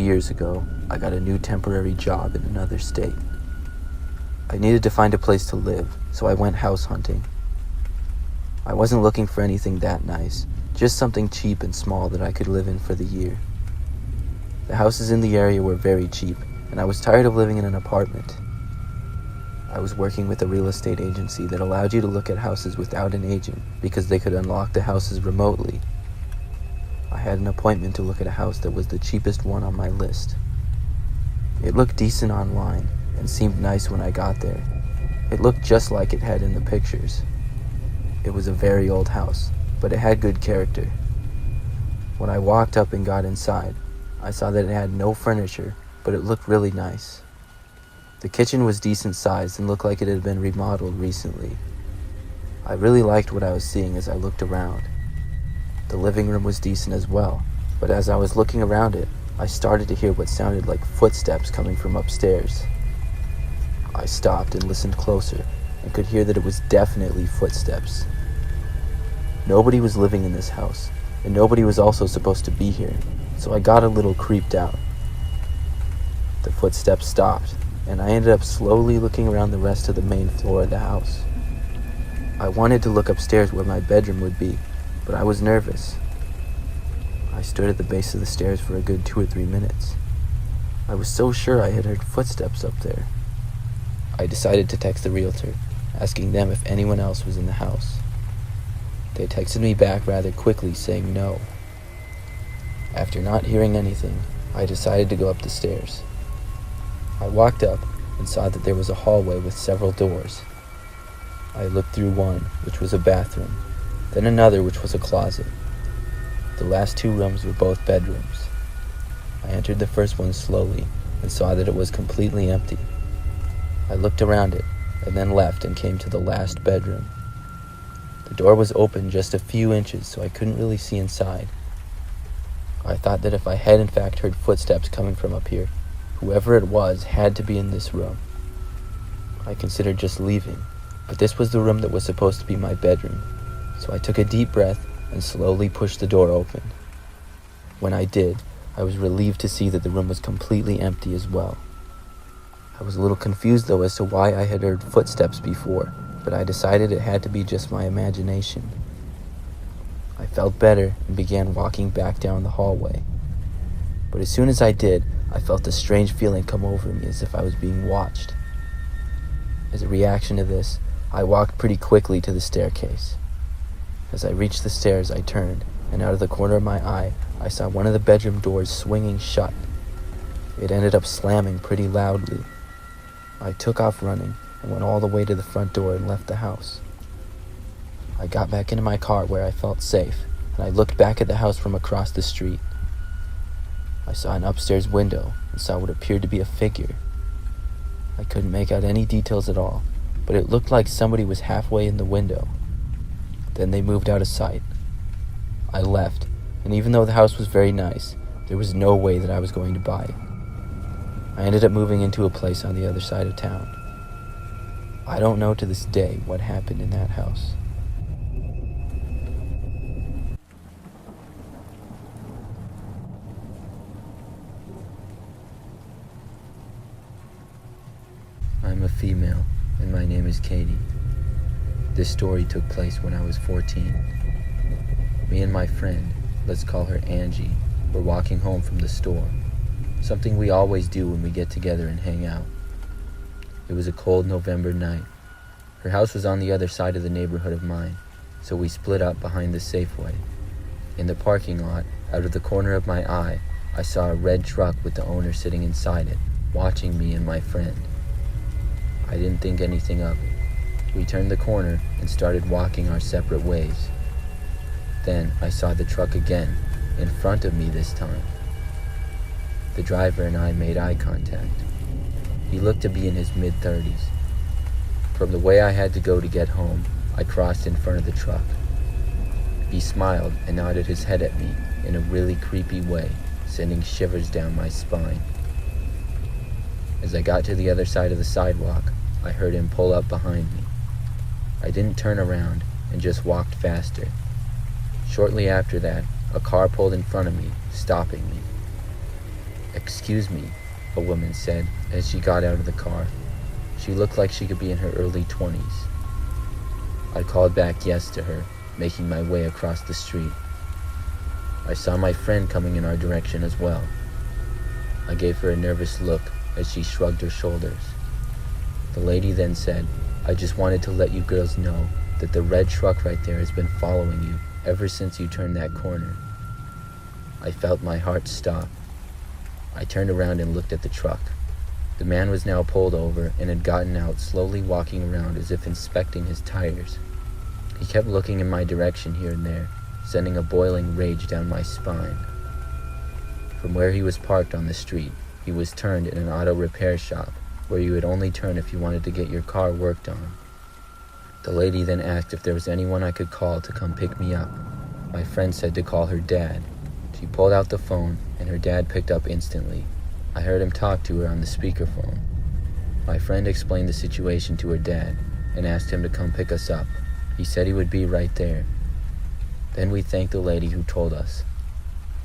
years ago, I got a new temporary job in another state. I needed to find a place to live, so I went house hunting. I wasn't looking for anything that nice, just something cheap and small that I could live in for the year. The houses in the area were very cheap, and I was tired of living in an apartment. I was working with a real estate agency that allowed you to look at houses without an agent because they could unlock the houses remotely. I had an appointment to look at a house that was the cheapest one on my list. It looked decent online and seemed nice when I got there. It looked just like it had in the pictures. It was a very old house, but it had good character. When I walked up and got inside, I saw that it had no furniture, but it looked really nice. The kitchen was decent sized and looked like it had been remodeled recently. I really liked what I was seeing as I looked around. The living room was decent as well, but as I was looking around it, I started to hear what sounded like footsteps coming from upstairs. I stopped and listened closer and could hear that it was definitely footsteps. Nobody was living in this house, and nobody was also supposed to be here, so I got a little creeped out. The footsteps stopped, and I ended up slowly looking around the rest of the main floor of the house. I wanted to look upstairs where my bedroom would be, but I was nervous. I stood at the base of the stairs for a good 2 or 3 minutes. I was so sure I had heard footsteps up there. I decided to text the realtor, asking them if anyone else was in the house. They texted me back rather quickly saying no. After not hearing anything, I decided to go up the stairs. I walked up and saw that there was a hallway with several doors. I looked through one, which was a bathroom, then another, which was a closet. The last 2 rooms were both bedrooms. I entered the first one slowly and saw that it was completely empty. I looked around it and then left and came to the last bedroom. The door was open just a few inches, so I couldn't really see inside. I thought that if I had in fact heard footsteps coming from up here, whoever it was had to be in this room. I considered just leaving, but this was the room that was supposed to be my bedroom, so I took a deep breath and slowly pushed the door open. When I did, I was relieved to see that the room was completely empty as well. I was a little confused though as to why I had heard footsteps before, but I decided it had to be just my imagination. I felt better and began walking back down the hallway. But as soon as I did, I felt a strange feeling come over me as if I was being watched. As a reaction to this, I walked pretty quickly to the staircase. As I reached the stairs, I turned, and out of the corner of my eye, I saw one of the bedroom doors swinging shut. It ended up slamming pretty loudly. I took off running and went all the way to the front door and left the house. I got back into my car where I felt safe, and I looked back at the house from across the street. I saw an upstairs window and saw what appeared to be a figure. I couldn't make out any details at all, but it looked like somebody was halfway in the window. Then they moved out of sight. I left, and even though the house was very nice, there was no way that I was going to buy it. I ended up moving into a place on the other side of town. I don't know to this day what happened in that house. I'm a female, and my name is Katie. This story took place when I was 14. Me and my friend, let's call her Angie, were walking home from the store, something we always do when we get together and hang out. It was a cold November night. Her house was on the other side of the neighborhood of mine, so we split up behind the Safeway. In the parking lot, out of the corner of my eye, I saw a red truck with the owner sitting inside it, watching me and my friend. I didn't think anything of it. We turned the corner and started walking our separate ways. Then I saw the truck again, in front of me this time. The driver and I made eye contact. He looked to be in his mid-30s. From the way I had to go to get home, I crossed in front of the truck. He smiled and nodded his head at me in a really creepy way, sending shivers down my spine. As I got to the other side of the sidewalk, I heard him pull up behind me. I didn't turn around and just walked faster. Shortly after that, a car pulled in front of me, stopping me. "Excuse me," a woman said as she got out of the car. She looked like she could be in her early 20s. I called back yes to her, making my way across the street. I saw my friend coming in our direction as well. I gave her a nervous look as she shrugged her shoulders. The lady then said, "I just wanted to let you girls know that the red truck right there has been following you ever since you turned that corner." I felt my heart stop. I turned around and looked at the truck. The man was now pulled over and had gotten out, slowly walking around as if inspecting his tires. He kept looking in my direction here and there, sending a boiling rage down my spine. From where he was parked on the street, he was turned in an auto repair shop, where you would only turn if you wanted to get your car worked on. The lady then asked if there was anyone I could call to come pick me up. My friend said to call her dad. She pulled out the phone, and her dad picked up instantly. I heard him talk to her on the speakerphone. My friend explained the situation to her dad and asked him to come pick us up. He said he would be right there. Then we thanked the lady who told us.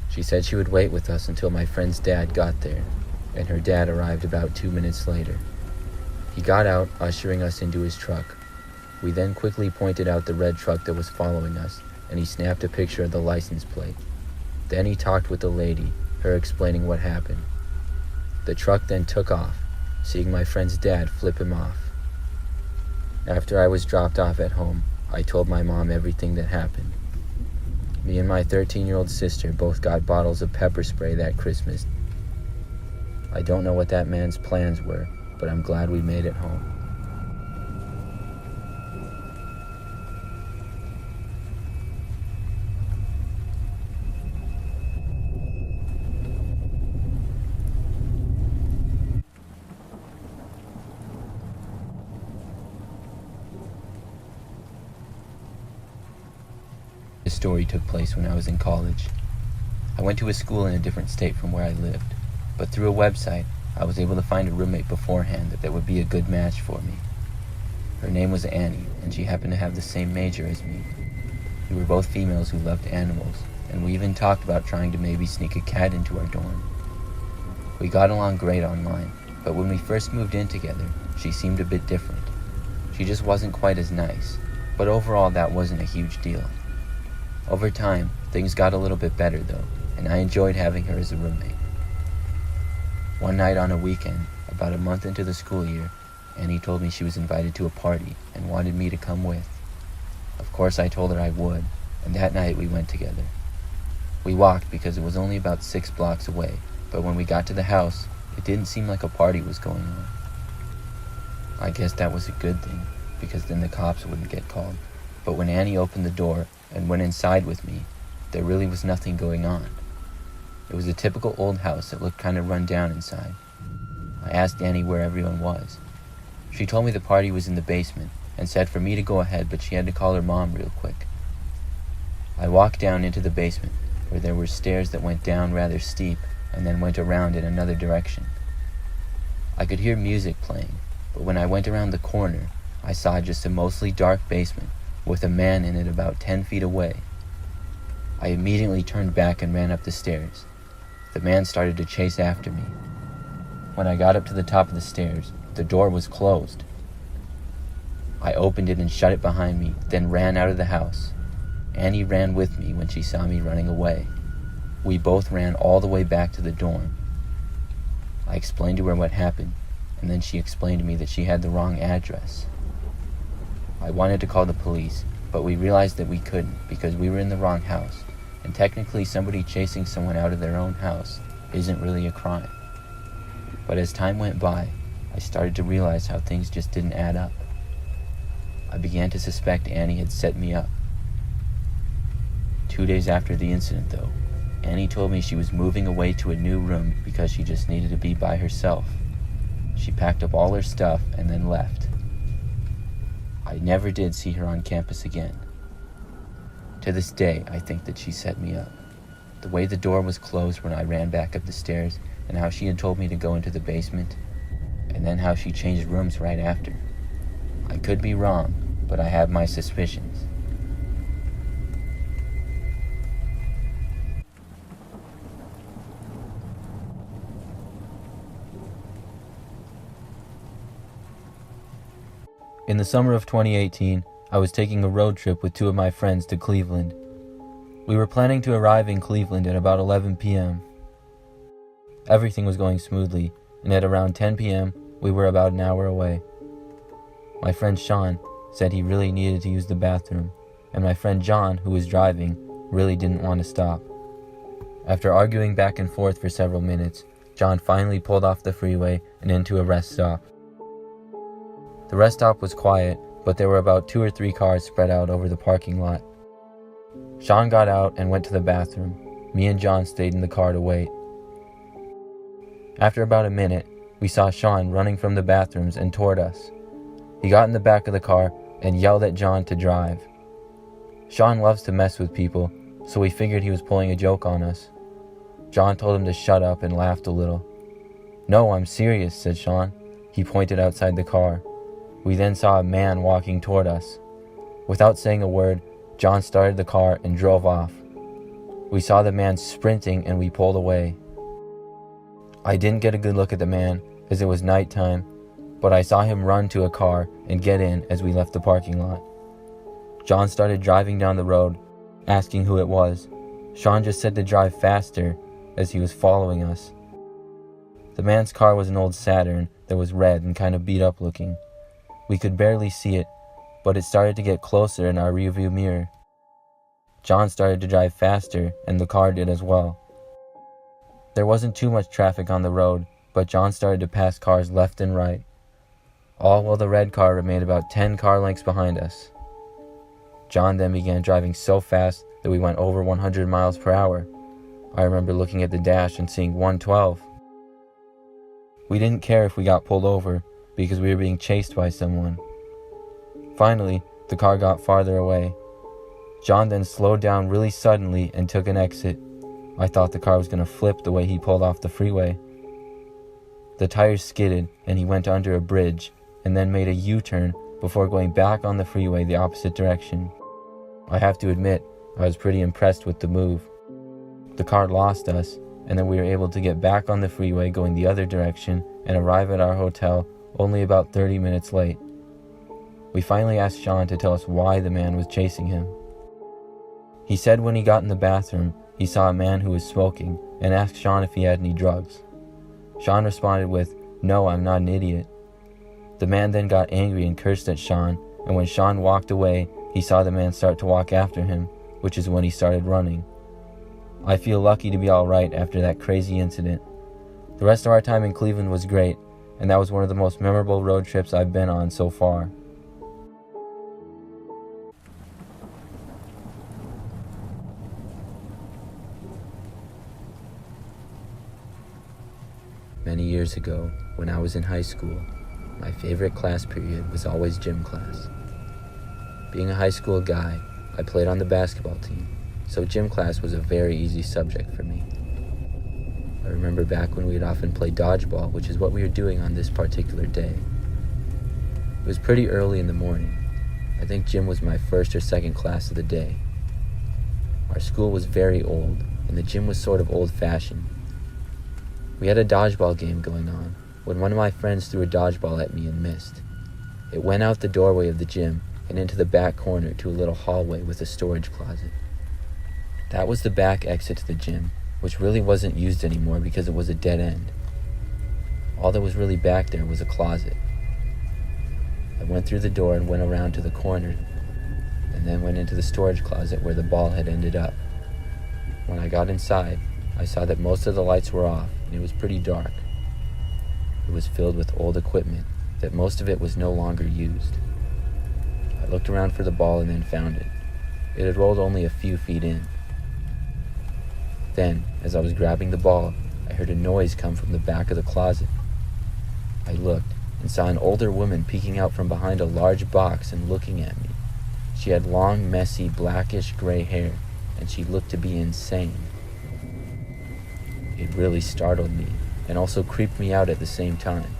She said she would wait with us until my friend's dad got there, and her dad arrived about 2 minutes later. He got out, ushering us into his truck. We then quickly pointed out the red truck that was following us, and he snapped a picture of the license plate. Then he talked with the lady, her explaining what happened. The truck then took off, seeing my friend's dad flip him off. After I was dropped off at home, I told my mom everything that happened. Me and my 13-year-old sister both got bottles of pepper spray that Christmas. I don't know what that man's plans were, but I'm glad we made it home. This story took place when I was in college. I went to a school in a different state from where I lived, but through a website, I was able to find a roommate beforehand that would be a good match for me. Her name was Annie, and she happened to have the same major as me. We were both females who loved animals, and we even talked about trying to maybe sneak a cat into our dorm. We got along great online, but when we first moved in together, she seemed a bit different. She just wasn't quite as nice, but overall that wasn't a huge deal. Over time, things got a little bit better though, and I enjoyed having her as a roommate. One night on a weekend, about a month into the school year, Annie told me she was invited to a party and wanted me to come with. Of course I told her I would, and that night we went together. We walked because it was only about 6 blocks away, but when we got to the house, it didn't seem like a party was going on. I guess that was a good thing, because then the cops wouldn't get called. But when Annie opened the door and went inside with me, there really was nothing going on. It was a typical old house that looked kind of run down inside. I asked Annie where everyone was. She told me the party was in the basement and said for me to go ahead, but she had to call her mom real quick. I walked down into the basement, where there were stairs that went down rather steep and then went around in another direction. I could hear music playing, but when I went around the corner, I saw just a mostly dark basement with a man in it about 10 feet away. I immediately turned back and ran up the stairs. The man started to chase after me. When I got up to the top of the stairs, the door was closed. I opened it and shut it behind me, then ran out of the house. Annie ran with me when she saw me running away. We both ran all the way back to the dorm. I explained to her what happened, and then she explained to me that she had the wrong address. I wanted to call the police, but we realized that we couldn't because we were in the wrong house, and technically somebody chasing someone out of their own house isn't really a crime. But as time went by, I started to realize how things just didn't add up. I began to suspect Annie had set me up. 2 days after the incident, though, Annie told me she was moving away to a new room because she just needed to be by herself. She packed up all her stuff and then left. I never did see her on campus again. To this day, I think that she set me up. The way the door was closed when I ran back up the stairs, and how she had told me to go into the basement, and then how she changed rooms right after. I could be wrong, but I have my suspicions. In the summer of 2018, I was taking a road trip with two of my friends to Cleveland. We were planning to arrive in Cleveland at about 11 p.m. Everything was going smoothly, and at around 10 p.m., we were about an hour away. My friend Sean said he really needed to use the bathroom, and my friend John, who was driving, really didn't want to stop. After arguing back and forth for several minutes, John finally pulled off the freeway and into a rest stop. The rest stop was quiet, but there were about 2 or 3 cars spread out over the parking lot. Sean got out and went to the bathroom. Me and John stayed in the car to wait. After about a minute, we saw Sean running from the bathrooms and toward us. He got in the back of the car and yelled at John to drive. Sean loves to mess with people, so we figured he was pulling a joke on us. John told him to shut up and laughed a little. "No, I'm serious," said Sean. He pointed outside the car. We then saw a man walking toward us. Without saying a word, John started the car and drove off. We saw the man sprinting and we pulled away. I didn't get a good look at the man as it was nighttime, but I saw him run to a car and get in as we left the parking lot. John started driving down the road, asking who it was. Sean just said to drive faster as he was following us. The man's car was an old Saturn that was red and kind of beat up looking. We could barely see it, but it started to get closer in our rearview mirror. John started to drive faster, and the car did as well. There wasn't too much traffic on the road, but John started to pass cars left and right, all while the red car remained about 10 car lengths behind us. John then began driving so fast that we went over 100 miles per hour. I remember looking at the dash and seeing 112. We didn't care if we got pulled over because we were being chased by someone. Finally, the car got farther away. John then slowed down really suddenly and took an exit. I thought the car was going to flip the way he pulled off the freeway. The tires skidded and he went under a bridge and then made a U-turn before going back on the freeway the opposite direction. I have to admit, I was pretty impressed with the move. The car lost us, and then we were able to get back on the freeway going the other direction and arrive at our hotel only about 30 minutes late. We finally asked Sean to tell us why the man was chasing him. He said when he got in the bathroom, he saw a man who was smoking and asked Sean if he had any drugs. Sean responded with, "No, I'm not an idiot." The man then got angry and cursed at Sean, and when Sean walked away, he saw the man start to walk after him, which is when he started running. I feel lucky to be alright after that crazy incident. The rest of our time in Cleveland was great, and that was one of the most memorable road trips I've been on so far. Many years ago, when I was in high school, my favorite class period was always gym class. Being a high school guy, I played on the basketball team, so gym class was a very easy subject for me. I remember back when we'd often play dodgeball, which is what we were doing on this particular day. It was pretty early in the morning. I think gym was my first or second class of the day. Our school was very old, and the gym was sort of old-fashioned. We had a dodgeball game going on when one of my friends threw a dodgeball at me and missed. It went out the doorway of the gym and into the back corner to a little hallway with a storage closet. That was the back exit to the gym, which really wasn't used anymore because it was a dead end. All that was really back there was a closet. I went through the door and went around to the corner, and then went into the storage closet where the ball had ended up. When I got inside, I saw that most of the lights were off and it was pretty dark. It was filled with old equipment that most of it was no longer used. I looked around for the ball and then found it. It had rolled only a few feet in. Then, as I was grabbing the ball, I heard a noise come from the back of the closet. I looked and saw an older woman peeking out from behind a large box and looking at me. She had long, messy, blackish gray hair, and she looked to be insane. It really startled me and also creeped me out at the same time.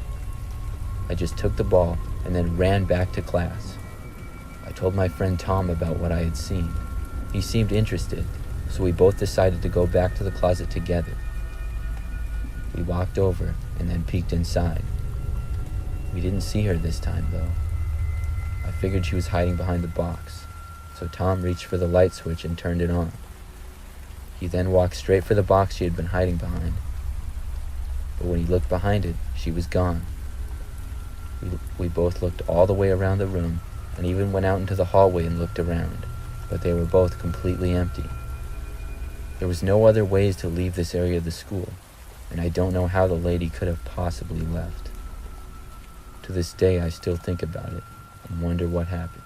I just took the ball and then ran back to class. I told my friend Tom about what I had seen. He seemed interested, so we both decided to go back to the closet together. We walked over and then peeked inside. We didn't see her this time, though. I figured she was hiding behind the box, so Tom reached for the light switch and turned it on. He then walked straight for the box she had been hiding behind. But when he looked behind it, she was gone. We both looked all the way around the room and even went out into the hallway and looked around, but they were both completely empty. There was no other ways to leave this area of the school, and I don't know how the lady could have possibly left. To this day, I still think about it and wonder what happened.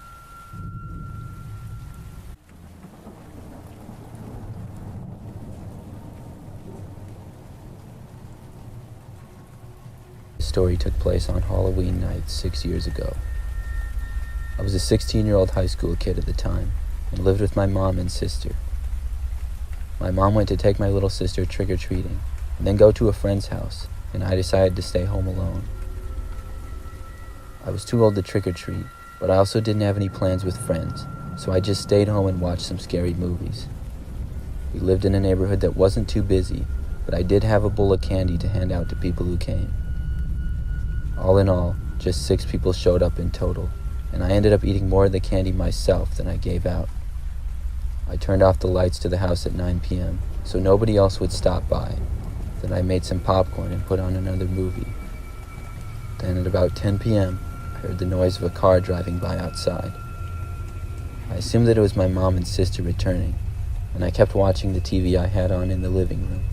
The story took place on Halloween night 6 years ago. I was a 16-year-old high school kid at the time and lived with my mom and sister. My mom went to take my little sister trick-or-treating and then go to a friend's house, and I decided to stay home alone. I was too old to trick-or-treat, but I also didn't have any plans with friends, so I just stayed home and watched some scary movies. We lived in a neighborhood that wasn't too busy, but I did have a bowl of candy to hand out to people who came. All in all, just 6 people showed up in total, and I ended up eating more of the candy myself than I gave out. I turned off the lights to the house at 9 p.m. so nobody else would stop by. Then I made some popcorn and put on another movie. Then at about 10 p.m., I heard the noise of a car driving by outside. I assumed that it was my mom and sister returning, and I kept watching the TV I had on in the living room.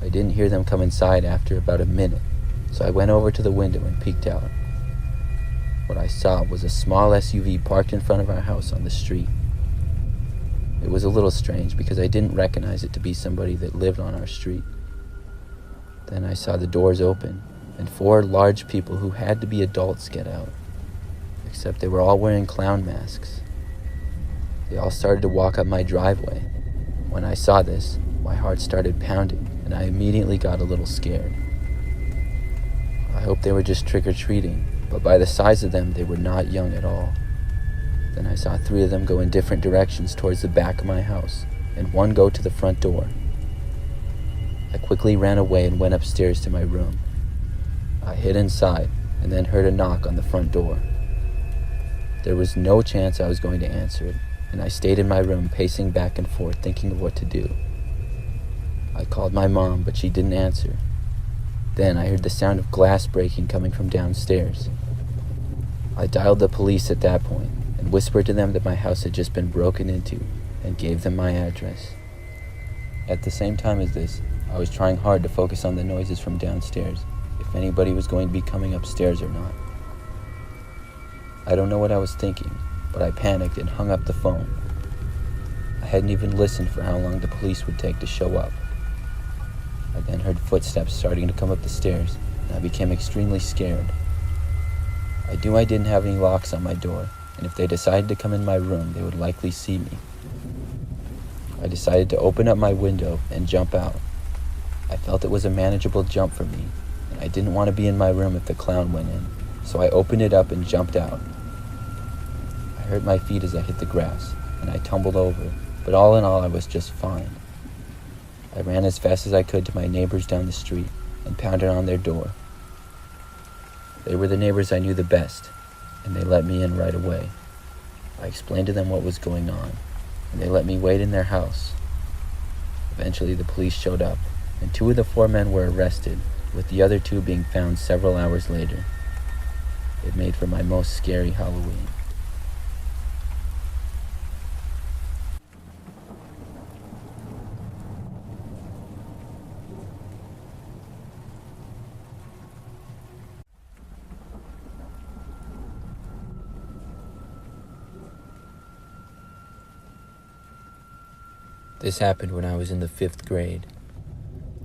I didn't hear them come inside after about a minute, so I went over to the window and peeked out. What I saw was a small SUV parked in front of our house on the street. It was a little strange because I didn't recognize it to be somebody that lived on our street. Then I saw the doors open and 4 large people who had to be adults get out, except they were all wearing clown masks. They all started to walk up my driveway. When I saw this, my heart started pounding and I immediately got a little scared. I hoped they were just trick-or-treating, but by the size of them, they were not young at all. Then I saw 3 of them go in different directions towards the back of my house, and 1 go to the front door. I quickly ran away and went upstairs to my room. I hid inside and then heard a knock on the front door. There was no chance I was going to answer it, and I stayed in my room pacing back and forth thinking of what to do. I called my mom, but she didn't answer. Then I heard the sound of glass breaking coming from downstairs. I dialed the police at that point and whispered to them that my house had just been broken into and gave them my address. At the same time as this, I was trying hard to focus on the noises from downstairs, if anybody was going to be coming upstairs or not. I don't know what I was thinking, but I panicked and hung up the phone. I hadn't even listened for how long the police would take to show up. I then heard footsteps starting to come up the stairs, and I became extremely scared. I knew I didn't have any locks on my door, and if they decided to come in my room, they would likely see me. I decided to open up my window and jump out. I felt it was a manageable jump for me, and I didn't want to be in my room if the clown went in, so I opened it up and jumped out. I hurt my feet as I hit the grass, and I tumbled over, but all in all, I was just fine. I ran as fast as I could to my neighbors down the street and pounded on their door. They were the neighbors I knew the best, and they let me in right away. I explained to them what was going on, and they let me wait in their house. Eventually, the police showed up, and 2 of the 4 men were arrested, with the other 2 being found several hours later. It made for my most scary Halloween. This happened when I was in the 5th grade.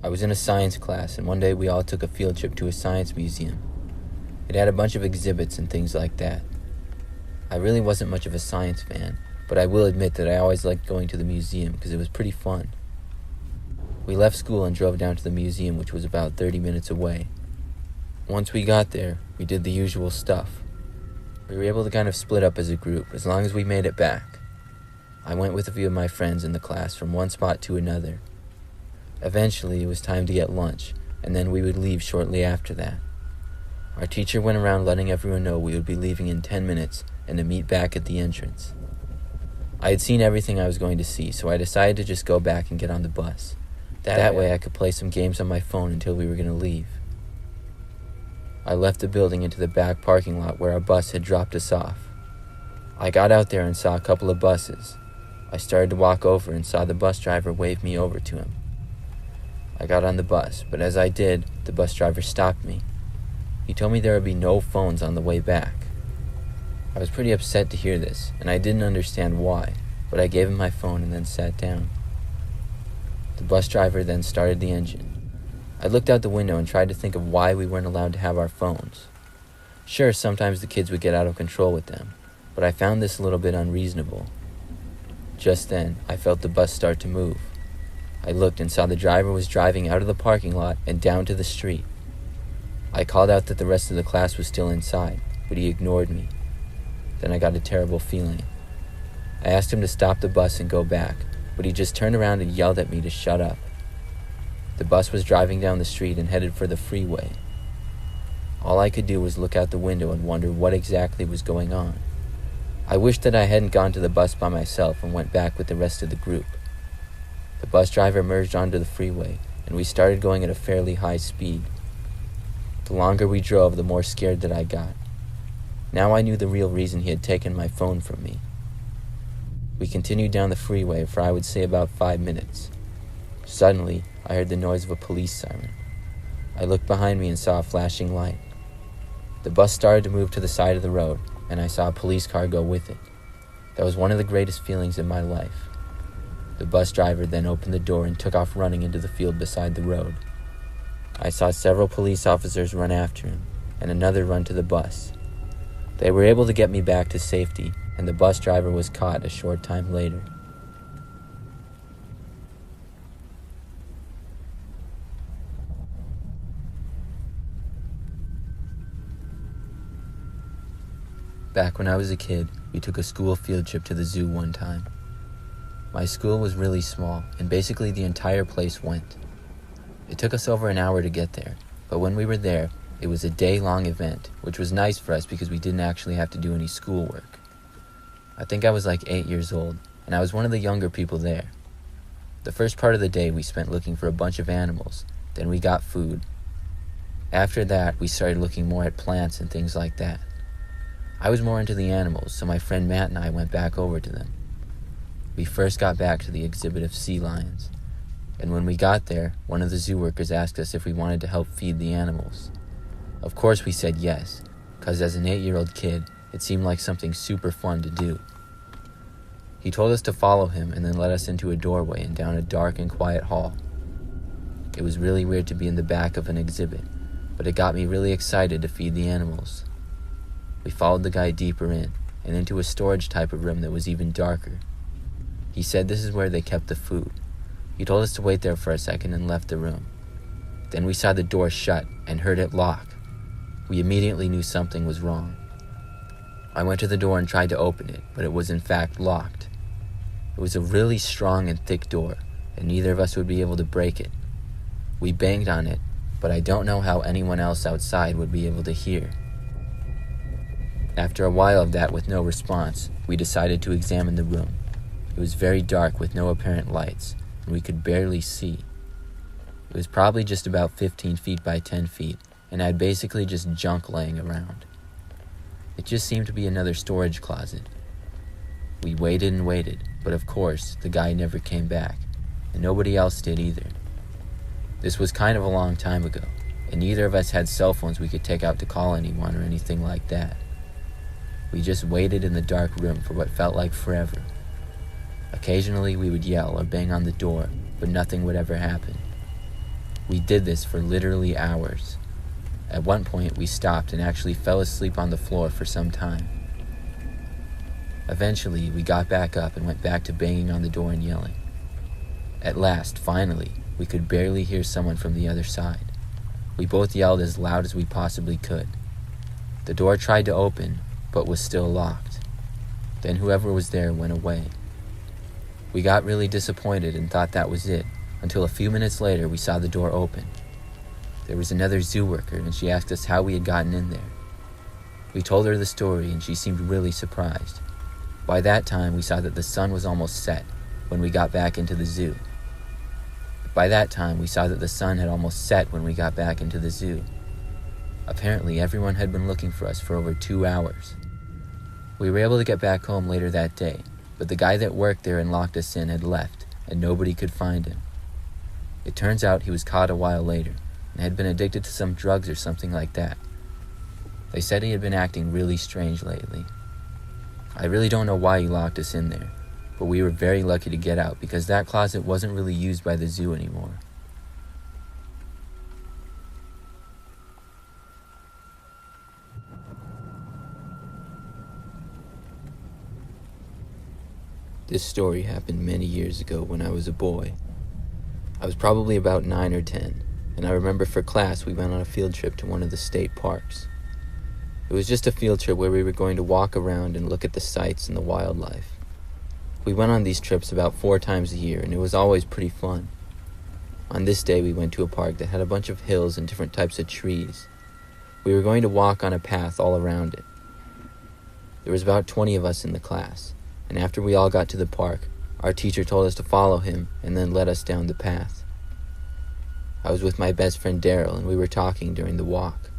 I was in a science class, and one day we all took a field trip to a science museum. It had a bunch of exhibits and things like that. I really wasn't much of a science fan, but I will admit that I always liked going to the museum because it was pretty fun. We left school and drove down to the museum, which was about 30 minutes away. Once we got there, we did the usual stuff. We were able to kind of split up as a group, as long as we made it back. I went with a few of my friends in the class from one spot to another. Eventually, it was time to get lunch, and then we would leave shortly after that. Our teacher went around letting everyone know we would be leaving in 10 minutes, and to meet back at the entrance. I had seen everything I was going to see, so I decided to just go back and get on the bus. That way I could play some games on my phone until we were going to leave. I left the building into the back parking lot where our bus had dropped us off. I got out there and saw a couple of buses. I started to walk over and saw the bus driver wave me over to him. I got on the bus, but as I did, the bus driver stopped me. He told me there would be no phones on the way back. I was pretty upset to hear this, and I didn't understand why, but I gave him my phone and then sat down. The bus driver then started the engine. I looked out the window and tried to think of why we weren't allowed to have our phones. Sure, sometimes the kids would get out of control with them, but I found this a little bit unreasonable. Just then, I felt the bus start to move. I looked and saw the driver was driving out of the parking lot and down to the street. I called out that the rest of the class was still inside, but he ignored me. Then I got a terrible feeling. I asked him to stop the bus and go back, but he just turned around and yelled at me to shut up. The bus was driving down the street and headed for the freeway. All I could do was look out the window and wonder what exactly was going on. I wished that I hadn't gone to the bus by myself and went back with the rest of the group. The bus driver merged onto the freeway, and we started going at a fairly high speed. The longer we drove, the more scared that I got. Now I knew the real reason he had taken my phone from me. We continued down the freeway for I would say about 5 minutes. Suddenly, I heard the noise of a police siren. I looked behind me and saw a flashing light. The bus started to move to the side of the road, and I saw a police car go with it. That was one of the greatest feelings in my life. The bus driver then opened the door and took off running into the field beside the road. I saw several police officers run after him, and another run to the bus. They were able to get me back to safety, and the bus driver was caught a short time later. Back when I was a kid, we took a school field trip to the zoo one time. My school was really small, and basically the entire place went. It took us over an hour to get there, but when we were there, it was a day-long event, which was nice for us because we didn't actually have to do any schoolwork. I think I was like 8 years old, and I was one of the younger people there. The first part of the day we spent looking for a bunch of animals, then we got food. After that, we started looking more at plants and things like that. I was more into the animals, so my friend Matt and I went back over to them. We first got back to the exhibit of sea lions, and when we got there, one of the zoo workers asked us if we wanted to help feed the animals. Of course we said yes, because as an 8-year-old kid, it seemed like something super fun to do. He told us to follow him and then led us into a doorway and down a dark and quiet hall. It was really weird to be in the back of an exhibit, but it got me really excited to feed the animals. We followed the guy deeper in, and into a storage type of room that was even darker. He said this is where they kept the food. He told us to wait there for a second and left the room. Then we saw the door shut and heard it lock. We immediately knew something was wrong. I went to the door and tried to open it, but it was in fact locked. It was a really strong and thick door, and neither of us would be able to break it. We banged on it, but I don't know how anyone else outside would be able to hear. After a while of that with no response, we decided to examine the room. It was very dark with no apparent lights, and we could barely see. It was probably just about 15 feet by 10 feet, and had basically just junk laying around. It just seemed to be another storage closet. We waited and waited, but of course, the guy never came back, and nobody else did either. This was kind of a long time ago, and neither of us had cell phones we could take out to call anyone or anything like that. We just waited in the dark room for what felt like forever. Occasionally we would yell or bang on the door, but nothing would ever happen. We did this for literally hours. At one point we stopped and actually fell asleep on the floor for some time. Eventually we got back up and went back to banging on the door and yelling. At last, finally, we could barely hear someone from the other side. We both yelled as loud as we possibly could. The door tried to open, but was still locked. Then whoever was there went away. We got really disappointed and thought that was it, until a few minutes later we saw the door open. There was another zoo worker, and she asked us how we had gotten in there. We told her the story and she seemed really surprised. By that time, we saw that the sun was almost set when we got back into the zoo. Apparently, everyone had been looking for us for over 2 hours. We were able to get back home later that day, but the guy that worked there and locked us in had left, and nobody could find him. It turns out he was caught a while later, and had been addicted to some drugs or something like that. They said he had been acting really strange lately. I really don't know why he locked us in there, but we were very lucky to get out because that closet wasn't really used by the zoo anymore. This story happened many years ago when I was a boy. I was probably about 9 or 10, and I remember for class we went on a field trip to one of the state parks. It was just a field trip where we were going to walk around and look at the sights and the wildlife. We went on these trips about 4 times a year, and it was always pretty fun. On this day, we went to a park that had a bunch of hills and different types of trees. We were going to walk on a path all around it. There was about 20 of us in the class, and after we all got to the park, our teacher told us to follow him and then led us down the path. I was with my best friend Daryl, and we were talking during the walk.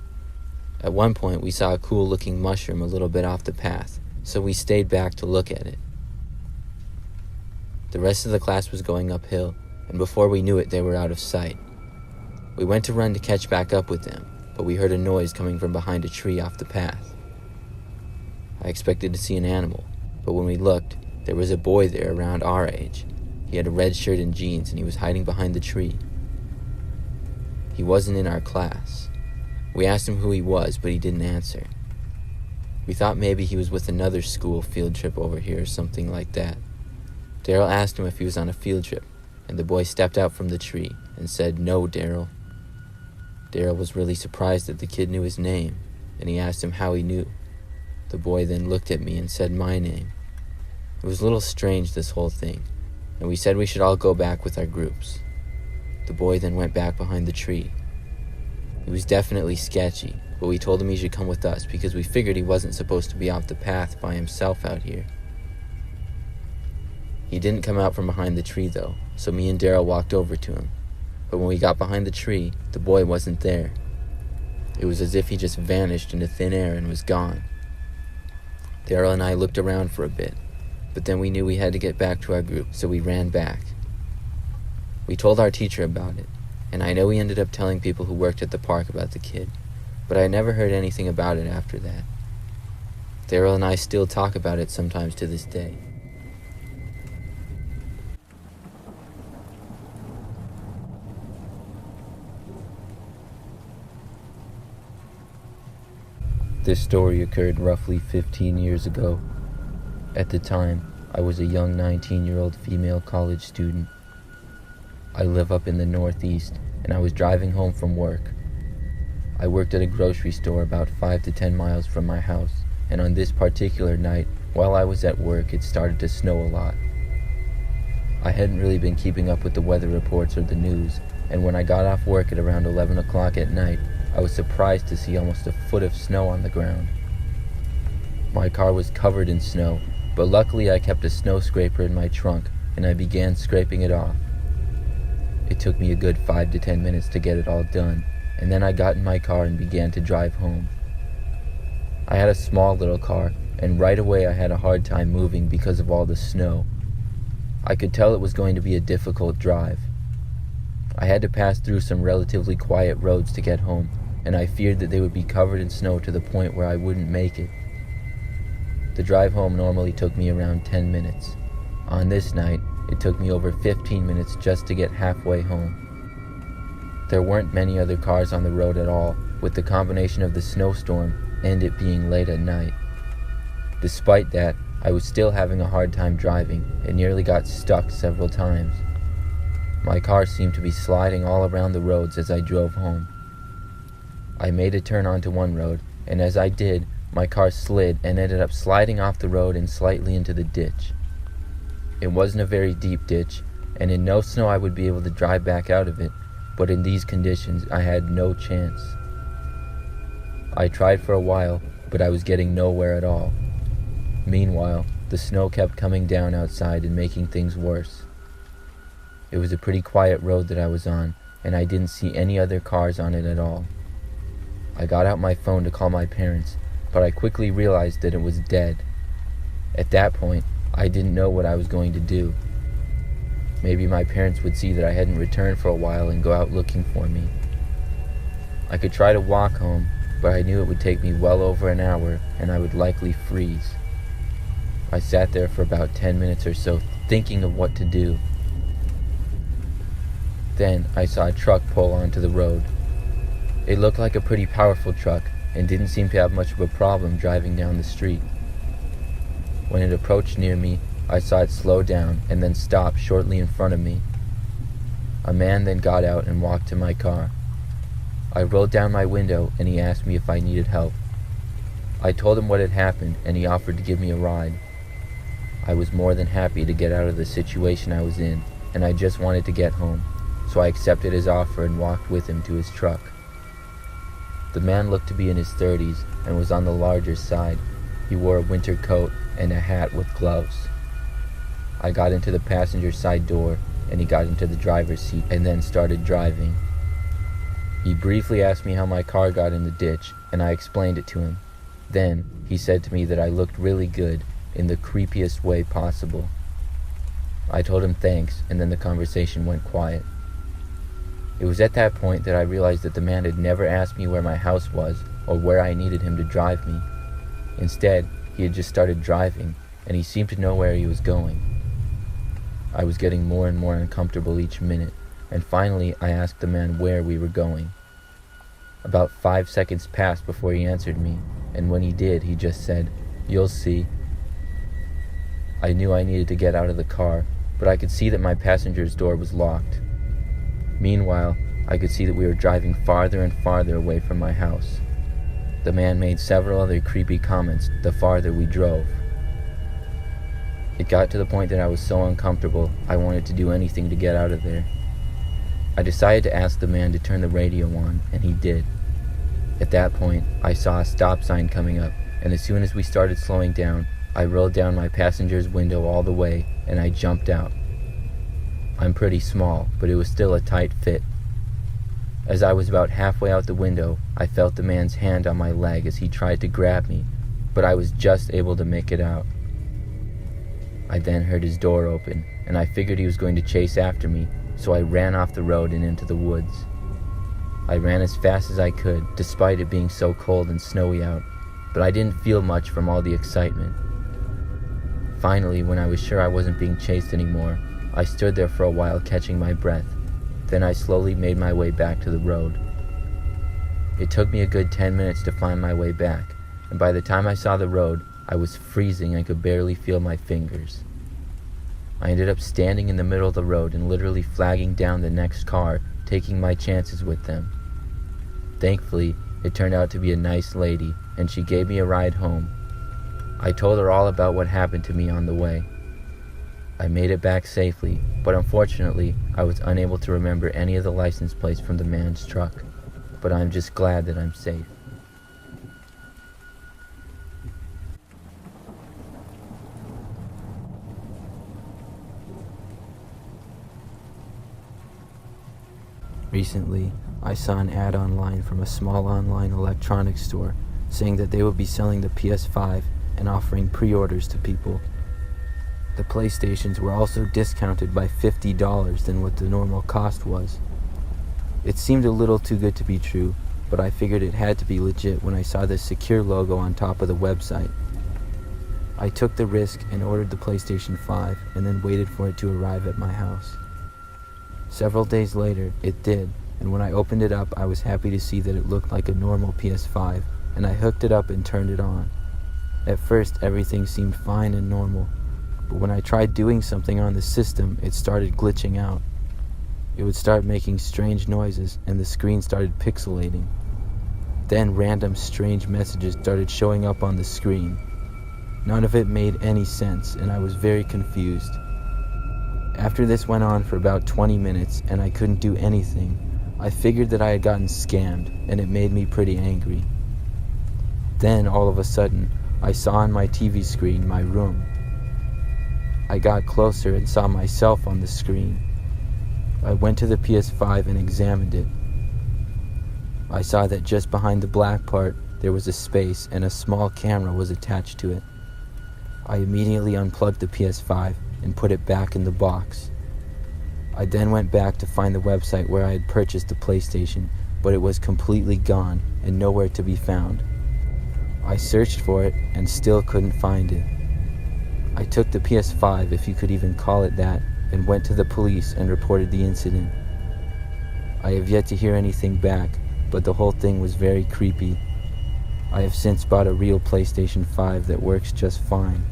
At one point, we saw a cool-looking mushroom a little bit off the path, so we stayed back to look at it. The rest of the class was going uphill, and before we knew it, they were out of sight. We went to run to catch back up with them, but we heard a noise coming from behind a tree off the path. I expected to see an animal, but when we looked, there was a boy there around our age. He had a red shirt and jeans, and he was hiding behind the tree. He wasn't in our class. We asked him who he was, but he didn't answer. We thought maybe he was with another school field trip over here or something like that. Daryl asked him if he was on a field trip, and the boy stepped out from the tree and said, "No, Daryl." Daryl was really surprised that the kid knew his name, and he asked him how he knew. The boy then looked at me and said my name. It was a little strange, this whole thing, and we said we should all go back with our groups. The boy then went back behind the tree. He was definitely sketchy, but we told him he should come with us because we figured he wasn't supposed to be off the path by himself out here. He didn't come out from behind the tree though, so me and Daryl walked over to him. But when we got behind the tree, the boy wasn't there. It was as if he just vanished into thin air and was gone. Daryl and I looked around for a bit, but then we knew we had to get back to our group, so we ran back. We told our teacher about it, and I know we ended up telling people who worked at the park about the kid, but I never heard anything about it after that. Daryl and I still talk about it sometimes to this day. This story occurred roughly 15 years ago. At the time, I was a young 19-year-old female college student. I live up in the Northeast, and I was driving home from work. I worked at a grocery store about 5 to 10 miles from my house, and on this particular night, while I was at work, it started to snow a lot. I hadn't really been keeping up with the weather reports or the news, and when I got off work at around 11 o'clock at night, I was surprised to see almost a foot of snow on the ground. My car was covered in snow, but luckily I kept a snow scraper in my trunk, and I began scraping it off. It took me a good 5 to 10 minutes to get it all done, and then I got in my car and began to drive home. I had a small little car, and right away I had a hard time moving because of all the snow. I could tell it was going to be a difficult drive. I had to pass through some relatively quiet roads to get home, and I feared that they would be covered in snow to the point where I wouldn't make it. The drive home normally took me around 10 minutes. On this night, it took me over 15 minutes just to get halfway home. There weren't many other cars on the road at all, with the combination of the snowstorm and it being late at night. Despite that, I was still having a hard time driving and nearly got stuck several times. My car seemed to be sliding all around the roads as I drove home. I made a turn onto one road, and as I did, my car slid and ended up sliding off the road and slightly into the ditch. It wasn't a very deep ditch, and in no snow I would be able to drive back out of it, but in these conditions I had no chance. I tried for a while, but I was getting nowhere at all. Meanwhile, the snow kept coming down outside and making things worse. It was a pretty quiet road that I was on, and I didn't see any other cars on it at all. I got out my phone to call my parents, but I quickly realized that it was dead. At that point, I didn't know what I was going to do. Maybe my parents would see that I hadn't returned for a while and go out looking for me. I could try to walk home, but I knew it would take me well over an hour and I would likely freeze. I sat there for about 10 minutes or so thinking of what to do. Then I saw a truck pull onto the road. It looked like a pretty powerful truck and didn't seem to have much of a problem driving down the street. When it approached near me, I saw it slow down and then stop shortly in front of me. A man then got out and walked to my car. I rolled down my window and he asked me if I needed help. I told him what had happened and he offered to give me a ride. I was more than happy to get out of the situation I was in, and I just wanted to get home, so I accepted his offer and walked with him to his truck. The man looked to be in his 30s and was on the larger side. He wore a winter coat and a hat with gloves. I got into the passenger side door and he got into the driver's seat and then started driving. He briefly asked me how my car got in the ditch and I explained it to him. Then he said to me that I looked really good in the creepiest way possible. I told him thanks and then the conversation went quiet. It was at that point that I realized that the man had never asked me where my house was or where I needed him to drive me. Instead, he had just started driving, and he seemed to know where he was going. I was getting more and more uncomfortable each minute, and finally I asked the man where we were going. About 5 seconds passed before he answered me, and when he did, he just said, "You'll see." I knew I needed to get out of the car, but I could see that my passenger's door was locked. Meanwhile, I could see that we were driving farther and farther away from my house. The man made several other creepy comments the farther we drove. It got to the point that I was so uncomfortable, I wanted to do anything to get out of there. I decided to ask the man to turn the radio on, and he did. At that point, I saw a stop sign coming up, and as soon as we started slowing down, I rolled down my passenger's window all the way, and I jumped out. I'm pretty small, but it was still a tight fit. As I was about halfway out the window, I felt the man's hand on my leg as he tried to grab me, but I was just able to make it out. I then heard his door open, and I figured he was going to chase after me, so I ran off the road and into the woods. I ran as fast as I could, despite it being so cold and snowy out, but I didn't feel much from all the excitement. Finally, when I was sure I wasn't being chased anymore, I stood there for a while catching my breath. Then I slowly made my way back to the road. It took me a good 10 minutes to find my way back, and by the time I saw the road, I was freezing and could barely feel my fingers. I ended up standing in the middle of the road and literally flagging down the next car, taking my chances with them. Thankfully, it turned out to be a nice lady, and she gave me a ride home. I told her all about what happened to me on the way. I made it back safely, but unfortunately, I was unable to remember any of the license plates from the man's truck. But I'm just glad that I'm safe. Recently, I saw an ad online from a small online electronics store saying that they would be selling the PS5 and offering pre-orders to people. The PlayStations were also discounted by $50 than what the normal cost was. It seemed a little too good to be true, but I figured it had to be legit when I saw the secure logo on top of the website. I took the risk and ordered the PlayStation 5 and then waited for it to arrive at my house. Several days later, it did, and when I opened it up, I was happy to see that it looked like a normal PS5, and I hooked it up and turned it on. At first, everything seemed fine and normal, but when I tried doing something on the system, it started glitching out. It would start making strange noises, and the screen started pixelating. Then random strange messages started showing up on the screen. None of it made any sense, and I was very confused. After this went on for about 20 minutes and I couldn't do anything, I figured that I had gotten scammed, and it made me pretty angry. Then, all of a sudden, I saw on my TV screen my room. I got closer and saw myself on the screen. I went to the PS5 and examined it. I saw that just behind the black part, there was a space and a small camera was attached to it. I immediately unplugged the PS5 and put it back in the box. I then went back to find the website where I had purchased the PlayStation, but it was completely gone and nowhere to be found. I searched for it and still couldn't find it. I took the PS5, if you could even call it that, and went to the police and reported the incident. I have yet to hear anything back, but the whole thing was very creepy. I have since bought a real PlayStation 5 that works just fine.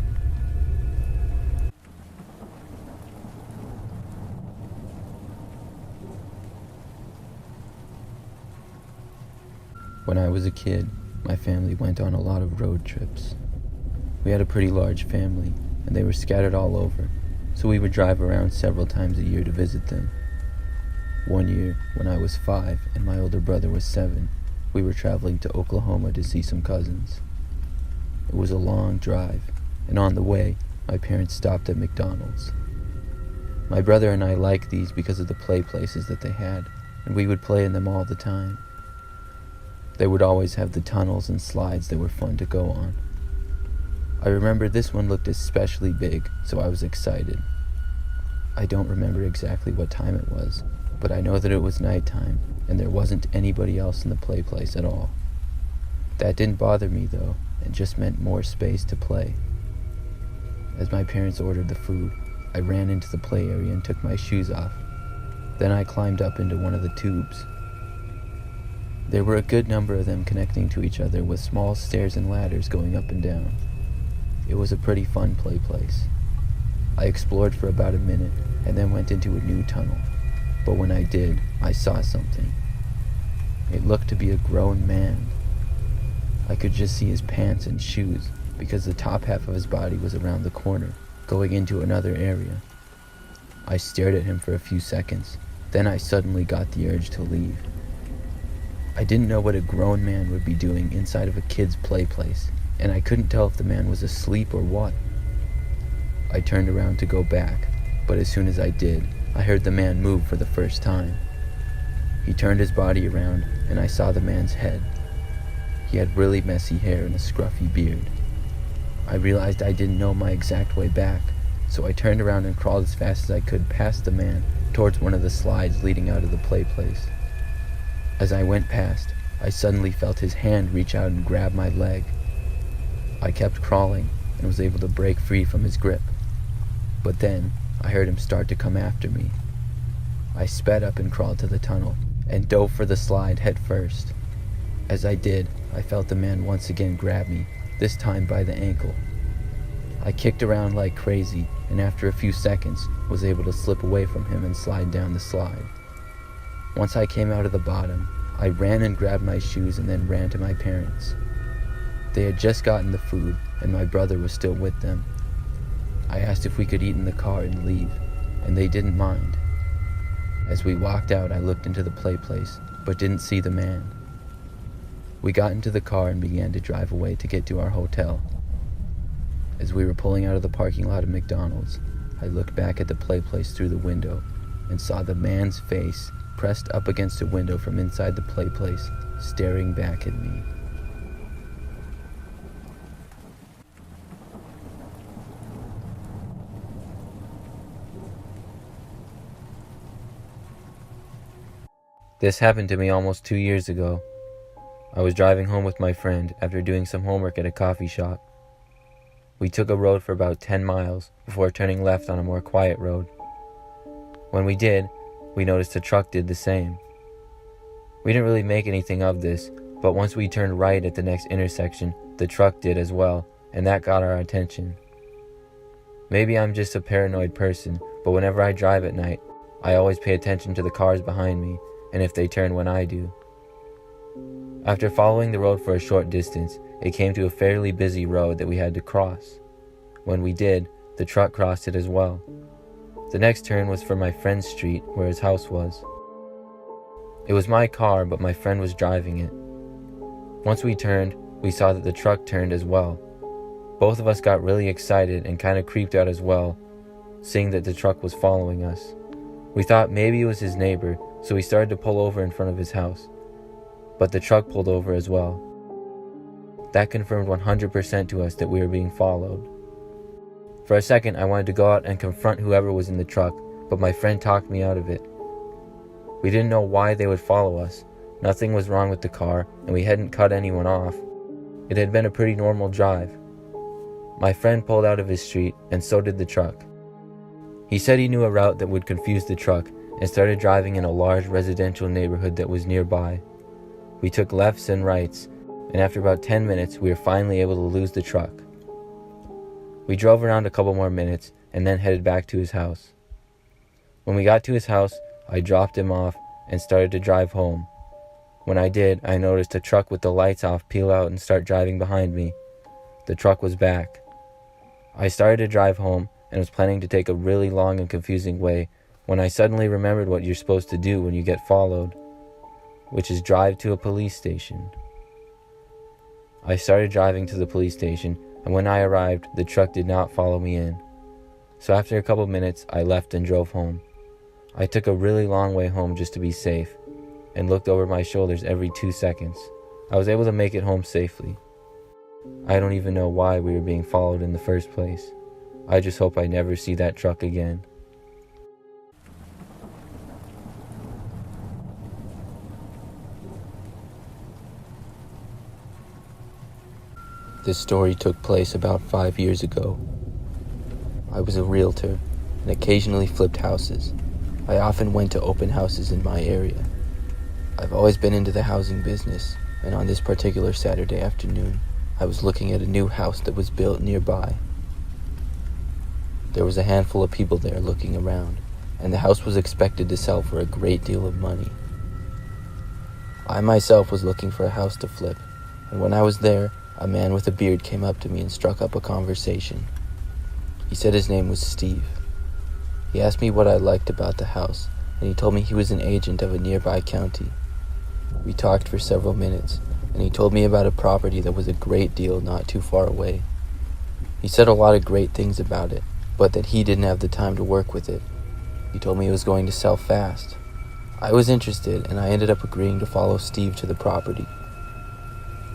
When I was a kid, my family went on a lot of road trips. We had a pretty large family, and they were scattered all over, so we would drive around several times a year to visit them. One year, when I was 5 and my older brother was 7, we were traveling to Oklahoma to see some cousins. It was a long drive, and on the way, my parents stopped at McDonald's. My brother and I liked these because of the play places that they had, and we would play in them all the time. They would always have the tunnels and slides that were fun to go on. I remember this one looked especially big, so I was excited. I don't remember exactly what time it was, but I know that it was nighttime, and there wasn't anybody else in the play place at all. That didn't bother me though, and just meant more space to play. As my parents ordered the food, I ran into the play area and took my shoes off. Then I climbed up into one of the tubes. There were a good number of them connecting to each other with small stairs and ladders going up and down. It was a pretty fun play place. I explored for about a minute and then went into a new tunnel. But when I did, I saw something. It looked to be a grown man. I could just see his pants and shoes because the top half of his body was around the corner, going into another area. I stared at him for a few seconds, then I suddenly got the urge to leave. I didn't know what a grown man would be doing inside of a kid's play place, and I couldn't tell if the man was asleep or what. I turned around to go back, but as soon as I did, I heard the man move for the first time. He turned his body around, and I saw the man's head. He had really messy hair and a scruffy beard. I realized I didn't know my exact way back, so I turned around and crawled as fast as I could past the man towards one of the slides leading out of the play place. As I went past, I suddenly felt his hand reach out and grab my leg. I kept crawling and was able to break free from his grip. But then, I heard him start to come after me. I sped up and crawled to the tunnel and dove for the slide head first. As I did, I felt the man once again grab me, this time by the ankle. I kicked around like crazy, and after a few seconds, was able to slip away from him and slide down the slide. Once I came out of the bottom, I ran and grabbed my shoes and then ran to my parents. They had just gotten the food, and my brother was still with them. I asked if we could eat in the car and leave, and they didn't mind. As we walked out, I looked into the play place, but didn't see the man. We got into the car and began to drive away to get to our hotel. As we were pulling out of the parking lot of McDonald's, I looked back at the play place through the window and saw the man's face pressed up against a window from inside the play place, staring back at me. This happened to me almost 2 years ago. I was driving home with my friend after doing some homework at a coffee shop. We took a road for about 10 miles before turning left on a more quiet road. When we did, we noticed a truck did the same. We didn't really make anything of this, but once we turned right at the next intersection, the truck did as well, and that got our attention. Maybe I'm just a paranoid person, but whenever I drive at night, I always pay attention to the cars behind me, and if they turn when I do. After following the road for a short distance, it came to a fairly busy road that we had to cross. When we did, the truck crossed it as well. The next turn was for my friend's street, where his house was. It was my car, but my friend was driving it. Once we turned, we saw that the truck turned as well. Both of us got really excited and kind of creeped out as well, seeing that the truck was following us. We thought maybe it was his neighbor, so we started to pull over in front of his house. But the truck pulled over as well. That confirmed 100% to us that we were being followed. For a second, I wanted to go out and confront whoever was in the truck, but my friend talked me out of it. We didn't know why they would follow us. Nothing was wrong with the car, and we hadn't cut anyone off. It had been a pretty normal drive. My friend pulled out of his street, and so did the truck. He said he knew a route that would confuse the truck and started driving in a large residential neighborhood that was nearby. We took lefts and rights, and after about 10 minutes, we were finally able to lose the truck. We drove around a couple more minutes and then headed back to his house. When we got to his house, I dropped him off and started to drive home. When I did, I noticed a truck with the lights off peel out and start driving behind me. The truck was back. I started to drive home and was planning to take a really long and confusing way when I suddenly remembered what you're supposed to do when you get followed, which is drive to a police station. I started driving to the police station, and when I arrived, the truck did not follow me in. So after a couple minutes, I left and drove home. I took a really long way home just to be safe, and looked over my shoulders every 2 seconds. I was able to make it home safely. I don't even know why we were being followed in the first place. I just hope I never see that truck again. This story took place about 5 years ago. I was a realtor and occasionally flipped houses. I often went to open houses in my area. I've always been into the housing business, and on this particular Saturday afternoon, I was looking at a new house that was built nearby. There was a handful of people there looking around, and the house was expected to sell for a great deal of money. I myself was looking for a house to flip, and when I was there, a man with a beard came up to me and struck up a conversation. He said his name was Steve. He asked me what I liked about the house, and he told me he was an agent of a nearby county. We talked for several minutes, and he told me about a property that was a great deal not too far away. He said a lot of great things about it, but that he didn't have the time to work with it. He told me it was going to sell fast. I was interested, and I ended up agreeing to follow Steve to the property.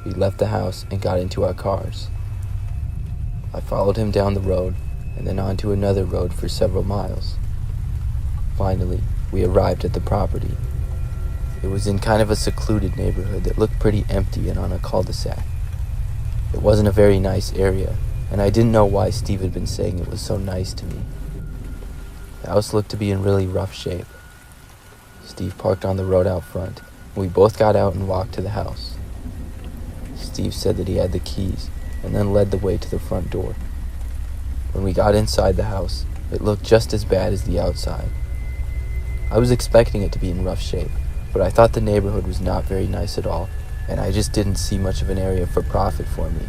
We left the house and got into our cars. I followed him down the road and then onto another road for several miles. Finally, we arrived at the property. It was in kind of a secluded neighborhood that looked pretty empty and on a cul-de-sac. It wasn't a very nice area, and I didn't know why Steve had been saying it was so nice to me. The house looked to be in really rough shape. Steve parked on the road out front, and we both got out and walked to the house. Steve said that he had the keys, and then led the way to the front door. When we got inside the house, it looked just as bad as the outside. I was expecting it to be in rough shape, but I thought the neighborhood was not very nice at all, and I just didn't see much of an area for profit for me.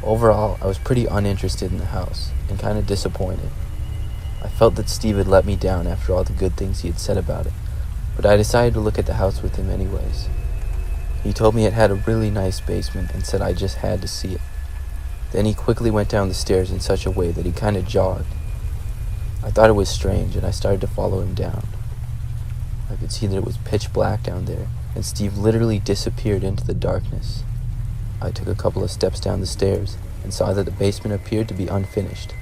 Overall, I was pretty uninterested in the house, and kind of disappointed. I felt that Steve had let me down after all the good things he had said about it, but I decided to look at the house with him anyways. He told me it had a really nice basement and said I just had to see it. Then he quickly went down the stairs in such a way that he kind of jogged. I thought it was strange, and I started to follow him down. I could see that it was pitch black down there, and Steve literally disappeared into the darkness. I took a couple of steps down the stairs and saw that the basement appeared to be unfinished.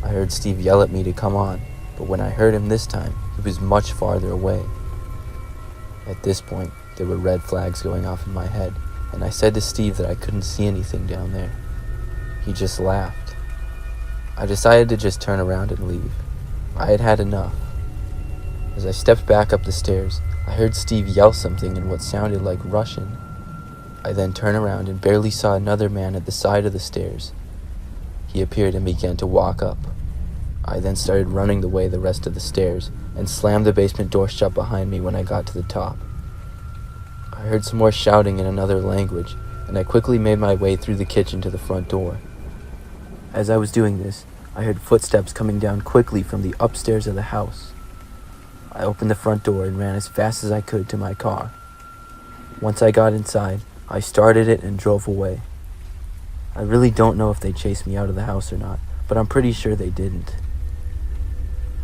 I heard Steve yell at me to come on, but when I heard him this time, he was much farther away. At this point, there were red flags going off in my head, and I said to Steve that I couldn't see anything down there. He just laughed. I decided to just turn around and leave. I had had enough. As I stepped back up the stairs, I heard Steve yell something in what sounded like Russian. I then turned around and barely saw another man at the side of the stairs. He appeared and began to walk up. I then started running the way the rest of the stairs and slammed the basement door shut behind me when I got to the top. I heard some more shouting in another language, and I quickly made my way through the kitchen to the front door. As I was doing this, I heard footsteps coming down quickly from the upstairs of the house. I opened the front door and ran as fast as I could to my car. Once I got inside, I started it and drove away. I really don't know if they chased me out of the house or not, but I'm pretty sure they didn't.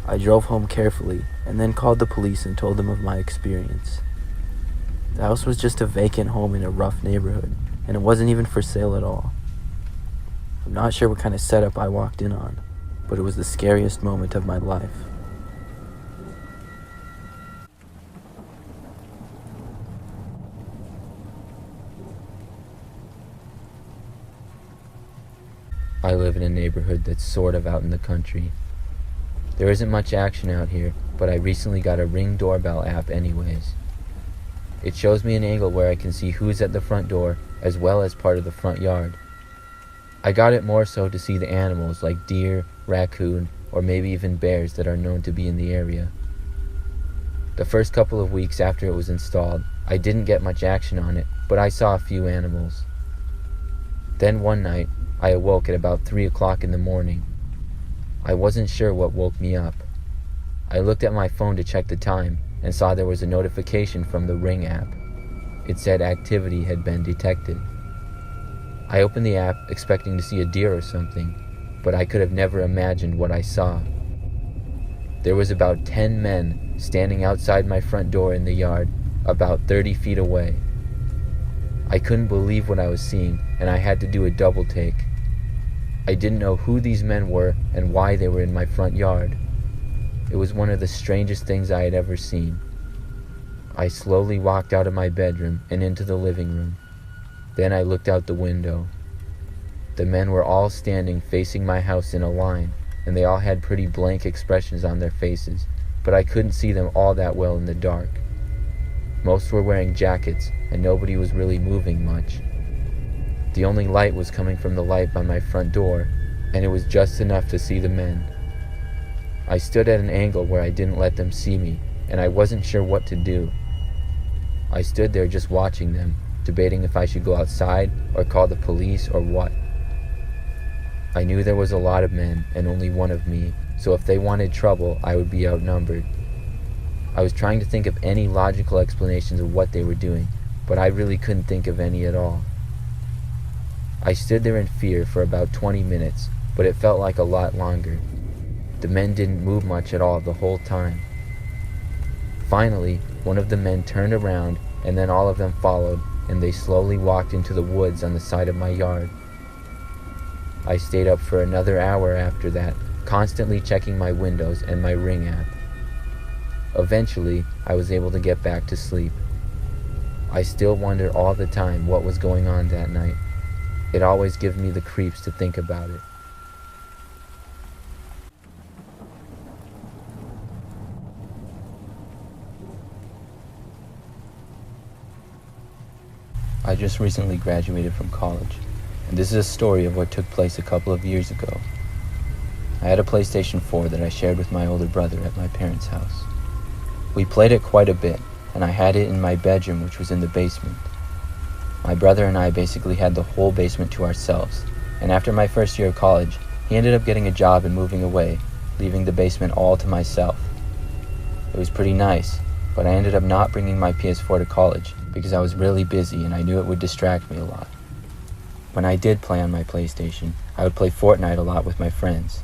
I drove home carefully and then called the police and told them of my experience. The house was just a vacant home in a rough neighborhood, and it wasn't even for sale at all. I'm not sure what kind of setup I walked in on, but it was the scariest moment of my life. I live in a neighborhood that's sort of out in the country. There isn't much action out here, but I recently got a Ring doorbell app anyways. It shows me an angle where I can see who's at the front door as well as part of the front yard. I got it more so to see the animals like deer, raccoon, or maybe even bears that are known to be in the area. The first couple of weeks after it was installed, I didn't get much action on it, but I saw a few animals. Then one night, I awoke at about 3 o'clock in the morning. I wasn't sure what woke me up. I looked at my phone to check the time and saw there was a notification from the Ring app. It said activity had been detected. I opened the app expecting to see a deer or something, but I could have never imagined what I saw. There was about 10 men standing outside my front door in the yard, about 30 feet away. I couldn't believe what I was seeing, and I had to do a double take. I didn't know who these men were and why they were in my front yard. It was one of the strangest things I had ever seen. I slowly walked out of my bedroom and into the living room. Then I looked out the window. The men were all standing facing my house in a line, and they all had pretty blank expressions on their faces, but I couldn't see them all that well in the dark. Most were wearing jackets, and nobody was really moving much. The only light was coming from the light by my front door, and it was just enough to see the men. I stood at an angle where I didn't let them see me, and I wasn't sure what to do. I stood there just watching them, debating if I should go outside or call the police or what. I knew there was a lot of men and only one of me, so if they wanted trouble, I would be outnumbered. I was trying to think of any logical explanations of what they were doing, but I really couldn't think of any at all. I stood there in fear for about 20 minutes, but it felt like a lot longer. The men didn't move much at all the whole time. Finally, one of the men turned around, and then all of them followed, and they slowly walked into the woods on the side of my yard. I stayed up for another hour after that, constantly checking my windows and my Ring app. Eventually, I was able to get back to sleep. I still wonder all the time what was going on that night. It always gives me the creeps to think about it. I just recently graduated from college, and this is a story of what took place a couple of years ago. I had a PlayStation 4 that I shared with my older brother at my parents' house. We played it quite a bit, and I had it in my bedroom, which was in the basement. My brother and I basically had the whole basement to ourselves, and after my first year of college, he ended up getting a job and moving away, leaving the basement all to myself. It was pretty nice, but I ended up not bringing my PS4 to college because I was really busy and I knew it would distract me a lot. When I did play on my PlayStation, I would play Fortnite a lot with my friends.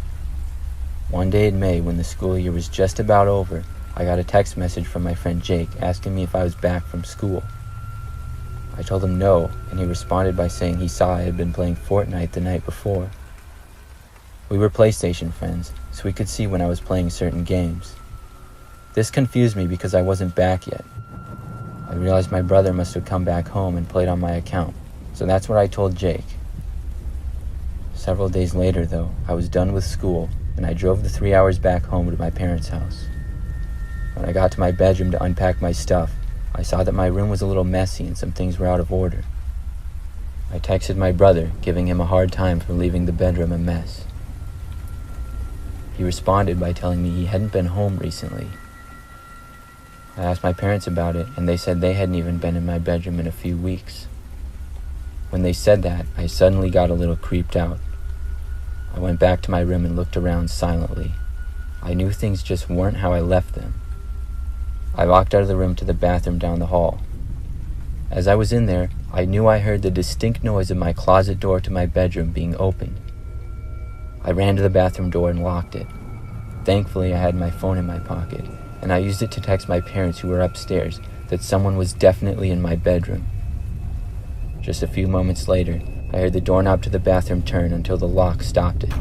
One day in May, when the school year was just about over, I got a text message from my friend Jake asking me if I was back from school. I told him no, and he responded by saying he saw I had been playing Fortnite the night before. We were PlayStation friends, so we could see when I was playing certain games. This confused me because I wasn't back yet. I realized my brother must have come back home and played on my account, so that's what I told Jake. Several days later, though, I was done with school, and I drove the 3 hours back home to my parents' house. When I got to my bedroom to unpack my stuff, I saw that my room was a little messy and some things were out of order. I texted my brother, giving him a hard time for leaving the bedroom a mess. He responded by telling me he hadn't been home recently. I asked my parents about it, and they said they hadn't even been in my bedroom in a few weeks. When they said that, I suddenly got a little creeped out. I went back to my room and looked around silently. I knew things just weren't how I left them. I walked out of the room to the bathroom down the hall. As I was in there, I knew I heard the distinct noise of my closet door to my bedroom being opened. I ran to the bathroom door and locked it. Thankfully, I had my phone in my pocket, and I used it to text my parents who were upstairs that someone was definitely in my bedroom. Just a few moments later, I heard the doorknob to the bathroom turn until the lock stopped it.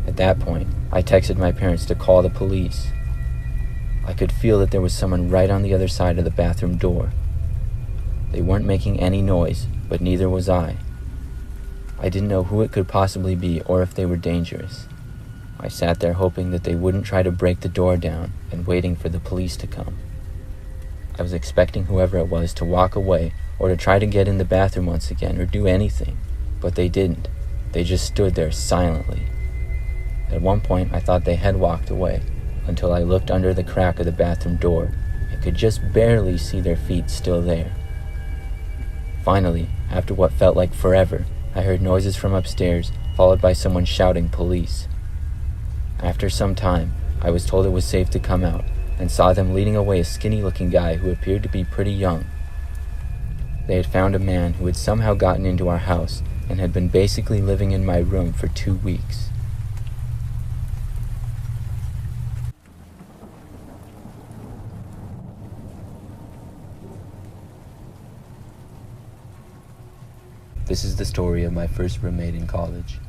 At that point, I texted my parents to call the police. I could feel that there was someone right on the other side of the bathroom door. They weren't making any noise, but neither was I. I didn't know who it could possibly be or if they were dangerous. I sat there hoping that they wouldn't try to break the door down and waiting for the police to come. I was expecting whoever it was to walk away or to try to get in the bathroom once again or do anything, but they didn't. They just stood there silently. At one point, I thought they had walked away until I looked under the crack of the bathroom door and could just barely see their feet still there. Finally, after what felt like forever, I heard noises from upstairs, followed by someone shouting police. After some time, I was told it was safe to come out, and saw them leading away a skinny-looking guy who appeared to be pretty young. They had found a man who had somehow gotten into our house and had been basically living in my room for 2 weeks. This is the story of my first roommate in college.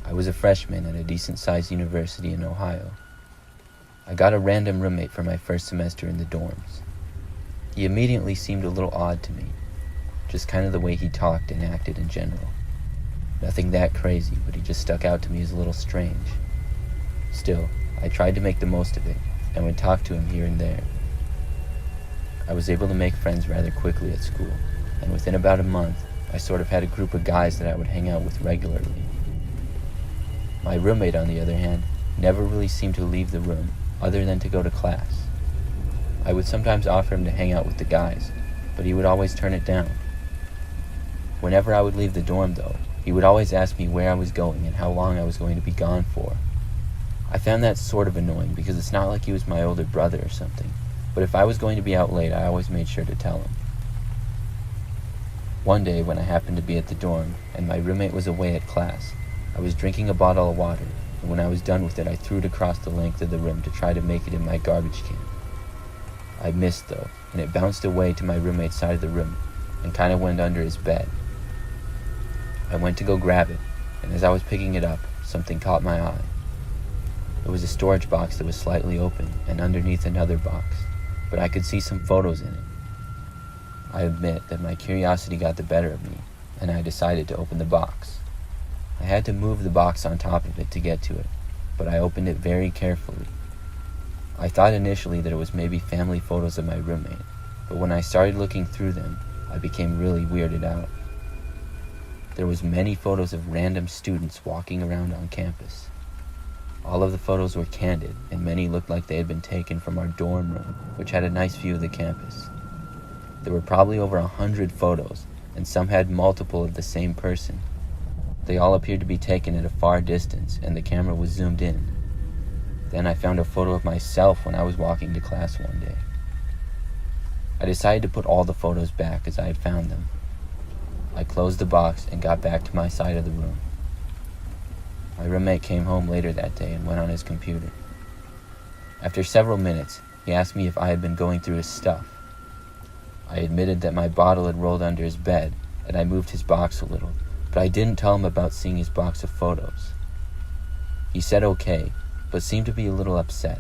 I was a freshman at a decent-sized university in Ohio. I got a random roommate for my first semester in the dorms. He immediately seemed a little odd to me, just kind of the way he talked and acted in general. Nothing that crazy, but he just stuck out to me as a little strange. Still, I tried to make the most of it and would talk to him here and there. I was able to make friends rather quickly at school, and within about a month, I sort of had a group of guys that I would hang out with regularly. My roommate, on the other hand, never really seemed to leave the room other than to go to class. I would sometimes offer him to hang out with the guys, but he would always turn it down. Whenever I would leave the dorm, though, he would always ask me where I was going and how long I was going to be gone for. I found that sort of annoying because it's not like he was my older brother or something, but if I was going to be out late, I always made sure to tell him. One day, when I happened to be at the dorm and my roommate was away at class, I was drinking a bottle of water, and when I was done with it, I threw it across the length of the room to try to make it in my garbage can. I missed, though, and it bounced away to my roommate's side of the room and kind of went under his bed. I went to go grab it, and as I was picking it up, something caught my eye. It was a storage box that was slightly open and underneath another box, but I could see some photos in it. I admit that my curiosity got the better of me, and I decided to open the box. I had to move the box on top of it to get to it, but I opened it very carefully. I thought initially that it was maybe family photos of my roommate, but when I started looking through them, I became really weirded out. There was many photos of random students walking around on campus. All of the photos were candid, and many looked like they had been taken from our dorm room, which had a nice view of the campus. There were probably over 100 photos, and some had multiple of the same person. They all appeared to be taken at a far distance, and the camera was zoomed in. Then I found a photo of myself when I was walking to class one day. I decided to put all the photos back as I had found them. I closed the box and got back to my side of the room. My roommate came home later that day and went on his computer. After several minutes, he asked me if I had been going through his stuff. I admitted that my bottle had rolled under his bed, and I moved his box a little, but I didn't tell him about seeing his box of photos. He said okay, but seemed to be a little upset.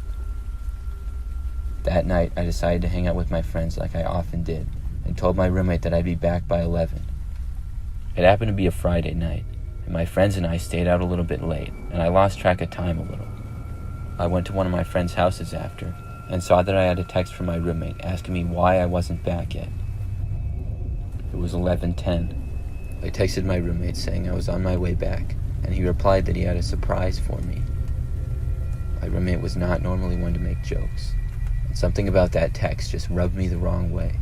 That night, I decided to hang out with my friends like I often did, and told my roommate that I'd be back by 11. It happened to be a Friday night, and my friends and I stayed out a little bit late, and I lost track of time a little. I went to one of my friends' houses after, and saw that I had a text from my roommate asking me why I wasn't back yet. It was 11:10. I texted my roommate saying I was on my way back, and he replied that he had a surprise for me. My roommate was not normally one to make jokes, and something about that text just rubbed me the wrong way.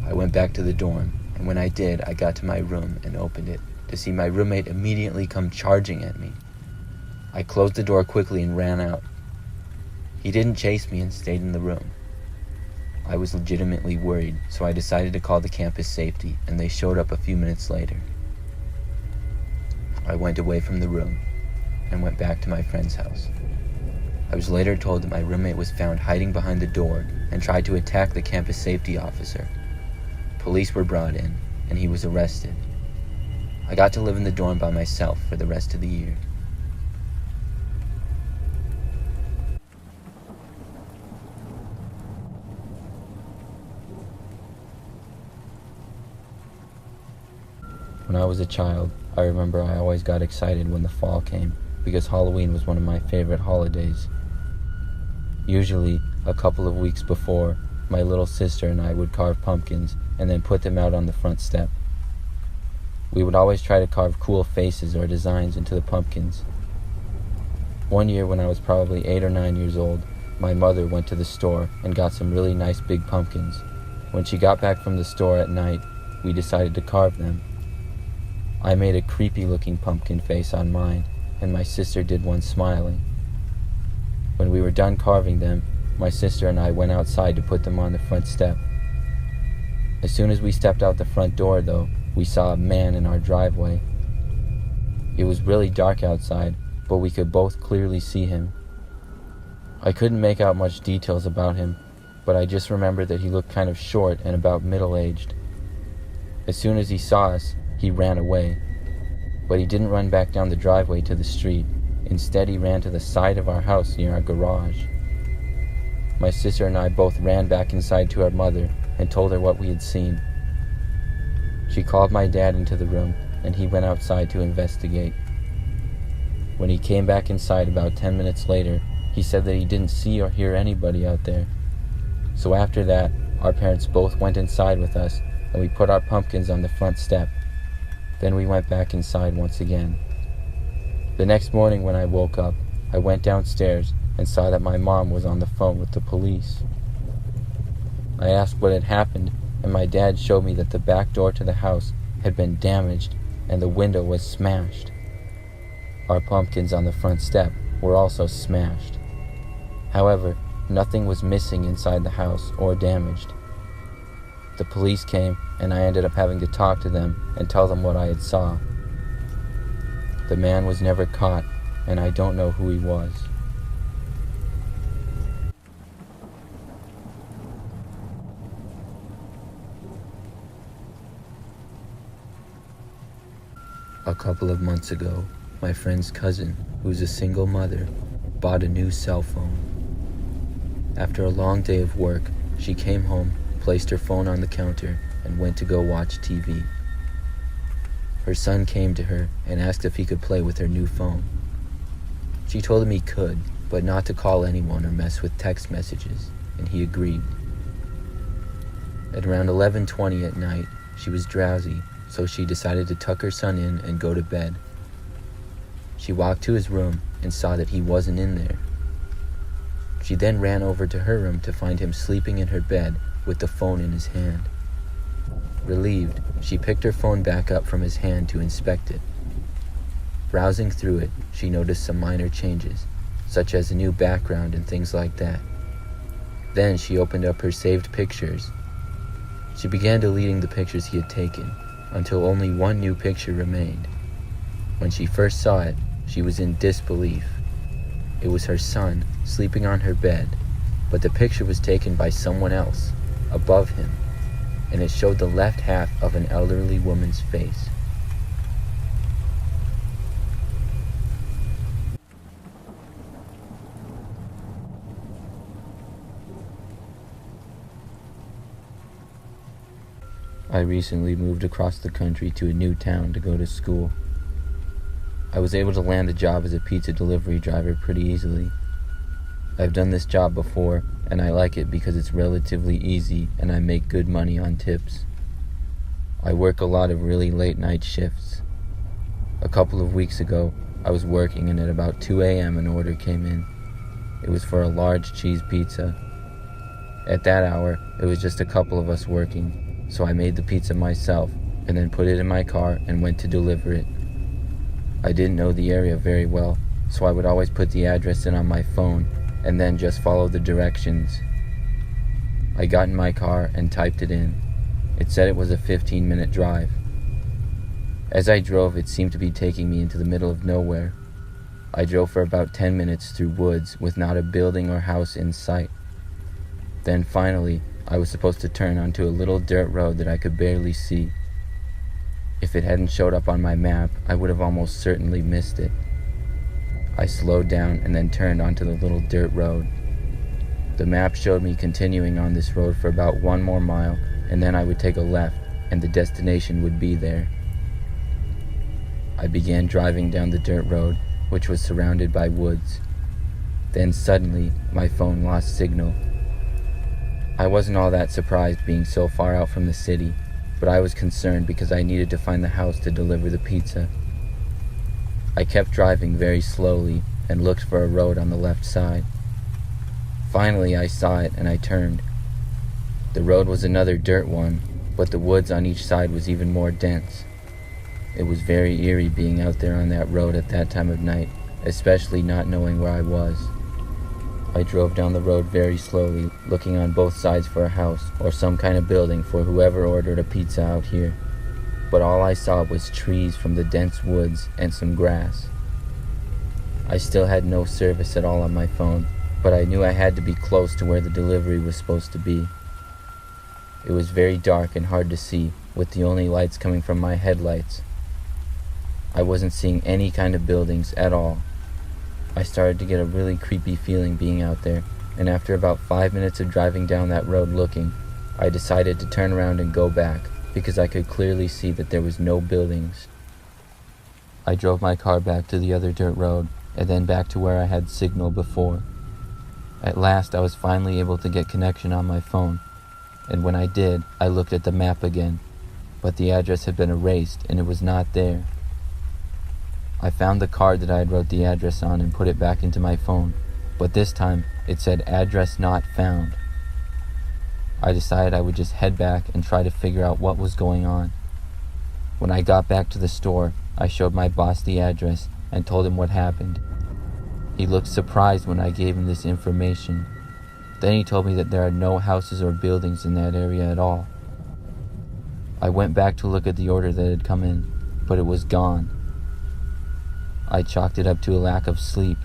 I went back to the dorm, and when I did, I got to my room and opened it to see my roommate immediately come charging at me. I closed the door quickly and ran out. He didn't chase me and stayed in the room. I was legitimately worried, so I decided to call the campus safety, and they showed up a few minutes later. I went away from the room and went back to my friend's house. I was later told that my roommate was found hiding behind the door and tried to attack the campus safety officer. Police were brought in, and he was arrested. I got to live in the dorm by myself for the rest of the year. When I was a child, I remember I always got excited when the fall came because Halloween was one of my favorite holidays. Usually, a couple of weeks before, my little sister and I would carve pumpkins and then put them out on the front step. We would always try to carve cool faces or designs into the pumpkins. One year when I was probably 8 or 9 years old, my mother went to the store and got some really nice big pumpkins. When she got back from the store at night, we decided to carve them. I made a creepy-looking pumpkin face on mine, and my sister did one smiling. When we were done carving them, my sister and I went outside to put them on the front step. As soon as we stepped out the front door, though, we saw a man in our driveway. It was really dark outside, but we could both clearly see him. I couldn't make out much details about him, but I just remember that he looked kind of short and about middle-aged. As soon as he saw us, he ran away, but he didn't run back down the driveway to the street. Instead, he ran to the side of our house near our garage. My sister and I both ran back inside to our mother and told her what we had seen. She called my dad into the room, and he went outside to investigate. When he came back inside about 10 minutes later, he said that he didn't see or hear anybody out there. So after that, our parents both went inside with us, and we put our pumpkins on the front step. Then we went back inside once again. The next morning when I woke up, I went downstairs and saw that my mom was on the phone with the police. I asked what had happened, and my dad showed me that the back door to the house had been damaged and the window was smashed. Our pumpkins on the front step were also smashed. However, nothing was missing inside the house or damaged. The police came, and I ended up having to talk to them and tell them what I had saw. The man was never caught, and I don't know who he was. A couple of months ago, my friend's cousin, who's a single mother, bought a new cell phone. After a long day of work, she came home, placed her phone on the counter, and went to go watch TV. Her son came to her and asked if he could play with her new phone. She told him he could, but not to call anyone or mess with text messages, and he agreed. At around 11:20 at night, she was drowsy, so she decided to tuck her son in and go to bed. She walked to his room and saw that he wasn't in there. She then ran over to her room to find him sleeping in her bed with the phone in his hand. Relieved, she picked her phone back up from his hand to inspect it. Browsing through it, she noticed some minor changes, such as a new background and things like that. Then she opened up her saved pictures. She began deleting the pictures he had taken, until only one new picture remained. When she first saw it, she was in disbelief. It was her son sleeping on her bed, but the picture was taken by someone else, above him, and it showed the left half of an elderly woman's face. I recently moved across the country to a new town to go to school. I was able to land a job as a pizza delivery driver pretty easily. I've done this job before, and I like it because it's relatively easy and I make good money on tips. I work a lot of really late night shifts. A couple of weeks ago, I was working and at about 2 a.m. an order came in. It was for a large cheese pizza. At that hour, it was just a couple of us working, so I made the pizza myself and then put it in my car and went to deliver it. I didn't know the area very well, so I would always put the address in on my phone and then just follow the directions. I got in my car and typed it in. It said it was a 15-minute drive. As I drove, it seemed to be taking me into the middle of nowhere. I drove for about 10 minutes through woods with not a building or house in sight. Then finally, I was supposed to turn onto a little dirt road that I could barely see. If it hadn't showed up on my map, I would have almost certainly missed it. I slowed down and then turned onto the little dirt road. The map showed me continuing on this road for about 1 more mile, and then I would take a left, and the destination would be there. I began driving down the dirt road, which was surrounded by woods. Then suddenly, my phone lost signal. I wasn't all that surprised being so far out from the city, but I was concerned because I needed to find the house to deliver the pizza. I kept driving very slowly and looked for a road on the left side. Finally, I saw it and I turned. The road was another dirt one, but the woods on each side was even more dense. It was very eerie being out there on that road at that time of night, especially not knowing where I was. I drove down the road very slowly, looking on both sides for a house or some kind of building for whoever ordered a pizza out here. But all I saw was trees from the dense woods and some grass. I still had no service at all on my phone, but I knew I had to be close to where the delivery was supposed to be. It was very dark and hard to see, with the only lights coming from my headlights. I wasn't seeing any kind of buildings at all. I started to get a really creepy feeling being out there, and after about 5 minutes of driving down that road looking, I decided to turn around and go back, because I could clearly see that there was no buildings. I drove my car back to the other dirt road, and then back to where I had signal before. At last, I was finally able to get connection on my phone, and when I did, I looked at the map again, but the address had been erased and it was not there. I found the card that I had wrote the address on and put it back into my phone, but this time it said address not found. I decided I would just head back and try to figure out what was going on. When I got back to the store, I showed my boss the address and told him what happened. He looked surprised when I gave him this information. Then he told me that there are no houses or buildings in that area at all. I went back to look at the order that had come in, but it was gone. I chalked it up to a lack of sleep,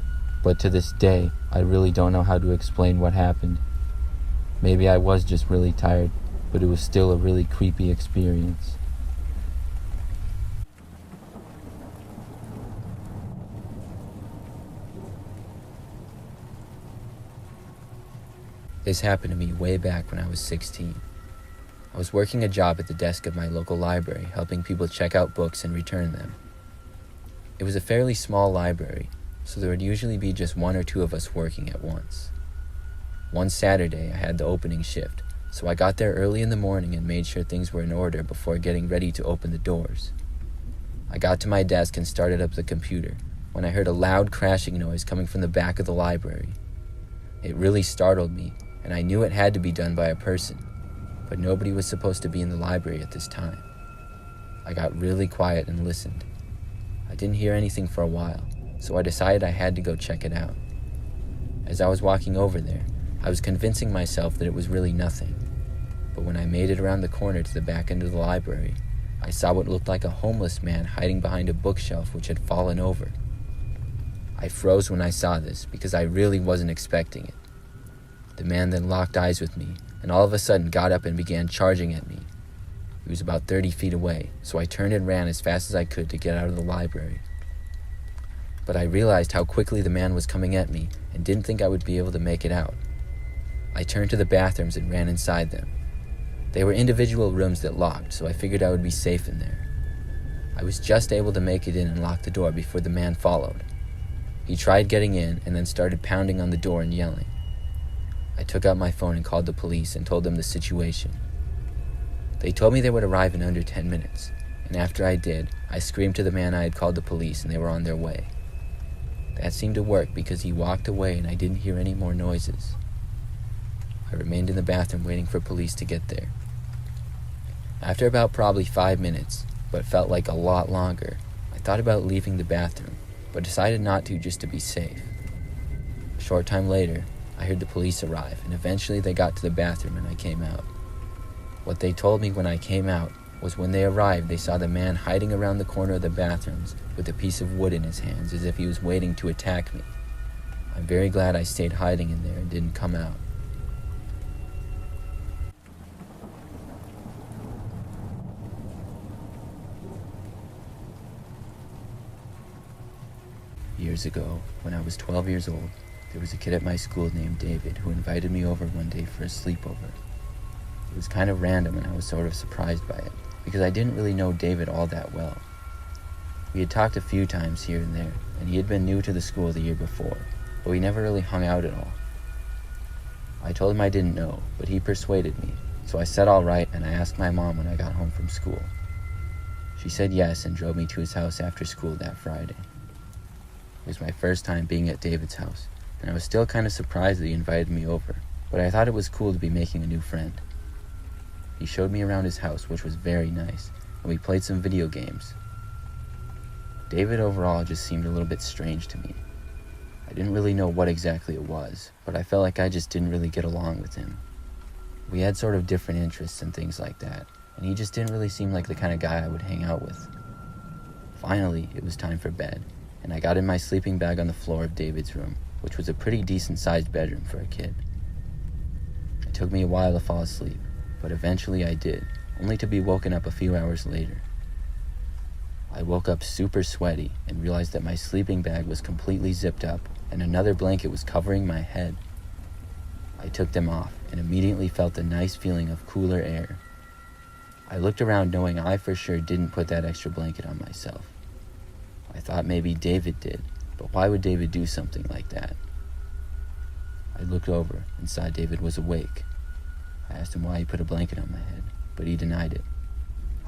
but to this day, I really don't know how to explain what happened. Maybe I was just really tired, but it was still a really creepy experience. This happened to me way back when I was 16. I was working a job at the desk of my local library, helping people check out books and return them. It was a fairly small library, so there would usually be just 1 or 2 of us working at once. One Saturday, I had the opening shift, so I got there early in the morning and made sure things were in order before getting ready to open the doors. I got to my desk and started up the computer when I heard a loud crashing noise coming from the back of the library. It really startled me, and I knew it had to be done by a person, but nobody was supposed to be in the library at this time. I got really quiet and listened. I didn't hear anything for a while, so I decided I had to go check it out. As I was walking over there, I was convincing myself that it was really nothing, but when I made it around the corner to the back end of the library, I saw what looked like a homeless man hiding behind a bookshelf which had fallen over. I froze when I saw this because I really wasn't expecting it. The man then locked eyes with me and all of a sudden got up and began charging at me. He was about 30 feet away, so I turned and ran as fast as I could to get out of the library. But I realized how quickly the man was coming at me and didn't think I would be able to make it out. I turned to the bathrooms and ran inside them. They were individual rooms that locked, so I figured I would be safe in there. I was just able to make it in and lock the door before the man followed. He tried getting in and then started pounding on the door and yelling. I took out my phone and called the police and told them the situation. They told me they would arrive in under 10 minutes, and after I did, I screamed to the man I had called the police and they were on their way. That seemed to work because he walked away and I didn't hear any more noises. I remained in the bathroom waiting for police to get there. After about probably 5 minutes, but felt like a lot longer, I thought about leaving the bathroom, but decided not to just to be safe. A short time later, I heard the police arrive, and eventually they got to the bathroom and I came out. What they told me when I came out was when they arrived, they saw the man hiding around the corner of the bathrooms with a piece of wood in his hands as if he was waiting to attack me. I'm very glad I stayed hiding in there and didn't come out. Years ago, when I was 12 years old, there was a kid at my school named David who invited me over one day for a sleepover. It was kind of random and I was sort of surprised by it, because I didn't really know David all that well. We had talked a few times here and there, and he had been new to the school the year before, but we never really hung out at all. I told him I didn't know, but he persuaded me, so I said all right and I asked my mom when I got home from school. She said yes and drove me to his house after school that Friday. It was my first time being at David's house, and I was still kind of surprised that he invited me over, but I thought it was cool to be making a new friend. He showed me around his house, which was very nice, and we played some video games. David overall just seemed a little bit strange to me. I didn't really know what exactly it was, but I felt like I just didn't really get along with him. We had sort of different interests and things like that, and he just didn't really seem like the kind of guy I would hang out with. Finally, it was time for bed, and I got in my sleeping bag on the floor of David's room, which was a pretty decent-sized bedroom for a kid. It took me a while to fall asleep, but eventually I did, only to be woken up a few hours later. I woke up super sweaty and realized that my sleeping bag was completely zipped up and another blanket was covering my head. I took them off and immediately felt a nice feeling of cooler air. I looked around knowing I for sure didn't put that extra blanket on myself. I thought maybe David did, but why would David do something like that? I looked over and saw David was awake. I asked him why he put a blanket on my head, but he denied it.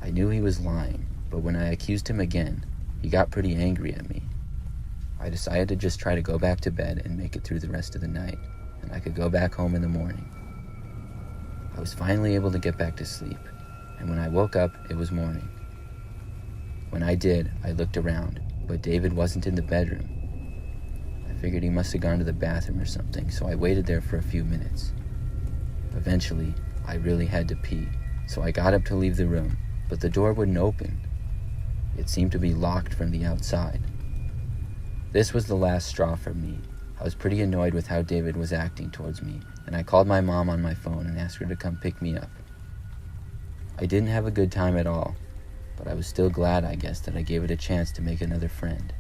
I knew he was lying, but when I accused him again, he got pretty angry at me. I decided to just try to go back to bed and make it through the rest of the night, and I could go back home in the morning. I was finally able to get back to sleep, and when I woke up, it was morning. When I did, I looked around, but David wasn't in the bedroom. I figured he must have gone to the bathroom or something, so I waited there for a few minutes. Eventually, I really had to pee, so I got up to leave the room, but the door wouldn't open. It seemed to be locked from the outside. This was the last straw for me. I was pretty annoyed with how David was acting towards me, and I called my mom on my phone and asked her to come pick me up. I didn't have a good time at all, but I was still glad, I guess, that I gave it a chance to make another friend.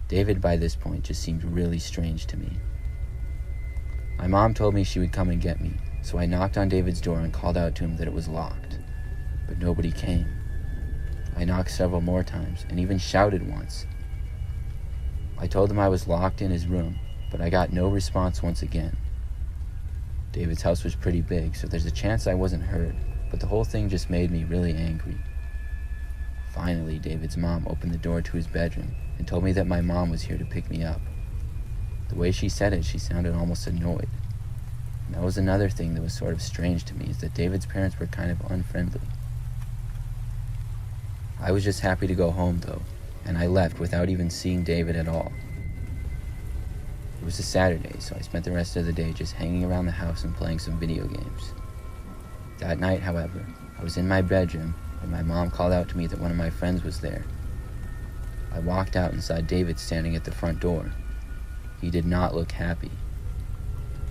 David, by this point, just seemed really strange to me. My mom told me she would come and get me, so I knocked on David's door and called out to him that it was locked, but nobody came. I knocked several more times and even shouted once. I told him I was locked in his room, but I got no response once again. David's house was pretty big, so there's a chance I wasn't heard, but the whole thing just made me really angry. Finally, David's mom opened the door to his bedroom and told me that my mom was here to pick me up. The way she said it, she sounded almost annoyed. And that was another thing that was sort of strange to me, is that David's parents were kind of unfriendly. I was just happy to go home, though, and I left without even seeing David at all. It was a Saturday, so I spent the rest of the day just hanging around the house and playing some video games. That night, however, I was in my bedroom when my mom called out to me that one of my friends was there. I walked out and saw David standing at the front door. He did not look happy.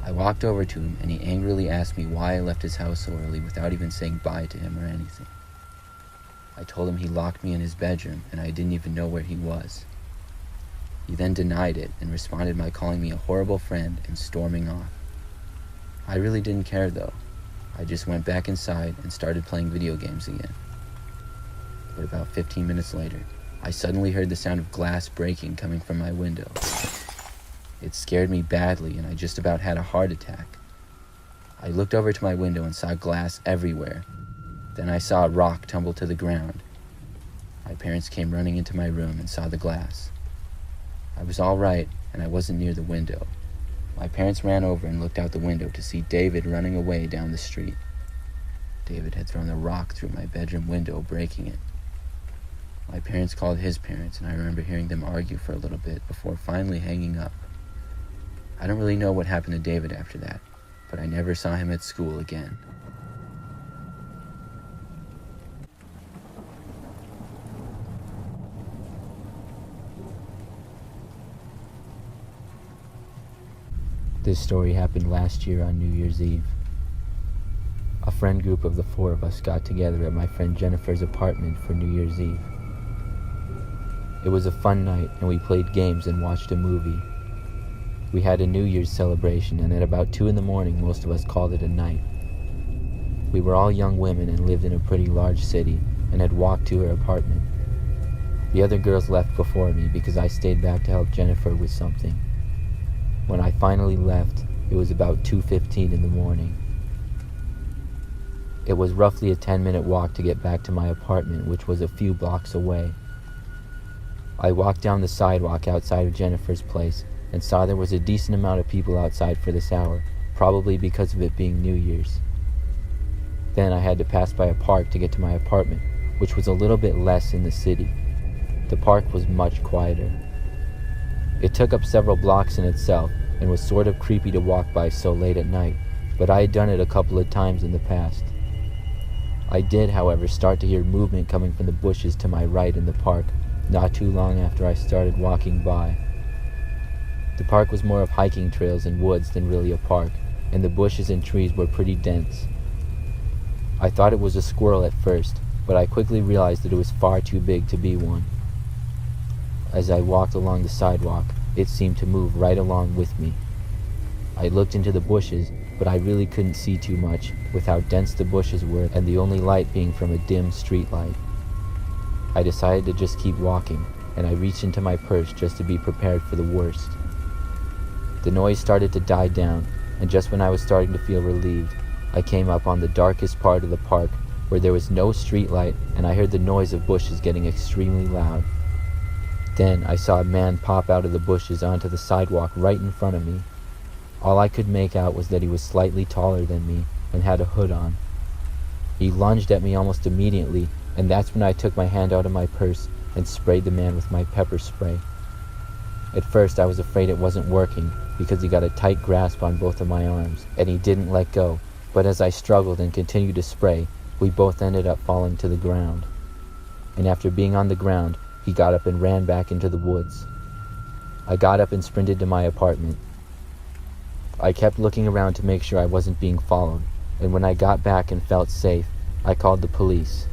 I walked over to him and he angrily asked me why I left his house so early without even saying bye to him or anything. I told him he locked me in his bedroom and I didn't even know where he was. He then denied it and responded by calling me a horrible friend and storming off. I really didn't care though. I just went back inside and started playing video games again. But about 15 minutes later, I suddenly heard the sound of glass breaking coming from my window. It scared me badly and I just about had a heart attack. I looked over to my window and saw glass everywhere. Then I saw a rock tumble to the ground. My parents came running into my room and saw the glass. I was all right and I wasn't near the window. My parents ran over and looked out the window to see David running away down the street. David had thrown a rock through my bedroom window, breaking it. My parents called his parents, and I remember hearing them argue for a little bit before finally hanging up. I don't really know what happened to David after that, but I never saw him at school again. This story happened last year on New Year's Eve. A friend group of the four of us got together at my friend Jennifer's apartment for New Year's Eve. It was a fun night, and we played games and watched a movie. We had a New Year's celebration, and at about 2 a.m, most of us called it a night. We were all young women and lived in a pretty large city, and had walked to her apartment. The other girls left before me because I stayed back to help Jennifer with something. When I finally left, it was about 2:15 in the morning. It was roughly a 10-minute walk to get back to my apartment, which was a few blocks away. I walked down the sidewalk outside of Jennifer's place and saw there was a decent amount of people outside for this hour, probably because of it being New Year's. Then I had to pass by a park to get to my apartment, which was a little bit less in the city. The park was much quieter. It took up several blocks in itself and was sort of creepy to walk by so late at night, but I had done it a couple of times in the past. I did, however, start to hear movement coming from the bushes to my right in the park, not too long after I started walking by. The park was more of hiking trails and woods than really a park, and the bushes and trees were pretty dense. I thought it was a squirrel at first, but I quickly realized that it was far too big to be one. As I walked along the sidewalk, it seemed to move right along with me. I looked into the bushes, but I really couldn't see too much with how dense the bushes were and the only light being from a dim street light. I decided to just keep walking, and I reached into my purse just to be prepared for the worst. The noise started to die down, and just when I was starting to feel relieved, I came up on the darkest part of the park where there was no street light, and I heard the noise of bushes getting extremely loud. Then I saw a man pop out of the bushes onto the sidewalk right in front of me. All I could make out was that he was slightly taller than me and had a hood on. He lunged at me almost immediately, and that's when I took my hand out of my purse and sprayed the man with my pepper spray. At first I was afraid it wasn't working because he got a tight grasp on both of my arms, and he didn't let go, but as I struggled and continued to spray, we both ended up falling to the ground. And after being on the ground, he got up and ran back into the woods. I got up and sprinted to my apartment. I kept looking around to make sure I wasn't being followed, and when I got back and felt safe, I called the police.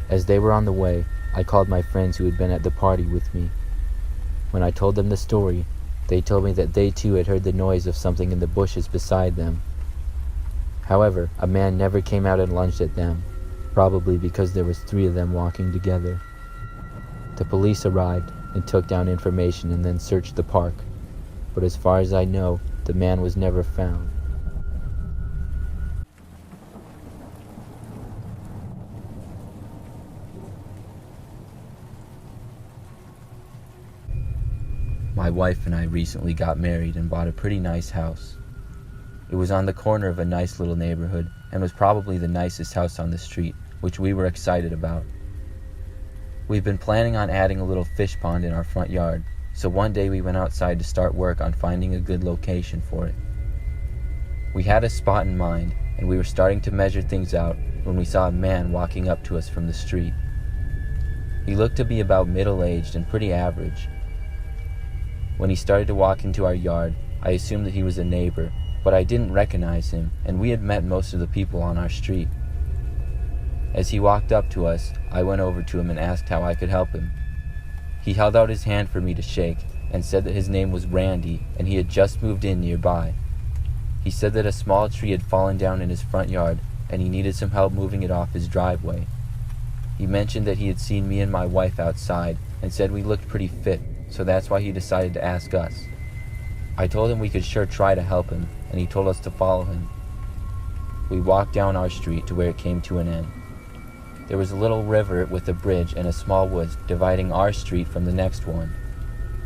As they were on the way, I called my friends who had been at the party with me. When I told them the story, they told me that they too had heard the noise of something in the bushes beside them. However, a man never came out and lunged at them, probably because there was 3 of them walking together. The police arrived and took down information and then searched the park, but as far as I know, the man was never found. My wife and I recently got married and bought a pretty nice house. It was on the corner of a nice little neighborhood and was probably the nicest house on the street, which we were excited about. We've been planning on adding a little fish pond in our front yard, so one day we went outside to start work on finding a good location for it. We had a spot in mind, and we were starting to measure things out when we saw a man walking up to us from the street. He looked to be about middle-aged and pretty average. When he started to walk into our yard, I assumed that he was a neighbor, but I didn't recognize him, and we had met most of the people on our street. As he walked up to us, I went over to him and asked how I could help him. He held out his hand for me to shake and said that his name was Randy and he had just moved in nearby. He said that a small tree had fallen down in his front yard and he needed some help moving it off his driveway. He mentioned that he had seen me and my wife outside and said we looked pretty fit, so that's why he decided to ask us. I told him we could sure try to help him, and he told us to follow him. We walked down our street to where it came to an end. There was a little river with a bridge and a small woods dividing our street from the next one.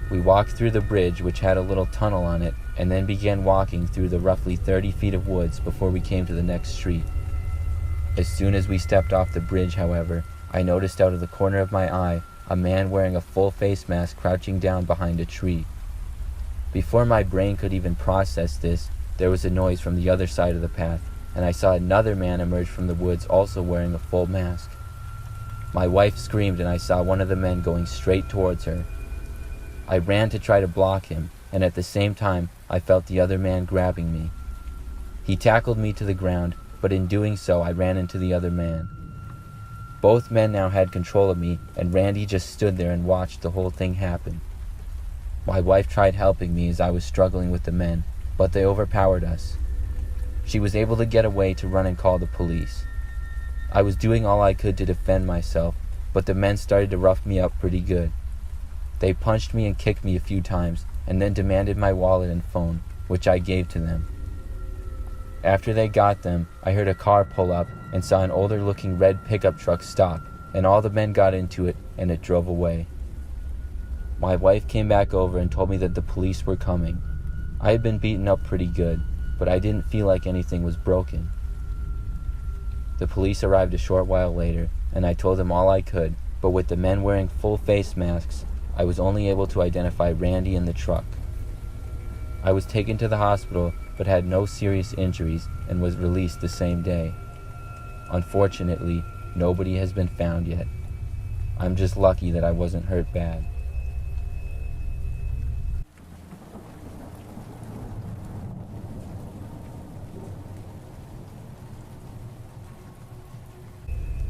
We walked through the bridge, which had a little tunnel on it, and then began walking through the roughly 30 feet of woods before we came to the next street. As soon as we stepped off the bridge, however, I noticed out of the corner of my eye a man wearing a full face mask crouching down behind a tree. Before my brain could even process this, there was a noise from the other side of the path, and I saw another man emerge from the woods also wearing a full mask. My wife screamed and I saw one of the men going straight towards her. I ran to try to block him, and at the same time I felt the other man grabbing me. He tackled me to the ground, but in doing so I ran into the other man. Both men now had control of me, and Randy just stood there and watched the whole thing happen. My wife tried helping me as I was struggling with the men, but they overpowered us. She was able to get away to run and call the police. I was doing all I could to defend myself, but the men started to rough me up pretty good. They punched me and kicked me a few times, and then demanded my wallet and phone, which I gave to them. After they got them, I heard a car pull up and saw an older-looking red pickup truck stop, and all the men got into it, and it drove away. My wife came back over and told me that the police were coming. I had been beaten up pretty good, but I didn't feel like anything was broken. The police arrived a short while later, and I told them all I could, but with the men wearing full face masks, I was only able to identify Randy in the truck. I was taken to the hospital, but had no serious injuries and was released the same day. Unfortunately, nobody has been found yet. I'm just lucky that I wasn't hurt bad.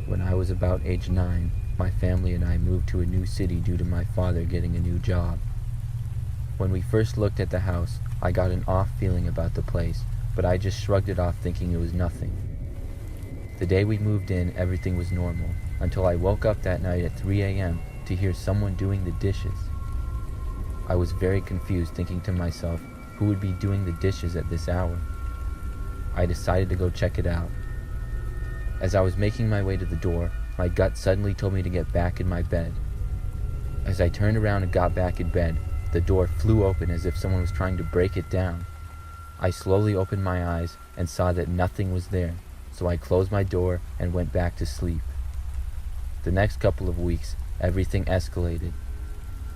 When I was about age 9, my family and I moved to a new city due to my father getting a new job. When we first looked at the house, I got an off feeling about the place, but I just shrugged it off thinking it was nothing. The day we moved in, everything was normal, until I woke up that night at 3 a.m. to hear someone doing the dishes. I was very confused, thinking to myself, who would be doing the dishes at this hour? I decided to go check it out. As I was making my way to the door, my gut suddenly told me to get back in my bed. As I turned around and got back in bed, the door flew open as if someone was trying to break it down. I slowly opened my eyes and saw that nothing was there, so I closed my door and went back to sleep. The next couple of weeks, everything escalated.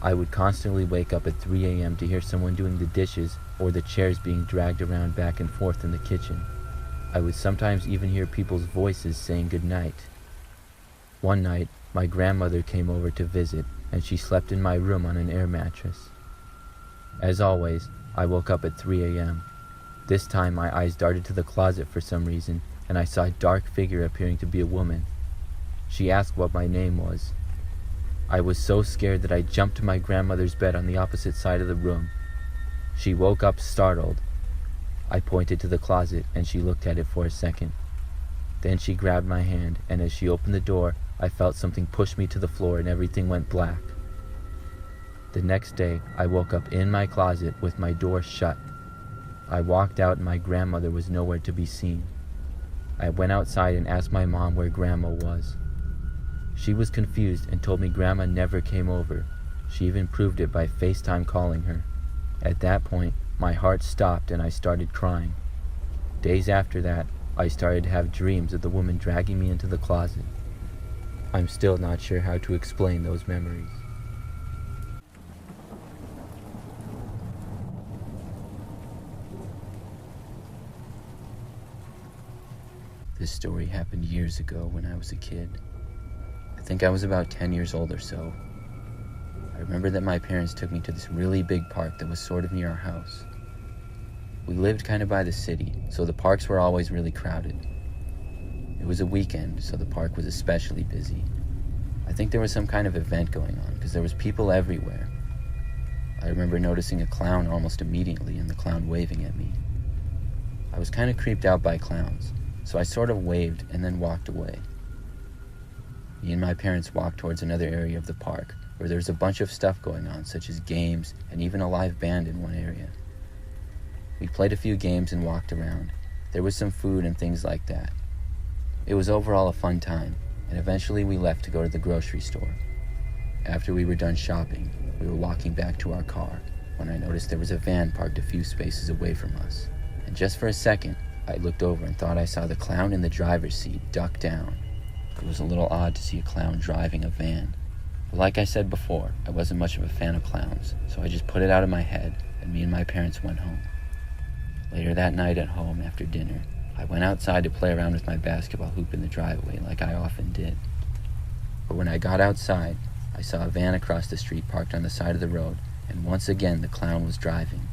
I would constantly wake up at 3 a.m. to hear someone doing the dishes or the chairs being dragged around back and forth in the kitchen. I would sometimes even hear people's voices saying goodnight. One night, my grandmother came over to visit, and she slept in my room on an air mattress. As always, I woke up at 3 a.m. This time my eyes darted to the closet for some reason, and I saw a dark figure appearing to be a woman. She asked what my name was. I was so scared that I jumped to my grandmother's bed on the opposite side of the room. She woke up startled. I pointed to the closet, and she looked at it for a second. Then she grabbed my hand, and as she opened the door, I felt something push me to the floor and everything went black. The next day, I woke up in my closet with my door shut. I walked out and my grandmother was nowhere to be seen. I went outside and asked my mom where Grandma was. She was confused and told me Grandma never came over. She even proved it by FaceTime calling her. At that point, my heart stopped and I started crying. Days after that, I started to have dreams of the woman dragging me into the closet. I'm still not sure how to explain those memories. This story happened years ago when I was a kid. I think I was about 10 years old or so. I remember that my parents took me to this really big park that was sort of near our house. We lived kind of by the city, so the parks were always really crowded. It was a weekend, so the park was especially busy. I think there was some kind of event going on, because there was people everywhere. I remember noticing a clown almost immediately, and the clown waving at me. I was kind of creeped out by clowns, so I sort of waved and then walked away. Me and my parents walked towards another area of the park, where there was a bunch of stuff going on, such as games, and even a live band in one area. We played a few games and walked around. There was some food and things like that. It was overall a fun time, and eventually we left to go to the grocery store. After we were done shopping, we were walking back to our car when I noticed there was a van parked a few spaces away from us. And just for a second, I looked over and thought I saw the clown in the driver's seat duck down. It was a little odd to see a clown driving a van. But like I said before, I wasn't much of a fan of clowns, so I just put it out of my head and me and my parents went home. Later that night at home after dinner, I went outside to play around with my basketball hoop in the driveway like I often did. But when I got outside, I saw a van across the street parked on the side of the road, and once again the clown was driving.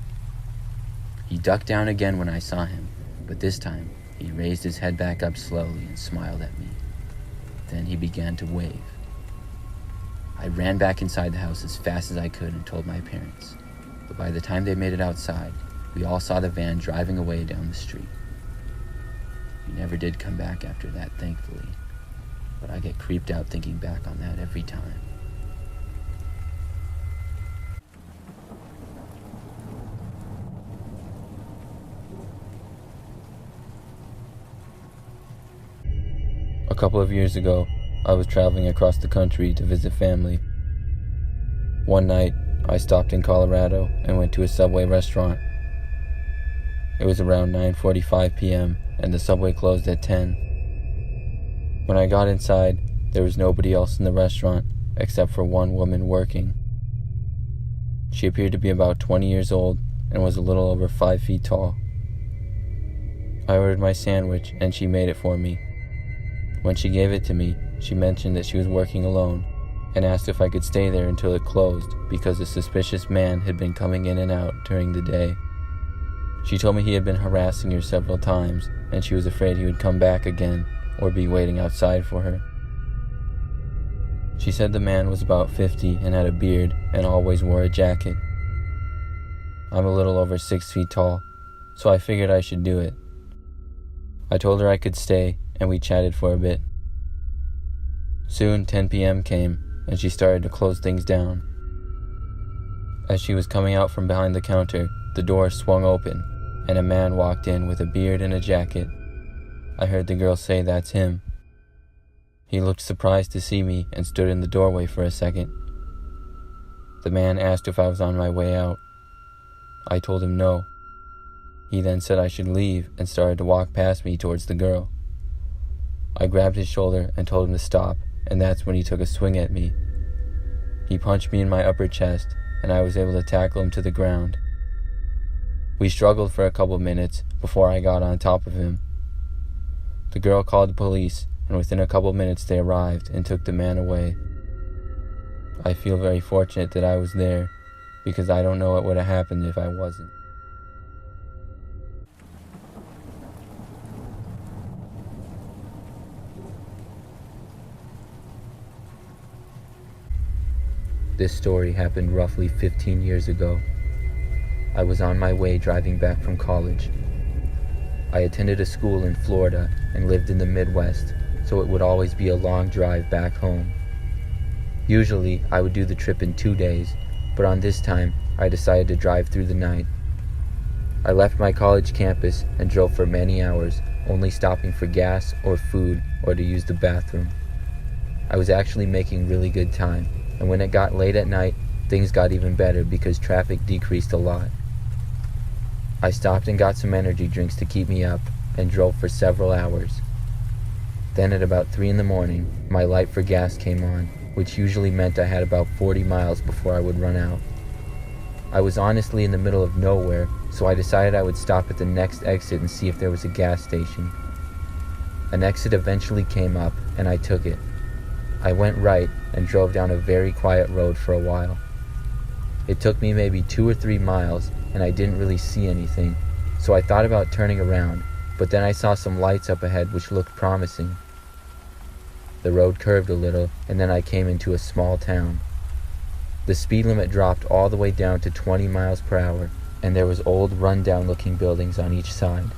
He ducked down again when I saw him, but this time he raised his head back up slowly and smiled at me. Then he began to wave. I ran back inside the house as fast as I could and told my parents. But by the time they made it outside, we all saw the van driving away down the street. He never did come back after that, thankfully. But I get creeped out thinking back on that every time. A couple of years ago, I was traveling across the country to visit family. One night, I stopped in Colorado and went to a Subway restaurant. It was around 9:45 p.m. and the Subway closed at 10. When I got inside, there was nobody else in the restaurant except for one woman working. She appeared to be about 20 years old and was a little over 5 feet tall. I ordered my sandwich and she made it for me. When she gave it to me, she mentioned that she was working alone and asked if I could stay there until it closed because a suspicious man had been coming in and out during the day. She told me he had been harassing her several times and she was afraid he would come back again or be waiting outside for her. She said the man was about 50 and had a beard and always wore a jacket. I'm a little over 6 feet tall, so I figured I should do it. I told her I could stay and we chatted for a bit. Soon 10 p.m. came and she started to close things down. As she was coming out from behind the counter, the door swung open and a man walked in with a beard and a jacket. I heard the girl say, "That's him." He looked surprised to see me and stood in the doorway for a second. The man asked if I was on my way out. I told him no. He then said I should leave and started to walk past me towards the girl. I grabbed his shoulder and told him to stop, and that's when he took a swing at me. He punched me in my upper chest, and I was able to tackle him to the ground. We struggled for a couple minutes before I got on top of him. The girl called the police, and within a couple minutes they arrived and took the man away. I feel very fortunate that I was there, because I don't know what would have happened if I wasn't. This story happened roughly 15 years ago. I was on my way driving back from college. I attended a school in Florida and lived in the Midwest, so it would always be a long drive back home. Usually, I would do the trip in 2 days, but on this time, I decided to drive through the night. I left my college campus and drove for many hours, only stopping for gas or food or to use the bathroom. I was actually making really good time, and when it got late at night, things got even better because traffic decreased a lot. I stopped and got some energy drinks to keep me up and drove for several hours. Then at about 3 in the morning, my light for gas came on, which usually meant I had about 40 miles before I would run out. I was honestly in the middle of nowhere, so I decided I would stop at the next exit and see if there was a gas station. An exit eventually came up, and I took it. I went right and drove down a very quiet road for a while. It took me maybe 2 or 3 miles, and I didn't really see anything, so I thought about turning around, but then I saw some lights up ahead which looked promising. The road curved a little, and then I came into a small town. The speed limit dropped all the way down to 20 miles per hour, and there was old, run-down looking buildings on each side.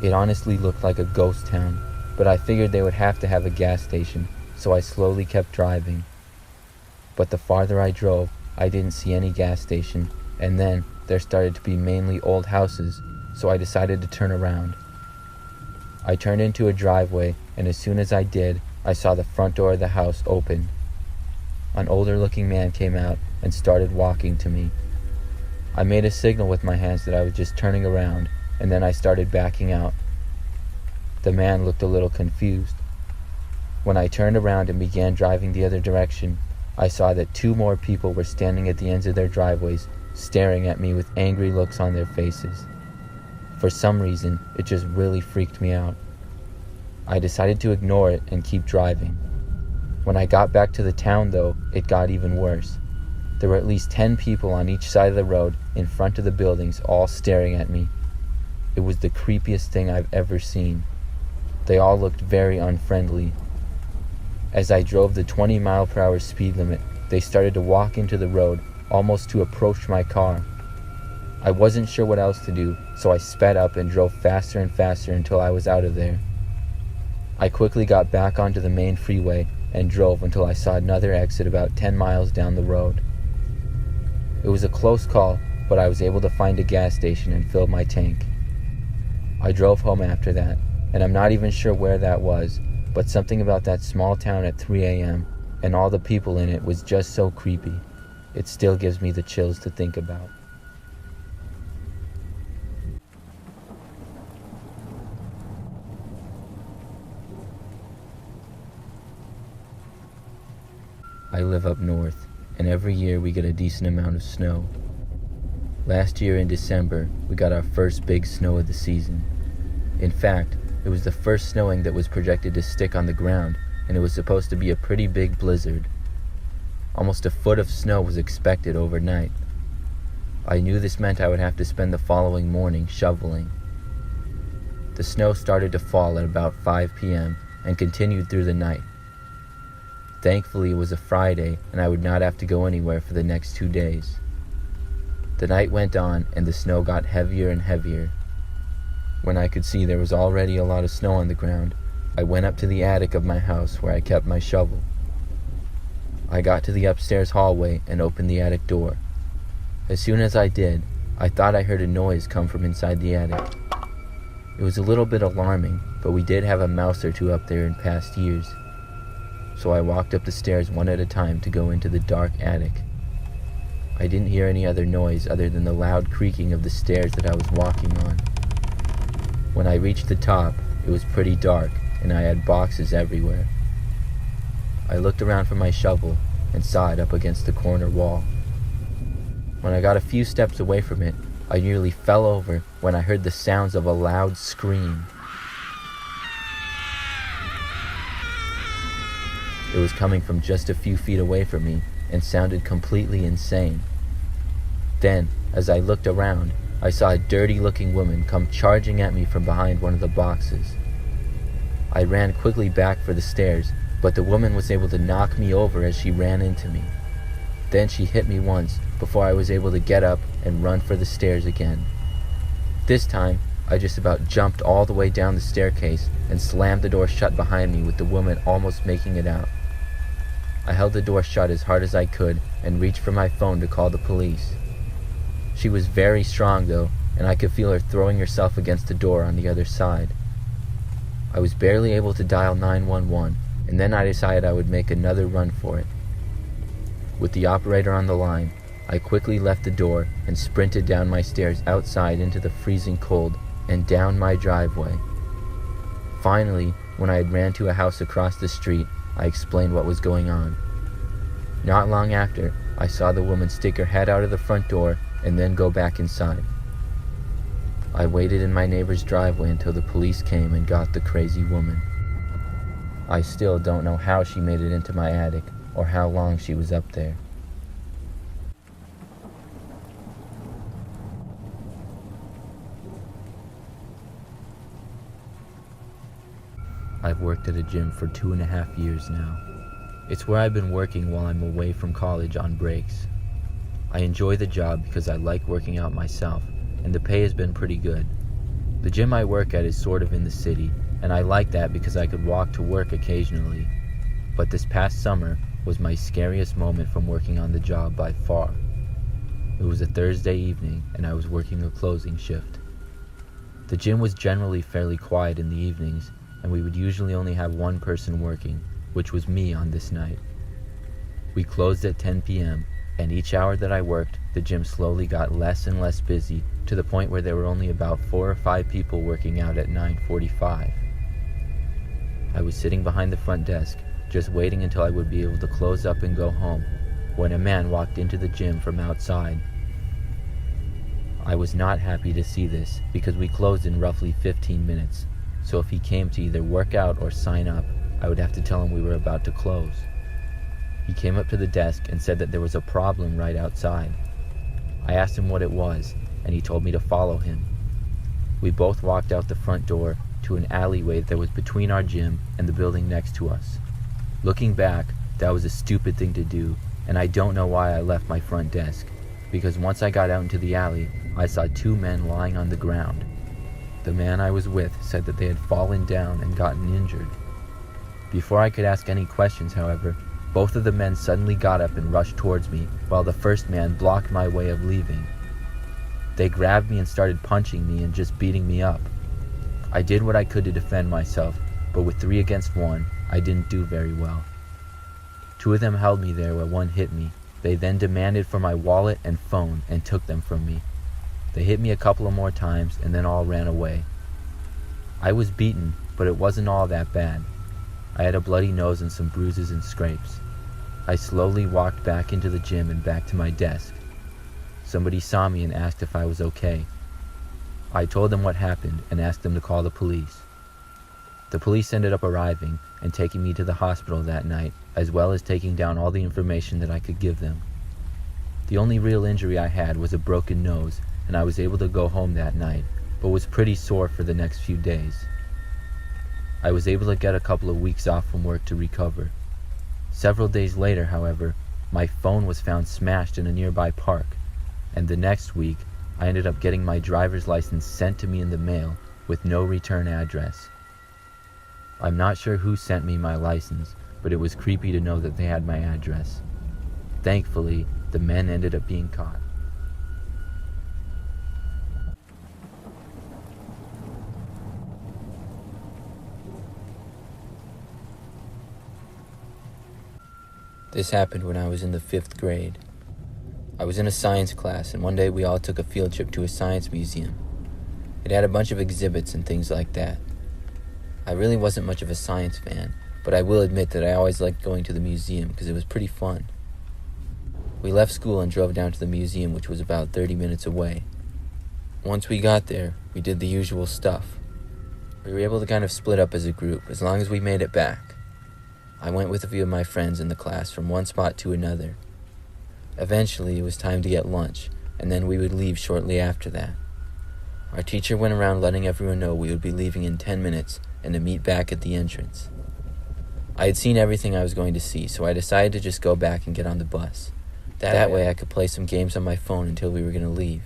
It honestly looked like a ghost town, but I figured they would have to have a gas station, so I slowly kept driving. But the farther I drove, I didn't see any gas station, and then there started to be mainly old houses, so I decided to turn around. I turned into a driveway, and as soon as I did, I saw the front door of the house open. An older-looking man came out and started walking to me. I made a signal with my hands that I was just turning around, and then I started backing out. The man looked a little confused. When I turned around and began driving the other direction, I saw that 2 more people were standing at the ends of their driveways, staring at me with angry looks on their faces. For some reason, it just really freaked me out. I decided to ignore it and keep driving. When I got back to the town, though, it got even worse. There were at least 10 people on each side of the road in front of the buildings, all staring at me. It was the creepiest thing I've ever seen. They all looked very unfriendly. As I drove the 20-mile-per-hour speed limit, they started to walk into the road, almost to approach my car. I wasn't sure what else to do, so I sped up and drove faster and faster until I was out of there. I quickly got back onto the main freeway and drove until I saw another exit about 10 miles down the road. It was a close call, but I was able to find a gas station and fill my tank. I drove home after that, and I'm not even sure where that was, but something about that small town at 3 a.m. and all the people in it was just so creepy. It still gives me the chills to think about. I live up north, and every year we get a decent amount of snow. Last year in December, we got our first big snow of the season. In fact, it was the first snowing that was projected to stick on the ground, and it was supposed to be a pretty big blizzard. Almost a foot of snow was expected overnight. I knew this meant I would have to spend the following morning shoveling. The snow started to fall at about 5 p.m. and continued through the night. Thankfully, it was a Friday, and I would not have to go anywhere for the next 2 days. The night went on, and the snow got heavier and heavier. When I could see there was already a lot of snow on the ground, I went up to the attic of my house where I kept my shovel. I got to the upstairs hallway and opened the attic door. As soon as I did, I thought I heard a noise come from inside the attic. It was a little bit alarming, but we did have a mouse or two up there in past years. So I walked up the stairs one at a time to go into the dark attic. I didn't hear any other noise other than the loud creaking of the stairs that I was walking on. When I reached the top, it was pretty dark, and I had boxes everywhere. I looked around for my shovel and saw it up against the corner wall. When I got a few steps away from it, I nearly fell over when I heard the sounds of a loud scream. It was coming from just a few feet away from me and sounded completely insane. Then, as I looked around, I saw a dirty-looking woman come charging at me from behind one of the boxes. I ran quickly back for the stairs, but the woman was able to knock me over as she ran into me. Then she hit me once before I was able to get up and run for the stairs again. This time, I just about jumped all the way down the staircase and slammed the door shut behind me with the woman almost making it out. I held the door shut as hard as I could and reached for my phone to call the police. She was very strong though, and I could feel her throwing herself against the door on the other side. I was barely able to dial 911, and then I decided I would make another run for it. With the operator on the line, I quickly left the door and sprinted down my stairs outside into the freezing cold and down my driveway. Finally, when I had ran to a house across the street, I explained what was going on. Not long after, I saw the woman stick her head out of the front door and then go back inside. I waited in my neighbor's driveway until the police came and got the crazy woman. I still don't know how she made it into my attic or how long she was up there. I've worked at a gym for 2.5 years now. It's where I've been working while I'm away from college on breaks. I enjoy the job because I like working out myself, and the pay has been pretty good. The gym I work at is sort of in the city, and I like that because I could walk to work occasionally. But this past summer was my scariest moment from working on the job by far. It was a Thursday evening, and I was working a closing shift. The gym was generally fairly quiet in the evenings, and we would usually only have one person working, which was me on this night. We closed at 10 p.m., and each hour that I worked, the gym slowly got less and less busy to the point where there were only about 4 or 5 people working out at 9:45. I was sitting behind the front desk, just waiting until I would be able to close up and go home, when a man walked into the gym from outside. I was not happy to see this because we closed in roughly 15 minutes, so if he came to either work out or sign up, I would have to tell him we were about to close. He came up to the desk and said that there was a problem right outside. I asked him what it was, and he told me to follow him. We both walked out the front door to an alleyway that was between our gym and the building next to us. Looking back, that was a stupid thing to do, and I don't know why I left my front desk, because once I got out into the alley, I saw two men lying on the ground. The man I was with said that they had fallen down and gotten injured. Before I could ask any questions, however, both of the men suddenly got up and rushed towards me, while the first man blocked my way of leaving. They grabbed me and started punching me and just beating me up. I did what I could to defend myself, but with 3 against 1, I didn't do very well. 2 of them held me there while one hit me. They then demanded for my wallet and phone and took them from me. They hit me a couple of more times and then all ran away. I was beaten, but it wasn't all that bad. I had a bloody nose and some bruises and scrapes. I slowly walked back into the gym and back to my desk. Somebody saw me and asked if I was okay. I told them what happened and asked them to call the police. The police ended up arriving and taking me to the hospital that night, as well as taking down all the information that I could give them. The only real injury I had was a broken nose, and I was able to go home that night, but was pretty sore for the next few days. I was able to get a couple of weeks off from work to recover. Several days later, however, my phone was found smashed in a nearby park, and the next week, I ended up getting my driver's license sent to me in the mail with no return address. I'm not sure who sent me my license, but it was creepy to know that they had my address. Thankfully, the men ended up being caught. This happened when I was in the 5th grade. I was in a science class, and one day we all took a field trip to a science museum. It had a bunch of exhibits and things like that. I really wasn't much of a science fan, but I will admit that I always liked going to the museum because it was pretty fun. We left school and drove down to the museum, which was about 30 minutes away. Once we got there, we did the usual stuff. We were able to kind of split up as a group, as long as we made it back. I went with a few of my friends in the class from one spot to another. Eventually, it was time to get lunch, and then we would leave shortly after that. Our teacher went around letting everyone know we would be leaving in 10 minutes and to meet back at the entrance. I had seen everything I was going to see, so I decided to just go back and get on the bus. That way I could play some games on my phone until we were going to leave.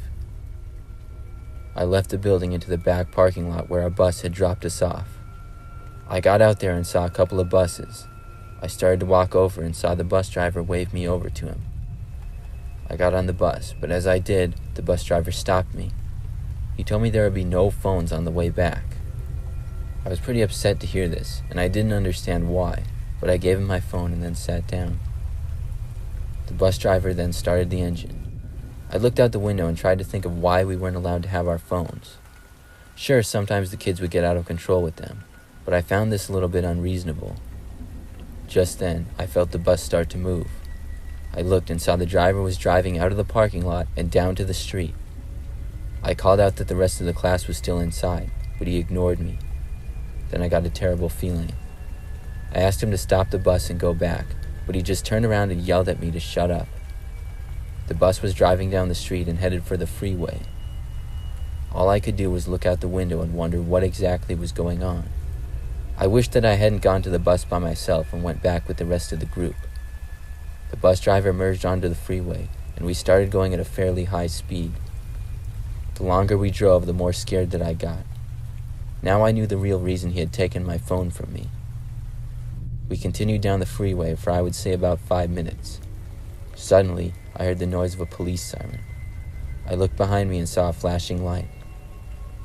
I left the building into the back parking lot where our bus had dropped us off. I got out there and saw a couple of buses. I started to walk over and saw the bus driver wave me over to him. I got on the bus, but as I did, the bus driver stopped me. He told me there would be no phones on the way back. I was pretty upset to hear this, and I didn't understand why, but I gave him my phone and then sat down. The bus driver then started the engine. I looked out the window and tried to think of why we weren't allowed to have our phones. Sure, sometimes the kids would get out of control with them, but I found this a little bit unreasonable. Just then, I felt the bus start to move. I looked and saw the driver was driving out of the parking lot and down to the street. I called out that the rest of the class was still inside, but he ignored me. Then I got a terrible feeling. I asked him to stop the bus and go back, but he just turned around and yelled at me to shut up. The bus was driving down the street and headed for the freeway. All I could do was look out the window and wonder what exactly was going on. I wished that I hadn't gone to the bus by myself and went back with the rest of the group. The bus driver merged onto the freeway, and we started going at a fairly high speed. The longer we drove, the more scared that I got. Now I knew the real reason he had taken my phone from me. We continued down the freeway for I would say about 5 minutes. Suddenly, I heard the noise of a police siren. I looked behind me and saw a flashing light.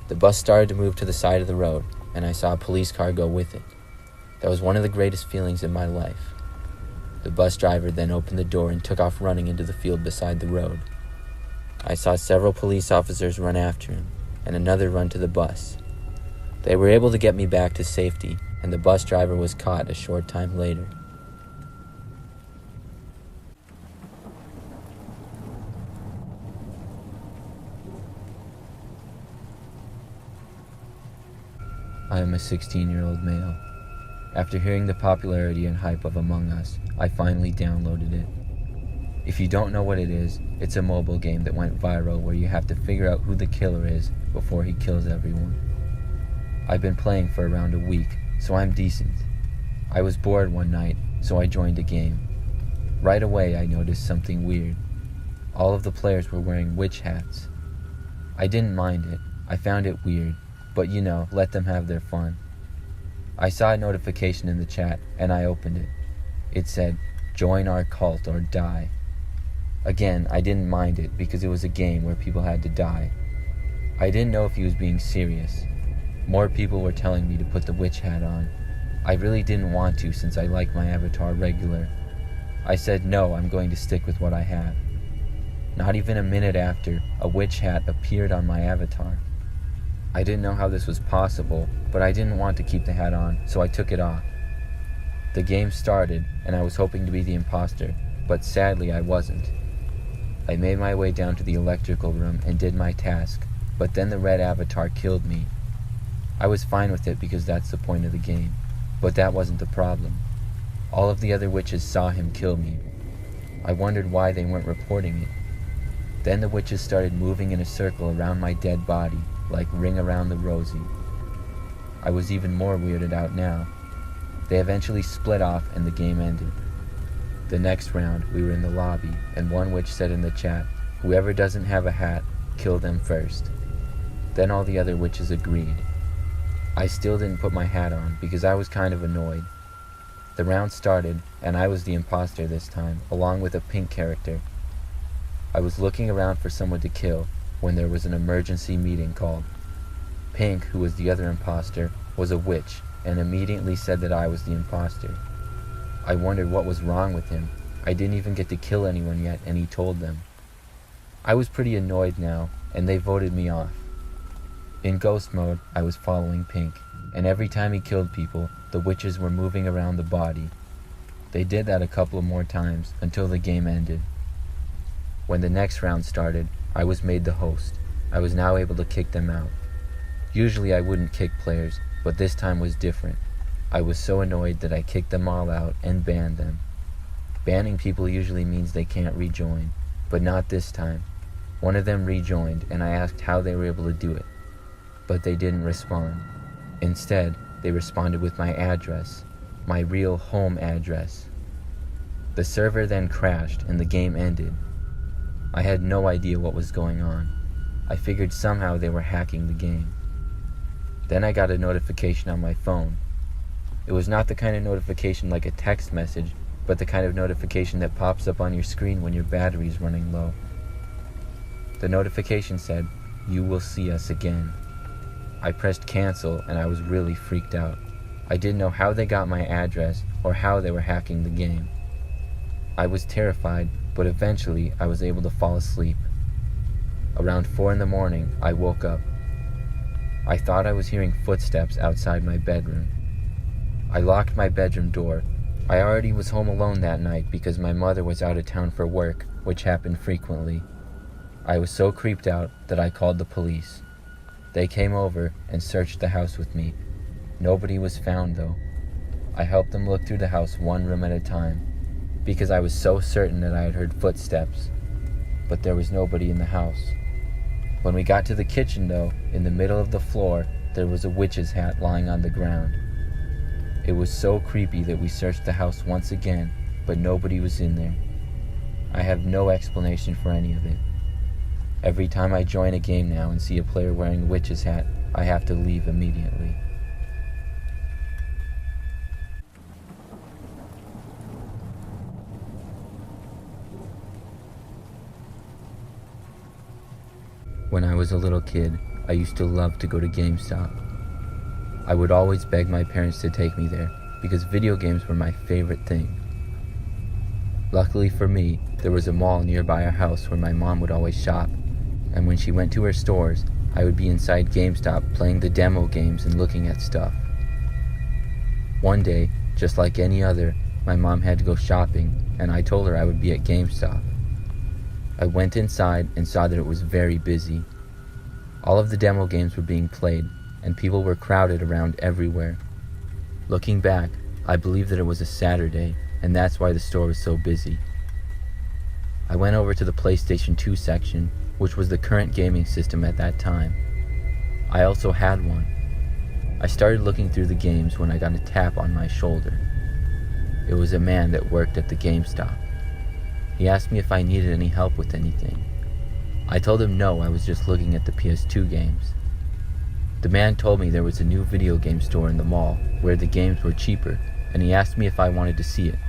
The bus started to move to the side of the road, and I saw a police car go with it. That was one of the greatest feelings in my life. The bus driver then opened the door and took off running into the field beside the road. I saw several police officers run after him, and another run to the bus. They were able to get me back to safety, and the bus driver was caught a short time later. I am a 16-year-old male. After hearing the popularity and hype of Among Us, I finally downloaded it. If you don't know what it is, it's a mobile game that went viral where you have to figure out who the killer is before he kills everyone. I've been playing for around a week, so I'm decent. I was bored one night, so I joined a game. Right away I noticed something weird. All of the players were wearing witch hats. I didn't mind it. I found it weird, but let them have their fun. I saw a notification in the chat, and I opened it. It said, "Join our cult or die." Again, I didn't mind it because it was a game where people had to die. I didn't know if he was being serious. More people were telling me to put the witch hat on. I really didn't want to since I like my avatar regular. I said no, I'm going to stick with what I have. Not even a minute after, a witch hat appeared on my avatar. I didn't know how this was possible, but I didn't want to keep the hat on, so I took it off. The game started, and I was hoping to be the imposter, but sadly I wasn't. I made my way down to the electrical room and did my task, but then the red avatar killed me. I was fine with it because that's the point of the game, but that wasn't the problem. All of the other witches saw him kill me. I wondered why they weren't reporting it. Then the witches started moving in a circle around my dead body, like Ring Around the Rosie. I was even more weirded out now. They eventually split off and the game ended. The next round, we were in the lobby, and one witch said in the chat, "Whoever doesn't have a hat, kill them first." Then all the other witches agreed. I still didn't put my hat on because I was kind of annoyed. The round started, and I was the imposter this time, along with a pink character. I was looking around for someone to kill when there was an emergency meeting called. Pink, who was the other imposter, was a witch and immediately said that I was the imposter. I wondered what was wrong with him. I didn't even get to kill anyone yet, and he told them. I was pretty annoyed now, and they voted me off. In ghost mode, I was following Pink, and every time he killed people, the witches were moving around the body. They did that a couple of more times until the game ended. When the next round started, I was made the host. I was now able to kick them out. Usually I wouldn't kick players, but this time was different. I was so annoyed that I kicked them all out and banned them. Banning people usually means they can't rejoin, but not this time. One of them rejoined, and I asked how they were able to do it, but they didn't respond. Instead, they responded with my address, my real home address. The server then crashed and the game ended. I had no idea what was going on. I figured somehow they were hacking the game. Then I got a notification on my phone. It was not the kind of notification like a text message, but the kind of notification that pops up on your screen when your battery is running low. The notification said, "You will see us again." I pressed cancel and I was really freaked out. I didn't know how they got my address or how they were hacking the game. I was terrified, but eventually I was able to fall asleep. Around 4 a.m, I woke up. I thought I was hearing footsteps outside my bedroom. I locked my bedroom door. I already was home alone that night because my mother was out of town for work, which happened frequently. I was so creeped out that I called the police. They came over and searched the house with me. Nobody was found though. I helped them look through the house one room at a time because I was so certain that I had heard footsteps, but there was nobody in the house. When we got to the kitchen though, in the middle of the floor, there was a witch's hat lying on the ground. It was so creepy that we searched the house once again, but nobody was in there. I have no explanation for any of it. Every time I join a game now and see a player wearing a witch's hat, I have to leave immediately. When I was a little kid, I used to love to go to GameStop. I would always beg my parents to take me there because video games were my favorite thing. Luckily for me, there was a mall nearby our house where my mom would always shop, and when she went to her stores, I would be inside GameStop playing the demo games and looking at stuff. One day, just like any other, my mom had to go shopping, and I told her I would be at GameStop. I went inside and saw that it was very busy. All of the demo games were being played, and people were crowded around everywhere. Looking back, I believe that it was a Saturday, and that's why the store was so busy. I went over to the PlayStation 2 section, which was the current gaming system at that time. I also had one. I started looking through the games when I got a tap on my shoulder. It was a man that worked at the GameStop. He asked me if I needed any help with anything. I told him no, I was just looking at the PS2 games. The man told me there was a new video game store in the mall where the games were cheaper, and he asked me if I wanted to see it.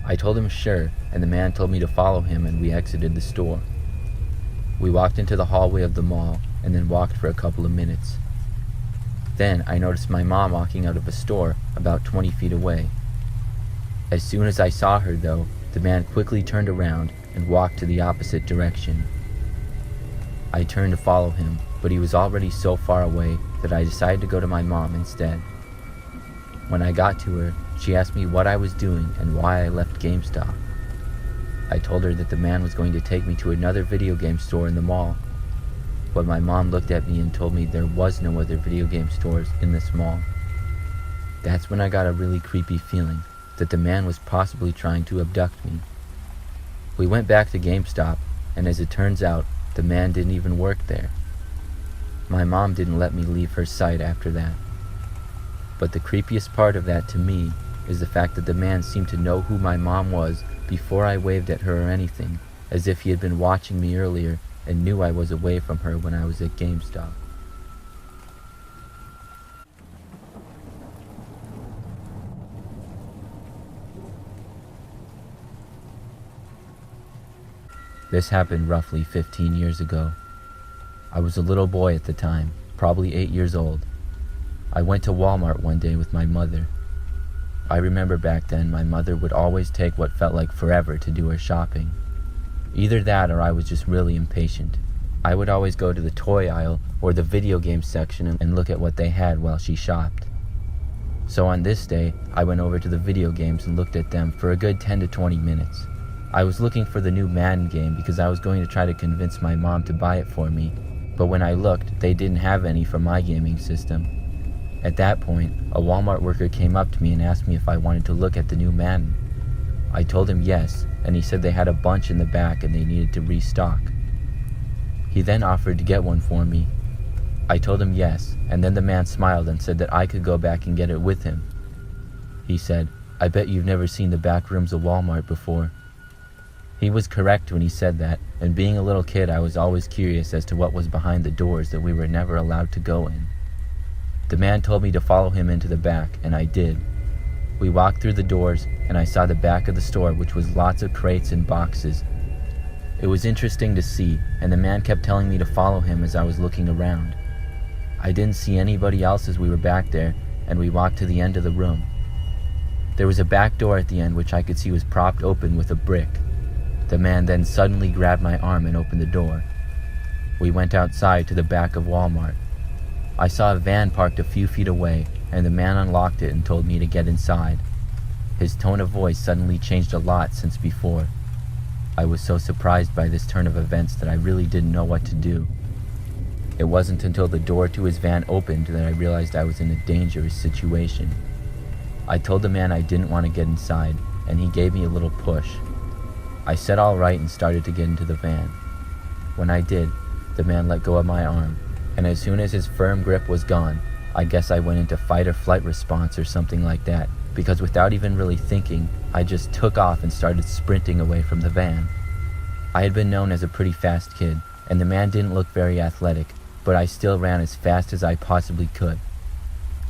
I told him sure, and the man told me to follow him, and we exited the store. We walked into the hallway of the mall and then walked for a couple of minutes. Then I noticed my mom walking out of a store about 20 feet away. As soon as I saw her, though, the man quickly turned around and walked to the opposite direction. I turned to follow him, but he was already so far away that I decided to go to my mom instead. When I got to her, she asked me what I was doing and why I left GameStop. I told her that the man was going to take me to another video game store in the mall, but my mom looked at me and told me there was no other video game stores in this mall. That's when I got a really creepy feeling that the man was possibly trying to abduct me. We went back to GameStop, and as it turns out, the man didn't even work there. My mom didn't let me leave her sight after that. But the creepiest part of that to me is the fact that the man seemed to know who my mom was before I waved at her or anything, as if he had been watching me earlier and knew I was away from her when I was at GameStop. This happened roughly 15 years ago. I was a little boy at the time, probably 8 years old. I went to Walmart one day with my mother. I remember back then my mother would always take what felt like forever to do her shopping. Either that or I was just really impatient. I would always go to the toy aisle or the video game section and look at what they had while she shopped. So on this day, I went over to the video games and looked at them for a good 10 to 20 minutes. I was looking for the new Madden game because I was going to try to convince my mom to buy it for me, but when I looked, they didn't have any for my gaming system. At that point, a Walmart worker came up to me and asked me if I wanted to look at the new Madden. I told him yes, and he said they had a bunch in the back and they needed to restock. He then offered to get one for me. I told him yes, and then the man smiled and said that I could go back and get it with him. He said, "I bet you've never seen the back rooms of Walmart before." He was correct when he said that, and being a little kid, I was always curious as to what was behind the doors that we were never allowed to go in. The man told me to follow him into the back, and I did. We walked through the doors, and I saw the back of the store, which was lots of crates and boxes. It was interesting to see, and the man kept telling me to follow him as I was looking around. I didn't see anybody else as we were back there, and we walked to the end of the room. There was a back door at the end which I could see was propped open with a brick. The man then suddenly grabbed my arm and opened the door. We went outside to the back of Walmart. I saw a van parked a few feet away, and the man unlocked it and told me to get inside. His tone of voice suddenly changed a lot since before. I was so surprised by this turn of events that I really didn't know what to do. It wasn't until the door to his van opened that I realized I was in a dangerous situation. I told the man I didn't want to get inside, and he gave me a little push. I said all right and started to get into the van. When I did, the man let go of my arm, and as soon as his firm grip was gone, I guess I went into fight or flight response or something like that, because without even really thinking, I just took off and started sprinting away from the van. I had been known as a pretty fast kid, and the man didn't look very athletic, but I still ran as fast as I possibly could.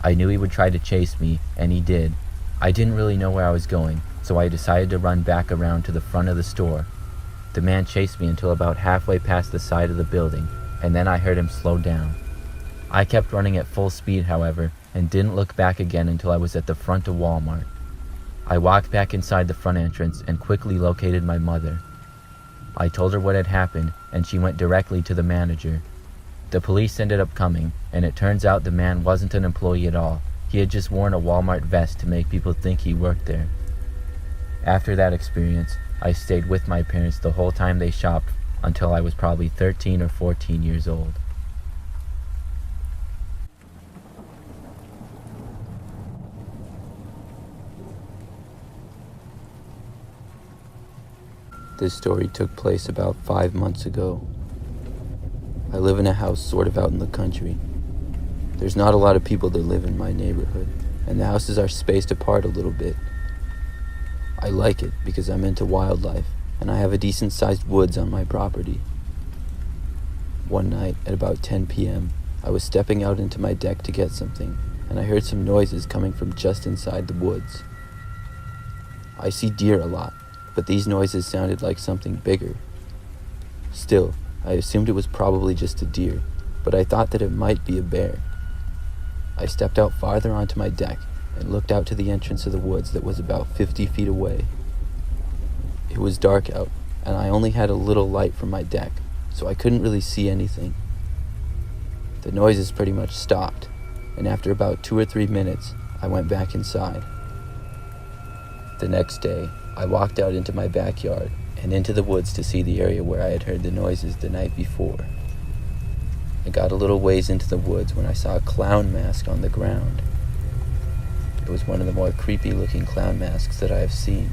I knew he would try to chase me, and he did. I didn't really know where I was going, so I decided to run back around to the front of the store. The man chased me until about halfway past the side of the building, and then I heard him slow down. I kept running at full speed, however, and didn't look back again until I was at the front of Walmart. I walked back inside the front entrance and quickly located my mother. I told her what had happened, and she went directly to the manager. The police ended up coming, and it turns out the man wasn't an employee at all. He had just worn a Walmart vest to make people think he worked there. After that experience, I stayed with my parents the whole time they shopped until I was probably 13 or 14 years old. This story took place about 5 months ago. I live in a house sort of out in the country. There's not a lot of people that live in my neighborhood, and the houses are spaced apart a little bit. I like it because I'm into wildlife, and I have a decent-sized woods on my property. One night, at about 10 p.m., I was stepping out into my deck to get something, and I heard some noises coming from just inside the woods. I see deer a lot, but these noises sounded like something bigger. Still, I assumed it was probably just a deer, but I thought that it might be a bear. I stepped out farther onto my deck and looked out to the entrance of the woods that was about 50 feet away. It was dark out, and I only had a little light from my deck, so I couldn't really see anything. The noises pretty much stopped, and after about 2 or 3 minutes, I went back inside. The next day, I walked out into my backyard and into the woods to see the area where I had heard the noises the night before. I got a little ways into the woods when I saw a clown mask on the ground. It was one of the more creepy looking clown masks that I have seen.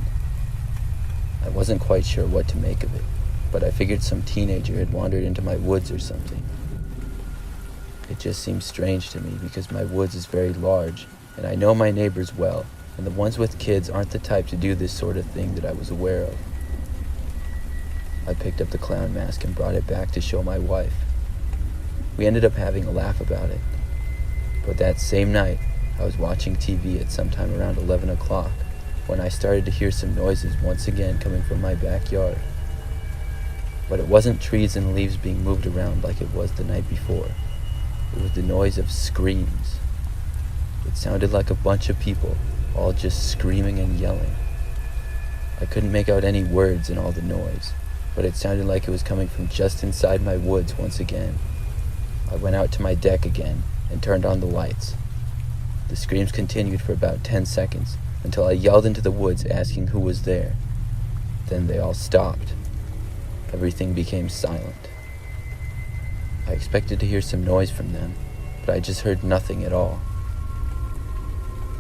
I wasn't quite sure what to make of it, but I figured some teenager had wandered into my woods or something. It just seemed strange to me because my woods is very large, and I know my neighbors well, and the ones with kids aren't the type to do this sort of thing that I was aware of. I picked up the clown mask and brought it back to show my wife. We ended up having a laugh about it. But that same night, I was watching TV at sometime around 11 o'clock when I started to hear some noises once again coming from my backyard. But it wasn't trees and leaves being moved around like it was the night before. It was the noise of screams. It sounded like a bunch of people, all just screaming and yelling. I couldn't make out any words in all the noise, but it sounded like it was coming from just inside my woods once again. I went out to my deck again and turned on the lights. The screams continued for about 10 seconds until I yelled into the woods asking who was there. Then they all stopped. Everything became silent. I expected to hear some noise from them, but I just heard nothing at all.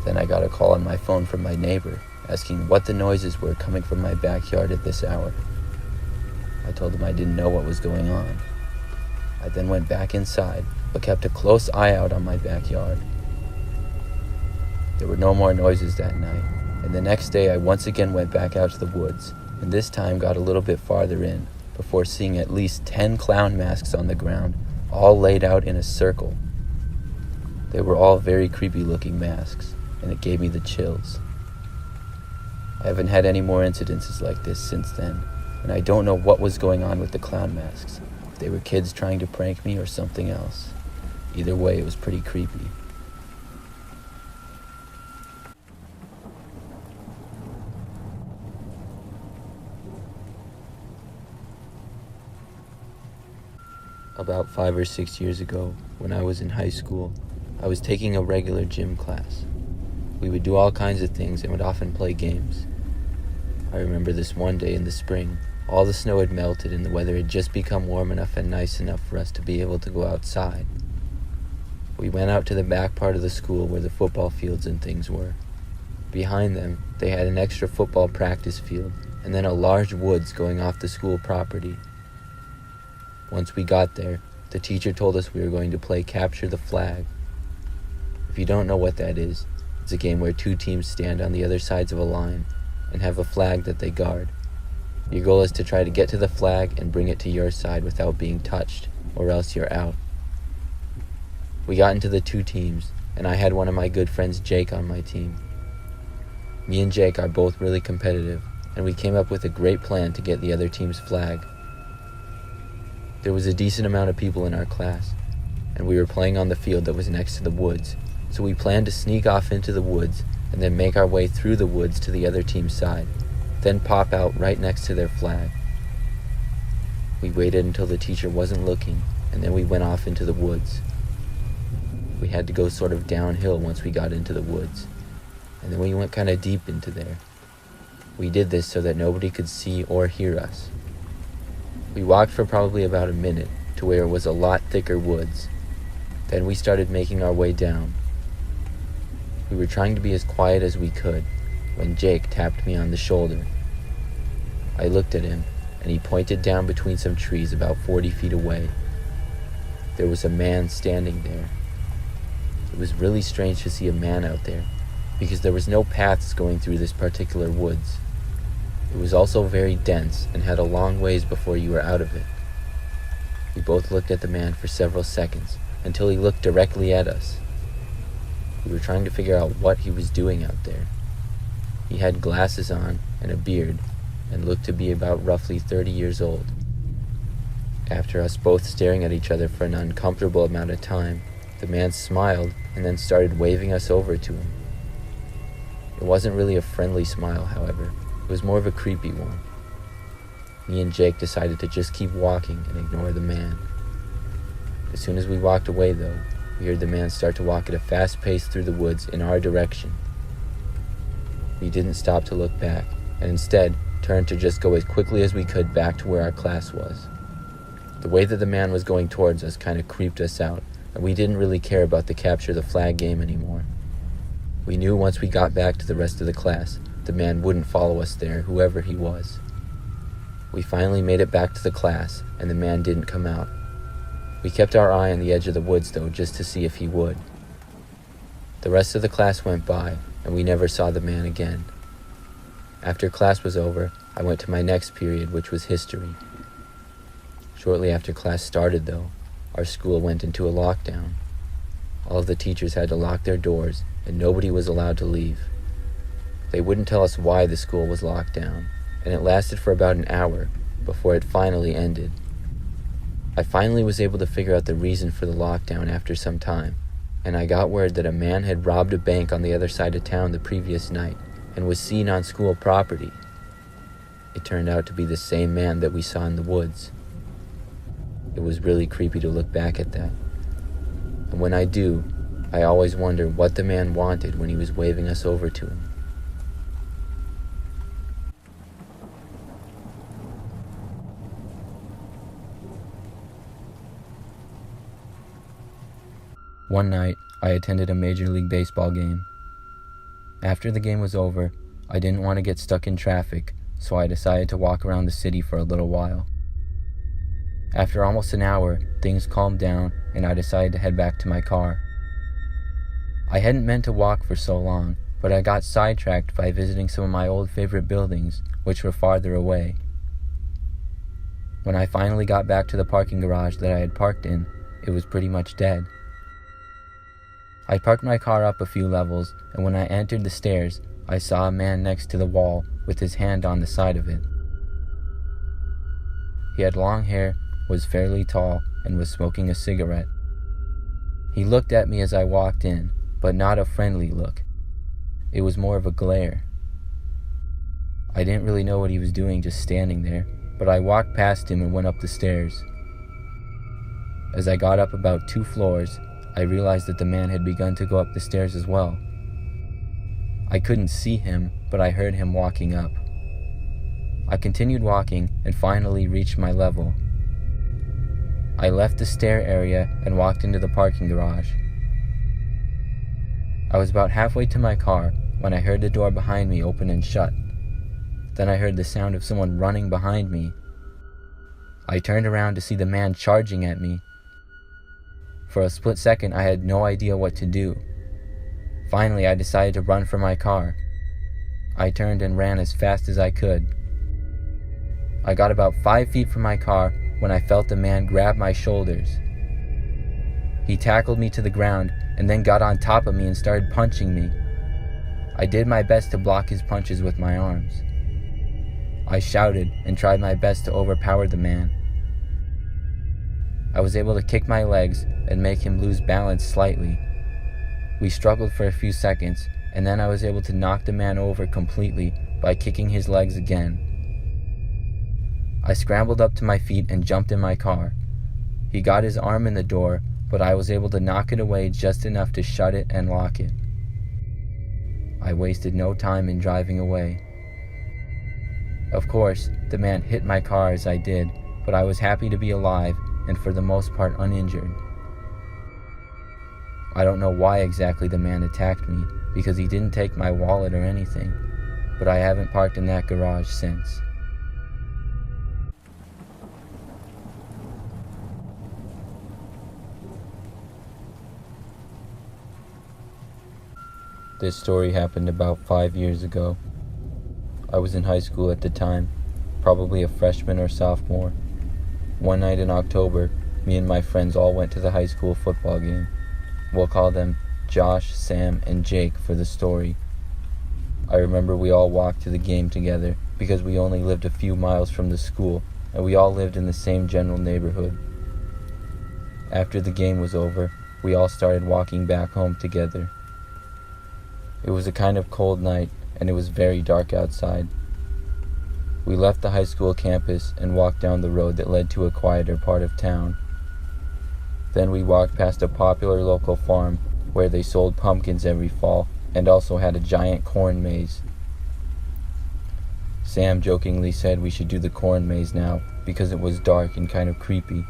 Then I got a call on my phone from my neighbor, asking what the noises were coming from my backyard at this hour. I told him I didn't know what was going on. I then went back inside, but kept a close eye out on my backyard. There were no more noises that night, and the next day I once again went back out to the woods, and this time got a little bit farther in, before seeing at least 10 clown masks on the ground, all laid out in a circle. They were all very creepy looking masks, and it gave me the chills. I haven't had any more incidences like this since then, and I don't know what was going on with the clown masks. If they were kids trying to prank me or something else. Either way, it was pretty creepy. About 5 or 6 years ago, when I was in high school, I was taking a regular gym class. We would do all kinds of things and would often play games. I remember this one day in the spring, all the snow had melted and the weather had just become warm enough and nice enough for us to be able to go outside. We went out to the back part of the school where the football fields and things were. Behind them, they had an extra football practice field and then a large woods going off the school property. Once we got there, the teacher told us we were going to play Capture the Flag. If you don't know what that is, it's a game where 2 teams stand on the other sides of a line and have a flag that they guard. Your goal is to try to get to the flag and bring it to your side without being touched, or else you're out. We got into the 2 teams, and I had one of my good friends, Jake, on my team. Me and Jake are both really competitive, and we came up with a great plan to get the other team's flag. There was a decent amount of people in our class, and we were playing on the field that was next to the woods, so we planned to sneak off into the woods and then make our way through the woods to the other team's side, then pop out right next to their flag. We waited until the teacher wasn't looking, and then we went off into the woods. We had to go sort of downhill once we got into the woods, and then we went kind of deep into there. We did this so that nobody could see or hear us. We walked for probably about a minute to where it was a lot thicker woods. Then we started making our way down. We were trying to be as quiet as we could when Jake tapped me on the shoulder. I looked at him, and he pointed down between some trees about 40 feet away. There was a man standing there. It was really strange to see a man out there, because there was no paths going through this particular woods. It was also very dense and had a long ways before you were out of it. We both looked at the man for several seconds, until he looked directly at us. We were trying to figure out what he was doing out there. He had glasses on and a beard, and looked to be about roughly 30 years old. After us both staring at each other for an uncomfortable amount of time, the man smiled and then started waving us over to him. It wasn't really a friendly smile, however. It was more of a creepy one. Me and Jake decided to just keep walking and ignore the man. As soon as we walked away, though, we heard the man start to walk at a fast pace through the woods in our direction. We didn't stop to look back, and instead turned to just go as quickly as we could back to where our class was. The way that the man was going towards us kind of creeped us out, and we didn't really care about the capture the flag game anymore. We knew once we got back to the rest of the class, the man wouldn't follow us there, whoever he was. We finally made it back to the class, and the man didn't come out. We kept our eye on the edge of the woods, though, just to see if he would. The rest of the class went by, and we never saw the man again. After class was over, I went to my next period, which was history. Shortly after class started, though, our school went into a lockdown. All of the teachers had to lock their doors, and nobody was allowed to leave. They wouldn't tell us why the school was locked down, and it lasted for about an hour before it finally ended. I finally was able to figure out the reason for the lockdown after some time, and I got word that a man had robbed a bank on the other side of town the previous night and was seen on school property. It turned out to be the same man that we saw in the woods. It was really creepy to look back at that. And when I do, I always wonder what the man wanted when he was waving us over to him. One night, I attended a Major League Baseball game. After the game was over, I didn't want to get stuck in traffic, so I decided to walk around the city for a little while. After almost an hour, things calmed down, and I decided to head back to my car. I hadn't meant to walk for so long, but I got sidetracked by visiting some of my old favorite buildings, which were farther away. When I finally got back to the parking garage that I had parked in, it was pretty much dead. I parked my car up a few levels, and when I entered the stairs, I saw a man next to the wall with his hand on the side of it. He had long hair, was fairly tall, and was smoking a cigarette. He looked at me as I walked in, but not a friendly look. It was more of a glare. I didn't really know what he was doing just standing there, but I walked past him and went up the stairs. As I got up about 2 floors, I realized that the man had begun to go up the stairs as well. I couldn't see him, but I heard him walking up. I continued walking and finally reached my level. I left the stair area and walked into the parking garage. I was about halfway to my car when I heard the door behind me open and shut. Then I heard the sound of someone running behind me. I turned around to see the man charging at me. For a split second, I had no idea what to do. Finally, I decided to run for my car. I turned and ran as fast as I could. I got about 5 feet from my car when I felt the man grab my shoulders. He tackled me to the ground and then got on top of me and started punching me. I did my best to block his punches with my arms. I shouted and tried my best to overpower the man. I was able to kick my legs and make him lose balance slightly. We struggled for a few seconds, and then I was able to knock the man over completely by kicking his legs again. I scrambled up to my feet and jumped in my car. He got his arm in the door, but I was able to knock it away just enough to shut it and lock it. I wasted no time in driving away. Of course, the man hit my car as I did, but I was happy to be alive and for the most part uninjured. I don't know why exactly the man attacked me, because he didn't take my wallet or anything, but I haven't parked in that garage since. This story happened about 5 years ago. I was in high school at the time, probably a freshman or sophomore. One night in October, me and my friends all went to the high school football game. We'll call them Josh, Sam, and Jake for the story. I remember we all walked to the game together because we only lived a few miles from the school and we all lived in the same general neighborhood. After the game was over, we all started walking back home together. It was a kind of cold night and it was very dark outside. We left the high school campus and walked down the road that led to a quieter part of town. Then we walked past a popular local farm where they sold pumpkins every fall and also had a giant corn maze. Sam jokingly said we should do the corn maze now because it was dark and kind of creepy.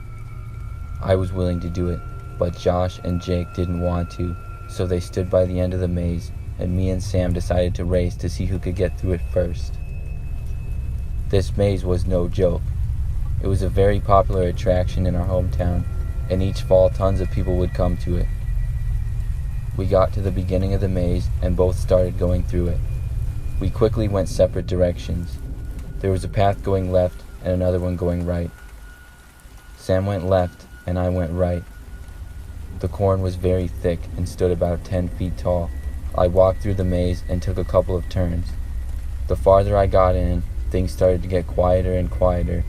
I was willing to do it, but Josh and Jake didn't want to, so they stood by the end of the maze, and me and Sam decided to race to see who could get through it first. This maze was no joke. It was a very popular attraction in our hometown, and each fall tons of people would come to it. We got to the beginning of the maze and both started going through it. We quickly went separate directions. There was a path going left and another one going right. Sam went left and I went right. The corn was very thick and stood about 10 feet tall. I walked through the maze and took a couple of turns. The farther I got in, things started to get quieter and quieter.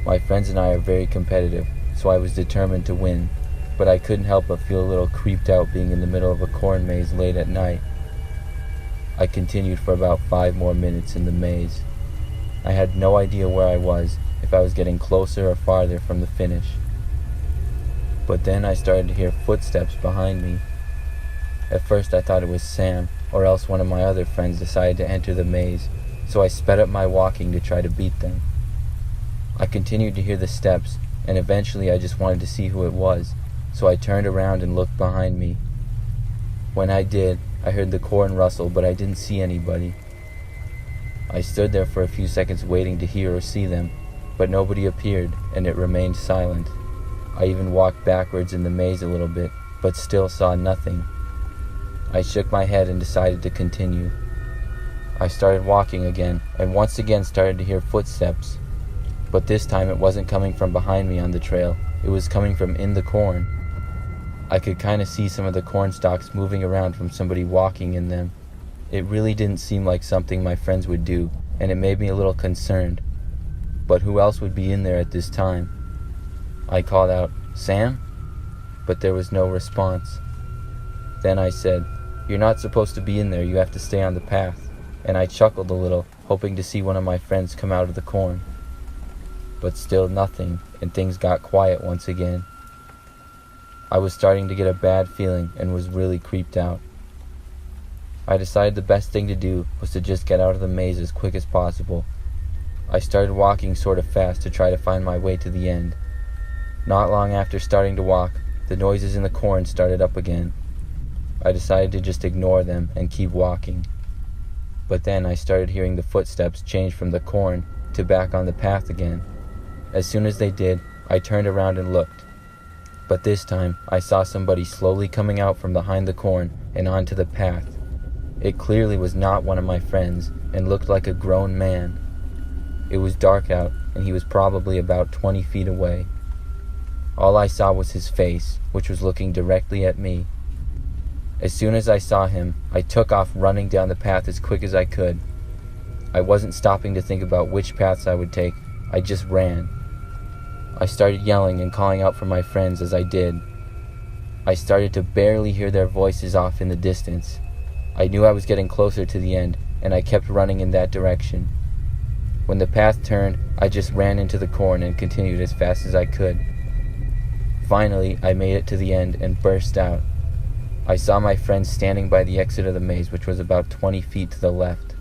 My friends and I are very competitive, so I was determined to win, but I couldn't help but feel a little creeped out being in the middle of a corn maze late at night. I continued for about 5 more minutes in the maze. I had no idea where I was, if I was getting closer or farther from the finish. But then I started to hear footsteps behind me. At first I thought it was Sam, or else one of my other friends decided to enter the maze, so I sped up my walking to try to beat them. I continued to hear the steps, and eventually I just wanted to see who it was, so I turned around and looked behind me. When I did, I heard the corn rustle, but I didn't see anybody. I stood there for a few seconds waiting to hear or see them, but nobody appeared, and it remained silent. I even walked backwards in the maze a little bit, but still saw nothing. I shook my head and decided to continue. I started walking again, and once again started to hear footsteps. But this time it wasn't coming from behind me on the trail, it was coming from in the corn. I could kind of see some of the corn stalks moving around from somebody walking in them. It really didn't seem like something my friends would do, and it made me a little concerned. But who else would be in there at this time? I called out, "Sam?" But there was no response. Then I said, "You're not supposed to be in there, you have to stay on the path." And I chuckled a little, hoping to see one of my friends come out of the corn. But still nothing, and things got quiet once again. I was starting to get a bad feeling and was really creeped out. I decided the best thing to do was to just get out of the maze as quick as possible. I started walking sort of fast to try to find my way to the end. Not long after starting to walk, the noises in the corn started up again. I decided to just ignore them and keep walking. But then I started hearing the footsteps change from the corn to back on the path again. As soon as they did, I turned around and looked. But this time, I saw somebody slowly coming out from behind the corn and onto the path. It clearly was not one of my friends and looked like a grown man. It was dark out, and he was probably about 20 feet away. All I saw was his face, which was looking directly at me. As soon as I saw him, I took off running down the path as quick as I could. I wasn't stopping to think about which paths I would take, I just ran. I started yelling and calling out for my friends as I did. I started to barely hear their voices off in the distance. I knew I was getting closer to the end, and I kept running in that direction. When the path turned, I just ran into the corn and continued as fast as I could. Finally, I made it to the end and burst out. I saw my friends standing by the exit of the maze, which was about 20 feet to the left.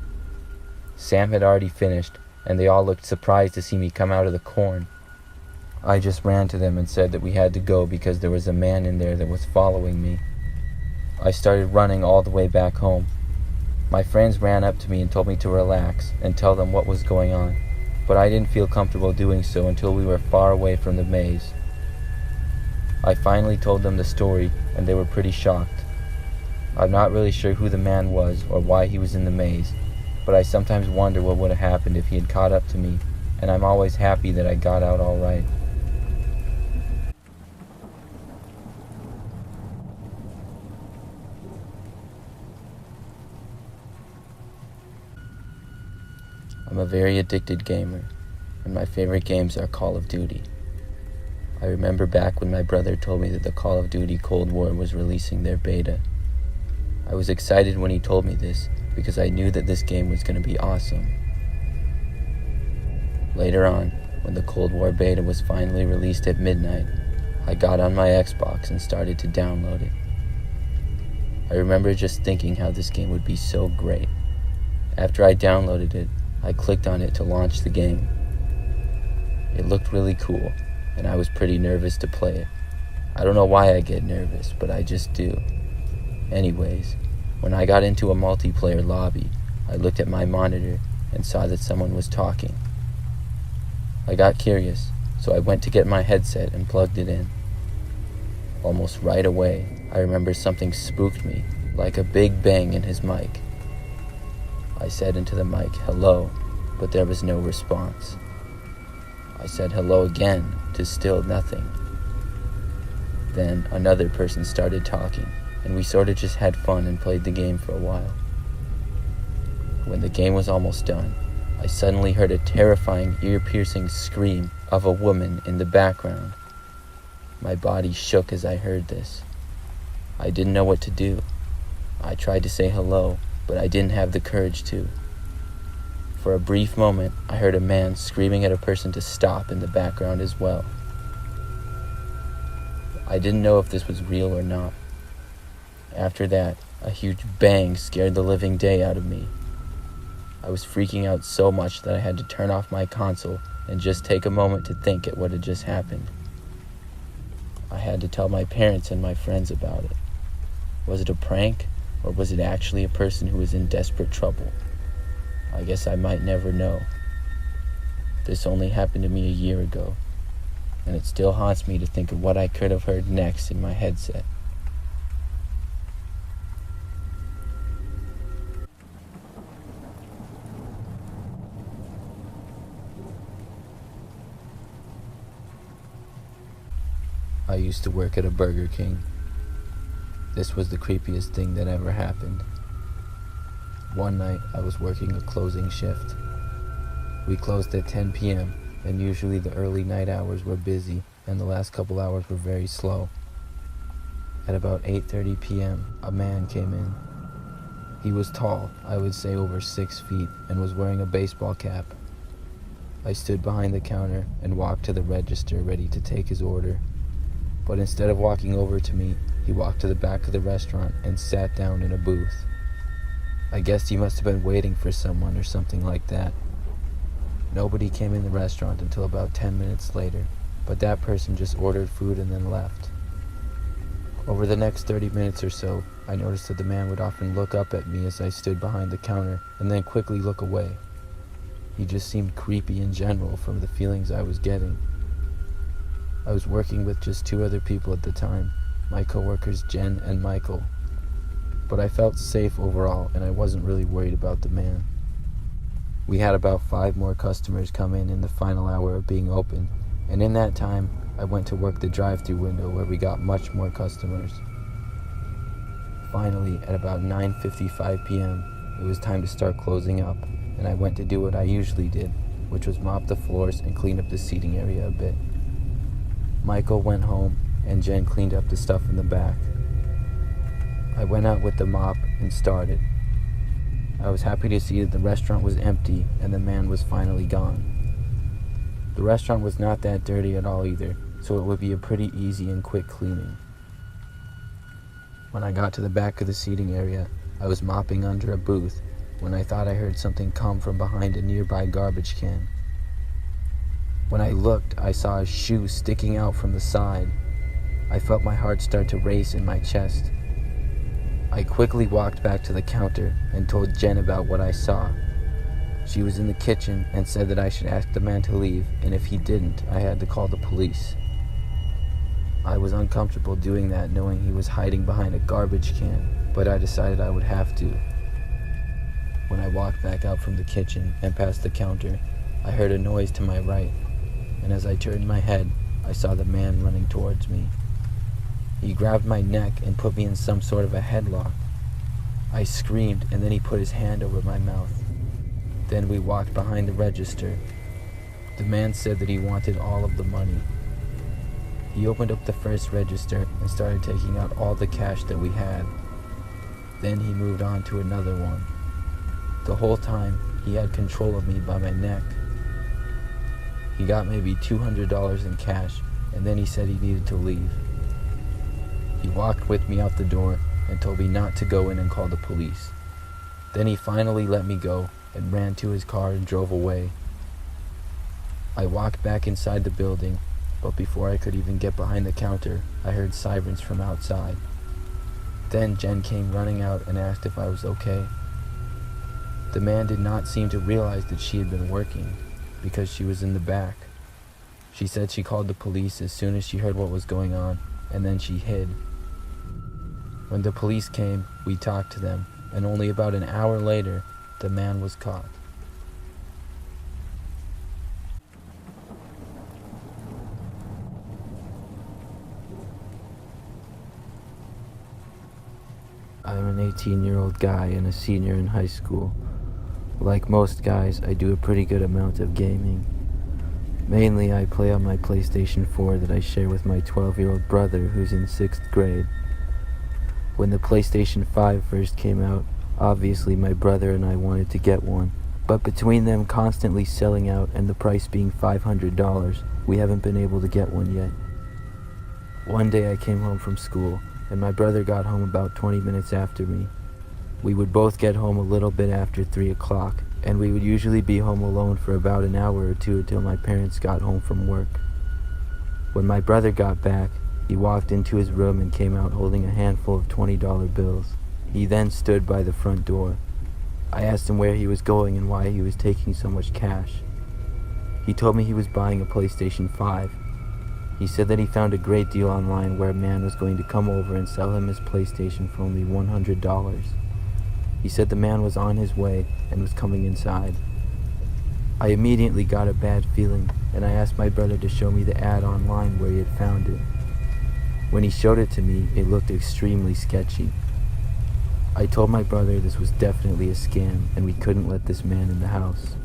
Sam had already finished, and they all looked surprised to see me come out of the corn. I just ran to them and said that we had to go because there was a man in there that was following me. I started running all the way back home. My friends ran up to me and told me to relax and tell them what was going on, but I didn't feel comfortable doing so until we were far away from the maze. I finally told them the story, and they were pretty shocked. I'm not really sure who the man was or why he was in the maze, but I sometimes wonder what would have happened if he had caught up to me, and I'm always happy that I got out all right. I'm a very addicted gamer, and my favorite games are Call of Duty. I remember back when my brother told me that the Call of Duty Cold War was releasing their beta. I was excited when he told me this because I knew that this game was going to be awesome. Later on, when the Cold War beta was finally released at midnight, I got on my Xbox and started to download it. I remember just thinking how this game would be so great. After I downloaded it, I clicked on it to launch the game. It looked really cool, and I was pretty nervous to play it. I don't know why I get nervous, but I just do. Anyways, when I got into a multiplayer lobby, I looked at my monitor and saw that someone was talking. I got curious, so I went to get my headset and plugged it in. Almost right away, I remember something spooked me, like a big bang in his mic. I said into the mic, "Hello," but there was no response. I said hello again, to still nothing. Then another person started talking, and we sort of just had fun and played the game for a while. When the game was almost done, I suddenly heard a terrifying, ear-piercing scream of a woman in the background. My body shook as I heard this. I didn't know what to do. I tried to say hello, but I didn't have the courage to. For a brief moment, I heard a man screaming at a person to stop in the background as well. I didn't know if this was real or not. After that, a huge bang scared the living day out of me. I was freaking out so much that I had to turn off my console and just take a moment to think at what had just happened. I had to tell my parents and my friends about it. Was it a prank, or was it actually a person who was in desperate trouble? I guess I might never know. This only happened to me a year ago, and it still haunts me to think of what I could have heard next in my headset. I used to work at a Burger King. This was the creepiest thing that ever happened. One night, I was working a closing shift. We closed at 10 p.m., and usually the early night hours were busy, and the last couple hours were very slow. At about 8:30 p.m., a man came in. He was tall, I would say over 6 feet, and was wearing a baseball cap. I stood behind the counter and walked to the register ready to take his order. But instead of walking over to me, he walked to the back of the restaurant and sat down in a booth. I guess he must have been waiting for someone or something like that. Nobody came in the restaurant until about 10 minutes later, but that person just ordered food and then left. Over the next 30 minutes or so, I noticed that the man would often look up at me as I stood behind the counter and then quickly look away. He just seemed creepy in general from the feelings I was getting. I was working with just 2 other people at the time, my coworkers Jen and Michael. But I felt safe overall, and I wasn't really worried about the man. We had about 5 more customers come in the final hour of being open, and in that time, I went to work the drive-thru window where we got much more customers. Finally, at about 9:55 p.m., it was time to start closing up, and I went to do what I usually did, which was mop the floors and clean up the seating area a bit. Michael went home, and Jen cleaned up the stuff in the back. I went out with the mop and started. I was happy to see that the restaurant was empty and the man was finally gone. The restaurant was not that dirty at all either, so it would be a pretty easy and quick cleaning. When I got to the back of the seating area, I was mopping under a booth when I thought I heard something come from behind a nearby garbage can. When I looked, I saw a shoe sticking out from the side. I felt my heart start to race in my chest. I quickly walked back to the counter and told Jen about what I saw. She was in the kitchen and said that I should ask the man to leave, and if he didn't, I had to call the police. I was uncomfortable doing that, knowing he was hiding behind a garbage can. but I decided I would have to. When I walked back out from the kitchen and past the counter, I heard a noise to my right, and as I turned my head, I saw the man running towards me. He grabbed my neck and put me in some sort of a headlock. I screamed, and then he put his hand over my mouth. Then we walked behind the register. The man said that he wanted all of the money. He opened up the first register and started taking out all the cash that we had. Then he moved on to another one. The whole time, he had control of me by my neck. He got maybe $200 in cash, and then he said he needed to leave. He walked with me out the door and told me not to go in and call the police. Then he finally let me go and ran to his car and drove away. I walked back inside the building, but before I could even get behind the counter, I heard sirens from outside. Then Jen came running out and asked if I was okay. The man did not seem to realize that she had been working, because she was in the back. She said she called the police as soon as she heard what was going on, and then she hid. When the police came, we talked to them, and only about an hour later, the man was caught. I'm an 18-year-old guy and a senior in high school. Like most guys, I do a pretty good amount of gaming. Mainly, I play on my PlayStation 4 that I share with my 12-year-old brother who's in 6th grade. When the PlayStation 5 first came out, obviously my brother and I wanted to get one, but between them constantly selling out and the price being $500, we haven't been able to get one yet. One day I came home from school, and my brother got home about 20 minutes after me. We would both get home a little bit after 3 o'clock, and we would usually be home alone for about an hour or two until my parents got home from work. When my brother got back, he walked into his room and came out holding a handful of $20 bills. He then stood by the front door. I asked him where he was going and why he was taking so much cash. He told me he was buying a PlayStation 5. He said that he found a great deal online where a man was going to come over and sell him his PlayStation for only $100. He said the man was on his way and was coming inside. I immediately got a bad feeling, and I asked my brother to show me the ad online where he had found it. When he showed it to me, it looked extremely sketchy. I told my brother this was definitely a scam and we couldn't let this man in the house.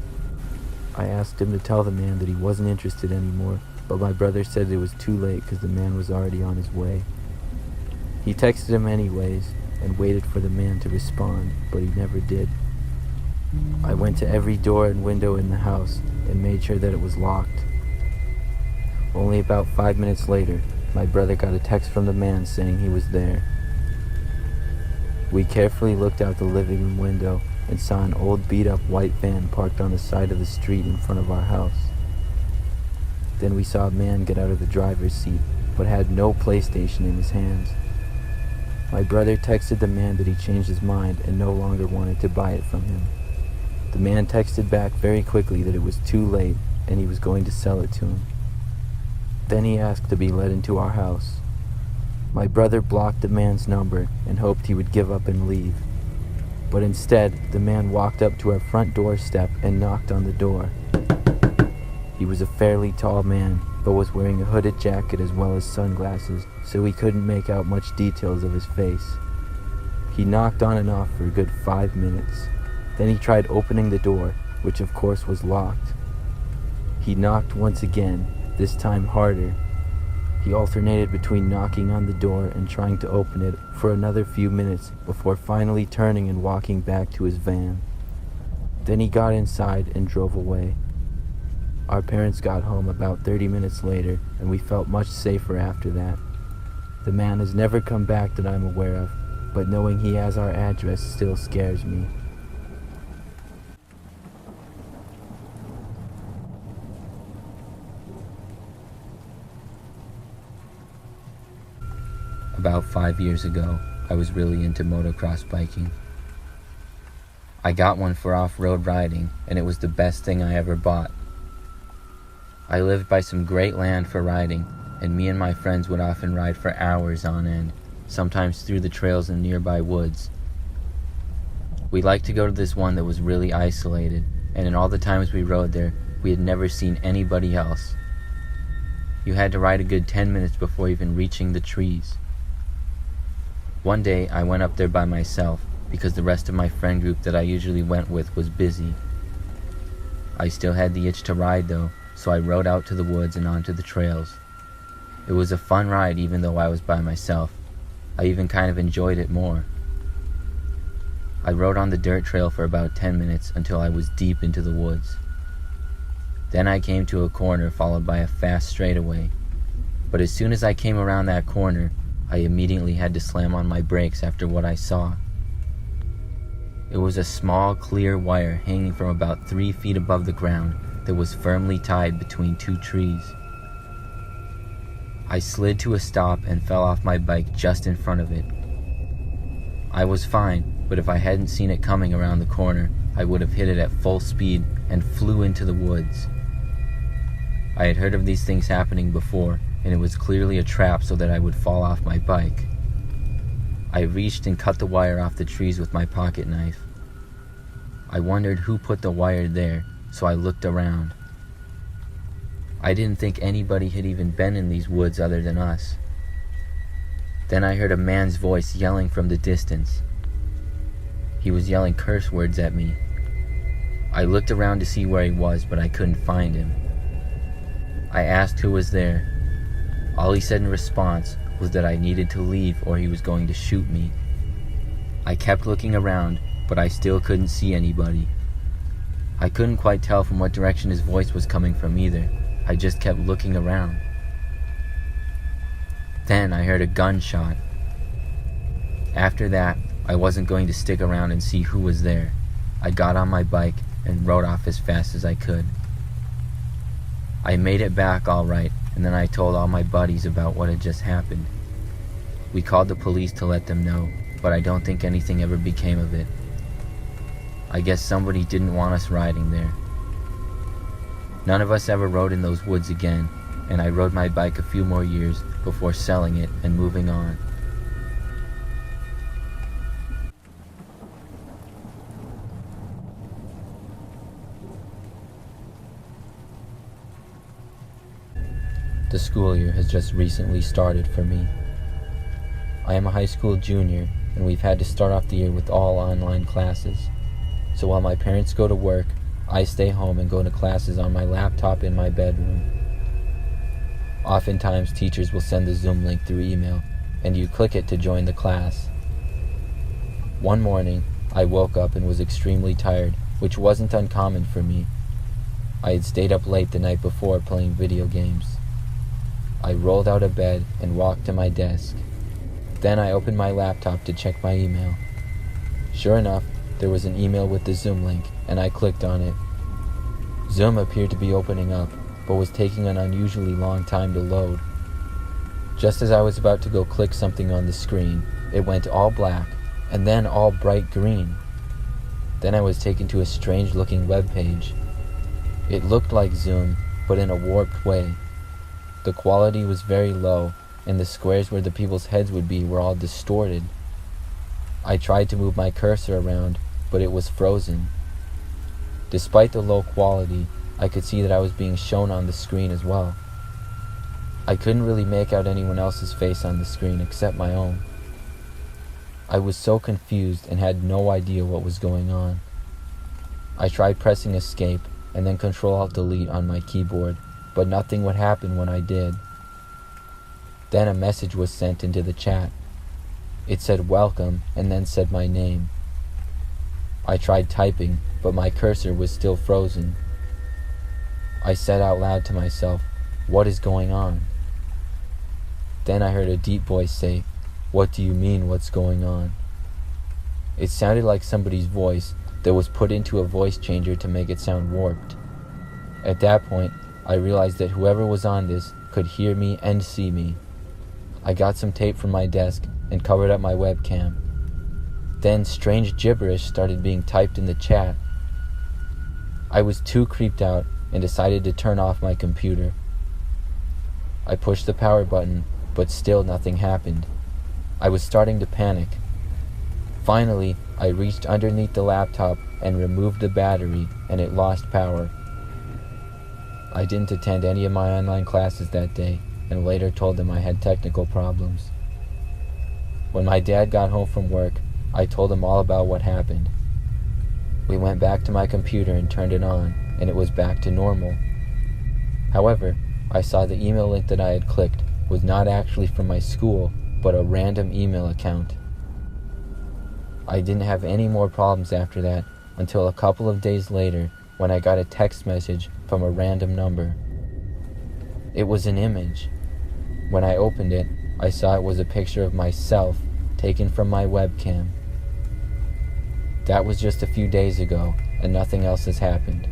I asked him to tell the man that he wasn't interested anymore, but my brother said it was too late because the man was already on his way. He texted him anyways and waited for the man to respond, but he never did. I went to every door and window in the house and made sure that it was locked. Only about 5 minutes later, my brother got a text from the man saying he was there. We carefully looked out the living room window and saw an old beat-up white van parked on the side of the street in front of our house. Then we saw a man get out of the driver's seat, but had no PlayStation in his hands. My brother texted the man that he changed his mind and no longer wanted to buy it from him. The man texted back very quickly that it was too late and he was going to sell it to him. Then he asked to be let into our house. My brother blocked the man's number and hoped he would give up and leave. But instead, the man walked up to our front doorstep and knocked on the door. He was a fairly tall man, but was wearing a hooded jacket as well as sunglasses, so we couldn't make out much details of his face. He knocked on and off for a good 5 minutes. Then he tried opening the door, which of course was locked. He knocked once again, this time harder. He alternated between knocking on the door and trying to open it for another few minutes before finally turning and walking back to his van. Then he got inside and drove away. Our parents got home about 30 minutes later, and we felt much safer after that. The man has never come back that I'm aware of, but knowing he has our address still scares me. About 5 years ago, I was really into motocross biking. I got one for off-road riding, and it was the best thing I ever bought. I lived by some great land for riding, and me and my friends would often ride for hours on end. sometimes through the trails in nearby woods. We liked to go to this one that was really isolated, and in all the times we rode there, we had never seen anybody else. You had to ride a good 10 minutes before even reaching the trees. One day, I went up there by myself because the rest of my friend group that I usually went with was busy. I still had the itch to ride though, so I rode out to the woods and onto the trails. It was a fun ride even though I was by myself. I even kind of enjoyed it more. I rode on the dirt trail for about 10 minutes until I was deep into the woods. Then I came to a corner followed by a fast straightaway. But as soon as I came around that corner, I immediately had to slam on my brakes after what I saw. It was a small, clear wire hanging from about 3 feet above the ground that was firmly tied between 2 trees. I slid to a stop and fell off my bike just in front of it. I was fine, but if I hadn't seen it coming around the corner, I would have hit it at full speed and flew into the woods. I had heard of these things happening before, and it was clearly a trap so that I would fall off my bike. I reached and cut the wire off the trees with my pocket knife. I wondered who put the wire there, so I looked around. I didn't think anybody had even been in these woods other than us. Then I heard a man's voice yelling from the distance. He was yelling curse words at me. I looked around to see where he was, but I couldn't find him. I asked who was there. All he said in response was that I needed to leave or he was going to shoot me. I kept looking around, but I still couldn't see anybody. I couldn't quite tell from what direction his voice was coming from either. I just kept looking around. Then I heard a gunshot. After that, I wasn't going to stick around and see who was there. I got on my bike and rode off as fast as I could. I made it back all right, and then I told all my buddies about what had just happened. We called the police to let them know, but I don't think anything ever became of it. I guess somebody didn't want us riding there. None of us ever rode in those woods again, and I rode my bike a few more years before selling it and moving on. The school year has just recently started for me. I am a high school junior, and we've had to start off the year with all online classes. So while my parents go to work, I stay home and go to classes on my laptop in my bedroom. Oftentimes, teachers will send the Zoom link through email, and you click it to join the class. One morning, I woke up and was extremely tired, which wasn't uncommon for me. I had stayed up late the night before playing video games. I rolled out of bed and walked to my desk. Then I opened my laptop to check my email. Sure enough, there was an email with the Zoom link, and I clicked on it. Zoom appeared to be opening up, but was taking an unusually long time to load. Just as I was about to go click something on the screen, it went all black, and then all bright green. Then I was taken to a strange-looking web page. It looked like Zoom, but in a warped way. The quality was very low, and the squares where the people's heads would be were all distorted. I tried to move my cursor around, but it was frozen. Despite the low quality, I could see that I was being shown on the screen as well. I couldn't really make out anyone else's face on the screen except my own. I was so confused and had no idea what was going on. I tried pressing escape and then Ctrl-Alt-Delete on my keyboard, but nothing would happen when I did. Then a message was sent into the chat. It said welcome and then said my name. I tried typing, but my cursor was still frozen. I said out loud to myself, "What is going on?" Then I heard a deep voice say, "What do you mean, what's going on?" It sounded like somebody's voice that was put into a voice changer to make it sound warped. At that point, I realized that whoever was on this could hear me and see me. I got some tape from my desk and covered up my webcam. Then strange gibberish started being typed in the chat. I was too creeped out and decided to turn off my computer. I pushed the power button, but still nothing happened. I was starting to panic. Finally, I reached underneath the laptop and removed the battery, and it lost power. I didn't attend any of my online classes that day, and later told them I had technical problems. When my dad got home from work, I told him all about what happened. We went back to my computer and turned it on, and it was back to normal. However, I saw the email link that I had clicked was not actually from my school, but a random email account. I didn't have any more problems after that until a couple of days later when I got a text message from a random number. It was an image. When I opened it, I saw it was a picture of myself taken from my webcam. That was just a few days ago, and nothing else has happened.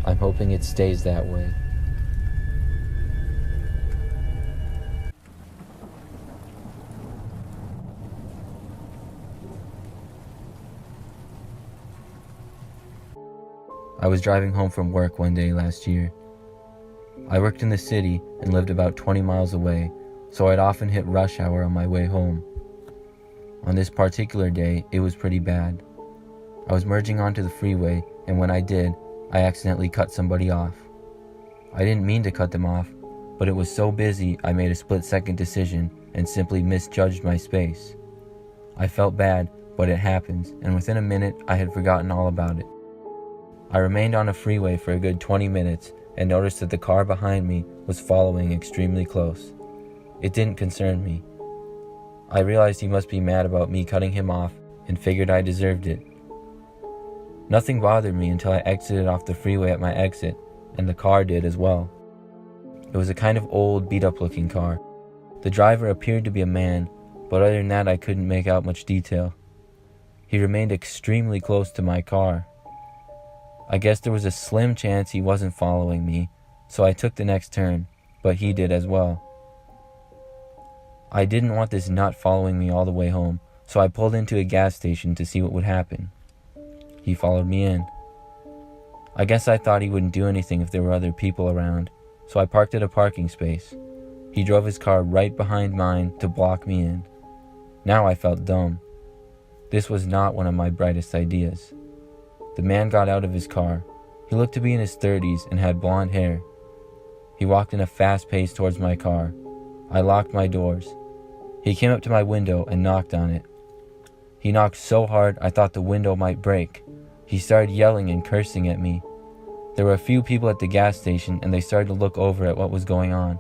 I'm hoping it stays that way. I was driving home from work one day last year. I worked in the city and lived about 20 miles away, so I'd often hit rush hour on my way home. On this particular day, it was pretty bad. I was merging onto the freeway, and when I did, I accidentally cut somebody off. I didn't mean to cut them off, but it was so busy I made a split-second decision and simply misjudged my space. I felt bad, but it happens, and within a minute I had forgotten all about it. I remained on a freeway for a good 20 minutes and noticed that the car behind me was following extremely close. It didn't concern me. I realized he must be mad about me cutting him off and figured I deserved it. Nothing bothered me until I exited off the freeway at my exit, and the car did as well. It was a kind of old, beat-up looking car. The driver appeared to be a man, but other than that I couldn't make out much detail. He remained extremely close to my car. I guess there was a slim chance he wasn't following me, so I took the next turn, but he did as well. I didn't want this nut following me all the way home, so I pulled into a gas station to see what would happen. He followed me in. I guess I thought he wouldn't do anything if there were other people around, so I parked at a parking space. He drove his car right behind mine to block me in. Now I felt dumb. This was not one of my brightest ideas. The man got out of his car. He looked to be in his 30s and had blonde hair. He walked in a fast pace towards my car. I locked my doors. He came up to my window and knocked on it. He knocked so hard I thought the window might break. He started yelling and cursing at me. There were a few people at the gas station and they started to look over at what was going on.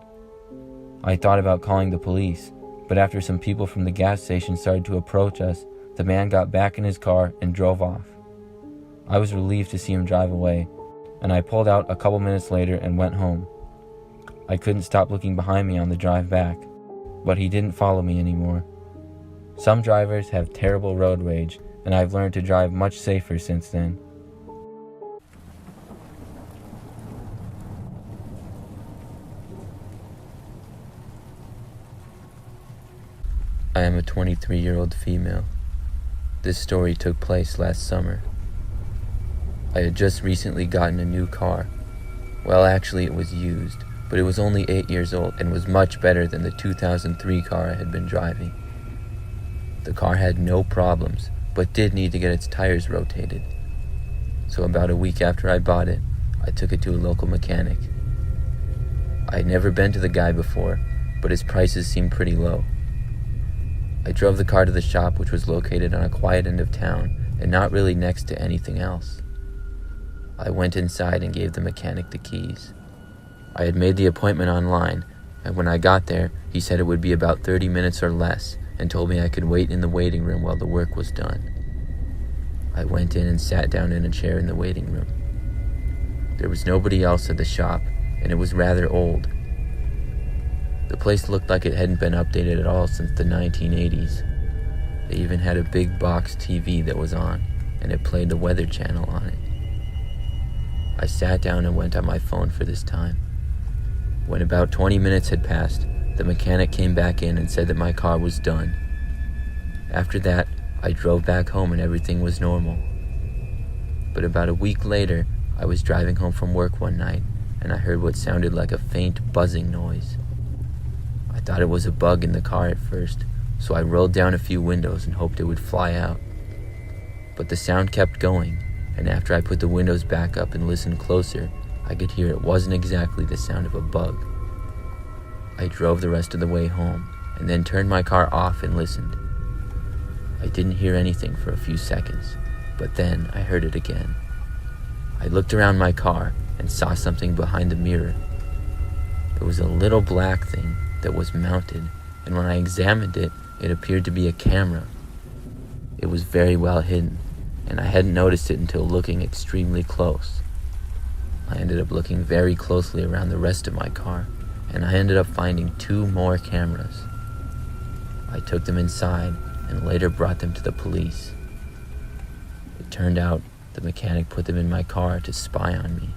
I thought about calling the police, but after some people from the gas station started to approach us, the man got back in his car and drove off. I was relieved to see him drive away, and I pulled out a couple minutes later and went home. I couldn't stop looking behind me on the drive back, but he didn't follow me anymore. Some drivers have terrible road rage, and I've learned to drive much safer since then. I am a 23-year-old female. This story took place last summer. I had just recently gotten a new car. Well, actually it was used, but it was only 8 years old and was much better than the 2003 car I had been driving. The car had no problems, but did need to get its tires rotated. So about a week after I bought it, I took it to a local mechanic. I had never been to the guy before, but his prices seemed pretty low. I drove the car to the shop, which was located on a quiet end of town and not really next to anything else. I went inside and gave the mechanic the keys. I had made the appointment online, and when I got there, he said it would be about 30 minutes or less and told me I could wait in the waiting room while the work was done. I went in and sat down in a chair in the waiting room. There was nobody else at the shop, and it was rather old. The place looked like it hadn't been updated at all since the 1980s. They even had a big box TV that was on, and it played the Weather Channel on it. I sat down and went on my phone for this time. When about 20 minutes had passed, the mechanic came back in and said that my car was done. After that, I drove back home and everything was normal. But about a week later, I was driving home from work one night, and I heard what sounded like a faint buzzing noise. I thought it was a bug in the car at first, so I rolled down a few windows and hoped it would fly out. But the sound kept going, and after I put the windows back up and listened closer, I could hear it wasn't exactly the sound of a bug. I drove the rest of the way home, and then turned my car off and listened. I didn't hear anything for a few seconds, but then I heard it again. I looked around my car and saw something behind the mirror. It was a little black thing that was mounted, and when I examined it, it appeared to be a camera. It was very well hidden, and I hadn't noticed it until looking extremely close. I ended up looking very closely around the rest of my car, and I ended up finding 2 more cameras. I took them inside and later brought them to the police. It turned out the mechanic put them in my car to spy on me.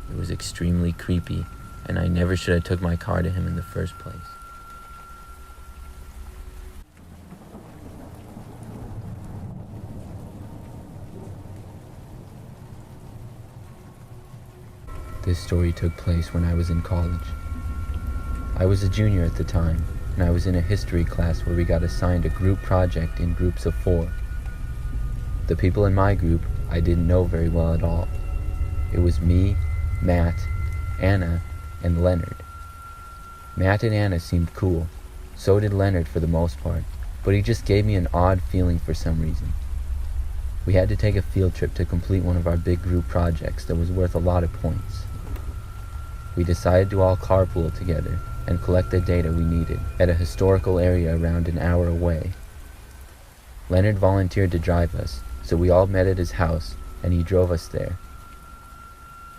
It was extremely creepy, and I never should have took my car to him in the first place. This story took place when I was in college. I was a junior at the time, and I was in a history class where we got assigned a group project in groups of 4. The people in my group I didn't know very well at all. It was me, Matt, Anna, and Leonard. Matt and Anna seemed cool. So did Leonard for the most part, but he just gave me an odd feeling for some reason. We had to take a field trip to complete one of our big group projects that was worth a lot of points. We decided to all carpool together and collect the data we needed at a historical area around an hour away. Leonard volunteered to drive us, so we all met at his house and he drove us there.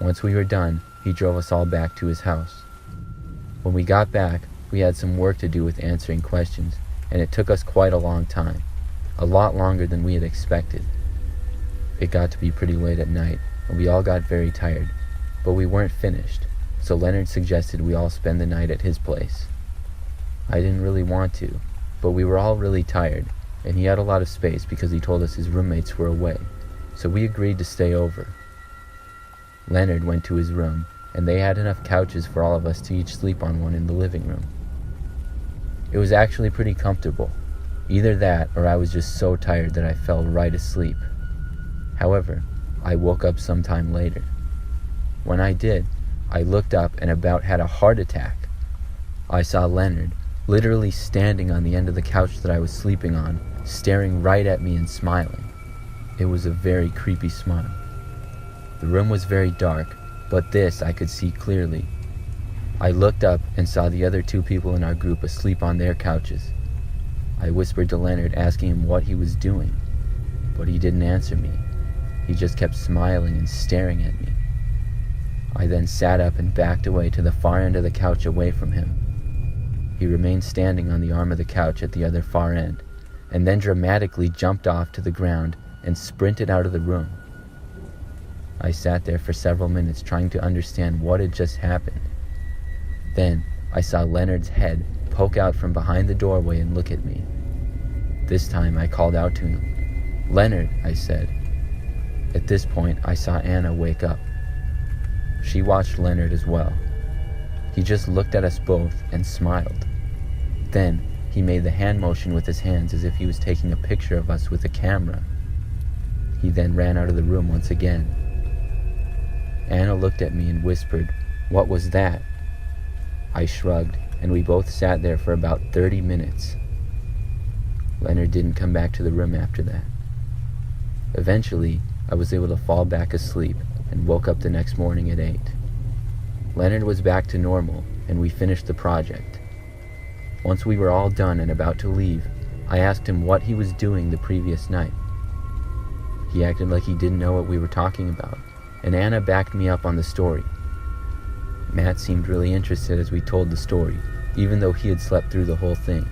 Once we were done, he drove us all back to his house. When we got back, we had some work to do with answering questions, and it took us quite a long time, a lot longer than we had expected. It got to be pretty late at night, and we all got very tired, but we weren't finished, so Leonard suggested we all spend the night at his place. I didn't really want to, but we were all really tired, and he had a lot of space because he told us his roommates were away, so we agreed to stay over. Leonard went to his room, and they had enough couches for all of us to each sleep on one in the living room. It was actually pretty comfortable. Either that, or I was just so tired that I fell right asleep. However, I woke up sometime later. When I did, I looked up and about had a heart attack. I saw Leonard literally standing on the end of the couch that I was sleeping on, staring right at me and smiling. It was a very creepy smile. The room was very dark, but this I could see clearly. I looked up and saw the other 2 people in our group asleep on their couches. I whispered to Leonard, asking him what he was doing, but he didn't answer me. He just kept smiling and staring at me. I then sat up and backed away to the far end of the couch away from him. He remained standing on the arm of the couch at the other far end, and then dramatically jumped off to the ground and sprinted out of the room. I sat there for several minutes trying to understand what had just happened. Then I saw Leonard's head poke out from behind the doorway and look at me. This time I called out to him. "Leonard," I said. At this point I saw Anna wake up. She watched Leonard as well. He just looked at us both and smiled. Then he made the hand motion with his hands as if he was taking a picture of us with a camera. He then ran out of the room once again. Anna looked at me and whispered, "What was that?" I shrugged, and we both sat there for about 30 minutes. Leonard didn't come back to the room after that. Eventually, I was able to fall back asleep and woke up the next morning at 8. Leonard was back to normal, and we finished the project. Once we were all done and about to leave, I asked him what he was doing the previous night. He acted like he didn't know what we were talking about, and Anna backed me up on the story. Matt seemed really interested as we told the story, even though he had slept through the whole thing.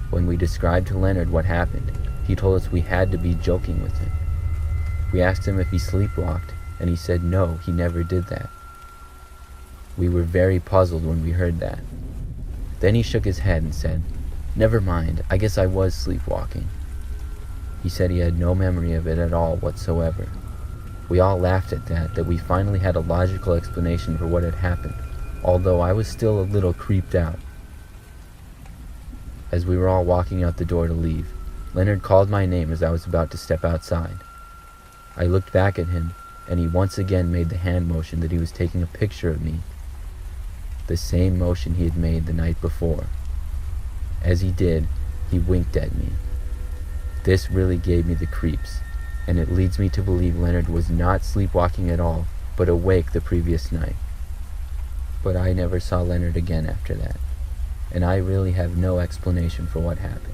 When we described to Leonard what happened, he told us we had to be joking with him. We asked him if he sleepwalked, and he said no, he never did that. We were very puzzled when we heard that. Then he shook his head and said, "Never mind, I guess I was sleepwalking." He said he had no memory of it at all whatsoever. We all laughed at that we finally had a logical explanation for what had happened, although I was still a little creeped out. As we were all walking out the door to leave, Leonard called my name as I was about to step outside. I looked back at him, and he once again made the hand motion that he was taking a picture of me. The same motion he had made the night before. As he did, he winked at me. This really gave me the creeps, and it leads me to believe Leonard was not sleepwalking at all, but awake the previous night. But I never saw Leonard again after that, and I really have no explanation for what happened.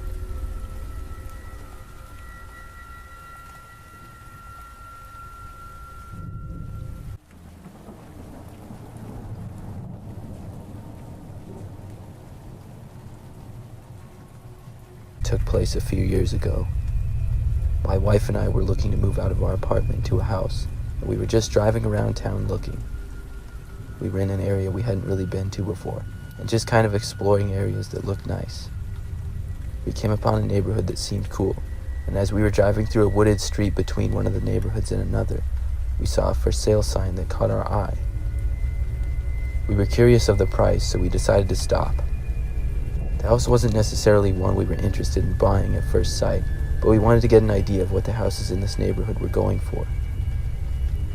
Took place a few years ago. My wife and I were looking to move out of our apartment to a house, and we were just driving around town looking. We were in an area we hadn't really been to before, and just kind of exploring areas that looked nice. We came upon a neighborhood that seemed cool, and as we were driving through a wooded street between one of the neighborhoods and another, we saw a for sale sign that caught our eye. We were curious of the price, so we decided to stop. The house wasn't necessarily one we were interested in buying at first sight, but we wanted to get an idea of what the houses in this neighborhood were going for.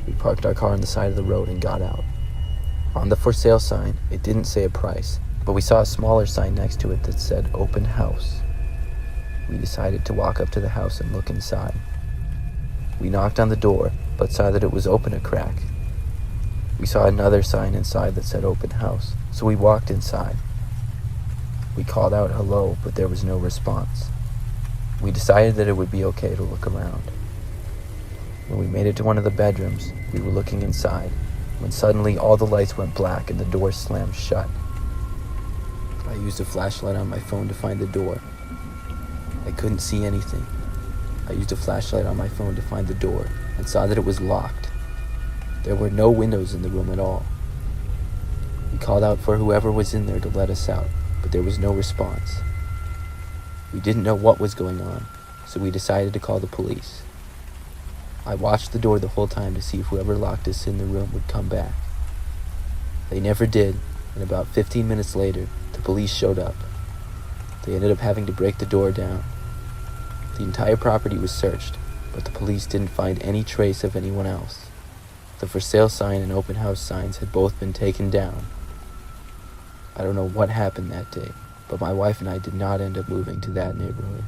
We parked our car on the side of the road and got out. On the for sale sign, it didn't say a price, but we saw a smaller sign next to it that said open house. We decided to walk up to the house and look inside. We knocked on the door, but saw that it was open a crack. We saw another sign inside that said open house, so we walked inside. We called out hello, but there was no response. We decided that it would be okay to look around. When we made it to one of the bedrooms, we were looking inside, when suddenly all the lights went black and the door slammed shut. I used a flashlight on my phone to find the door. I couldn't see anything. I used a flashlight on my phone to find the door and saw that it was locked. There were no windows in the room at all. We called out for whoever was in there to let us out, but there was no response. We didn't know what was going on, so we decided to call the police. I watched the door the whole time to see if whoever locked us in the room would come back. They never did, and about 15 minutes later, the police showed up. They ended up having to break the door down. The entire property was searched, but the police didn't find any trace of anyone else. The for sale sign and open house signs had both been taken down. I don't know what happened that day, but my wife and I did not end up moving to that neighborhood.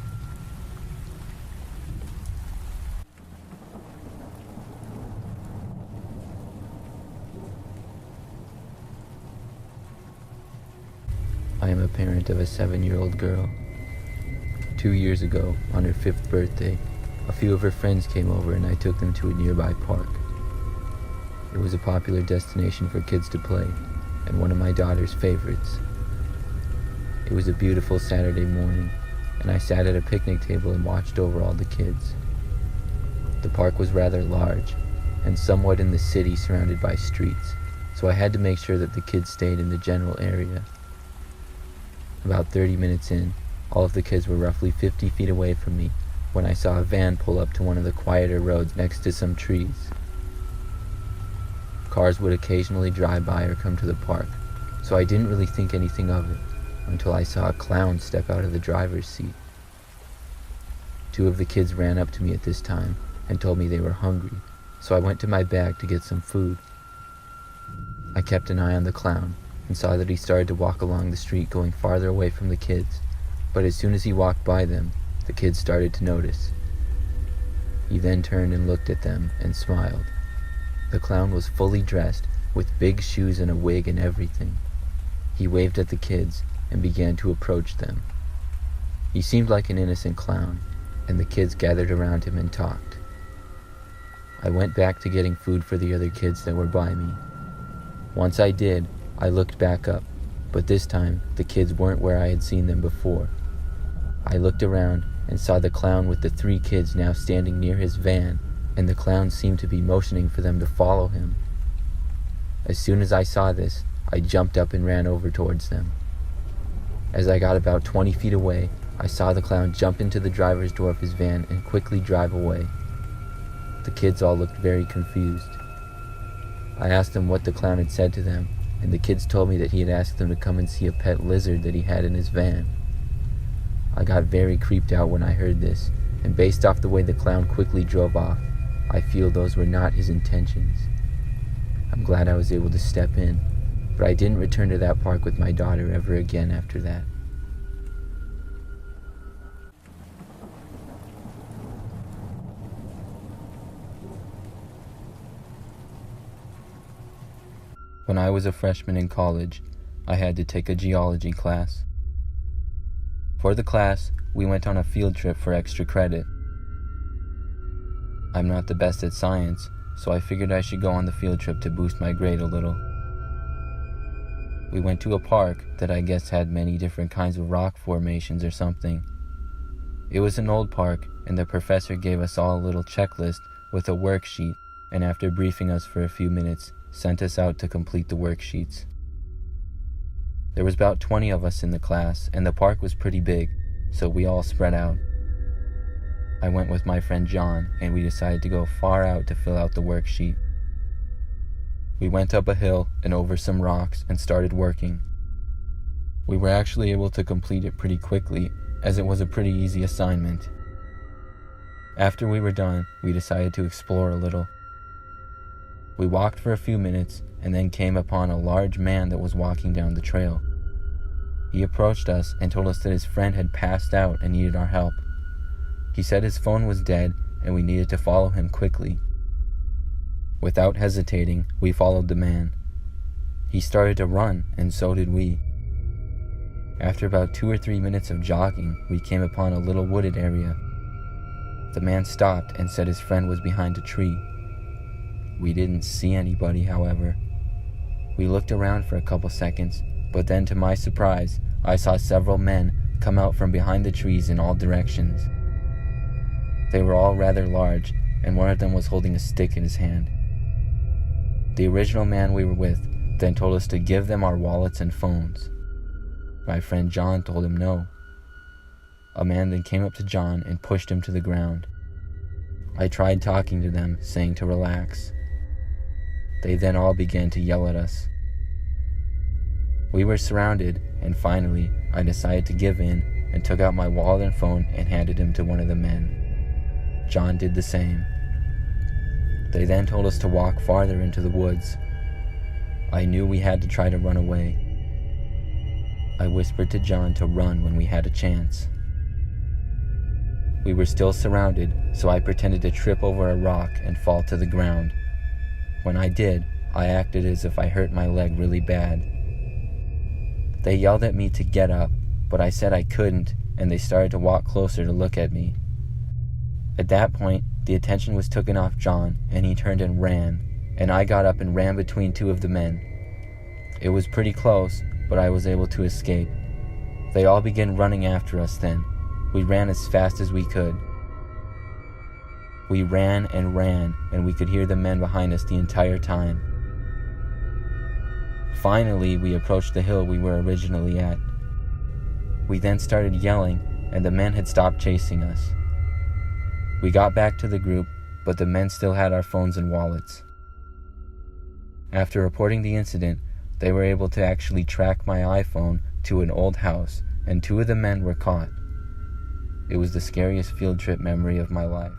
I am a parent of a 7-year-old girl. 2 years ago, on her 5th birthday, a few of her friends came over and I took them to a nearby park. It was a popular destination for kids to play, and one of my daughter's favorites. It was a beautiful Saturday morning, and I sat at a picnic table and watched over all the kids. The park was rather large, and somewhat in the city surrounded by streets, so I had to make sure that the kids stayed in the general area. About 30 minutes in, all of the kids were roughly 50 feet away from me when I saw a van pull up to one of the quieter roads next to some trees. Cars would occasionally drive by or come to the park, so I didn't really think anything of it until I saw a clown step out of the driver's seat. 2 of the kids ran up to me at this time and told me they were hungry, so I went to my bag to get some food. I kept an eye on the clown and saw that he started to walk along the street going farther away from the kids, but as soon as he walked by them, the kids started to notice. He then turned and looked at them and smiled. The clown was fully dressed, with big shoes and a wig and everything. He waved at the kids and began to approach them. He seemed like an innocent clown, and the kids gathered around him and talked. I went back to getting food for the other kids that were by me. Once I did, I looked back up, but this time the kids weren't where I had seen them before. I looked around and saw the clown with the 3 kids now standing near his van, and the clown seemed to be motioning for them to follow him. As soon as I saw this, I jumped up and ran over towards them. As I got about 20 feet away, I saw the clown jump into the driver's door of his van and quickly drive away. The kids all looked very confused. I asked them what the clown had said to them, and the kids told me that he had asked them to come and see a pet lizard that he had in his van. I got very creeped out when I heard this, and based off the way the clown quickly drove off, I feel those were not his intentions. I'm glad I was able to step in, but I didn't return to that park with my daughter ever again after that. When I was a freshman in college, I had to take a geology class. For the class, we went on a field trip for extra credit. I'm not the best at science, so I figured I should go on the field trip to boost my grade a little. We went to a park that I guess had many different kinds of rock formations or something. It was an old park, and the professor gave us all a little checklist with a worksheet, and after briefing us for a few minutes, sent us out to complete the worksheets. There was about 20 of us in the class, and the park was pretty big, so we all spread out. I went with my friend John, and we decided to go far out to fill out the worksheet. We went up a hill and over some rocks and started working. We were actually able to complete it pretty quickly, as it was a pretty easy assignment. After we were done, we decided to explore a little. We walked for a few minutes and then came upon a large man that was walking down the trail. He approached us and told us that his friend had passed out and needed our help. He said his phone was dead and we needed to follow him quickly. Without hesitating, we followed the man. He started to run, and so did we. After about 2 or 3 minutes of jogging, we came upon a little wooded area. The man stopped and said his friend was behind a tree. We didn't see anybody, however. We looked around for a couple seconds, but then to my surprise, I saw several men come out from behind the trees in all directions. They were all rather large, and one of them was holding a stick in his hand. The original man we were with then told us to give them our wallets and phones. My friend John told him no. A man then came up to John and pushed him to the ground. I tried talking to them, saying to relax. They then all began to yell at us. We were surrounded, and finally, I decided to give in and took out my wallet and phone and handed him to one of the men. John did the same. They then told us to walk farther into the woods. I knew we had to try to run away. I whispered to John to run when we had a chance. We were still surrounded, so I pretended to trip over a rock and fall to the ground. When I did, I acted as if I hurt my leg really bad. They yelled at me to get up, but I said I couldn't, and they started to walk closer to look at me. At that point, the attention was taken off John, and he turned and ran, and I got up and ran between two of the men. It was pretty close, but I was able to escape. They all began running after us then. We ran as fast as we could. We ran, and we could hear the men behind us the entire time. Finally, we approached the hill we were originally at. We then started yelling, and the men had stopped chasing us. We got back to the group, but the men still had our phones and wallets. After reporting the incident, they were able to actually track my iPhone to an old house, and 2 of the men were caught. It was the scariest field trip memory of my life.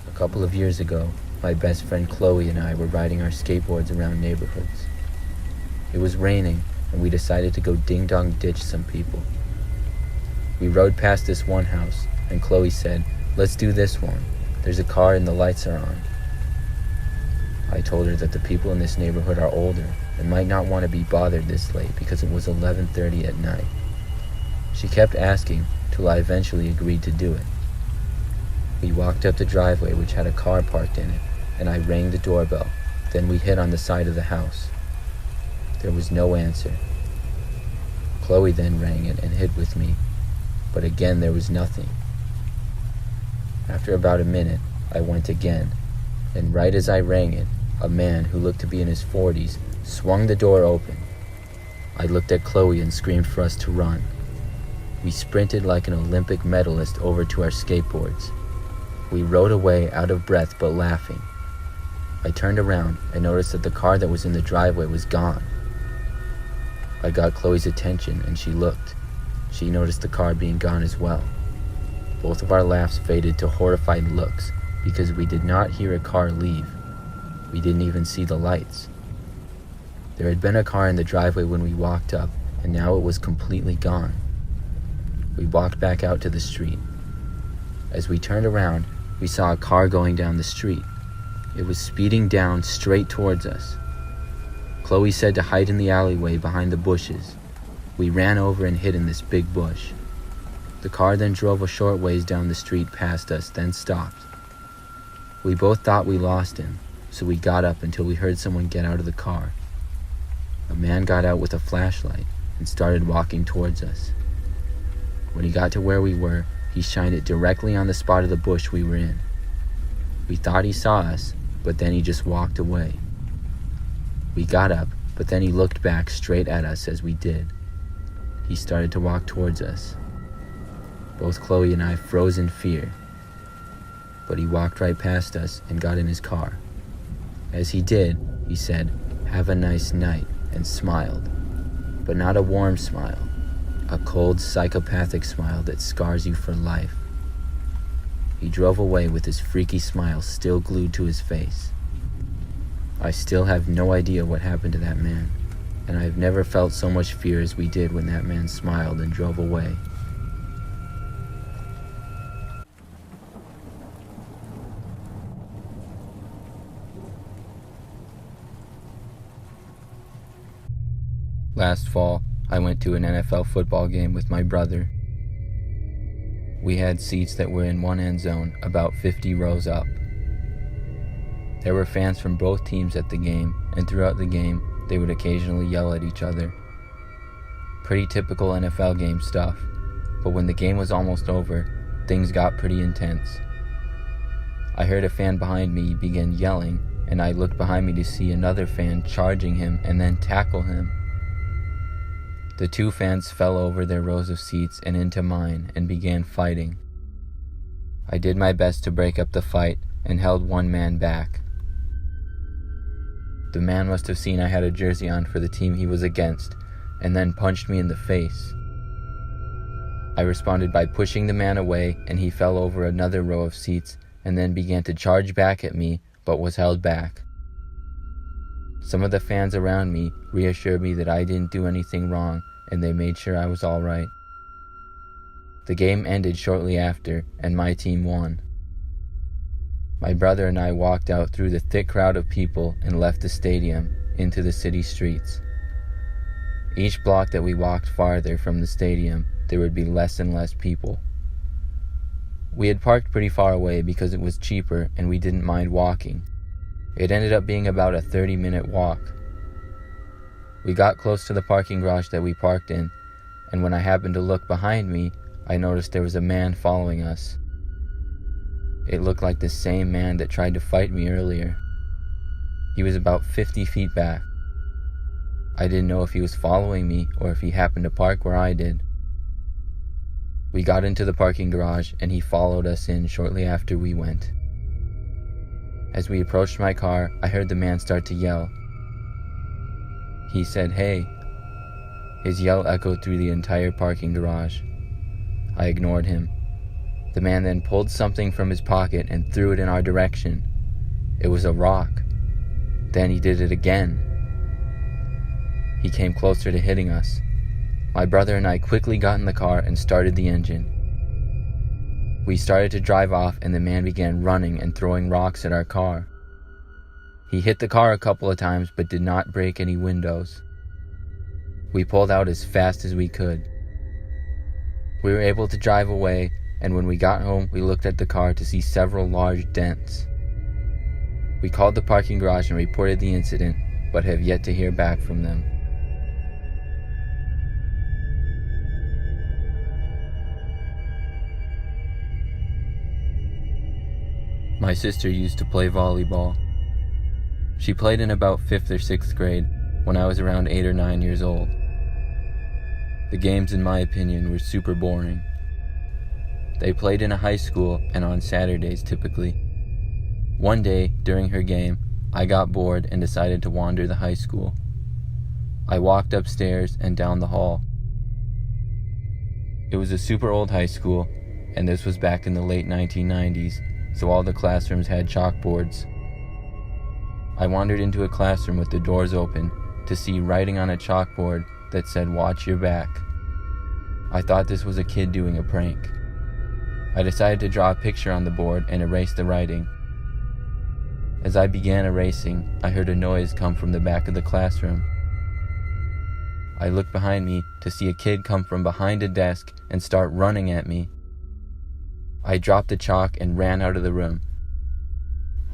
A couple of years ago, my best friend Chloe and I were riding our skateboards around neighborhoods. It was raining, and we decided to go ding-dong ditch some people. We rode past this one house, and Chloe said, "Let's do this one. There's a car and the lights are on." I told her that the people in this neighborhood are older and might not want to be bothered this late because it was 11:30 at night. She kept asking till I eventually agreed to do it. We walked up the driveway which had a car parked in it, and I rang the doorbell. Then we hit on the side of the house. There was no answer. Chloe then rang it and hid with me, but again there was nothing. After about a minute, I went again, and right as I rang it, a man who looked to be in his 40s swung the door open. I looked at Chloe and screamed for us to run. We sprinted like an Olympic medalist over to our skateboards. We rode away out of breath but laughing. I turned around and noticed that the car that was in the driveway was gone. I got Chloe's attention and she looked. She noticed the car being gone as well. Both of our laughs faded to horrified looks because we did not hear a car leave. We didn't even see the lights. There had been a car in the driveway when we walked up, and now it was completely gone. We walked back out to the street. As we turned around, we saw a car going down the street. It was speeding down straight towards us. Chloe said to hide in the alleyway behind the bushes. We ran over and hid in this big bush. The car then drove a short ways down the street past us, then stopped. We both thought we lost him, so we got up until we heard someone get out of the car. A man got out with a flashlight and started walking towards us. When he got to where we were, he shined it directly on the spot of the bush we were in. We thought he saw us, but then he just walked away. We got up, but then he looked back straight at us as we did. He started to walk towards us. Both Chloe and I froze in fear. But he walked right past us and got in his car. As he did, he said, "Have a nice night," and smiled. But not a warm smile, a cold, psychopathic smile that scars you for life. He drove away with his freaky smile still glued to his face. I still have no idea what happened to that man, and I have never felt so much fear as we did when that man smiled and drove away. Last fall, I went to an NFL football game with my brother. We had seats that were in one end zone, about 50 rows up. There were fans from both teams at the game, and throughout the game, they would occasionally yell at each other. Pretty typical NFL game stuff, but when the game was almost over, things got pretty intense. I heard a fan behind me begin yelling, and I looked behind me to see another fan charging him and then tackle him. The two fans fell over their rows of seats and into mine and began fighting. I did my best to break up the fight and held one man back. The man must have seen I had a jersey on for the team he was against and then punched me in the face. I responded by pushing the man away, and he fell over another row of seats and then began to charge back at me but was held back. Some of the fans around me reassured me that I didn't do anything wrong, and they made sure I was all right. The game ended shortly after, and my team won. My brother and I walked out through the thick crowd of people and left the stadium into the city streets. Each block that we walked farther from the stadium, there would be less and less people. We had parked pretty far away because it was cheaper and we didn't mind walking. It ended up being about a 30-minute walk. We got close to the parking garage that we parked in, and when I happened to look behind me, I noticed there was a man following us. It looked like the same man that tried to fight me earlier. He was about 50 feet back. I didn't know if he was following me or if he happened to park where I did. We got into the parking garage and he followed us in shortly after we went. As we approached my car, I heard the man start to yell. He said, "Hey." His yell echoed through the entire parking garage. I ignored him. The man then pulled something from his pocket and threw it in our direction. It was a rock. Then he did it again. He came closer to hitting us. My brother and I quickly got in the car and started the engine. We started to drive off and the man began running and throwing rocks at our car. He hit the car a couple of times but did not break any windows. We pulled out as fast as we could. We were able to drive away, and when we got home, we looked at the car to see several large dents. We called the parking garage and reported the incident, but have yet to hear back from them. My sister used to play volleyball. She played in about 5th or 6th grade when I was around 8 or 9 years old. The games, in my opinion, were super boring. They played in a high school and on Saturdays typically. One day, during her game, I got bored and decided to wander the high school. I walked upstairs and down the hall. It was a super old high school, and this was back in the late 1990s, so all the classrooms had chalkboards. I wandered into a classroom with the doors open to see writing on a chalkboard that said, "Watch your back." I thought this was a kid doing a prank. I decided to draw a picture on the board and erase the writing. As I began erasing, I heard a noise come from the back of the classroom. I looked behind me to see a kid come from behind a desk and start running at me. I dropped the chalk and ran out of the room.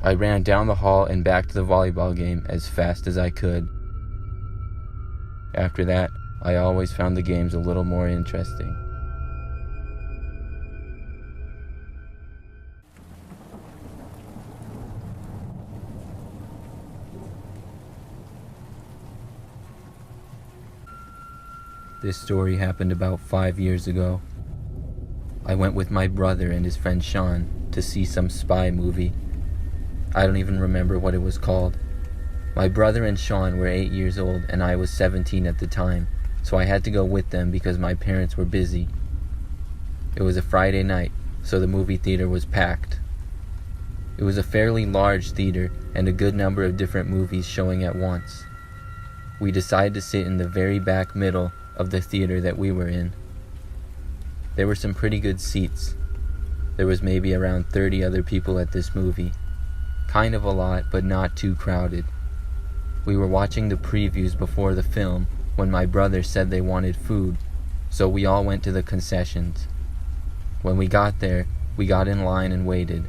I ran down the hall and back to the volleyball game as fast as I could. After that, I always found the games a little more interesting. This story happened about 5 years ago. I went with my brother and his friend Sean to see some spy movie. I don't even remember what it was called. My brother and Sean were 8 years old and I was 17 at the time, so I had to go with them because my parents were busy. It was a Friday night, so the movie theater was packed. It was a fairly large theater and a good number of different movies showing at once. We decided to sit in the very back middle of the theater that we were in. There were some pretty good seats. There was maybe around 30 other people at this movie. Kind of a lot, but not too crowded. We were watching the previews before the film when my brother said they wanted food, so we all went to the concessions. When we got there, we got in line and waited.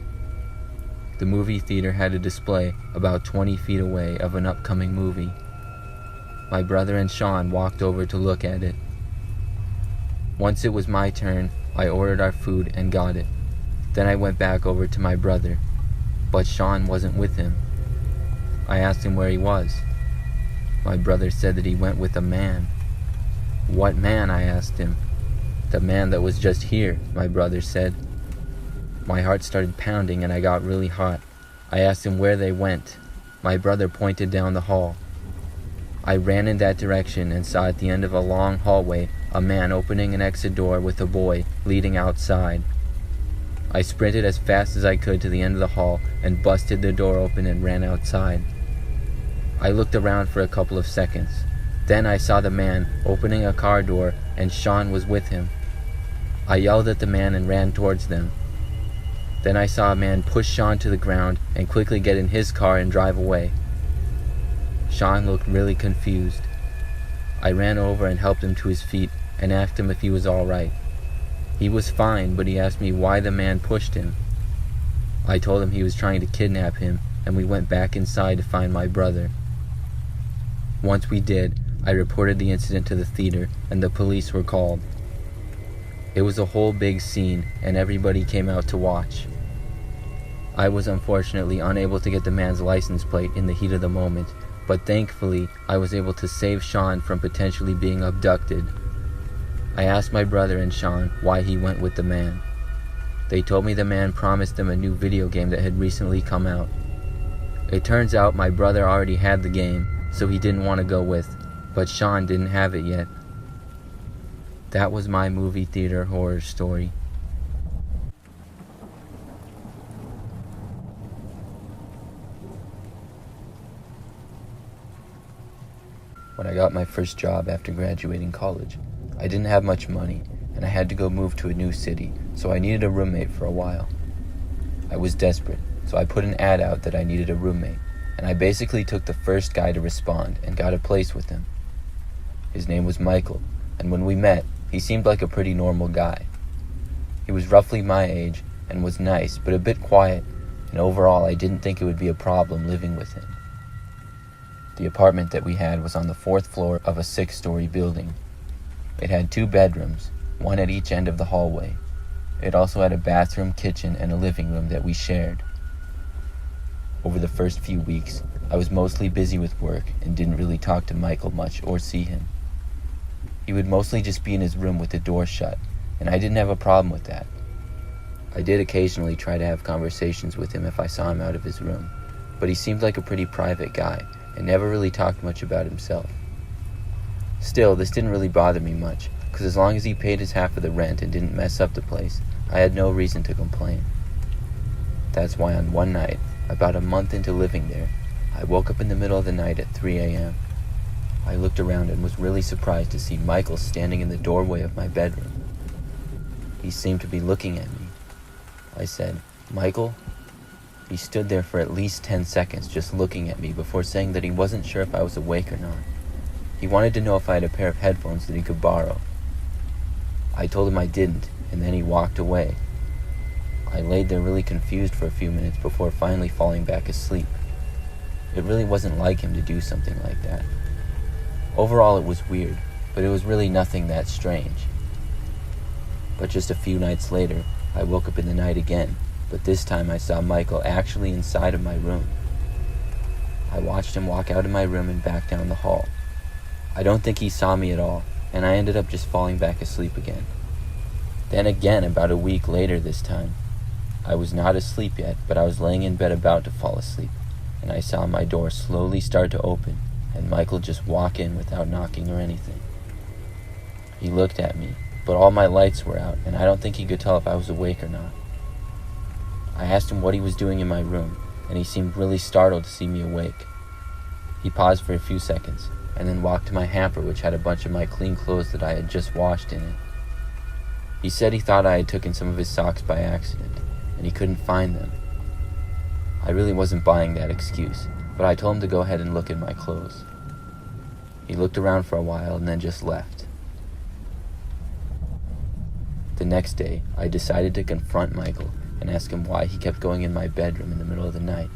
The movie theater had a display about 20 feet away of an upcoming movie. My brother and Sean walked over to look at it. Once it was my turn, I ordered our food and got it. Then I went back over to my brother, but Sean wasn't with him. I asked him where he was. My brother said that he went with a man. "What man?" I asked him. "The man that was just here," my brother said. My heart started pounding and I got really hot. I asked him where they went. My brother pointed down the hall. I ran in that direction and saw at the end of a long hallway a man opening an exit door with a boy leading outside. I sprinted as fast as I could to the end of the hall and busted the door open and ran outside. I looked around for a couple of seconds. Then I saw the man opening a car door and Sean was with him. I yelled at the man and ran towards them. Then I saw a man push Sean to the ground and quickly get in his car and drive away. Sean looked really confused. I ran over and helped him to his feet and asked him if he was all right. He was fine, but he asked me why the man pushed him. I told him he was trying to kidnap him, and we went back inside to find my brother. Once we did, I reported the incident to the theater, and the police were called. It was a whole big scene, and everybody came out to watch. I was unfortunately unable to get the man's license plate in the heat of the moment, but thankfully, I was able to save Sean from potentially being abducted. I asked my brother and Sean why he went with the man. They told me the man promised them a new video game that had recently come out. It turns out my brother already had the game, so he didn't want to go with, but Sean didn't have it yet. That was my movie theater horror story. When I got my first job after graduating college, I didn't have much money, and I had to go move to a new city, so I needed a roommate for a while. I was desperate, so I put an ad out that I needed a roommate, and I basically took the first guy to respond and got a place with him. His name was Michael, and when we met, he seemed like a pretty normal guy. He was roughly my age and was nice, but a bit quiet, and overall I didn't think it would be a problem living with him. The apartment that we had was on the 4th floor of a 6-story building. It had 2 bedrooms, one at each end of the hallway. It also had a bathroom, kitchen, and a living room that we shared. Over the first few weeks, I was mostly busy with work and didn't really talk to Michael much or see him. He would mostly just be in his room with the door shut, and I didn't have a problem with that. I did occasionally try to have conversations with him if I saw him out of his room, but he seemed like a pretty private guy and never really talked much about himself. Still, this didn't really bother me much, because as long as he paid his half of the rent and didn't mess up the place, I had no reason to complain. That's why on one night, about a month into living there, I woke up in the middle of the night at 3 a.m. I looked around and was really surprised to see Michael standing in the doorway of my bedroom. He seemed to be looking at me. I said, "Michael?" He stood there for at least 10 seconds just looking at me before saying that he wasn't sure if I was awake or not. He wanted to know if I had a pair of headphones that he could borrow. I told him I didn't, and then he walked away. I laid there really confused for a few minutes before finally falling back asleep. It really wasn't like him to do something like that. Overall, it was weird, but it was really nothing that strange. But just a few nights later, I woke up in the night again, but this time I saw Michael actually inside of my room. I watched him walk out of my room and back down the hall. I don't think he saw me at all, and I ended up just falling back asleep again. Then again, about a week later this time, I was not asleep yet, but I was laying in bed about to fall asleep, and I saw my door slowly start to open, and Michael just walk in without knocking or anything. He looked at me, but all my lights were out, and I don't think he could tell if I was awake or not. I asked him what he was doing in my room, and he seemed really startled to see me awake. He paused for a few seconds, and then walked to my hamper, which had a bunch of my clean clothes that I had just washed in it. He said he thought I had taken some of his socks by accident, and he couldn't find them. I really wasn't buying that excuse, but I told him to go ahead and look at my clothes. He looked around for a while and then just left. The next day, I decided to confront Michael and ask him why he kept going in my bedroom in the middle of the night.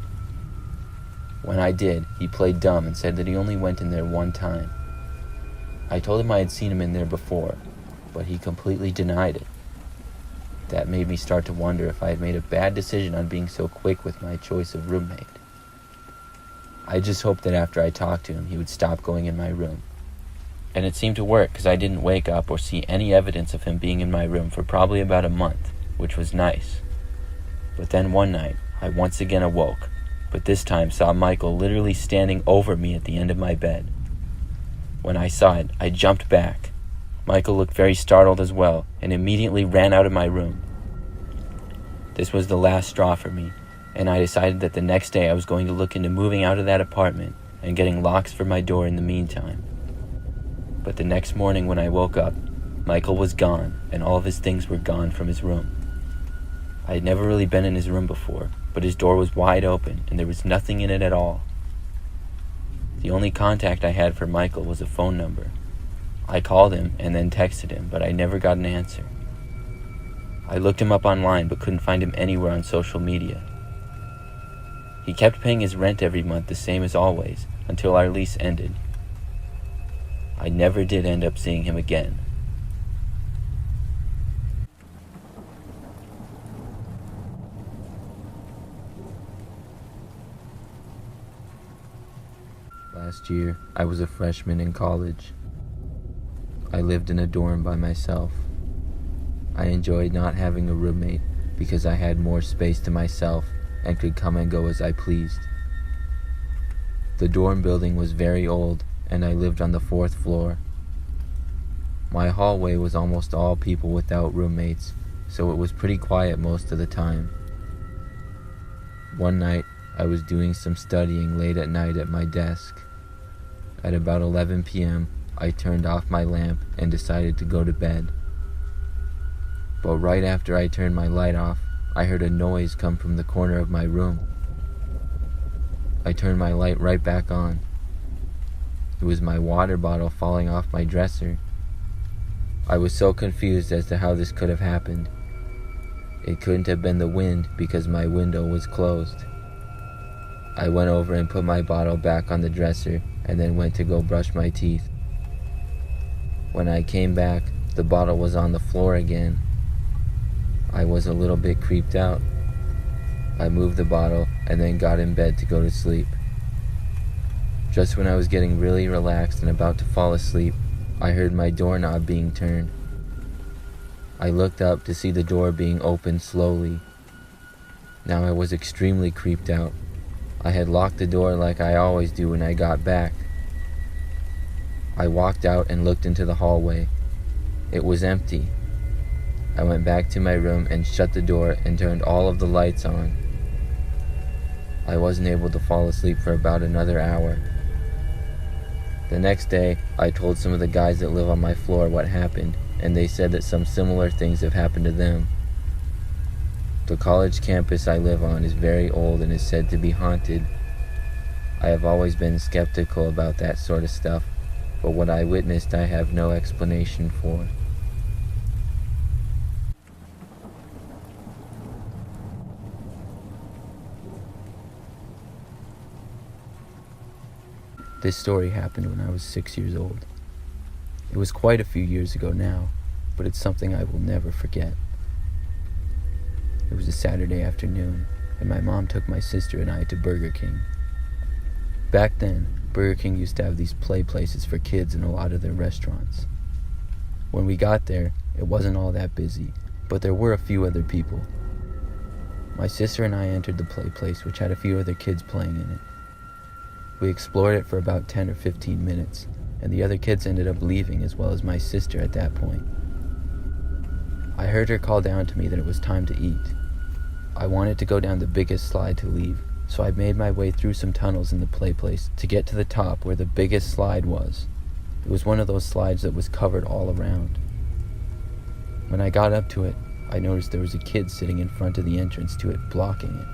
When I did, he played dumb and said that he only went in there one time. I told him I had seen him in there before, but he completely denied it. That made me start to wonder if I had made a bad decision on being so quick with my choice of roommate. I just hoped that after I talked to him, he would stop going in my room. And it seemed to work because I didn't wake up or see any evidence of him being in my room for probably about a month, which was nice. But then one night, I once again awoke, but this time saw Michael literally standing over me at the end of my bed. When I saw it, I jumped back. Michael looked very startled as well and immediately ran out of my room. This was the last straw for me, and I decided that the next day I was going to look into moving out of that apartment and getting locks for my door in the meantime. But the next morning when I woke up, Michael was gone and all of his things were gone from his room. I had never really been in his room before, but his door was wide open and there was nothing in it at all. The only contact I had for Michael was a phone number. I called him and then texted him, but I never got an answer. I looked him up online but couldn't find him anywhere on social media. He kept paying his rent every month the same as always until our lease ended. I never did end up seeing him again. Last year, I was a freshman in college. I lived in a dorm by myself. I enjoyed not having a roommate because I had more space to myself and could come and go as I pleased. The dorm building was very old and I lived on the 4th floor. My hallway was almost all people without roommates, so it was pretty quiet most of the time. One night, I was doing some studying late at night at my desk. At about 11 p.m., I turned off my lamp and decided to go to bed. But right after I turned my light off, I heard a noise come from the corner of my room. I turned my light right back on. It was my water bottle falling off my dresser. I was so confused as to how this could have happened. It couldn't have been the wind because my window was closed. I went over and put my bottle back on the dresser and then went to go brush my teeth. When I came back, the bottle was on the floor again. I was a little bit creeped out. I moved the bottle and then got in bed to go to sleep. Just when I was getting really relaxed and about to fall asleep, I heard my doorknob being turned. I looked up to see the door being opened slowly. Now I was extremely creeped out. I had locked the door like I always do when I got back. I walked out and looked into the hallway. It was empty. I went back to my room and shut the door and turned all of the lights on. I wasn't able to fall asleep for about another hour. The next day, I told some of the guys that live on my floor what happened, and they said that some similar things have happened to them. The college campus I live on is very old and is said to be haunted. I have always been skeptical about that sort of stuff, but what I witnessed I have no explanation for. This story happened when I was 6 years old. It was quite a few years ago now, but it's something I will never forget. It was a Saturday afternoon, and my mom took my sister and I to Burger King. Back then, Burger King used to have these play places for kids in a lot of their restaurants. When we got there, it wasn't all that busy, but there were a few other people. My sister and I entered the play place, which had a few other kids playing in it. We explored it for about 10 or 15 minutes, and the other kids ended up leaving as well as my sister at that point. I heard her call down to me that it was time to eat. I wanted to go down the biggest slide to leave, so I made my way through some tunnels in the play place to get to the top where the biggest slide was. It was one of those slides that was covered all around. When I got up to it, I noticed there was a kid sitting in front of the entrance to it, blocking it.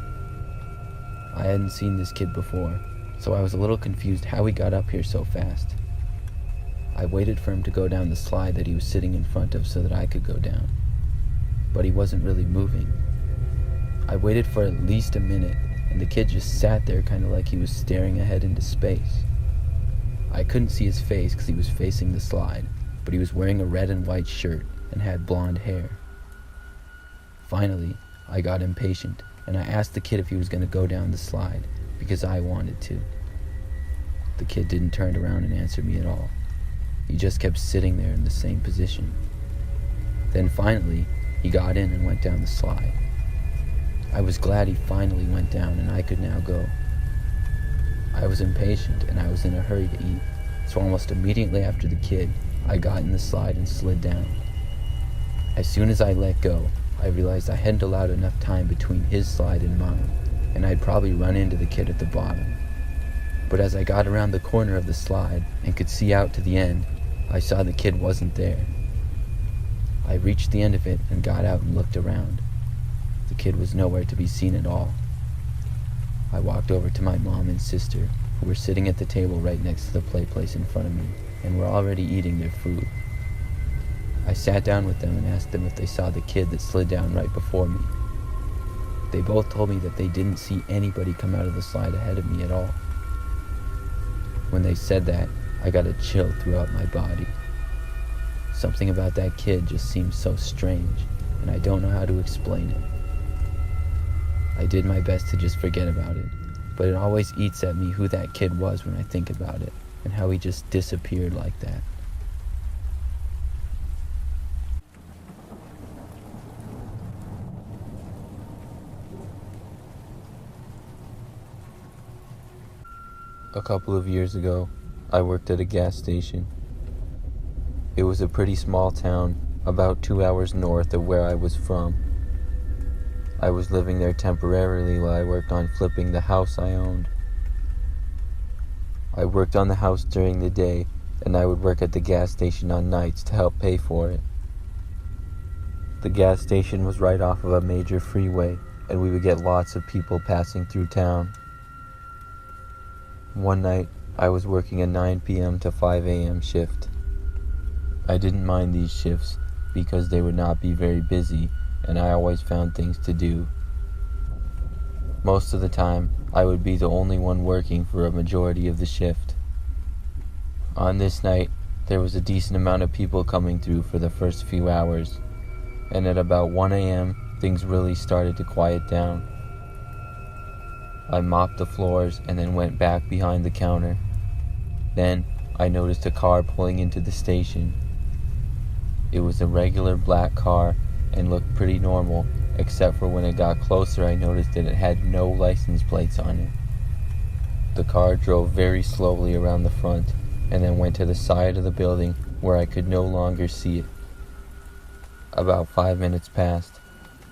I hadn't seen this kid before, so I was a little confused how he got up here so fast. I waited for him to go down the slide that he was sitting in front of so that I could go down, but he wasn't really moving. I waited for at least a minute, and the kid just sat there kind of like he was staring ahead into space. I couldn't see his face because he was facing the slide, but he was wearing a red and white shirt and had blonde hair. Finally, I got impatient, and I asked the kid if he was going to go down the slide, because I wanted to. The kid didn't turn around and answer me at all. He just kept sitting there in the same position. Then finally, he got in and went down the slide. I was glad he finally went down and I could now go. I was impatient and I was in a hurry to eat, so almost immediately after the kid, I got in the slide and slid down. As soon as I let go, I realized I hadn't allowed enough time between his slide and mine, and I'd probably run into the kid at the bottom. But as I got around the corner of the slide and could see out to the end, I saw the kid wasn't there. I reached the end of it and got out and looked around. The kid was nowhere to be seen at all. I walked over to my mom and sister, who were sitting at the table right next to the play place in front of me, and were already eating their food. I sat down with them and asked them if they saw the kid that slid down right before me. They both told me that they didn't see anybody come out of the slide ahead of me at all. When they said that, I got a chill throughout my body. Something about that kid just seemed so strange, and I don't know how to explain it. I did my best to just forget about it, but it always eats at me who that kid was when I think about it, and how he just disappeared like that. A couple of years ago, I worked at a gas station. It was a pretty small town, about 2 hours north of where I was from. I was living there temporarily while I worked on flipping the house I owned. I worked on the house during the day, and I would work at the gas station on nights to help pay for it. The gas station was right off of a major freeway, and we would get lots of people passing through town. One night, I was working a 9 p.m. to 5 a.m. shift. I didn't mind these shifts because they would not be very busy, and I always found things to do. Most of the time, I would be the only one working for a majority of the shift. On this night, there was a decent amount of people coming through for the first few hours, and at about 1 a.m., things really started to quiet down. I mopped the floors and then went back behind the counter. Then, I noticed a car pulling into the station. It was a regular black car and looked pretty normal, except for when it got closer I noticed that it had no license plates on it. The car drove very slowly around the front and then went to the side of the building where I could no longer see it. About 5 minutes passed,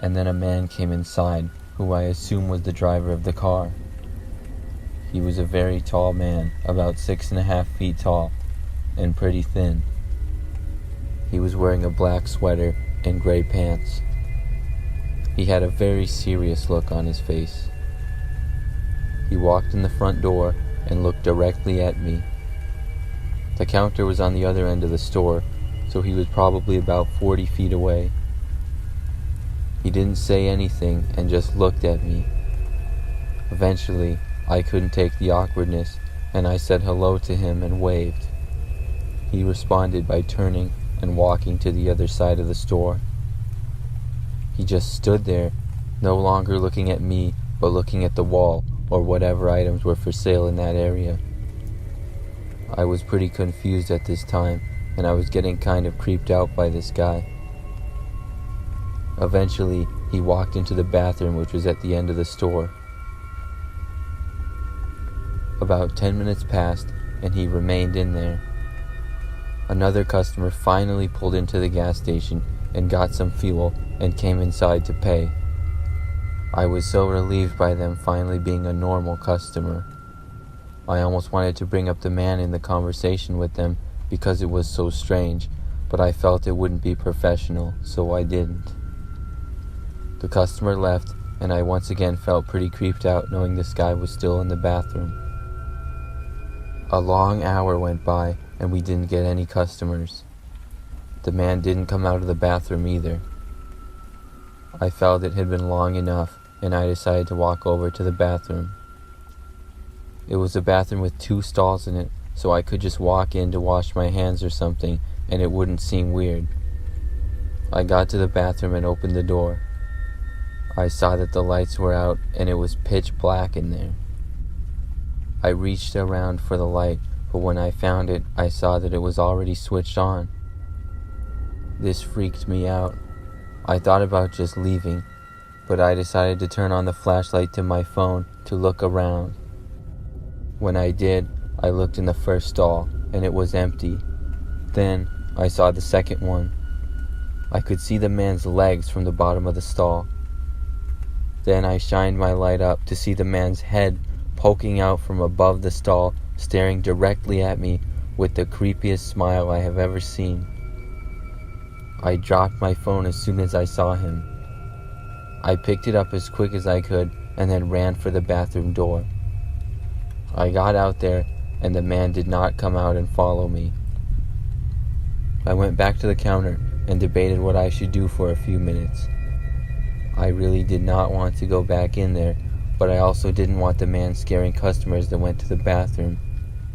and then a man came inside who I assume was the driver of the car. He was a very tall man, about 6.5 feet tall, and pretty thin. He was wearing a black sweater and gray pants. He had a very serious look on his face. He walked in the front door and looked directly at me. The counter was on the other end of the store, so he was probably about 40 feet away. He didn't say anything and just looked at me. Eventually, I couldn't take the awkwardness, and I said hello to him and waved. He responded by turning and walking to the other side of the store. He just stood there, no longer looking at me, but looking at the wall or whatever items were for sale in that area. I was pretty confused at this time, and I was getting kind of creeped out by this guy. Eventually, he walked into the bathroom, which was at the end of the store. About 10 minutes passed, and he remained in there. Another customer finally pulled into the gas station and got some fuel and came inside to pay. I was so relieved by them finally being a normal customer. I almost wanted to bring up the man in the conversation with them because it was so strange, but I felt it wouldn't be professional, so I didn't. The customer left, and I once again felt pretty creeped out knowing this guy was still in the bathroom. A long hour went by, and we didn't get any customers. The man didn't come out of the bathroom either. I felt it had been long enough, and I decided to walk over to the bathroom. It was a bathroom with 2 stalls in it, so I could just walk in to wash my hands or something, and it wouldn't seem weird. I got to the bathroom and opened the door. I saw that the lights were out, and it was pitch black in there. I reached around for the light, but when I found it, I saw that it was already switched on. This freaked me out. I thought about just leaving, but I decided to turn on the flashlight to my phone to look around. When I did, I looked in the first stall, and it was empty. Then, I saw the second one. I could see the man's legs from the bottom of the stall. Then I shined my light up to see the man's head poking out from above the stall, staring directly at me with the creepiest smile I have ever seen. I dropped my phone as soon as I saw him. I picked it up as quick as I could and then ran for the bathroom door. I got out there, and the man did not come out and follow me. I went back to the counter and debated what I should do for a few minutes. I really did not want to go back in there, but I also didn't want the man scaring customers that went to the bathroom,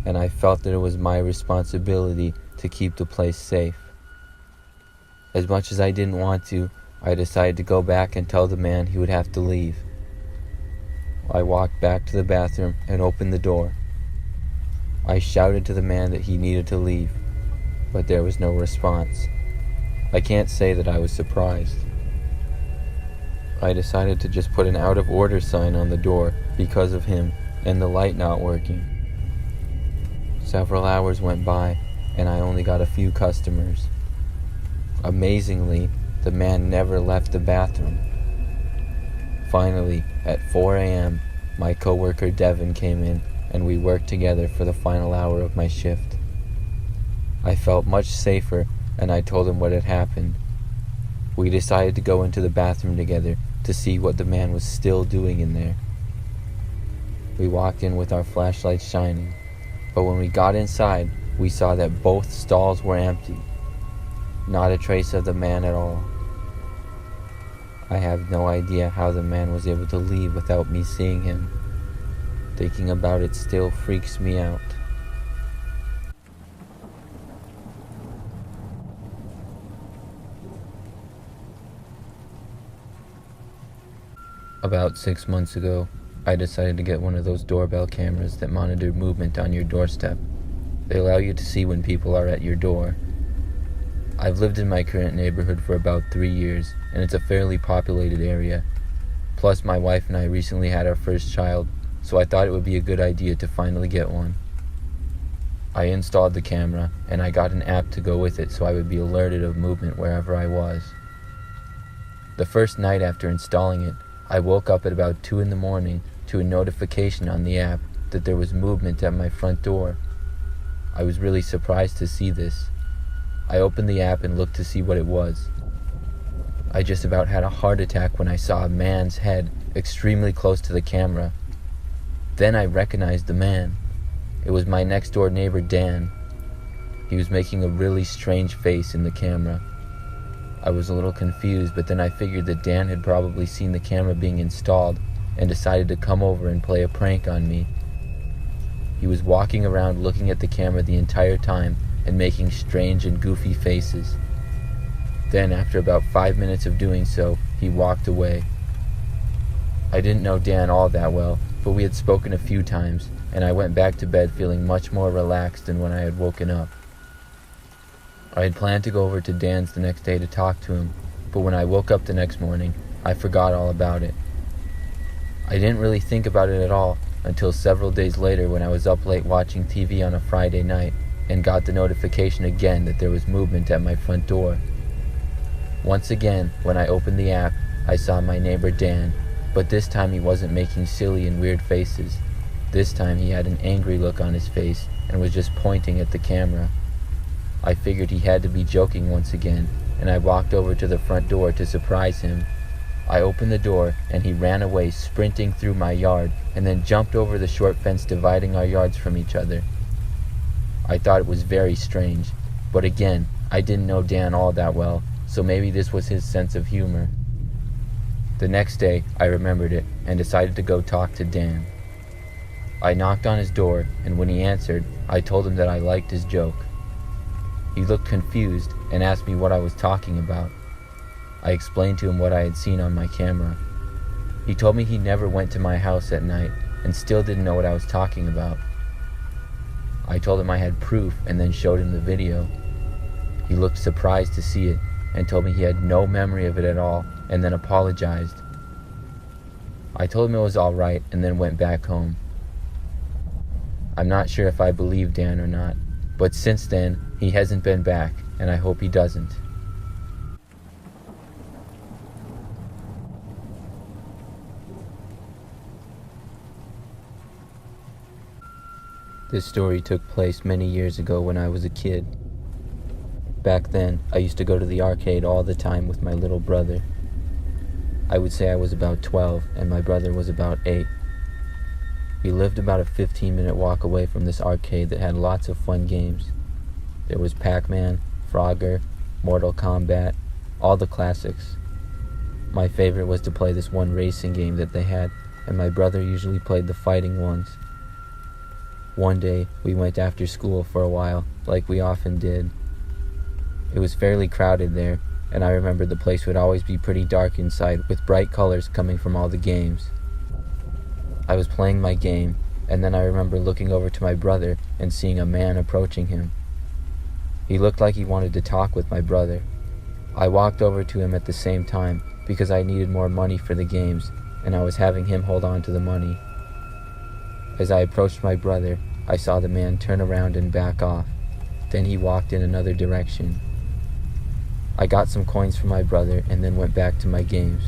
and I felt that it was my responsibility to keep the place safe. As much as I didn't want to, I decided to go back and tell the man he would have to leave. I walked back to the bathroom and opened the door. I shouted to the man that he needed to leave, but there was no response. I can't say that I was surprised. I decided to just put an out of order sign on the door because of him and the light not working. Several hours went by, and I only got a few customers. Amazingly, the man never left the bathroom. Finally, at 4 a.m., my coworker Devin came in, and we worked together for the final hour of my shift. I felt much safer, and I told him what had happened. We decided to go into the bathroom together to see what the man was still doing in there. We walked in with our flashlights shining, but when we got inside, we saw that both stalls were empty. Not a trace of the man at all. I have no idea how the man was able to leave without me seeing him. Thinking about it still freaks me out. About 6 months ago, I decided to get one of those doorbell cameras that monitor movement on your doorstep. They allow you to see when people are at your door. I've lived in my current neighborhood for about 3 years, and it's a fairly populated area. Plus, my wife and I recently had our first child, so I thought it would be a good idea to finally get one. I installed the camera, and I got an app to go with it so I would be alerted of movement wherever I was. The first night after installing it, I woke up at about 2 in the morning to a notification on the app that there was movement at my front door. I was really surprised to see this. I opened the app and looked to see what it was. I just about had a heart attack when I saw a man's head extremely close to the camera. Then I recognized the man. It was my next door neighbor, Dan. He was making a really strange face in the camera. I was a little confused, but then I figured that Dan had probably seen the camera being installed and decided to come over and play a prank on me. He was walking around looking at the camera the entire time and making strange and goofy faces. Then, after about 5 minutes of doing so, he walked away. I didn't know Dan all that well, but we had spoken a few times, and I went back to bed feeling much more relaxed than when I had woken up. I had planned to go over to Dan's the next day to talk to him, but when I woke up the next morning, I forgot all about it. I didn't really think about it at all until several days later when I was up late watching TV on a Friday night and got the notification again that there was movement at my front door. Once again, when I opened the app, I saw my neighbor Dan, but this time he wasn't making silly and weird faces. This time he had an angry look on his face and was just pointing at the camera. I figured he had to be joking once again, and I walked over to the front door to surprise him. I opened the door, and he ran away, sprinting through my yard, and then jumped over the short fence dividing our yards from each other. I thought it was very strange, but again, I didn't know Dan all that well, so maybe this was his sense of humor. The next day, I remembered it, and decided to go talk to Dan. I knocked on his door, and when he answered, I told him that I liked his joke. He looked confused and asked me what I was talking about. I explained to him what I had seen on my camera. He told me he never went to my house at night and still didn't know what I was talking about. I told him I had proof and then showed him the video. He looked surprised to see it and told me he had no memory of it at all and then apologized. I told him it was all right and then went back home. I'm not sure if I believe Dan or not, but since then, he hasn't been back, and I hope he doesn't. This story took place many years ago when I was a kid. Back then, I used to go to the arcade all the time with my little brother. I would say I was about 12, and my brother was about 8. We lived about a 15-minute walk away from this arcade that had lots of fun games. There was Pac-Man, Frogger, Mortal Kombat, all the classics. My favorite was to play this one racing game that they had, and my brother usually played the fighting ones. One day, we went after school for a while, like we often did. It was fairly crowded there, and I remember the place would always be pretty dark inside, with bright colors coming from all the games. I was playing my game, and then I remember looking over to my brother and seeing a man approaching him. He looked like he wanted to talk with my brother. I walked over to him at the same time because I needed more money for the games, and I was having him hold on to the money. As I approached my brother, I saw the man turn around and back off. Then he walked in another direction. I got some coins from my brother and then went back to my games.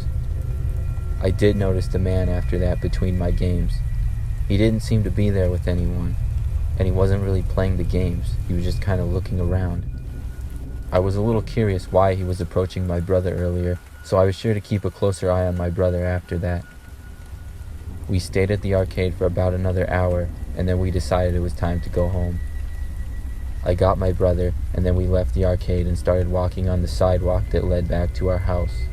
I did notice the man after that between my games. He didn't seem to be there with anyone, and he wasn't really playing the games. He was just kind of looking around. I was a little curious why he was approaching my brother earlier, so I was sure to keep a closer eye on my brother after that. We stayed at the arcade for about another hour, and then we decided it was time to go home. I got my brother, and then we left the arcade and started walking on the sidewalk that led back to our house.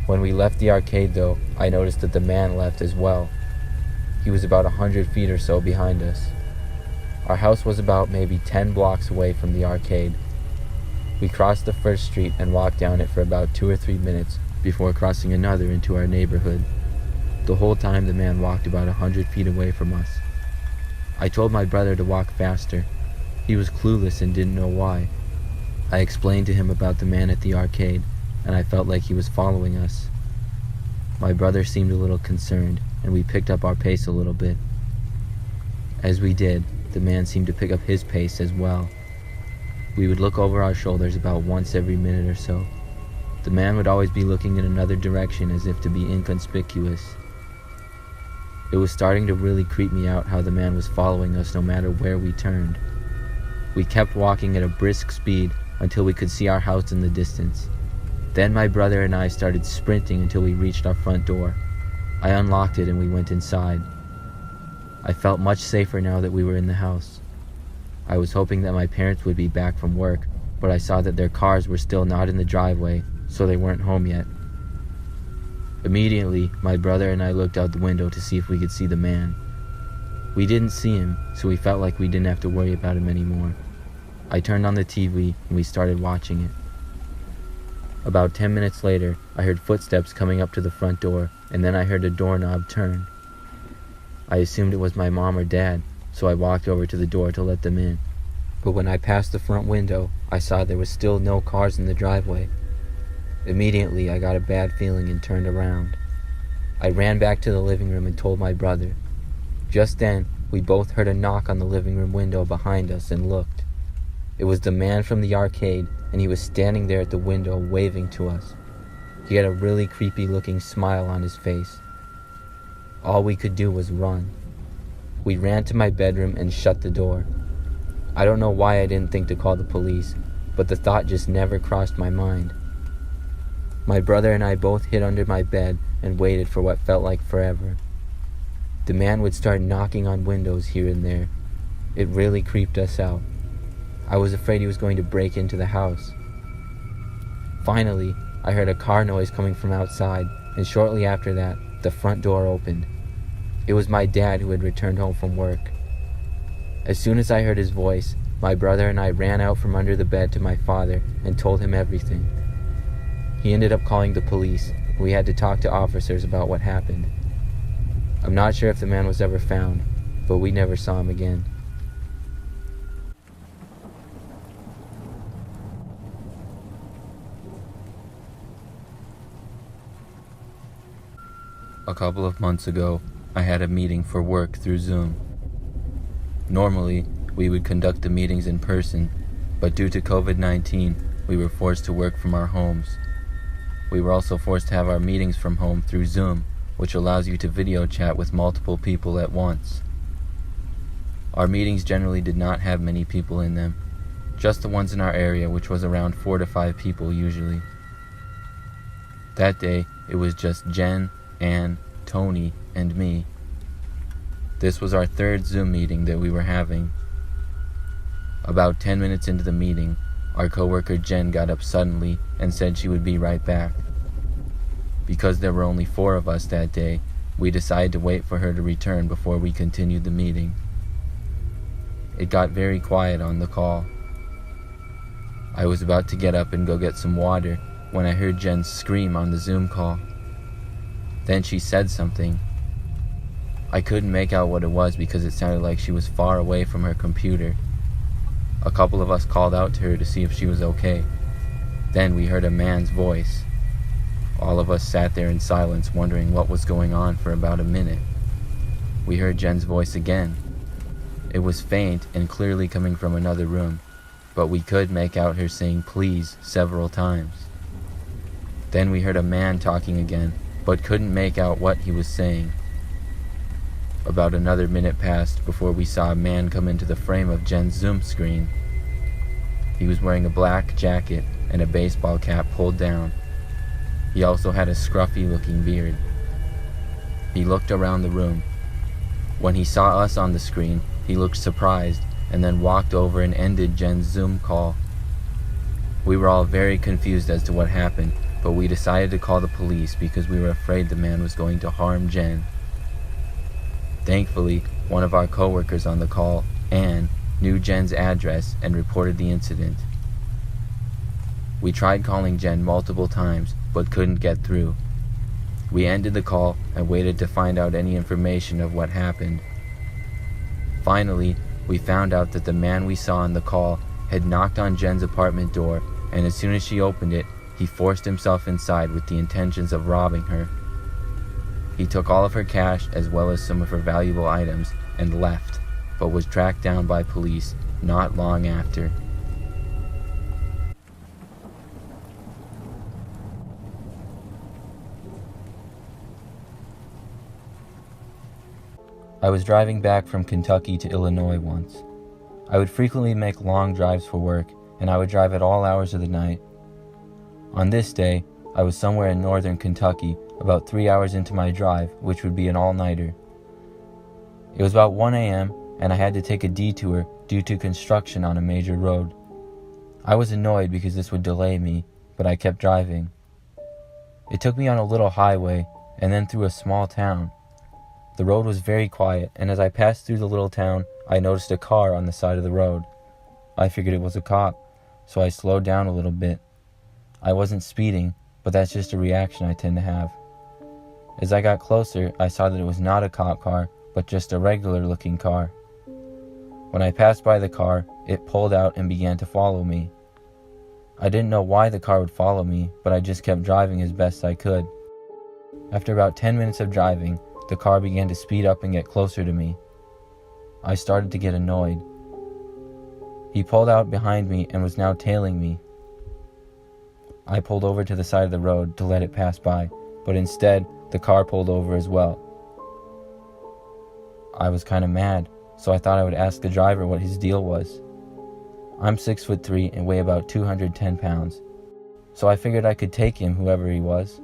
When we left the arcade, though, I noticed that the man left as well. He was about 100 feet or so behind us. Our house was about maybe 10 blocks away from the arcade. We crossed the first street and walked down it for about 2 or 3 minutes before crossing another into our neighborhood. The whole time the man walked about 100 feet away from us. I told my brother to walk faster. He was clueless and didn't know why. I explained to him about the man at the arcade, and I felt like he was following us. My brother seemed a little concerned, and we picked up our pace a little bit. As we did, the man seemed to pick up his pace as well. We would look over our shoulders about once every minute or so. The man would always be looking in another direction as if to be inconspicuous. It was starting to really creep me out how the man was following us no matter where we turned. We kept walking at a brisk speed until we could see our house in the distance. Then my brother and I started sprinting until we reached our front door. I unlocked it and we went inside. I felt much safer now that we were in the house. I was hoping that my parents would be back from work, but I saw that their cars were still not in the driveway, so they weren't home yet. Immediately, my brother and I looked out the window to see if we could see the man. We didn't see him, so we felt like we didn't have to worry about him anymore. I turned on the TV and we started watching it. About 10 minutes later, I heard footsteps coming up to the front door, and then I heard a doorknob turn. I assumed it was my mom or dad, so I walked over to the door to let them in. But when I passed the front window, I saw there was still no cars in the driveway. Immediately, I got a bad feeling and turned around. I ran back to the living room and told my brother. Just then, we both heard a knock on the living room window behind us and looked. It was the man from the arcade, and he was standing there at the window waving to us. He had a really creepy-looking smile on his face. All we could do was run. We ran to my bedroom and shut the door. I don't know why I didn't think to call the police, but the thought just never crossed my mind. My brother and I both hid under my bed and waited for what felt like forever. The man would start knocking on windows here and there. It really creeped us out. I was afraid he was going to break into the house. Finally, I heard a car noise coming from outside, and shortly after that, the front door opened. It was my dad who had returned home from work. As soon as I heard his voice, my brother and I ran out from under the bed to my father and told him everything. He ended up calling the police, and we had to talk to officers about what happened. I'm not sure if the man was ever found, but we never saw him again. A couple of months ago, I had a meeting for work through Zoom. Normally, we would conduct the meetings in person, but due to COVID-19, we were forced to work from our homes. We were also forced to have our meetings from home through Zoom, which allows you to video chat with multiple people at once. Our meetings generally did not have many people in them, just the ones in our area, which was around 4 to 5 people usually. That day, it was just Jen, Anne, Tony, and me. This was our third Zoom meeting that we were having. About 10 minutes into the meeting, our coworker Jen got up suddenly and said she would be right back. Because there were only 4 of us that day, we decided to wait for her to return before we continued the meeting. It got very quiet on the call. I was about to get up and go get some water when I heard Jen scream on the Zoom call. Then she said something. I couldn't make out what it was because it sounded like she was far away from her computer. A couple of us called out to her to see if she was okay. Then we heard a man's voice. All of us sat there in silence wondering what was going on for about a minute. We heard Jen's voice again. It was faint and clearly coming from another room, but we could make out her saying please several times. Then we heard a man talking again, but couldn't make out what he was saying. About another minute passed before we saw a man come into the frame of Jen's Zoom screen. He was wearing a black jacket and a baseball cap pulled down. He also had a scruffy-looking beard. He looked around the room. When he saw us on the screen, he looked surprised and then walked over and ended Jen's Zoom call. We were all very confused as to what happened, but we decided to call the police because we were afraid the man was going to harm Jen. Thankfully, one of our coworkers on the call, Anne, knew Jen's address and reported the incident. We tried calling Jen multiple times, but couldn't get through. We ended the call and waited to find out any information of what happened. Finally, we found out that the man we saw on the call had knocked on Jen's apartment door, and as soon as she opened it, he forced himself inside with the intentions of robbing her. He took all of her cash as well as some of her valuable items and left, but was tracked down by police not long after. I was driving back from Kentucky to Illinois once. I would frequently make long drives for work, and I would drive at all hours of the night. On this day, I was somewhere in northern Kentucky, about 3 hours into my drive, which would be an all-nighter. It was about 1 a.m., and I had to take a detour due to construction on a major road. I was annoyed because this would delay me, but I kept driving. It took me on a little highway, and then through a small town. The road was very quiet, and as I passed through the little town, I noticed a car on the side of the road. I figured it was a cop, so I slowed down a little bit. I wasn't speeding, but that's just a reaction I tend to have. As I got closer, I saw that it was not a cop car, but just a regular-looking car. When I passed by the car, it pulled out and began to follow me. I didn't know why the car would follow me, but I just kept driving as best I could. After about 10 minutes of driving, the car began to speed up and get closer to me. I started to get annoyed. He pulled out behind me and was now tailing me. I pulled over to the side of the road to let it pass by, but instead, the car pulled over as well. I was kind of mad, so I thought I would ask the driver what his deal was. I'm 6'3" and weigh about 210 pounds, so I figured I could take him, whoever he was.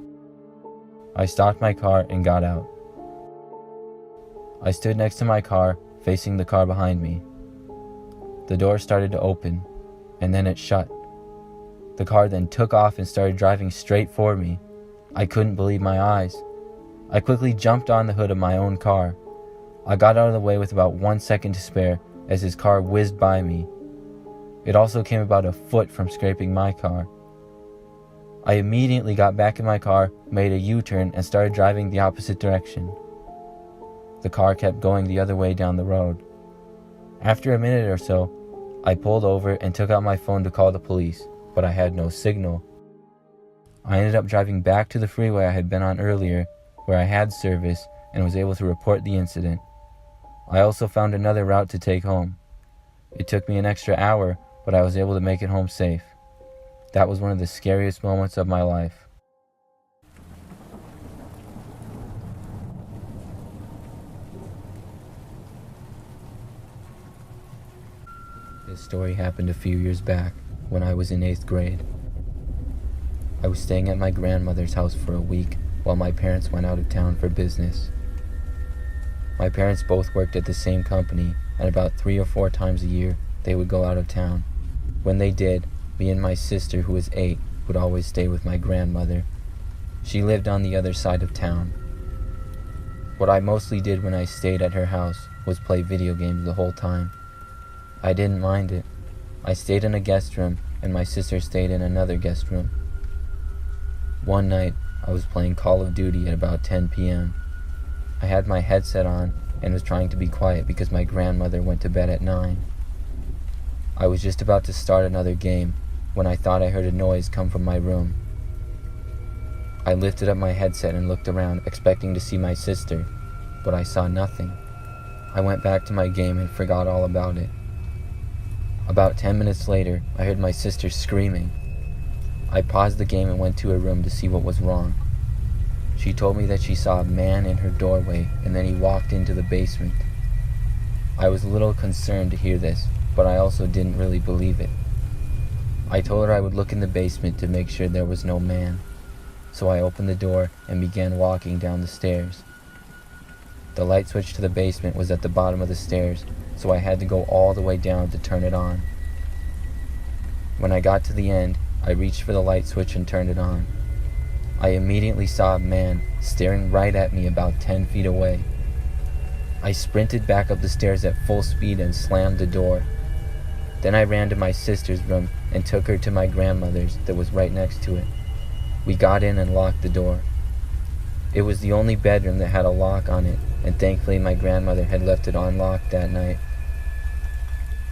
I stopped my car and got out. I stood next to my car, facing the car behind me. The door started to open, and then it shut. The car then took off and started driving straight for me. I couldn't believe my eyes. I quickly jumped on the hood of my own car. I got out of the way with about 1 second to spare as his car whizzed by me. It also came about a foot from scraping my car. I immediately got back in my car, made a U-turn, and started driving the opposite direction. The car kept going the other way down the road. After a minute or so, I pulled over and took out my phone to call the police, but I had no signal. I ended up driving back to the freeway I had been on earlier, where I had service and was able to report the incident. I also found another route to take home. It took me an extra hour, but I was able to make it home safe. That was one of the scariest moments of my life. This story happened a few years back when I was in 8th grade. I was staying at my grandmother's house for a week while my parents went out of town for business. My parents both worked at the same company, and about 3 or 4 times a year they would go out of town. When they did, me and my sister, who was 8, would always stay with my grandmother. She lived on the other side of town. What I mostly did when I stayed at her house was play video games the whole time. I didn't mind it. I stayed in a guest room, and my sister stayed in another guest room. One night, I was playing Call of Duty at about 10 p.m. I had my headset on and was trying to be quiet because my grandmother went to bed at 9. I was just about to start another game when I thought I heard a noise come from my room. I lifted up my headset and looked around, expecting to see my sister, but I saw nothing. I went back to my game and forgot all about it. About 10 minutes later, I heard my sister screaming. I paused the game and went to her room to see what was wrong. She told me that she saw a man in her doorway, and then he walked into the basement. I was a little concerned to hear this, but I also didn't really believe it. I told her I would look in the basement to make sure there was no man. So I opened the door and began walking down the stairs. The light switch to the basement was at the bottom of the stairs, so I had to go all the way down to turn it on. When I got to the end, I reached for the light switch and turned it on. I immediately saw a man staring right at me about 10 feet away. I sprinted back up the stairs at full speed and slammed the door. Then I ran to my sister's room and took her to my grandmother's that was right next to it. We got in and locked the door. It was the only bedroom that had a lock on it, and thankfully my grandmother had left it unlocked that night.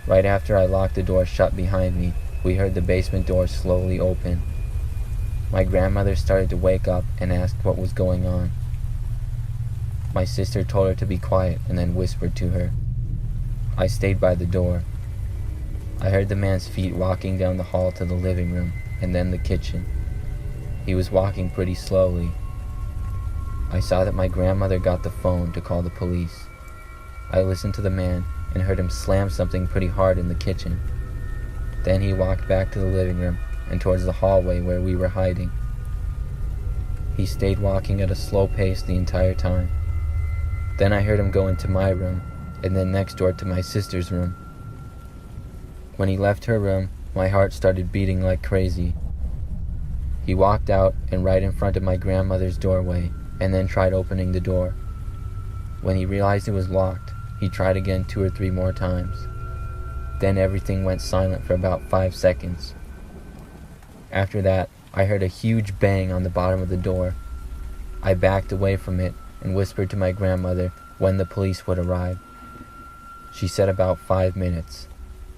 Right after I locked the door shut behind me, we heard the basement door slowly open. My grandmother started to wake up and asked what was going on. My sister told her to be quiet and then whispered to her. I stayed by the door. I heard the man's feet walking down the hall to the living room and then the kitchen. He was walking pretty slowly. I saw that my grandmother got the phone to call the police. I listened to the man and heard him slam something pretty hard in the kitchen. Then he walked back to the living room and towards the hallway where we were hiding. He stayed walking at a slow pace the entire time. Then I heard him go into my room and then next door to my sister's room. When he left her room, my heart started beating like crazy. He walked out and right in front of my grandmother's doorway and then tried opening the door. When he realized it was locked, he tried again 2 or 3 more times. Then everything went silent for about 5 seconds. After that, I heard a huge bang on the bottom of the door. I backed away from it and whispered to my grandmother when the police would arrive. She said about 5 minutes.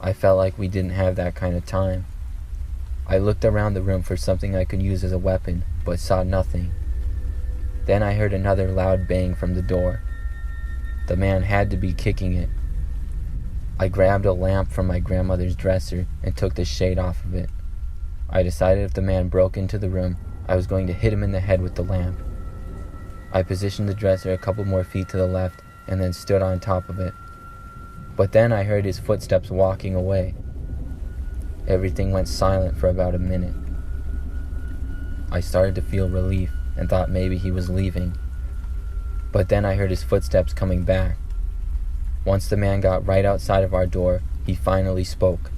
I felt like we didn't have that kind of time. I looked around the room for something I could use as a weapon, but saw nothing. Then I heard another loud bang from the door. The man had to be kicking it. I grabbed a lamp from my grandmother's dresser and took the shade off of it. I decided if the man broke into the room, I was going to hit him in the head with the lamp. I positioned the dresser a couple more feet to the left and then stood on top of it. But then I heard his footsteps walking away. Everything went silent for about a minute. I started to feel relief and thought maybe he was leaving. But then I heard his footsteps coming back. Once the man got right outside of our door, he finally spoke.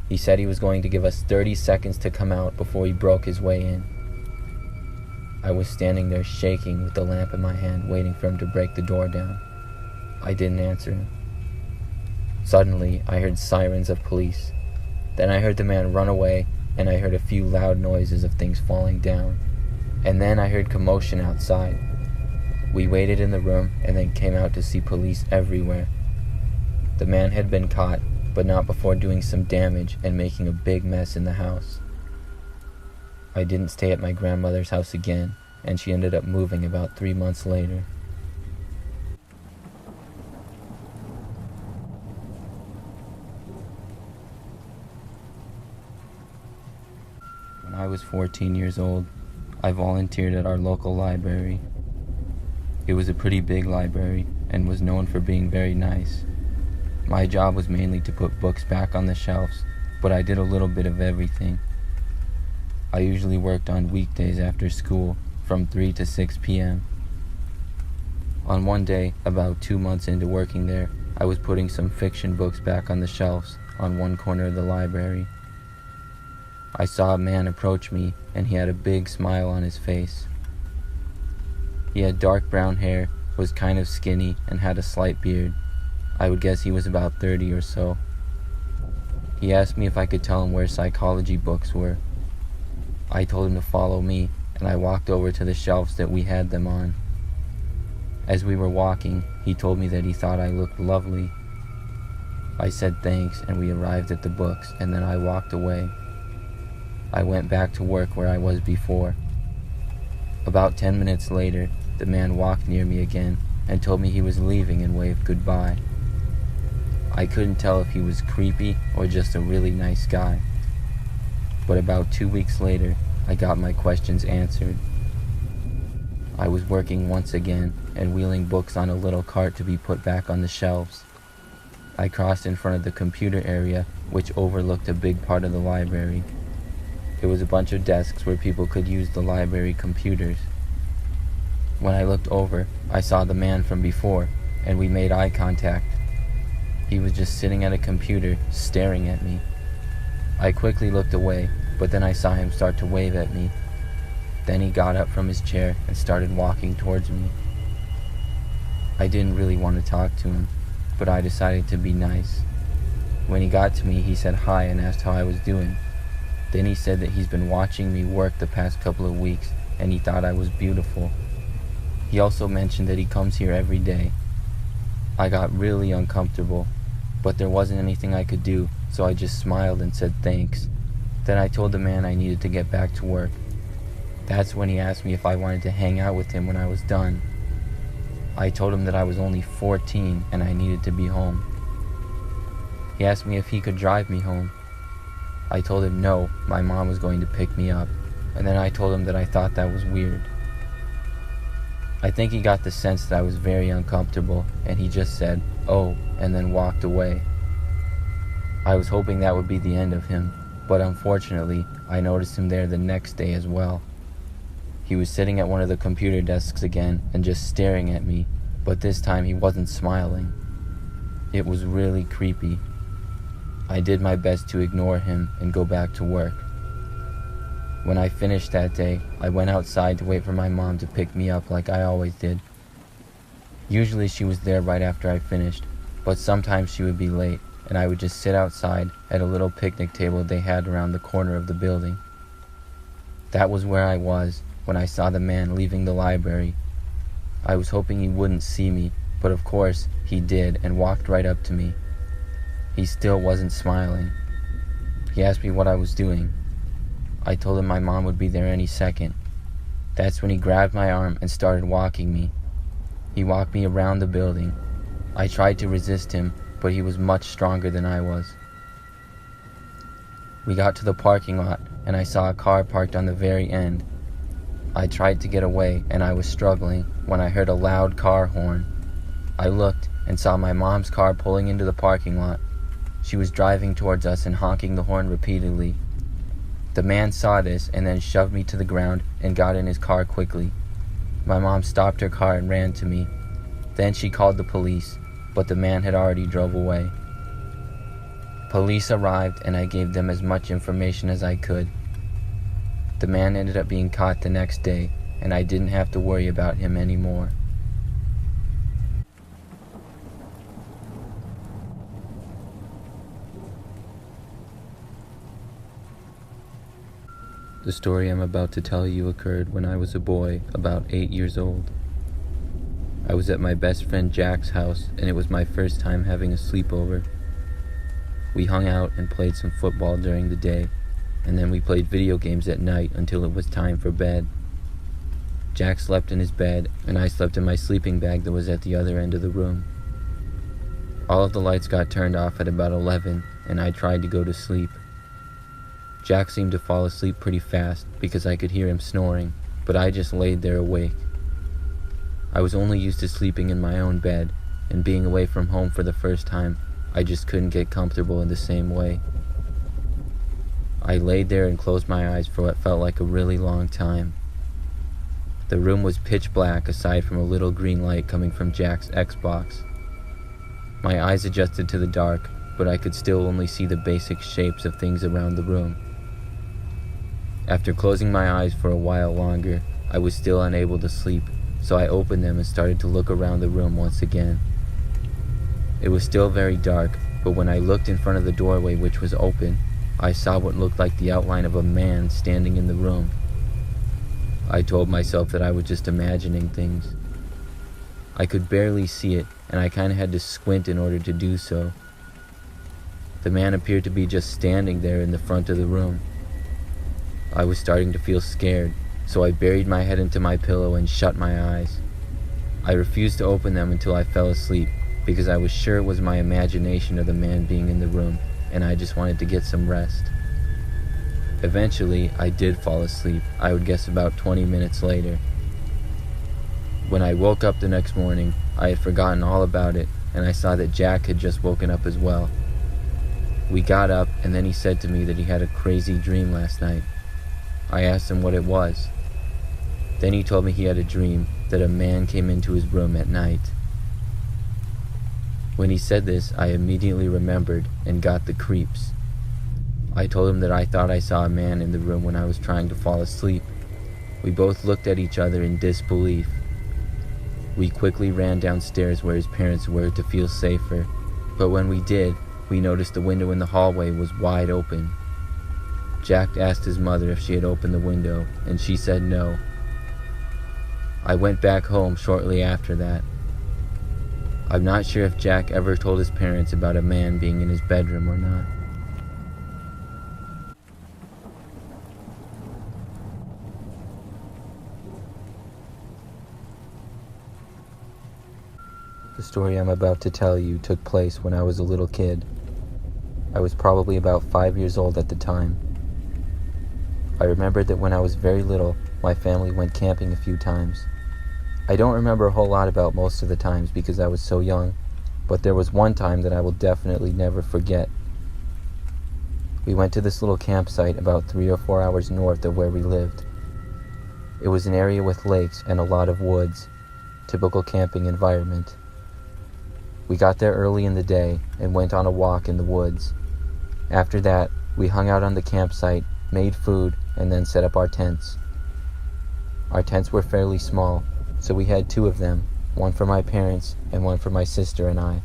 He said he was going to give us 30 seconds to come out before he broke his way in. I was standing there shaking with the lamp in my hand, waiting for him to break the door down. I didn't answer him. Suddenly, I heard sirens of police. Then I heard the man run away, and I heard a few loud noises of things falling down. And then I heard commotion outside. We waited in the room and then came out to see police everywhere. The man had been caught, but not before doing some damage and making a big mess in the house. I didn't stay at my grandmother's house again, and she ended up moving about 3 months later. When I was 14 years old, I volunteered at our local library. It was a pretty big library and was known for being very nice. My job was mainly to put books back on the shelves, but I did a little bit of everything. I usually worked on weekdays after school from 3 to 6 p.m. On one day, about 2 months into working there, I was putting some fiction books back on the shelves on one corner of the library. I saw a man approach me, and he had a big smile on his face. He had dark brown hair, was kind of skinny, and had a slight beard. I would guess he was about 30 or so. He asked me if I could tell him where psychology books were. I told him to follow me, and I walked over to the shelves that we had them on. As we were walking, he told me that he thought I looked lovely. I said thanks, and we arrived at the books, and then I walked away. I went back to work where I was before. About 10 minutes later, the man walked near me again and told me he was leaving and waved goodbye. I couldn't tell if he was creepy or just a really nice guy. But about 2 weeks later, I got my questions answered. I was working once again and wheeling books on a little cart to be put back on the shelves. I crossed in front of the computer area, which overlooked a big part of the library. It was a bunch of desks where people could use the library computers. When I looked over, I saw the man from before, and we made eye contact. He was just sitting at a computer, staring at me. I quickly looked away, but then I saw him start to wave at me. Then he got up from his chair and started walking towards me. I didn't really want to talk to him, but I decided to be nice. When he got to me, he said hi and asked how I was doing. Then he said that he's been watching me work the past couple of weeks, and he thought I was beautiful. He also mentioned that he comes here every day. I got really uncomfortable. but there wasn't anything I could do, so I just smiled and said thanks. Then I told the man I needed to get back to work. That's when he asked me if I wanted to hang out with him when I was done. I told him that I was only 14 and I needed to be home. He asked me if he could drive me home. I told him no, my mom was going to pick me up, and then I told him that I thought that was weird. I think he got the sense that I was very uncomfortable, and he just said, "Oh," and then walked away. I was hoping that would be the end of him, but unfortunately, I noticed him there the next day as well. He was sitting at one of the computer desks again and just staring at me, but this time he wasn't smiling. It was really creepy. I did my best to ignore him and go back to work. When I finished that day, I went outside to wait for my mom to pick me up like I always did. Usually she was there right after I finished, but sometimes she would be late, and I would just sit outside at a little picnic table they had around the corner of the building. That was where I was when I saw the man leaving the library. I was hoping he wouldn't see me, but of course he did and walked right up to me. He still wasn't smiling. He asked me what I was doing. I told him my mom would be there any second. That's when he grabbed my arm and started walking me. He walked me around the building. I tried to resist him, but he was much stronger than I was. We got to the parking lot, and I saw a car parked on the very end. I tried to get away, and I was struggling when I heard a loud car horn. I looked and saw my mom's car pulling into the parking lot. She was driving towards us and honking the horn repeatedly. The man saw this and then shoved me to the ground and got in his car quickly. My mom stopped her car and ran to me. Then she called the police, but the man had already drove away. Police arrived and I gave them as much information as I could. The man ended up being caught the next day, and I didn't have to worry about him anymore. The story I'm about to tell you occurred when I was a boy, about 8 years old. I was at my best friend Jack's house, and it was my first time having a sleepover. We hung out and played some football during the day, and then we played video games at night until it was time for bed. Jack slept in his bed, and I slept in my sleeping bag that was at the other end of the room. All of the lights got turned off at about 11, and I tried to go to sleep. Jack seemed to fall asleep pretty fast because I could hear him snoring, but I just laid there awake. I was only used to sleeping in my own bed, and being away from home for the first time, I just couldn't get comfortable in the same way. I laid there and closed my eyes for what felt like a really long time. The room was pitch black aside from a little green light coming from Jack's Xbox. My eyes adjusted to the dark, but I could still only see the basic shapes of things around the room. After closing my eyes for a while longer, I was still unable to sleep, so I opened them and started to look around the room once again. It was still very dark, but when I looked in front of the doorway, which was open, I saw what looked like the outline of a man standing in the room. I told myself that I was just imagining things. I could barely see it, and I kinda had to squint in order to do so. The man appeared to be just standing there in the front of the room. I was starting to feel scared, so I buried my head into my pillow and shut my eyes. I refused to open them until I fell asleep, because I was sure it was my imagination of the man being in the room, and I just wanted to get some rest. Eventually, I did fall asleep, I would guess about 20 minutes later. When I woke up the next morning, I had forgotten all about it, and I saw that Jack had just woken up as well. We got up, and then he said to me that he had a crazy dream last night. I asked him what it was. Then he told me he had a dream that a man came into his room at night. When he said this, I immediately remembered and got the creeps. I told him that I thought I saw a man in the room when I was trying to fall asleep. We both looked at each other in disbelief. We quickly ran downstairs where his parents were to feel safer, but when we did, we noticed the window in the hallway was wide open. Jack asked his mother if she had opened the window, and she said no. I went back home shortly after that. I'm not sure if Jack ever told his parents about a man being in his bedroom or not. The story I'm about to tell you took place when I was a little kid. I was probably about 5 years old at the time. I remembered that when I was very little, my family went camping a few times. I don't remember a whole lot about most of the times because I was so young, but there was one time that I will definitely never forget. We went to this little campsite about 3 or 4 hours north of where we lived. It was an area with lakes and a lot of woods, typical camping environment. We got there early in the day and went on a walk in the woods. After that, we hung out on the campsite, made food, and then set up our tents. Our tents were fairly small, so we had 2 of them, one for my parents and one for my sister and I.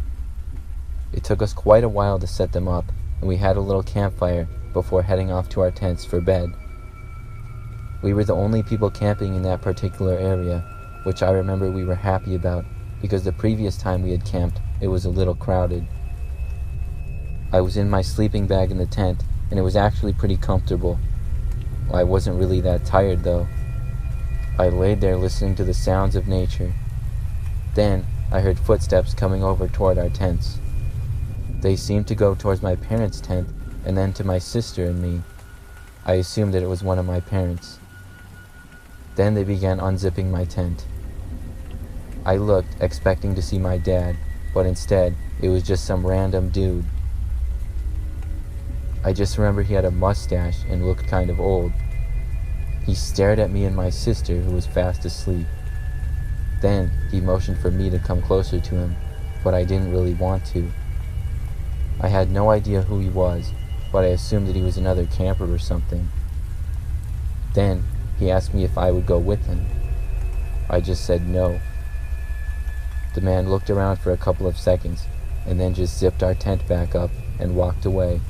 It took us quite a while to set them up, and we had a little campfire before heading off to our tents for bed. We were the only people camping in that particular area, which I remember we were happy about because the previous time we had camped, it was a little crowded. I was in my sleeping bag in the tent, and it was actually pretty comfortable. I wasn't really that tired though. I laid there listening to the sounds of nature. Then I heard footsteps coming over toward our tents. They seemed to go towards my parents' tent and then to my sister and me. I assumed that it was one of my parents. Then they began unzipping my tent. I looked, expecting to see my dad, but instead, it was just some random dude. I just remember he had a mustache and looked kind of old. He stared at me and my sister, who was fast asleep. Then he motioned for me to come closer to him, but I didn't really want to. I had no idea who he was, but I assumed that he was another camper or something. Then he asked me if I would go with him. I just said no. The man looked around for a couple of seconds and then just zipped our tent back up and walked away.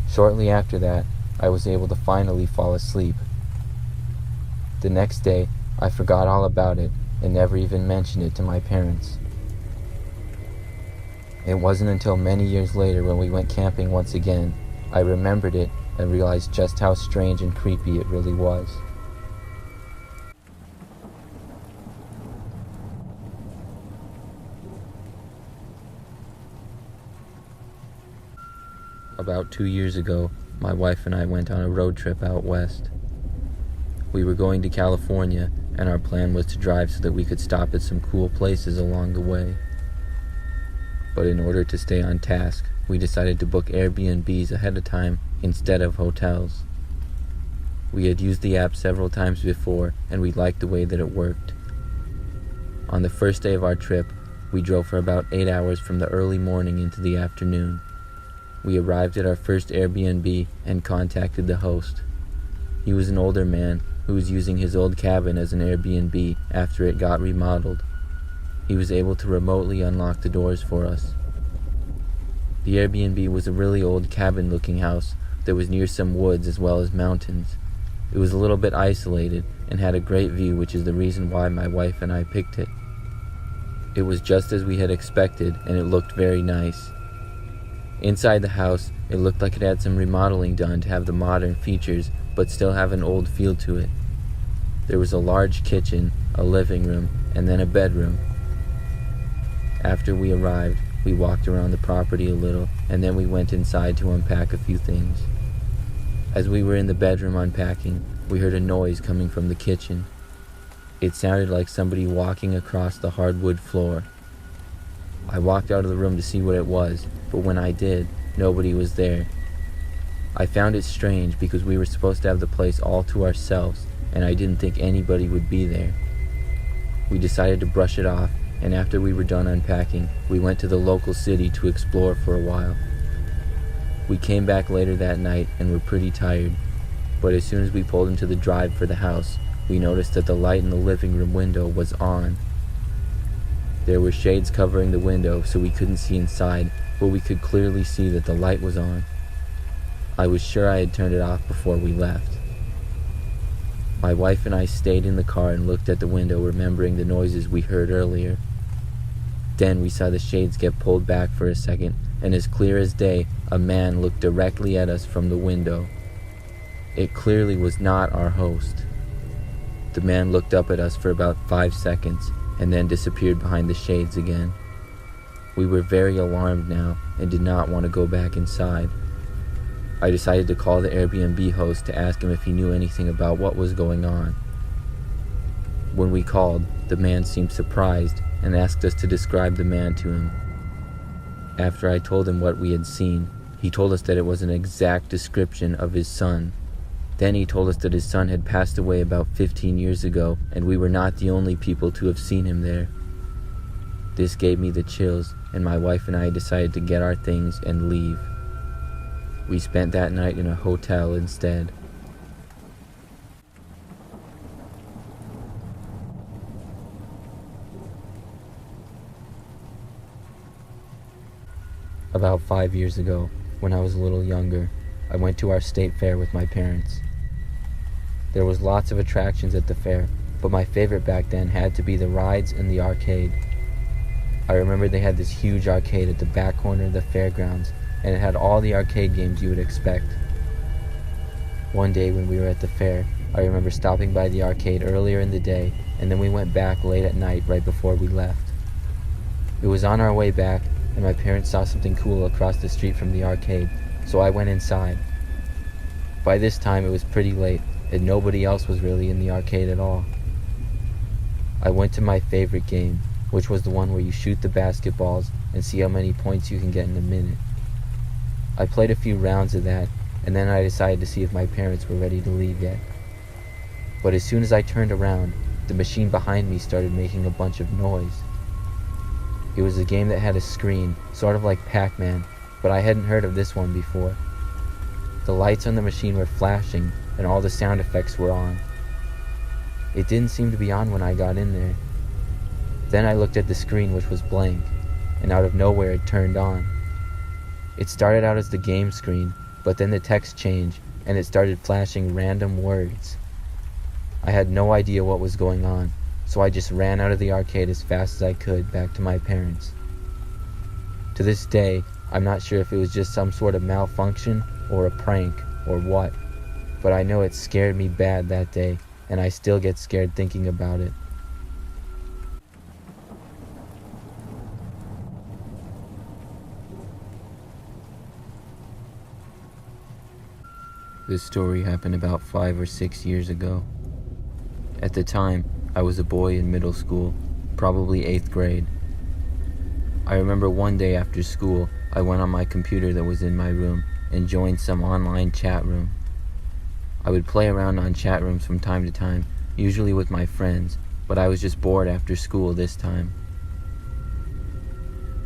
Shortly after that, I was able to finally fall asleep. The next day, I forgot all about it and never even mentioned it to my parents. It wasn't until many years later when we went camping once again, I remembered it and realized just how strange and creepy it really was. About 2 years ago, my wife and I went on a road trip out west. We were going to California, and our plan was to drive so that we could stop at some cool places along the way. But in order to stay on task, we decided to book Airbnbs ahead of time instead of hotels. We had used the app several times before, and we liked the way that it worked. On the first day of our trip, we drove for about 8 hours from the early morning into the afternoon. We arrived at our first Airbnb and contacted the host. He was an older man who was using his old cabin as an Airbnb after it got remodeled. He was able to remotely unlock the doors for us. The Airbnb was a really old cabin-looking house that was near some woods as well as mountains. It was a little bit isolated and had a great view, which is the reason why my wife and I picked it. It was just as we had expected, and it looked very nice. Inside the house, it looked like it had some remodeling done to have the modern features, but still have an old feel to it. There was a large kitchen, a living room, and then a bedroom. After we arrived, we walked around the property a little, and then we went inside to unpack a few things. As we were in the bedroom unpacking, we heard a noise coming from the kitchen. It sounded like somebody walking across the hardwood floor. I walked out of the room to see what it was, but when I did, nobody was there. I found it strange because we were supposed to have the place all to ourselves, and I didn't think anybody would be there. We decided to brush it off, and after we were done unpacking, we went to the local city to explore for a while. We came back later that night and were pretty tired, but as soon as we pulled into the drive for the house, we noticed that the light in the living room window was on. There were shades covering the window so we couldn't see inside, but we could clearly see that the light was on. I was sure I had turned it off before we left. My wife and I stayed in the car and looked at the window, remembering the noises we heard earlier. Then we saw the shades get pulled back for a second, and as clear as day, a man looked directly at us from the window. It clearly was not our host. The man looked up at us for about 5 seconds, and then disappeared behind the shades again. We were very alarmed now, and did not want to go back inside. I decided to call the Airbnb host to ask him if he knew anything about what was going on. When we called, the man seemed surprised and asked us to describe the man to him. After I told him what we had seen, he told us that it was an exact description of his son. Then he told us that his son had passed away about 15 years ago, and we were not the only people to have seen him there. This gave me the chills, and my wife and I decided to get our things and leave. We spent that night in a hotel instead. About 5 years ago, when I was a little younger, I went to our state fair with my parents. There was lots of attractions at the fair, but my favorite back then had to be the rides and the arcade. I remember they had this huge arcade at the back corner of the fairgrounds, and it had all the arcade games you would expect. One day when we were at the fair, I remember stopping by the arcade earlier in the day, and then we went back late at night right before we left. It was on our way back, and my parents saw something cool across the street from the arcade, so I went inside. By this time it was pretty late, and nobody else was really in the arcade at all. I went to my favorite game, which was the one where you shoot the basketballs and see how many points you can get in a minute. I played a few rounds of that, and then I decided to see if my parents were ready to leave yet. But as soon as I turned around, the machine behind me started making a bunch of noise. It was a game that had a screen, sort of like Pac-Man, but I hadn't heard of this one before. The lights on the machine were flashing, and all the sound effects were on. It didn't seem to be on when I got in there. Then I looked at the screen, which was blank, and out of nowhere it turned on. It started out as the game screen, but then the text changed, and it started flashing random words. I had no idea what was going on, so I just ran out of the arcade as fast as I could back to my parents. To this day, I'm not sure if it was just some sort of malfunction or a prank or what, but I know it scared me bad that day, and I still get scared thinking about it. This story happened about 5 or 6 years ago. At the time, I was a boy in middle school, probably 8th grade. I remember one day after school, I went on my computer that was in my room and joined some online chat room. I would play around on chat rooms from time to time, usually with my friends, but I was just bored after school this time.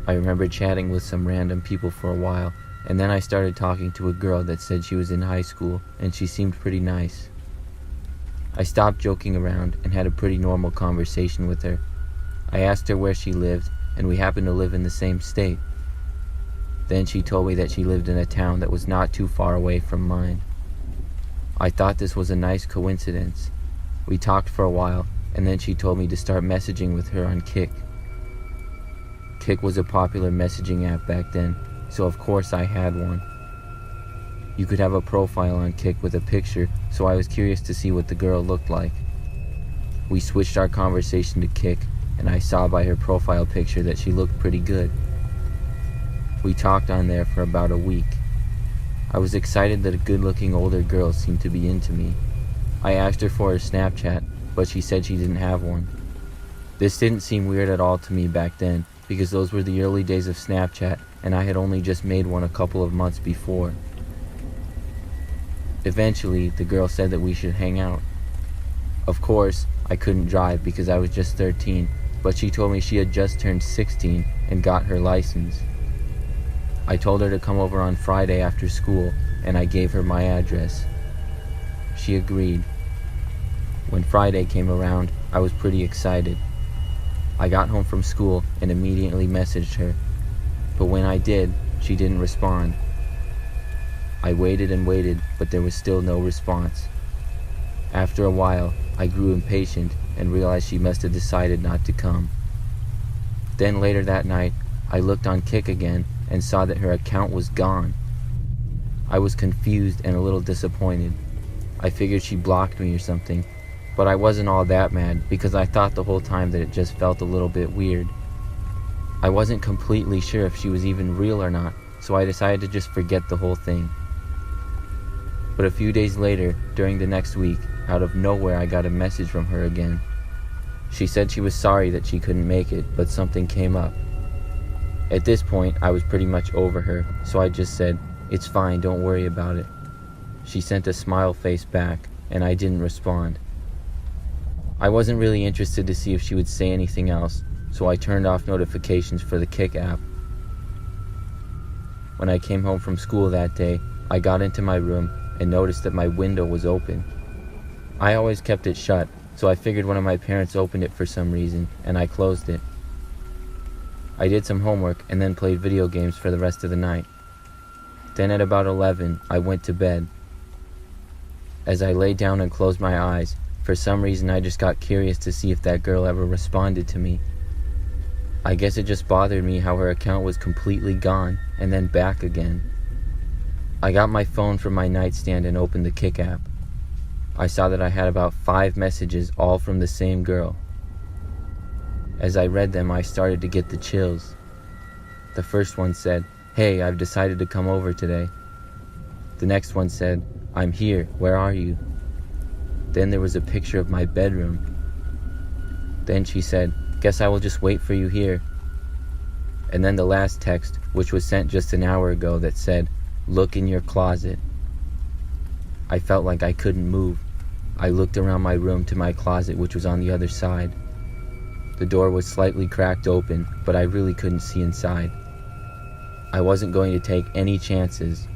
I remember chatting with some random people for a while, and then I started talking to a girl that said she was in high school, and she seemed pretty nice. I stopped joking around and had a pretty normal conversation with her. I asked her where she lived, and we happened to live in the same state. Then she told me that she lived in a town that was not too far away from mine. I thought this was a nice coincidence. We talked for a while, and then she told me to start messaging with her on Kik. Kik was a popular messaging app back then, so of course I had one. You could have a profile on Kik with a picture, so I was curious to see what the girl looked like. We switched our conversation to Kik, and I saw by her profile picture that she looked pretty good. We talked on there for about a week. I was excited that a good-looking older girl seemed to be into me. I asked her for her Snapchat, but she said she didn't have one. This didn't seem weird at all to me back then, because those were the early days of Snapchat, and I had only just made one a couple of months before. Eventually, the girl said that we should hang out. Of course, I couldn't drive because I was just 13, but she told me she had just turned 16 and got her license. I told her to come over on Friday after school, and I gave her my address. She agreed. When Friday came around, I was pretty excited. I got home from school and immediately messaged her, but when I did, she didn't respond. I waited and waited, but there was still no response. After a while, I grew impatient and realized she must have decided not to come. Then later that night, I looked on Kik again and saw that her account was gone. I was confused and a little disappointed. I figured she blocked me or something, but I wasn't all that mad because I thought the whole time that it just felt a little bit weird. I wasn't completely sure if she was even real or not, so I decided to just forget the whole thing. But a few days later, during the next week, out of nowhere I got a message from her again. She said she was sorry that she couldn't make it, but something came up. At this point, I was pretty much over her, so I just said, "It's fine, don't worry about it." She sent a smile face back, and I didn't respond. I wasn't really interested to see if she would say anything else, so I turned off notifications for the Kik app. When I came home from school that day, I got into my room and noticed that my window was open. I always kept it shut, so I figured one of my parents opened it for some reason, and I closed it. I did some homework and then played video games for the rest of the night. Then at about 11, I went to bed. As I lay down and closed my eyes, for some reason I just got curious to see if that girl ever responded to me. I guess it just bothered me how her account was completely gone and then back again. I got my phone from my nightstand and opened the Kik app. I saw that I had about 5 messages, all from the same girl. As I read them, I started to get the chills. The first one said, "Hey, I've decided to come over today." The next one said, "I'm here, where are you?" Then there was a picture of my bedroom. Then she said, "Guess I will just wait for you here." And then the last text, which was sent just an hour ago, that said, "Look in your closet." I felt like I couldn't move. I looked around my room to my closet, which was on the other side. The door was slightly cracked open, but I really couldn't see inside. I wasn't going to take any chances.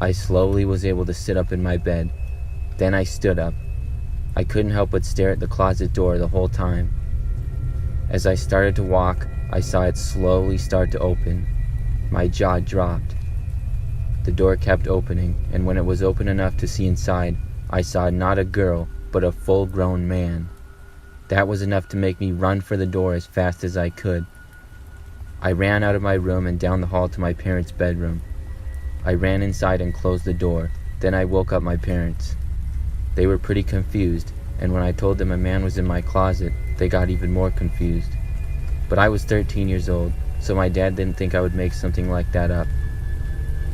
I slowly was able to sit up in my bed. Then I stood up. I couldn't help but stare at the closet door the whole time. As I started to walk, I saw it slowly start to open. My jaw dropped. The door kept opening, and when it was open enough to see inside, I saw not a girl, but a full-grown man. That was enough to make me run for the door as fast as I could. I ran out of my room and down the hall to my parents' bedroom. I ran inside and closed the door. Then I woke up my parents. They were pretty confused, and when I told them a man was in my closet, they got even more confused. But I was 13 years old, so my dad didn't think I would make something like that up.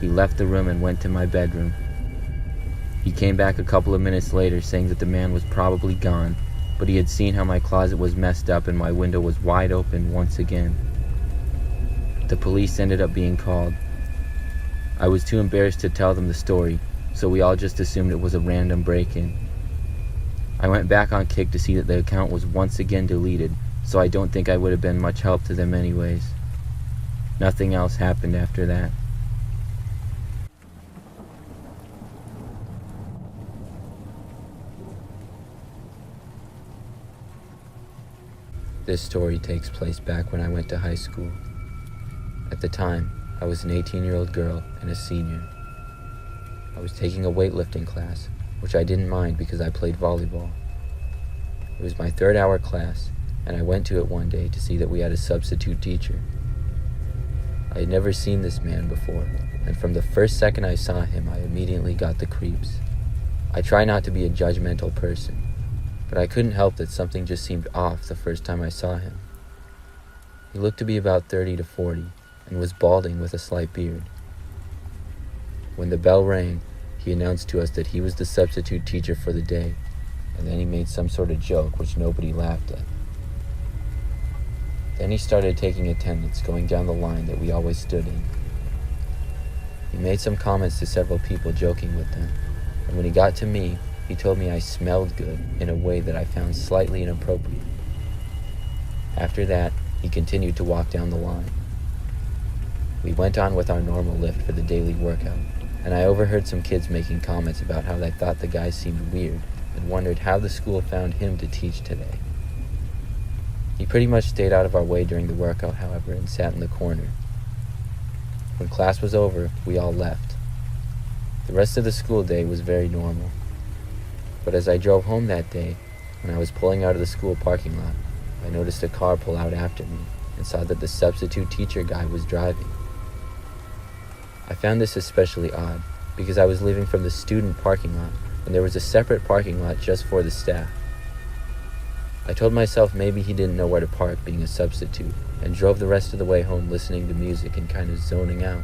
He left the room and went to my bedroom. He came back a couple of minutes later saying that the man was probably gone, but he had seen how my closet was messed up and my window was wide open once again. The police ended up being called. I was too embarrassed to tell them the story, so we all just assumed it was a random break-in. I went back on Kik to see that the account was once again deleted, so I don't think I would have been much help to them anyways. Nothing else happened after that. This story takes place back when I went to high school. At the time, I was an 18-year-old girl and a senior. I was taking a weightlifting class, which I didn't mind because I played volleyball. It was my 3rd hour class, and I went to it one day to see that we had a substitute teacher. I had never seen this man before, and from the first second I saw him, I immediately got the creeps. I try not to be a judgmental person, but I couldn't help that something just seemed off the first time I saw him. He looked to be about 30 to 40, and was balding with a slight beard. When the bell rang, he announced to us that he was the substitute teacher for the day, and then he made some sort of joke which nobody laughed at. Then he started taking attendance, going down the line that we always stood in. He made some comments to several people, joking with them, and when he got to me, he told me I smelled good in a way that I found slightly inappropriate. After that, he continued to walk down the line. We went on with our normal lift for the daily workout, and I overheard some kids making comments about how they thought the guy seemed weird and wondered how the school found him to teach today. He pretty much stayed out of our way during the workout, however, and sat in the corner. When class was over, we all left. The rest of the school day was very normal. But as I drove home that day, when I was pulling out of the school parking lot, I noticed a car pull out after me, and saw that the substitute teacher guy was driving. I found this especially odd because I was leaving from the student parking lot and there was a separate parking lot just for the staff. I told myself maybe he didn't know where to park being a substitute and drove the rest of the way home listening to music and kind of zoning out.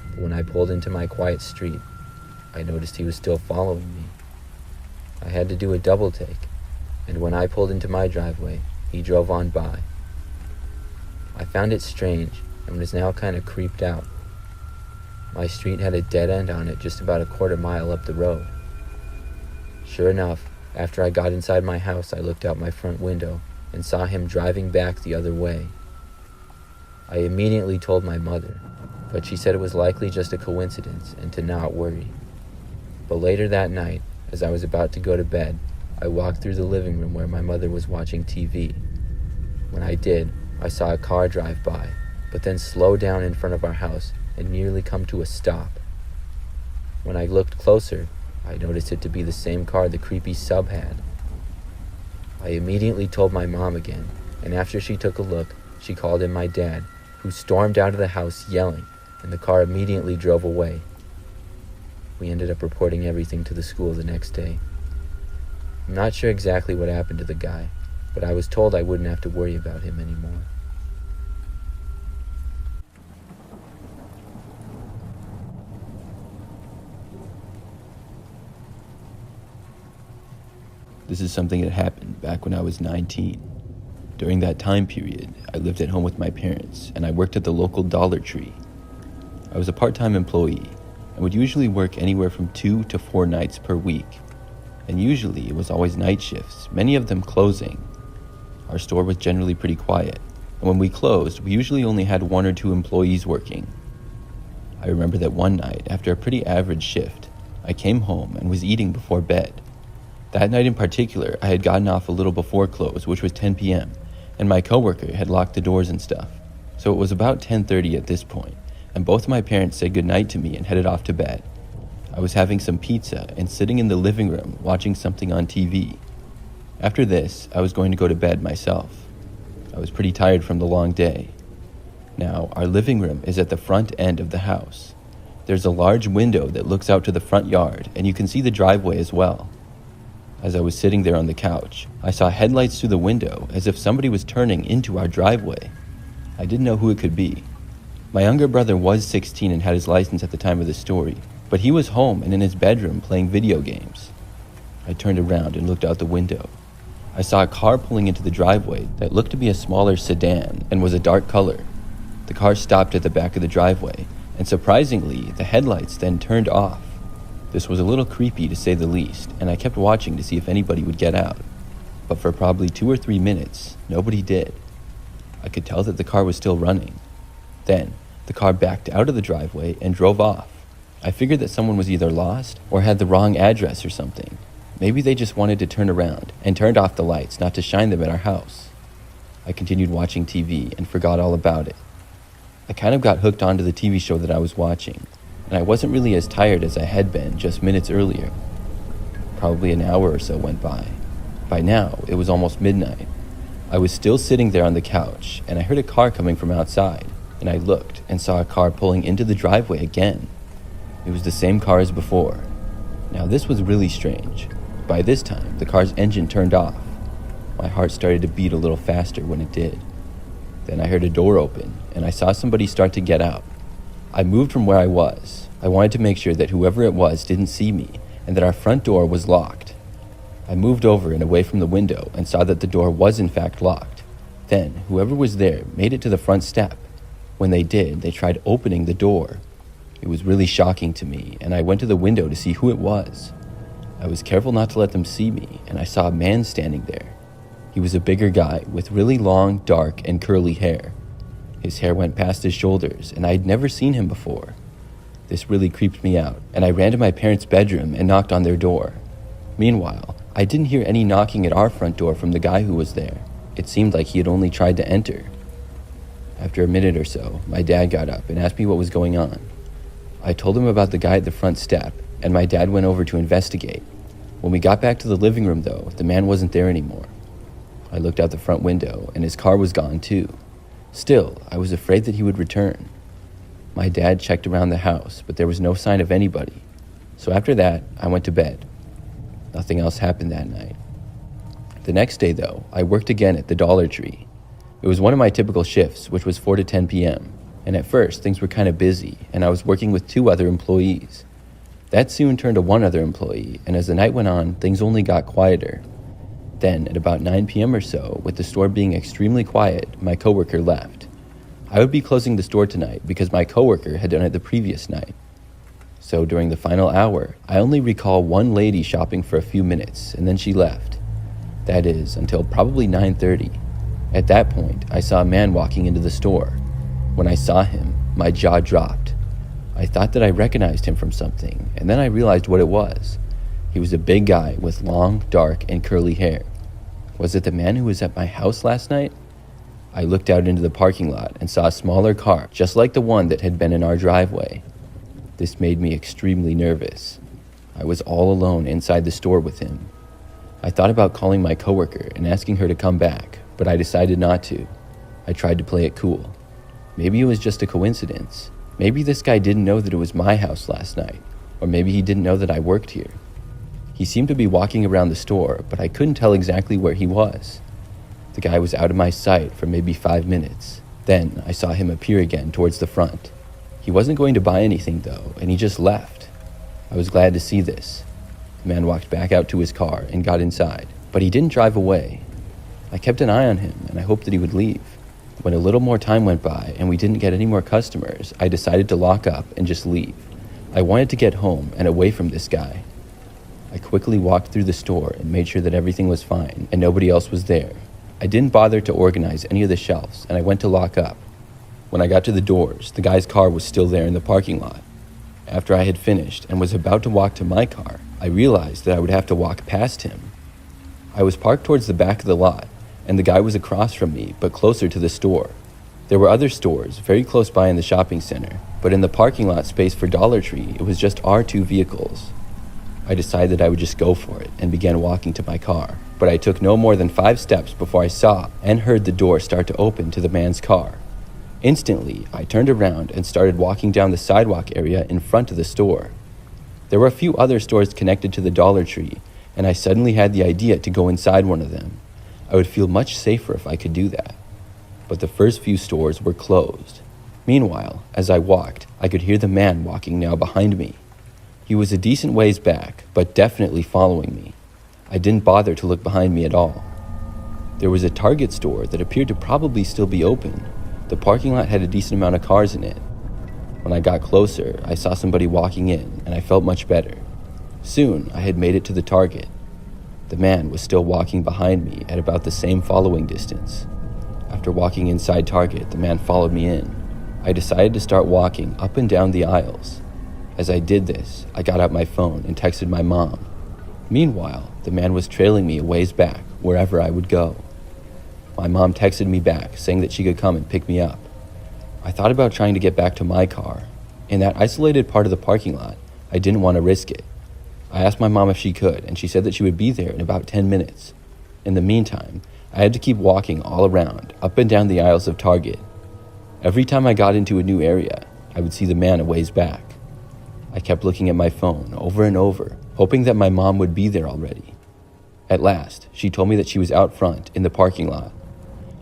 But when I pulled into my quiet street, I noticed he was still following me. I had to do a double take, and when I pulled into my driveway, he drove on by. I found it strange and was now kind of creeped out. My street had a dead end on it just about a quarter mile up the road. Sure enough, after I got inside my house, I looked out my front window and saw him driving back the other way. I immediately told my mother, but she said it was likely just a coincidence and to not worry. But later that night, as I was about to go to bed, I walked through the living room where my mother was watching TV. When I did, I saw a car drive by, but then slow down in front of our house and nearly come to a stop. When I looked closer, I noticed it to be the same car the creepy sub had. I immediately told my mom again, and after she took a look, she called in my dad, who stormed out of the house yelling, and the car immediately drove away. We ended up reporting everything to the school the next day. I'm not sure exactly what happened to the guy, but I was told I wouldn't have to worry about him anymore. This is something that happened back when I was 19. During that time period, I lived at home with my parents, and I worked at the local Dollar Tree. I was a part-time employee, and would usually work anywhere from 2 to 4 nights per week. And usually it was always night shifts, many of them closing. Our store was generally pretty quiet, and when we closed, we usually only had 1 or 2 employees working. I remember that one night, after a pretty average shift, I came home and was eating before bed. That night in particular, I had gotten off a little before close, which was 10 p.m., and my coworker had locked the doors and stuff. So it was about 10:30 at this point, and both of my parents said goodnight to me and headed off to bed. I was having some pizza and sitting in the living room watching something on TV. After this, I was going to go to bed myself. I was pretty tired from the long day. Now, our living room is at the front end of the house. There's a large window that looks out to the front yard, and you can see the driveway as well. As I was sitting there on the couch, I saw headlights through the window as if somebody was turning into our driveway. I didn't know who it could be. My younger brother was 16 and had his license at the time of the story, but he was home and in his bedroom playing video games. I turned around and looked out the window. I saw a car pulling into the driveway that looked to be a smaller sedan and was a dark color. The car stopped at the back of the driveway, and surprisingly, the headlights then turned off. This was a little creepy to say the least, and I kept watching to see if anybody would get out. But for probably 2 or 3 minutes, nobody did. I could tell that the car was still running. Then, the car backed out of the driveway and drove off. I figured that someone was either lost or had the wrong address or something. Maybe they just wanted to turn around and turned off the lights not to shine them at our house. I continued watching TV and forgot all about it. I kind of got hooked onto the TV show that I was watching, and I wasn't really as tired as I had been just minutes earlier. Probably an hour or so went by. By now, it was almost midnight. I was still sitting there on the couch, and I heard a car coming from outside, and I looked and saw a car pulling into the driveway again. It was the same car as before. Now this was really strange. By this time, the car's engine turned off. My heart started to beat a little faster when it did. Then I heard a door open, and I saw somebody start to get out. I moved from where I was. I wanted to make sure that whoever it was didn't see me, and that our front door was locked. I moved over and away from the window and saw that the door was in fact locked. Then, whoever was there made it to the front step. When they did, they tried opening the door. It was really shocking to me, and I went to the window to see who it was. I was careful not to let them see me, and I saw a man standing there. He was a bigger guy with really long, dark, and curly hair. His hair went past his shoulders, and I had never seen him before. This really creeped me out, and I ran to my parents' bedroom and knocked on their door. Meanwhile, I didn't hear any knocking at our front door from the guy who was there. It seemed like he had only tried to enter. After a minute or so, my dad got up and asked me what was going on. I told him about the guy at the front step, and my dad went over to investigate. When we got back to the living room, though, the man wasn't there anymore. I looked out the front window, and his car was gone too. Still, I was afraid that he would return. My dad checked around the house, but there was no sign of anybody. So after that, I went to bed. Nothing else happened that night. The next day, though, I worked again at the Dollar Tree. It was one of my typical shifts, which was 4 to 10 p.m., and at first, things were kind of busy, and I was working with 2 other employees. That soon turned to 1 other employee, and as the night went on, things only got quieter. Then, at about 9 p.m. or so, with the store being extremely quiet, my coworker left. I would be closing the store tonight because my coworker had done it the previous night. So during the final hour, I only recall one lady shopping for a few minutes, and then she left. That is, until probably 9:30. At that point, I saw a man walking into the store. When I saw him, my jaw dropped. I thought that I recognized him from something, and then I realized what it was. He was a big guy with long, dark, and curly hair. Was it the man who was at my house last night? I looked out into the parking lot and saw a smaller car, just like the one that had been in our driveway. This made me extremely nervous. I was all alone inside the store with him. I thought about calling my coworker and asking her to come back, but I decided not to. I tried to play it cool. Maybe it was just a coincidence. Maybe this guy didn't know that it was my house last night, or maybe he didn't know that I worked here. He seemed to be walking around the store, but I couldn't tell exactly where he was. The guy was out of my sight for maybe 5 minutes. Then I saw him appear again towards the front. He wasn't going to buy anything though, and he just left. I was glad to see this. The man walked back out to his car and got inside, but he didn't drive away. I kept an eye on him, and I hoped that he would leave. When a little more time went by and we didn't get any more customers, I decided to lock up and just leave. I wanted to get home and away from this guy. I quickly walked through the store and made sure that everything was fine and nobody else was there. I didn't bother to organize any of the shelves, and I went to lock up. When I got to the doors, the guy's car was still there in the parking lot. After I had finished and was about to walk to my car, I realized that I would have to walk past him. I was parked towards the back of the lot, and the guy was across from me, but closer to the store. There were other stores very close by in the shopping center, but in the parking lot space for Dollar Tree, it was just our 2 vehicles. I decided I would just go for it and began walking to my car, but I took no more than 5 steps before I saw and heard the door start to open to the man's car. Instantly, I turned around and started walking down the sidewalk area in front of the store. There were a few other stores connected to the Dollar Tree, and I suddenly had the idea to go inside one of them. I would feel much safer if I could do that. But the first few stores were closed. Meanwhile, as I walked, I could hear the man walking now behind me. He was a decent ways back, but definitely following me. I didn't bother to look behind me at all. There was a Target store that appeared to probably still be open. The parking lot had a decent amount of cars in it. When I got closer, I saw somebody walking in, and I felt much better. Soon, I had made it to the Target. The man was still walking behind me at about the same following distance. After walking inside Target, the man followed me in. I decided to start walking up and down the aisles. As I did this, I got out my phone and texted my mom. Meanwhile, the man was trailing me a ways back, wherever I would go. My mom texted me back, saying that she could come and pick me up. I thought about trying to get back to my car. In that isolated part of the parking lot, I didn't want to risk it. I asked my mom if she could, and she said that she would be there in about 10 minutes. In the meantime, I had to keep walking all around, up and down the aisles of Target. Every time I got into a new area, I would see the man a ways back. I kept looking at my phone over and over, hoping that my mom would be there already. At last, she told me that she was out front in the parking lot.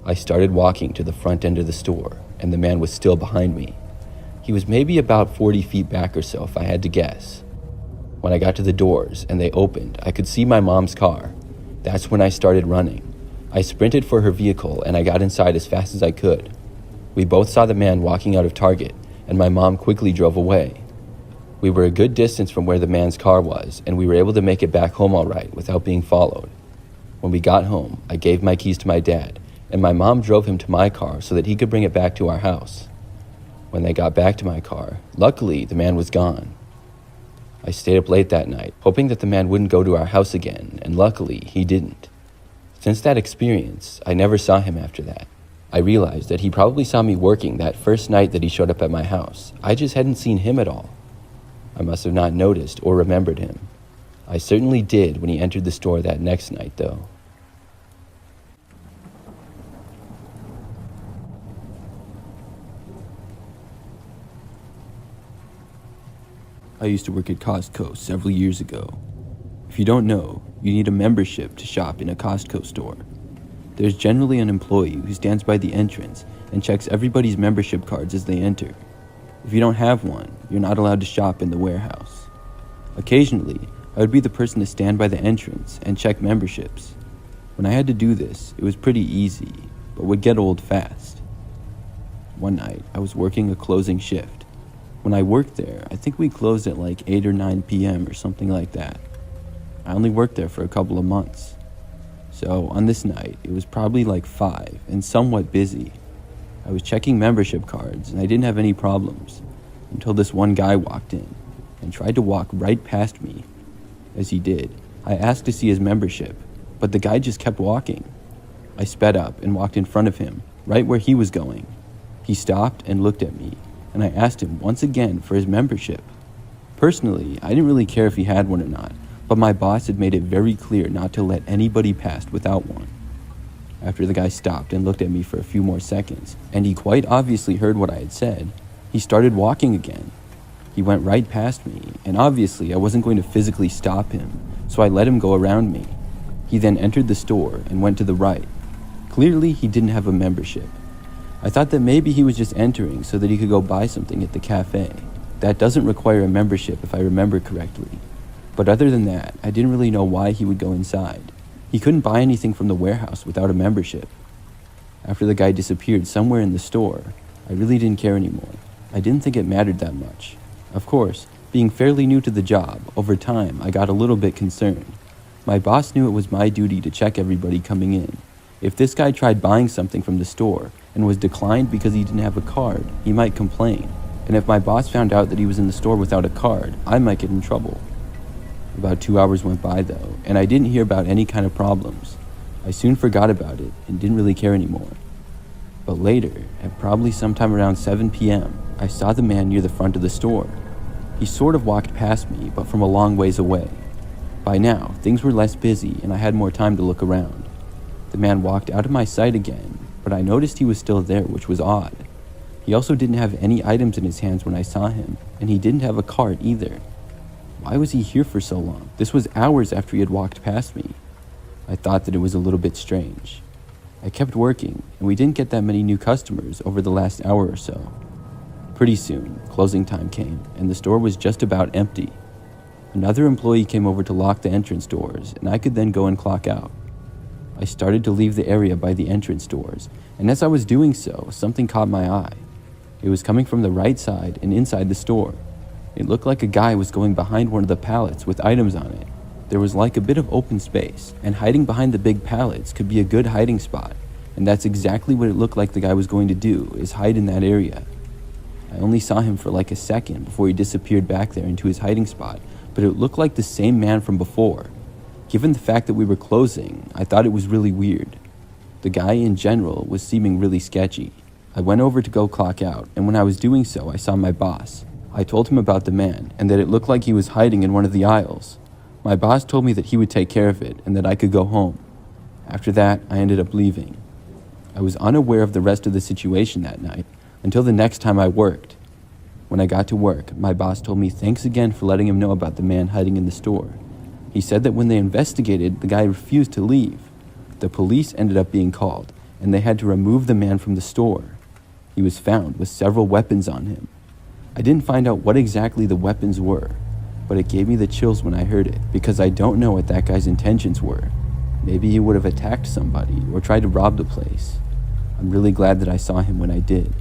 I started walking to the front end of the store, and the man was still behind me. He was maybe about 40 feet back or so, if I had to guess. When I got to the doors and they opened, I could see my mom's car. That's when I started running. I sprinted for her vehicle and I got inside as fast as I could. We both saw the man walking out of Target, and my mom quickly drove away. We were a good distance from where the man's car was, and we were able to make it back home all right without being followed. When we got home, I gave my keys to my dad, and my mom drove him to my car so that he could bring it back to our house. When they got back to my car, luckily the man was gone. I stayed up late that night, hoping that the man wouldn't go to our house again, and luckily he didn't. Since that experience, I never saw him after that. I realized that he probably saw me working that first night that he showed up at my house. I just hadn't seen him at all. I must have not noticed or remembered him. I certainly did when he entered the store that next night, though. I used to work at Costco several years ago. If you don't know, you need a membership to shop in a Costco store. There's generally an employee who stands by the entrance and checks everybody's membership cards as they enter. If you don't have one, you're not allowed to shop in the warehouse. Occasionally, I would be the person to stand by the entrance and check memberships. When I had to do this, it was pretty easy, but would get old fast. One night, I was working a closing shift. When I worked there, I think we closed at like 8 or 9 p.m. or something like that. I only worked there for a couple of months. So on this night, it was probably like 5 and somewhat busy. I was checking membership cards and I didn't have any problems until this one guy walked in and tried to walk right past me. As he did, I asked to see his membership, but the guy just kept walking. I sped up and walked in front of him, right where he was going. He stopped and looked at me, and I asked him once again for his membership. Personally, I didn't really care if he had one or not, but my boss had made it very clear not to let anybody pass without one. After the guy stopped and looked at me for a few more seconds, and he quite obviously heard what I had said, he started walking again. He went right past me, and obviously I wasn't going to physically stop him, so I let him go around me. He then entered the store and went to the right. Clearly, he didn't have a membership. I thought that maybe he was just entering so that he could go buy something at the cafe. That doesn't require a membership if I remember correctly. But other than that, I didn't really know why he would go inside. He couldn't buy anything from the warehouse without a membership. After the guy disappeared somewhere in the store, I really didn't care anymore. I didn't think it mattered that much. Of course, being fairly new to the job, over time I got a little bit concerned. My boss knew it was my duty to check everybody coming in. If this guy tried buying something from the store and was declined because he didn't have a card, he might complain. And if my boss found out that he was in the store without a card, I might get in trouble. About 2 hours went by though, and I didn't hear about any kind of problems. I soon forgot about it and didn't really care anymore. But later, at probably sometime around 7 p.m., I saw the man near the front of the store. He sort of walked past me, but from a long ways away. By now, things were less busy and I had more time to look around. The man walked out of my sight again, but I noticed he was still there, which was odd. He also didn't have any items in his hands when I saw him, and he didn't have a cart either. Why was he here for so long? This was hours after he had walked past me. I thought that it was a little bit strange. I kept working, and we didn't get that many new customers over the last hour or so. Pretty soon, closing time came, and the store was just about empty. Another employee came over to lock the entrance doors, and I could then go and clock out. I started to leave the area by the entrance doors, and as I was doing so, something caught my eye. It was coming from the right side and inside the store. It looked like a guy was going behind one of the pallets with items on it. There was like a bit of open space, and hiding behind the big pallets could be a good hiding spot, and that's exactly what it looked like the guy was going to do, is hide in that area. I only saw him for like a second before he disappeared back there into his hiding spot, but it looked like the same man from before. Given the fact that we were closing, I thought it was really weird. The guy in general was seeming really sketchy. I went over to go clock out, and when I was doing so, I saw my boss. I told him about the man, and that it looked like he was hiding in one of the aisles. My boss told me that he would take care of it, and that I could go home. After that, I ended up leaving. I was unaware of the rest of the situation that night, until the next time I worked. When I got to work, my boss told me thanks again for letting him know about the man hiding in the store. He said that when they investigated, the guy refused to leave. The police ended up being called, and they had to remove the man from the store. He was found with several weapons on him. I didn't find out what exactly the weapons were, but it gave me the chills when I heard it, because I don't know what that guy's intentions were. Maybe he would have attacked somebody or tried to rob the place. I'm really glad that I saw him when I did.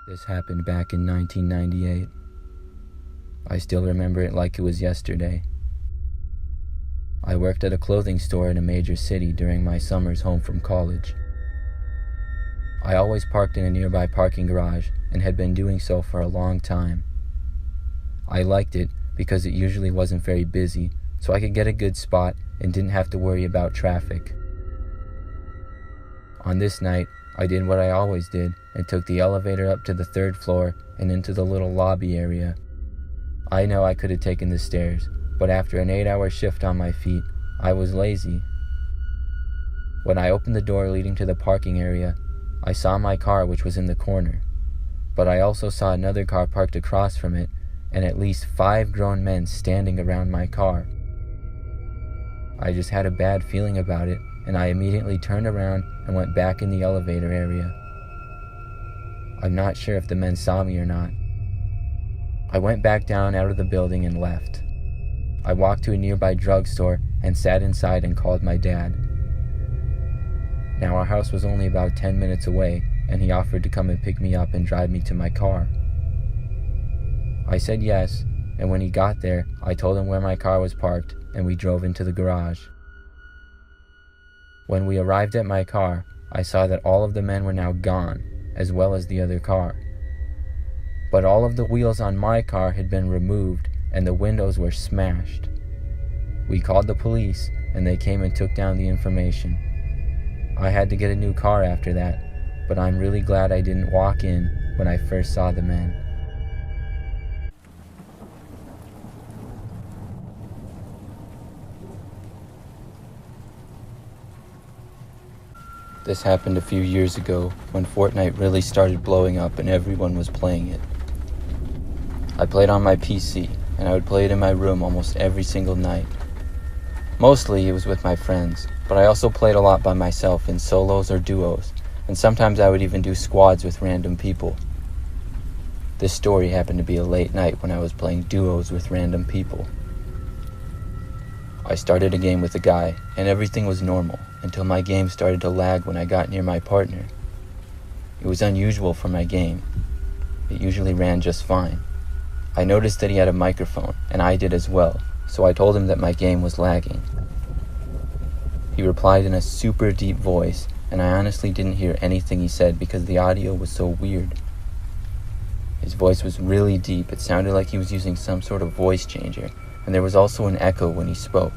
This happened back in 1998. I still remember it like it was yesterday. I worked at a clothing store in a major city during my summers home from college. I always parked in a nearby parking garage and had been doing so for a long time. I liked it because it usually wasn't very busy, so I could get a good spot and didn't have to worry about traffic. On this night, I did what I always did and took the elevator up to the 3rd floor and into the little lobby area. I know I could have taken the stairs, but after an 8-hour shift on my feet, I was lazy. When I opened the door leading to the parking area, I saw my car, which was in the corner. But I also saw another car parked across from it, and at least 5 grown men standing around my car. I just had a bad feeling about it, and I immediately turned around and went back in the elevator area. I'm not sure if the men saw me or not. I went back down out of the building and left. I walked to a nearby drugstore and sat inside and called my dad. Now, our house was only about 10 minutes away, and he offered to come and pick me up and drive me to my car. I said yes, and when he got there, I told him where my car was parked, and we drove into the garage. When we arrived at my car, I saw that all of the men were now gone, as well as the other car. But all of the wheels on my car had been removed, and the windows were smashed. We called the police, and they came and took down the information. I had to get a new car after that, but I'm really glad I didn't walk in when I first saw the men. This happened a few years ago when Fortnite really started blowing up and everyone was playing it. I played on my PC, and I would play it in my room almost every single night. Mostly it was with my friends, but I also played a lot by myself in solos or duos, and sometimes I would even do squads with random people. This story happened to be a late night when I was playing duos with random people. I started a game with a guy, and everything was normal until my game started to lag when I got near my partner. It was unusual for my game. It usually ran just fine. I noticed that he had a microphone, and I did as well, so I told him that my game was lagging. He replied in a super deep voice, and I honestly didn't hear anything he said because the audio was so weird. His voice was really deep. It sounded like he was using some sort of voice changer, and there was also an echo when he spoke.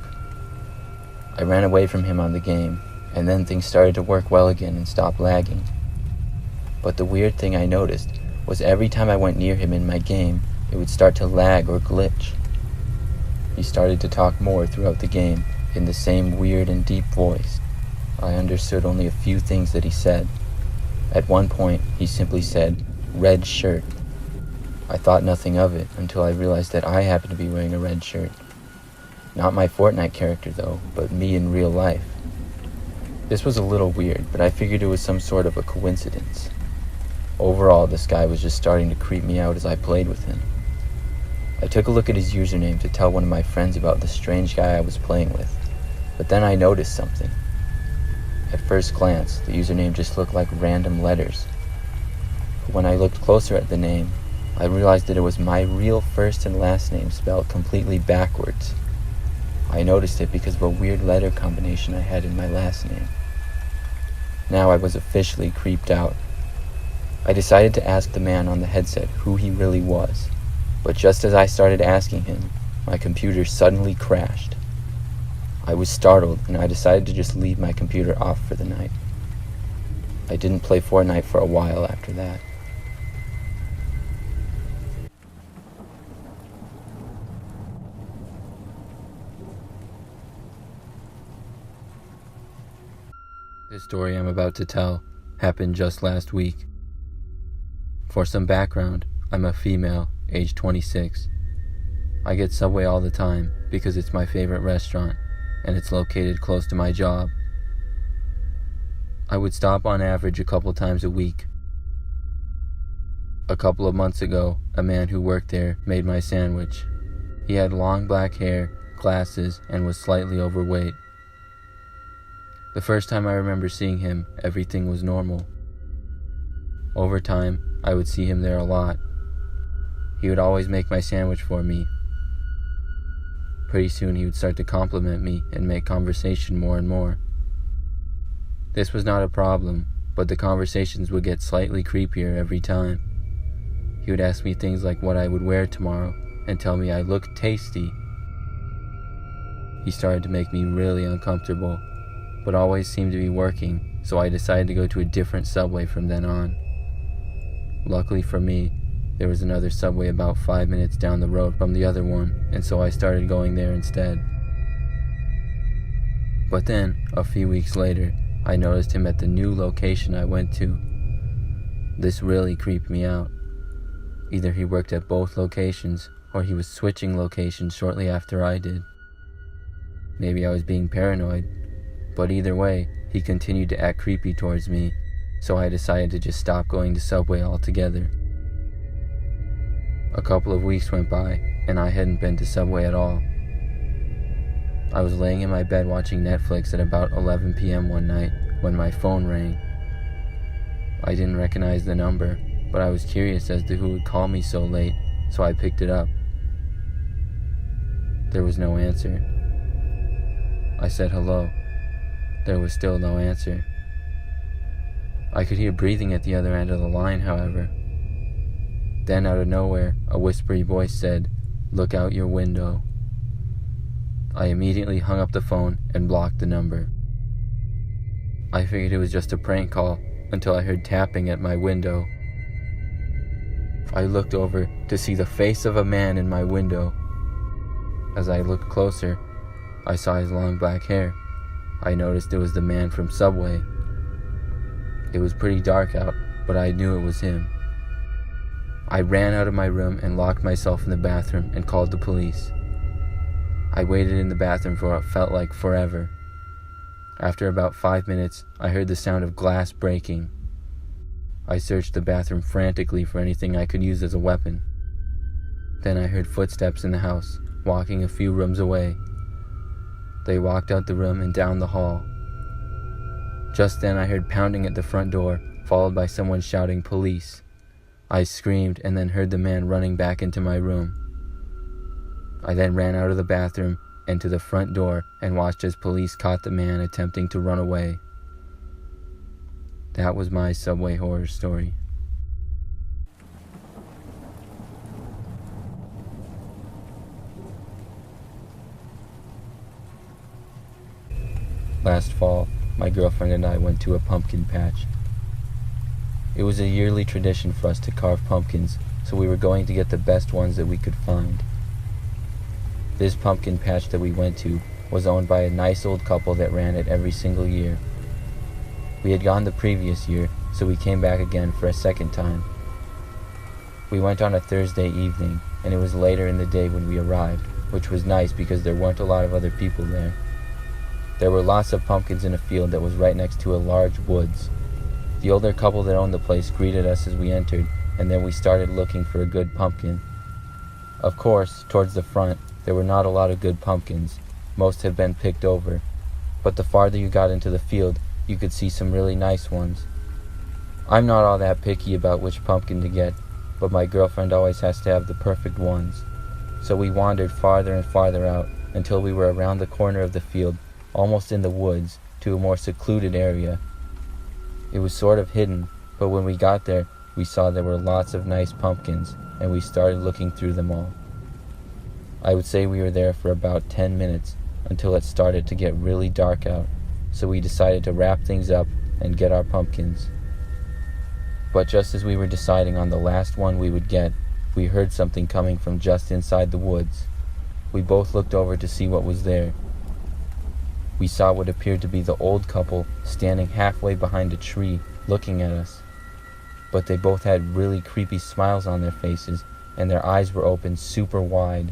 I ran away from him on the game, and then things started to work well again and stopped lagging. But the weird thing I noticed was every time I went near him in my game, it would start to lag or glitch. He started to talk more throughout the game in the same weird and deep voice. I understood only a few things that he said. At one point, he simply said, "Red shirt." I thought nothing of it until I realized that I happened to be wearing a red shirt. Not my Fortnite character though, but me in real life. This was a little weird, but I figured it was some sort of a coincidence. Overall, this guy was just starting to creep me out as I played with him. I took a look at his username to tell one of my friends about the strange guy I was playing with, but then I noticed something. At first glance, the username just looked like random letters. But when I looked closer at the name, I realized that it was my real first and last name spelled completely backwards. I noticed it because of a weird letter combination I had in my last name. Now I was officially creeped out. I decided to ask the man on the headset who he really was, but just as I started asking him, my computer suddenly crashed. I was startled, and I decided to just leave my computer off for the night. I didn't play Fortnite for a while after that. This story I'm about to tell happened just last week. For some background, I'm a female, age 26. I get Subway all the time because it's my favorite restaurant, and it's located close to my job. I would stop on average a couple times a week. A couple of months ago, a man who worked there made my sandwich. He had long black hair, glasses, and was slightly overweight. The first time I remember seeing him, everything was normal. Over time, I would see him there a lot. He would always make my sandwich for me. Pretty soon he would start to compliment me and make conversation more and more. This was not a problem, but the conversations would get slightly creepier every time. He would ask me things like what I would wear tomorrow and tell me I looked tasty. He started to make me really uncomfortable, but always seemed to be working, so I decided to go to a different Subway from then on. Luckily for me, there was another Subway about 5 minutes down the road from the other one, and so I started going there instead. But then, a few weeks later, I noticed him at the new location I went to. This really creeped me out. Either he worked at both locations, or he was switching locations shortly after I did. Maybe I was being paranoid, but either way, he continued to act creepy towards me, so I decided to just stop going to Subway altogether. A couple of weeks went by, and I hadn't been to Subway at all. I was laying in my bed watching Netflix at about 11 p.m. one night when my phone rang. I didn't recognize the number, but I was curious as to who would call me so late, so I picked it up. There was no answer. I said hello. There was still no answer. I could hear breathing at the other end of the line, however. Then out of nowhere, a whispery voice said, "Look out your window." I immediately hung up the phone and blocked the number. I figured it was just a prank call until I heard tapping at my window. I looked over to see the face of a man in my window. As I looked closer, I saw his long black hair. I noticed it was the man from Subway. It was pretty dark out, but I knew it was him. I ran out of my room and locked myself in the bathroom and called the police. I waited in the bathroom for what felt like forever. After about 5 minutes, I heard the sound of glass breaking. I searched the bathroom frantically for anything I could use as a weapon. Then I heard footsteps in the house, walking a few rooms away. They walked out the room and down the hall. Just then I heard pounding at the front door, followed by someone shouting "Police." I screamed and then heard the man running back into my room. I then ran out of the bathroom and to the front door and watched as police caught the man attempting to run away. That was my Subway horror story. Last fall, my girlfriend and I went to a pumpkin patch. It was a yearly tradition for us to carve pumpkins, so we were going to get the best ones that we could find. This pumpkin patch that we went to was owned by a nice old couple that ran it every single year. We had gone the previous year, so we came back again for a second time. We went on a Thursday evening, and it was later in the day when we arrived, which was nice because there weren't a lot of other people there. There were lots of pumpkins in a field that was right next to a large woods. The older couple that owned the place greeted us as we entered, and then we started looking for a good pumpkin. Of course, towards the front, there were not a lot of good pumpkins. Most had been picked over. But the farther you got into the field, you could see some really nice ones. I'm not all that picky about which pumpkin to get, but my girlfriend always has to have the perfect ones. So we wandered farther and farther out until we were around the corner of the field, almost in the woods, to a more secluded area. It was sort of hidden, but when we got there, we saw there were lots of nice pumpkins, and we started looking through them all. I would say we were there for about 10 minutes until it started to get really dark out, so we decided to wrap things up and get our pumpkins. But just as we were deciding on the last one we would get, we heard something coming from just inside the woods. We both looked over to see what was there. We saw what appeared to be the old couple standing halfway behind a tree, looking at us. But they both had really creepy smiles on their faces, and their eyes were open super wide.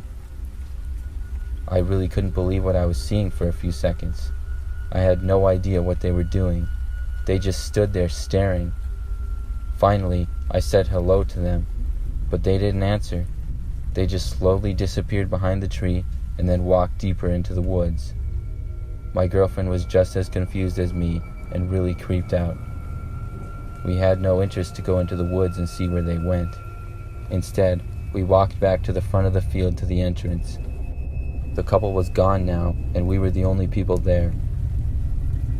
I really couldn't believe what I was seeing for a few seconds. I had no idea what they were doing. They just stood there staring. Finally, I said hello to them, but they didn't answer. They just slowly disappeared behind the tree and then walked deeper into the woods. My girlfriend was just as confused as me and really creeped out. We had no interest to go into the woods and see where they went. Instead, we walked back to the front of the field to the entrance. The couple was gone now, and we were the only people there.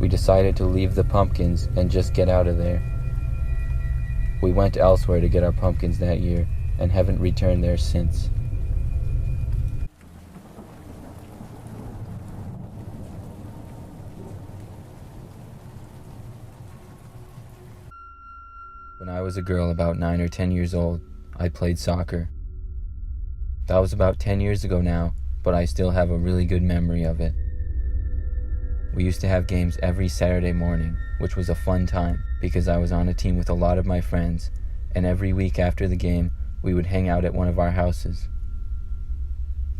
We decided to leave the pumpkins and just get out of there. We went elsewhere to get our pumpkins that year, and haven't returned there since. When I was a girl about 9 or 10 years old, I played soccer. That was about 10 years ago now, but I still have a really good memory of it. We used to have games every Saturday morning, which was a fun time because I was on a team with a lot of my friends, and every week after the game, we would hang out at one of our houses.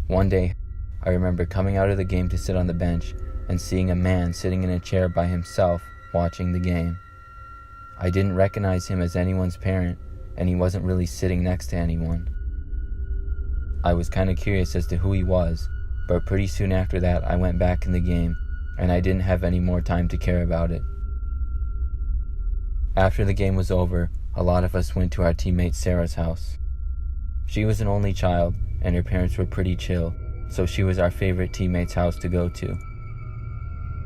One day, I remember coming out of the game to sit on the bench and seeing a man sitting in a chair by himself watching the game. I didn't recognize him as anyone's parent, and he wasn't really sitting next to anyone. I was kind of curious as to who he was, but pretty soon after that I went back in the game, and I didn't have any more time to care about it. After the game was over, a lot of us went to our teammate Sarah's house. She was an only child, and her parents were pretty chill, so she was our favorite teammate's house to go to.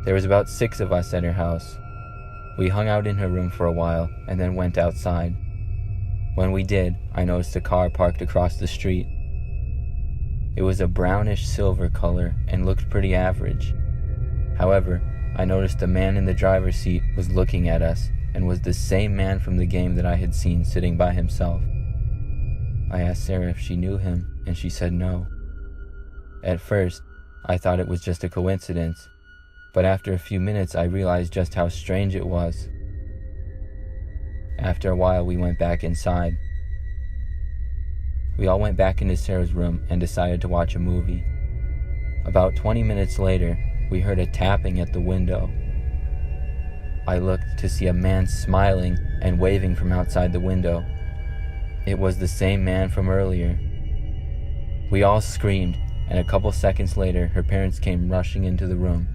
There was about 6 of us at her house. We hung out in her room for a while and then went outside. When we did, I noticed a car parked across the street. It was a brownish silver color and looked pretty average. However, I noticed the man in the driver's seat was looking at us and was the same man from the game that I had seen sitting by himself. I asked Sarah if she knew him, and she said no. At first, I thought it was just a coincidence, but after a few minutes I realized just how strange it was. After a while, we went back inside. We all went back into Sarah's room and decided to watch a movie. About 20 minutes later, we heard a tapping at the window. I looked to see a man smiling and waving from outside the window. It was the same man from earlier. We all screamed, and a couple seconds later, her parents came rushing into the room.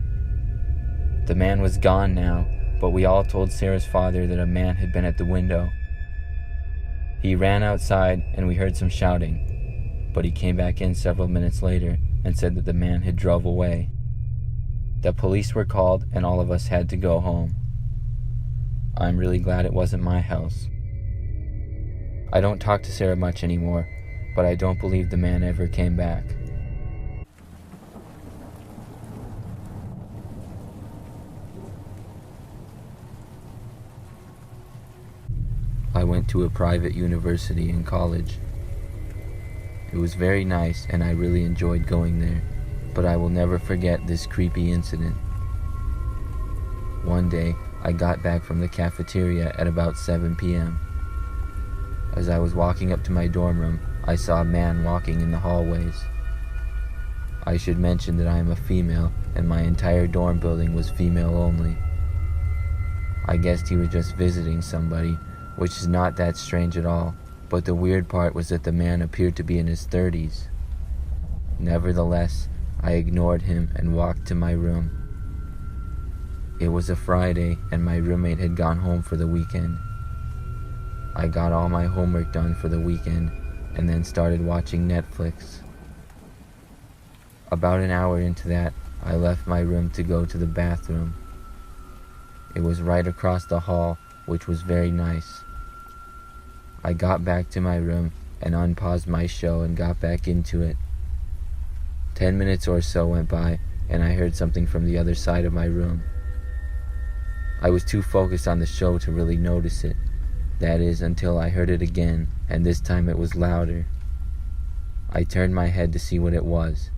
The man was gone now, but we all told Sarah's father that a man had been at the window. He ran outside, and we heard some shouting, but he came back in several minutes later and said that the man had drove away. The police were called, and all of us had to go home. I'm really glad it wasn't my house. I don't talk to Sarah much anymore, but I don't believe the man ever came back. I went to a private university in college. It was very nice and I really enjoyed going there, but I will never forget this creepy incident. One day, I got back from the cafeteria at about 7 p.m. As I was walking up to my dorm room, I saw a man walking in the hallways. I should mention that I am a female and my entire dorm building was female only. I guessed he was just visiting somebody, which is not that strange at all, but the weird part was that the man appeared to be in his 30s. Nevertheless, I ignored him and walked to my room. It was a Friday and my roommate had gone home for the weekend. I got all my homework done for the weekend and then started watching Netflix. About an hour into that, I left my room to go to the bathroom. It was right across the hall, which was very nice. I got back to my room and unpaused my show and got back into it. 10 minutes or so went by and I heard something from the other side of my room. I was too focused on the show to really notice it. That is, until I heard it again, and this time it was louder. I turned my head to see what it was,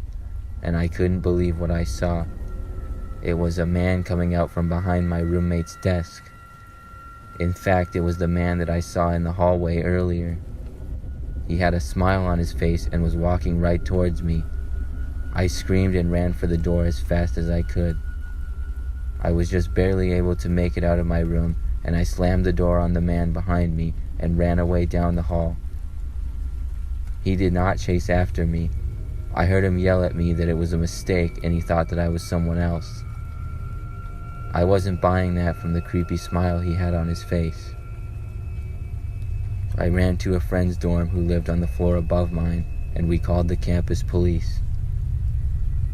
and I couldn't believe what I saw. It was a man coming out from behind my roommate's desk. In fact, it was the man that I saw in the hallway earlier. He had a smile on his face and was walking right towards me. I screamed and ran for the door as fast as I could. I was just barely able to make it out of my room, and I slammed the door on the man behind me and ran away down the hall. He did not chase after me. I heard him yell at me that it was a mistake and he thought that I was someone else. I wasn't buying that from the creepy smile he had on his face. I ran to a friend's dorm who lived on the floor above mine, and we called the campus police.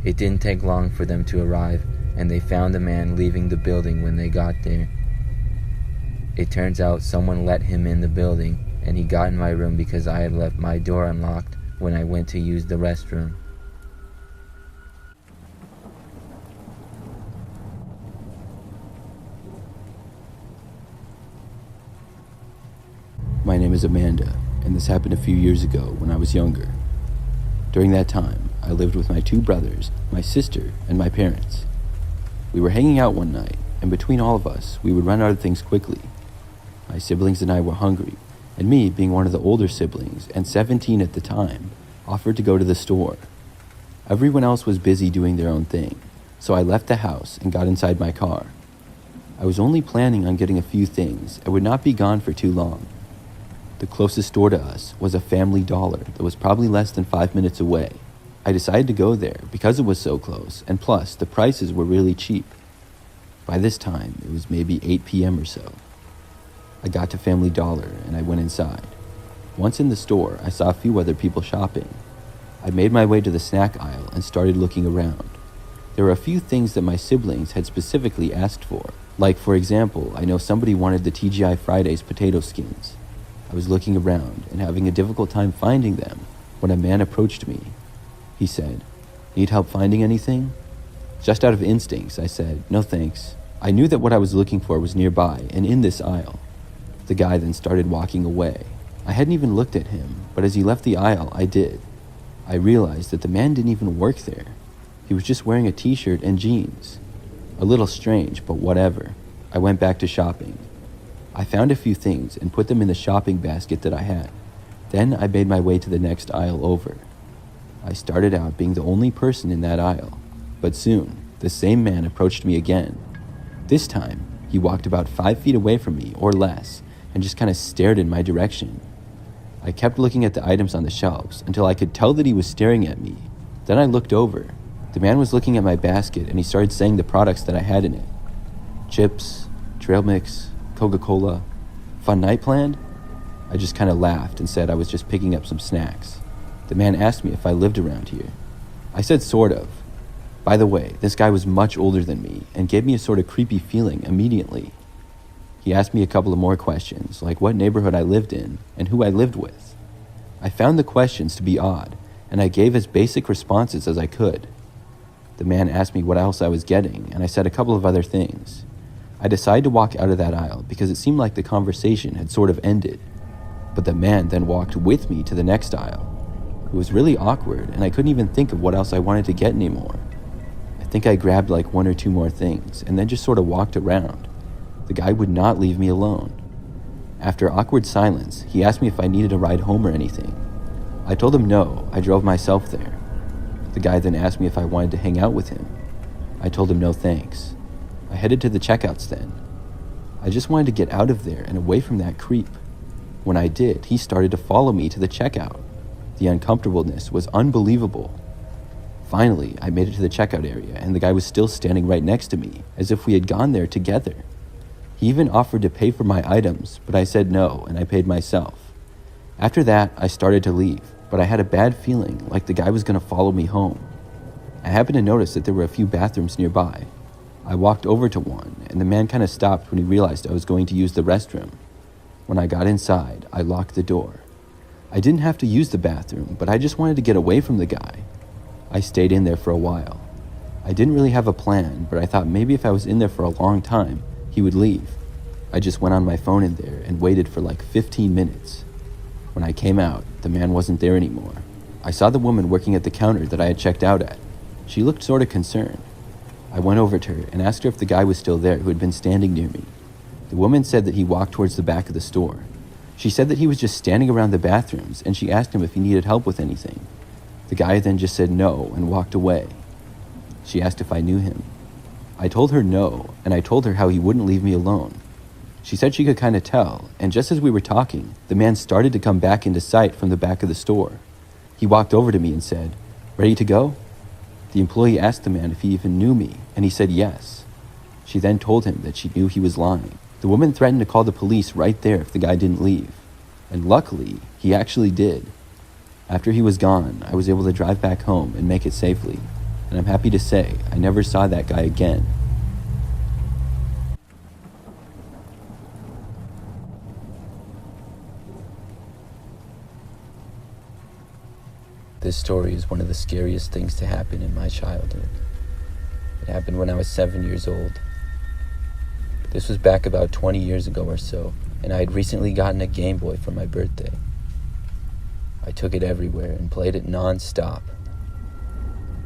It didn't take long for them to arrive, and they found the man leaving the building when they got there. It turns out someone let him in the building, and he got in my room because I had left my door unlocked when I went to use the restroom. My name is Amanda, and this happened a few years ago when I was younger. During that time, I lived with my 2 brothers, my sister, and my parents. We were hanging out one night, and between all of us, we would run out of things quickly. My siblings and I were hungry, and me, being one of the older siblings, and 17 at the time, offered to go to the store. Everyone else was busy doing their own thing, so I left the house and got inside my car. I was only planning on getting a few things and would not be gone for too long. The closest store to us was a Family Dollar that was probably less than 5 minutes away. I decided to go there because it was so close, and plus, the prices were really cheap. By this time, it was maybe 8 p.m. or so. I got to Family Dollar and I went inside. Once in the store, I saw a few other people shopping. I made my way to the snack aisle and started looking around. There were a few things that my siblings had specifically asked for. Like, for example, I know somebody wanted the TGI Fridays potato skins. I was looking around and having a difficult time finding them when a man approached me. He said, "Need help finding anything?" Just out of instincts, I said, "No thanks." I knew that what I was looking for was nearby and in this aisle. The guy then started walking away. I hadn't even looked at him, but as he left the aisle, I did. I realized that the man didn't even work there. He was just wearing a t-shirt and jeans. A little strange, but whatever. I went back to shopping. I found a few things and put them in the shopping basket that I had. Then I made my way to the next aisle over. I started out being the only person in that aisle, but soon the same man approached me again. This time, he walked about 5 feet away from me or less and just kind of stared in my direction. I kept looking at the items on the shelves until I could tell that he was staring at me. Then I looked over. The man was looking at my basket and he started saying the products that I had in it. Chips, trail mix, Coca-Cola. Fun night planned? I just kind of laughed and said I was just picking up some snacks. The man asked me if I lived around here. I said sort of. By the way, this guy was much older than me and gave me a sort of creepy feeling immediately. He asked me a couple of more questions, like what neighborhood I lived in and who I lived with. I found the questions to be odd, and I gave as basic responses as I could. The man asked me what else I was getting, and I said a couple of other things. I decided to walk out of that aisle because it seemed like the conversation had sort of ended. But the man then walked with me to the next aisle. It was really awkward, and I couldn't even think of what else I wanted to get anymore. I think I grabbed like 1 or 2 more things, and then just sort of walked around. The guy would not leave me alone. After awkward silence, he asked me if I needed a ride home or anything. I told him no, I drove myself there. The guy then asked me if I wanted to hang out with him. I told him no thanks. I headed to the checkouts then. I just wanted to get out of there and away from that creep. When I did, he started to follow me to the checkout. The uncomfortableness was unbelievable. Finally, I made it to the checkout area and the guy was still standing right next to me, as if we had gone there together. He even offered to pay for my items, but I said no and I paid myself. After that, I started to leave, but I had a bad feeling like the guy was going to follow me home. I happened to notice that there were a few bathrooms nearby. I walked over to one, and the man kind of stopped when he realized I was going to use the restroom. When I got inside, I locked the door. I didn't have to use the bathroom, but I just wanted to get away from the guy. I stayed in there for a while. I didn't really have a plan, but I thought maybe if I was in there for a long time, he would leave. I just went on my phone in there and waited for like 15 minutes. When I came out, the man wasn't there anymore. I saw the woman working at the counter that I had checked out at. She looked sort of concerned. I went over to her and asked her if the guy was still there who had been standing near me. The woman said that he walked towards the back of the store. She said that he was just standing around the bathrooms, and she asked him if he needed help with anything. The guy then just said no and walked away. She asked if I knew him. I told her no, and I told her how he wouldn't leave me alone. She said she could kind of tell, and just as we were talking, the man started to come back into sight from the back of the store. He walked over to me and said, "Ready to go?" The employee asked the man if he even knew me, and he said yes. She then told him that she knew he was lying. The woman threatened to call the police right there if the guy didn't leave. And luckily, he actually did. After he was gone, I was able to drive back home and make it safely, and I'm happy to say I never saw that guy again. This story is one of the scariest things to happen in my childhood. It happened when I was 7 years old. This was back about 20 years ago or so, and I had recently gotten a Game Boy for my birthday. I took it everywhere and played it non-stop.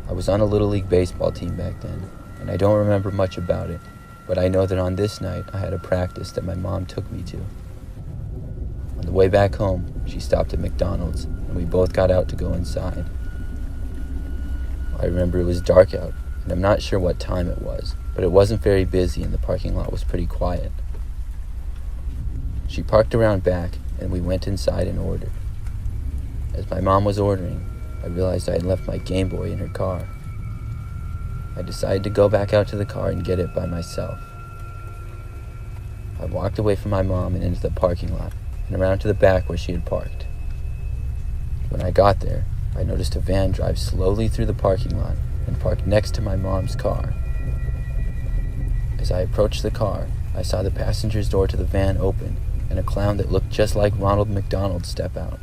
I was on a Little League baseball team back then, and I don't remember much about it, but I know that on this night I had a practice that my mom took me to. On the way back home, she stopped at McDonald's, and we both got out to go inside. I remember it was dark out, and I'm not sure what time it was, but it wasn't very busy and the parking lot was pretty quiet. She parked around back, and we went inside and ordered. As my mom was ordering, I realized I had left my Game Boy in her car. I decided to go back out to the car and get it by myself. I walked away from my mom and into the parking lot, and around to the back where she had parked. When I got there, I noticed a van drive slowly through the parking lot and parked next to my mom's car. As I approached the car, I saw the passenger's door to the van open and a clown that looked just like Ronald McDonald step out.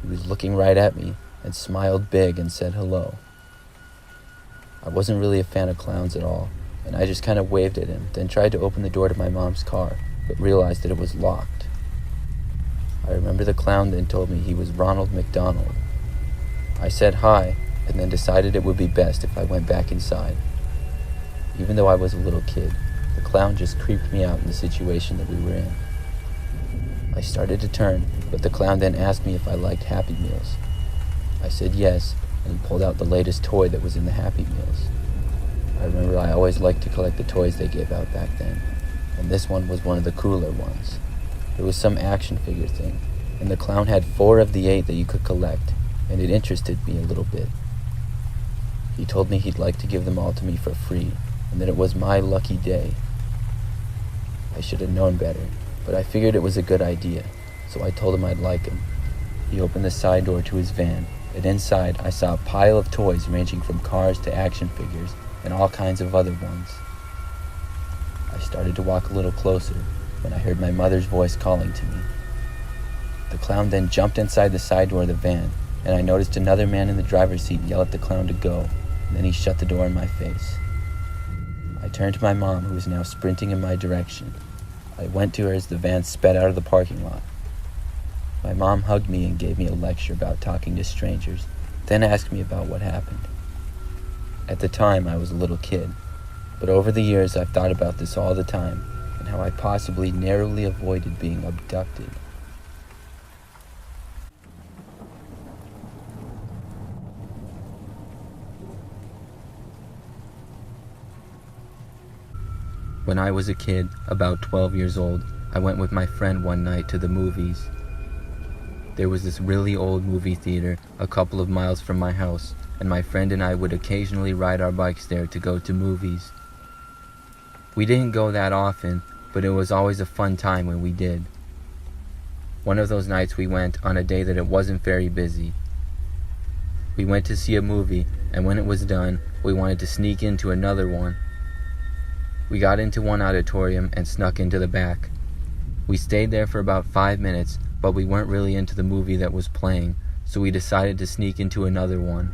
He was looking right at me and smiled big and said hello. I wasn't really a fan of clowns at all, and I just kind of waved at him, then tried to open the door to my mom's car, but realized that it was locked. I remember the clown then told me he was Ronald McDonald. I said hi, and then decided it would be best if I went back inside. Even though I was a little kid, the clown just creeped me out in the situation that we were in. I started to turn, but the clown then asked me if I liked Happy Meals. I said yes, and he pulled out the latest toy that was in the Happy Meals. I remember I always liked to collect the toys they gave out back then, and this one was one of the cooler ones. It was some action figure thing, and the clown had 4 of the 8 that you could collect, and it interested me a little bit. He told me he'd like to give them all to me for free, and that it was my lucky day. I should have known better, but I figured it was a good idea, so I told him I'd like him. He opened the side door to his van, and inside I saw a pile of toys ranging from cars to action figures and all kinds of other ones. I started to walk a little closer when I heard my mother's voice calling to me. The clown then jumped inside the side door of the van, and I noticed another man in the driver's seat yell at the clown to go, and then he shut the door in my face. I turned to my mom, who was now sprinting in my direction. I went to her as the van sped out of the parking lot. My mom hugged me and gave me a lecture about talking to strangers, then asked me about what happened. At the time, I was a little kid, but over the years I've thought about this all the time and how I possibly narrowly avoided being abducted. When I was a kid, about 12 years old, I went with my friend one night to the movies. There was this really old movie theater a couple of miles from my house, and my friend and I would occasionally ride our bikes there to go to movies. We didn't go that often, but it was always a fun time when we did. One of those nights we went on a day that it wasn't very busy. We went to see a movie, and when it was done, we wanted to sneak into another one. We got into one auditorium and snuck into the back. We stayed there for about 5 minutes, but we weren't really into the movie that was playing, so we decided to sneak into another one.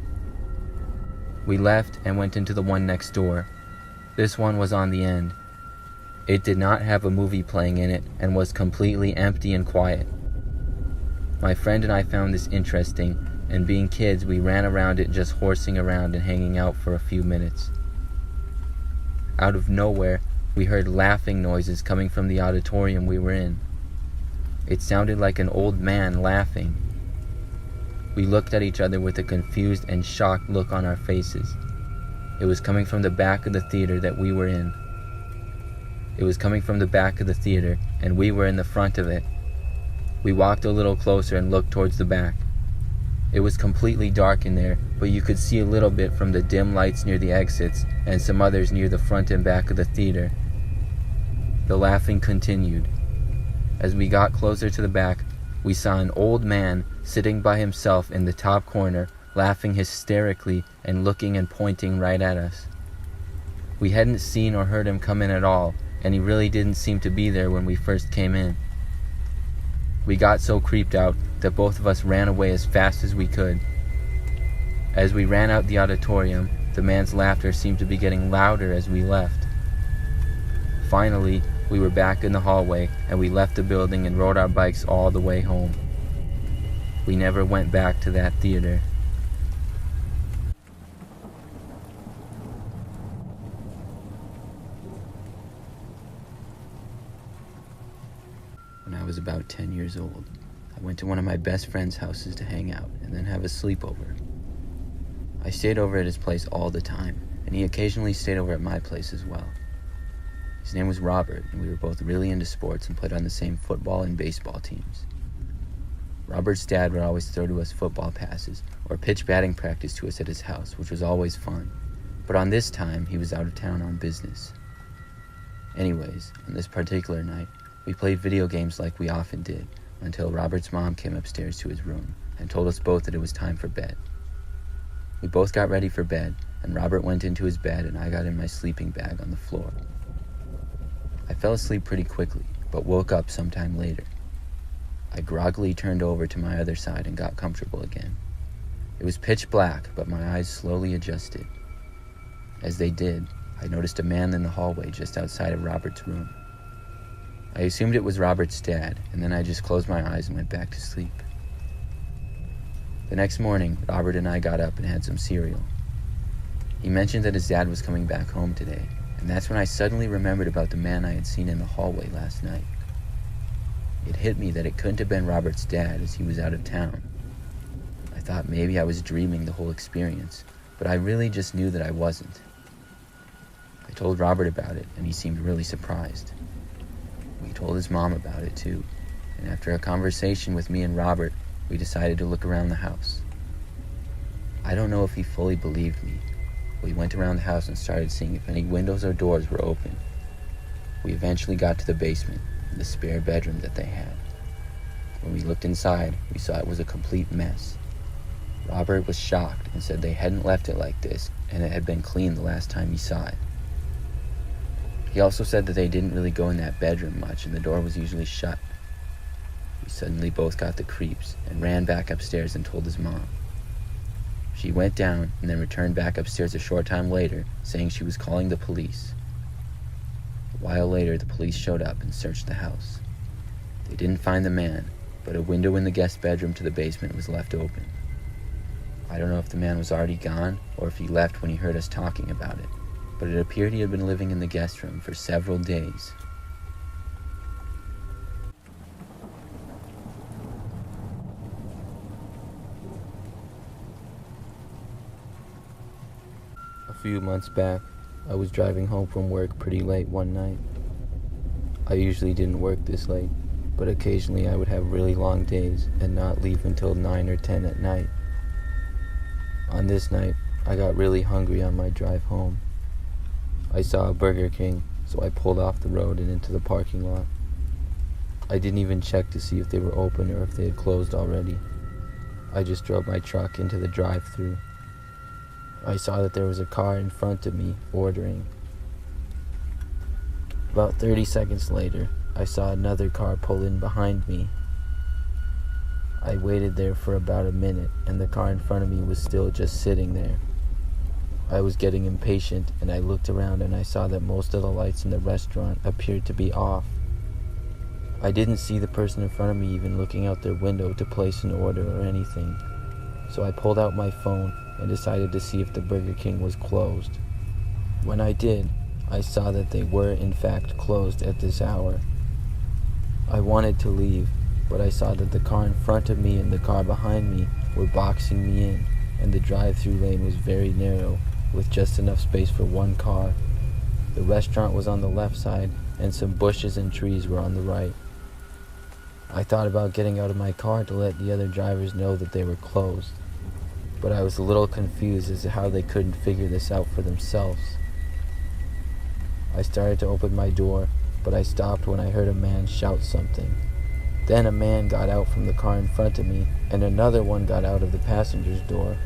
We left and went into the one next door. This one was on the end. It did not have a movie playing in it and was completely empty and quiet. My friend and I found this interesting, and being kids, we ran around it just horsing around and hanging out for a few minutes. Out of nowhere, we heard laughing noises coming from the auditorium we were in. It sounded like an old man laughing. We looked at each other with a confused and shocked look on our faces. It was coming from the back of the theater that we were in. It was coming from the back of the theater, and we were in the front of it. We walked a little closer and looked towards the back. It was completely dark in there, but you could see a little bit from the dim lights near the exits and some others near the front and back of the theater. The laughing continued. As we got closer to the back, we saw an old man sitting by himself in the top corner, laughing hysterically and looking and pointing right at us. We hadn't seen or heard him come in at all, and he really didn't seem to be there when we first came in. We got so creeped out that both of us ran away as fast as we could. As we ran out the auditorium, the man's laughter seemed to be getting louder as we left. Finally, we were back in the hallway, and we left the building and rode our bikes all the way home. We never went back to that theater. was about 10 years old. I went to one of my best friend's houses to hang out and then have a sleepover. I stayed over at his place all the time, and he occasionally stayed over at my place as well. His name was Robert, and we were both really into sports and played on the same football and baseball teams. Robert's dad would always throw to us football passes or pitch batting practice to us at his house, which was always fun. But on this time, he was out of town on business. Anyways, on this particular night, we played video games like we often did until Robert's mom came upstairs to his room and told us both that it was time for bed. We both got ready for bed, and Robert went into his bed and I got in my sleeping bag on the floor. I fell asleep pretty quickly, but woke up sometime later. I groggily turned over to my other side and got comfortable again. It was pitch black, but my eyes slowly adjusted. As they did, I noticed a man in the hallway just outside of Robert's room. I assumed it was Robert's dad, and then I just closed my eyes and went back to sleep. The next morning, Robert and I got up and had some cereal. He mentioned that his dad was coming back home today, and that's when I suddenly remembered about the man I had seen in the hallway last night. It hit me that it couldn't have been Robert's dad, as he was out of town. I thought maybe I was dreaming the whole experience, but I really just knew that I wasn't. I told Robert about it, and he seemed really surprised. We told his mom about it too, and after a conversation with me and Robert, we decided to look around the house. I don't know if he fully believed me. We went around the house and started seeing if any windows or doors were open. We eventually got to the basement, the spare bedroom that they had. When we looked inside, we saw it was a complete mess. Robert was shocked and said they hadn't left it like this, and it had been cleaned the last time he saw it. He also said that they didn't really go in that bedroom much, and the door was usually shut. We suddenly both got the creeps and ran back upstairs and told his mom. She went down and then returned back upstairs a short time later, saying she was calling the police. A while later, the police showed up and searched the house. They didn't find the man, but a window in the guest bedroom to the basement was left open. I don't know if the man was already gone or if he left when he heard us talking about it, but it appeared he had been living in the guest room for several days. A few months back, I was driving home from work pretty late one night. I usually didn't work this late, but occasionally I would have really long days and not leave until 9 or 10 at night. On this night, I got really hungry on my drive home. I saw a Burger King, so I pulled off the road and into the parking lot. I didn't even check to see if they were open or if they had closed already. I just drove my truck into the drive-thru. I saw that there was a car in front of me ordering. About 30 seconds later, I saw another car pull in behind me. I waited there for about a minute, and the car in front of me was still just sitting there. I was getting impatient, and I looked around and I saw that most of the lights in the restaurant appeared to be off. I didn't see the person in front of me even looking out their window to place an order or anything, so I pulled out my phone and decided to see if the Burger King was closed. When I did, I saw that they were in fact closed at this hour. I wanted to leave, but I saw that the car in front of me and the car behind me were boxing me in, and the drive-through lane was very narrow, with just enough space for one car. The restaurant was on the left side, and some bushes and trees were on the right. I thought about getting out of my car to let the other drivers know that they were closed, but I was a little confused as to how they couldn't figure this out for themselves. I started to open my door, but I stopped when I heard a man shout something. Then a man got out from the car in front of me, and another one got out of the passenger's door.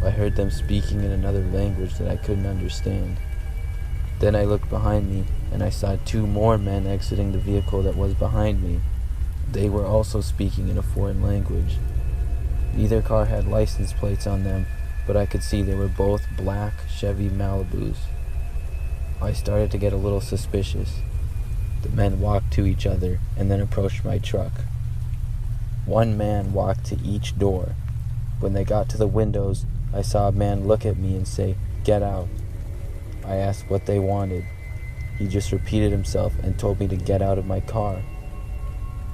I heard them speaking in another language that I couldn't understand. Then I looked behind me, and I saw 2 more men exiting the vehicle that was behind me. They were also speaking in a foreign language. Neither car had license plates on them, but I could see they were both black Chevy Malibus. I started to get a little suspicious. The men walked to each other and then approached my truck. One man walked to each door. When they got to the windows, I saw a man look at me and say, "Get out." I asked what they wanted. He just repeated himself and told me to get out of my car.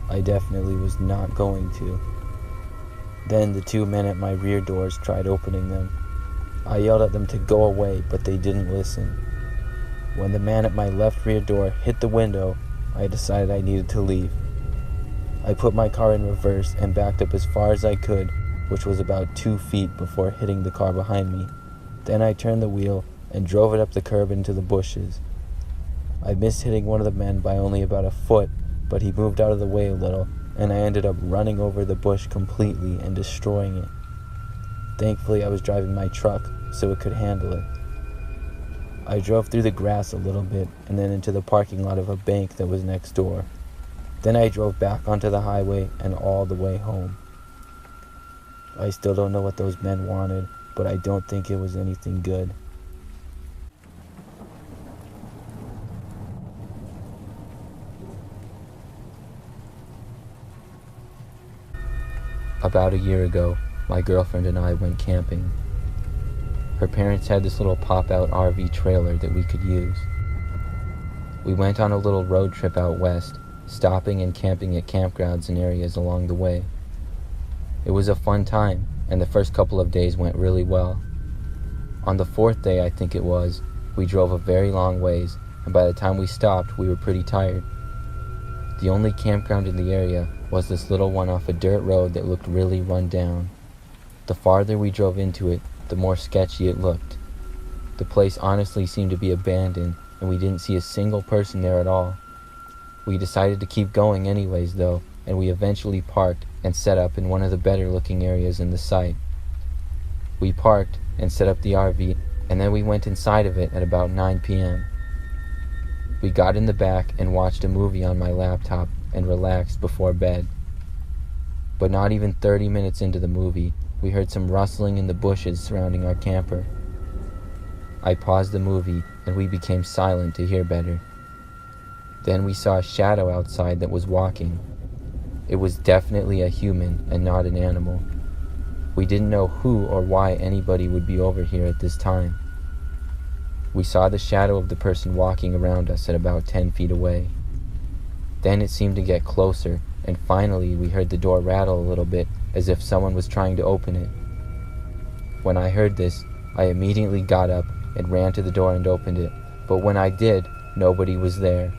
I definitely was not going to. Then the two men at my rear doors tried opening them. I yelled at them to go away, but they didn't listen. When the man at my left rear door hit the window, I decided I needed to leave. I put my car in reverse and backed up as far as I could, which was about 2 feet before hitting the car behind me. Then I turned the wheel and drove it up the curb into the bushes. I missed hitting one of the men by only about a foot, but he moved out of the way a little, and I ended up running over the bush completely and destroying it. Thankfully, I was driving my truck, so it could handle it. I drove through the grass a little bit and then into the parking lot of a bank that was next door. Then I drove back onto the highway and all the way home. I still don't know what those men wanted, but I don't think it was anything good. About a year ago, my girlfriend and I went camping. Her parents had this little pop-out RV trailer that we could use. We went on a little road trip out west, stopping and camping at campgrounds and areas along the way. It was a fun time, and the first couple of days went really well. On the fourth day, I think it was, we drove a very long ways, and by the time we stopped, we were pretty tired. The only campground in the area was this little one off a dirt road that looked really run down. The farther we drove into it, the more sketchy it looked. The place honestly seemed to be abandoned, and we didn't see a single person there at all. We decided to keep going anyways though, and we eventually parked and set up in one of the better looking areas in the site. We parked and set up the RV, and then we went inside of it at about 9 p.m. We got in the back and watched a movie on my laptop and relaxed before bed. But not even 30 minutes into the movie, we heard some rustling in the bushes surrounding our camper. I paused the movie and we became silent to hear better. Then we saw a shadow outside that was walking. It was definitely a human and not an animal. We didn't know who or why anybody would be over here at this time. We saw the shadow of the person walking around us at about 10 feet away. Then it seemed to get closer, and finally we heard the door rattle a little bit as if someone was trying to open it. When I heard this, I immediately got up and ran to the door and opened it, but when I did, nobody was there.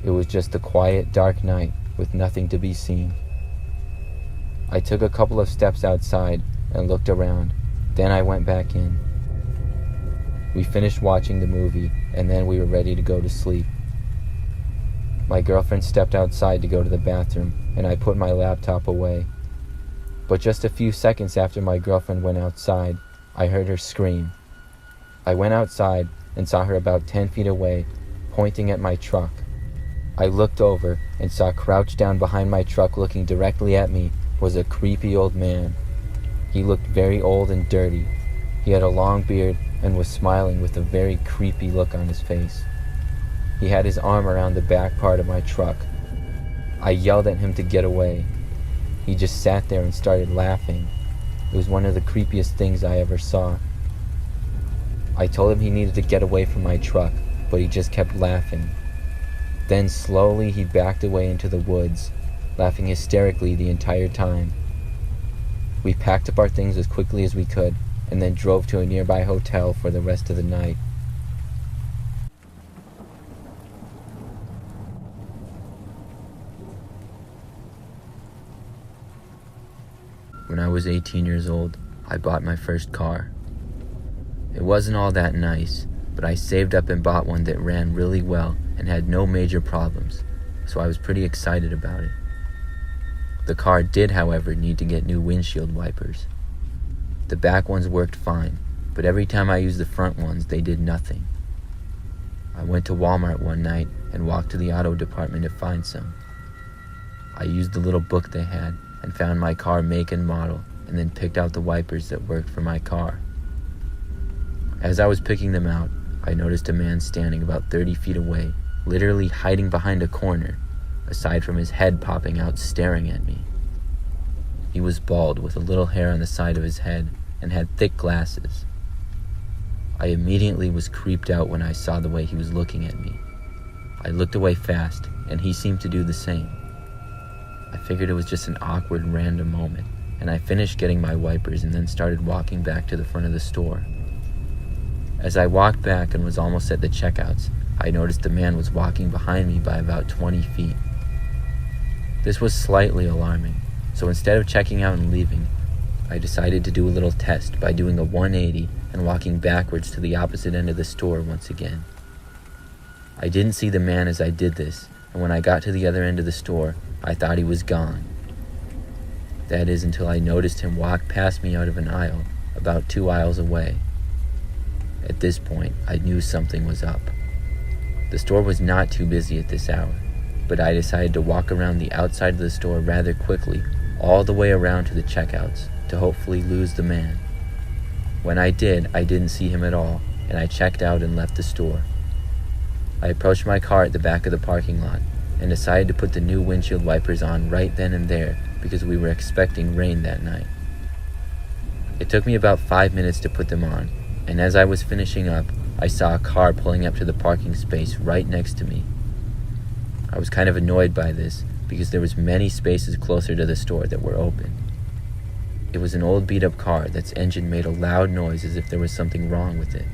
It was just a quiet, dark night with nothing to be seen. I took a couple of steps outside and looked around, then I went back in. We finished watching the movie, and then we were ready to go to sleep. My girlfriend stepped outside to go to the bathroom, and I put my laptop away. But just a few seconds after my girlfriend went outside, I heard her scream. I went outside and saw her about 10 feet away, pointing at my truck. I looked over and saw crouched down behind my truck looking directly at me was a creepy old man. He looked very old and dirty. He had a long beard and was smiling with a very creepy look on his face. He had his arm around the back part of my truck. I yelled at him to get away. He just sat there and started laughing. It was one of the creepiest things I ever saw. I told him he needed to get away from my truck, but he just kept laughing. Then slowly he backed away into the woods, laughing hysterically the entire time. We packed up our things as quickly as we could, and then drove to a nearby hotel for the rest of the night. When I was 18 years old, I bought my first car. It wasn't all that nice, but I saved up and bought one that ran really well and had no major problems, so I was pretty excited about it. The car did, however, need to get new windshield wipers. The back ones worked fine, but every time I used the front ones, they did nothing. I went to Walmart one night and walked to the auto department to find some. I used the little book they had and found my car make and model, and then picked out the wipers that worked for my car. As I was picking them out, I noticed a man standing about 30 feet away, literally hiding behind a corner, aside from his head popping out staring at me. He was bald with a little hair on the side of his head and had thick glasses. I immediately was creeped out when I saw the way he was looking at me. I looked away fast, and he seemed to do the same. I figured it was just an awkward random moment, and I finished getting my wipers and then started walking back to the front of the store. As I walked back and was almost at the checkouts, I noticed a man was walking behind me by about 20 feet. This was slightly alarming, so instead of checking out and leaving, I decided to do a little test by doing a 180 and walking backwards to the opposite end of the store once again. I didn't see the man as I did this, and when I got to the other end of the store, I thought he was gone. That is until I noticed him walk past me out of an aisle about 2 aisles away. At this point, I knew something was up. The store was not too busy at this hour, but I decided to walk around the outside of the store rather quickly, all the way around to the checkouts, to hopefully lose the man. When I did, I didn't see him at all, and I checked out and left the store. I approached my car at the back of the parking lot and decided to put the new windshield wipers on right then and there because we were expecting rain that night. It took me about 5 minutes to put them on, and as I was finishing up, I saw a car pulling up to the parking space right next to me. I was kind of annoyed by this because there was many spaces closer to the store that were open. It was an old beat-up car that's engine made a loud noise as if there was something wrong with it.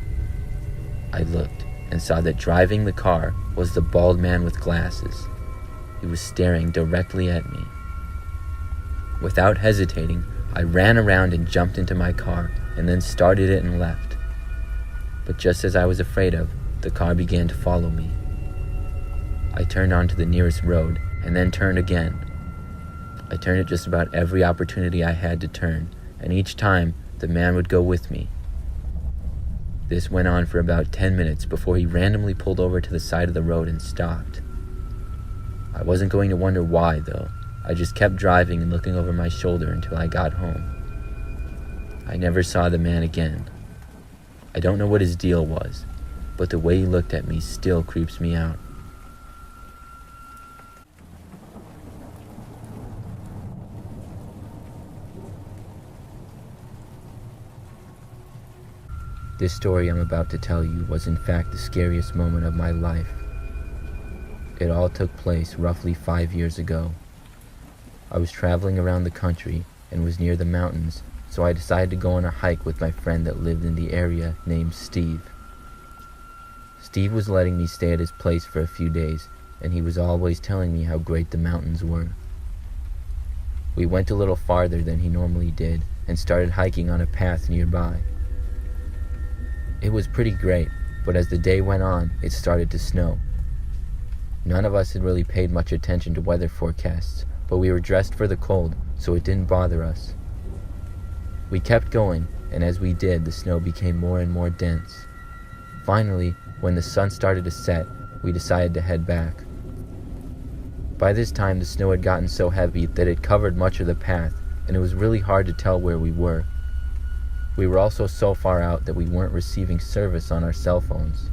I looked and saw that driving the car was the bald man with glasses. He was staring directly at me. Without hesitating, I ran around and jumped into my car and then started it and left. But just as I was afraid of, the car began to follow me. I turned onto the nearest road and then turned again. I turned at just about every opportunity I had to turn, and each time the man would go with me. This went on for about 10 minutes before he randomly pulled over to the side of the road and stopped. I wasn't going to wonder why, though. I just kept driving and looking over my shoulder until I got home. I never saw the man again. I don't know what his deal was, but the way he looked at me still creeps me out. This story I'm about to tell you was in fact the scariest moment of my life. It all took place roughly 5 years ago. I was traveling around the country and was near the mountains, so I decided to go on a hike with my friend that lived in the area named Steve. Steve was letting me stay at his place for a few days, and he was always telling me how great the mountains were. We went a little farther than he normally did and started hiking on a path nearby. It was pretty great, but as the day went on, it started to snow. None of us had really paid much attention to weather forecasts, but we were dressed for the cold, so it didn't bother us. We kept going, and as we did, the snow became more and more dense. Finally, when the sun started to set, we decided to head back. By this time, the snow had gotten so heavy that it covered much of the path, and it was really hard to tell where we were. We were also so far out that we weren't receiving service on our cell phones.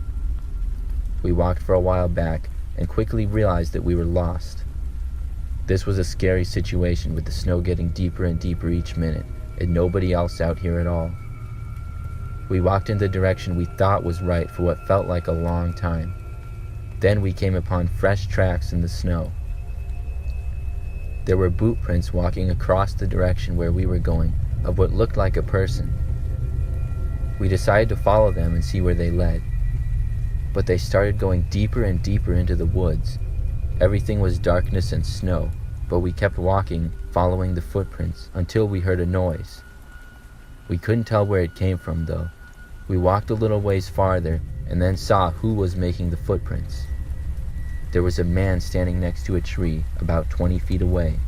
We walked for a while back and quickly realized that we were lost. This was a scary situation with the snow getting deeper and deeper each minute and nobody else out here at all. We walked in the direction we thought was right for what felt like a long time. Then we came upon fresh tracks in the snow. There were boot prints walking across the direction where we were going of what looked like a person. We decided to follow them and see where they led. But they started going deeper and deeper into the woods. Everything was darkness and snow, but we kept walking, following the footprints, until we heard a noise. We couldn't tell where it came from, though. We walked a little ways farther, and then saw who was making the footprints. There was a man standing next to a tree, about 20 feet away.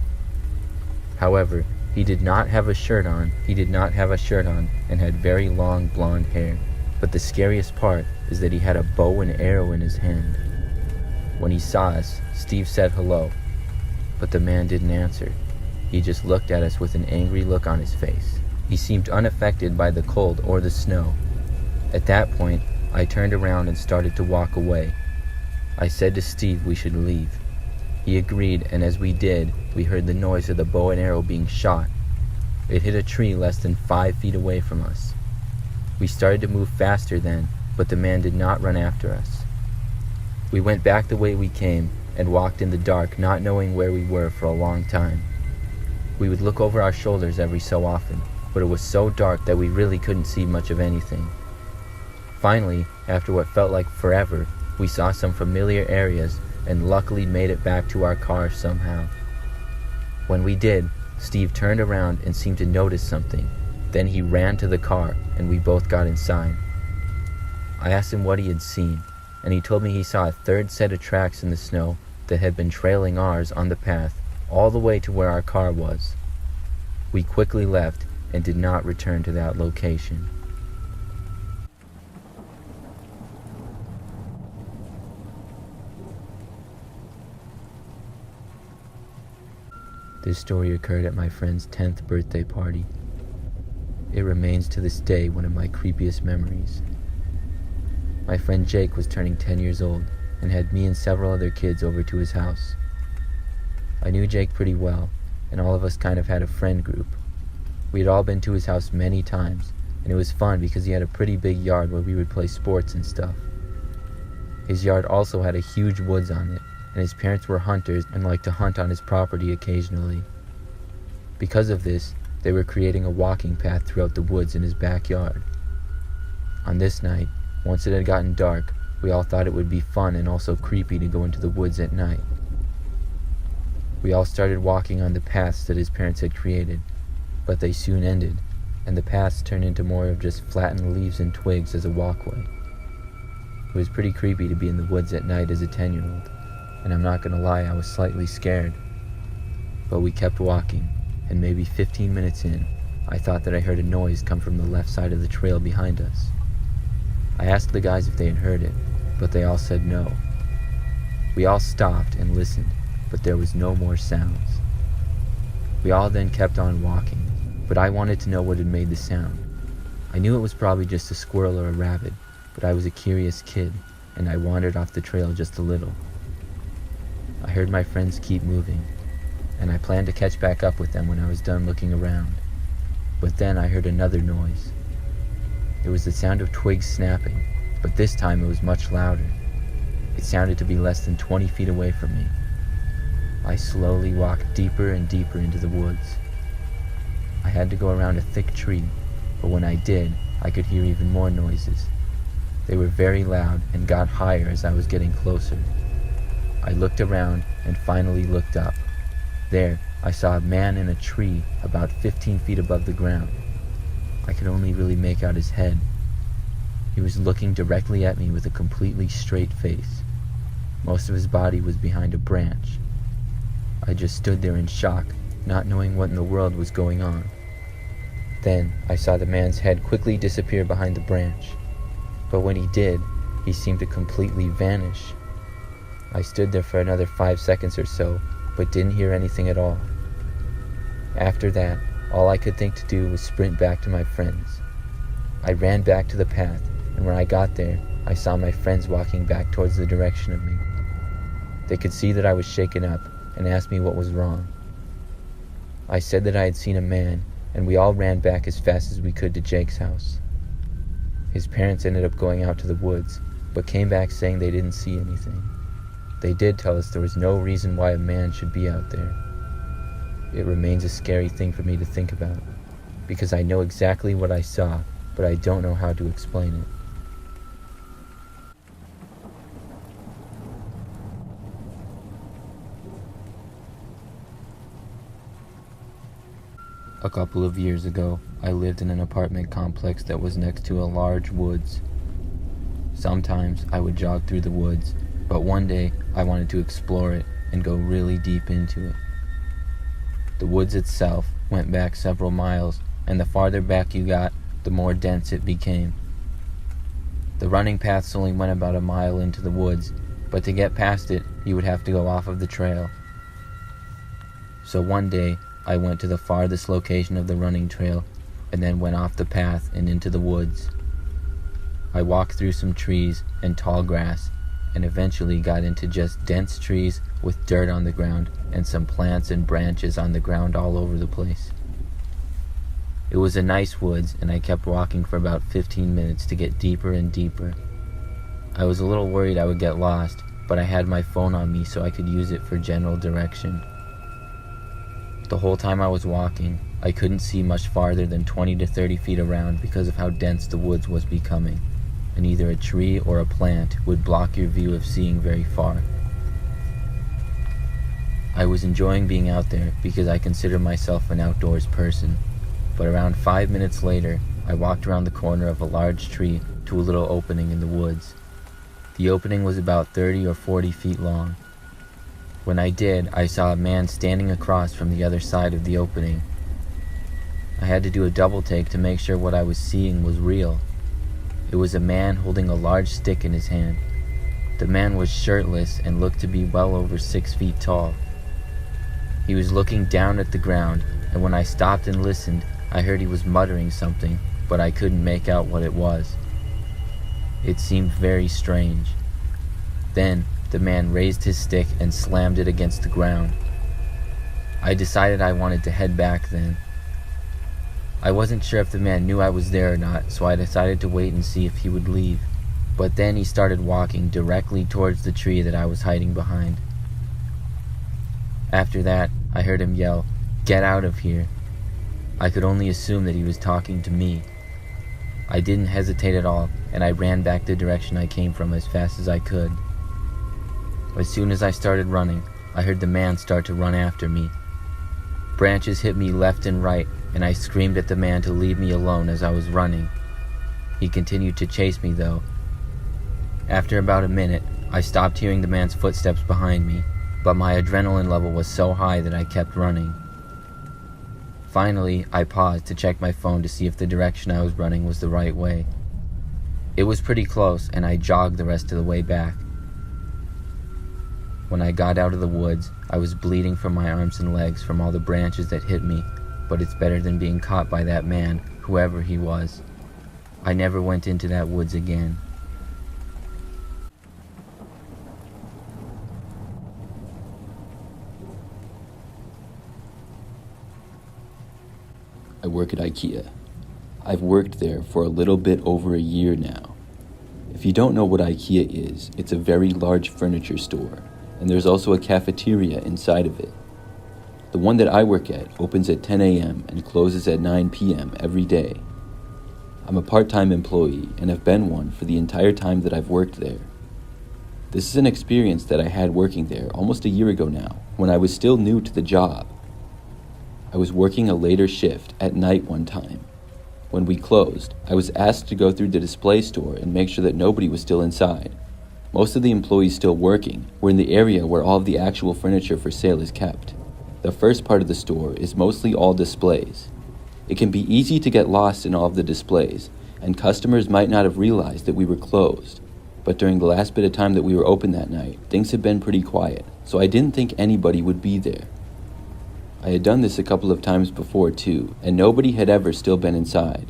However, he did not have a shirt on, and had very long blonde hair. But the scariest part is that he had a bow and arrow in his hand. When he saw us, Steve said hello, but the man didn't answer. He just looked at us with an angry look on his face. He seemed unaffected by the cold or the snow. At that point, I turned around and started to walk away. I said to Steve we should leave. He agreed, and as we did, we heard the noise of the bow and arrow being shot. It hit a tree less than 5 feet away from us. We started to move faster then, but the man did not run after us. We went back the way we came, and walked in the dark, not knowing where we were for a long time. We would look over our shoulders every so often, but it was so dark that we really couldn't see much of anything. Finally, after what felt like forever, we saw some familiar areas and luckily made it back to our car somehow. When we did, Steve turned around and seemed to notice something. Then he ran to the car and we both got inside. I asked him what he had seen, and he told me he saw a third set of tracks in the snow that had been trailing ours on the path all the way to where our car was. We quickly left and did not return to that location. This story occurred at my friend's 10th birthday party. It remains to this day one of my creepiest memories. My friend Jake was turning 10 years old and had me and several other kids over to his house. I knew Jake pretty well, and all of us kind of had a friend group. We had all been to his house many times, and it was fun because he had a pretty big yard where we would play sports and stuff. His yard also had a huge woods on it, and his parents were hunters and liked to hunt on his property occasionally. Because of this, they were creating a walking path throughout the woods in his backyard. On this night, once it had gotten dark, we all thought it would be fun and also creepy to go into the woods at night. We all started walking on the paths that his parents had created, but they soon ended, and the paths turned into more of just flattened leaves and twigs as a walkway. It was pretty creepy to be in the woods at night as a 10-year-old, and I'm not gonna lie, I was slightly scared. But we kept walking, and maybe 15 minutes in, I thought that I heard a noise come from the left side of the trail behind us. I asked the guys if they had heard it, but they all said no. We all stopped and listened, but there was no more sounds. We all then kept on walking, but I wanted to know what had made the sound. I knew it was probably just a squirrel or a rabbit, but I was a curious kid, and I wandered off the trail just a little. I heard my friends keep moving, and I planned to catch back up with them when I was done looking around. But then I heard another noise. It was the sound of twigs snapping, but this time it was much louder. It sounded to be less than 20 feet away from me. I slowly walked deeper and deeper into the woods. I had to go around a thick tree, but when I did, I could hear even more noises. They were very loud and got higher as I was getting closer. I looked around and finally looked up. There, I saw a man in a tree about 15 feet above the ground. I could only really make out his head. He was looking directly at me with a completely straight face. Most of his body was behind a branch. I just stood there in shock, not knowing what in the world was going on. Then, I saw the man's head quickly disappear behind the branch. But when he did, he seemed to completely vanish. I stood there for another 5 seconds or so, but didn't hear anything at all. After that, all I could think to do was sprint back to my friends. I ran back to the path, and when I got there, I saw my friends walking back towards the direction of me. They could see that I was shaken up and asked me what was wrong. I said that I had seen a man, and we all ran back as fast as we could to Jake's house. His parents ended up going out to the woods, but came back saying they didn't see anything. They did tell us there was no reason why a man should be out there. It remains a scary thing for me to think about, because I know exactly what I saw, but I don't know how to explain it. A couple of years ago, I lived in an apartment complex that was next to a large woods. Sometimes I would jog through the woods, but one day I wanted to explore it and go really deep into it. The woods itself went back several miles, and the farther back you got, the more dense it became. The running paths only went about a mile into the woods, but to get past it, you would have to go off of the trail. So one day, I went to the farthest location of the running trail, and then went off the path and into the woods. I walked through some trees and tall grass, and eventually got into just dense trees with dirt on the ground and some plants and branches on the ground all over the place. It was a nice woods, and I kept walking for about 15 minutes to get deeper and deeper. I was a little worried I would get lost, but I had my phone on me so I could use it for general direction. The whole time I was walking, I couldn't see much farther than 20 to 30 feet around because of how dense the woods was becoming, and either a tree or a plant would block your view of seeing very far. I was enjoying being out there because I consider myself an outdoors person, but around 5 minutes later, I walked around the corner of a large tree to a little opening in the woods. The opening was about 30 or 40 feet long. When I did, I saw a man standing across from the other side of the opening. I had to do a double take to make sure what I was seeing was real. It was a man holding a large stick in his hand. The man was shirtless and looked to be well over 6 feet tall. He was looking down at the ground, and when I stopped and listened, I heard he was muttering something, but I couldn't make out what it was. It seemed very strange. Then, the man raised his stick and slammed it against the ground. I decided I wanted to head back then. I wasn't sure if the man knew I was there or not, so I decided to wait and see if he would leave. But then he started walking directly towards the tree that I was hiding behind. After that, I heard him yell, "Get out of here." I could only assume that he was talking to me. I didn't hesitate at all, and I ran back the direction I came from as fast as I could. As soon as I started running, I heard the man start to run after me. Branches hit me left and right, and I screamed at the man to leave me alone as I was running. He continued to chase me though. After about a minute, I stopped hearing the man's footsteps behind me, but my adrenaline level was so high that I kept running. Finally, I paused to check my phone to see if the direction I was running was the right way. It was pretty close, and I jogged the rest of the way back. When I got out of the woods, I was bleeding from my arms and legs from all the branches that hit me, but it's better than being caught by that man, whoever he was. I never went into that woods again. I work at IKEA. I've worked there for a little bit over a year now. If you don't know what IKEA is, it's a very large furniture store, and there's also a cafeteria inside of it. The one that I work at opens at 10 a.m. and closes at 9 p.m. every day. I'm a part-time employee and have been one for the entire time that I've worked there. This is an experience that I had working there almost a year ago now, when I was still new to the job. I was working a later shift at night one time. When we closed, I was asked to go through the display store and make sure that nobody was still inside. Most of the employees still working were in the area where all of the actual furniture for sale is kept. The first part of the store is mostly all displays. It can be easy to get lost in all of the displays, and customers might not have realized that we were closed. But during the last bit of time that we were open that night, things had been pretty quiet, so I didn't think anybody would be there. I had done this a couple of times before too, and nobody had ever still been inside.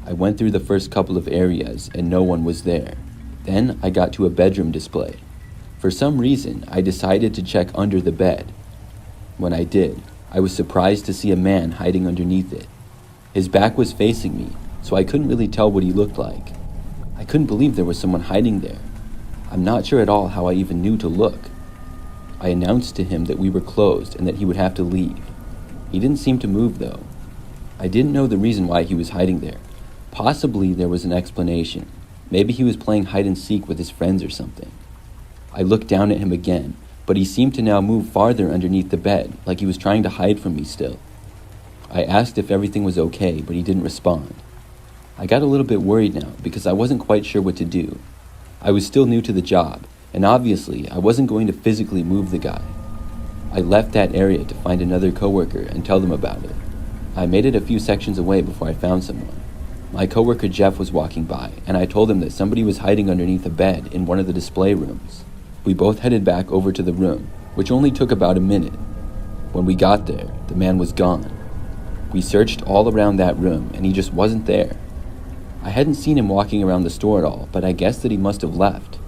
I went through the first couple of areas and no one was there. Then I got to a bedroom display. For some reason, I decided to check under the bed. When I did, I was surprised to see a man hiding underneath it. His back was facing me, so I couldn't really tell what he looked like. I couldn't believe there was someone hiding there. I'm not sure at all how I even knew to look. I announced to him that we were closed and that he would have to leave. He didn't seem to move though. I didn't know the reason why he was hiding there. Possibly there was an explanation. Maybe he was playing hide and seek with his friends or something. I looked down at him again, but he seemed to now move farther underneath the bed, like he was trying to hide from me still. I asked if everything was okay, but he didn't respond. I got a little bit worried now because I wasn't quite sure what to do. I was still new to the job, and obviously I wasn't going to physically move the guy. I left that area to find another coworker and tell them about it. I made it a few sections away before I found someone. My coworker Jeff was walking by, and I told him that somebody was hiding underneath a bed in one of the display rooms. We both headed back over to the room, which only took about a minute. When we got there, the man was gone. We searched all around that room, and he just wasn't there. I hadn't seen him walking around the store at all, but I guessed that he must have left.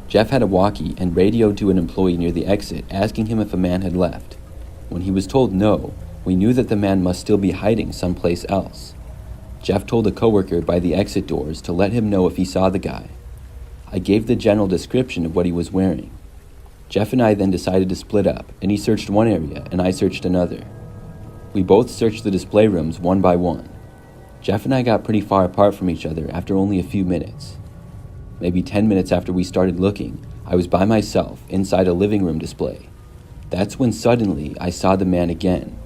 Jeff had a walkie and radioed to an employee near the exit, asking him if a man had left. When he was told no, we knew that the man must still be hiding someplace else. Jeff told a coworker by the exit doors to let him know if he saw the guy. I gave the general description of what he was wearing. Jeff and I then decided to split up, and he searched one area and I searched another. We both searched the display rooms one by one. Jeff and I got pretty far apart from each other after only a few minutes. Maybe 10 minutes after we started looking, I was by myself inside a living room display. That's when suddenly I saw the man again.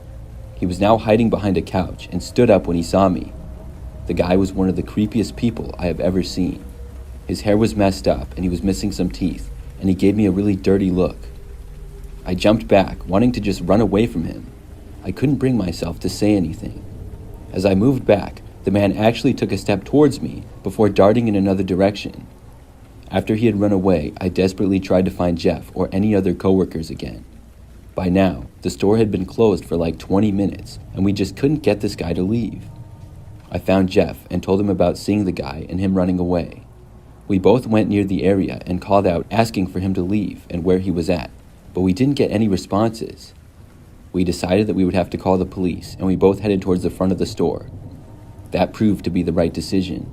He was now hiding behind a couch and stood up when he saw me. The guy was one of the creepiest people I have ever seen. His hair was messed up and he was missing some teeth, and he gave me a really dirty look. I jumped back, wanting to just run away from him. I couldn't bring myself to say anything. As I moved back, the man actually took a step towards me before darting in another direction. After he had run away, I desperately tried to find Jeff or any other coworkers again. By now, the store had been closed for like 20 minutes, and we just couldn't get this guy to leave. I found Jeff and told him about seeing the guy and him running away. We both went near the area and called out asking for him to leave and where he was at, but we didn't get any responses. We decided that we would have to call the police, and we both headed towards the front of the store. That proved to be the right decision.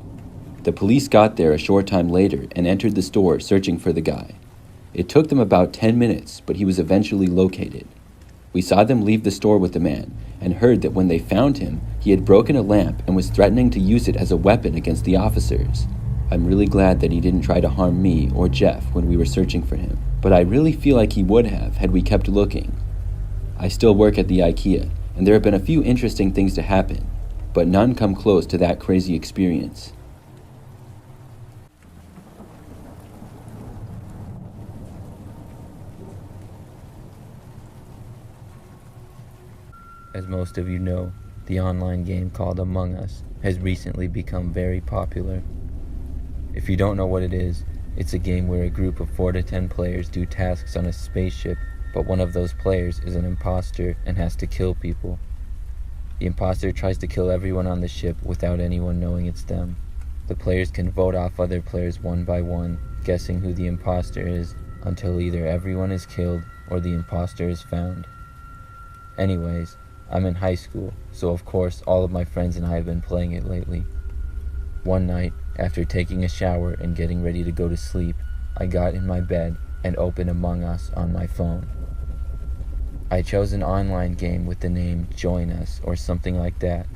The police got there a short time later and entered the store searching for the guy. It took them about 10 minutes, but he was eventually located. We saw them leave the store with the man and heard that when they found him, he had broken a lamp and was threatening to use it as a weapon against the officers. I'm really glad that he didn't try to harm me or Jeff when we were searching for him, but I really feel like he would have had we kept looking. I still work at the IKEA, and there have been a few interesting things to happen, but none come close to that crazy experience. As most of you know, the online game called Among Us has recently become very popular. If you don't know what it is, it's a game where a group of 4 to 10 players do tasks on a spaceship, but one of those players is an imposter and has to kill people. The imposter tries to kill everyone on the ship without anyone knowing it's them. The players can vote off other players one by one, guessing who the imposter is, until either everyone is killed or the imposter is found. Anyways, I'm in high school, so of course all of my friends and I have been playing it lately. One night, after taking a shower and getting ready to go to sleep, I got in my bed and opened Among Us on my phone. I chose an online game with the name Join Us or something like that.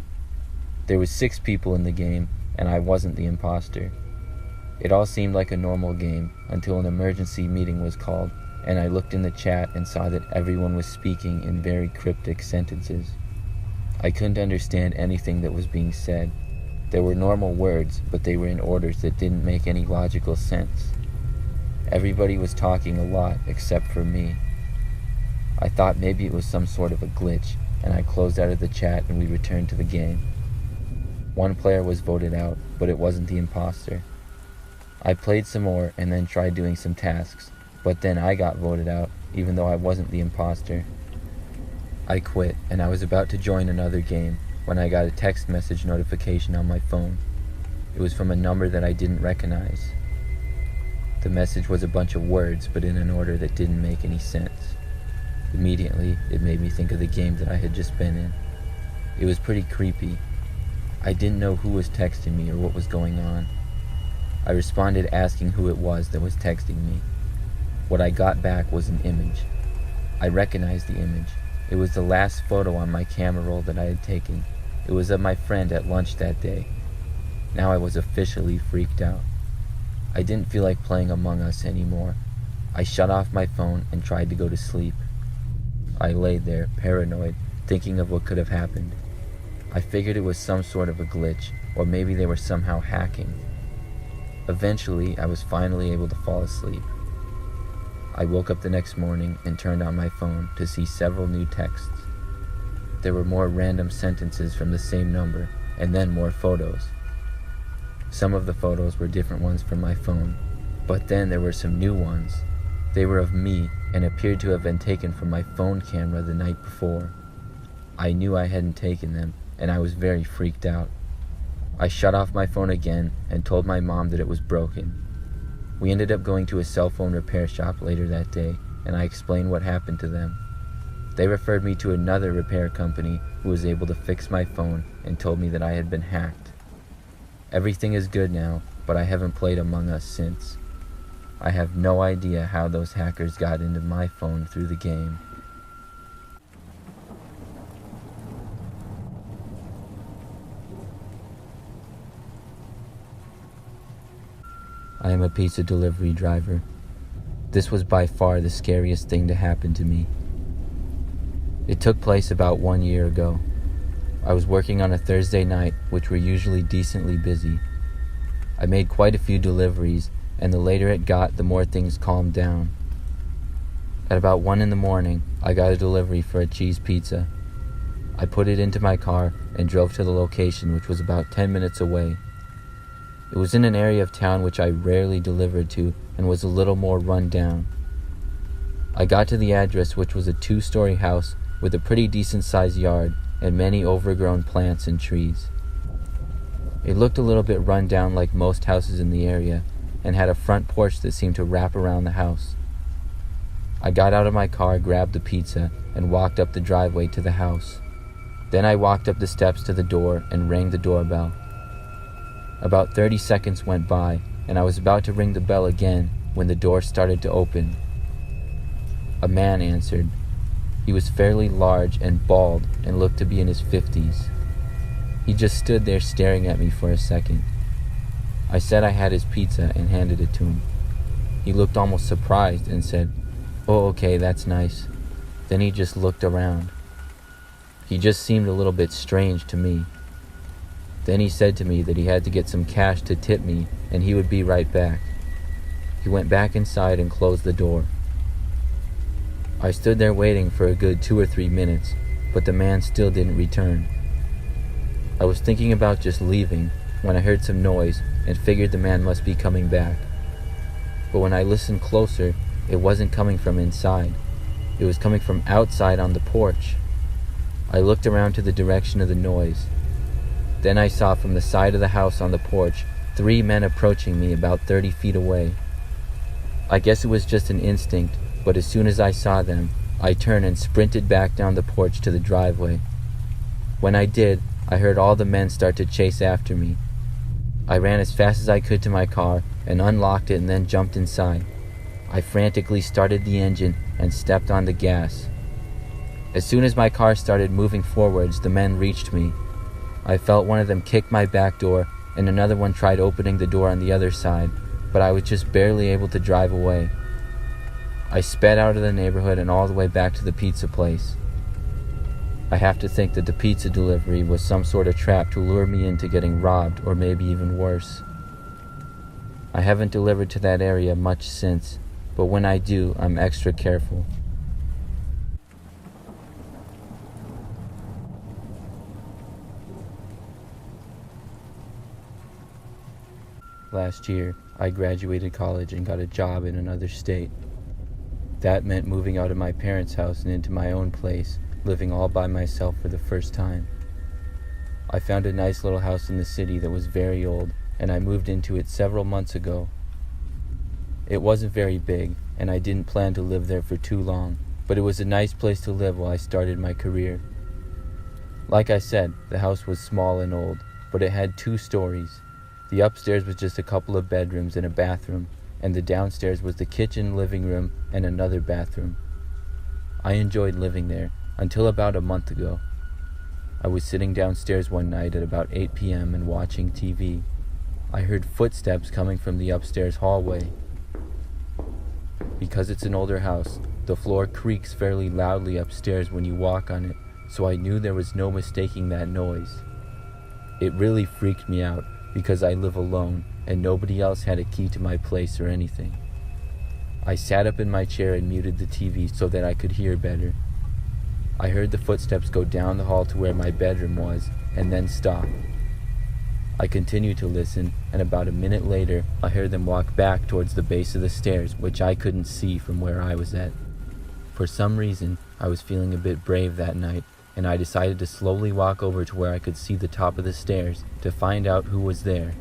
There was 6 people in the game, and I wasn't the imposter. It all seemed like a normal game until an emergency meeting was called, and I looked in the chat and saw that everyone was speaking in very cryptic sentences. I couldn't understand anything that was being said. There were normal words, but they were in orders that didn't make any logical sense. Everybody was talking a lot except for me. I thought maybe it was some sort of a glitch, and I closed out of the chat and we returned to the game. One player was voted out, but it wasn't the imposter. I played some more and then tried doing some tasks, but then I got voted out, even though I wasn't the imposter. I quit, and I was about to join another game when I got a text message notification on my phone. It was from a number that I didn't recognize. The message was a bunch of words, but in an order that didn't make any sense. Immediately, it made me think of the game that I had just been in. It was pretty creepy. I didn't know who was texting me or what was going on. I responded asking who it was that was texting me. What I got back was an image. I recognized the image. It was the last photo on my camera roll that I had taken. It was of my friend at lunch that day. Now I was officially freaked out. I didn't feel like playing Among Us anymore. I shut off my phone and tried to go to sleep. I lay there, paranoid, thinking of what could have happened. I figured it was some sort of a glitch, or maybe they were somehow hacking. Eventually, I was finally able to fall asleep. I woke up the next morning and turned on my phone to see several new texts. There were more random sentences from the same number, and then more photos. Some of the photos were different ones from my phone, but then there were some new ones. They were of me and appeared to have been taken from my phone camera the night before. I knew I hadn't taken them, and I was very freaked out. I shut off my phone again and told my mom that it was broken. We ended up going to a cell phone repair shop later that day, and I explained what happened to them. They referred me to another repair company who was able to fix my phone and told me that I had been hacked. Everything is good now, but I haven't played Among Us since. I have no idea how those hackers got into my phone through the game. I am a pizza delivery driver. This was by far the scariest thing to happen to me. It took place about 1 year ago. I was working on a Thursday night, which were usually decently busy. I made quite a few deliveries, and the later it got, the more things calmed down. At about 1 in the morning, I got a delivery for a cheese pizza. I put it into my car and drove to the location, which was about 10 minutes away. It was in an area of town which I rarely delivered to and was a little more run down. I got to the address, which was a 2-story house with a pretty decent sized yard and many overgrown plants and trees. It looked a little bit run down like most houses in the area and had a front porch that seemed to wrap around the house. I got out of my car, grabbed the pizza, and walked up the driveway to the house. Then I walked up the steps to the door and rang the doorbell. About 30 seconds went by, and I was about to ring the bell again when the door started to open. A man answered. He was fairly large and bald and looked to be in his 50s. He just stood there staring at me for a second. I said I had his pizza and handed it to him. He looked almost surprised and said, "Oh, okay, that's nice." Then he just looked around. He just seemed a little bit strange to me. Then he said to me that he had to get some cash to tip me and he would be right back. He went back inside and closed the door. I stood there waiting for a good 2 or 3 minutes, but the man still didn't return. I was thinking about just leaving when I heard some noise and figured the man must be coming back. But when I listened closer, it wasn't coming from inside. It was coming from outside on the porch. I looked around to the direction of the noise. Then I saw from the side of the house on the porch 3 men approaching me about 30 feet away. I guess it was just an instinct, but as soon as I saw them, I turned and sprinted back down the porch to the driveway. When I did, I heard all the men start to chase after me. I ran as fast as I could to my car and unlocked it and then jumped inside. I frantically started the engine and stepped on the gas. As soon as my car started moving forwards, the men reached me. I felt one of them kick my back door, and another one tried opening the door on the other side, but I was just barely able to drive away. I sped out of the neighborhood and all the way back to the pizza place. I have to think that the pizza delivery was some sort of trap to lure me into getting robbed, or maybe even worse. I haven't delivered to that area much since, but when I do, I'm extra careful. Last year, I graduated college and got a job in another state. That meant moving out of my parents' house and into my own place, living all by myself for the first time. I found a nice little house in the city that was very old, and I moved into it several months ago. It wasn't very big, and I didn't plan to live there for too long, but it was a nice place to live while I started my career. Like I said, the house was small and old, but it had 2 stories. The upstairs was just a couple of bedrooms and a bathroom, and the downstairs was the kitchen, living room, and another bathroom. I enjoyed living there until about a month ago. I was sitting downstairs one night at about 8 p.m. and watching TV. I heard footsteps coming from the upstairs hallway. Because it's an older house, the floor creaks fairly loudly upstairs when you walk on it, so I knew there was no mistaking that noise. It really freaked me out, because I live alone and nobody else had a key to my place or anything. I sat up in my chair and muted the TV so that I could hear better. I heard the footsteps go down the hall to where my bedroom was and then stop. I continued to listen, and about a minute later, I heard them walk back towards the base of the stairs, which I couldn't see from where I was at. For some reason, I was feeling a bit brave that night, and I decided to slowly walk over to where I could see the top of the stairs to find out who was there.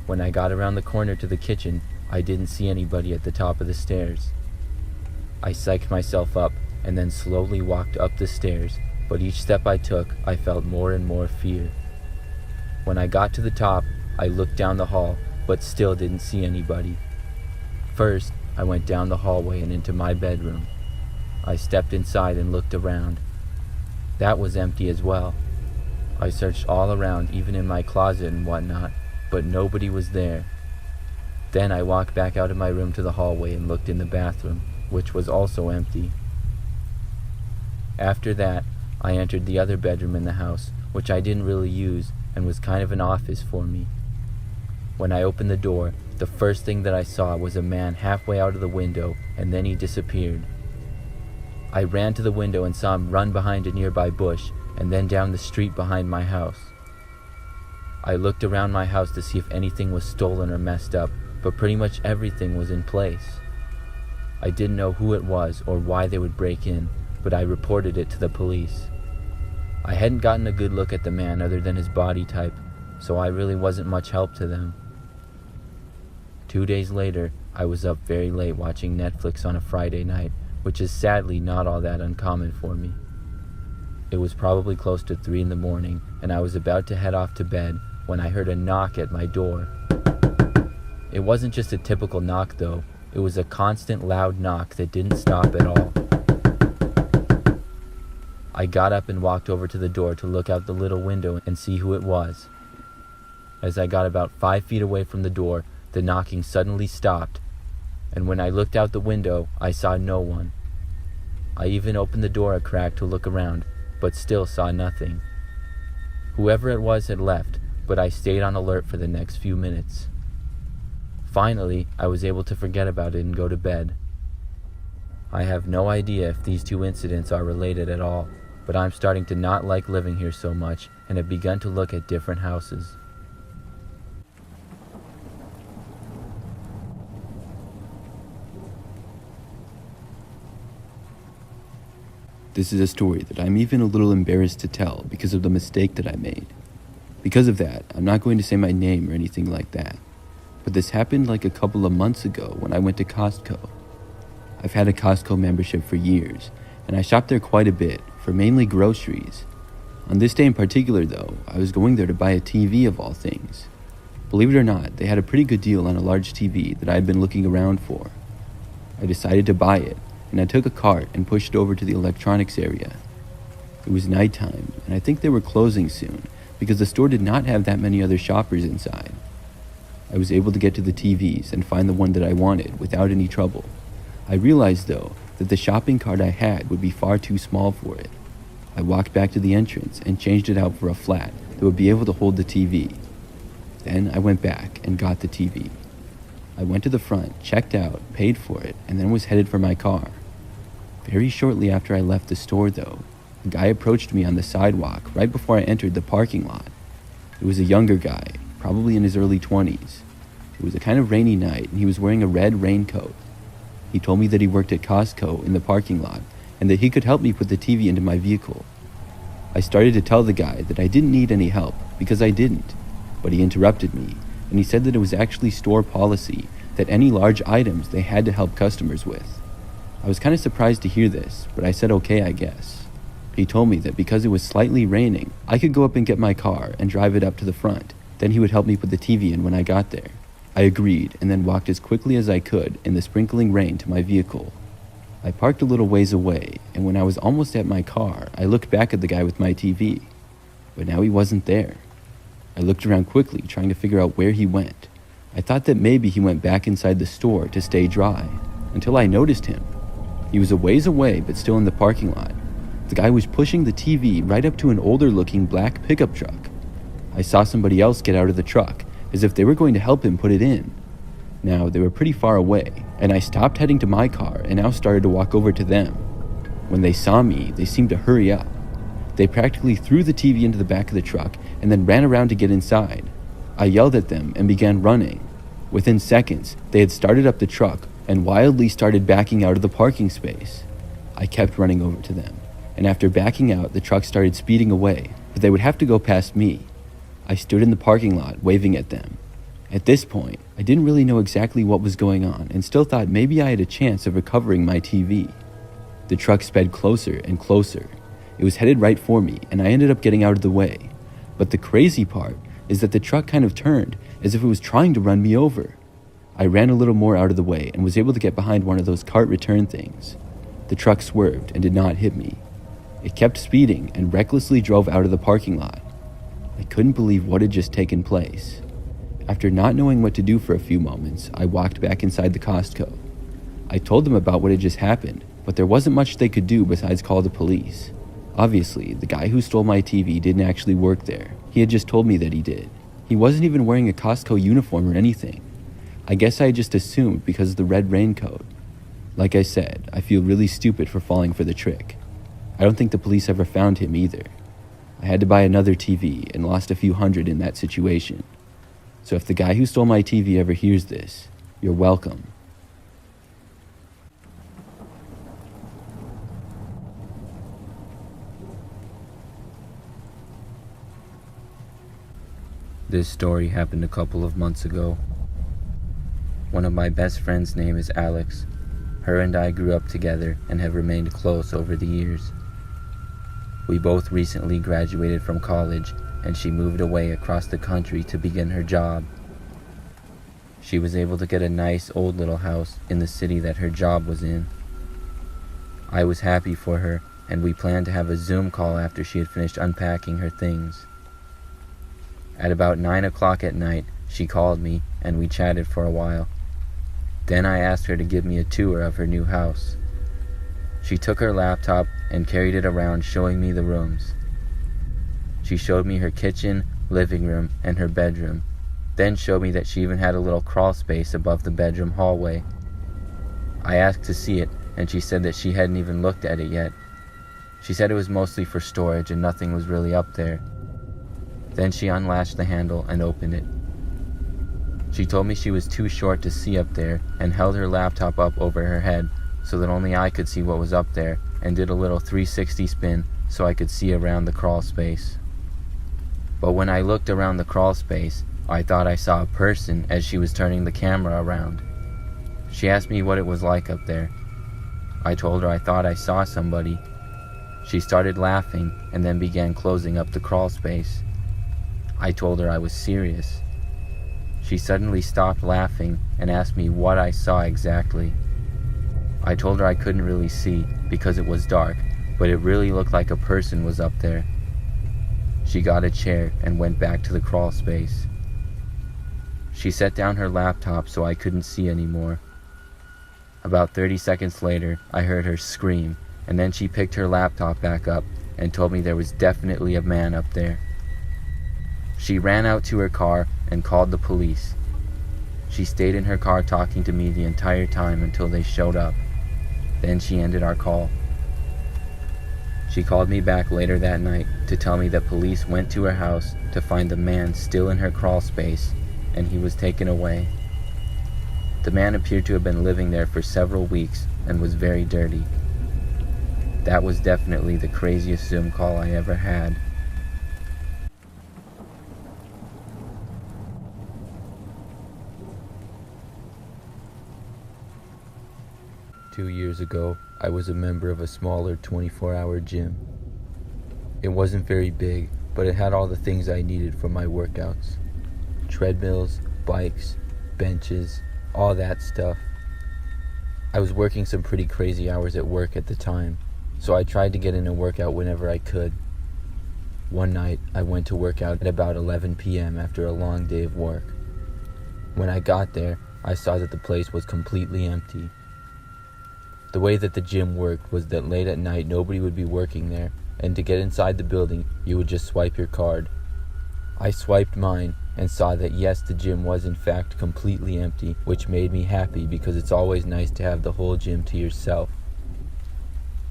When I got around the corner to the kitchen, I didn't see anybody at the top of the stairs. I psyched myself up and then slowly walked up the stairs, but each step I took, I felt more and more fear. When I got to the top, I looked down the hall, but still didn't see anybody. First, I went down the hallway and into my bedroom. I stepped inside and looked around. That was empty as well. I searched all around, even in my closet and whatnot, but nobody was there. Then I walked back out of my room to the hallway and looked in the bathroom, which was also empty. After that, I entered the other bedroom in the house, which I didn't really use and was kind of an office for me. When I opened the door, the first thing that I saw was a man halfway out of the window, and then he disappeared. I ran to the window and saw him run behind a nearby bush and then down the street behind my house. I looked around my house to see if anything was stolen or messed up, but pretty much everything was in place. I didn't know who it was or why they would break in, but I reported it to the police. I hadn't gotten a good look at the man other than his body type, so I really wasn't much help to them. 2 days later, I was up very late watching Netflix on a Friday night, which is sadly not all that uncommon for me. It was probably close to 3 in the morning, and I was about to head off to bed when I heard a knock at my door. It wasn't just a typical knock though, it was a constant loud knock that didn't stop at all. I got up and walked over to the door to look out the little window and see who it was. As I got about 5 feet away from the door, the knocking suddenly stopped, and when I looked out the window, I saw no one. I even opened the door a crack to look around, but still saw nothing. Whoever it was had left, but I stayed on alert for the next few minutes. Finally, I was able to forget about it and go to bed. I have no idea if these two incidents are related at all, but I'm starting to not like living here so much and have begun to look at different houses. This is a story that I'm even a little embarrassed to tell because of the mistake that I made. Because of that, I'm not going to say my name or anything like that. But this happened like a couple of months ago when I went to Costco. I've had a Costco membership for years, and I shop there quite a bit for mainly groceries. On this day in particular though, I was going there to buy a TV of all things. Believe it or not, they had a pretty good deal on a large TV that I had been looking around for. I decided to buy it, and I took a cart and pushed it over to the electronics area. It was nighttime, and I think they were closing soon because the store did not have that many other shoppers inside. I was able to get to the TVs and find the one that I wanted without any trouble. I realized though that the shopping cart I had would be far too small for it. I walked back to the entrance and changed it out for a flat that would be able to hold the TV. Then I went back and got the TV. I went to the front, checked out, paid for it, and then was headed for my car. Very shortly after I left the store though, a guy approached me on the sidewalk right before I entered the parking lot. It was a younger guy, probably in his early 20s. It was a kind of rainy night and he was wearing a red raincoat. He told me that he worked at Costco in the parking lot and that he could help me put the TV into my vehicle. I started to tell the guy that I didn't need any help because I didn't, but he interrupted me and he said that it was actually store policy that any large items they had to help customers with. I was kind of surprised to hear this, but I said okay, I guess. He told me that because it was slightly raining, I could go up and get my car and drive it up to the front. Then he would help me put the TV in when I got there. I agreed and then walked as quickly as I could in the sprinkling rain to my vehicle. I parked a little ways away, and when I was almost at my car, I looked back at the guy with my TV. But now he wasn't there. I looked around quickly, trying to figure out where he went. I thought that maybe he went back inside the store to stay dry, until I noticed him. He was a ways away, but still in the parking lot. The guy was pushing the TV right up to an older-looking black pickup truck. I saw somebody else get out of the truck, as if they were going to help him put it in. Now, they were pretty far away, and I stopped heading to my car and now started to walk over to them. When they saw me, they seemed to hurry up. They practically threw the TV into the back of the truck and then ran around to get inside. I yelled at them and began running. Within seconds, they had started up the truck and wildly started backing out of the parking space. I kept running over to them, and after backing out, the truck started speeding away, but they would have to go past me. I stood in the parking lot waving at them. At this point, I didn't really know exactly what was going on and still thought maybe I had a chance of recovering my TV. The truck sped closer and closer. It was headed right for me, and I ended up getting out of the way. But the crazy part is that the truck kind of turned as if it was trying to run me over. I ran a little more out of the way and was able to get behind one of those cart return things. The truck swerved and did not hit me. It kept speeding and recklessly drove out of the parking lot. I couldn't believe what had just taken place. After not knowing what to do for a few moments, I walked back inside the Costco. I told them about what had just happened, but there wasn't much they could do besides call the police. Obviously, the guy who stole my TV didn't actually work there. He had just told me that he did. He wasn't even wearing a Costco uniform or anything. I guess I just assumed because of the red raincoat. Like I said, I feel really stupid for falling for the trick. I don't think the police ever found him either. I had to buy another TV and lost a few hundred in that situation. So if the guy who stole my TV ever hears this, you're welcome. This story happened a couple of months ago. One of my best friend's name is Alex. Her and I grew up together and have remained close over the years. We both recently graduated from college, and she moved away across the country to begin her job. She was able to get a nice old little house in the city that her job was in. I was happy for her, and we planned to have a Zoom call after she had finished unpacking her things. At about 9 o'clock at night, she called me, and we chatted for a while. Then I asked her to give me a tour of her new house. She took her laptop and carried it around, showing me the rooms. She showed me her kitchen, living room, and her bedroom, then showed me that she even had a little crawl space above the bedroom hallway. I asked to see it, and she said that she hadn't even looked at it yet. She said it was mostly for storage and nothing was really up there. Then she unlatched the handle and opened it. She told me she was too short to see up there and held her laptop up over her head so that only I could see what was up there, and did a little 360 spin so I could see around the crawl space. But when I looked around the crawl space, I thought I saw a person as she was turning the camera around. She asked me what it was like up there. I told her I thought I saw somebody. She started laughing and then began closing up the crawl space. I told her I was serious. She suddenly stopped laughing and asked me what I saw exactly. I told her I couldn't really see because it was dark, but it really looked like a person was up there. She got a chair and went back to the crawl space. She set down her laptop so I couldn't see anymore. About 30 seconds later, I heard her scream, and then she picked her laptop back up and told me there was definitely a man up there. She ran out to her car and called the police. She stayed in her car talking to me the entire time until they showed up. Then she ended our call. She called me back later that night to tell me that police went to her house to find the man still in her crawl space, and he was taken away. The man appeared to have been living there for several weeks and was very dirty. That was definitely the craziest Zoom call I ever had. Two years ago, I was a member of a smaller 24-hour gym. It wasn't very big, but it had all the things I needed for my workouts. Treadmills, bikes, benches, all that stuff. I was working some pretty crazy hours at work at the time, so I tried to get in a workout whenever I could. One night, I went to work out at about 11 p.m. after a long day of work. When I got there, I saw that the place was completely empty. The way that the gym worked was that late at night nobody would be working there, and to get inside the building, you would just swipe your card. I swiped mine and saw that yes, the gym was in fact completely empty, which made me happy because it's always nice to have the whole gym to yourself.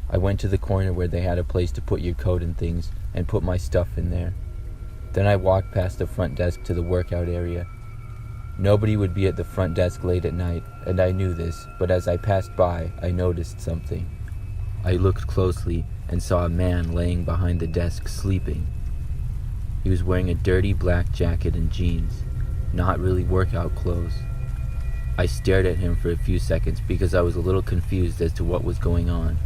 I went to the corner where they had a place to put your coat and things and put my stuff in there. Then I walked past the front desk to the workout area. Nobody would be at the front desk late at night, and I knew this, but as I passed by, I noticed something. I looked closely and saw a man laying behind the desk sleeping. He was wearing a dirty black jacket and jeans, not really workout clothes. I stared at him for a few seconds because I was a little confused as to what was going on.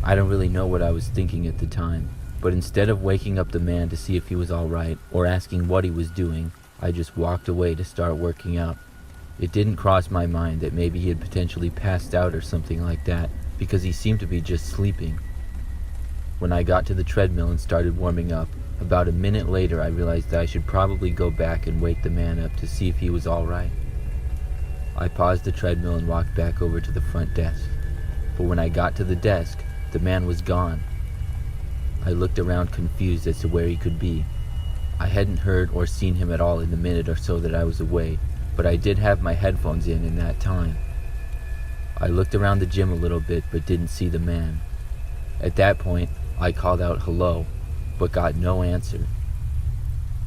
I don't really know what I was thinking at the time, but instead of waking up the man to see if he was alright or asking what he was doing, I just walked away to start working out. It didn't cross my mind that maybe he had potentially passed out or something like that, because he seemed to be just sleeping. When I got to the treadmill and started warming up, about a minute later I realized that I should probably go back and wake the man up to see if he was alright. I paused the treadmill and walked back over to the front desk. But when I got to the desk, the man was gone. I looked around confused as to where he could be. I hadn't heard or seen him at all in the minute or so that I was away, but I did have my headphones in that time. I looked around the gym a little bit but didn't see the man. At that point, I called out hello, but got no answer.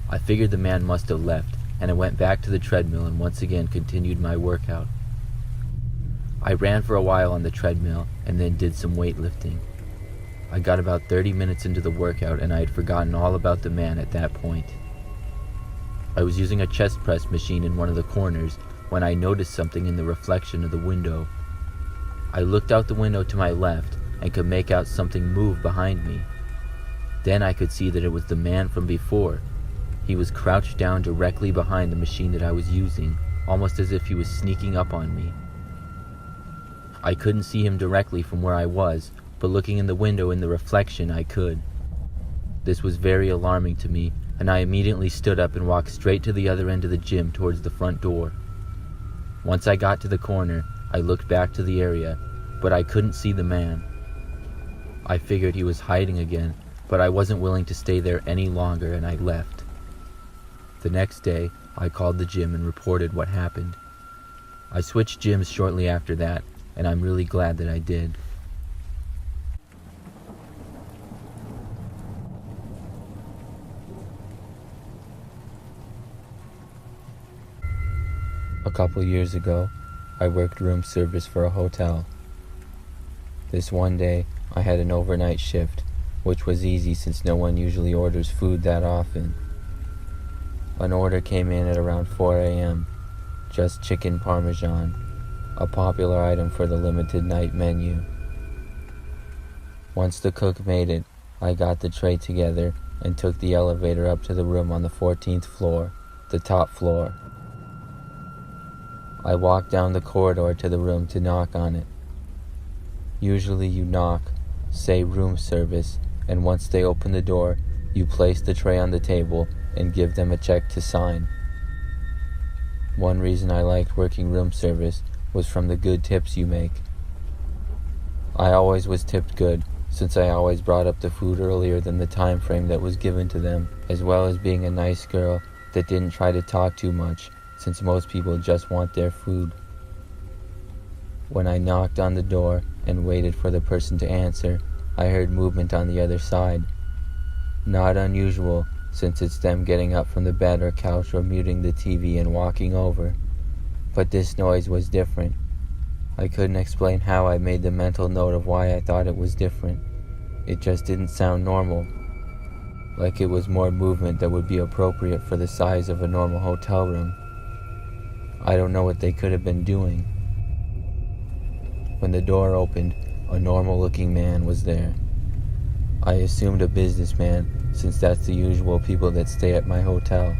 I figured the man must have left, and I went back to the treadmill and once again continued my workout. I ran for a while on the treadmill and then did some weightlifting. I got about 30 minutes into the workout and I had forgotten all about the man at that point. I was using a chest press machine in one of the corners when I noticed something in the reflection of the window. I looked out the window to my left and could make out something move behind me. Then I could see that it was the man from before. He was crouched down directly behind the machine that I was using, almost as if he was sneaking up on me. I couldn't see him directly from where I was, but looking in the window in the reflection I could. This was very alarming to me, and I immediately stood up and walked straight to the other end of the gym towards the front door. Once I got to the corner, I looked back to the area, but I couldn't see the man. I figured he was hiding again, but I wasn't willing to stay there any longer and I left. The next day, I called the gym and reported what happened. I switched gyms shortly after that, and I'm really glad that I did. A couple years ago, I worked room service for a hotel. This one day, I had an overnight shift, which was easy since no one usually orders food that often. An order came in at around 4 a.m., just chicken parmesan, a popular item for the limited night menu. Once the cook made it, I got the tray together and took the elevator up to the room on the 14th floor, the top floor. I walked down the corridor to the room to knock on it. Usually you knock, say room service, and once they open the door, you place the tray on the table and give them a check to sign. One reason I liked working room service was from the good tips you make. I always was tipped good, since I always brought up the food earlier than the time frame that was given to them, as well as being a nice girl that didn't try to talk too much, since most people just want their food. When I knocked on the door and waited for the person to answer, I heard movement on the other side. Not unusual, since it's them getting up from the bed or couch or muting the TV and walking over. But this noise was different. I couldn't explain how I made the mental note of why I thought it was different. It just didn't sound normal. Like it was more movement that would be appropriate for the size of a normal hotel room. I don't know what they could have been doing. When the door opened, a normal-looking man was there. I assumed a businessman, since that's the usual people that stay at my hotel.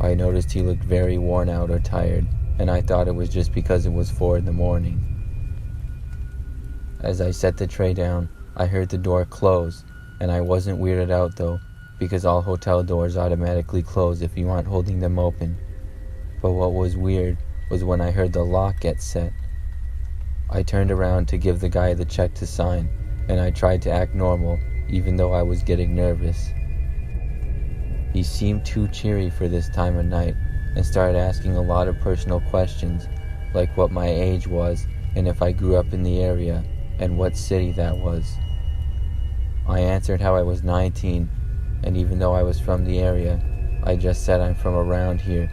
I noticed he looked very worn out or tired, and I thought it was just because it was 4 a.m. As I set the tray down, I heard the door close, and I wasn't weirded out though, because all hotel doors automatically close if you aren't holding them open. But what was weird was when I heard the lock get set. I turned around to give the guy the check to sign, and I tried to act normal, even though I was getting nervous. He seemed too cheery for this time of night, and started asking a lot of personal questions, like what my age was, and if I grew up in the area, and what city that was. I answered how I was 19, and even though I was from the area, I just said I'm from around here,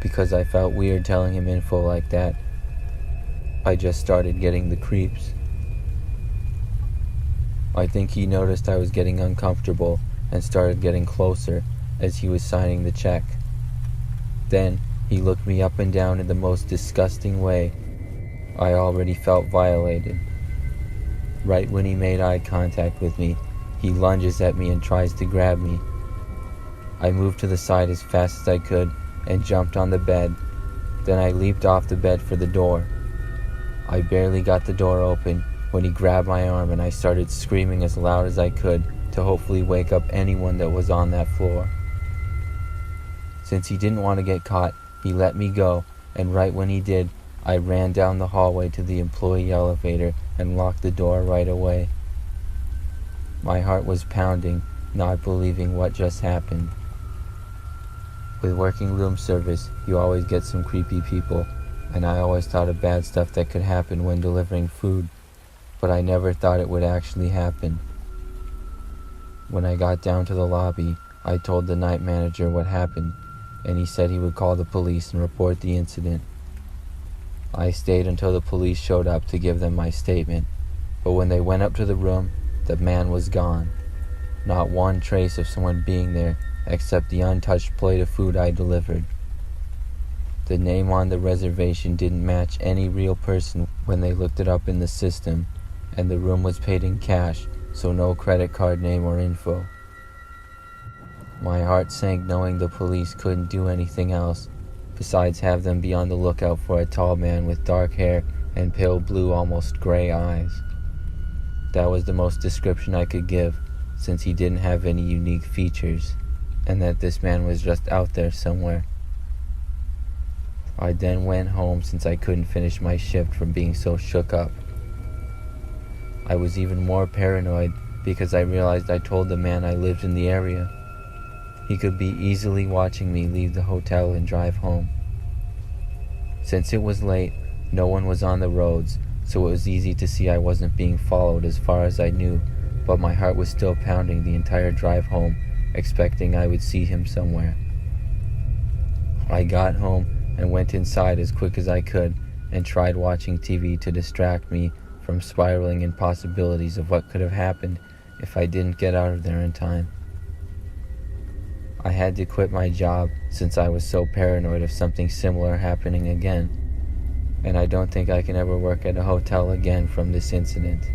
because I felt weird telling him info like that. I just started getting the creeps. I think he noticed I was getting uncomfortable and started getting closer as he was signing the check. Then he looked me up and down in the most disgusting way. I already felt violated. Right when he made eye contact with me, he lunges at me and tries to grab me. I moved to the side as fast as I could and jumped on the bed, Then I leaped off the bed for the door. I barely got the door open when he grabbed my arm and I started screaming as loud as I could to hopefully wake up anyone that was on that floor. Since he didn't want to get caught, he let me go, and right when he did, I ran down the hallway to the employee elevator and locked the door right away. My heart was pounding, not believing what just happened. With working room service, you always get some creepy people, and I always thought of bad stuff that could happen when delivering food, but I never thought it would actually happen. When I got down to the lobby, I told the night manager what happened, and he said he would call the police and report the incident. I stayed until the police showed up to give them my statement, but when they went up to the room, the man was gone. Not one trace of someone being there except the untouched plate of food I delivered. The name on the reservation didn't match any real person when they looked it up in the system, and the room was paid in cash, so no credit card name or info. My heart sank knowing the police couldn't do anything else besides have them be on the lookout for a tall man with dark hair and pale blue, almost gray eyes. That was the most description I could give, since he didn't have any unique features, and that this man was just out there somewhere. I then went home since I couldn't finish my shift from being so shook up. I was even more paranoid because I realized I told the man I lived in the area. He could be easily watching me leave the hotel and drive home. Since it was late, no one was on the roads, so it was easy to see I wasn't being followed as far as I knew, but my heart was still pounding the entire drive home, expecting I would see him somewhere. I got home and went inside as quick as I could and tried watching TV to distract me from spiraling in possibilities of what could have happened if I didn't get out of there in time. I had to quit my job since I was so paranoid of something similar happening again, and I don't think I can ever work at a hotel again from this incident.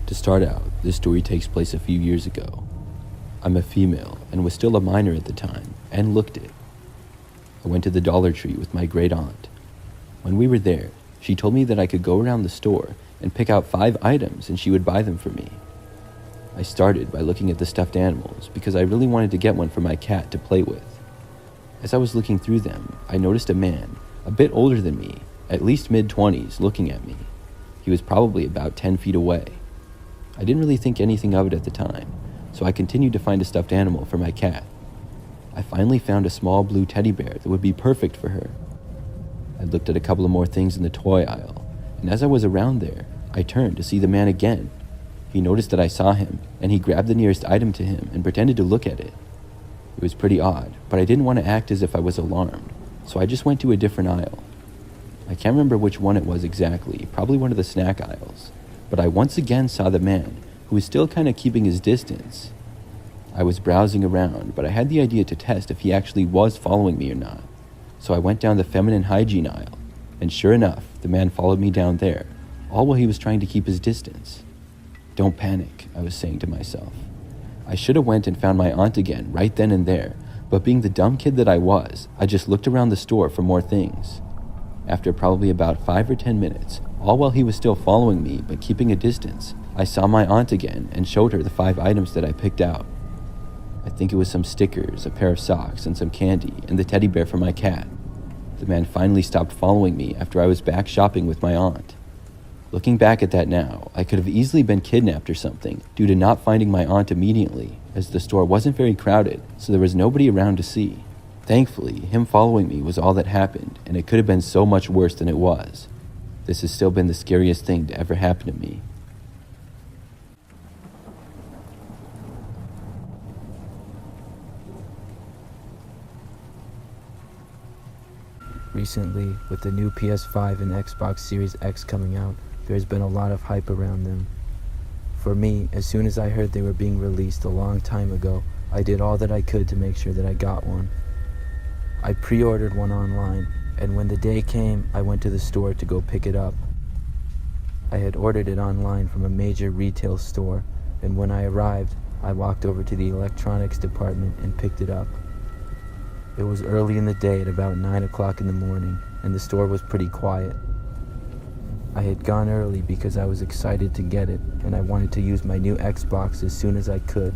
To start out, this story takes place a few years ago. I'm a female and was still a minor at the time and looked it. I went to the Dollar Tree with my great aunt. When we were there, she told me that I could go around the store and pick out 5 items and she would buy them for me. I started by looking at the stuffed animals because I really wanted to get one for my cat to play with. As I was looking through them, I noticed a man, a bit older than me, at least mid-20s, looking at me. He was probably about 10 feet away. I didn't really think anything of it at the time, so I continued to find a stuffed animal for my cat. I finally found a small blue teddy bear that would be perfect for her. I looked at a couple of more things in the toy aisle, and as I was around there, I turned to see the man again. He noticed that I saw him, and he grabbed the nearest item to him and pretended to look at it. It was pretty odd, but I didn't want to act as if I was alarmed, so I just went to a different aisle. I can't remember which one it was exactly, probably one of the snack aisles, but I once again saw the man, who was still kind of keeping his distance. I was browsing around, but I had the idea to test if he actually was following me or not. So I went down the feminine hygiene aisle, and sure enough, the man followed me down there, all while he was trying to keep his distance. Don't panic, I was saying to myself. I should have went and found my aunt again right then and there, but being the dumb kid that I was, I just looked around the store for more things. After probably about 5 or 10 minutes, all while he was still following me but keeping a distance, I saw my aunt again and showed her the 5 items that I picked out. I think it was some stickers, a pair of socks, and some candy, and the teddy bear for my cat. The man finally stopped following me after I was back shopping with my aunt. Looking back at that now, I could have easily been kidnapped or something due to not finding my aunt immediately, as the store wasn't very crowded, so there was nobody around to see. Thankfully, him following me was all that happened, and it could have been so much worse than it was. This has still been the scariest thing to ever happen to me. Recently, with the new PS5 and Xbox Series X coming out, there's been a lot of hype around them. For me, as soon as I heard they were being released a long time ago, I did all that I could to make sure that I got one. I pre-ordered one online, and when the day came, I went to the store to go pick it up. I had ordered it online from a major retail store, and when I arrived, I walked over to the electronics department and picked it up. It was early in the day at about 9 o'clock in the morning, and the store was pretty quiet. I had gone early because I was excited to get it, and I wanted to use my new Xbox as soon as I could.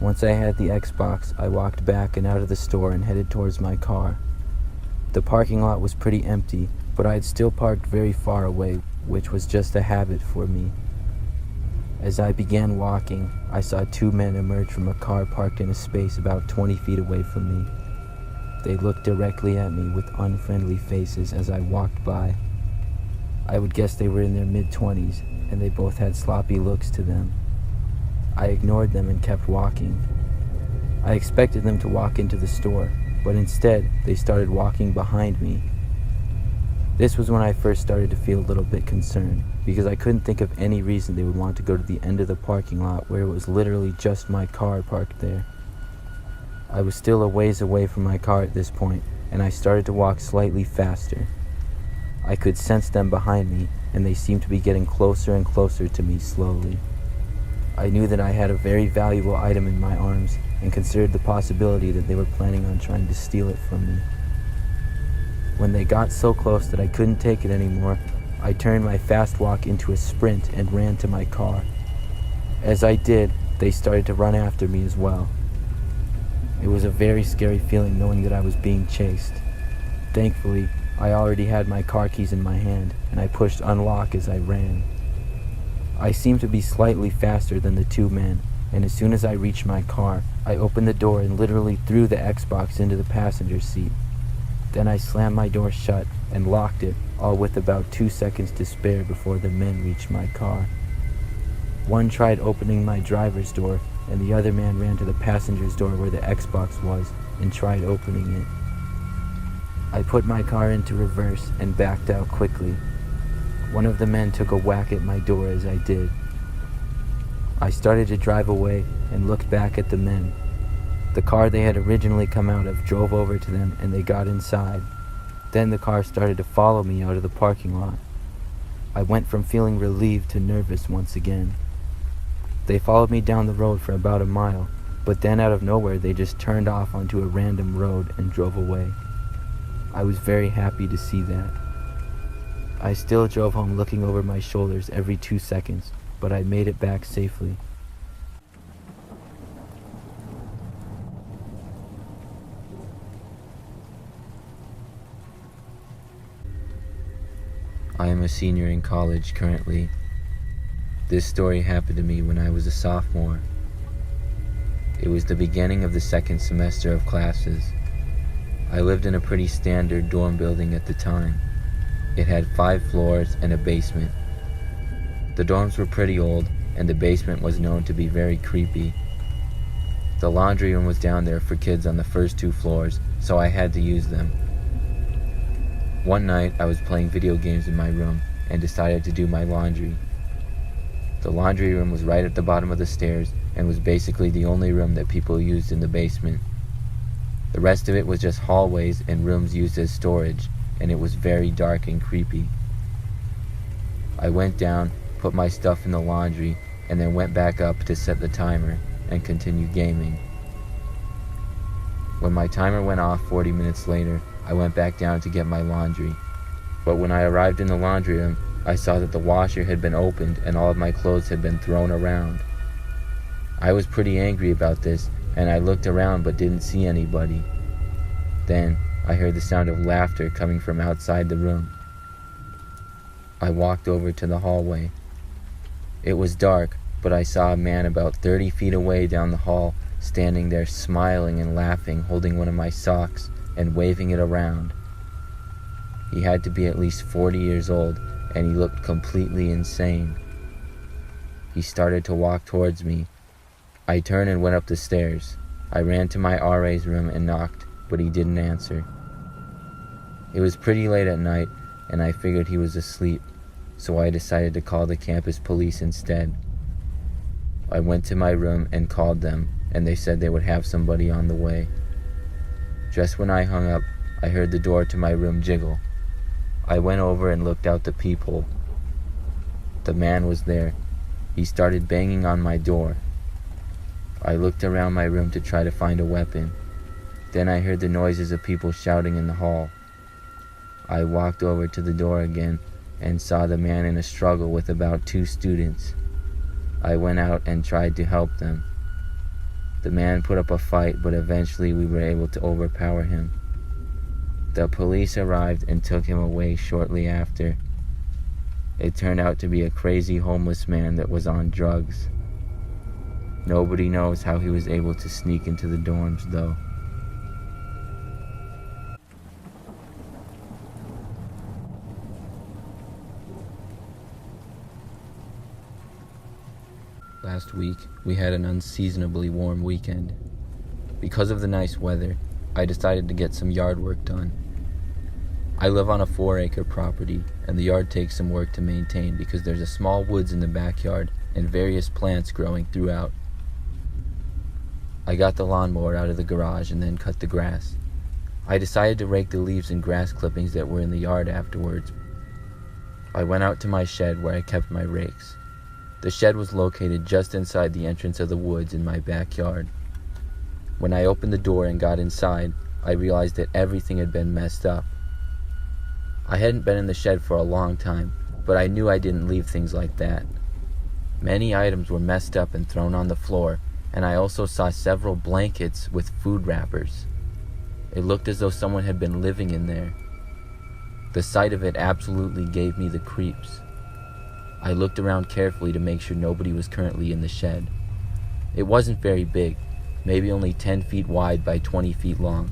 Once I had the Xbox, I walked back and out of the store and headed towards my car. The parking lot was pretty empty, but I had still parked very far away, which was just a habit for me. As I began walking, I saw two men emerge from a car parked in a space about 20 feet away from me. They looked directly at me with unfriendly faces as I walked by. I would guess they were in their mid-20s, and they both had sloppy looks to them. I ignored them and kept walking. I expected them to walk into the store, but instead, they started walking behind me. This was when I first started to feel a little bit concerned, because I couldn't think of any reason they would want to go to the end of the parking lot where it was literally just my car parked there. I was still a ways away from my car at this point, and I started to walk slightly faster. I could sense them behind me, and they seemed to be getting closer and closer to me slowly. I knew that I had a very valuable item in my arms, and considered the possibility that they were planning on trying to steal it from me. When they got so close that I couldn't take it anymore, I turned my fast walk into a sprint and ran to my car. As I did, they started to run after me as well. It was a very scary feeling knowing that I was being chased. Thankfully, I already had my car keys in my hand, and I pushed unlock as I ran. I seemed to be slightly faster than the two men, and as soon as I reached my car, I opened the door and literally threw the Xbox into the passenger seat. Then I slammed my door shut and locked it, all with about 2 seconds to spare before the men reached my car. One tried opening my driver's door, and the other man ran to the passenger's door where the Xbox was and tried opening it. I put my car into reverse and backed out quickly. One of the men took a whack at my door as I did. I started to drive away and looked back at the men. The car they had originally come out of drove over to them and they got inside. Then the car started to follow me out of the parking lot. I went from feeling relieved to nervous once again. They followed me down the road for about a mile, but then out of nowhere they just turned off onto a random road and drove away. I was very happy to see that. I still drove home looking over my shoulders every 2 seconds, but I made it back safely. I am a senior in college currently. This story happened to me when I was a sophomore. It was the beginning of the second semester of classes. I lived in a pretty standard dorm building at the time. It had 5 floors and a basement. The dorms were pretty old, and the basement was known to be very creepy. The laundry room was down there for kids on the first 2 floors, so I had to use them. One night, I was playing video games in my room and decided to do my laundry. The laundry room was right at the bottom of the stairs and was basically the only room that people used in the basement. The rest of it was just hallways and rooms used as storage, and it was very dark and creepy. I went down, put my stuff in the laundry, and then went back up to set the timer and continue gaming. When my timer went off 40 minutes later, I went back down to get my laundry. But when I arrived in the laundry room, I saw that the washer had been opened and all of my clothes had been thrown around. I was pretty angry about this, and I looked around but didn't see anybody. Then, I heard the sound of laughter coming from outside the room. I walked over to the hallway. It was dark, but I saw a man about 30 feet away down the hall, standing there smiling and laughing, holding one of my socks and waving it around. He had to be at least 40 years old, and he looked completely insane. He started to walk towards me. I turned and went up the stairs. I ran to my RA's room and knocked, but he didn't answer. It was pretty late at night, and I figured he was asleep, so I decided to call the campus police instead. I went to my room and called them, and they said they would have somebody on the way. Just when I hung up, I heard the door to my room jiggle. I went over and looked out the peephole. The man was there. He started banging on my door. I looked around my room to try to find a weapon. Then I heard the noises of people shouting in the hall. I walked over to the door again and saw the man in a struggle with about 2 students. I went out and tried to help them. The man put up a fight, but eventually we were able to overpower him. The police arrived and took him away shortly after. It turned out to be a crazy homeless man that was on drugs. Nobody knows how he was able to sneak into the dorms, though. Last week, we had an unseasonably warm weekend. Because of the nice weather, I decided to get some yard work done. I live on a 4-acre property, and the yard takes some work to maintain because there's a small woods in the backyard and various plants growing throughout. I got the lawnmower out of the garage and then cut the grass. I decided to rake the leaves and grass clippings that were in the yard afterwards. I went out to my shed where I kept my rakes. The shed was located just inside the entrance of the woods in my backyard. When I opened the door and got inside, I realized that everything had been messed up. I hadn't been in the shed for a long time, but I knew I didn't leave things like that. Many items were messed up and thrown on the floor, and I also saw several blankets with food wrappers. It looked as though someone had been living in there. The sight of it absolutely gave me the creeps. I looked around carefully to make sure nobody was currently in the shed. It wasn't very big, maybe only 10 feet wide by 20 feet long.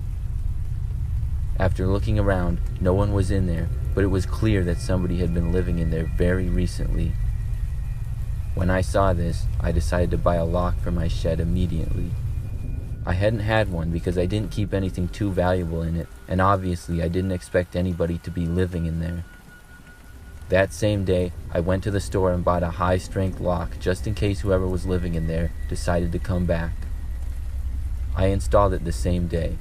After looking around, no one was in there, but it was clear that somebody had been living in there very recently. When I saw this, I decided to buy a lock for my shed immediately. I hadn't had one because I didn't keep anything too valuable in it, and obviously I didn't expect anybody to be living in there. That same day, I went to the store and bought a high-strength lock just in case whoever was living in there decided to come back. I installed it the same day.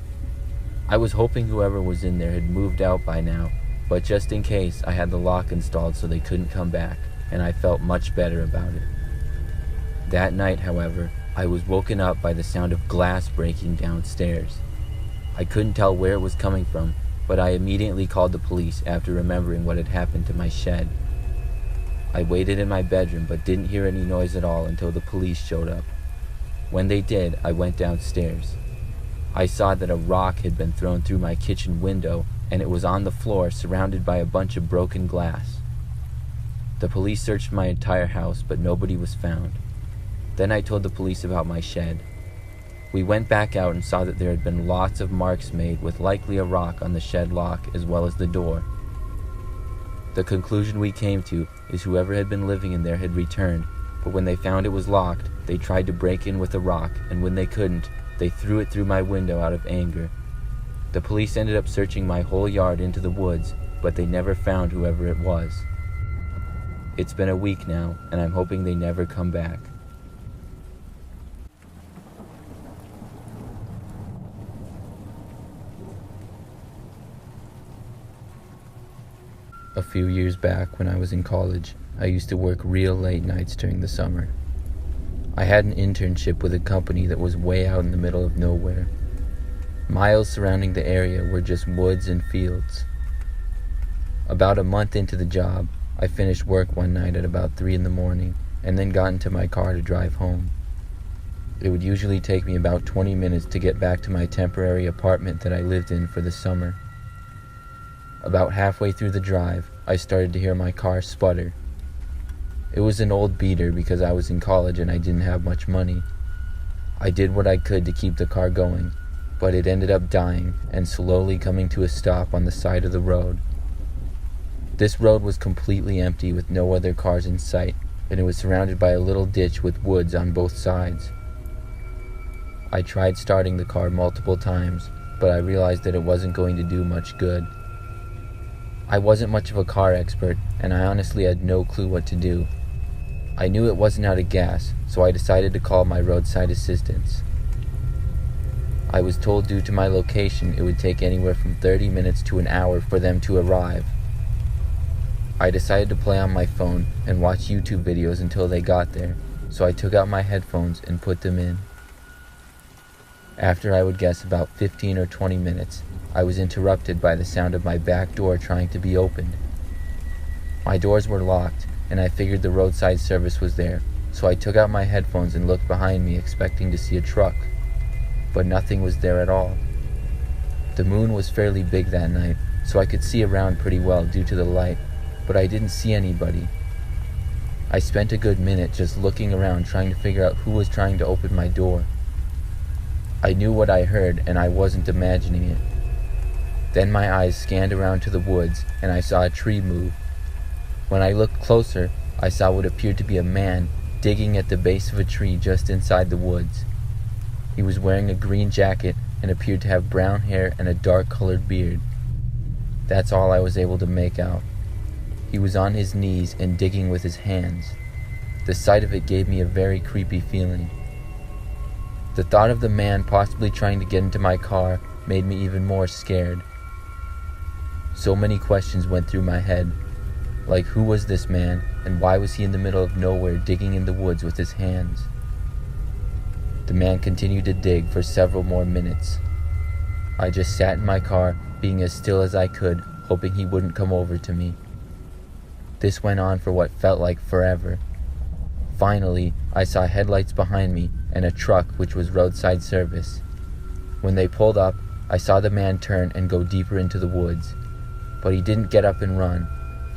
I was hoping whoever was in there had moved out by now, but just in case, I had the lock installed so they couldn't come back, and I felt much better about it. That night, however, I was woken up by the sound of glass breaking downstairs. I couldn't tell where it was coming from, but I immediately called the police after remembering what had happened to my shed. I waited in my bedroom but didn't hear any noise at all until the police showed up. When they did, I went downstairs. I saw that a rock had been thrown through my kitchen window and it was on the floor surrounded by a bunch of broken glass. The police searched my entire house but nobody was found. Then I told the police about my shed. We went back out and saw that there had been lots of marks made with likely a rock on the shed lock as well as the door. The conclusion we came to is whoever had been living in there had returned, but when they found it was locked, they tried to break in with a rock, and when they couldn't, they threw it through my window out of anger. The police ended up searching my whole yard into the woods, but they never found whoever it was. It's been a week now, and I'm hoping they never come back. A few years back, when I was in college, I used to work real late nights during the summer. I had an internship with a company that was way out in the middle of nowhere. Miles surrounding the area were just woods and fields. About a month into the job, I finished work one night at about 3 a.m. and then got into my car to drive home. It would usually take me about 20 minutes to get back to my temporary apartment that I lived in for the summer. About halfway through the drive, I started to hear my car sputter. It was an old beater because I was in college and I didn't have much money. I did what I could to keep the car going, but it ended up dying and slowly coming to a stop on the side of the road. This road was completely empty with no other cars in sight, and it was surrounded by a little ditch with woods on both sides. I tried starting the car multiple times, but I realized that it wasn't going to do much good. I wasn't much of a car expert, and I honestly had no clue what to do. I knew it wasn't out of gas, so I decided to call my roadside assistance. I was told due to my location it would take anywhere from 30 minutes to an hour for them to arrive. I decided to play on my phone and watch YouTube videos until they got there, so I took out my headphones and put them in. After I would guess about 15 or 20 minutes, I was interrupted by the sound of my back door trying to be opened. My doors were locked, and I figured the roadside service was there, so I took out my headphones and looked behind me expecting to see a truck, but nothing was there at all. The moon was fairly big that night, so I could see around pretty well due to the light, but I didn't see anybody. I spent a good minute just looking around trying to figure out who was trying to open my door. I knew what I heard, and I wasn't imagining it. Then my eyes scanned around to the woods, and I saw a tree move. When I looked closer, I saw what appeared to be a man digging at the base of a tree just inside the woods. He was wearing a green jacket and appeared to have brown hair and a dark-colored beard. That's all I was able to make out. He was on his knees and digging with his hands. The sight of it gave me a very creepy feeling. The thought of the man possibly trying to get into my car made me even more scared. So many questions went through my head, like who was this man and why was he in the middle of nowhere digging in the woods with his hands? The man continued to dig for several more minutes. I just sat in my car, being as still as I could, hoping he wouldn't come over to me. This went on for what felt like forever. Finally, I saw headlights behind me and a truck which was roadside service. When they pulled up, I saw the man turn and go deeper into the woods. But he didn't get up and run.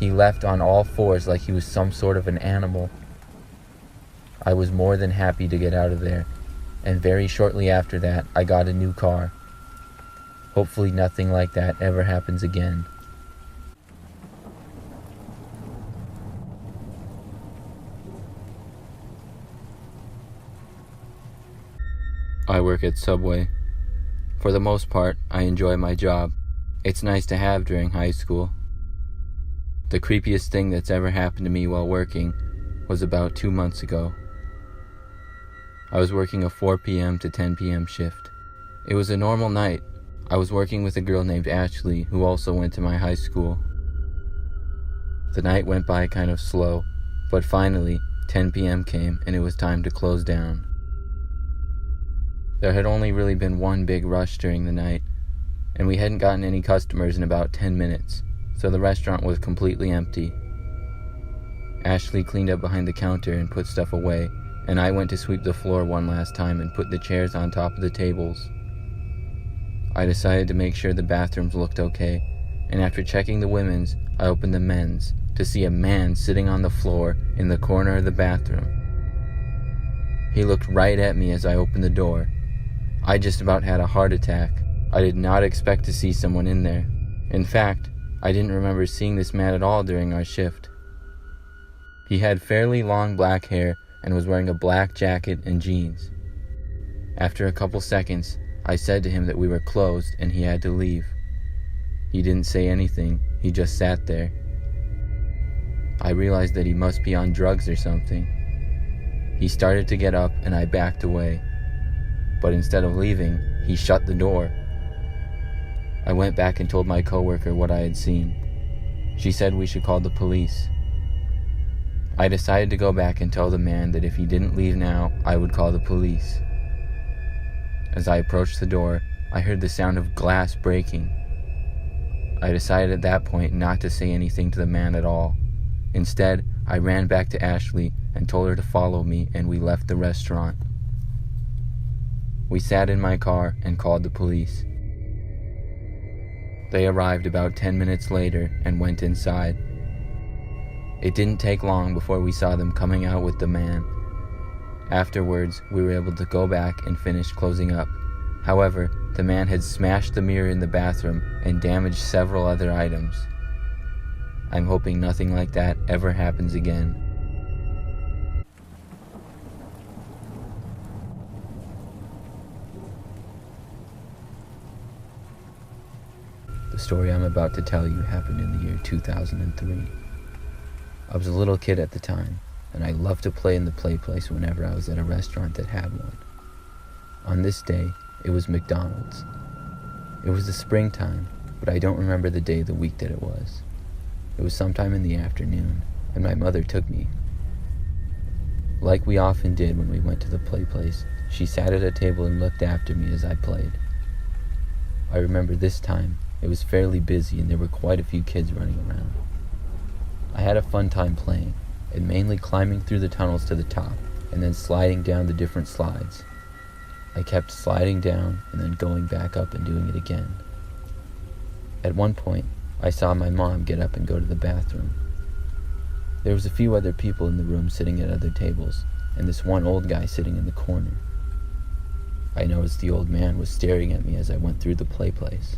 He left on all fours like he was some sort of an animal. I was more than happy to get out of there, and very shortly after that, I got a new car. Hopefully nothing like that ever happens again. I work at Subway. For the most part, I enjoy my job. It's nice to have during high school. The creepiest thing that's ever happened to me while working was about 2 months ago. I was working a 4 p.m. to 10 p.m. shift. It was a normal night. I was working with a girl named Ashley who also went to my high school. The night went by kind of slow, but finally 10 p.m. came and it was time to close down. There had only really been one big rush during the night, and we hadn't gotten any customers in about 10 minutes, so the restaurant was completely empty. Ashley cleaned up behind the counter and put stuff away, and I went to sweep the floor one last time and put the chairs on top of the tables. I decided to make sure the bathrooms looked okay, and after checking the women's, I opened the men's to see a man sitting on the floor in the corner of the bathroom. He looked right at me as I opened the door. I just about had a heart attack. I did not expect to see someone in there. In fact, I didn't remember seeing this man at all during our shift. He had fairly long black hair and was wearing a black jacket and jeans. After a couple seconds, I said to him that we were closed and he had to leave. He didn't say anything, he just sat there. I realized that he must be on drugs or something. He started to get up and I backed away. But instead of leaving, he shut the door. I went back and told my coworker what I had seen. She said we should call the police. I decided to go back and tell the man that if he didn't leave now, I would call the police. As I approached the door, I heard the sound of glass breaking. I decided at that point not to say anything to the man at all. Instead, I ran back to Ashley and told her to follow me, and we left the restaurant. We sat in my car and called the police. They arrived about 10 minutes later and went inside. It didn't take long before we saw them coming out with the man. Afterwards, we were able to go back and finish closing up. However, the man had smashed the mirror in the bathroom and damaged several other items. I'm hoping nothing like that ever happens again. The story I'm about to tell you happened in the year 2003. I was a little kid at the time, and I loved to play in the play place whenever I was at a restaurant that had one. On this day, it was McDonald's. It was the springtime, but I don't remember the day of the week that it was. It was sometime in the afternoon, and my mother took me. Like we often did when we went to the play place, she sat at a table and looked after me as I played. I remember this time, it was fairly busy and there were quite a few kids running around. I had a fun time playing, and mainly climbing through the tunnels to the top, and then sliding down the different slides. I kept sliding down and then going back up and doing it again. At one point, I saw my mom get up and go to the bathroom. There was a few other people in the room sitting at other tables, and this one old guy sitting in the corner. I noticed the old man was staring at me as I went through the play place.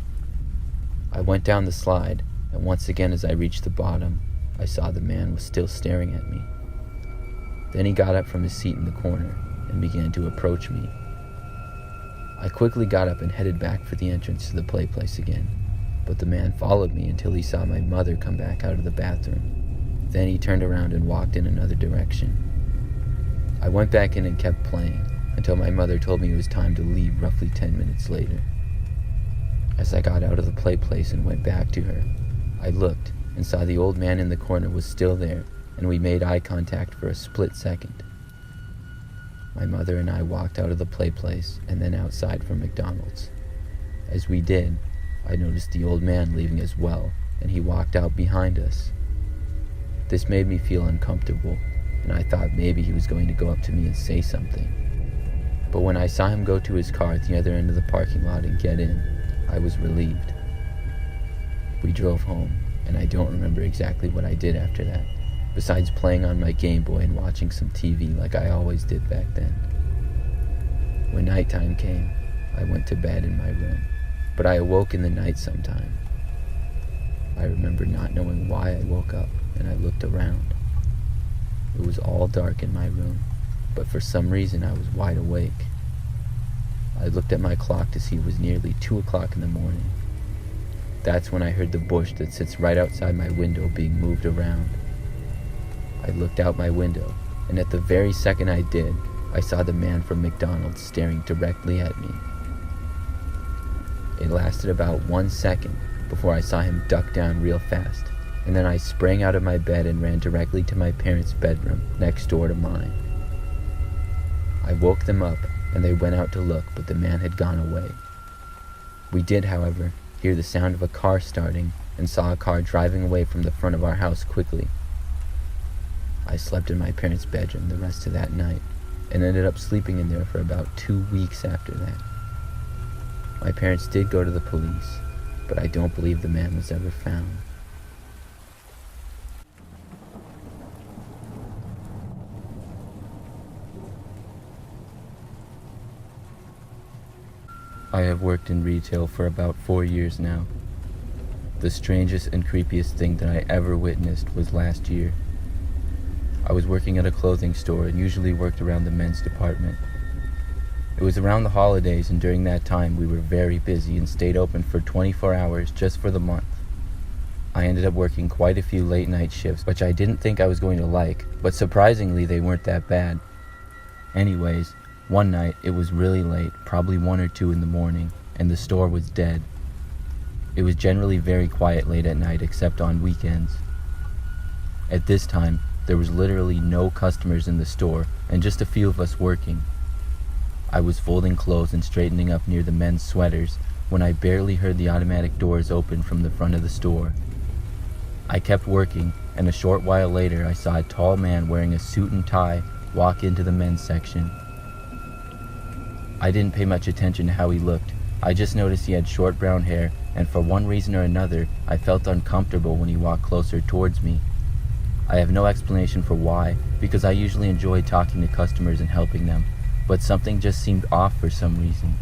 I went down the slide, and once again as I reached the bottom, I saw the man was still staring at me. Then he got up from his seat in the corner and began to approach me. I quickly got up and headed back for the entrance to the play place again, but the man followed me until he saw my mother come back out of the bathroom. Then he turned around and walked in another direction. I went back in and kept playing until my mother told me it was time to leave roughly 10 minutes later. As I got out of the play place and went back to her, I looked and saw the old man in the corner was still there, and we made eye contact for a split second. My mother and I walked out of the play place and then outside from McDonald's. As we did, I noticed the old man leaving as well, and he walked out behind us. This made me feel uncomfortable, and I thought maybe he was going to go up to me and say something. But when I saw him go to his car at the other end of the parking lot and get in, I was relieved. We drove home, and I don't remember exactly what I did after that, besides playing on my Game Boy and watching some TV like I always did back then. When nighttime came, I went to bed in my room, but I awoke in the night sometime. I remember not knowing why I woke up, and I looked around. It was all dark in my room, but for some reason I was wide awake. I looked at my clock to see it was nearly 2 o'clock in the morning. That's when I heard the bush that sits right outside my window being moved around. I looked out my window, and at the very second I did, I saw the man from McDonald's staring directly at me. It lasted about 1 second before I saw him duck down real fast, and then I sprang out of my bed and ran directly to my parents' bedroom next door to mine. I woke them up, and they went out to look, but the man had gone away. We did, however, hear the sound of a car starting and saw a car driving away from the front of our house quickly. I slept in my parents' bedroom the rest of that night and ended up sleeping in there for about 2 weeks after that. My parents did go to the police, but I don't believe the man was ever found. I have worked in retail for about 4 years now. The strangest and creepiest thing that I ever witnessed was last year. I was working at a clothing store and usually worked around the men's department. It was around the holidays, and during that time we were very busy and stayed open for 24 hours just for the month. I ended up working quite a few late night shifts, which I didn't think I was going to like, but surprisingly they weren't that bad. Anyways, one night it was really late, probably 1 or 2 in the morning, and the store was dead. It was generally very quiet late at night except on weekends. At this time, there was literally no customers in the store and just a few of us working. I was folding clothes and straightening up near the men's sweaters when I barely heard the automatic doors open from the front of the store. I kept working, and a short while later I saw a tall man wearing a suit and tie walk into the men's section. I didn't pay much attention to how he looked. I just noticed he had short brown hair, and for one reason or another, I felt uncomfortable when he walked closer towards me. I have no explanation for why, because I usually enjoy talking to customers and helping them, but something just seemed off for some reason.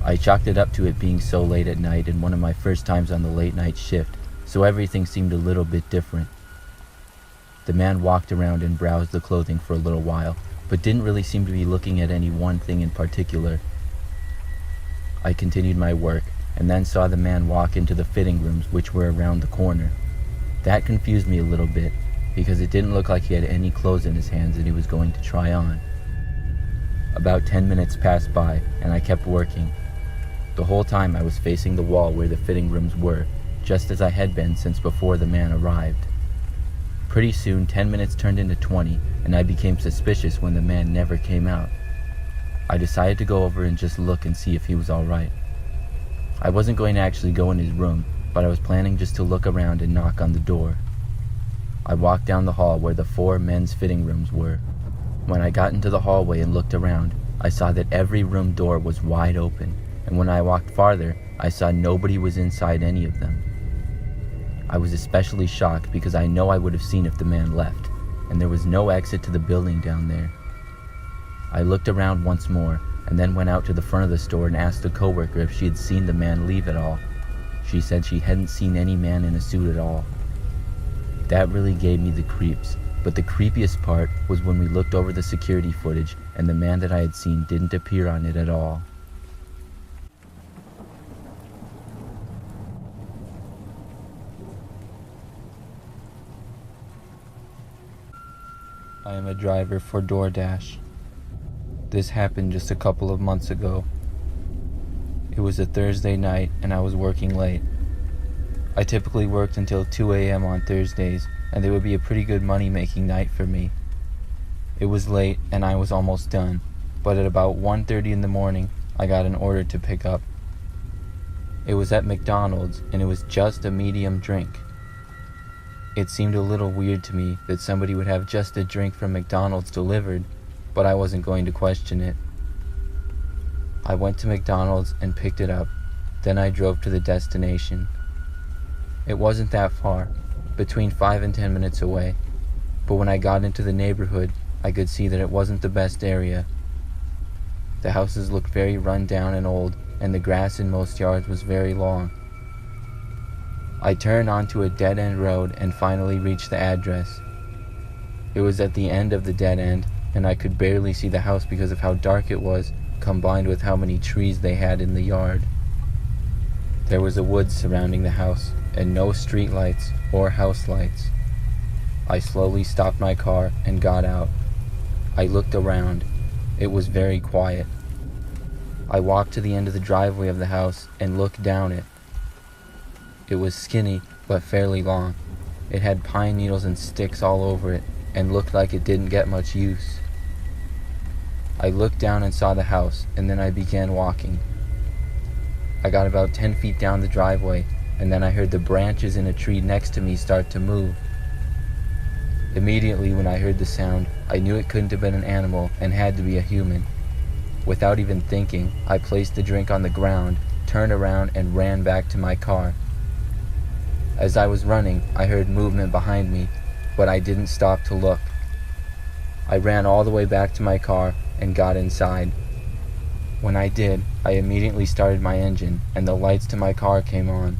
I chalked it up to it being so late at night and one of my first times on the late night shift, so everything seemed a little bit different. The man walked around and browsed the clothing for a little while, but didn't really seem to be looking at any one thing in particular. I continued my work, and then saw the man walk into the fitting rooms, which were around the corner. That confused me a little bit, because it didn't look like he had any clothes in his hands that he was going to try on. About 10 minutes passed by, and I kept working. The whole time I was facing the wall where the fitting rooms were, just as I had been since before the man arrived. Pretty soon, 10 minutes turned into 20, and I became suspicious when the man never came out. I decided to go over and just look and see if he was alright. I wasn't going to actually go in his room, but I was planning just to look around and knock on the door. I walked down the hall where the 4 men's fitting rooms were. When I got into the hallway and looked around, I saw that every room door was wide open, and when I walked farther, I saw nobody was inside any of them. I was especially shocked because I know I would have seen if the man left, and there was no exit to the building down there. I looked around once more, and then went out to the front of the store and asked a coworker if she had seen the man leave at all. She said she hadn't seen any man in a suit at all. That really gave me the creeps, but the creepiest part was when we looked over the security footage and the man that I had seen didn't appear on it at all. I am a driver for DoorDash. This happened just a couple of months ago. It was a Thursday night and I was working late. I typically worked until 2 a.m. on Thursdays, and it would be a pretty good money-making night for me. It was late and I was almost done, but at about 1:30 in the morning, I got an order to pick up. It was at McDonald's and it was just a medium drink. It seemed a little weird to me that somebody would have just a drink from McDonald's delivered, but I wasn't going to question it. I went to McDonald's and picked it up. Then I drove to the destination. It wasn't that far, between 5 and 10 minutes away, but when I got into the neighborhood, I could see that it wasn't the best area. The houses looked very run down and old, and the grass in most yards was very long. I turned onto a dead-end road and finally reached the address. It was at the end of the dead end, and I could barely see the house because of how dark it was, combined with how many trees they had in the yard. There was a woods surrounding the house, and no street lights or house lights. I slowly stopped my car and got out. I looked around. It was very quiet. I walked to the end of the driveway of the house and looked down it. It was skinny, but fairly long. It had pine needles and sticks all over it, and looked like it didn't get much use. I looked down and saw the house, and then I began walking. I got about 10 feet down the driveway, and then I heard the branches in a tree next to me start to move. Immediately when I heard the sound, I knew it couldn't have been an animal and had to be a human. Without even thinking, I placed the drink on the ground, turned around, and ran back to my car. As I was running, I heard movement behind me, but I didn't stop to look. I ran all the way back to my car and got inside. When I did, I immediately started my engine, and the lights to my car came on.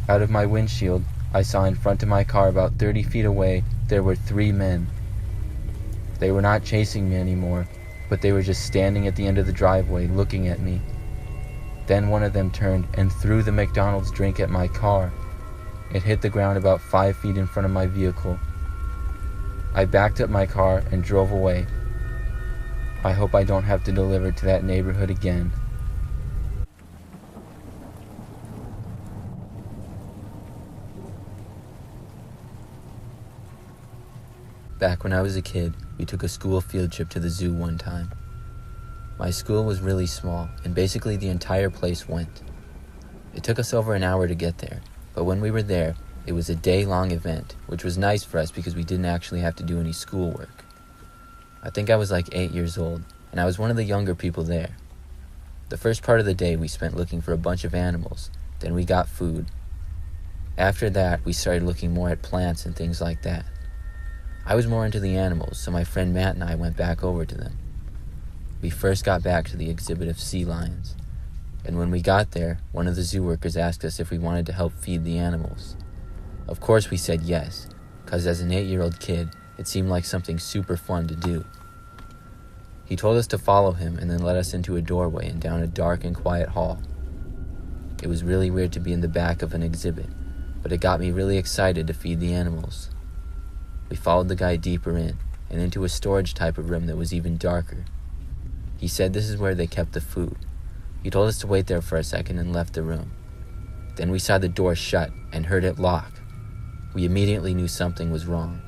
Out of my windshield, I saw in front of my car about 30 feet away, there were 3 men. They were not chasing me anymore, but they were just standing at the end of the driveway looking at me. Then one of them turned and threw the McDonald's drink at my car. It hit the ground about 5 feet in front of my vehicle. I backed up my car and drove away. I hope I don't have to deliver to that neighborhood again. Back when I was a kid, we took a school field trip to the zoo one time. My school was really small, and basically the entire place went. It took us over an hour to get there, but when we were there, it was a day-long event, which was nice for us because we didn't actually have to do any schoolwork. I think I was like 8 years old, and I was one of the younger people there. The first part of the day we spent looking for a bunch of animals, then we got food. After that, we started looking more at plants and things like that. I was more into the animals, so my friend Matt and I went back over to them. We first got back to the exhibit of sea lions, and when we got there, one of the zoo workers asked us if we wanted to help feed the animals. Of course we said yes, because as an 8-year-old kid, it seemed like something super fun to do. He told us to follow him and then led us into a doorway and down a dark and quiet hall. It was really weird to be in the back of an exhibit, but it got me really excited to feed the animals. We followed the guy deeper in, and into a storage type of room that was even darker. He said this is where they kept the food. He told us to wait there for a second and left the room. Then we saw the door shut and heard it lock. We immediately knew something was wrong.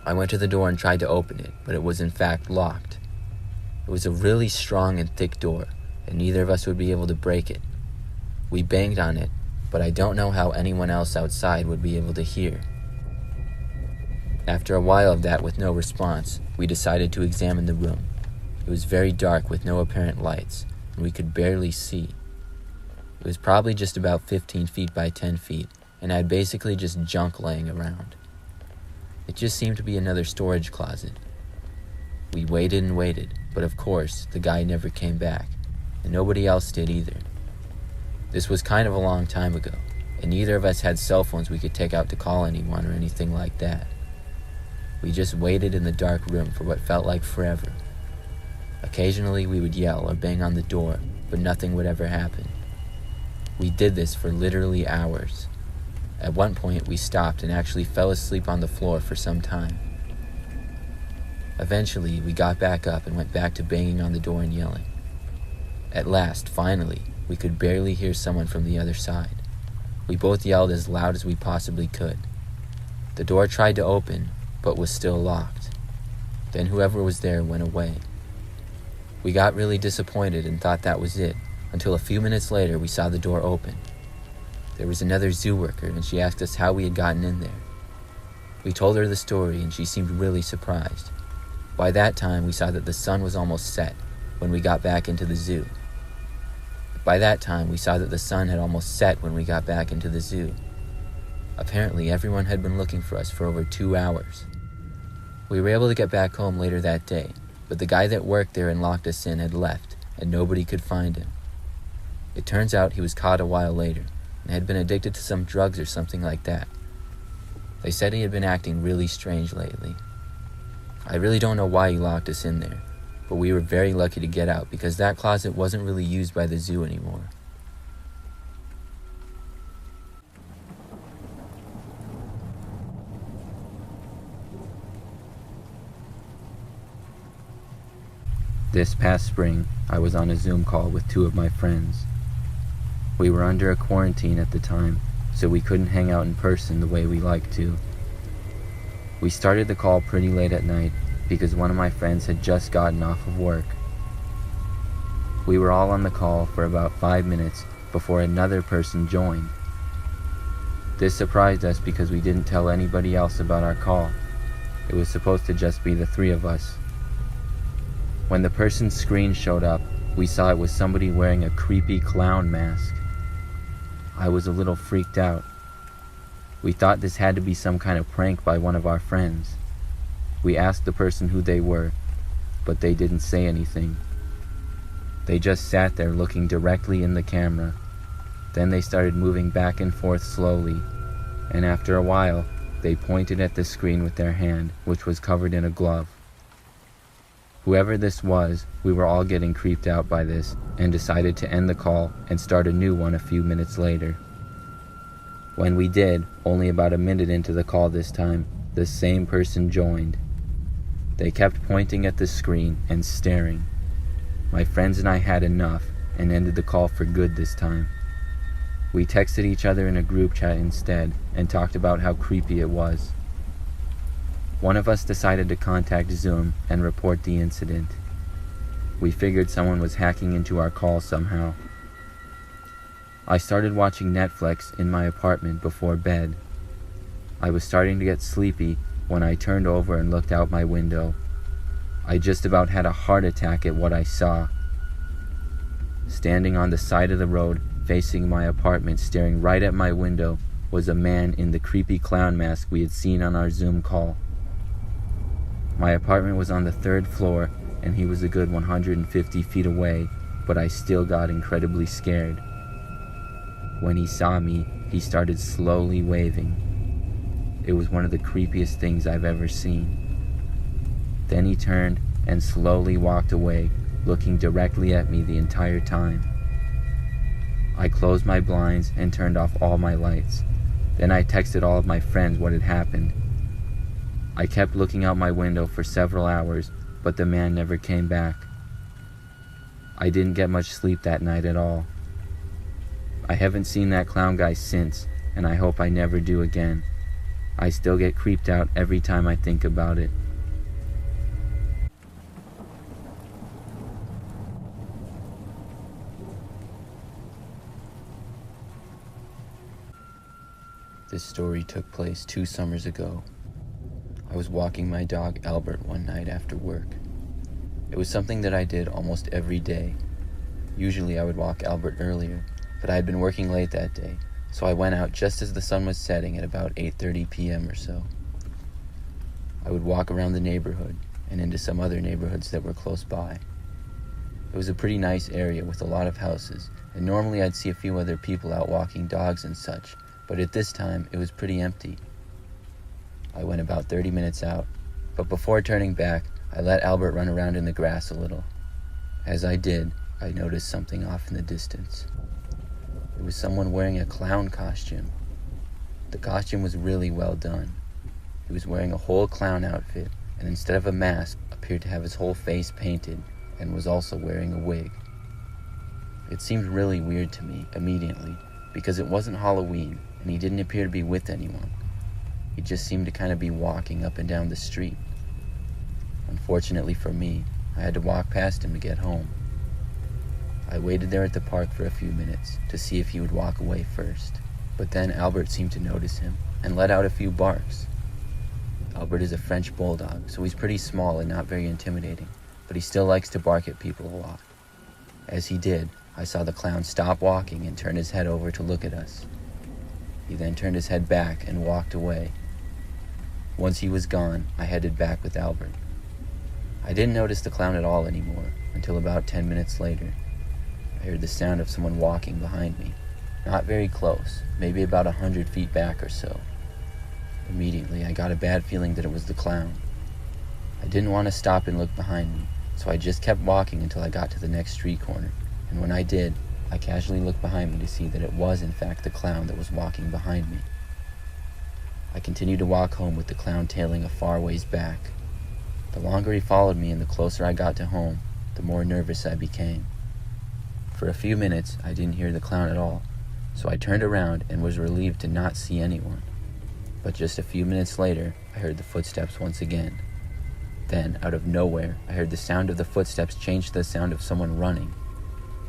I went to the door and tried to open it, but it was in fact locked. It was a really strong and thick door, and neither of us would be able to break it. We banged on it, but I don't know how anyone else outside would be able to hear. After a while of that with no response, we decided to examine the room. It was very dark with no apparent lights, and we could barely see. It was probably just about 15 feet by 10 feet, and had basically just junk laying around. It just seemed to be another storage closet. We waited and waited, but of course, the guy never came back, and nobody else did either. This was kind of a long time ago, and neither of us had cell phones we could take out to call anyone or anything like that. We just waited in the dark room for what felt like forever. Occasionally we would yell or bang on the door, but nothing would ever happen. We did this for literally hours. At one point we stopped and actually fell asleep on the floor for some time. Eventually we got back up and went back to banging on the door and yelling. At last, finally, we could barely hear someone from the other side. We both yelled as loud as we possibly could. The door tried to open, but was still locked. Then whoever was there went away. We got really disappointed and thought that was it, until a few minutes later we saw the door open. There was another zoo worker, and she asked us how we had gotten in there. We told her the story, and she seemed really surprised. By that time, we saw that the sun was almost set when we got back into the zoo. Apparently, everyone had been looking for us for over 2 hours. We were able to get back home later that day, but the guy that worked there and locked us in had left, and nobody could find him. It turns out he was caught a while later, and had been addicted to some drugs or something like that. They said he had been acting really strange lately. I really don't know why he locked us in there, but we were very lucky to get out because that closet wasn't really used by the zoo anymore. This past spring, I was on a Zoom call with 2 of my friends. We were under a quarantine at the time, so we couldn't hang out in person the way we like to. We started the call pretty late at night because one of my friends had just gotten off of work. We were all on the call for about 5 minutes before another person joined. This surprised us because we didn't tell anybody else about our call. It was supposed to just be the 3 of us. When the person's screen showed up, we saw it was somebody wearing a creepy clown mask. I was a little freaked out. We thought this had to be some kind of prank by one of our friends. We asked the person who they were, but they didn't say anything. They just sat there looking directly in the camera. Then they started moving back and forth slowly, and after a while, they pointed at the screen with their hand, which was covered in a glove. Whoever this was, we were all getting creeped out by this and decided to end the call and start a new one a few minutes later. When we did, only about a minute into the call this time, the same person joined. They kept pointing at the screen and staring. My friends and I had enough and ended the call for good this time. We texted each other in a group chat instead and talked about how creepy it was. One of us decided to contact Zoom and report the incident. We figured someone was hacking into our call somehow. I started watching Netflix in my apartment before bed. I was starting to get sleepy when I turned over and looked out my window. I just about had a heart attack at what I saw. Standing on the side of the road, facing my apartment, staring right at my window, was a man in the creepy clown mask we had seen on our Zoom call. My apartment was on the 3rd floor, and he was a good 150 feet away, but I still got incredibly scared. When he saw me, he started slowly waving. It was one of the creepiest things I've ever seen. Then he turned and slowly walked away, looking directly at me the entire time. I closed my blinds and turned off all my lights. Then I texted all of my friends what had happened. I kept looking out my window for several hours, but the man never came back. I didn't get much sleep that night at all. I haven't seen that clown guy since, and I hope I never do again. I still get creeped out every time I think about it. This story took place 2 summers ago. I was walking my dog Albert one night after work. It was something that I did almost every day. Usually I would walk Albert earlier, but I had been working late that day, so I went out just as the sun was setting at about 8:30 p.m. or so. I would walk around the neighborhood and into some other neighborhoods that were close by. It was a pretty nice area with a lot of houses, and normally I'd see a few other people out walking dogs and such, but at this time it was pretty empty. I went about 30 minutes out, but before turning back, I let Albert run around in the grass a little. As I did, I noticed something off in the distance. It was someone wearing a clown costume. The costume was really well done. He was wearing a whole clown outfit, and instead of a mask, appeared to have his whole face painted, and was also wearing a wig. It seemed really weird to me immediately, because it wasn't Halloween, and he didn't appear to be with anyone. He just seemed to kind of be walking up and down the street. Unfortunately for me, I had to walk past him to get home. I waited there at the park for a few minutes to see if he would walk away first, but then Albert seemed to notice him and let out a few barks. Albert is a French bulldog, so he's pretty small and not very intimidating, but he still likes to bark at people a lot. As he did, I saw the clown stop walking and turn his head over to look at us. He then turned his head back and walked away. Once he was gone, I headed back with Albert. I didn't notice the clown at all anymore until about 10 minutes later. I heard the sound of someone walking behind me, not very close, maybe about 100 feet back or so. Immediately, I got a bad feeling that it was the clown. I didn't want to stop and look behind me, so I just kept walking until I got to the next street corner, and when I did, I casually looked behind me to see that it was in fact the clown that was walking behind me. I continued to walk home with the clown tailing a far ways back. The longer he followed me and the closer I got to home, the more nervous I became. For a few minutes, I didn't hear the clown at all, so I turned around and was relieved to not see anyone. But just a few minutes later, I heard the footsteps once again. Then, out of nowhere, I heard the sound of the footsteps change to the sound of someone running.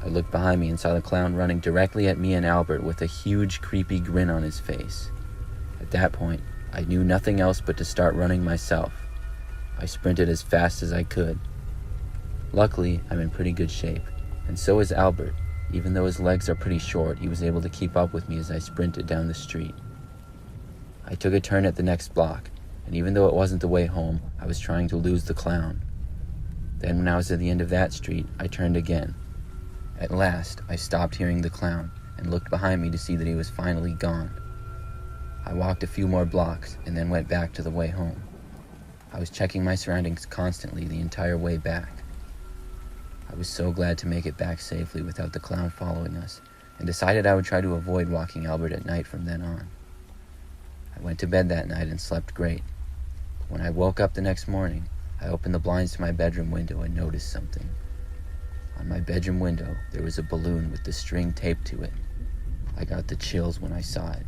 I looked behind me and saw the clown running directly at me and Albert with a huge, creepy grin on his face. At that point, I knew nothing else but to start running myself. I sprinted as fast as I could. Luckily, I'm in pretty good shape, and so is Albert. Even though his legs are pretty short, he was able to keep up with me as I sprinted down the street. I took a turn at the next block, and even though it wasn't the way home, I was trying to lose the clown. Then when I was at the end of that street, I turned again. At last, I stopped hearing the clown and looked behind me to see that he was finally gone. I walked a few more blocks and then went back to the way home. I was checking my surroundings constantly the entire way back. I was so glad to make it back safely without the clown following us, and decided I would try to avoid walking Albert at night from then on. I went to bed that night and slept great. But when I woke up the next morning, I opened the blinds to my bedroom window and noticed something. On my bedroom window, there was a balloon with the string taped to it. I got the chills when I saw it.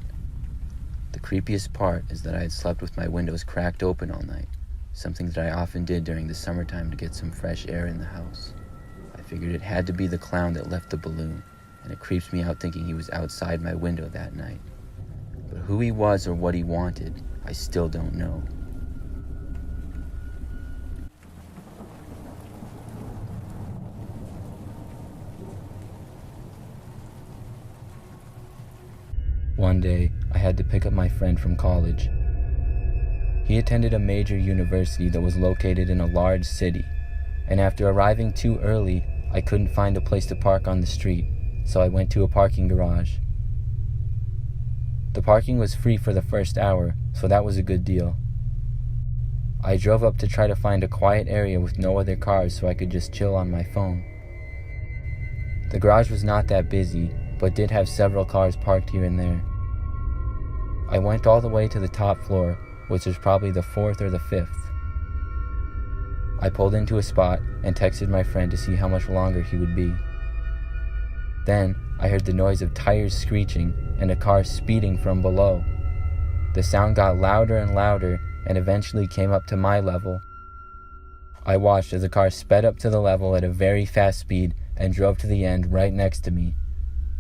The creepiest part is that I had slept with my windows cracked open all night, something that I often did during the summertime to get some fresh air in the house. I figured it had to be the clown that left the balloon, and it creeps me out thinking he was outside my window that night. But who he was or what he wanted, I still don't know. One day, I had to pick up my friend from college. He attended a major university that was located in a large city, and after arriving too early, I couldn't find a place to park on the street, so I went to a parking garage. The parking was free for the first hour, so that was a good deal. I drove up to try to find a quiet area with no other cars so I could just chill on my phone. The garage was not that busy, but did have several cars parked here and there. I went all the way to the top floor, which was probably the 4th or the 5th. I pulled into a spot and texted my friend to see how much longer he would be. Then I heard the noise of tires screeching and a car speeding from below. The sound got louder and louder and eventually came up to my level. I watched as the car sped up to the level at a very fast speed and drove to the end right next to me.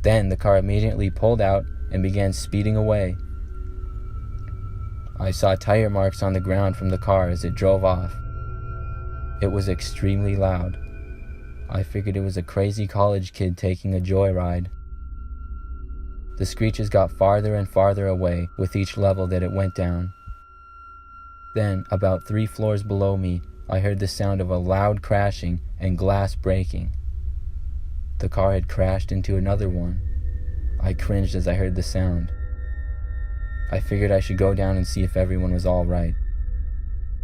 Then the car immediately pulled out and began speeding away. I saw tire marks on the ground from the car as it drove off. It was extremely loud. I figured it was a crazy college kid taking a joyride. The screeches got farther and farther away with each level that it went down. Then, about 3 floors below me, I heard the sound of a loud crashing and glass breaking. The car had crashed into another one. I cringed as I heard the sound. I figured I should go down and see if everyone was all right.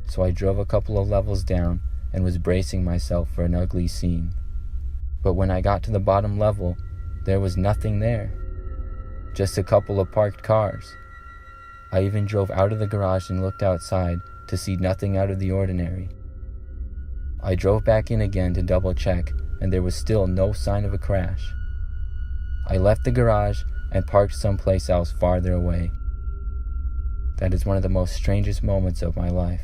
So I drove a couple of levels down and was bracing myself for an ugly scene. But when I got to the bottom level, there was nothing there. Just a couple of parked cars. I even drove out of the garage and looked outside to see nothing out of the ordinary. I drove back in again to double check, and there was still no sign of a crash. I left the garage and parked someplace else farther away. That is one of the most strangest moments of my life.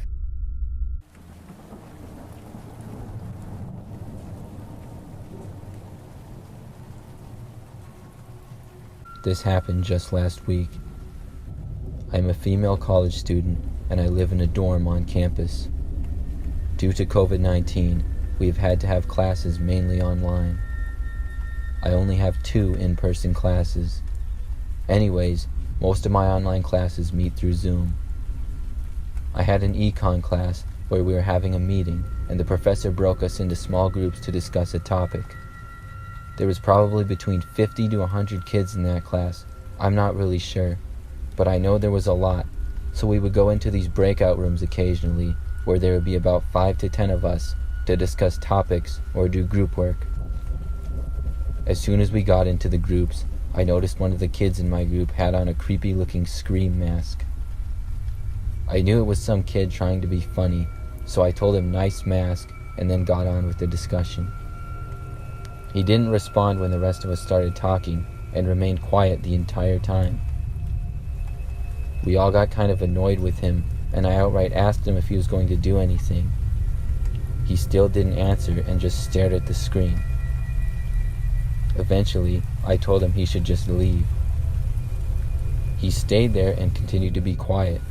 This happened just last week. I'm a female college student and I live in a dorm on campus. Due to COVID-19, we have had to have classes mainly online. I only have 2 in-person classes. Anyways, most of my online classes meet through Zoom. I had an econ class where we were having a meeting and the professor broke us into small groups to discuss a topic. There was probably between 50 to 100 kids in that class. I'm not really sure, but I know there was a lot, so we would go into these breakout rooms occasionally where there would be about 5 to 10 of us to discuss topics or do group work. As soon as we got into the groups, I noticed one of the kids in my group had on a creepy looking scream mask. I knew it was some kid trying to be funny, so I told him nice mask and then got on with the discussion. He didn't respond when the rest of us started talking and remained quiet the entire time. We all got kind of annoyed with him and I outright asked him if he was going to do anything. He still didn't answer and just stared at the screen. Eventually, I told him he should just leave. He stayed there and continued to be quiet.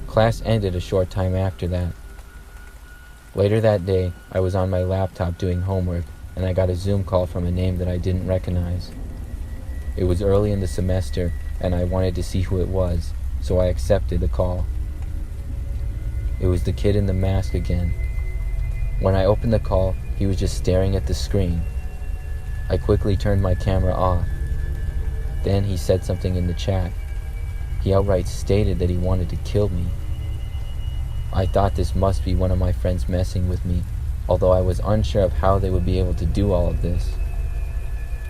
Class ended a short time after that. Later that day, I was on my laptop doing homework and I got a Zoom call from a name that I didn't recognize. It was early in the semester and I wanted to see who it was, so I accepted the call. It was the kid in the mask again. When I opened the call, he was just staring at the screen. I quickly turned my camera off. Then he said something in the chat. He outright stated that he wanted to kill me. I thought this must be one of my friends messing with me, although I was unsure of how they would be able to do all of this.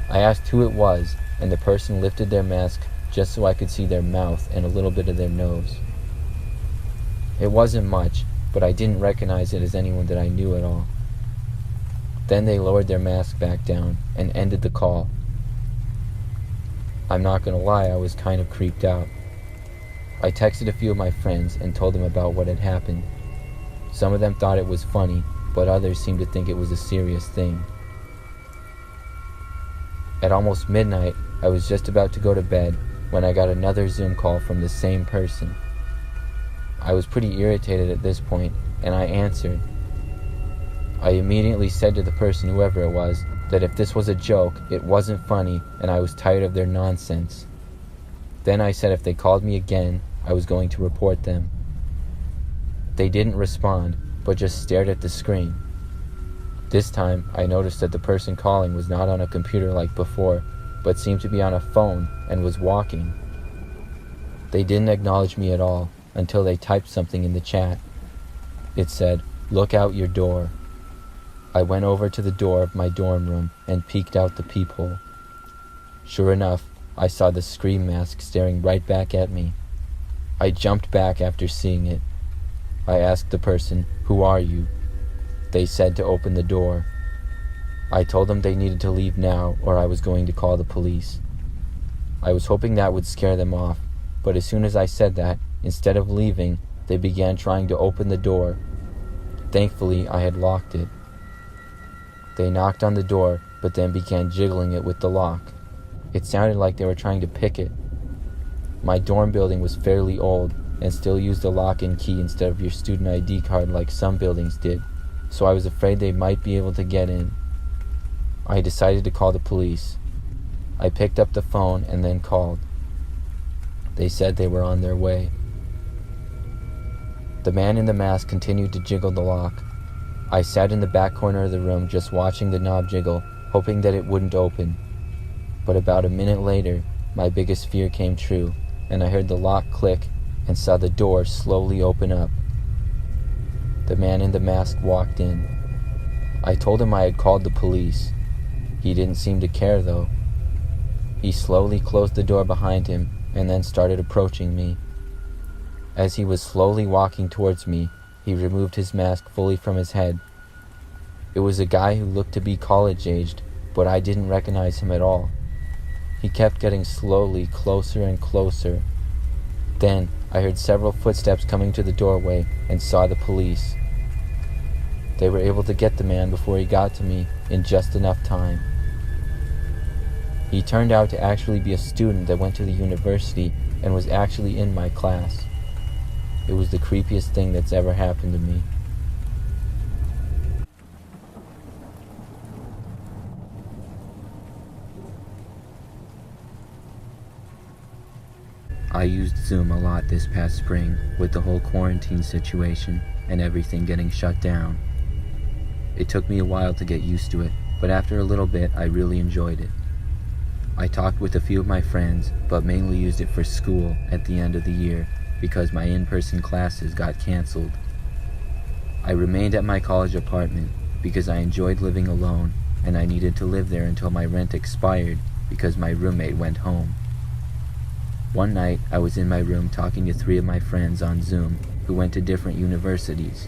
I asked who it was, and the person lifted their mask just so I could see their mouth and a little bit of their nose. It wasn't much, but I didn't recognize it as anyone that I knew at all. Then they lowered their mask back down and ended the call. I'm not gonna lie, I was kind of creeped out. I texted a few of my friends and told them about what had happened. Some of them thought it was funny, but others seemed to think it was a serious thing. At almost midnight, I was just about to go to bed when I got another Zoom call from the same person. I was pretty irritated at this point, and I answered. I immediately said to the person, whoever it was, that if this was a joke, it wasn't funny, and I was tired of their nonsense. Then I said if they called me again, I was going to report them. They didn't respond, but just stared at the screen. This time, I noticed that the person calling was not on a computer like before, but seemed to be on a phone and was walking. They didn't acknowledge me at all until they typed something in the chat. It said, "Look out your door." I went over to the door of my dorm room and peeked out the peephole. Sure enough, I saw the scream mask staring right back at me. I jumped back after seeing it. I asked the person, "Who are you?" They said to open the door. I told them they needed to leave now or I was going to call the police. I was hoping that would scare them off, but as soon as I said that, instead of leaving, they began trying to open the door. Thankfully, I had locked it. They knocked on the door, but then began jiggling it with the lock. It sounded like they were trying to pick it. My dorm building was fairly old and still used a lock and key instead of your student ID card like some buildings did, so I was afraid they might be able to get in. I decided to call the police. I picked up the phone and then called. They said they were on their way. The man in the mask continued to jiggle the lock. I sat in the back corner of the room just watching the knob jiggle, hoping that it wouldn't open. But about a minute later, my biggest fear came true, and I heard the lock click and saw the door slowly open up. The man in the mask walked in. I told him I had called the police. He didn't seem to care though. He slowly closed the door behind him and then started approaching me. As he was slowly walking towards me, he removed his mask fully from his head. It was a guy who looked to be college-aged, but I didn't recognize him at all. He kept getting slowly closer and closer. Then I heard several footsteps coming to the doorway and saw the police. They were able to get the man before he got to me in just enough time. He turned out to actually be a student that went to the university and was actually in my class. It was the creepiest thing that's ever happened to me. I used Zoom a lot this past spring with the whole quarantine situation and everything getting shut down. It took me a while to get used to it, but after a little bit I really enjoyed it. I talked with a few of my friends, but mainly used it for school at the end of the year because my in-person classes got canceled. I remained at my college apartment because I enjoyed living alone and I needed to live there until my rent expired because my roommate went home. One night, I was in my room talking to 3 of my friends on Zoom who went to different universities.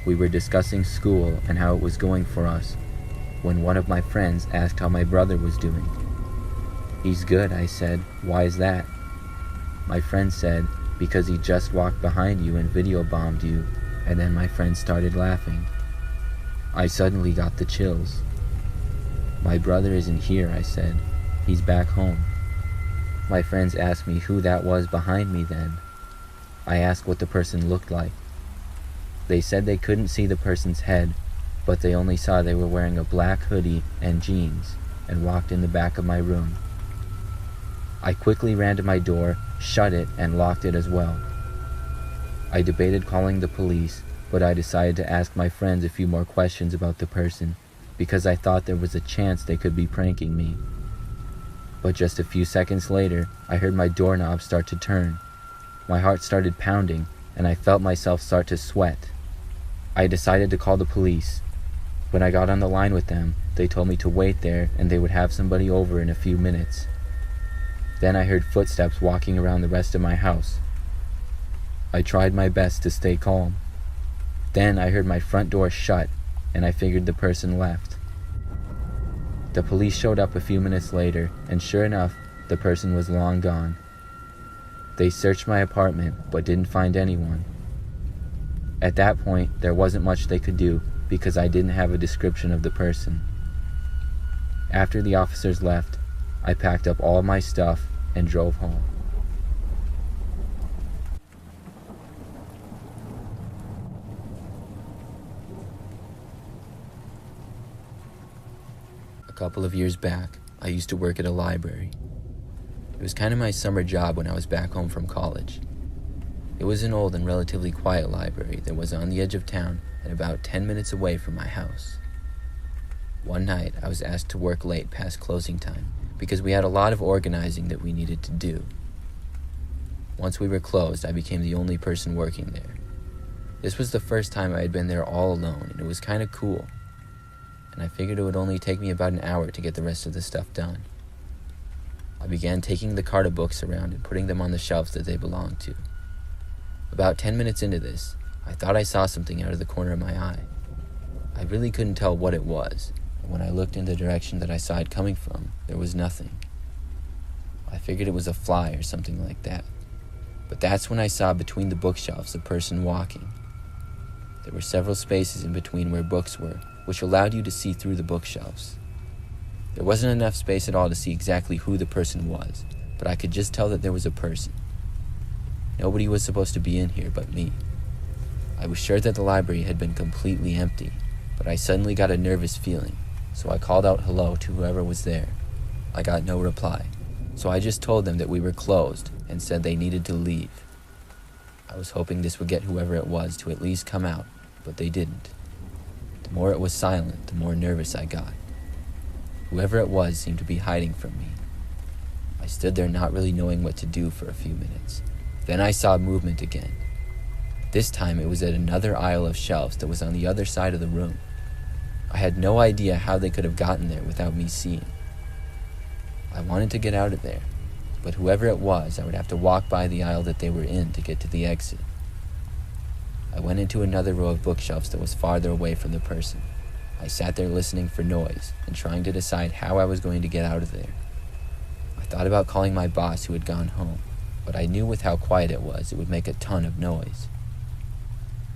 We were discussing school and how it was going for us when one of my friends asked how my brother was doing. "He's good," I said. "Why is that?" My friend said, "Because he just walked behind you and video bombed you," and then my friend started laughing. I suddenly got the chills. "My brother isn't here," I said. "He's back home." My friends asked me who that was behind me then. I asked what the person looked like. They said they couldn't see the person's head, but they only saw they were wearing a black hoodie and jeans and walked in the back of my room. I quickly ran to my door, shut it, and locked it as well. I debated calling the police, but I decided to ask my friends a few more questions about the person because I thought there was a chance they could be pranking me. But just a few seconds later, I heard my doorknob start to turn. My heart started pounding, and I felt myself start to sweat. I decided to call the police. When I got on the line with them, they told me to wait there and they would have somebody over in a few minutes. Then I heard footsteps walking around the rest of my house. I tried my best to stay calm. Then I heard my front door shut, and I figured the person left. The police showed up a few minutes later, and sure enough, the person was long gone. They searched my apartment, but didn't find anyone. At that point, there wasn't much they could do because I didn't have a description of the person. After the officers left, I packed up all my stuff and drove home. A couple of years back, I used to work at a library. It was kind of my summer job when I was back home from college. It was an old and relatively quiet library that was on the edge of town and about 10 minutes away from my house. One night, I was asked to work late past closing time because we had a lot of organizing that we needed to do. Once we were closed, I became the only person working there. This was the first time I had been there all alone, and it was kind of cool. And I figured it would only take me about an hour to get the rest of the stuff done. I began taking the cart of books around and putting them on the shelves that they belonged to. About 10 minutes into this, I thought I saw something out of the corner of my eye. I really couldn't tell what it was, And when I looked in the direction that I saw it coming from, there was nothing. I figured it was a fly or something like that. But that's when I saw between the bookshelves a person walking. There were several spaces in between where books were, which allowed you to see through the bookshelves. There wasn't enough space at all to see exactly who the person was, but I could just tell that there was a person. Nobody was supposed to be in here but me. I was sure that the library had been completely empty, but I suddenly got a nervous feeling, so I called out hello to whoever was there. I got no reply, so I just told them that we were closed and said they needed to leave. I was hoping this would get whoever it was to at least come out, but they didn't. The more it was silent, the more nervous I got. Whoever it was seemed to be hiding from me. I stood there not really knowing what to do for a few minutes. Then I saw movement again. This time it was at another aisle of shelves that was on the other side of the room. I had no idea how they could have gotten there without me seeing. I wanted to get out of there, but whoever it was, I would have to walk by the aisle that they were in to get to the exit. I went into another row of bookshelves that was farther away from the person. I sat there listening for noise and trying to decide how I was going to get out of there. I thought about calling my boss who had gone home, but I knew with how quiet it was, it would make a ton of noise.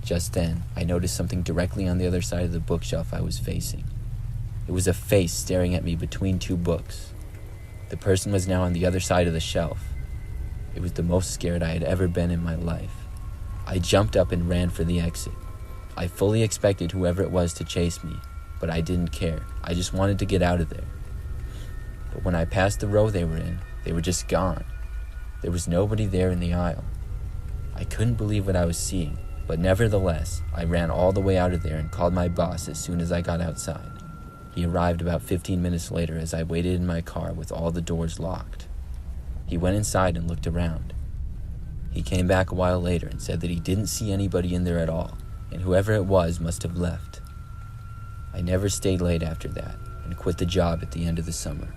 Just then, I noticed something directly on the other side of the bookshelf I was facing. It was a face staring at me between two books. The person was now on the other side of the shelf. It was the most scared I had ever been in my life. I jumped up and ran for the exit. I fully expected whoever it was to chase me, but I didn't care. I just wanted to get out of there. But when I passed the row they were in, they were just gone. There was nobody there in the aisle. I couldn't believe what I was seeing, but nevertheless, I ran all the way out of there and called my boss as soon as I got outside. He arrived about 15 minutes later as I waited in my car with all the doors locked. He went inside and looked around. He came back a while later and said that he didn't see anybody in there at all, and whoever it was must have left. I never stayed late after that and quit the job at the end of the summer.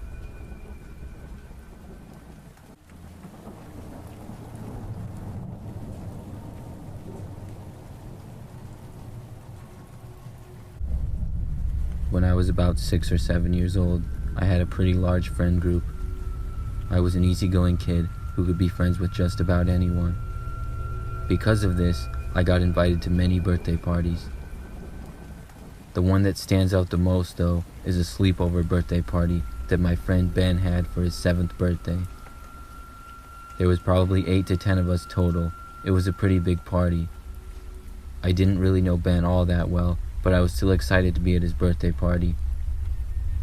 When I was about 6 or 7 years old, I had a pretty large friend group. I was an easygoing kid who could be friends with just about anyone. Because of this, I got invited to many birthday parties. The one that stands out the most, though, is a sleepover birthday party that my friend Ben had for his 7th birthday. There was probably 8 to 10 of us total. It was a pretty big party. I didn't really know Ben all that well, but I was still excited to be at his birthday party.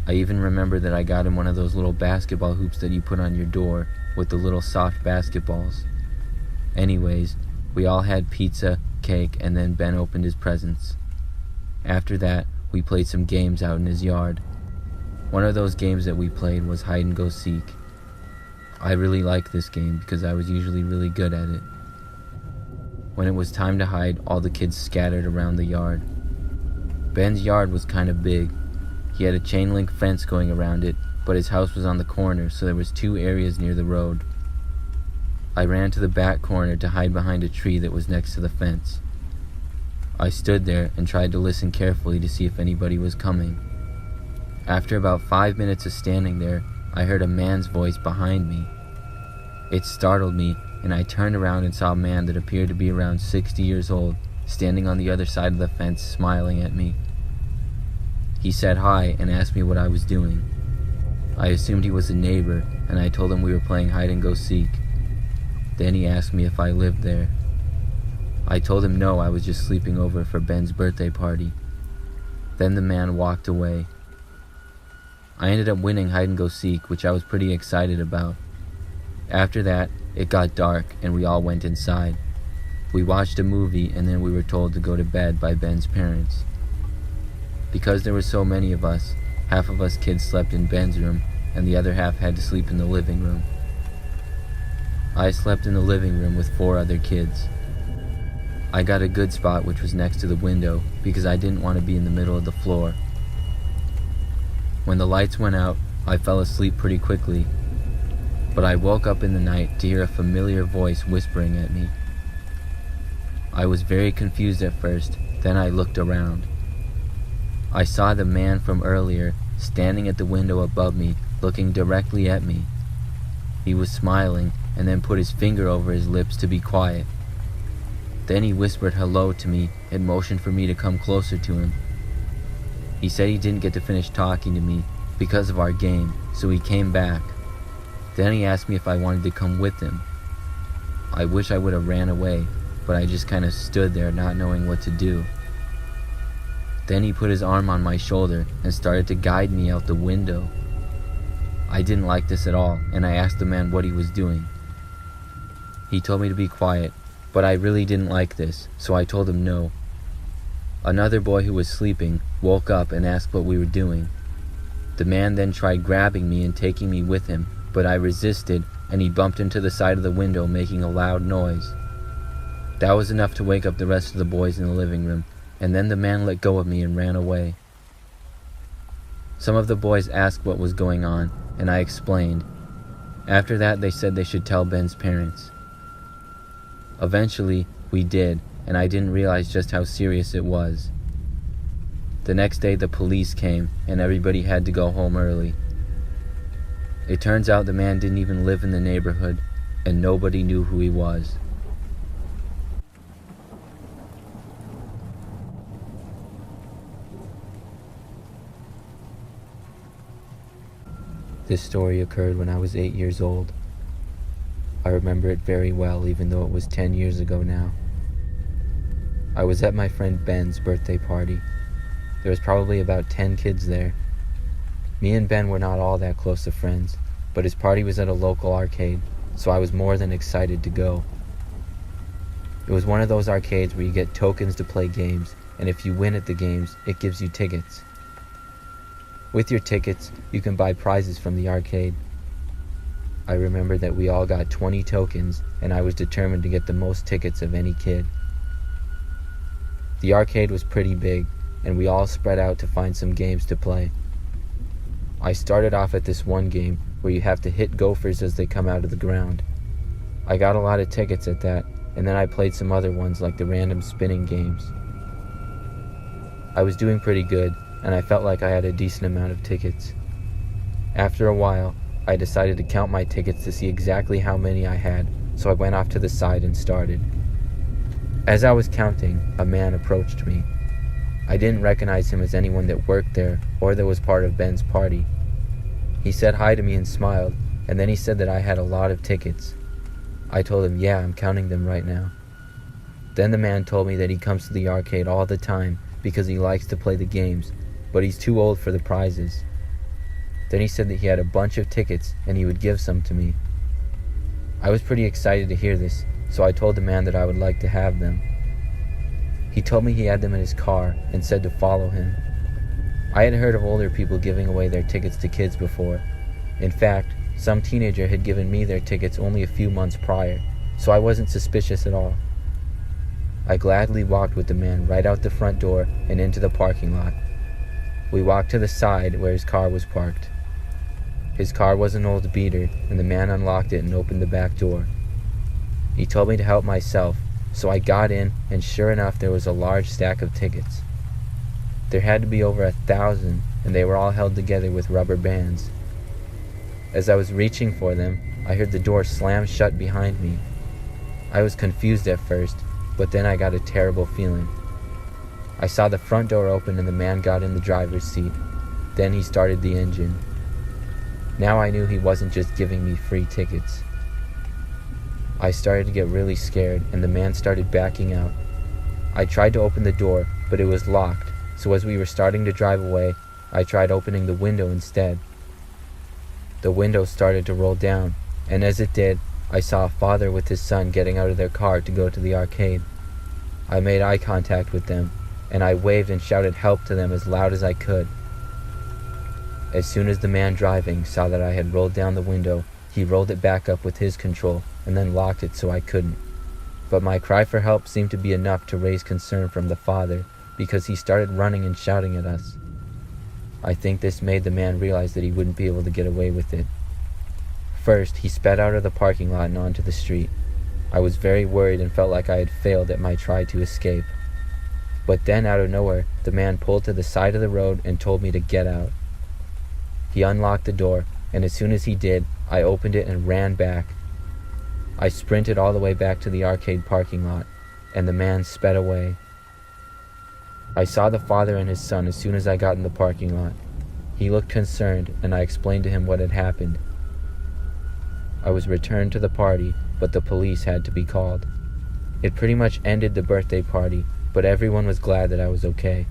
I even remember that I got him one of those little basketball hoops that you put on your door with the little soft basketballs. Anyways, we all had pizza, cake, and then Ben opened his presents. After that, we played some games out in his yard. One of those games that we played was hide and go seek. I really liked this game because I was usually really good at it. When it was time to hide, all the kids scattered around the yard. Ben's yard was kind of big. He had a chain link fence going around it, but his house was on the corner, so there was 2 areas near the road. I ran to the back corner to hide behind a tree that was next to the fence. I stood there and tried to listen carefully to see if anybody was coming. After about 5 minutes of standing there, I heard a man's voice behind me. It startled me, and I turned around and saw a man that appeared to be around 60 years old, standing on the other side of the fence, smiling at me. He said hi and asked me what I was doing. I assumed he was a neighbor, and I told him we were playing hide and go seek. Then he asked me if I lived there. I told him no, I was just sleeping over for Ben's birthday party. Then the man walked away. I ended up winning hide and go seek, which I was pretty excited about. After that, it got dark and we all went inside. We watched a movie and then we were told to go to bed by Ben's parents. Because there were so many of us, half of us kids slept in Ben's room and the other half had to sleep in the living room. I slept in the living room with 4 other kids. I got a good spot which was next to the window because I didn't want to be in the middle of the floor. When the lights went out, I fell asleep pretty quickly, but I woke up in the night to hear a familiar voice whispering at me. I was very confused at first, then I looked around. I saw the man from earlier standing at the window above me, looking directly at me. He was smiling and then put his finger over his lips to be quiet. Then he whispered hello to me and motioned for me to come closer to him. He said he didn't get to finish talking to me because of our game, so he came back. Then he asked me if I wanted to come with him. I wish I would have ran away, but I just kind of stood there not knowing what to do. Then he put his arm on my shoulder and started to guide me out the window. I didn't like this at all, and I asked the man what he was doing. He told me to be quiet, but I really didn't like this, so I told him no. Another boy who was sleeping woke up and asked what we were doing. The man then tried grabbing me and taking me with him, but I resisted and he bumped into the side of the window, making a loud noise. That was enough to wake up the rest of the boys in the living room, and then the man let go of me and ran away. Some of the boys asked what was going on, and I explained. After that, they said they should tell Ben's parents. Eventually, we did, and I didn't realize just how serious it was. The next day, the police came, and everybody had to go home early. It turns out the man didn't even live in the neighborhood, and nobody knew who he was. This story occurred when I was 8 years old. I remember it very well, even though it was 10 years ago now. I was at my friend Ben's birthday party. There was probably about 10 kids there. Me and Ben were not all that close of friends, but his party was at a local arcade, so I was more than excited to go. It was one of those arcades where you get tokens to play games, and if you win at the games, it gives you tickets. With your tickets, you can buy prizes from the arcade. I remember that we all got 20 tokens, and I was determined to get the most tickets of any kid. The arcade was pretty big, and we all spread out to find some games to play. I started off at this one game where you have to hit gophers as they come out of the ground. I got a lot of tickets at that, and then I played some other ones like the random spinning games. I was doing pretty good, and I felt like I had a decent amount of tickets. After a while, I decided to count my tickets to see exactly how many I had, so I went off to the side and started. As I was counting, a man approached me. I didn't recognize him as anyone that worked there or that was part of Ben's party. He said hi to me and smiled, and then he said that I had a lot of tickets. I told him, yeah, I'm counting them right now. Then the man told me that he comes to the arcade all the time because he likes to play the games, but he's too old for the prizes. Then he said that he had a bunch of tickets and he would give some to me. I was pretty excited to hear this, so I told the man that I would like to have them. He told me he had them in his car and said to follow him. I had heard of older people giving away their tickets to kids before. In fact, some teenager had given me their tickets only a few months prior, so I wasn't suspicious at all. I gladly walked with the man right out the front door and into the parking lot. We walked to the side where his car was parked. His car was an old beater, and the man unlocked it and opened the back door. He told me to help myself, so I got in, and sure enough, there was a large stack of tickets. There had to be over 1,000, and they were all held together with rubber bands. As I was reaching for them, I heard the door slam shut behind me. I was confused at first, but then I got a terrible feeling. I saw the front door open and the man got in the driver's seat. Then he started the engine. Now I knew he wasn't just giving me free tickets. I started to get really scared, and the man started backing out. I tried to open the door, but it was locked, so as we were starting to drive away, I tried opening the window instead. The window started to roll down, and as it did, I saw a father with his son getting out of their car to go to the arcade. I made eye contact with them, and I waved and shouted help to them as loud as I could. As soon as the man driving saw that I had rolled down the window, he rolled it back up with his control and then locked it so I couldn't. But my cry for help seemed to be enough to raise concern from the father, because he started running and shouting at us. I think this made the man realize that he wouldn't be able to get away with it. First, he sped out of the parking lot and onto the street. I was very worried and felt like I had failed at my try to escape. But then out of nowhere, the man pulled to the side of the road and told me to get out. He unlocked the door, and as soon as he did, I opened it and ran back. I sprinted all the way back to the arcade parking lot, and the man sped away. I saw the father and his son as soon as I got in the parking lot. He looked concerned, and I explained to him what had happened. I was returned to the party, but the police had to be called. It pretty much ended the birthday party, but everyone was glad that I was okay.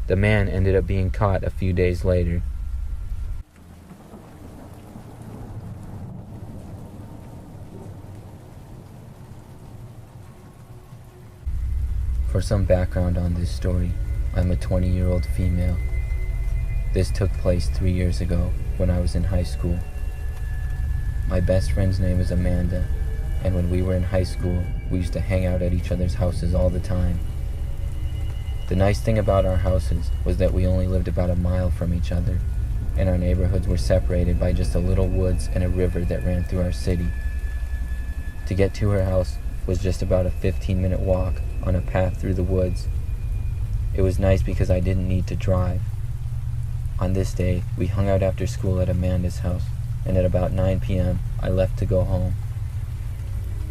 The man ended up being caught a few days later. For some background on this story, I'm a 20-year-old female. This took place 3 years ago when I was in high school. My best friend's name is Amanda, and when we were in high school, we used to hang out at each other's houses all the time. The nice thing about our houses was that we only lived about a mile from each other, and our neighborhoods were separated by just a little woods and a river that ran through our city. To get to her house was just about a 15-minute walk on a path through the woods. It was nice because I didn't need to drive. On this day, we hung out after school at Amanda's house, and at about 9 p.m., I left to go home.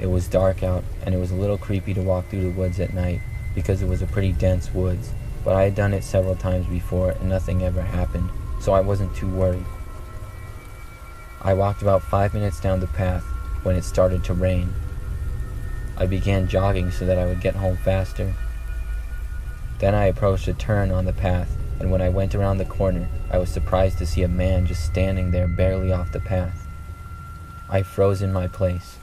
It was dark out, and it was a little creepy to walk through the woods at night because it was a pretty dense woods, but I had done it several times before and nothing ever happened, so I wasn't too worried. I walked about 5 minutes down the path when it started to rain. I began jogging so that I would get home faster. Then I approached a turn on the path, and when I went around the corner, I was surprised to see a man just standing there barely off the path. I froze in my place.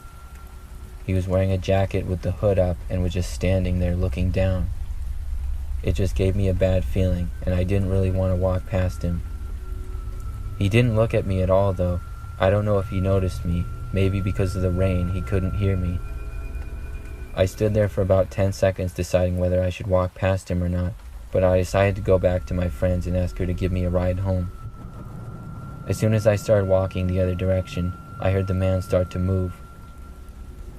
He was wearing a jacket with the hood up and was just standing there looking down. It just gave me a bad feeling, and I didn't really want to walk past him. He didn't look at me at all, though. I don't know if he noticed me. Maybe because of the rain, he couldn't hear me. I stood there for about 10 seconds deciding whether I should walk past him or not, but I decided to go back to my friends and ask her to give me a ride home. As soon as I started walking the other direction, I heard the man start to move.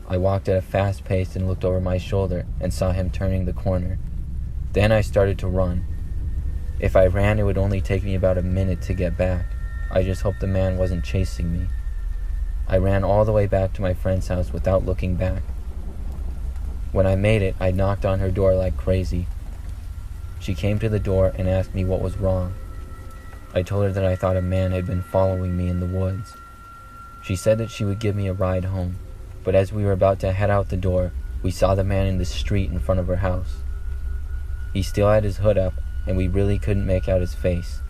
I walked at a fast pace and looked over my shoulder and saw him turning the corner. Then I started to run. If I ran, it would only take me about a minute to get back. I just hoped the man wasn't chasing me. I ran all the way back to my friend's house without looking back. When I made it, I knocked on her door like crazy. She came to the door and asked me what was wrong. I told her that I thought a man had been following me in the woods. She said that she would give me a ride home, but as we were about to head out the door, we saw the man in the street in front of her house. He still had his hood up, and we really couldn't make out his face.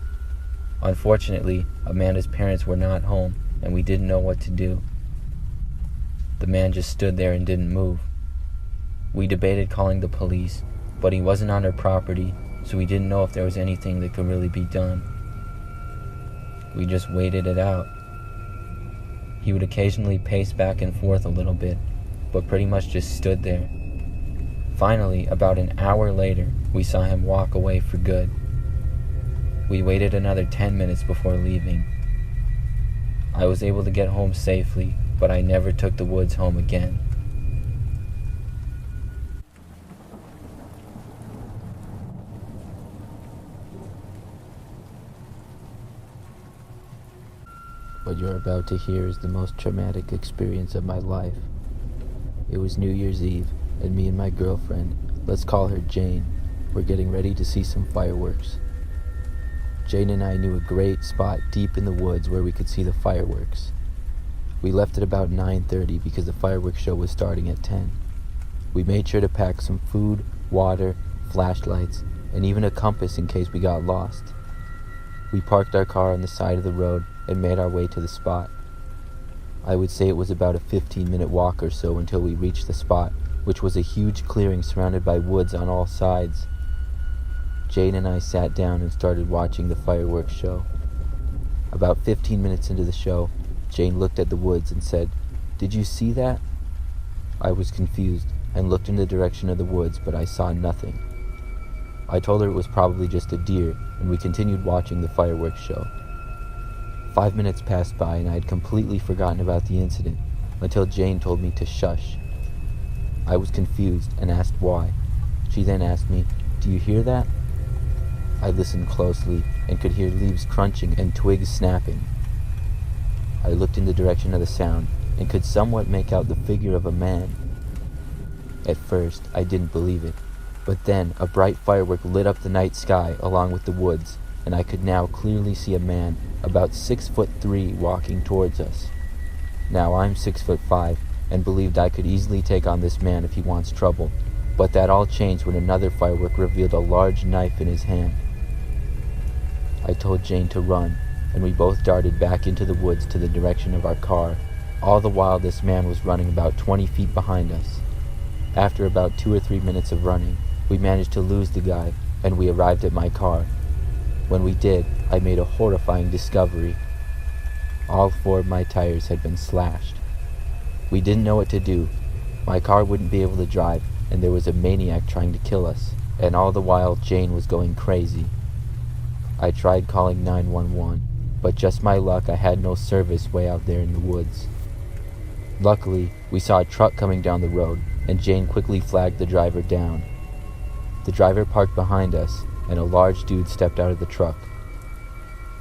Unfortunately, Amanda's parents were not home, and we didn't know what to do. The man just stood there and didn't move. We debated calling the police, but he wasn't on her property, so we didn't know if there was anything that could really be done. We just waited it out. He would occasionally pace back and forth a little bit, but pretty much just stood there. Finally, about an hour later, we saw him walk away for good. We waited another 10 minutes before leaving. I was able to get home safely, but I never took the woods home again. What you're about to hear is the most traumatic experience of my life. It was New Year's Eve, and me and my girlfriend, let's call her Jane, were getting ready to see some fireworks. Jane and I knew a great spot deep in the woods where we could see the fireworks. We left at about 9:30 because the fireworks show was starting at 10. We made sure to pack some food, water, flashlights, and even a compass in case we got lost. We parked our car on the side of the road and made our way to the spot. I would say it was about a 15-minute walk or so until we reached the spot, which was a huge clearing surrounded by woods on all sides. Jane and I sat down and started watching the fireworks show. About 15 minutes into the show, Jane looked at the woods and said, "Did you see that?" I was confused and looked in the direction of the woods, but I saw nothing. I told her it was probably just a deer, and we continued watching the fireworks show. 5 minutes passed by and I had completely forgotten about the incident until Jane told me to shush. I was confused and asked why. She then asked me, Do you hear that?" I listened closely and could hear leaves crunching and twigs snapping. I looked in the direction of the sound and could somewhat make out the figure of a man. At first, I didn't believe it, but then a bright firework lit up the night sky along with the woods, and I could now clearly see a man about 6'3" walking towards us. Now I'm 6'5" and believed I could easily take on this man if he wants trouble, but that all changed when another firework revealed a large knife in his hand. I told Jane to run, and we both darted back into the woods to the direction of our car. All the while this man was running about 20 feet behind us. After about 2 or 3 minutes of running, we managed to lose the guy, and we arrived at my car. When we did, I made a horrifying discovery. All 4 of my tires had been slashed. We didn't know what to do. My car wouldn't be able to drive, and there was a maniac trying to kill us, and all the while Jane was going crazy. I tried calling 911, but just my luck, I had no service way out there in the woods. Luckily, we saw a truck coming down the road, and Jane quickly flagged the driver down. The driver parked behind us, and a large dude stepped out of the truck.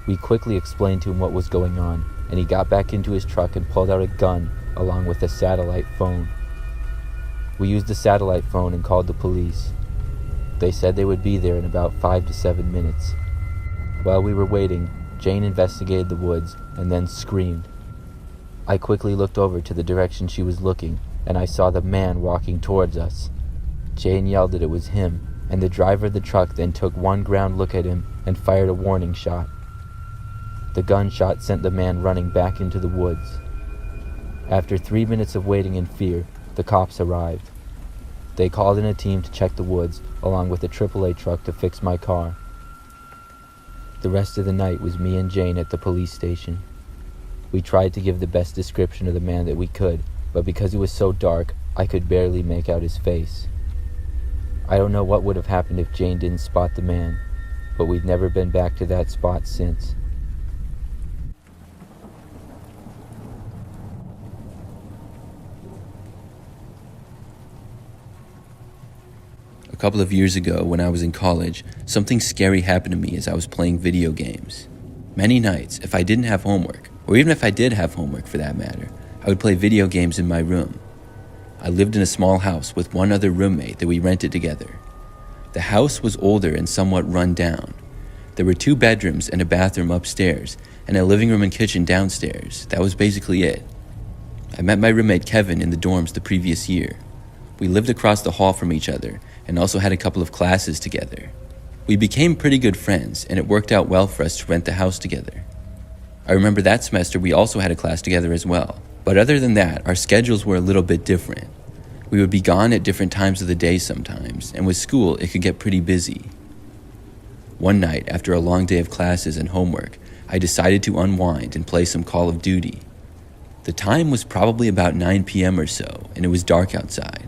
We quickly explained to him what was going on, and he got back into his truck and pulled out a gun along with a satellite phone. We used the satellite phone and called the police. They said they would be there in about 5 to 7 minutes. While we were waiting, Jane investigated the woods and then screamed. I quickly looked over to the direction she was looking, and I saw the man walking towards us. Jane yelled that it was him, and the driver of the truck then took one ground look at him and fired a warning shot. The gunshot sent the man running back into the woods. After 3 minutes of waiting in fear, the cops arrived. They called in a team to check the woods, along with a AAA truck to fix my car. The rest of the night was me and Jane at the police station. We tried to give the best description of the man that we could, but because it was so dark, I could barely make out his face. I don't know what would have happened if Jane didn't spot the man, but we've never been back to that spot since. A couple of years ago, when I was in college, something scary happened to me as I was playing video games. Many nights, if I didn't have homework, or even if I did have homework for that matter, I would play video games in my room. I lived in a small house with one other roommate that we rented together. The house was older and somewhat run down. There were 2 bedrooms and a bathroom upstairs, and a living room and kitchen downstairs. That was basically it. I met my roommate Kevin in the dorms the previous year. We lived across the hall from each other, and also had a couple of classes together. We became pretty good friends, and it worked out well for us to rent the house together. I remember that semester we also had a class together as well, but other than that, our schedules were a little bit different. We would be gone at different times of the day sometimes, and with school, it could get pretty busy. One night, after a long day of classes and homework, I decided to unwind and play some Call of Duty. The time was probably about 9 p.m. or so, and it was dark outside.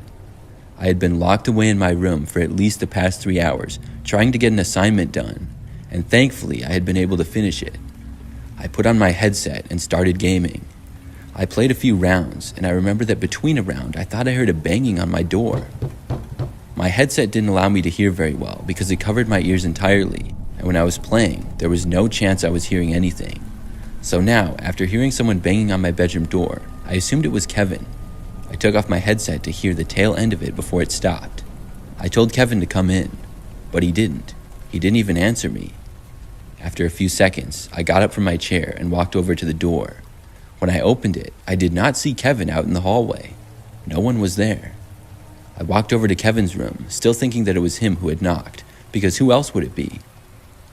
I had been locked away in my room for at least the past 3 hours, trying to get an assignment done, and thankfully I had been able to finish it. I put on my headset and started gaming. I played a few rounds, and I remember that between a round, I thought I heard a banging on my door. My headset didn't allow me to hear very well because it covered my ears entirely, and when I was playing, there was no chance I was hearing anything. So now, after hearing someone banging on my bedroom door, I assumed it was Kevin. I took off my headset to hear the tail end of it before it stopped. I told Kevin to come in, but he didn't. He didn't even answer me. After a few seconds, I got up from my chair and walked over to the door. When I opened it, I did not see Kevin out in the hallway. No one was there. I walked over to Kevin's room, still thinking that it was him who had knocked, because who else would it be?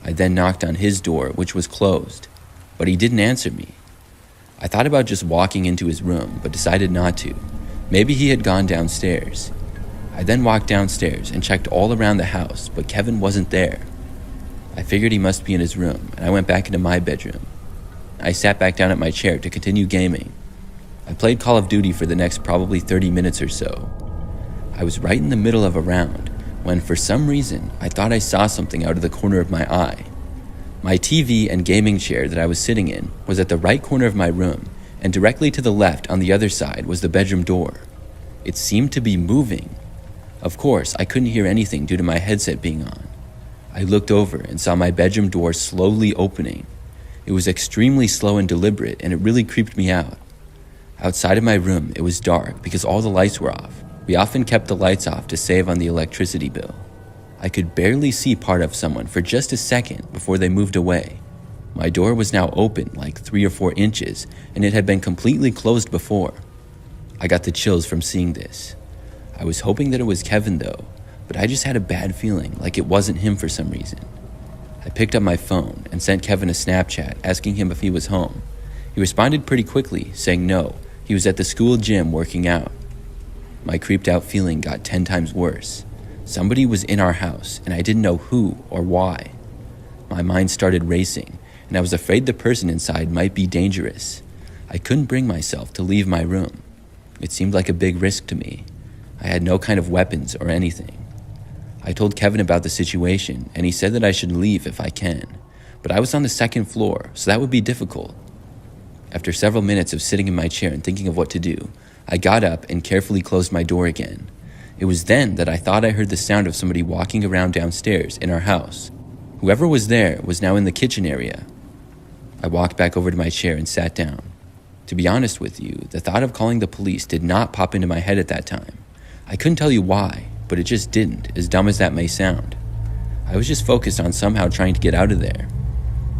I then knocked on his door, which was closed, but he didn't answer me. I thought about just walking into his room, but decided not to. Maybe he had gone downstairs. I then walked downstairs and checked all around the house, but Kevin wasn't there. I figured he must be in his room, and I went back into my bedroom. I sat back down at my chair to continue gaming. I played Call of Duty for the next probably 30 minutes or so. I was right in the middle of a round when, for some reason, I thought I saw something out of the corner of my eye. My TV and gaming chair that I was sitting in was at the right corner of my room, and directly to the left on the other side was the bedroom door. It seemed to be moving. Of course, I couldn't hear anything due to my headset being on. I looked over and saw my bedroom door slowly opening. It was extremely slow and deliberate, and it really creeped me out. Outside of my room, it was dark because all the lights were off. We often kept the lights off to save on the electricity bill. I could barely see part of someone for just a second before they moved away. My door was now open like 3 or 4 inches, and it had been completely closed before. I got the chills from seeing this. I was hoping that it was Kevin though, but I just had a bad feeling like it wasn't him for some reason. I picked up my phone and sent Kevin a Snapchat asking him if he was home. He responded pretty quickly, saying no, he was at the school gym working out. My creeped out feeling got 10 times worse. Somebody was in our house, and I didn't know who or why. My mind started racing, and I was afraid the person inside might be dangerous. I couldn't bring myself to leave my room. It seemed like a big risk to me. I had no kind of weapons or anything. I told Kevin about the situation, and he said that I should leave if I can, but I was on the 2nd floor, so that would be difficult. After several minutes of sitting in my chair and thinking of what to do, I got up and carefully closed my door again. It was then that I thought I heard the sound of somebody walking around downstairs in our house. Whoever was there was now in the kitchen area. I walked back over to my chair and sat down. To be honest with you, the thought of calling the police did not pop into my head at that time. I couldn't tell you why, but it just didn't, as dumb as that may sound. I was just focused on somehow trying to get out of there.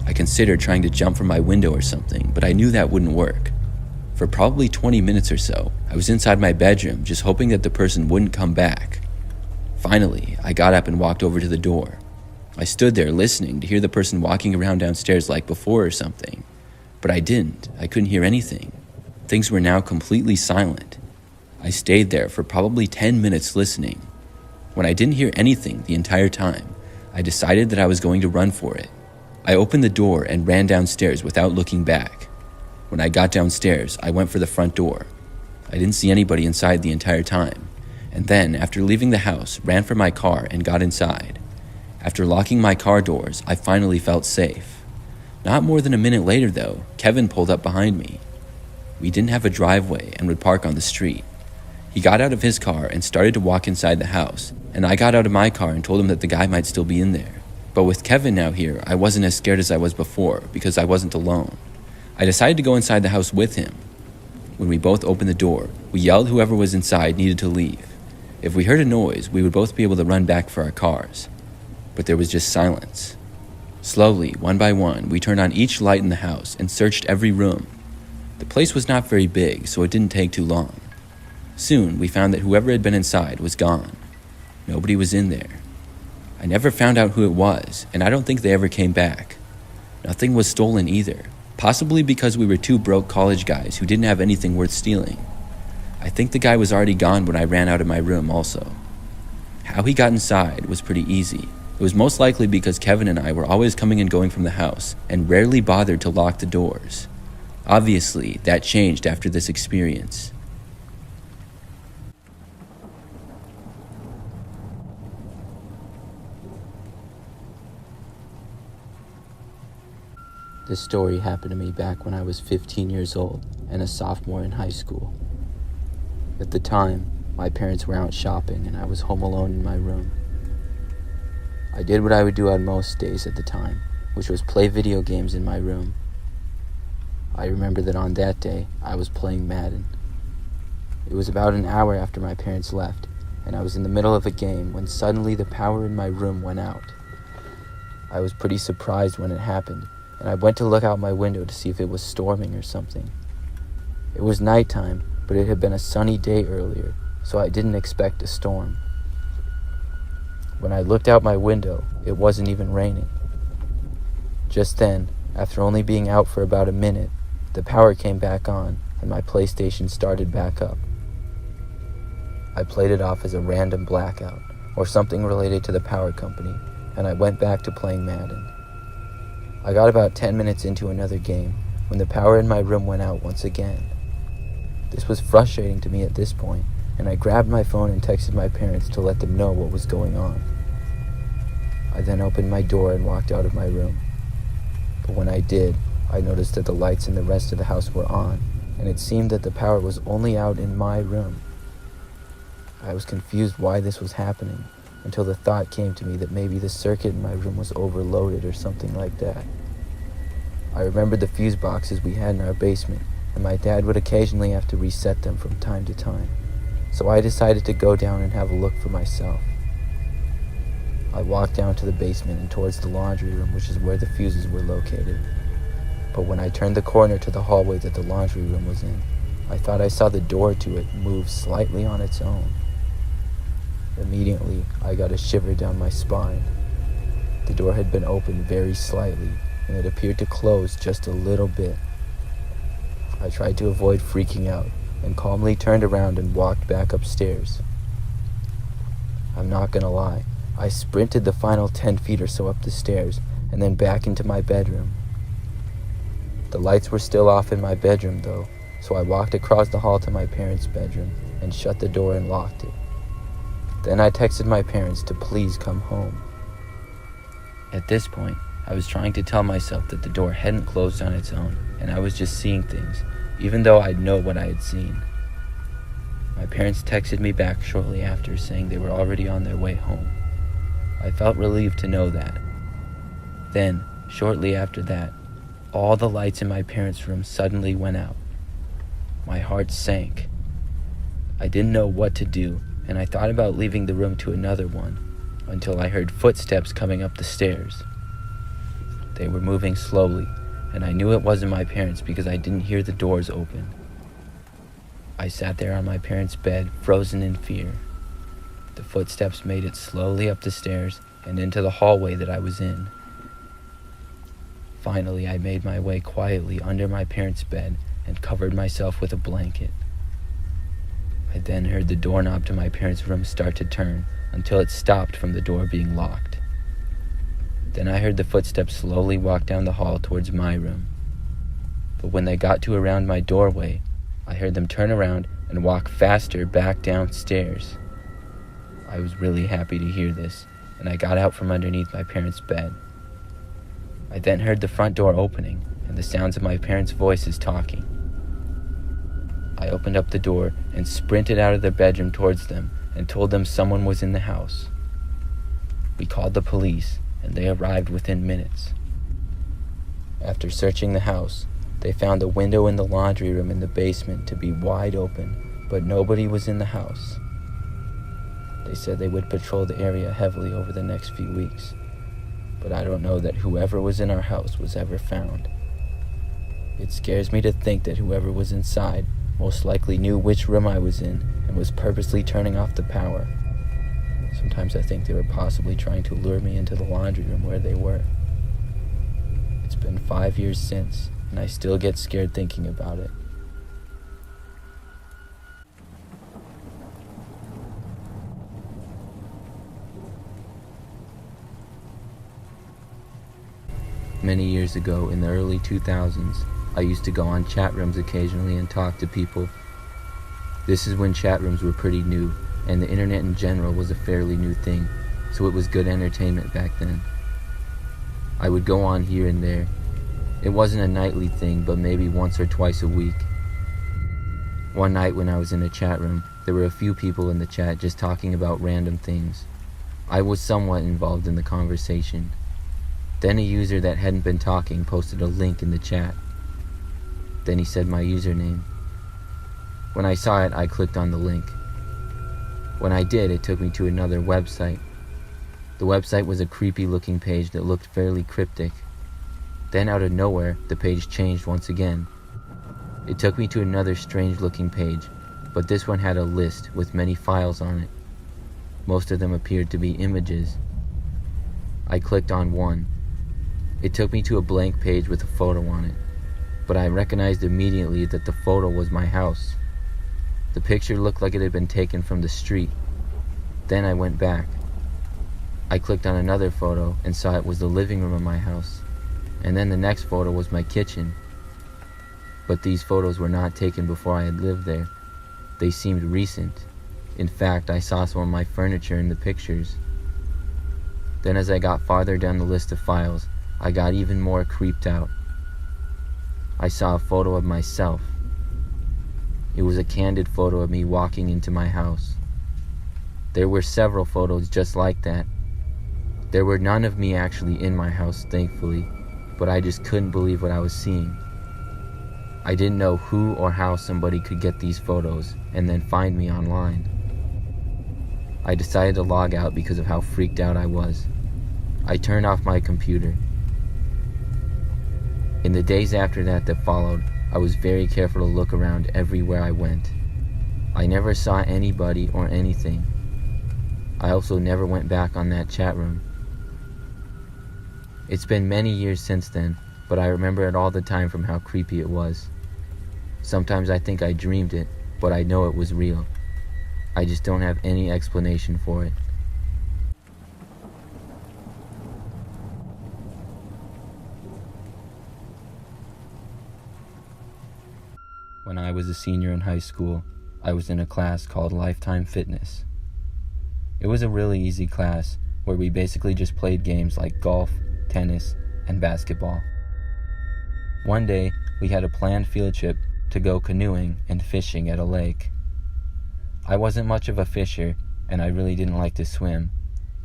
I considered trying to jump from my window or something, but I knew that wouldn't work. For probably 20 minutes or so, I was inside my bedroom just hoping that the person wouldn't come back. Finally, I got up and walked over to the door. I stood there listening to hear the person walking around downstairs like before or something, but I didn't. I couldn't hear anything. Things were now completely silent. I stayed there for probably 10 minutes listening. When I didn't hear anything the entire time, I decided that I was going to run for it. I opened the door and ran downstairs without looking back. When I got downstairs, I went for the front door. I didn't see anybody inside the entire time, and then, after leaving the house, ran for my car and got inside. After locking my car doors, I finally felt safe. Not more than a minute later, though, Kevin pulled up behind me. We didn't have a driveway and would park on the street. He got out of his car and started to walk inside the house, and I got out of my car and told him that the guy might still be in there. But with Kevin now here, I wasn't as scared as I was before because I wasn't alone. I decided to go inside the house with him. When we both opened the door, we yelled whoever was inside needed to leave. If we heard a noise, we would both be able to run back for our cars. But there was just silence. Slowly, one by one, we turned on each light in the house and searched every room. The place was not very big, so it didn't take too long. Soon, we found that whoever had been inside was gone. Nobody was in there. I never found out who it was, and I don't think they ever came back. Nothing was stolen either, possibly because we were 2 broke college guys who didn't have anything worth stealing. I think the guy was already gone when I ran out of my room also. How he got inside was pretty easy. It was most likely because Kevin and I were always coming and going from the house and rarely bothered to lock the doors. Obviously, that changed after this experience. This story happened to me back when I was 15 years old and a sophomore in high school. At the time, my parents were out shopping and I was home alone in my room. I did what I would do on most days at the time, which was play video games in my room. I remember that on that day, I was playing Madden. It was about an hour after my parents left, and I was in the middle of a game when suddenly the power in my room went out. I was pretty surprised when it happened, and I went to look out my window to see if it was storming or something. It was nighttime, but it had been a sunny day earlier, so I didn't expect a storm. When I looked out my window, it wasn't even raining. Just then, after only being out for about a minute, the power came back on and my PlayStation started back up. I played it off as a random blackout or something related to the power company, and I went back to playing Madden. I got about 10 minutes into another game when the power in my room went out once again. This was frustrating to me at this point, and I grabbed my phone and texted my parents to let them know what was going on. I then opened my door and walked out of my room. But when I did, I noticed that the lights in the rest of the house were on, and it seemed that the power was only out in my room. I was confused why this was happening until the thought came to me that maybe the circuit in my room was overloaded or something like that. I remembered the fuse boxes we had in our basement, and my dad would occasionally have to reset them from time to time, so I decided to go down and have a look for myself. I walked down to the basement and towards the laundry room, which is where the fuses were located. But when I turned the corner to the hallway that the laundry room was in, I thought I saw the door to it move slightly on its own. Immediately, I got a shiver down my spine. The door had been opened very slightly, and it appeared to close just a little bit. I tried to avoid freaking out and calmly turned around and walked back upstairs. I'm not gonna lie, I sprinted the final 10 feet or so up the stairs and then back into my bedroom. The lights were still off in my bedroom though, so I walked across the hall to my parents' bedroom and shut the door and locked it. Then I texted my parents to please come home. At this point, I was trying to tell myself that the door hadn't closed on its own and I was just seeing things, even though I'd know what I had seen. My parents texted me back shortly after saying they were already on their way home. I felt relieved to know that. Then, shortly after that, all the lights in my parents' room suddenly went out. My heart sank. I didn't know what to do, and I thought about leaving the room to another one, until I heard footsteps coming up the stairs. They were moving slowly, and I knew it wasn't my parents because I didn't hear the doors open. I sat there on my parents' bed, frozen in fear. The footsteps made it slowly up the stairs and into the hallway that I was in. Finally, I made my way quietly under my parents' bed and covered myself with a blanket. I then heard the doorknob to my parents' room start to turn until it stopped from the door being locked. Then I heard the footsteps slowly walk down the hall towards my room. But when they got to around my doorway, I heard them turn around and walk faster back downstairs. I was really happy to hear this, and I got out from underneath my parents' bed. I then heard the front door opening and the sounds of my parents' voices talking. I opened up the door and sprinted out of their bedroom towards them and told them someone was in the house. We called the police, and they arrived within minutes. After searching the house, they found the window in the laundry room in the basement to be wide open, but nobody was in the house. They said they would patrol the area heavily over the next few weeks, but I don't know that whoever was in our house was ever found. It scares me to think that whoever was inside most likely knew which room I was in and was purposely turning off the power. Sometimes I think they were possibly trying to lure me into the laundry room where they were. It's been 5 years since, and I still get scared thinking about it. Many years ago, in the early 2000s, I used to go on chat rooms occasionally and talk to people. This is when chat rooms were pretty new, and the internet in general was a fairly new thing, so it was good entertainment back then. I would go on here and there. It wasn't a nightly thing, but maybe once or twice a week. One night when I was in a chat room, there were a few people in the chat just talking about random things. I was somewhat involved in the conversation. Then a user that hadn't been talking posted a link in the chat. Then he said my username. When I saw it, I clicked on the link. When I did, it took me to another website. The website was a creepy looking page that looked fairly cryptic. Then out of nowhere, the page changed once again. It took me to another strange looking page, but this one had a list with many files on it. Most of them appeared to be images. I clicked on one. It took me to a blank page with a photo on it, but I recognized immediately that the photo was my house. The picture looked like it had been taken from the street. Then I went back. I clicked on another photo and saw it was the living room of my house, and then the next photo was my kitchen. But these photos were not taken before I had lived there. They seemed recent. In fact, I saw some of my furniture in the pictures. Then as I got farther down the list of files, I got even more creeped out. I saw a photo of myself. It was a candid photo of me walking into my house. There were several photos just like that. There were none of me actually in my house, thankfully, but I just couldn't believe what I was seeing. I didn't know who or how somebody could get these photos and then find me online. I decided to log out because of how freaked out I was. I turned off my computer. In the days after that followed, I was very careful to look around everywhere I went. I never saw anybody or anything. I also never went back on that chat room. It's been many years since then, but I remember it all the time from how creepy it was. Sometimes I think I dreamed it, but I know it was real. I just don't have any explanation for it. When I was a senior in high school, I was in a class called Lifetime Fitness. It was a really easy class where we basically just played games like golf, tennis, and basketball. One day, we had a planned field trip to go canoeing and fishing at a lake. I wasn't much of a fisher, and I really didn't like to swim,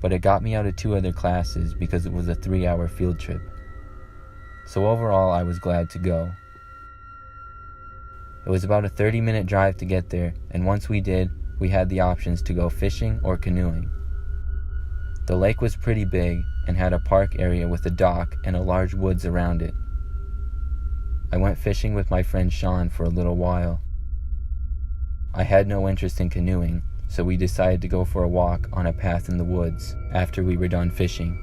but it got me out of 2 other classes because it was a 3-hour field trip. So overall, I was glad to go. It was about a 30-minute drive to get there, and once we did, we had the options to go fishing or canoeing. The lake was pretty big and had a park area with a dock and a large woods around it. I went fishing with my friend Sean for a little while. I had no interest in canoeing, so we decided to go for a walk on a path in the woods after we were done fishing.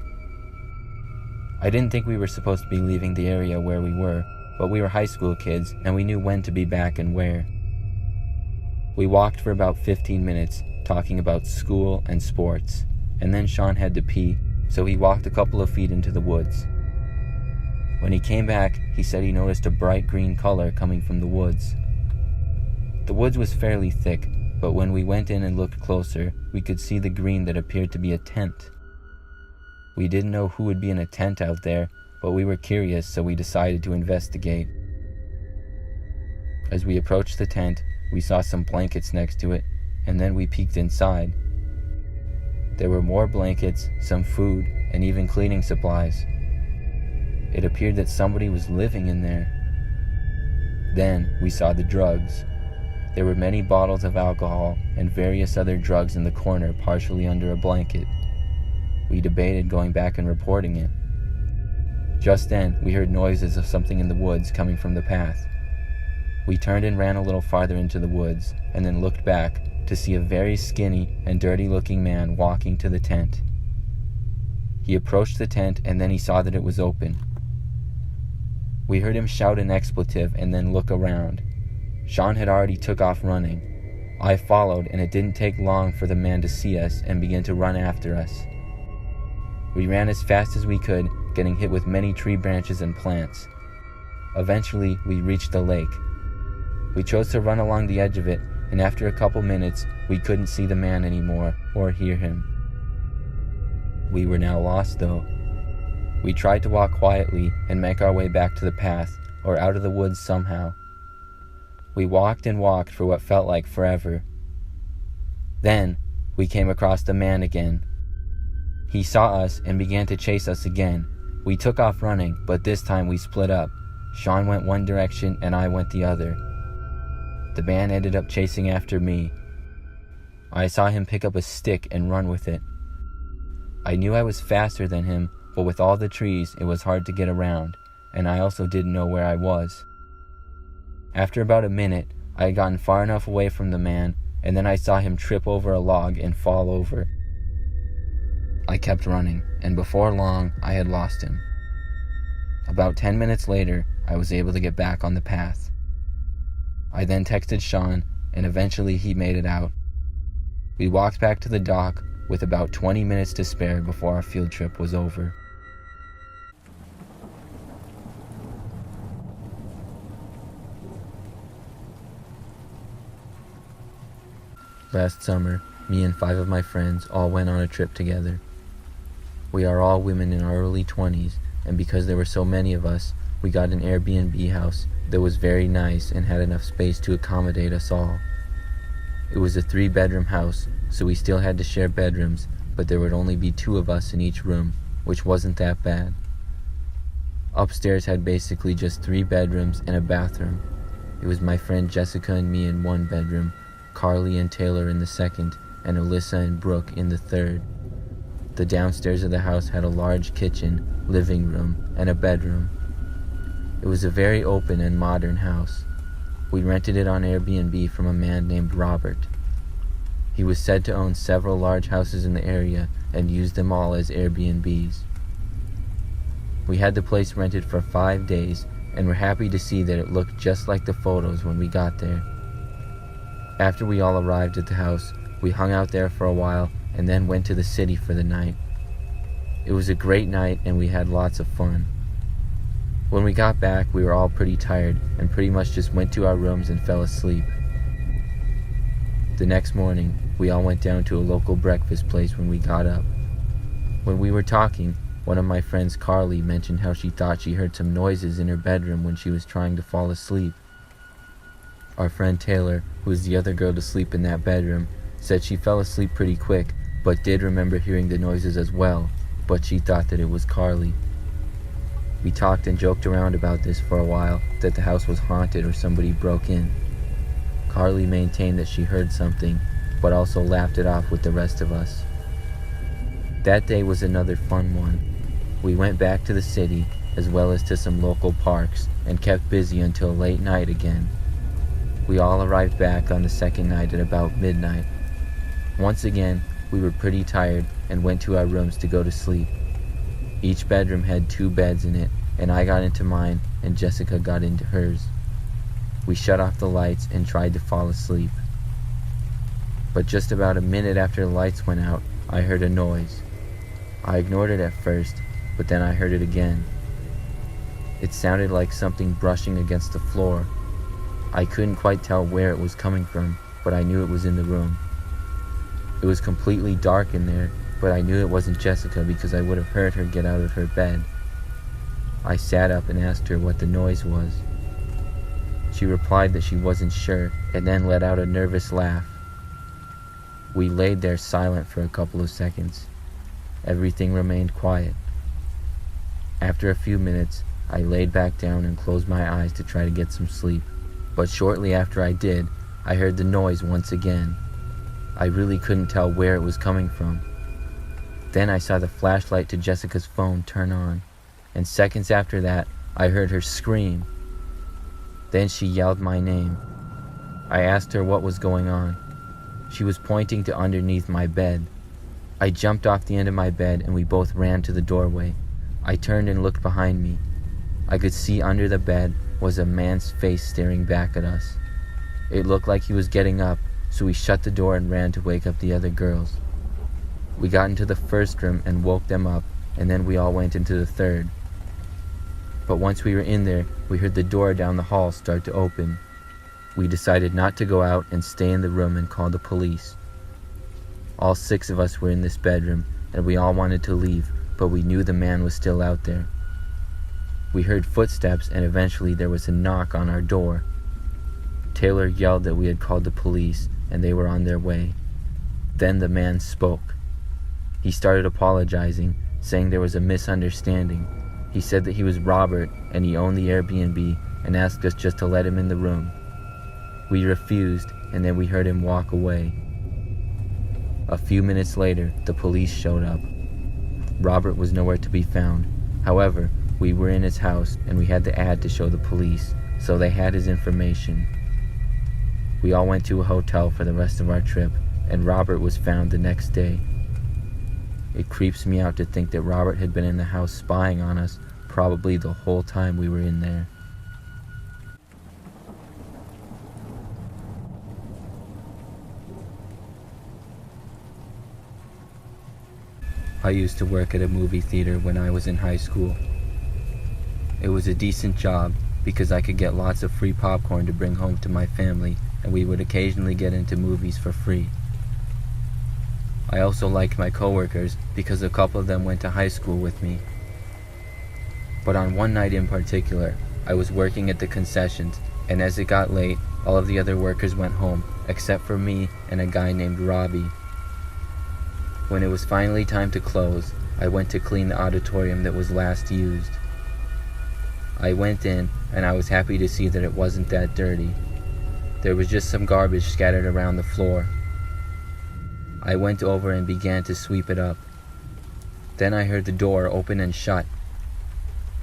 I didn't think we were supposed to be leaving the area where we were, but we were high school kids and we knew when to be back and where. We walked for about 15 minutes talking about school and sports, and then Sean had to pee, so he walked a couple of feet into the woods. When he came back, he said he noticed a bright green color coming from the woods. The woods was fairly thick, but when we went in and looked closer, we could see the green that appeared to be a tent. We didn't know who would be in a tent out there, but we were curious, so we decided to investigate. As we approached the tent, we saw some blankets next to it, and then we peeked inside. There were more blankets, some food, and even cleaning supplies. It appeared that somebody was living in there. Then we saw the drugs. There were many bottles of alcohol and various other drugs in the corner, partially under a blanket. We debated going back and reporting it. Just then, we heard noises of something in the woods coming from the path. We turned and ran a little farther into the woods, and then looked back to see a very skinny and dirty-looking man walking to the tent. He approached the tent, and then he saw that it was open. We heard him shout an expletive and then look around. Sean had already took off running. I followed, and it didn't take long for the man to see us and begin to run after us. We ran as fast as we could, getting hit with many tree branches and plants. Eventually, we reached the lake. We chose to run along the edge of it, and after a couple minutes, we couldn't see the man anymore or hear him. We were now lost, though. We tried to walk quietly and make our way back to the path, or out of the woods somehow. We walked and walked for what felt like forever. Then, we came across the man again. He saw us and began to chase us again. We took off running, but this time we split up. Sean went one direction and I went the other. The man ended up chasing after me. I saw him pick up a stick and run with it. I knew I was faster than him, but with all the trees, it was hard to get around, and I also didn't know where I was. After about a minute, I had gotten far enough away from the man, and then I saw him trip over a log and fall over. I kept running, and before long, I had lost him. About 10 minutes later, I was able to get back on the path. I then texted Sean, and eventually he made it out. We walked back to the dock with about 20 minutes to spare before our field trip was over. Last summer, me and 5 of my friends all went on a trip together. We are all women in our early 20s, and because there were so many of us, we got an Airbnb house that was very nice and had enough space to accommodate us all. It was a 3-bedroom house, so we still had to share bedrooms, but there would only be 2 of us in each room, which wasn't that bad. Upstairs had basically just 3 bedrooms and a bathroom. It was my friend Jessica and me in 1 bedroom, Carly and Taylor in the 2nd, and Alyssa and Brooke in the 3rd. The downstairs of the house had a large kitchen, living room, and a bedroom. It was a very open and modern house. We rented it on Airbnb from a man named Robert. He was said to own several large houses in the area and used them all as Airbnbs. We had the place rented for 5 days and were happy to see that it looked just like the photos when we got there. After we all arrived at the house, we hung out there for a while and then went to the city for the night. It was a great night and we had lots of fun. When we got back, we were all pretty tired and pretty much just went to our rooms and fell asleep. The next morning, we all went down to a local breakfast place when we got up. When we were talking, one of my friends, Carly, mentioned how she thought she heard some noises in her bedroom when she was trying to fall asleep. Our friend Taylor, who was the other girl to sleep in that bedroom, said she fell asleep pretty quick, but did remember hearing the noises as well, but she thought that it was Carly. We talked and joked around about this for a while, that the house was haunted or somebody broke in. Carly maintained that she heard something, but also laughed it off with the rest of us. That day was another fun one. We went back to the city, as well as to some local parks, and kept busy until late night again. We all arrived back on the 2nd night at about midnight. Once again, we were pretty tired and went to our rooms to go to sleep. Each bedroom had 2 beds in it, and I got into mine and Jessica got into hers. We shut off the lights and tried to fall asleep. But just about a minute after the lights went out, I heard a noise. I ignored it at first, but then I heard it again. It sounded like something brushing against the floor. I couldn't quite tell where it was coming from, but I knew it was in the room. It was completely dark in there, but I knew it wasn't Jessica because I would have heard her get out of her bed. I sat up and asked her what the noise was. She replied that she wasn't sure, and then let out a nervous laugh. We laid there silent for a couple of seconds. Everything remained quiet. After a few minutes, I laid back down and closed my eyes to try to get some sleep. But shortly after I did, I heard the noise once again. I really couldn't tell where it was coming from. Then I saw the flashlight to Jessica's phone turn on, and seconds after that, I heard her scream. Then she yelled my name. I asked her what was going on. She was pointing to underneath my bed. I jumped off the end of my bed and we both ran to the doorway. I turned and looked behind me. I could see under the bed was a man's face staring back at us. It looked like he was getting up, so we shut the door and ran to wake up the other girls. We got into the 1st room and woke them up, and then we all went into the 3rd. But once we were in there, we heard the door down the hall start to open. We decided not to go out and stay in the room and call the police. All 6 of us were in this bedroom, and we all wanted to leave, but we knew the man was still out there. We heard footsteps, and eventually there was a knock on our door. Taylor yelled that we had called the police, and they were on their way. Then the man spoke. He started apologizing, saying there was a misunderstanding. He said that he was Robert, and he owned the Airbnb, and asked us just to let him in the room. We refused, and then we heard him walk away. A few minutes later, the police showed up. Robert was nowhere to be found. However, we were in his house, and we had the ad to show the police, so they had his information. We all went to a hotel for the rest of our trip, and Robert was found the next day. It creeps me out to think that Robert had been in the house spying on us probably the whole time we were in there. I used to work at a movie theater when I was in high school. It was a decent job because I could get lots of free popcorn to bring home to my family, and we would occasionally get into movies for free. I also liked my coworkers because a couple of them went to high school with me. But on one night in particular, I was working at the concessions and as it got late, all of the other workers went home, except for me and a guy named Robbie. When it was finally time to close, I went to clean the auditorium that was last used. I went in, and I was happy to see that it wasn't that dirty. There was just some garbage scattered around the floor. I went over and began to sweep it up. Then I heard the door open and shut.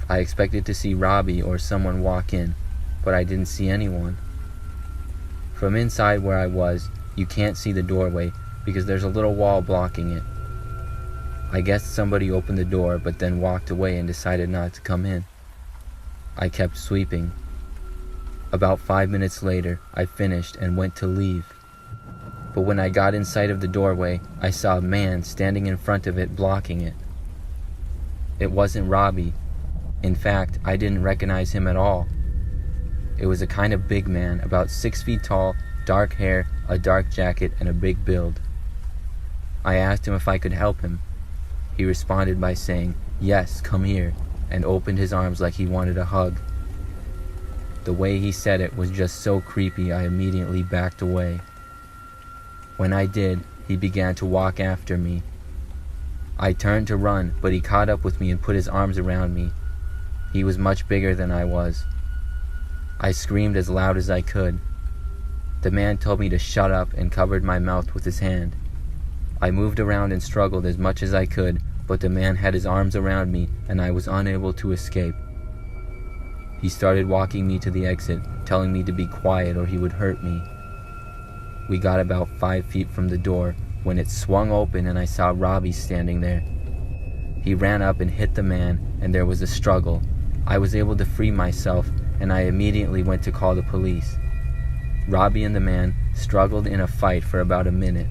I expected to see Robbie or someone walk in, but I didn't see anyone. From inside where I was, you can't see the doorway because there's a little wall blocking it. I guess somebody opened the door but then walked away and decided not to come in. I kept sweeping. About 5 minutes later, I finished and went to leave. But when I got in sight of the doorway, I saw a man standing in front of it blocking it. It wasn't Robbie. In fact, I didn't recognize him at all. It was a kind of big man, about 6 feet tall, dark hair, a dark jacket, and a big build. I asked him if I could help him. He responded by saying, "Yes, come here," and opened his arms like he wanted a hug. The way he said it was just so creepy, I immediately backed away. When I did, he began to walk after me. I turned to run, but he caught up with me and put his arms around me. He was much bigger than I was. I screamed as loud as I could. The man told me to shut up and covered my mouth with his hand. I moved around and struggled as much as I could, but the man had his arms around me and I was unable to escape. He started walking me to the exit, telling me to be quiet or he would hurt me. We got about 5 feet from the door when it swung open and I saw Robbie standing there. He ran up and hit the man and there was a struggle. I was able to free myself and I immediately went to call the police. Robbie and the man struggled in a fight for about a minute.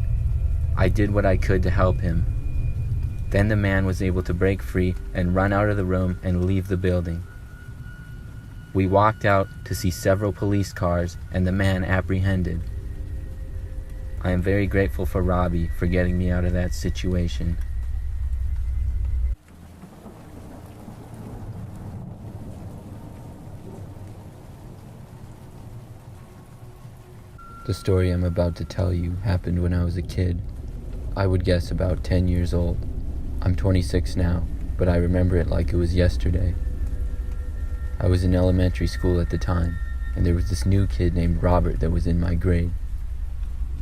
I did what I could to help him. Then the man was able to break free and run out of the room and leave the building. We walked out to see several police cars and the man apprehended. I am very grateful for Robbie for getting me out of that situation. The story I'm about to tell you happened when I was a kid. I would guess about 10 years old. I'm 26 now, but I remember it like it was yesterday. I was in elementary school at the time, and there was this new kid named Robert that was in my grade.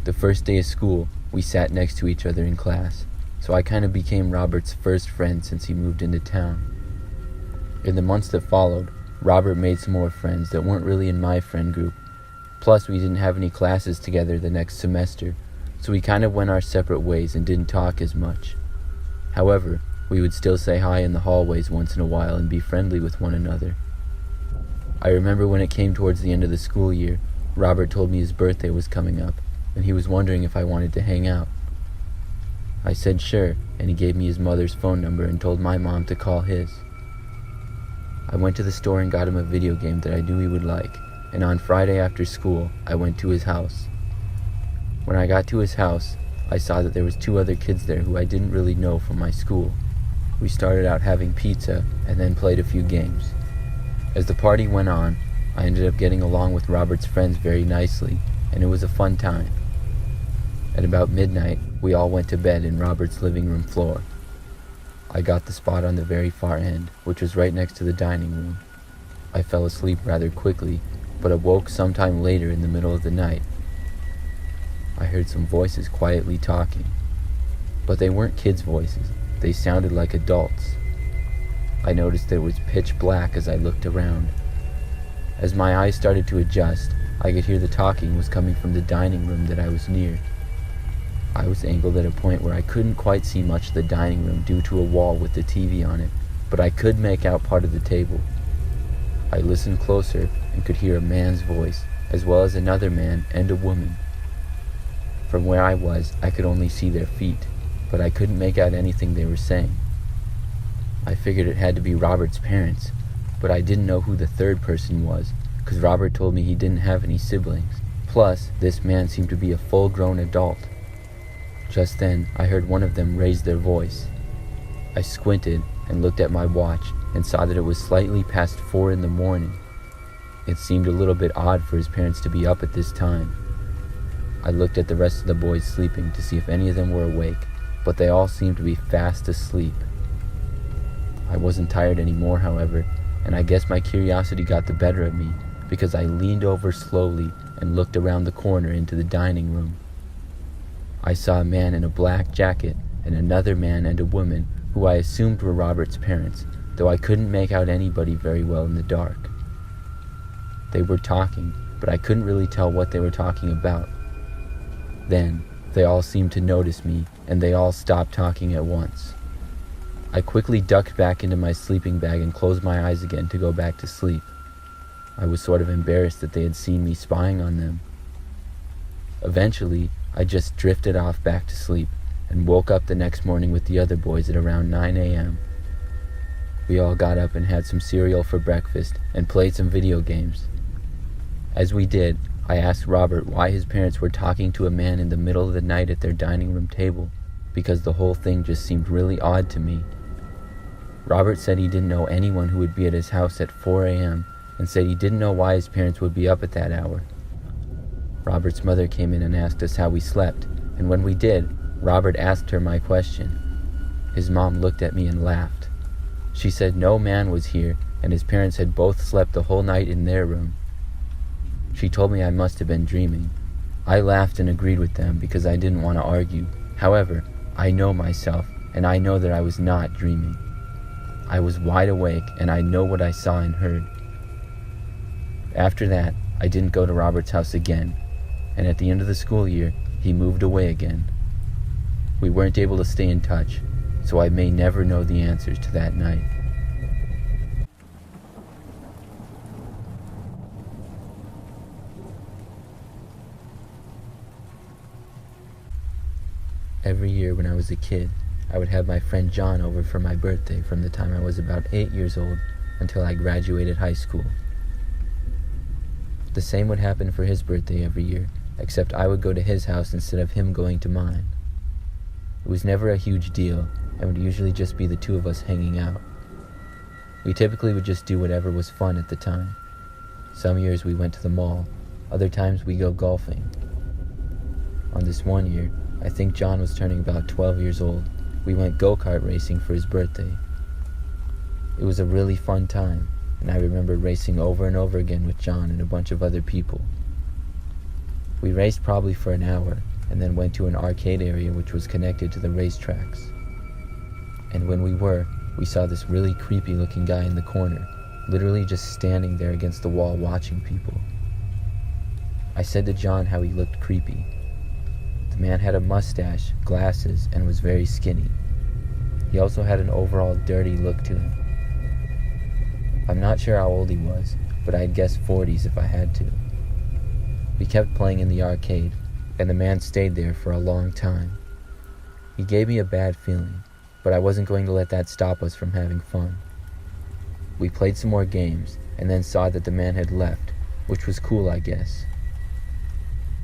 The first day of school, we sat next to each other in class, so I kind of became Robert's first friend since he moved into town. In the months that followed, Robert made some more friends that weren't really in my friend group. Plus, we didn't have any classes together the next semester, so we kind of went our separate ways and didn't talk as much. However, we would still say hi in the hallways once in a while and be friendly with one another. I remember when it came towards the end of the school year, Robert told me his birthday was coming up, and he was wondering if I wanted to hang out. I said sure, and he gave me his mother's phone number and told my mom to call his. I went to the store and got him a video game that I knew he would like, and on Friday after school, I went to his house. When I got to his house, I saw that there was 2 other kids there who I didn't really know from my school. We started out having pizza and then played a few games. As the party went on, I ended up getting along with Robert's friends very nicely, and it was a fun time. At about midnight, we all went to bed in Robert's living room floor. I got the spot on the very far end, which was right next to the dining room. I fell asleep rather quickly, but awoke sometime later in the middle of the night. I heard some voices quietly talking, but they weren't kids' voices. They sounded like adults. I noticed it was pitch black as I looked around. As my eyes started to adjust, I could hear the talking was coming from the dining room that I was near. I was angled at a point where I couldn't quite see much of the dining room due to a wall with the TV on it, but I could make out part of the table. I listened closer and could hear a man's voice, as well as another man and a woman. From where I was, I could only see their feet, but I couldn't make out anything they were saying. I figured it had to be Robert's parents, but I didn't know who the third person was, because Robert told me he didn't have any siblings. Plus, this man seemed to be a full-grown adult. Just then, I heard one of them raise their voice. I squinted and looked at my watch and saw that it was slightly past 4 in the morning. It seemed a little bit odd for his parents to be up at this time. I looked at the rest of the boys sleeping to see if any of them were awake, but they all seemed to be fast asleep. I wasn't tired anymore, however, and I guess my curiosity got the better of me because I leaned over slowly and looked around the corner into the dining room. I saw a man in a black jacket and another man and a woman who I assumed were Robert's parents, though I couldn't make out anybody very well in the dark. They were talking, but I couldn't really tell what they were talking about. Then, they all seemed to notice me, and they all stopped talking at once. I quickly ducked back into my sleeping bag and closed my eyes again to go back to sleep. I was sort of embarrassed that they had seen me spying on them. Eventually, I just drifted off back to sleep and woke up the next morning with the other boys at around 9 a.m. We all got up and had some cereal for breakfast and played some video games. As we did, I asked Robert why his parents were talking to a man in the middle of the night at their dining room table, because the whole thing just seemed really odd to me. Robert said he didn't know anyone who would be at his house at 4 a.m. and said he didn't know why his parents would be up at that hour. Robert's mother came in and asked us how we slept, and when we did, Robert asked her my question. His mom looked at me and laughed. She said no man was here and his parents had both slept the whole night in their room. She told me I must have been dreaming. I laughed and agreed with them because I didn't want to argue. However, I know myself, and I know that I was not dreaming. I was wide awake, and I know what I saw and heard. After that, I didn't go to Robert's house again, and at the end of the school year, he moved away again. We weren't able to stay in touch, so I may never know the answers to that night. Every year when I was a kid, I would have my friend John over for my birthday from the time I was about 8 years old until I graduated high school. The same would happen for his birthday every year, except I would go to his house instead of him going to mine. It was never a huge deal, and would usually just be the two of us hanging out. We typically would just do whatever was fun at the time. Some years we went to the mall, other times we go golfing. On this one year, I think John was turning about 12 years old. We went go-kart racing for his birthday. It was a really fun time, and I remember racing over and over again with John and a bunch of other people. We raced probably for an hour, and then went to an arcade area which was connected to the racetracks. And when we saw this really creepy looking guy in the corner, literally just standing there against the wall watching people. I said to John how he looked creepy. The man had a mustache, glasses, and was very skinny. He also had an overall dirty look to him. I'm not sure how old he was, but I'd guess 40s if I had to. We kept playing in the arcade, and the man stayed there for a long time. He gave me a bad feeling, but I wasn't going to let that stop us from having fun. We played some more games, and then saw that the man had left, which was cool, I guess.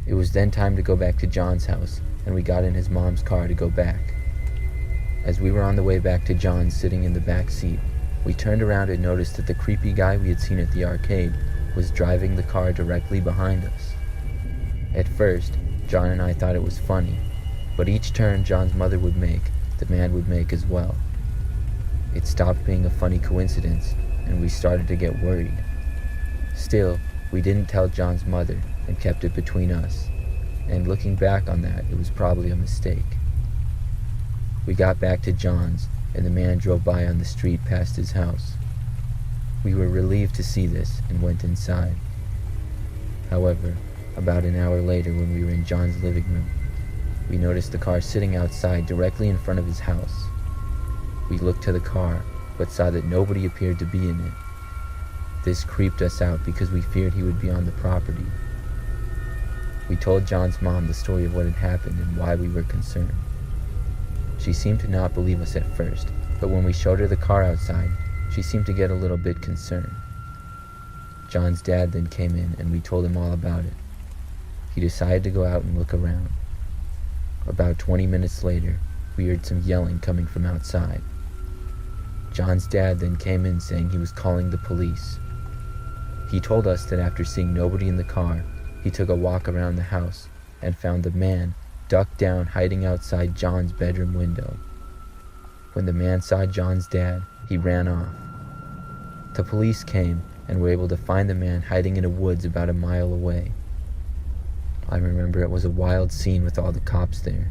It was then time to go back to John's house, and we got in his mom's car to go back. As we were on the way back to John's sitting in the back seat, we turned around and noticed that the creepy guy we had seen at the arcade was driving the car directly behind us. At first, John and I thought it was funny, but each turn John's mother would make, the man would make as well. It stopped being a funny coincidence, and we started to get worried. Still, we didn't tell John's mother and kept it between us, and looking back on that, it was probably a mistake. We got back to John's, and the man drove by on the street past his house. We were relieved to see this and went inside. However, about an hour later when we were in John's living room, we noticed the car sitting outside directly in front of his house. We looked to the car, but saw that nobody appeared to be in it. This creeped us out because we feared he would be on the property. We told John's mom the story of what had happened and why we were concerned. She seemed to not believe us at first, but when we showed her the car outside, she seemed to get a little bit concerned. John's dad then came in and we told him all about it. He decided to go out and look around. About 20 minutes later, we heard some yelling coming from outside. John's dad then came in saying he was calling the police. He told us that after seeing nobody in the car, he took a walk around the house and found the man ducked down hiding outside John's bedroom window. When the man saw John's dad, he ran off. The police came and were able to find the man hiding in the woods about a mile away. I remember it was a wild scene with all the cops there.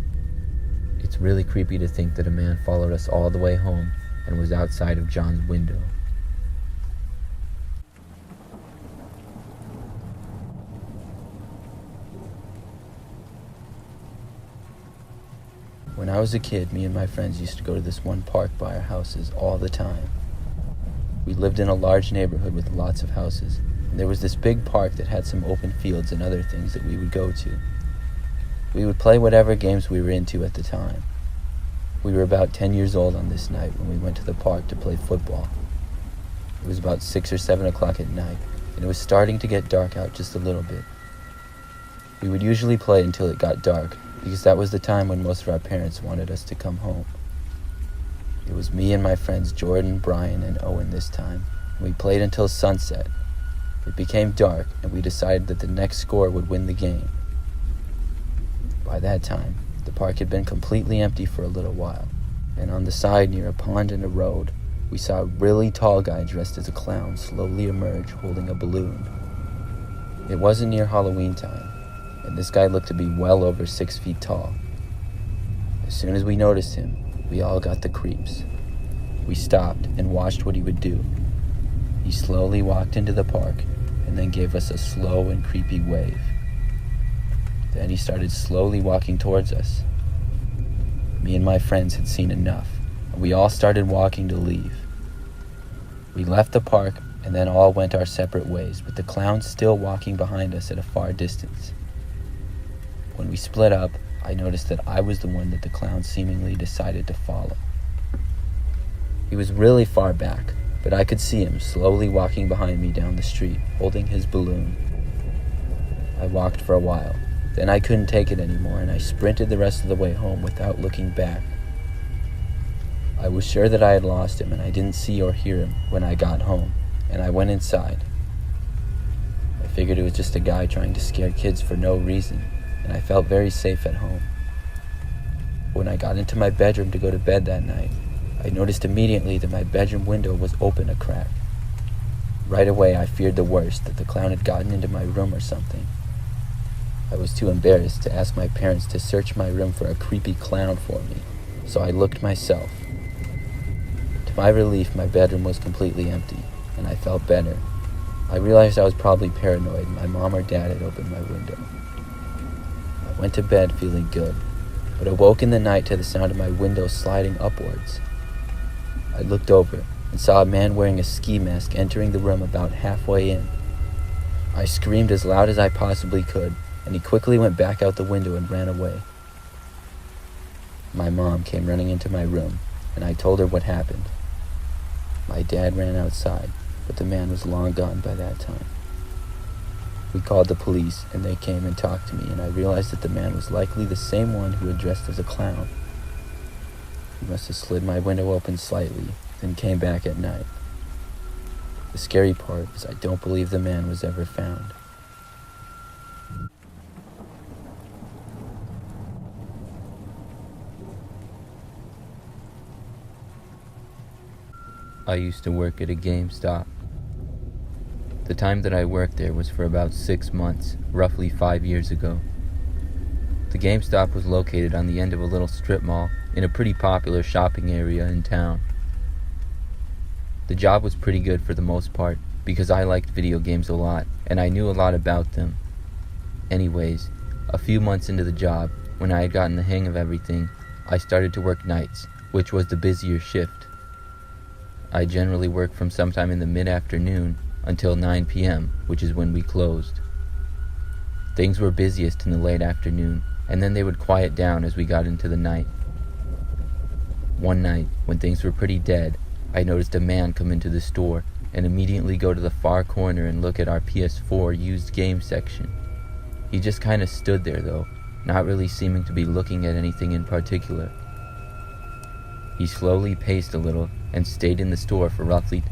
It's really creepy to think that a man followed us all the way home and was outside of John's window. When I was a kid, me and my friends used to go to this one park by our houses all the time. We lived in a large neighborhood with lots of houses, and there was this big park that had some open fields and other things that we would go to. We would play whatever games we were into at the time. We were about 10 years old on this night when we went to the park to play football. It was about 6 or 7 o'clock at night, and it was starting to get dark out just a little bit. We would usually play until it got dark, because that was the time when most of our parents wanted us to come home. It was me and my friends Jordan, Brian, and Owen this time, and we played until sunset. It became dark, and we decided that the next score would win the game. By that time, the park had been completely empty for a little while, and on the side near a pond and a road, we saw a really tall guy dressed as a clown slowly emerge holding a balloon. It wasn't near Halloween time, and this guy looked to be well over 6 feet tall. As soon as we noticed him, we all got the creeps. We stopped and watched what he would do. He slowly walked into the park and then gave us a slow and creepy wave. Then he started slowly walking towards us. Me and my friends had seen enough, and we all started walking to leave. We left the park and then all went our separate ways, with the clown still walking behind us at a far distance. When we split up, I noticed that I was the one that the clown seemingly decided to follow. He was really far back, but I could see him slowly walking behind me down the street, holding his balloon. I walked for a while, then I couldn't take it anymore, and I sprinted the rest of the way home without looking back. I was sure that I had lost him, and I didn't see or hear him when I got home, and I went inside. I figured it was just a guy trying to scare kids for no reason, and I felt very safe at home. When I got into my bedroom to go to bed that night, I noticed immediately that my bedroom window was open a crack. Right away, I feared the worst, that the clown had gotten into my room or something. I was too embarrassed to ask my parents to search my room for a creepy clown for me, so I looked myself. To my relief, my bedroom was completely empty, and I felt better. I realized I was probably paranoid, and my mom or dad had opened my window. I went to bed feeling good, but awoke in the night to the sound of my window sliding upwards. I looked over and saw a man wearing a ski mask entering the room about halfway in. I screamed as loud as I possibly could, and he quickly went back out the window and ran away. My mom came running into my room, and I told her what happened. My dad ran outside, but the man was long gone by that time. We called the police, and they came and talked to me, and I realized that the man was likely the same one who had dressed as a clown. He must have slid my window open slightly, then came back at night. The scary part is I don't believe the man was ever found. I used to work at a GameStop. The time that I worked there was for about 6 months, roughly 5 years ago. The GameStop was located on the end of a little strip mall in a pretty popular shopping area in town. The job was pretty good for the most part because I liked video games a lot and I knew a lot about them. Anyways, a few months into the job, when I had gotten the hang of everything, I started to work nights, which was the busier shift. I generally worked from sometime in the mid-afternoon until 9 p.m., which is when we closed. Things were busiest in the late afternoon, and then they would quiet down as we got into the night. One night, when things were pretty dead, I noticed a man come into the store and immediately go to the far corner and look at our PS4 used game section. He just kind of stood there though, not really seeming to be looking at anything in particular. He slowly paced a little and stayed in the store for roughly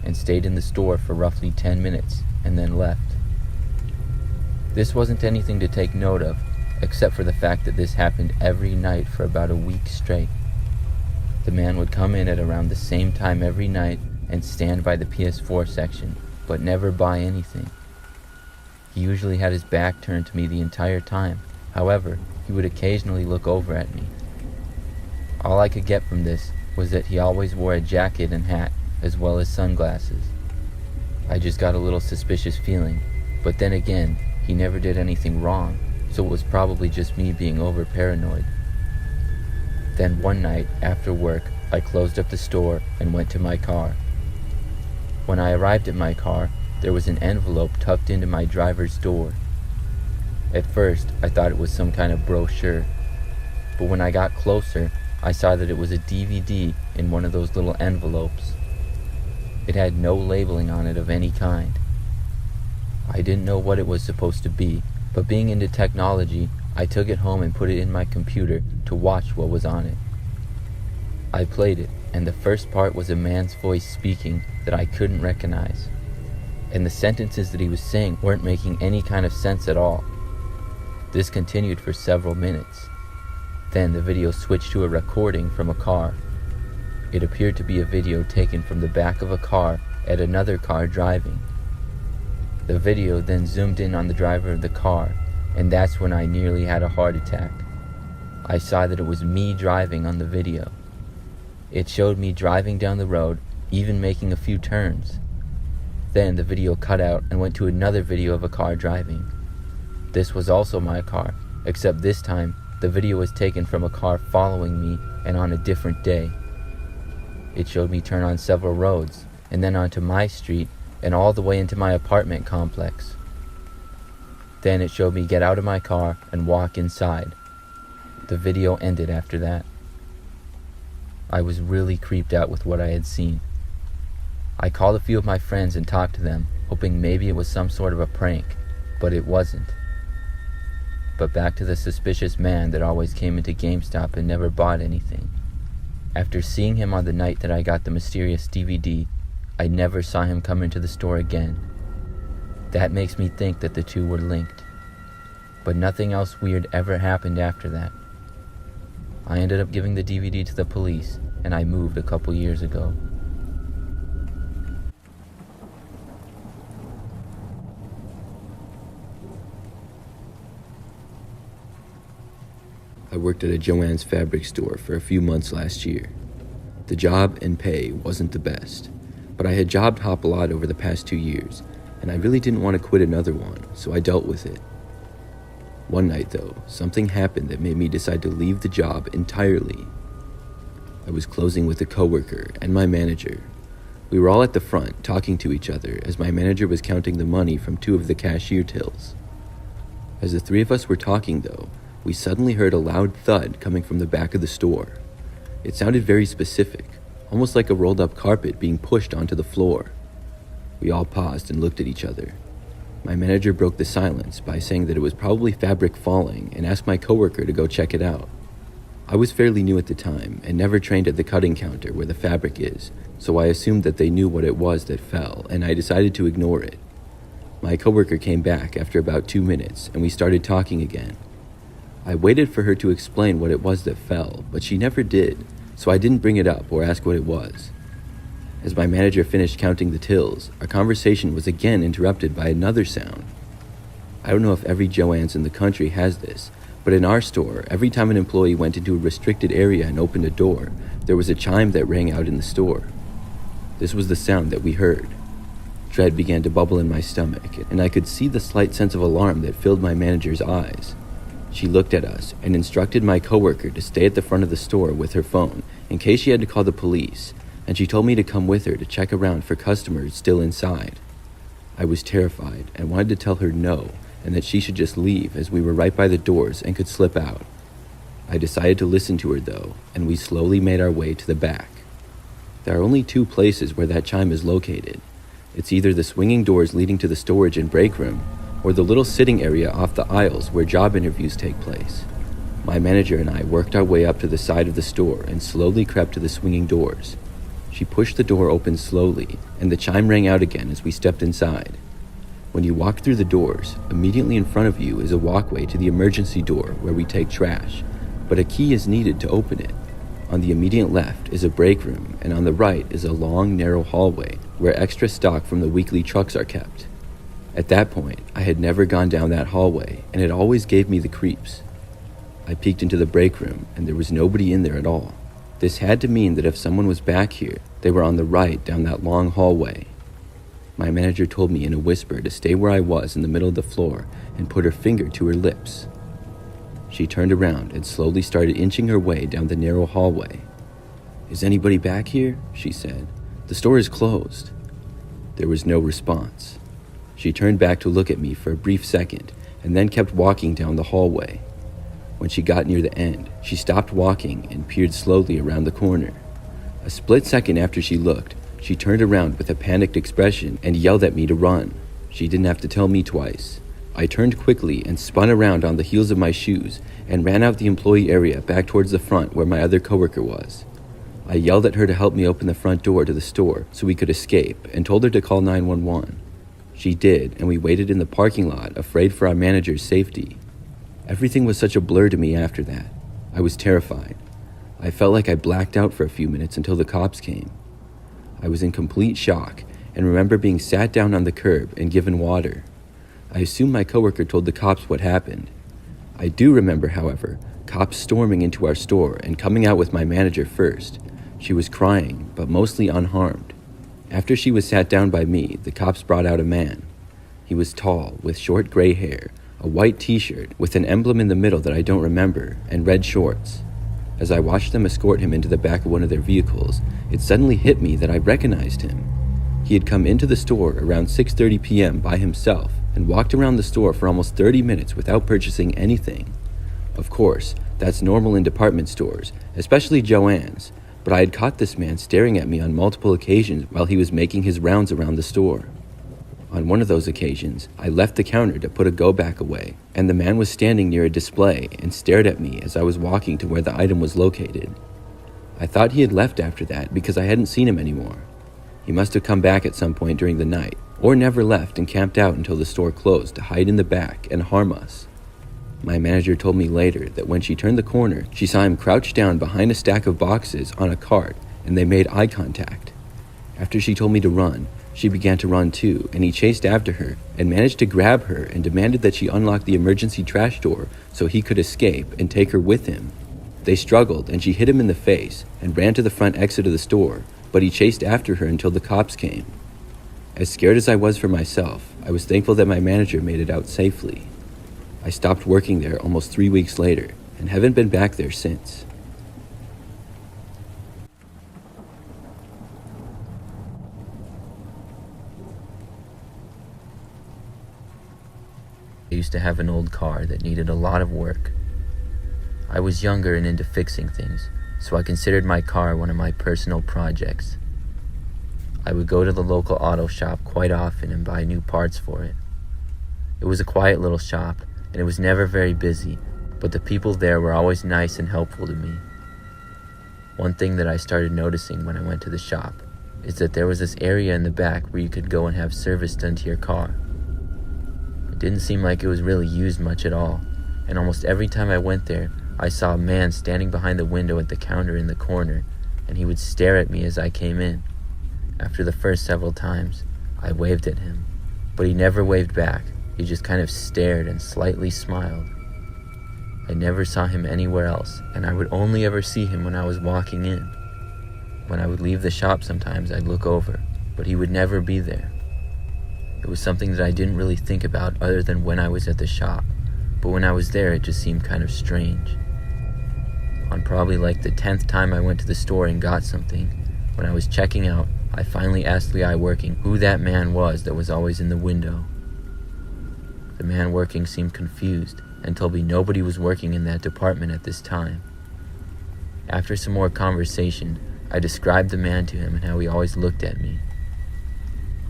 and stayed in the store for roughly 10 minutes and then left. This wasn't anything to take note of, except for the fact that this happened every night for about a week straight. The man would come in at around the same time every night and stand by the PS4 section, but never buy anything. He usually had his back turned to me the entire time. However, he would occasionally look over at me. All I could get from this was that he always wore a jacket and hat, as well as sunglasses. I just got a little suspicious feeling, but then again, he never did anything wrong, so it was probably just me being over paranoid. Then one night, after work, I closed up the store and went to my car. When I arrived at my car, there was an envelope tucked into my driver's door. At first, I thought it was some kind of brochure, but when I got closer, I saw that it was a DVD in one of those little envelopes. It had no labeling on it of any kind. I didn't know what it was supposed to be, but being into technology, I took it home and put it in my computer to watch what was on it. I played it, and the first part was a man's voice speaking that I couldn't recognize. And the sentences that he was saying weren't making any kind of sense at all. This continued for several minutes. Then the video switched to a recording from a car. It appeared to be a video taken from the back of a car at another car driving. The video then zoomed in on the driver of the car, and that's when I nearly had a heart attack. I saw that it was me driving on the video. It showed me driving down the road, even making a few turns. Then the video cut out and went to another video of a car driving. This was also my car, except this time the video was taken from a car following me and on a different day. It showed me turn on several roads, and then onto my street and all the way into my apartment complex. Then it showed me get out of my car and walk inside. The video ended after that. I was really creeped out with what I had seen. I called a few of my friends and talked to them, hoping maybe it was some sort of a prank, but it wasn't. But back to the suspicious man that always came into GameStop and never bought anything. After seeing him on the night that I got the mysterious DVD, I never saw him come into the store again. That makes me think that the two were linked. But nothing else weird ever happened after that. I ended up giving the DVD to the police, and I moved a couple years ago. I worked at a Joann's fabric store for a few months last year. The job and pay wasn't the best, but I had job hop a lot over the past 2 years, and I really didn't want to quit another one, so I dealt with it. One night though, something happened that made me decide to leave the job entirely. I was closing with a coworker and my manager. We were all at the front talking to each other as my manager was counting the money from 2 of the cashier tills. As the 3 of us were talking though, we suddenly heard a loud thud coming from the back of the store. It sounded very specific, almost like a rolled up carpet being pushed onto the floor. We all paused and looked at each other. My manager broke the silence by saying that it was probably fabric falling and asked my coworker to go check it out. I was fairly new at the time and never trained at the cutting counter where the fabric is, so I assumed that they knew what it was that fell, and I decided to ignore it. My coworker came back after about 2 minutes and we started talking again. I waited for her to explain what it was that fell, but she never did, so I didn't bring it up or ask what it was. As my manager finished counting the tills, our conversation was again interrupted by another sound. I don't know if every Joann's in the country has this, but in our store, every time an employee went into a restricted area and opened a door, there was a chime that rang out in the store. This was the sound that we heard. Dread began to bubble in my stomach, and I could see the slight sense of alarm that filled my manager's eyes. She looked at us and instructed my coworker to stay at the front of the store with her phone in case she had to call the police, and she told me to come with her to check around for customers still inside. I was terrified and wanted to tell her no, and that she should just leave as we were right by the doors and could slip out. I decided to listen to her though, and we slowly made our way to the back. There are only 2 places where that chime is located. It's either the swinging doors leading to the storage and break room, or the little sitting area off the aisles where job interviews take place. My manager and I worked our way up to the side of the store and slowly crept to the swinging doors. She pushed the door open slowly, and the chime rang out again as we stepped inside. When you walk through the doors, immediately in front of you is a walkway to the emergency door where we take trash, but a key is needed to open it. On the immediate left is a break room, and on the right is a long, narrow hallway where extra stock from the weekly trucks are kept. At that point, I had never gone down that hallway, and it always gave me the creeps. I peeked into the break room, and there was nobody in there at all. This had to mean that if someone was back here, they were on the right down that long hallway. My manager told me in a whisper to stay where I was in the middle of the floor and put her finger to her lips. She turned around and slowly started inching her way down the narrow hallway. "Is anybody back here?" she said. "The store is closed." There was no response. She turned back to look at me for a brief second and then kept walking down the hallway. When she got near the end, she stopped walking and peered slowly around the corner. A split second after she looked, she turned around with a panicked expression and yelled at me to run. She didn't have to tell me twice. I turned quickly and spun around on the heels of my shoes and ran out the employee area back towards the front where my other coworker was. I yelled at her to help me open the front door to the store so we could escape and told her to call 911. She did, and we waited in the parking lot, afraid for our manager's safety. Everything was such a blur to me after that. I was terrified. I felt like I blacked out for a few minutes until the cops came. I was in complete shock and remember being sat down on the curb and given water. I assume my coworker told the cops what happened. I do remember, however, cops storming into our store and coming out with my manager first. She was crying, but mostly unharmed. After she was sat down by me, the cops brought out a man. He was tall, with short gray hair, a white t-shirt with an emblem in the middle that I don't remember, and red shorts. As I watched them escort him into the back of one of their vehicles, it suddenly hit me that I recognized him. He had come into the store around 6:30 p.m. by himself and walked around the store for almost 30 minutes without purchasing anything. Of course, that's normal in department stores, especially Joann's, but I had caught this man staring at me on multiple occasions while he was making his rounds around the store. On one of those occasions, I left the counter to put a go-back away, and the man was standing near a display and stared at me as I was walking to where the item was located. I thought he had left after that because I hadn't seen him anymore. He must have come back at some point during the night, or never left and camped out until the store closed to hide in the back and harm us. My manager told me later that when she turned the corner, she saw him crouched down behind a stack of boxes on a cart, and they made eye contact. After she told me to run, she began to run too, and he chased after her and managed to grab her and demanded that she unlock the emergency trash door so he could escape and take her with him. They struggled, and she hit him in the face and ran to the front exit of the store, but he chased after her until the cops came. As scared as I was for myself, I was thankful that my manager made it out safely. I stopped working there almost 3 weeks later and haven't been back there since. I used to have an old car that needed a lot of work. I was younger and into fixing things, so I considered my car one of my personal projects. I would go to the local auto shop quite often and buy new parts for it. It was a quiet little shop, and it was never very busy, but the people there were always nice and helpful to me. One thing that I started noticing when I went to the shop is that there was this area in the back where you could go and have service done to your car. It didn't seem like it was really used much at all, and almost every time I went there, I saw a man standing behind the window at the counter in the corner, and he would stare at me as I came in. After the first several times, I waved at him, but he never waved back. He just kind of stared and slightly smiled. I never saw him anywhere else, and I would only ever see him when I was walking in. When I would leave the shop sometimes, I'd look over, but he would never be there. It was something that I didn't really think about other than when I was at the shop, but when I was there, it just seemed kind of strange. On probably like the 10th time I went to the store and got something, when I was checking out, I finally asked the guy working who that man was that was always in the window. The man working seemed confused and told me nobody was working in that department at this time. After some more conversation, I described the man to him and how he always looked at me.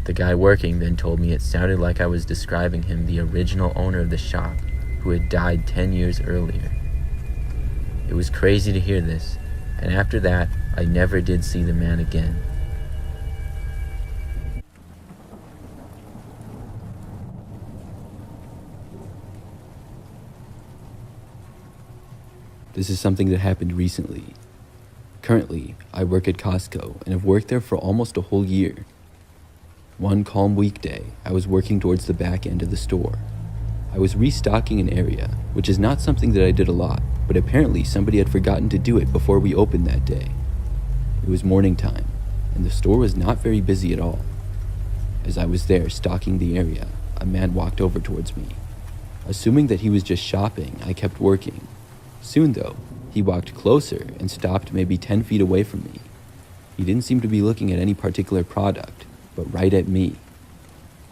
The guy working then told me it sounded like I was describing him the original owner of the shop, who had died 10 years earlier. It was crazy to hear this, and after that, I never did see the man again. This is something that happened recently. Currently, I work at Costco and have worked there for almost a whole year. One calm weekday, I was working towards the back end of the store. I was restocking an area, which is not something that I did a lot, but apparently somebody had forgotten to do it before we opened that day. It was morning time, and the store was not very busy at all. As I was there stocking the area, a man walked over towards me. Assuming that he was just shopping, I kept working. Soon though, he walked closer and stopped maybe 10 feet away from me. He didn't seem to be looking at any particular product, but right at me.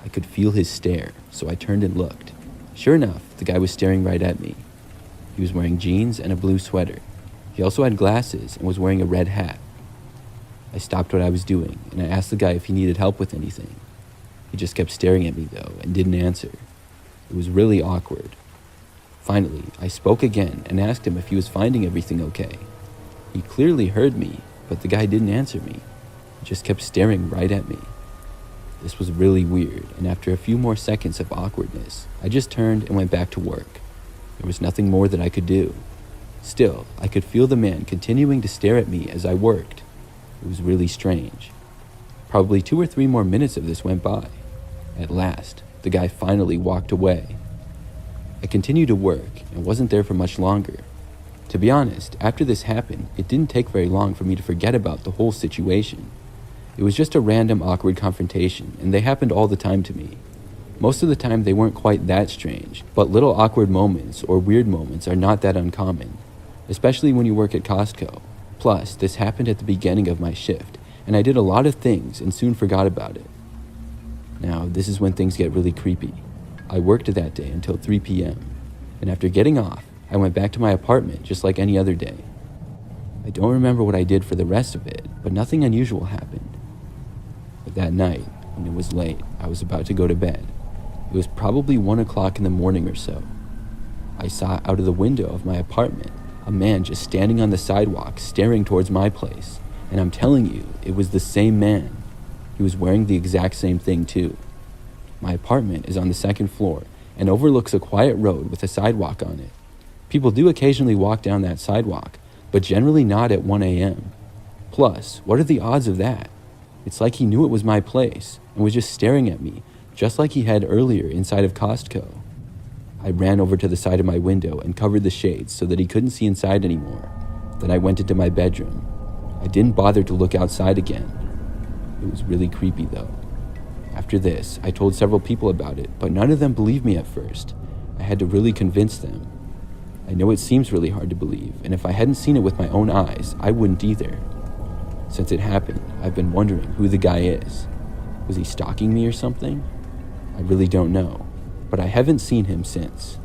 I could feel his stare, so I turned and looked. Sure enough, the guy was staring right at me. He was wearing jeans and a blue sweater. He also had glasses and was wearing a red hat. I stopped what I was doing, and I asked the guy if he needed help with anything. He just kept staring at me though, and didn't answer. It was really awkward. Finally, I spoke again and asked him if he was finding everything okay. He clearly heard me, but the guy didn't answer me. He just kept staring right at me. This was really weird, and after a few more seconds of awkwardness, I just turned and went back to work. There was nothing more that I could do. Still, I could feel the man continuing to stare at me as I worked. It was really strange. Probably 2 or 3 more minutes of this went by. At last, the guy finally walked away. I continued to work and wasn't there for much longer. To be honest, after this happened, it didn't take very long for me to forget about the whole situation. It was just a random awkward confrontation, and they happened all the time to me. Most of the time they weren't quite that strange, but little awkward moments or weird moments are not that uncommon, especially when you work at Costco. Plus, this happened at the beginning of my shift, and I did a lot of things and soon forgot about it. Now, this is when things get really creepy. I worked that day until 3 p.m., and after getting off, I went back to my apartment just like any other day. I don't remember what I did for the rest of it, but nothing unusual happened. But that night, when it was late, I was about to go to bed. It was probably 1 o'clock in the morning or so. I saw out of the window of my apartment a man just standing on the sidewalk staring towards my place, and I'm telling you, it was the same man. He was wearing the exact same thing too. My apartment is on the 2nd floor and overlooks a quiet road with a sidewalk on it. People do occasionally walk down that sidewalk, but generally not at 1 a.m. Plus, what are the odds of that? It's like he knew it was my place and was just staring at me, just like he had earlier inside of Costco. I ran over to the side of my window and covered the shades so that he couldn't see inside anymore. Then I went into my bedroom. I didn't bother to look outside again. It was really creepy though. After this, I told several people about it, but none of them believed me at first. I had to really convince them. I know it seems really hard to believe, and if I hadn't seen it with my own eyes, I wouldn't either. Since it happened, I've been wondering who the guy is. Was he stalking me or something? I really don't know, but I haven't seen him since.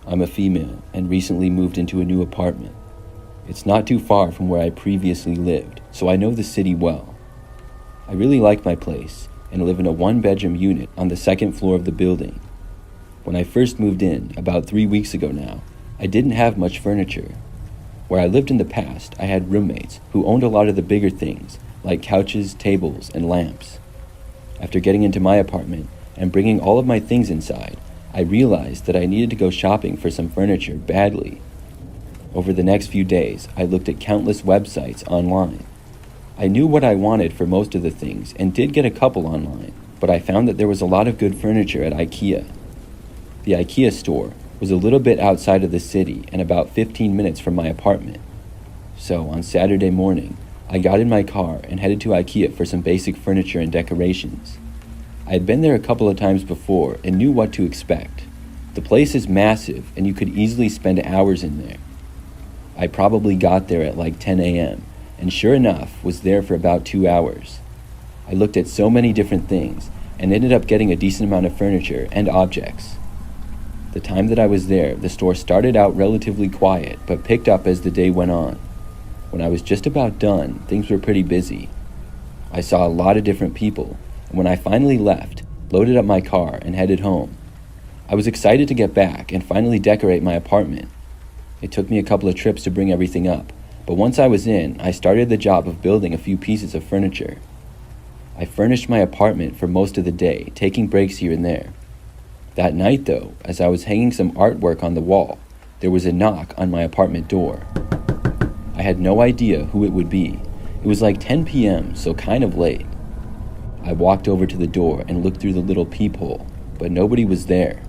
I'm a female and recently moved into a new apartment. It's not too far from where I previously lived, so I know the city well. I really like my place and live in a 1-bedroom unit on the 2nd floor of the building. When I first moved in, about 3 weeks ago now, I didn't have much furniture. Where I lived in the past, I had roommates who owned a lot of the bigger things, like couches, tables, and lamps. After getting into my apartment and bringing all of my things inside, I realized that I needed to go shopping for some furniture badly. Over the next few days, I looked at countless websites online. I knew what I wanted for most of the things and did get a couple online, but I found that there was a lot of good furniture at IKEA. The IKEA store was a little bit outside of the city and about 15 minutes from my apartment. So on Saturday morning, I got in my car and headed to IKEA for some basic furniture and decorations. I had been there a couple of times before and knew what to expect. The place is massive and you could easily spend hours in there. I probably got there at like 10 a.m. and sure enough was there for about 2 hours. I looked at so many different things and ended up getting a decent amount of furniture and objects. The time that I was there, the store started out relatively quiet but picked up as the day went on. When I was just about done, things were pretty busy. I saw a lot of different people, and when I finally left, loaded up my car and headed home. I was excited to get back and finally decorate my apartment. It took me a couple of trips to bring everything up, but once I was in, I started the job of building a few pieces of furniture. I furnished my apartment for most of the day, taking breaks here and there. That night, though, as I was hanging some artwork on the wall, there was a knock on my apartment door. I had no idea who it would be. It was like 10 p.m., so kind of late. I walked over to the door and looked through the little peephole, but nobody was there.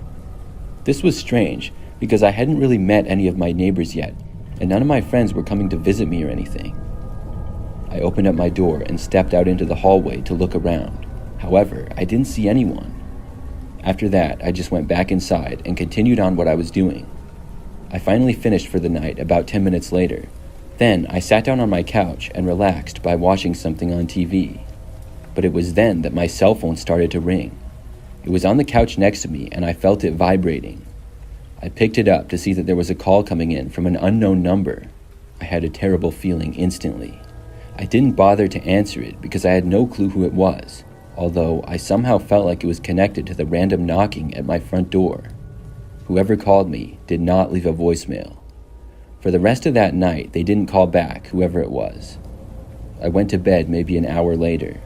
This was strange, because I hadn't really met any of my neighbors yet, and none of my friends were coming to visit me or anything. I opened up my door and stepped out into the hallway to look around. However, I didn't see anyone. After that, I just went back inside and continued on what I was doing. I finally finished for the night about 10 minutes later. Then I sat down on my couch and relaxed by watching something on TV. But it was then that my cell phone started to ring. It was on the couch next to me and I felt it vibrating. I picked it up to see that there was a call coming in from an unknown number. I had a terrible feeling instantly. I didn't bother to answer it because I had no clue who it was, although I somehow felt like it was connected to the random knocking at my front door. Whoever called me did not leave a voicemail. For the rest of that night, they didn't call back, whoever it was. I went to bed maybe an hour later.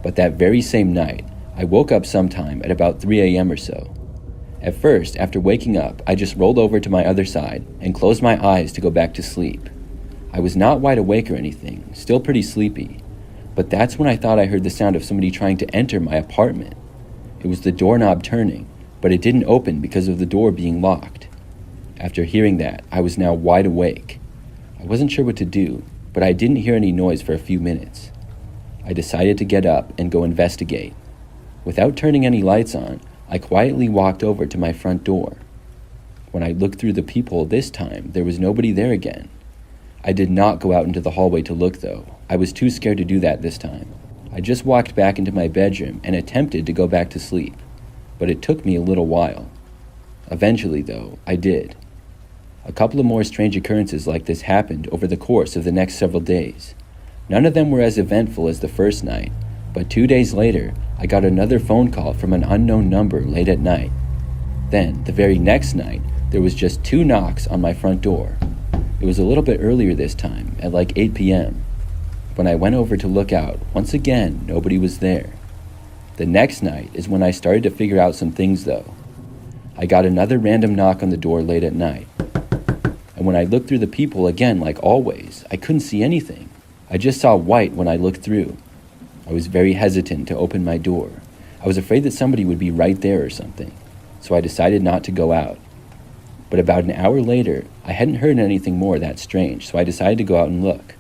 But that very same night, I woke up sometime at about 3 a.m. or so. At first, after waking up, I just rolled over to my other side and closed my eyes to go back to sleep. I was not wide awake or anything, still pretty sleepy, but that's when I thought I heard the sound of somebody trying to enter my apartment. It was the doorknob turning, but it didn't open because of the door being locked. After hearing that, I was now wide awake. I wasn't sure what to do, but I didn't hear any noise for a few minutes. I decided to get up and go investigate. Without turning any lights on, I quietly walked over to my front door. When I looked through the peephole this time, there was nobody there again. I did not go out into the hallway to look, though. I was too scared to do that this time. I just walked back into my bedroom and attempted to go back to sleep, but it took me a little while. Eventually, though, I did. A couple of more strange occurrences like this happened over the course of the next several days. None of them were as eventful as the first night, but 2 days later, I got another phone call from an unknown number late at night. Then, the very next night, there was just 2 knocks on my front door. It was a little bit earlier this time, at like 8 p.m. When I went over to look out, once again, nobody was there. The next night is when I started to figure out some things, though. I got another random knock on the door late at night. And when I looked through the peephole again, like always, I couldn't see anything. I just saw white when I looked through. I was very hesitant to open my door. I was afraid that somebody would be right there or something, so I decided not to go out. But about an hour later, I hadn't heard anything more that strange, so I decided to go out and look.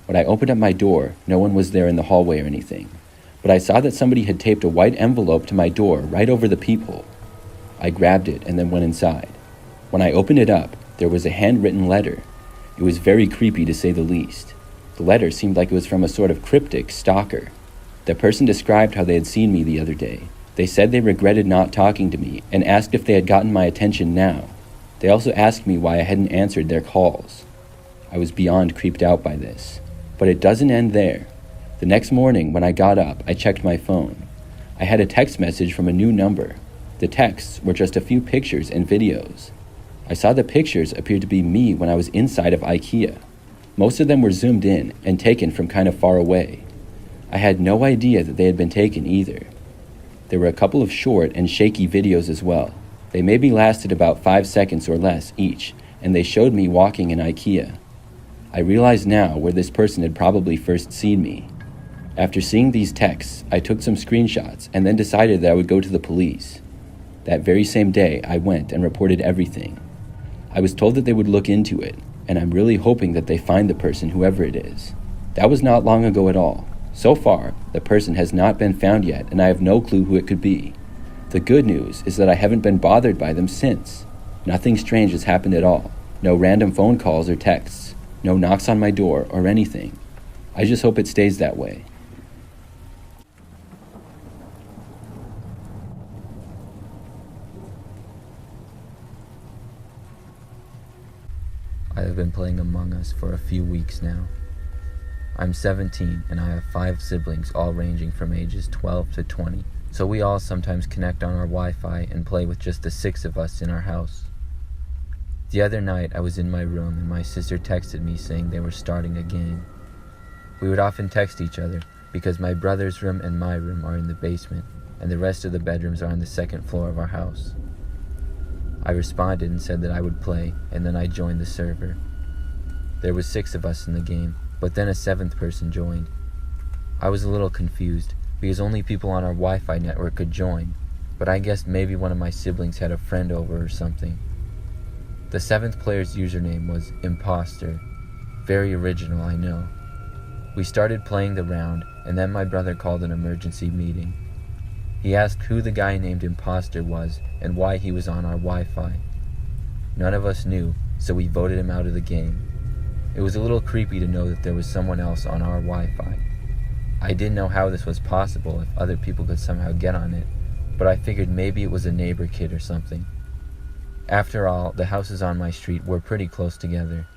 When I opened up my door, no one was there in the hallway or anything, but I saw that somebody had taped a white envelope to my door right over the peephole. I grabbed it and then went inside. When I opened it up, there was a handwritten letter. It was very creepy to say the least. The letter seemed like it was from a sort of cryptic stalker. The person described how they had seen me the other day. They said they regretted not talking to me and asked if they had gotten my attention now. They also asked me why I hadn't answered their calls. I was beyond creeped out by this. But it doesn't end there. The next morning, when I got up, I checked my phone. I had a text message from a new number. The texts were just a few pictures and videos. I saw the pictures appeared to be me when I was inside of IKEA. Most of them were zoomed in and taken from kind of far away. I had no idea that they had been taken either. There were a couple of short and shaky videos as well. They maybe lasted about 5 seconds or less each, and they showed me walking in IKEA. I realize now where this person had probably first seen me. After seeing these texts, I took some screenshots and then decided that I would go to the police. That very same day, I went and reported everything. I was told that they would look into it, and I'm really hoping that they find the person, whoever it is. That was not long ago at all. So far, the person has not been found yet, and I have no clue who it could be. The good news is that I haven't been bothered by them since. Nothing strange has happened at all. No random phone calls or texts. No knocks on my door or anything. I just hope it stays that way. I have been playing Among Us for a few weeks now. I'm 17 and I have 5 siblings, all ranging from ages 12 to 20. So we all sometimes connect on our Wi-Fi and play with just the 6 of us in our house. The other night I was in my room and my sister texted me saying they were starting a game. We would often text each other, because my brother's room and my room are in the basement, and the rest of the bedrooms are on the second floor of our house. I responded and said that I would play, and then I joined the server. There was 6 of us in the game, but then a 7th person joined. I was a little confused, because only people on our Wi-Fi network could join, but I guessed maybe one of my siblings had a friend over or something. The 7th player's username was Imposter. Very original, I know. We started playing the round, and then my brother called an emergency meeting. He asked who the guy named Imposter was and why he was on our Wi-Fi. None of us knew, so we voted him out of the game. It was a little creepy to know that there was someone else on our Wi-Fi. I didn't know how this was possible if other people could somehow get on it, but I figured maybe it was a neighbor kid or something. After all, the houses on my street were pretty close together.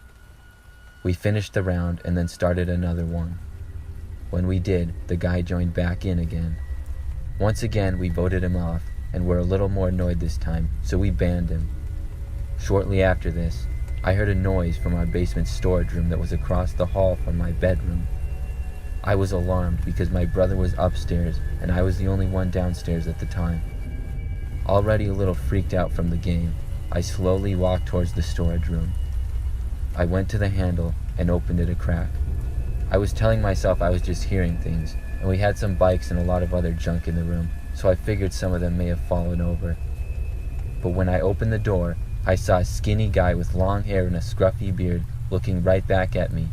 We finished the round and then started another one. When we did, the guy joined back in again. Once again, we voted him off, and were a little more annoyed this time, so we banned him. Shortly after this, I heard a noise from our basement storage room that was across the hall from my bedroom. I was alarmed because my brother was upstairs, and I was the only one downstairs at the time. Already a little freaked out from the game, I slowly walked towards the storage room. I went to the handle and opened it a crack. I was telling myself I was just hearing things, and we had some bikes and a lot of other junk in the room, so I figured some of them may have fallen over. But when I opened the door, I saw a skinny guy with long hair and a scruffy beard looking right back at me.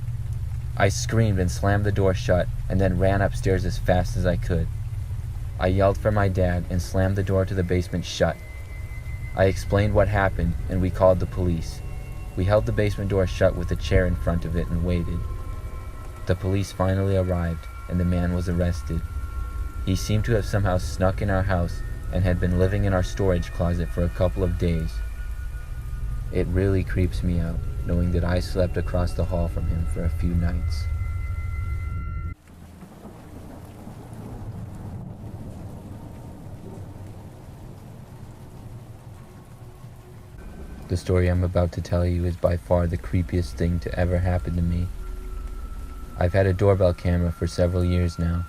I screamed and slammed the door shut and then ran upstairs as fast as I could. I yelled for my dad and slammed the door to the basement shut. I explained what happened and we called the police. We held the basement door shut with a chair in front of it and waited. The police finally arrived and the man was arrested. He seemed to have somehow snuck in our house and had been living in our storage closet for a couple of days. It really creeps me out knowing that I slept across the hall from him for a few nights. The story I'm about to tell you is by far the creepiest thing to ever happen to me. I've had a doorbell camera for several years now.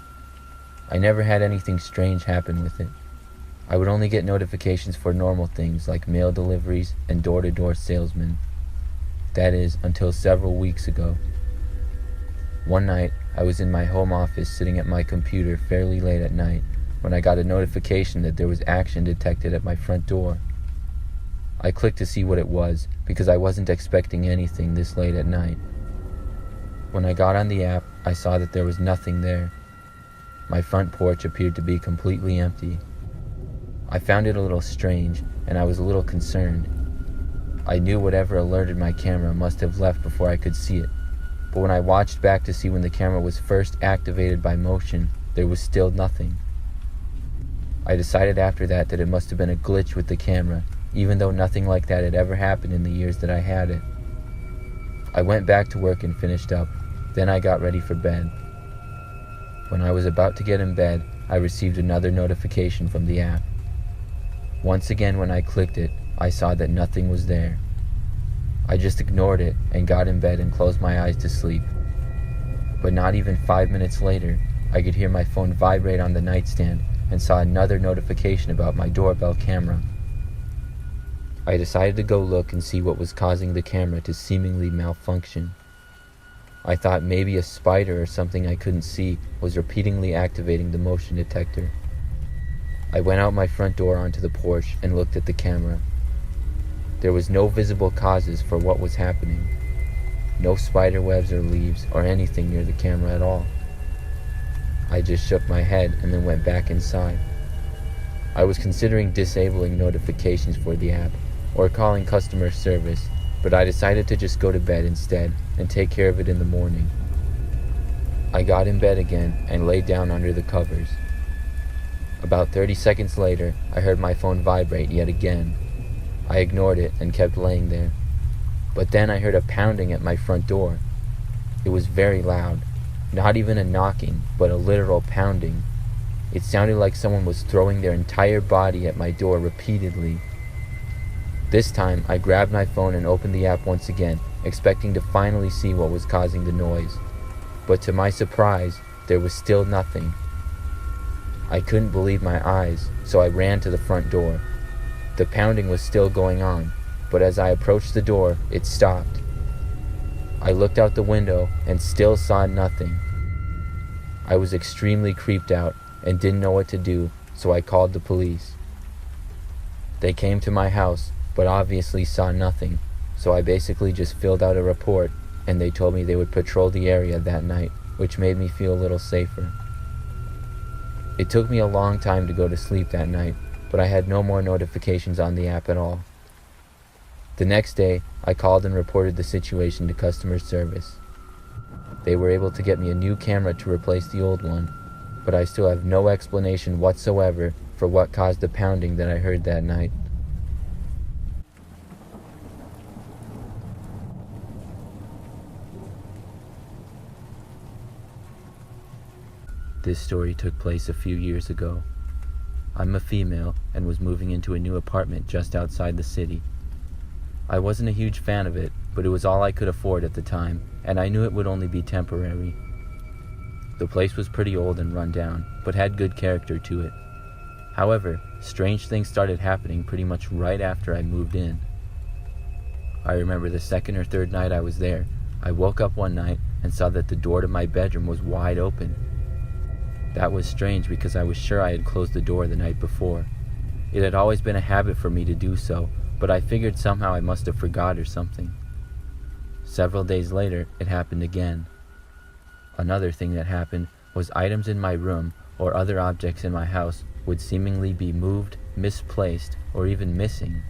I never had anything strange happen with it. I would only get notifications for normal things like mail deliveries and door-to-door salesmen. That is, until several weeks ago. One night, I was in my home office sitting at my computer fairly late at night when I got a notification that there was action detected at my front door. I clicked to see what it was because I wasn't expecting anything this late at night. When I got on the app, I saw that there was nothing there. My front porch appeared to be completely empty. I found it a little strange, and I was a little concerned. I knew whatever alerted my camera must have left before I could see it, but when I watched back to see when the camera was first activated by motion, there was still nothing. I decided after that it must have been a glitch with the camera, even though nothing like that had ever happened in the years that I had it. I went back to work and finished up. Then I got ready for bed. When I was about to get in bed, I received another notification from the app. Once again, when I clicked it, I saw that nothing was there. I just ignored it and got in bed and closed my eyes to sleep. But not even 5 minutes later, I could hear my phone vibrate on the nightstand and saw another notification about my doorbell camera. I decided to go look and see what was causing the camera to seemingly malfunction. I thought maybe a spider or something I couldn't see was repeatedly activating the motion detector. I went out my front door onto the porch and looked at the camera. There was no visible causes for what was happening. No spider webs or leaves or anything near the camera at all. I just shook my head and then went back inside. I was considering disabling notifications for the app or calling customer service, but I decided to just go to bed instead and take care of it in the morning. I got in bed again and laid down under the covers. About 30 seconds later, I heard my phone vibrate yet again. I ignored it and kept laying there. But then I heard a pounding at my front door. It was very loud, not even a knocking, but a literal pounding. It sounded like someone was throwing their entire body at my door repeatedly. This time, I grabbed my phone and opened the app once again, expecting to finally see what was causing the noise. But to my surprise, there was still nothing. I couldn't believe my eyes, so I ran to the front door. The pounding was still going on, but as I approached the door, it stopped. I looked out the window and still saw nothing. I was extremely creeped out and didn't know what to do, so I called the police. They came to my house, but obviously saw nothing, so I basically just filled out a report, and they told me they would patrol the area that night, which made me feel a little safer. It took me a long time to go to sleep that night, but I had no more notifications on the app at all. The next day, I called and reported the situation to customer service. They were able to get me a new camera to replace the old one, but I still have no explanation whatsoever for what caused the pounding that I heard that night. This story took place a few years ago. I'm a female and was moving into a new apartment just outside the city. I wasn't a huge fan of it, but it was all I could afford at the time, and I knew it would only be temporary. The place was pretty old and run down, but had good character to it. However, strange things started happening pretty much right after I moved in. I remember the second or third night I was there, I woke up one night and saw that the door to my bedroom was wide open. That was strange because I was sure I had closed the door the night before. It had always been a habit for me to do so, but I figured somehow I must have forgot or something. Several days later, it happened again. Another thing that happened was items in my room or other objects in my house would seemingly be moved, misplaced, or even missing.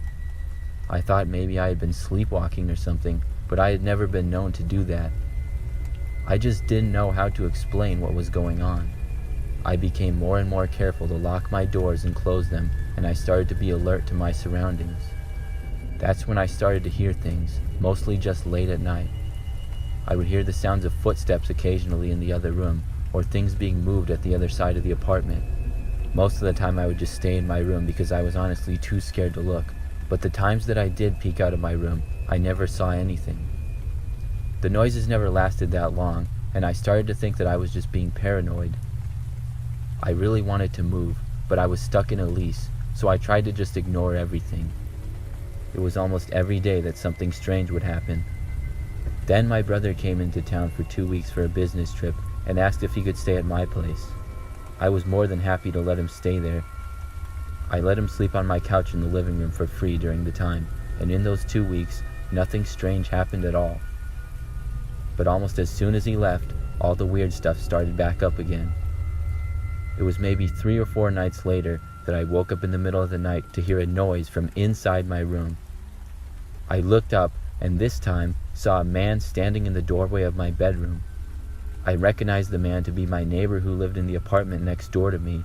I thought maybe I had been sleepwalking or something, but I had never been known to do that. I just didn't know how to explain what was going on. I became more and more careful to lock my doors and close them, and I started to be alert to my surroundings. That's when I started to hear things, mostly just late at night. I would hear the sounds of footsteps occasionally in the other room, or things being moved at the other side of the apartment. Most of the time I would just stay in my room because I was honestly too scared to look, but the times that I did peek out of my room, I never saw anything. The noises never lasted that long, and I started to think that I was just being paranoid. I really wanted to move, but I was stuck in a lease, so I tried to just ignore everything. It was almost every day that something strange would happen. Then my brother came into town for 2 weeks for a business trip and asked if he could stay at my place. I was more than happy to let him stay there. I let him sleep on my couch in the living room for free during the time, and in those 2 weeks, nothing strange happened at all. But almost as soon as he left, all the weird stuff started back up again. It was maybe 3 or 4 nights later that I woke up in the middle of the night to hear a noise from inside my room. I looked up and this time saw a man standing in the doorway of my bedroom. I recognized the man to be my neighbor who lived in the apartment next door to me.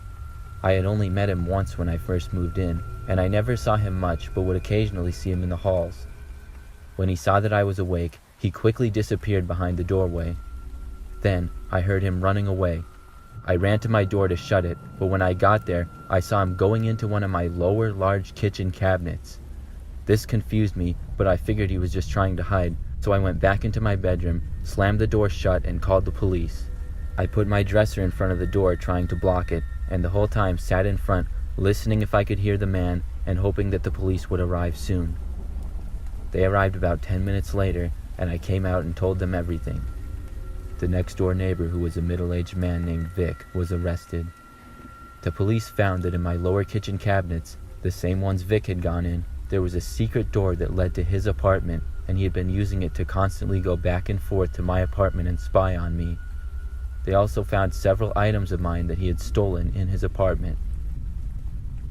I had only met him once when I first moved in, and I never saw him much but would occasionally see him in the halls. When he saw that I was awake, he quickly disappeared behind the doorway. Then I heard him running away. I ran to my door to shut it, but when I got there, I saw him going into one of my lower large kitchen cabinets. This confused me, but I figured he was just trying to hide, so I went back into my bedroom, slammed the door shut, and called the police. I put my dresser in front of the door trying to block it, and the whole time sat in front, listening if I could hear the man, and hoping that the police would arrive soon. They arrived about 10 minutes later, and I came out and told them everything. The next-door neighbor, who was a middle-aged man named Vic, was arrested. The police found that in my lower kitchen cabinets, the same ones Vic had gone in, there was a secret door that led to his apartment, and he had been using it to constantly go back and forth to my apartment and spy on me. They also found several items of mine that he had stolen in his apartment.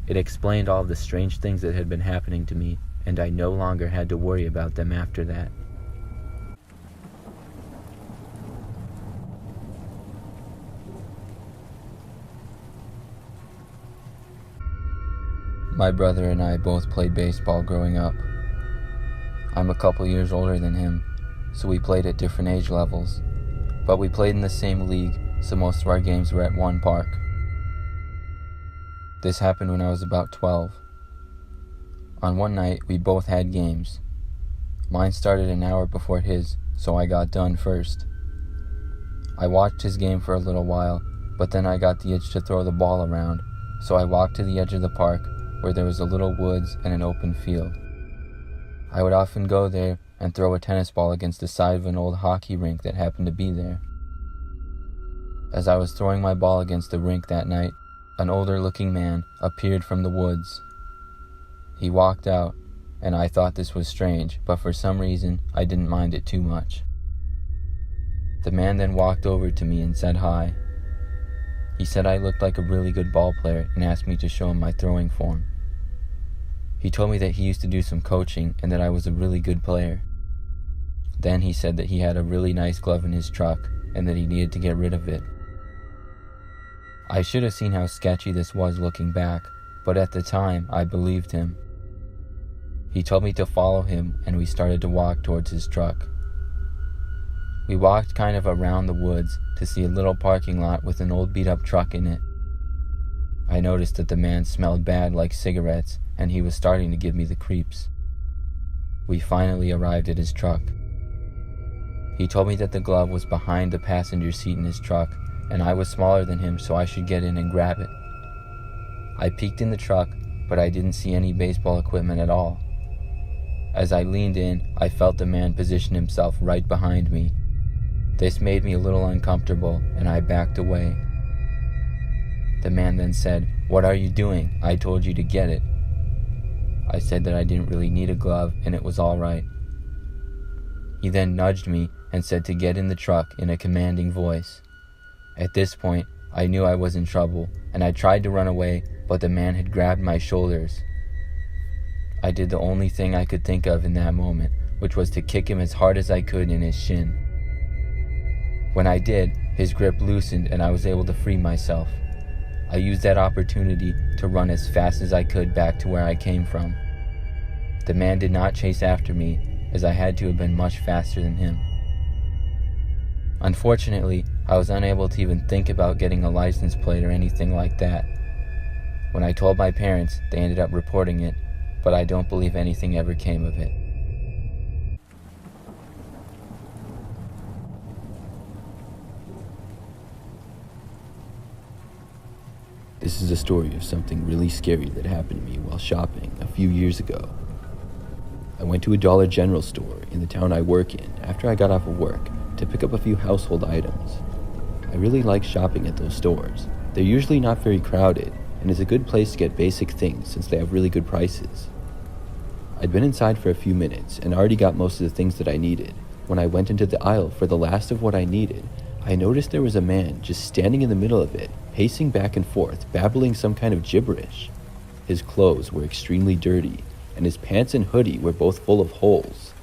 It explained all of the strange things that had been happening to me, and I no longer had to worry about them after that. My brother and I both played baseball growing up. I'm a couple years older than him, so we played at different age levels, but we played in the same league, so most of our games were at one park. This happened when I was about 12. On one night, we both had games. Mine started an hour before his, so I got done first. I watched his game for a little while, but then I got the itch to throw the ball around, so I walked to the edge of the park where there was a little woods and an open field. I would often go there and throw a tennis ball against the side of an old hockey rink that happened to be there. As I was throwing my ball against the rink that night, an older-looking man appeared from the woods. He walked out, and I thought this was strange, but for some reason, I didn't mind it too much. The man then walked over to me and said hi. He said I looked like a really good ball player and asked me to show him my throwing form. He told me that he used to do some coaching and that I was a really good player. Then he said that he had a really nice glove in his truck and that he needed to get rid of it. I should have seen how sketchy this was looking back, but at the time, I believed him. He told me to follow him, and we started to walk towards his truck. We walked kind of around the woods to see a little parking lot with an old beat-up truck in it. I noticed that the man smelled bad like cigarettes, and he was starting to give me the creeps. We finally arrived at his truck. He told me that the glove was behind the passenger seat in his truck, and I was smaller than him, so I should get in and grab it. I peeked in the truck, but I didn't see any baseball equipment at all. As I leaned in, I felt the man position himself right behind me. This made me a little uncomfortable, and I backed away. The man then said, "What are you doing? I told you to get it." I said that I didn't really need a glove, and it was all right. He then nudged me and said to get in the truck in a commanding voice. At this point, I knew I was in trouble, and I tried to run away, but the man had grabbed my shoulders. I did the only thing I could think of in that moment, which was to kick him as hard as I could in his shin. When I did, his grip loosened and I was able to free myself. I used that opportunity to run as fast as I could back to where I came from. The man did not chase after me, as I had to have been much faster than him. Unfortunately, I was unable to even think about getting a license plate or anything like that. When I told my parents, they ended up reporting it, but I don't believe anything ever came of it. This is a story of something really scary that happened to me while shopping a few years ago. I went to a Dollar General store in the town I work in after I got off of work to pick up a few household items. I really like shopping at those stores. They're usually not very crowded, and it's a good place to get basic things since they have really good prices. I'd been inside for a few minutes and already got most of the things that I needed. When I went into the aisle for the last of what I needed, I noticed there was a man just standing in the middle of it, pacing back and forth, babbling some kind of gibberish. His clothes were extremely dirty, and his pants and hoodie were both full of holes.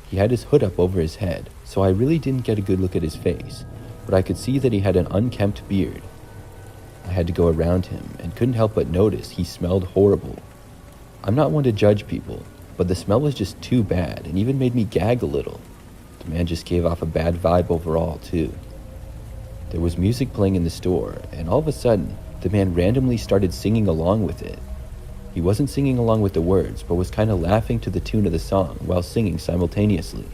He had his hood up over his head, so I really didn't get a good look at his face, but I could see that he had an unkempt beard. I had to go around him and couldn't help but notice he smelled horrible. I'm not one to judge people, but the smell was just too bad and even made me gag a little. The man just gave off a bad vibe overall, too. There was music playing in the store, and all of a sudden, the man randomly started singing along with it. He wasn't singing along with the words, but was kind of laughing to the tune of the song while singing simultaneously.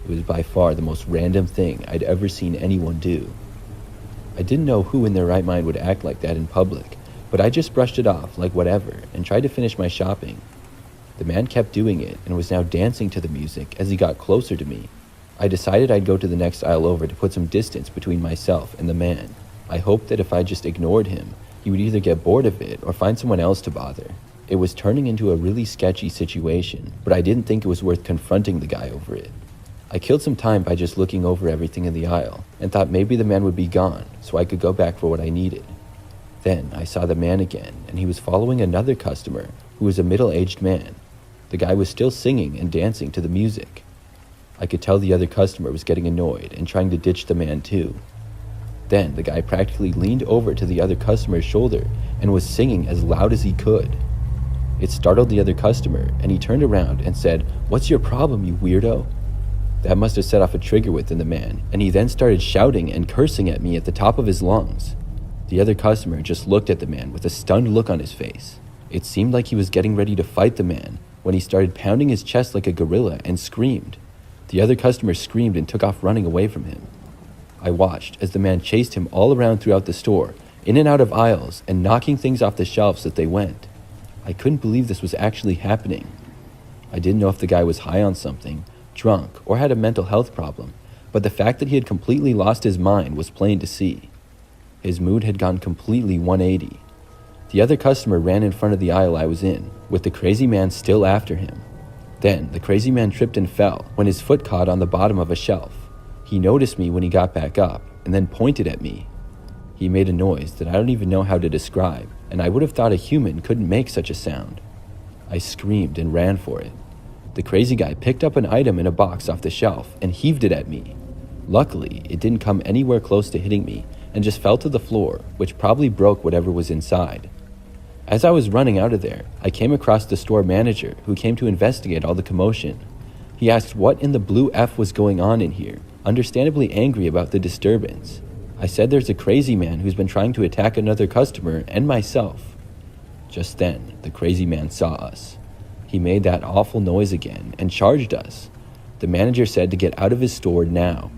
It was by far the most random thing I'd ever seen anyone do. I didn't know who in their right mind would act like that in public, but I just brushed it off like whatever and tried to finish my shopping. The man kept doing it and was now dancing to the music as he got closer to me. I decided I'd go to the next aisle over to put some distance between myself and the man. I hoped that if I just ignored him, he would either get bored of it or find someone else to bother. It was turning into a really sketchy situation, but I didn't think it was worth confronting the guy over it. I killed some time by just looking over everything in the aisle and thought maybe the man would be gone so I could go back for what I needed. Then I saw the man again, and he was following another customer who was a middle-aged man. The guy was still singing and dancing to the music. I could tell the other customer was getting annoyed and trying to ditch the man too. Then the guy practically leaned over to the other customer's shoulder and was singing as loud as he could. It startled the other customer, and he turned around and said, "What's your problem, you weirdo?" That must have set off a trigger within the man, and he then started shouting and cursing at me at the top of his lungs. The other customer just looked at the man with a stunned look on his face. It seemed like he was getting ready to fight the man when he started pounding his chest like a gorilla and screamed. The other customer screamed and took off running away from him. I watched as the man chased him all around throughout the store, in and out of aisles, and knocking things off the shelves as they went. I couldn't believe this was actually happening. I didn't know if the guy was high on something, drunk, or had a mental health problem, but the fact that he had completely lost his mind was plain to see. His mood had gone completely 180. The other customer ran in front of the aisle I was in, with the crazy man still after him. Then, the crazy man tripped and fell when his foot caught on the bottom of a shelf. He noticed me when he got back up, and then pointed at me. He made a noise that I don't even know how to describe, and I would have thought a human couldn't make such a sound. I screamed and ran for it. The crazy guy picked up an item in a box off the shelf and heaved it at me. Luckily, it didn't come anywhere close to hitting me and just fell to the floor, which probably broke whatever was inside. As I was running out of there, I came across the store manager who came to investigate all the commotion. He asked what in the blue F was going on in here, understandably angry about the disturbance. I said there's a crazy man who's been trying to attack another customer and myself. Just then, the crazy man saw us. He made that awful noise again and charged us. The manager said to get out of his store now.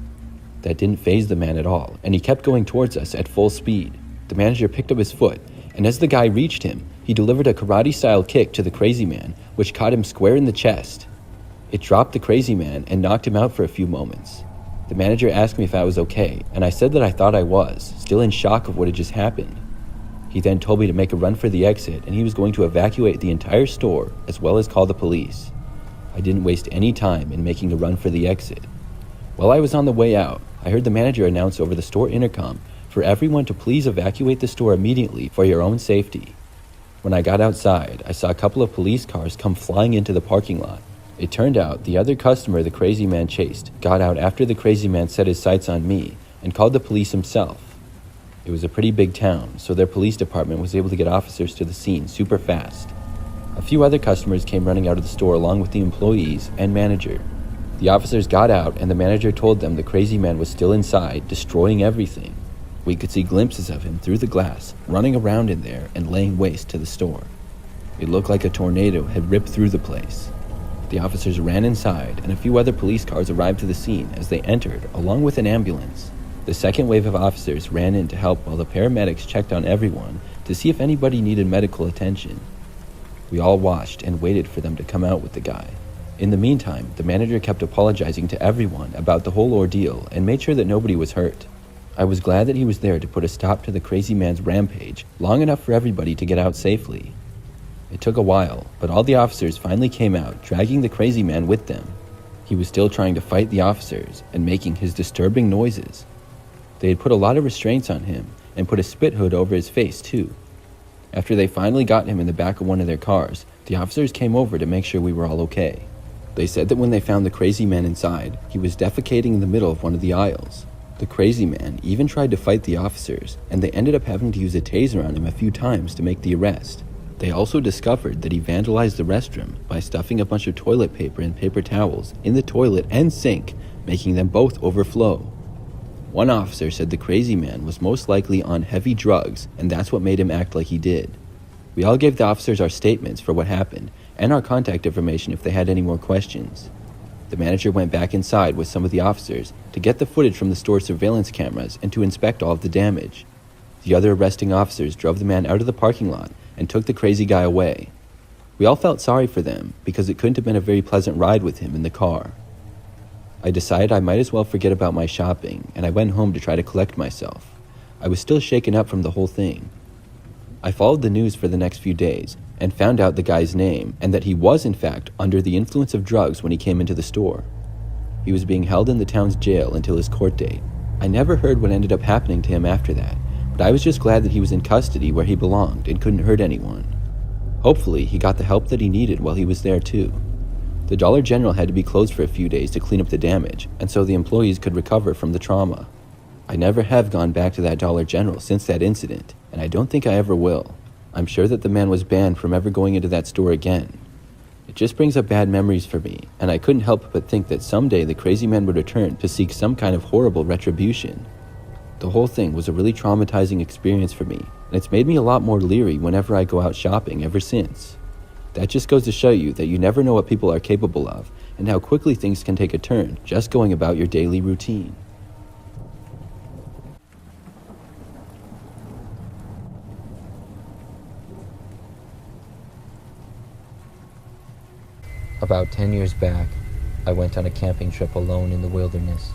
That didn't faze the man at all, and he kept going towards us at full speed. The manager picked up his foot, and as the guy reached him, he delivered a karate-style kick to the crazy man, which caught him square in the chest. It dropped the crazy man and knocked him out for a few moments. The manager asked me if I was okay, and I said that I thought I was, still in shock of what had just happened. He then told me to make a run for the exit, and he was going to evacuate the entire store, as well as call the police. I didn't waste any time in making a run for the exit. While I was on the way out, I heard the manager announce over the store intercom for everyone to please evacuate the store immediately for your own safety. When I got outside, I saw a couple of police cars come flying into the parking lot. It turned out the other customer the crazy man chased got out after the crazy man set his sights on me and called the police himself. It was a pretty big town, so their police department was able to get officers to the scene super fast. A few other customers came running out of the store along with the employees and manager. The officers got out and the manager told them the crazy man was still inside, destroying everything. We could see glimpses of him through the glass, running around in there and laying waste to the store. It looked like a tornado had ripped through the place. The officers ran inside, and a few other police cars arrived to the scene as they entered, along with an ambulance. The second wave of officers ran in to help while the paramedics checked on everyone to see if anybody needed medical attention. We all watched and waited for them to come out with the guy. In the meantime, the manager kept apologizing to everyone about the whole ordeal and made sure that nobody was hurt. I was glad that he was there to put a stop to the crazy man's rampage, long enough for everybody to get out safely. It took a while, but all the officers finally came out, dragging the crazy man with them. He was still trying to fight the officers and making his disturbing noises. They had put a lot of restraints on him and put a spit hood over his face too. After they finally got him in the back of one of their cars, the officers came over to make sure we were all okay. They said that when they found the crazy man inside, he was defecating in the middle of one of the aisles. The crazy man even tried to fight the officers, and they ended up having to use a taser on him a few times to make the arrest. They also discovered that he vandalized the restroom by stuffing a bunch of toilet paper and paper towels in the toilet and sink, making them both overflow. One officer said the crazy man was most likely on heavy drugs, and that's what made him act like he did. We all gave the officers our statements for what happened, and our contact information if they had any more questions. The manager went back inside with some of the officers to get the footage from the store's surveillance cameras and to inspect all of the damage. The other arresting officers drove the man out of the parking lot and took the crazy guy away. We all felt sorry for them because it couldn't have been a very pleasant ride with him in the car. I decided I might as well forget about my shopping, and I went home to try to collect myself. I was still shaken up from the whole thing. I followed the news for the next few days and found out the guy's name and that he was in fact under the influence of drugs when he came into the store. He was being held in the town's jail until his court date. I never heard what ended up happening to him after that, but I was just glad that he was in custody where he belonged and couldn't hurt anyone. Hopefully, he got the help that he needed while he was there too. The Dollar General had to be closed for a few days to clean up the damage, and so the employees could recover from the trauma. I never have gone back to that Dollar General since that incident, and I don't think I ever will. I'm sure that the man was banned from ever going into that store again. It just brings up bad memories for me, and I couldn't help but think that someday the crazy man would return to seek some kind of horrible retribution. The whole thing was a really traumatizing experience for me, and it's made me a lot more leery whenever I go out shopping ever since. That just goes to show you that you never know what people are capable of, and how quickly things can take a turn just going about your daily routine. About 10 years back, I went on a camping trip alone in the wilderness.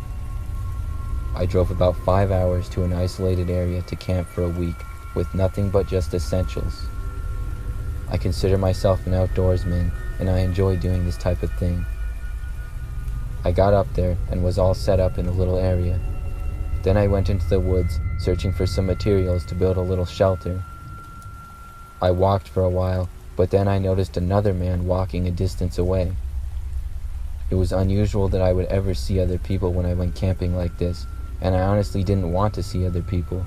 I drove about 5 hours to an isolated area to camp for a week with nothing but just essentials. I consider myself an outdoorsman, and I enjoy doing this type of thing. I got up there and was all set up in a little area. Then I went into the woods, searching for some materials to build a little shelter. I walked for a while, but then I noticed another man walking a distance away. It was unusual that I would ever see other people when I went camping like this, and I honestly didn't want to see other people.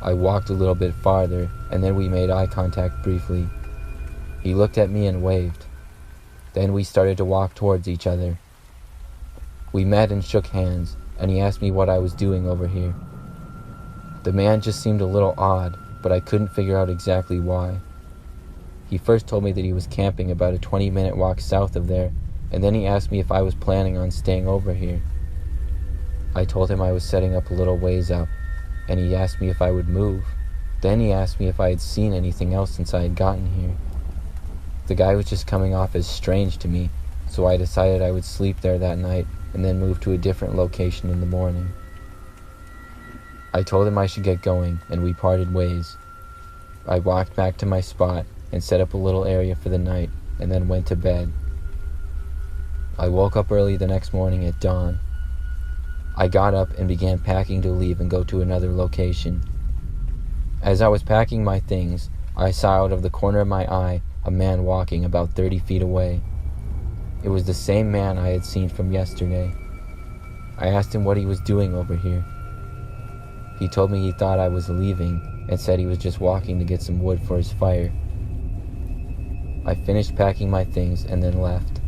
I walked a little bit farther, and then we made eye contact briefly. He looked at me and waved. Then we started to walk towards each other. We met and shook hands, and he asked me what I was doing over here. The man just seemed a little odd, but I couldn't figure out exactly why. He first told me that he was camping about a 20-minute walk south of there, and then he asked me if I was planning on staying over here. I told him I was setting up a little ways up, and he asked me if I would move. Then he asked me if I had seen anything else since I had gotten here. The guy was just coming off as strange to me, so I decided I would sleep there that night and then move to a different location in the morning. I told him I should get going, and we parted ways. I walked back to my spot and set up a little area for the night, and then went to bed. I woke up early the next morning at dawn. I got up and began packing to leave and go to another location. As I was packing my things, I saw out of the corner of my eye a man walking about 30 feet away. It was the same man I had seen from yesterday. I asked him what he was doing over here. He told me he thought I was leaving and said he was just walking to get some wood for his fire. I finished packing my things and then left.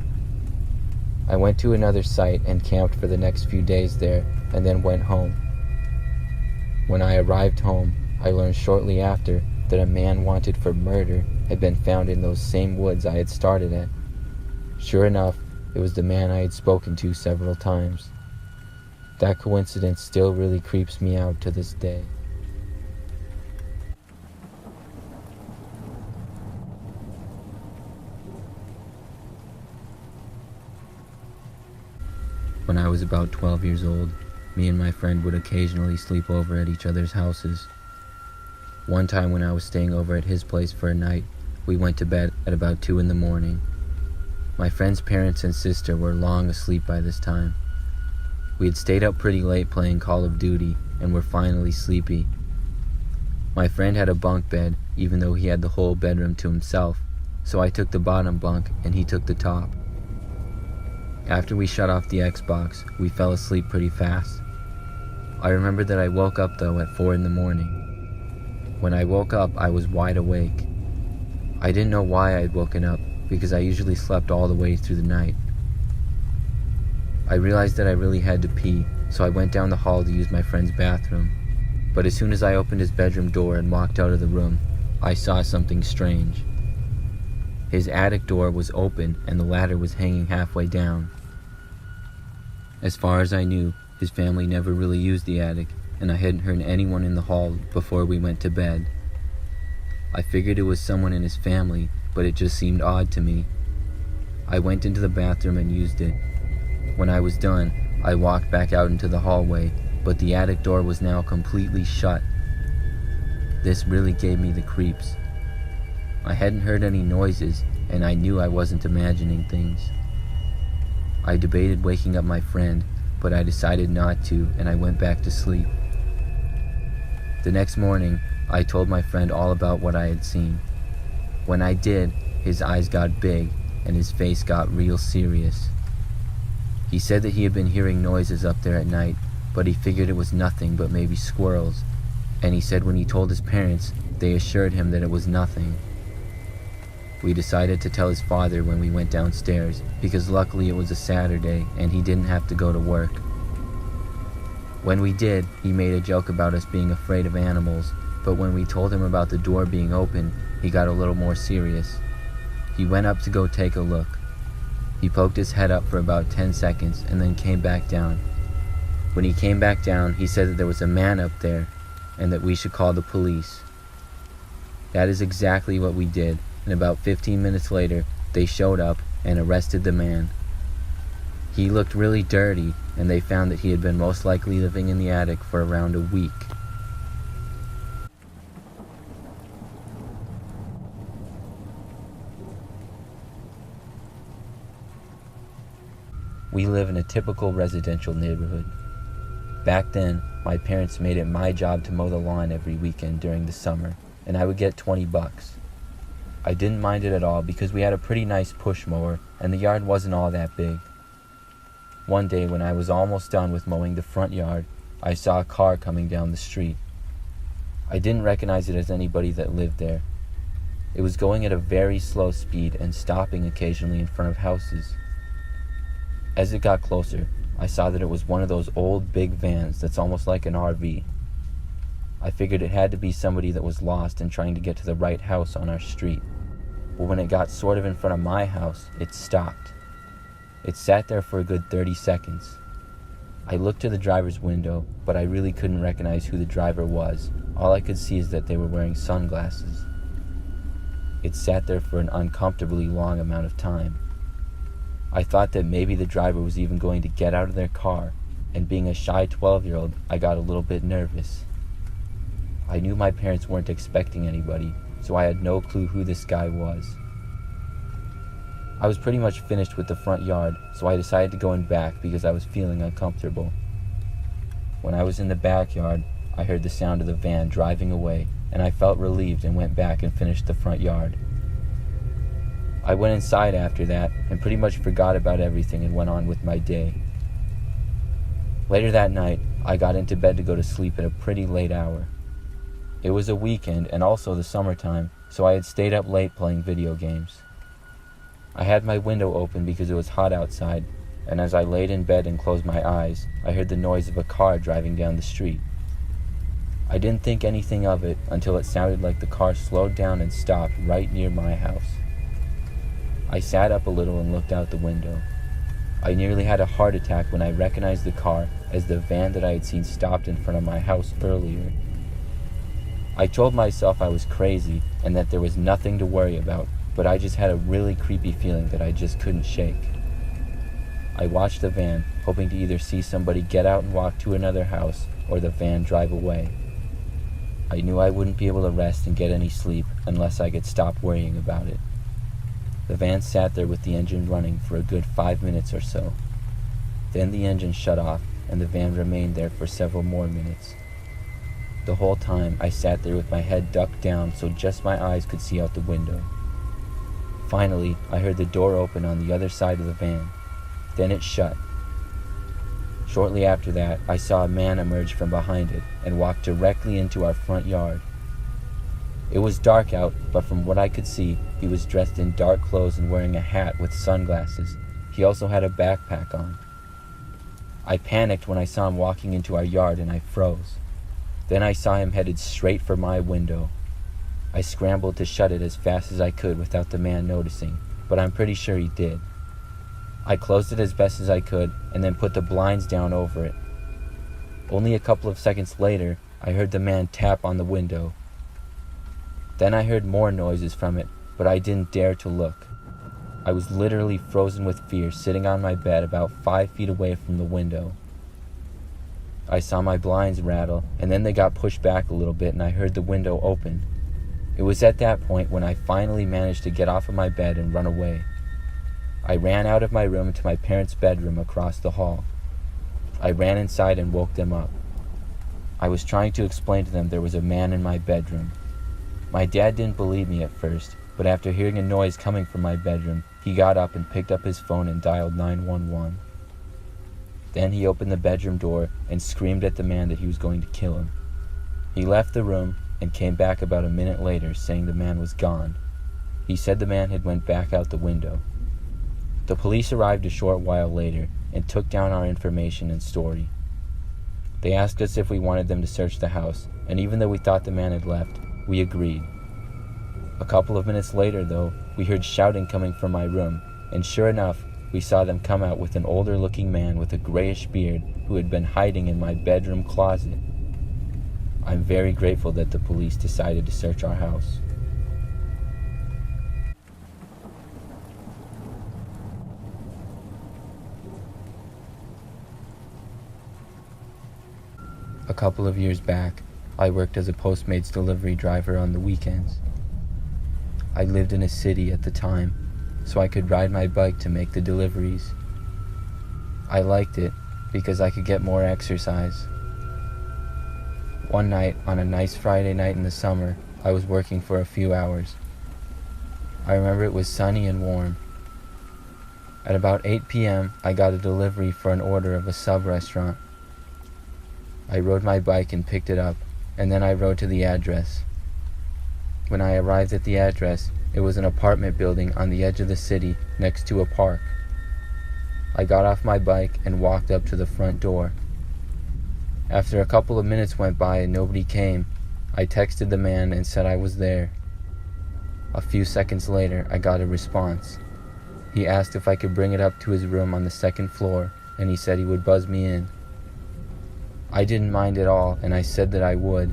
I went to another site and camped for the next few days there, and then went home. When I arrived home, I learned shortly after that a man wanted for murder had been found in those same woods I had started at. Sure enough, it was the man I had spoken to several times. That coincidence still really creeps me out to this day. When I was about 12 years old, me and my friend would occasionally sleep over at each other's houses. One time when I was staying over at his place for a night, we went to bed at about 2 in the morning. My friend's parents and sister were long asleep by this time. We had stayed up pretty late playing Call of Duty and were finally sleepy. My friend had a bunk bed, even though he had the whole bedroom to himself, so I took the bottom bunk and he took the top. After we shut off the Xbox, we fell asleep pretty fast. I remember that I woke up though at 4 in the morning. When I woke up, I was wide awake. I didn't know why I had woken up, because I usually slept all the way through the night. I realized that I really had to pee, so I went down the hall to use my friend's bathroom. But as soon as I opened his bedroom door and walked out of the room, I saw something strange. His attic door was open and the ladder was hanging halfway down. As far as I knew, his family never really used the attic, and I hadn't heard anyone in the hall before we went to bed. I figured it was someone in his family, but it just seemed odd to me. I went into the bathroom and used it. When I was done, I walked back out into the hallway, but the attic door was now completely shut. This really gave me the creeps. I hadn't heard any noises, and I knew I wasn't imagining things. I debated waking up my friend, but I decided not to, and I went back to sleep. The next morning, I told my friend all about what I had seen. When I did, his eyes got big, and his face got real serious. He said that he had been hearing noises up there at night, but he figured it was nothing but maybe squirrels, and he said when he told his parents, they assured him that it was nothing. We decided to tell his father when we went downstairs, because luckily it was a Saturday and he didn't have to go to work. When we did, he made a joke about us being afraid of animals, but when we told him about the door being open, he got a little more serious. He went up to go take a look. He poked his head up for about 10 seconds and then came back down. When he came back down, he said that there was a man up there and that we should call the police. That is exactly what we did, and about 15 minutes later, they showed up and arrested the man. He looked really dirty, and they found that he had been most likely living in the attic for around a week. We live in a typical residential neighborhood. Back then, my parents made it my job to mow the lawn every weekend during the summer, and I would get $20. I didn't mind it at all because we had a pretty nice push mower and the yard wasn't all that big. One day when I was almost done with mowing the front yard, I saw a car coming down the street. I didn't recognize it as anybody that lived there. It was going at a very slow speed and stopping occasionally in front of houses. As it got closer, I saw that it was one of those old big vans that's almost like an RV. I figured it had to be somebody that was lost and trying to get to the right house on our street. But when it got sort of in front of my house, it stopped. It sat there for a good 30 seconds. I looked to the driver's window, but I really couldn't recognize who the driver was. All I could see is that they were wearing sunglasses. It sat there for an uncomfortably long amount of time. I thought that maybe the driver was even going to get out of their car, and being a shy 12-year-old, I got a little bit nervous. I knew my parents weren't expecting anybody, so I had no clue who this guy was. I was pretty much finished with the front yard, so I decided to go in back because I was feeling uncomfortable. When I was in the backyard, I heard the sound of the van driving away, and I felt relieved and went back and finished the front yard. I went inside after that and pretty much forgot about everything and went on with my day. Later that night, I got into bed to go to sleep at a pretty late hour. It was a weekend and also the summertime, so I had stayed up late playing video games. I had my window open because it was hot outside, and as I laid in bed and closed my eyes, I heard the noise of a car driving down the street. I didn't think anything of it until it sounded like the car slowed down and stopped right near my house. I sat up a little and looked out the window. I nearly had a heart attack when I recognized the car as the van that I had seen stopped in front of my house earlier. I told myself I was crazy and that there was nothing to worry about, but I just had a really creepy feeling that I just couldn't shake. I watched the van, hoping to either see somebody get out and walk to another house or the van drive away. I knew I wouldn't be able to rest and get any sleep unless I could stop worrying about it. The van sat there with the engine running for a good 5 minutes or so. Then the engine shut off and the van remained there for several more minutes. The whole time I sat there with my head ducked down so just my eyes could see out the window. Finally, I heard the door open on the other side of the van. Then it shut. Shortly after that, I saw a man emerge from behind it and walk directly into our front yard. It was dark out, but from what I could see, he was dressed in dark clothes and wearing a hat with sunglasses. He also had a backpack on. I panicked when I saw him walking into our yard and I froze. Then I saw him headed straight for my window. I scrambled to shut it as fast as I could without the man noticing, but I'm pretty sure he did. I closed it as best as I could and then put the blinds down over it. Only a couple of seconds later, I heard the man tap on the window. Then I heard more noises from it, but I didn't dare to look. I was literally frozen with fear sitting on my bed about 5 feet away from the window. I saw my blinds rattle, and then they got pushed back a little bit and I heard the window open. It was at that point when I finally managed to get off of my bed and run away. I ran out of my room to my parents' bedroom across the hall. I ran inside and woke them up. I was trying to explain to them there was a man in my bedroom. My dad didn't believe me at first, but after hearing a noise coming from my bedroom, he got up and picked up his phone and dialed 911. Then he opened the bedroom door and screamed at the man that he was going to kill him. He left the room and came back about a minute later saying the man was gone. He said the man had went back out the window. The police arrived a short while later and took down our information and story. They asked us if we wanted them to search the house, and even though we thought the man had left, we agreed. A couple of minutes later, though, we heard shouting coming from my room, and sure enough, we saw them come out with an older-looking man with a grayish beard who had been hiding in my bedroom closet. I'm very grateful that the police decided to search our house. couple of years back, I worked as a Postmates delivery driver on the weekends. I lived in a city at the time, so I could ride my bike to make the deliveries. I liked it because I could get more exercise. One night, on a nice Friday night in the summer, I was working for a few hours. I remember it was sunny and warm. At about 8 p.m., I got a delivery for an order of a sub-restaurant. I rode my bike and picked it up, and then I rode to the address. When I arrived at the address, it was an apartment building on the edge of the city next to a park. I got off my bike and walked up to the front door. After a couple of minutes went by and nobody came, I texted the man and said I was there. A few seconds later, I got a response. He asked if I could bring it up to his room on the second floor, and he said he would buzz me in. I didn't mind at all, and I said that I would.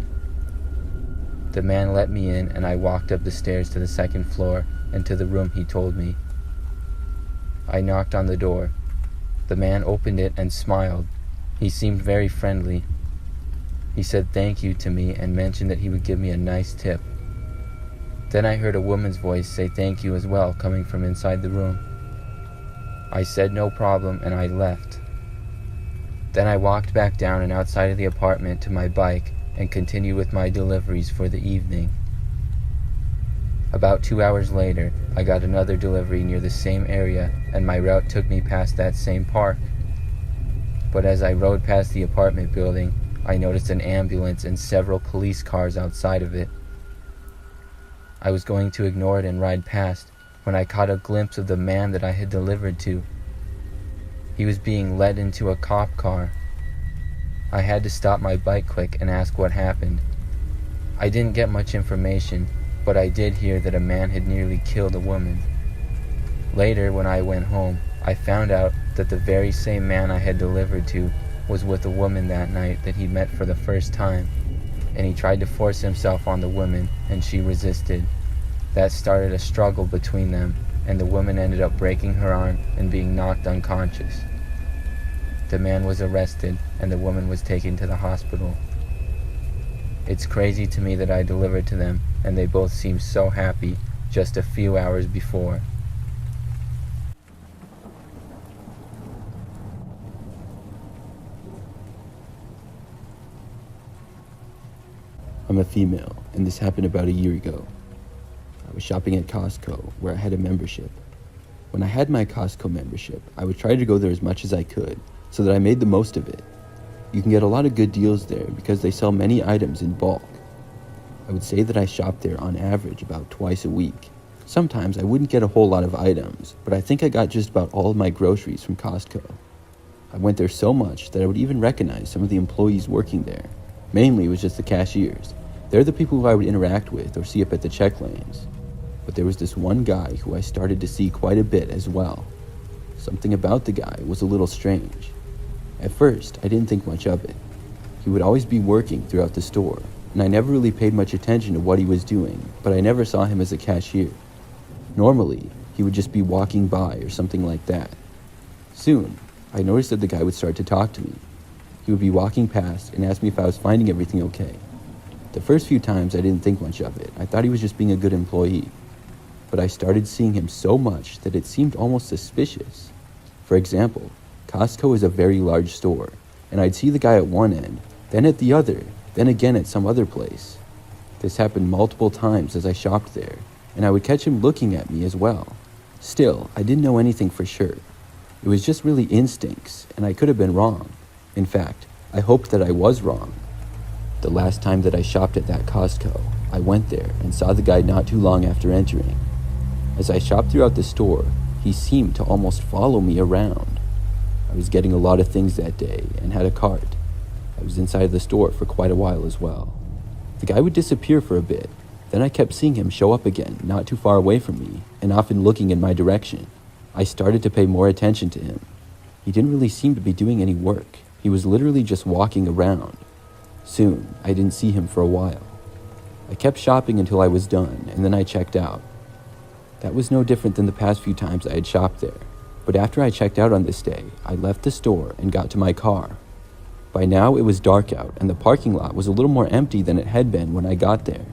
The man let me in, and I walked up the stairs to the second floor and to the room he told me. I knocked on the door. The man opened it and smiled. He seemed very friendly. He said thank you to me and mentioned that he would give me a nice tip. Then I heard a woman's voice say thank you as well, coming from inside the room. I said no problem, and I left. Then I walked back down and outside of the apartment to my bike and continued with my deliveries for the evening. About 2 hours later, I got another delivery near the same area, and my route took me past that same park. But as I rode past the apartment building, I noticed an ambulance and several police cars outside of it. I was going to ignore it and ride past when I caught a glimpse of the man that I had delivered to. He was being led into a cop car. I had to stop my bike quick and ask what happened. I didn't get much information, but I did hear that a man had nearly killed a woman. Later, when I went home, I found out that the very same man I had delivered to was with a woman that night that he met for the first time, and he tried to force himself on the woman, and she resisted. That started a struggle between them, and the woman ended up breaking her arm and being knocked unconscious. The man was arrested, and the woman was taken to the hospital. It's crazy to me that I delivered to them, and they both seemed so happy just a few hours before. I'm a female, and this happened about a year ago. I was shopping at Costco, where I had a membership. When I had my Costco membership, I would try to go there as much as I could, so that I made the most of it. You can get a lot of good deals there because they sell many items in bulk. I would say that I shopped there on average about twice a week. Sometimes I wouldn't get a whole lot of items, but I think I got just about all of my groceries from Costco. I went there so much that I would even recognize some of the employees working there. Mainly it was just the cashiers. They're the people who I would interact with or see up at the check lanes. But there was this one guy who I started to see quite a bit as well. Something about the guy was a little strange. At first, I didn't think much of it. He would always be working throughout the store, and I never really paid much attention to what he was doing, but I never saw him as a cashier. Normally, he would just be walking by or something like that. Soon, I noticed that the guy would start to talk to me. He would be walking past and ask me if I was finding everything okay. The first few times I didn't think much of it. I thought he was just being a good employee. But I started seeing him so much that it seemed almost suspicious. For example, Costco is a very large store, and I'd see the guy at one end, then at the other, then again at some other place. This happened multiple times as I shopped there, and I would catch him looking at me as well. Still, I didn't know anything for sure. It was just really instincts, and I could have been wrong. In fact, I hoped that I was wrong. The last time that I shopped at that Costco, I went there and saw the guy not too long after entering. As I shopped throughout the store, he seemed to almost follow me around. I was getting a lot of things that day and had a cart. I was inside the store for quite a while as well. The guy would disappear for a bit, then I kept seeing him show up again not too far away from me and often looking in my direction. I started to pay more attention to him. He didn't really seem to be doing any work. He was literally just walking around. Soon, I didn't see him for a while. I kept shopping until I was done, and then I checked out. That was no different than the past few times I had shopped there. But after I checked out on this day, I left the store and got to my car. By now, it was dark out, and the parking lot was a little more empty than it had been when I got there.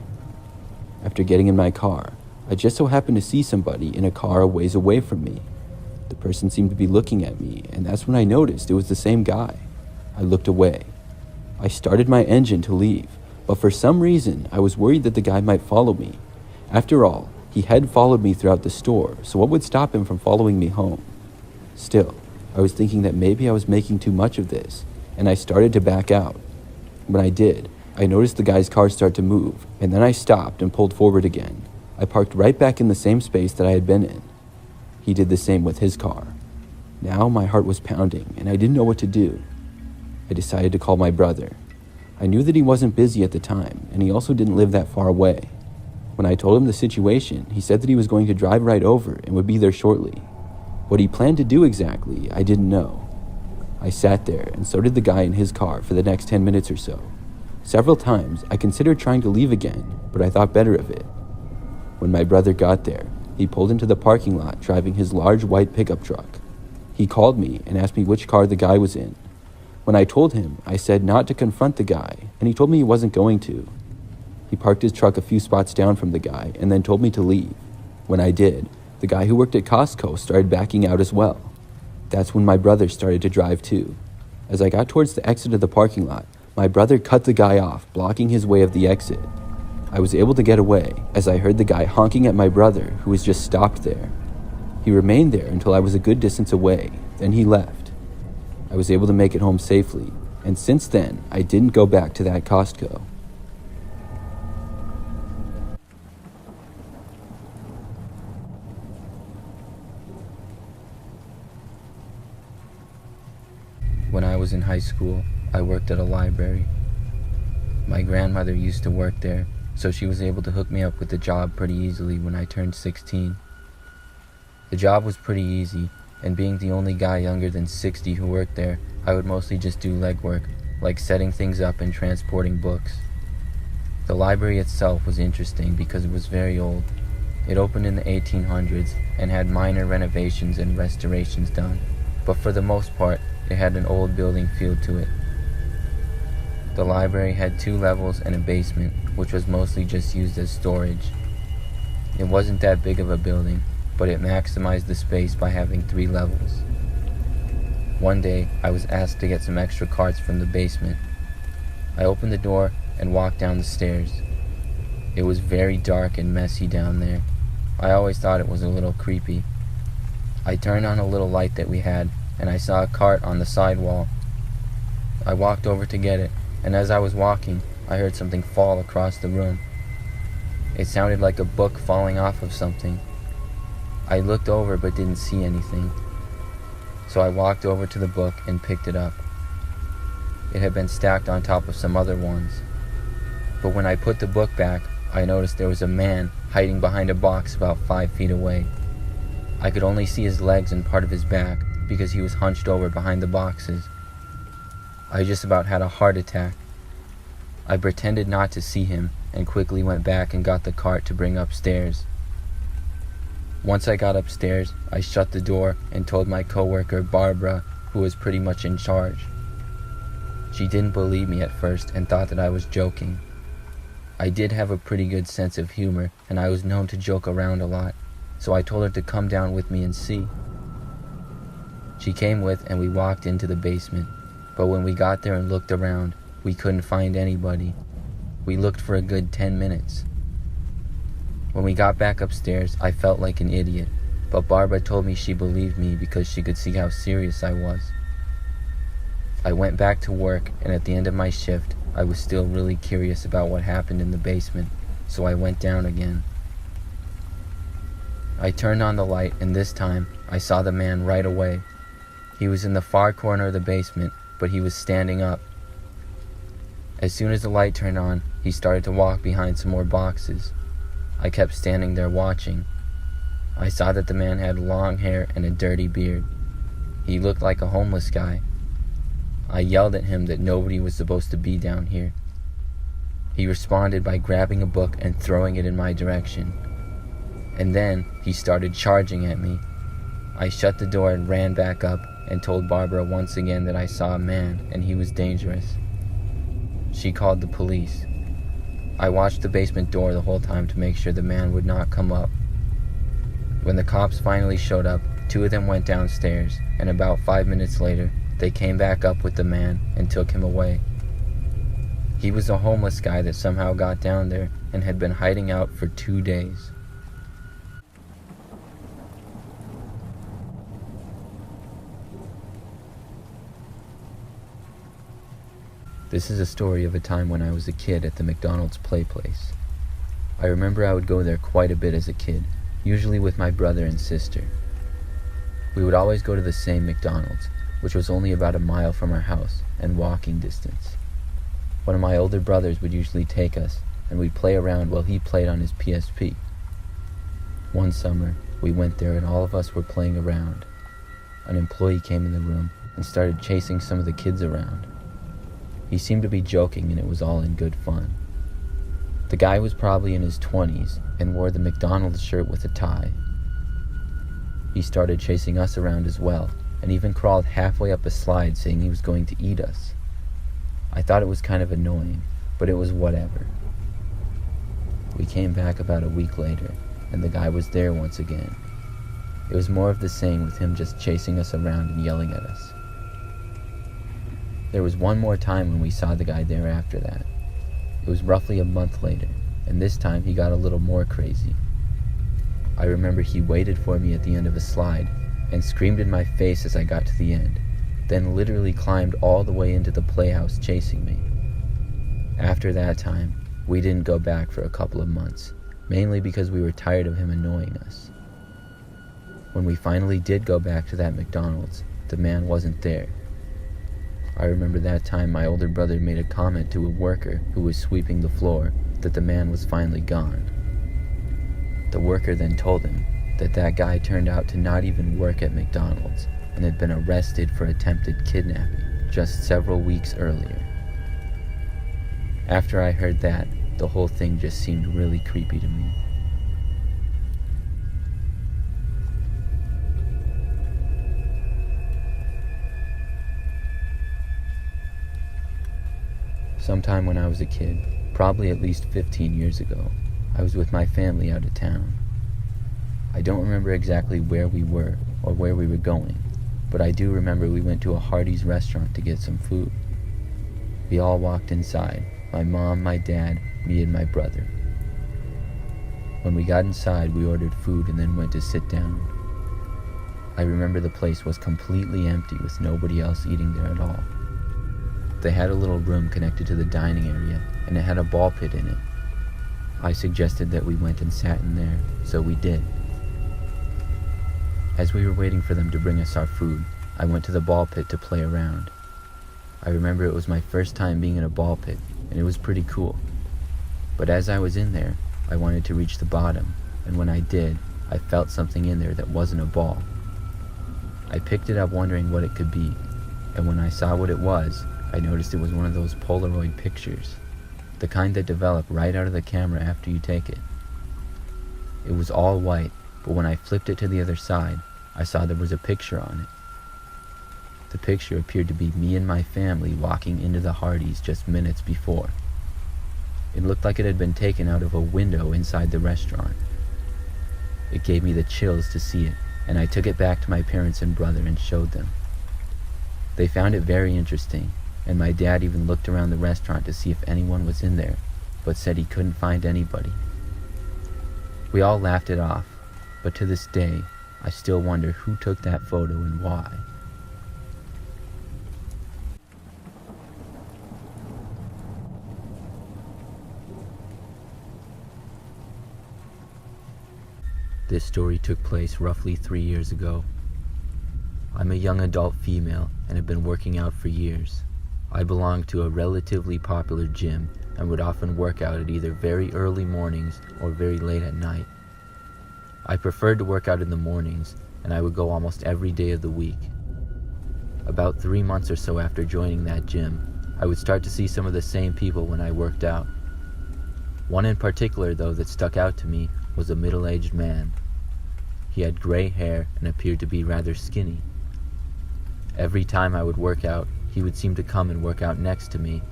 After getting in my car, I just so happened to see somebody in a car a ways away from me. The person seemed to be looking at me, and that's when I noticed it was the same guy. I looked away. I started my engine to leave, but for some reason, I was worried that the guy might follow me. After all, he had followed me throughout the store, so what would stop him from following me home? Still, I was thinking that maybe I was making too much of this, and I started to back out. When I did, I noticed the guy's car start to move, and then I stopped and pulled forward again. I parked right back in the same space that I had been in. He did the same with his car. Now my heart was pounding, and I didn't know what to do. I decided to call my brother. I knew that he wasn't busy at the time, and he also didn't live that far away. When I told him the situation, he said that he was going to drive right over and would be there shortly. What he planned to do exactly, I didn't know. I sat there, and so did the guy in his car for the next 10 minutes or so. Several times, I considered trying to leave again, but I thought better of it. When my brother got there, he pulled into the parking lot driving his large white pickup truck. He called me and asked me which car the guy was in. When I told him, I said not to confront the guy, and he told me he wasn't going to. He parked his truck a few spots down from the guy and then told me to leave. When I did, the guy who worked at Costco started backing out as well. That's when my brother started to drive too. As I got towards the exit of the parking lot, my brother cut the guy off, blocking his way of the exit. I was able to get away as I heard the guy honking at my brother, who was just stopped there. He remained there until I was a good distance away, then he left. I was able to make it home safely, and since then, I didn't go back to that Costco. When I was in high school, I worked at a library. My grandmother used to work there, so she was able to hook me up with the job pretty easily when I turned 16. The job was pretty easy, and being the only guy younger than 60 who worked there, I would mostly just do legwork, like setting things up and transporting books. The library itself was interesting because it was very old. It opened in the 1800s and had minor renovations and restorations done, but for the most part, it had an old building feel to it. The library had 2 levels and a basement, which was mostly just used as storage. It wasn't that big of a building, but it maximized the space by having 3 levels. One day, I was asked to get some extra carts from the basement. I opened the door and walked down the stairs. It was very dark and messy down there. I always thought it was a little creepy. I turned on a little light that we had, and I saw a cart on the side wall. I walked over to get it, and as I was walking, I heard something fall across the room. It sounded like a book falling off of something. I looked over but didn't see anything. So I walked over to the book and picked it up. It had been stacked on top of some other ones. But when I put the book back, I noticed there was a man hiding behind a box about 5 feet away. I could only see his legs and part of his back because he was hunched over behind the boxes. I just about had a heart attack. I pretended not to see him and quickly went back and got the cart to bring upstairs. Once I got upstairs, I shut the door and told my coworker Barbara, who was pretty much in charge. She didn't believe me at first and thought that I was joking. I did have a pretty good sense of humor, and I was known to joke around a lot, so I told her to come down with me and see. She came with, and we walked into the basement, but when we got there and looked around, we couldn't find anybody. We looked for a good 10 minutes. When we got back upstairs, I felt like an idiot, but Barbara told me she believed me because she could see how serious I was. I went back to work, and at the end of my shift, I was still really curious about what happened in the basement, so I went down again. I turned on the light, and this time, I saw the man right away. He was in the far corner of the basement, but he was standing up. As soon as the light turned on, he started to walk behind some more boxes. I kept standing there watching. I saw that the man had long hair and a dirty beard. He looked like a homeless guy. I yelled at him that nobody was supposed to be down here. He responded by grabbing a book and throwing it in my direction. And then he started charging at me. I shut the door and ran back up, and told Barbara once again that I saw a man and he was dangerous. She called the police. I watched the basement door the whole time to make sure the man would not come up. When the cops finally showed up, 2 of them went downstairs, and about 5 minutes later, they came back up with the man and took him away. He was a homeless guy that somehow got down there and had been hiding out for 2 days. This is a story of a time when I was a kid at the McDonald's play place. I remember I would go there quite a bit as a kid, usually with my brother and sister. We would always go to the same McDonald's, which was only about a mile from our house and walking distance. One of my older brothers would usually take us, and we'd play around while he played on his PSP. One summer, we went there and all of us were playing around. An employee came in the room and started chasing some of the kids around. He seemed to be joking and it was all in good fun. The guy was probably in his 20s and wore the McDonald's shirt with a tie. He started chasing us around as well, and even crawled halfway up a slide saying he was going to eat us. I thought it was kind of annoying, but it was whatever. We came back about a week later, and the guy was there once again. It was more of the same, with him just chasing us around and yelling at us. There was one more time when we saw the guy there after that. It was roughly a month later, and this time he got a little more crazy. I remember he waited for me at the end of a slide and screamed in my face as I got to the end, then literally climbed all the way into the playhouse chasing me. After that time, we didn't go back for a couple of months, mainly because we were tired of him annoying us. When we finally did go back to that McDonald's, the man wasn't there. I remember that time my older brother made a comment to a worker who was sweeping the floor that the man was finally gone. The worker then told him that that guy turned out to not even work at McDonald's and had been arrested for attempted kidnapping just several weeks earlier. After I heard that, the whole thing just seemed really creepy to me. Sometime when I was a kid, probably at least 15 years ago, I was with my family out of town. I don't remember exactly where we were or where we were going, but I do remember we went to a Hardee's restaurant to get some food. We all walked inside, my mom, my dad, me, and my brother. When we got inside, we ordered food and then went to sit down. I remember the place was completely empty with nobody else eating there at all. They had a little room connected to the dining area, and it had a ball pit in it. I suggested that we went and sat in there, so we did. As we were waiting for them to bring us our food, I went to the ball pit to play around. I remember it was my first time being in a ball pit, and it was pretty cool. But as I was in there, I wanted to reach the bottom, and when I did, I felt something in there that wasn't a ball. I picked it up wondering what it could be, and when I saw what it was, I noticed it was one of those Polaroid pictures, the kind that develop right out of the camera after you take it. It was all white, but when I flipped it to the other side, I saw there was a picture on it. The picture appeared to be me and my family walking into the Hardee's just minutes before. It looked like it had been taken out of a window inside the restaurant. It gave me the chills to see it, and I took it back to my parents and brother and showed them. They found it very interesting, and my dad even looked around the restaurant to see if anyone was in there, but said he couldn't find anybody. We all laughed it off, but to this day, I still wonder who took that photo and why. This story took place roughly 3 years ago. I'm a young adult female and have been working out for years. I belong to a relatively popular gym and would often work out at either very early mornings or very late at night. I preferred to work out in the mornings, and I would go almost every day of the week. About 3 months or so after joining that gym, I would start to see some of the same people when I worked out. One in particular, though, that stuck out to me was a middle-aged man. He had gray hair and appeared to be rather skinny. Every time I would work out, he would seem to come and work out next to me.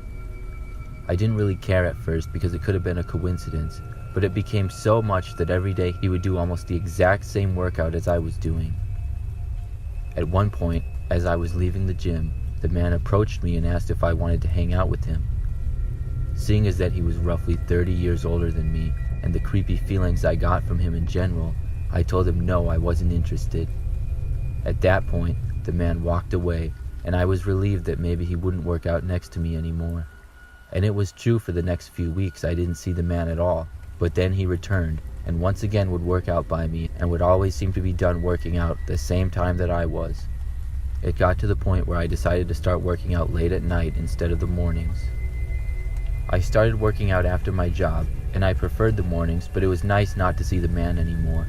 I didn't really care at first because it could have been a coincidence, but it became so much that every day he would do almost the exact same workout as I was doing. At one point, as I was leaving the gym, the man approached me and asked if I wanted to hang out with him. Seeing as that he was roughly 30 years older than me, and the creepy feelings I got from him in general, I told him no, I wasn't interested. At that point, the man walked away, and I was relieved that maybe he wouldn't work out next to me anymore. And it was true for the next few weeks I didn't see the man at all, but then he returned, and once again would work out by me, and would always seem to be done working out the same time that I was. It got to the point where I decided to start working out late at night instead of the mornings. I started working out after my job, and I preferred the mornings, but it was nice not to see the man anymore.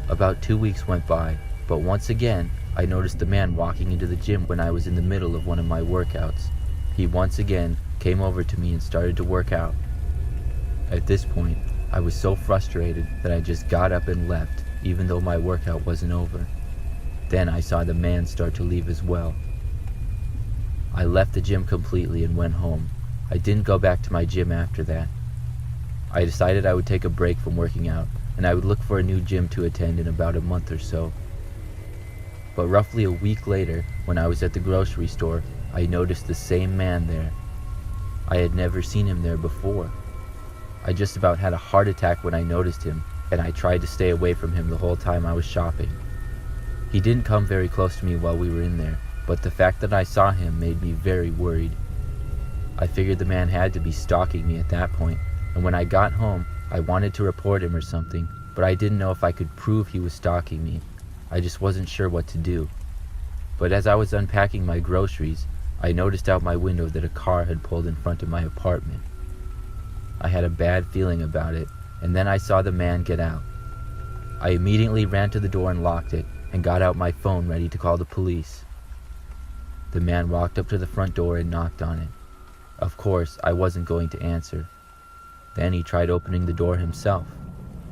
About 2 weeks went by, but once again, I noticed the man walking into the gym when I was in the middle of one of my workouts. He once again came over to me and started to work out. At this point, I was so frustrated that I just got up and left, even though my workout wasn't over. Then I saw the man start to leave as well. I left the gym completely and went home. I didn't go back to my gym after that. I decided I would take a break from working out, and I would look for a new gym to attend in about a month or so. But roughly a week later, when I was at the grocery store, I noticed the same man there. I had never seen him there before. I just about had a heart attack when I noticed him, and I tried to stay away from him the whole time I was shopping. He didn't come very close to me while we were in there, but the fact that I saw him made me very worried. I figured the man had to be stalking me at that point, and when I got home, I wanted to report him or something, but I didn't know if I could prove he was stalking me. I just wasn't sure what to do. But as I was unpacking my groceries, I noticed out my window that a car had pulled in front of my apartment. I had a bad feeling about it, and then I saw the man get out. I immediately ran to the door and locked it, and got out my phone ready to call the police. The man walked up to the front door and knocked on it. Of course, I wasn't going to answer. Then he tried opening the door himself.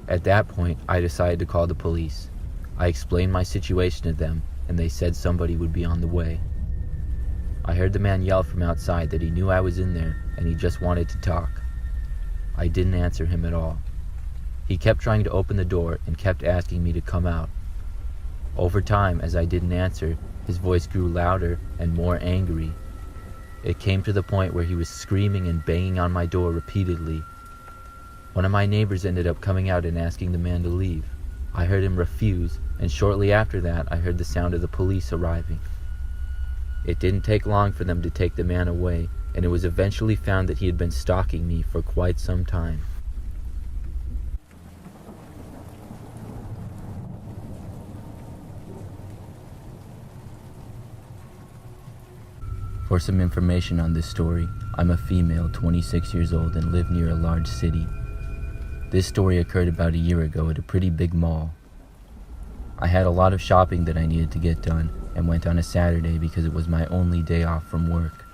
At that point, I decided to call the police. I explained my situation to them, and they said somebody would be on the way. I heard the man yell from outside that he knew I was in there, and he just wanted to talk. I didn't answer him at all. He kept trying to open the door and kept asking me to come out. Over time, as I didn't answer, his voice grew louder and more angry. It came to the point where he was screaming and banging on my door repeatedly. One of my neighbors ended up coming out and asking the man to leave. I heard him refuse, and shortly after that, I heard the sound of the police arriving. It didn't take long for them to take the man away, and it was eventually found that he had been stalking me for quite some time. For some information on this story, I'm a female, 26 years old, and live near a large city. This story occurred about a year ago at a pretty big mall. I had a lot of shopping that I needed to get done, and went on a Saturday because it was my only day off from work.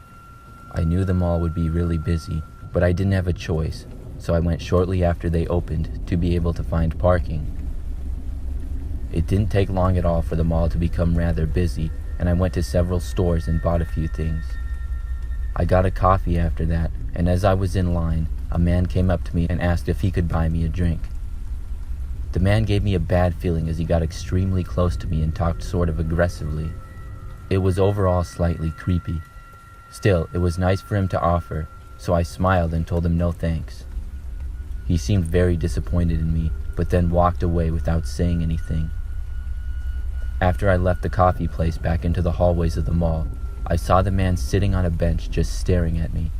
I knew the mall would be really busy, but I didn't have a choice, so I went shortly after they opened to be able to find parking. It didn't take long at all for the mall to become rather busy, and I went to several stores and bought a few things. I got a coffee after that, and as I was in line, a man came up to me and asked if he could buy me a drink. The man gave me a bad feeling as he got extremely close to me and talked sort of aggressively. It was overall slightly creepy. Still, it was nice for him to offer, so I smiled and told him no thanks. He seemed very disappointed in me, but then walked away without saying anything. After I left the coffee place back into the hallways of the mall, I saw the man sitting on a bench just staring at me.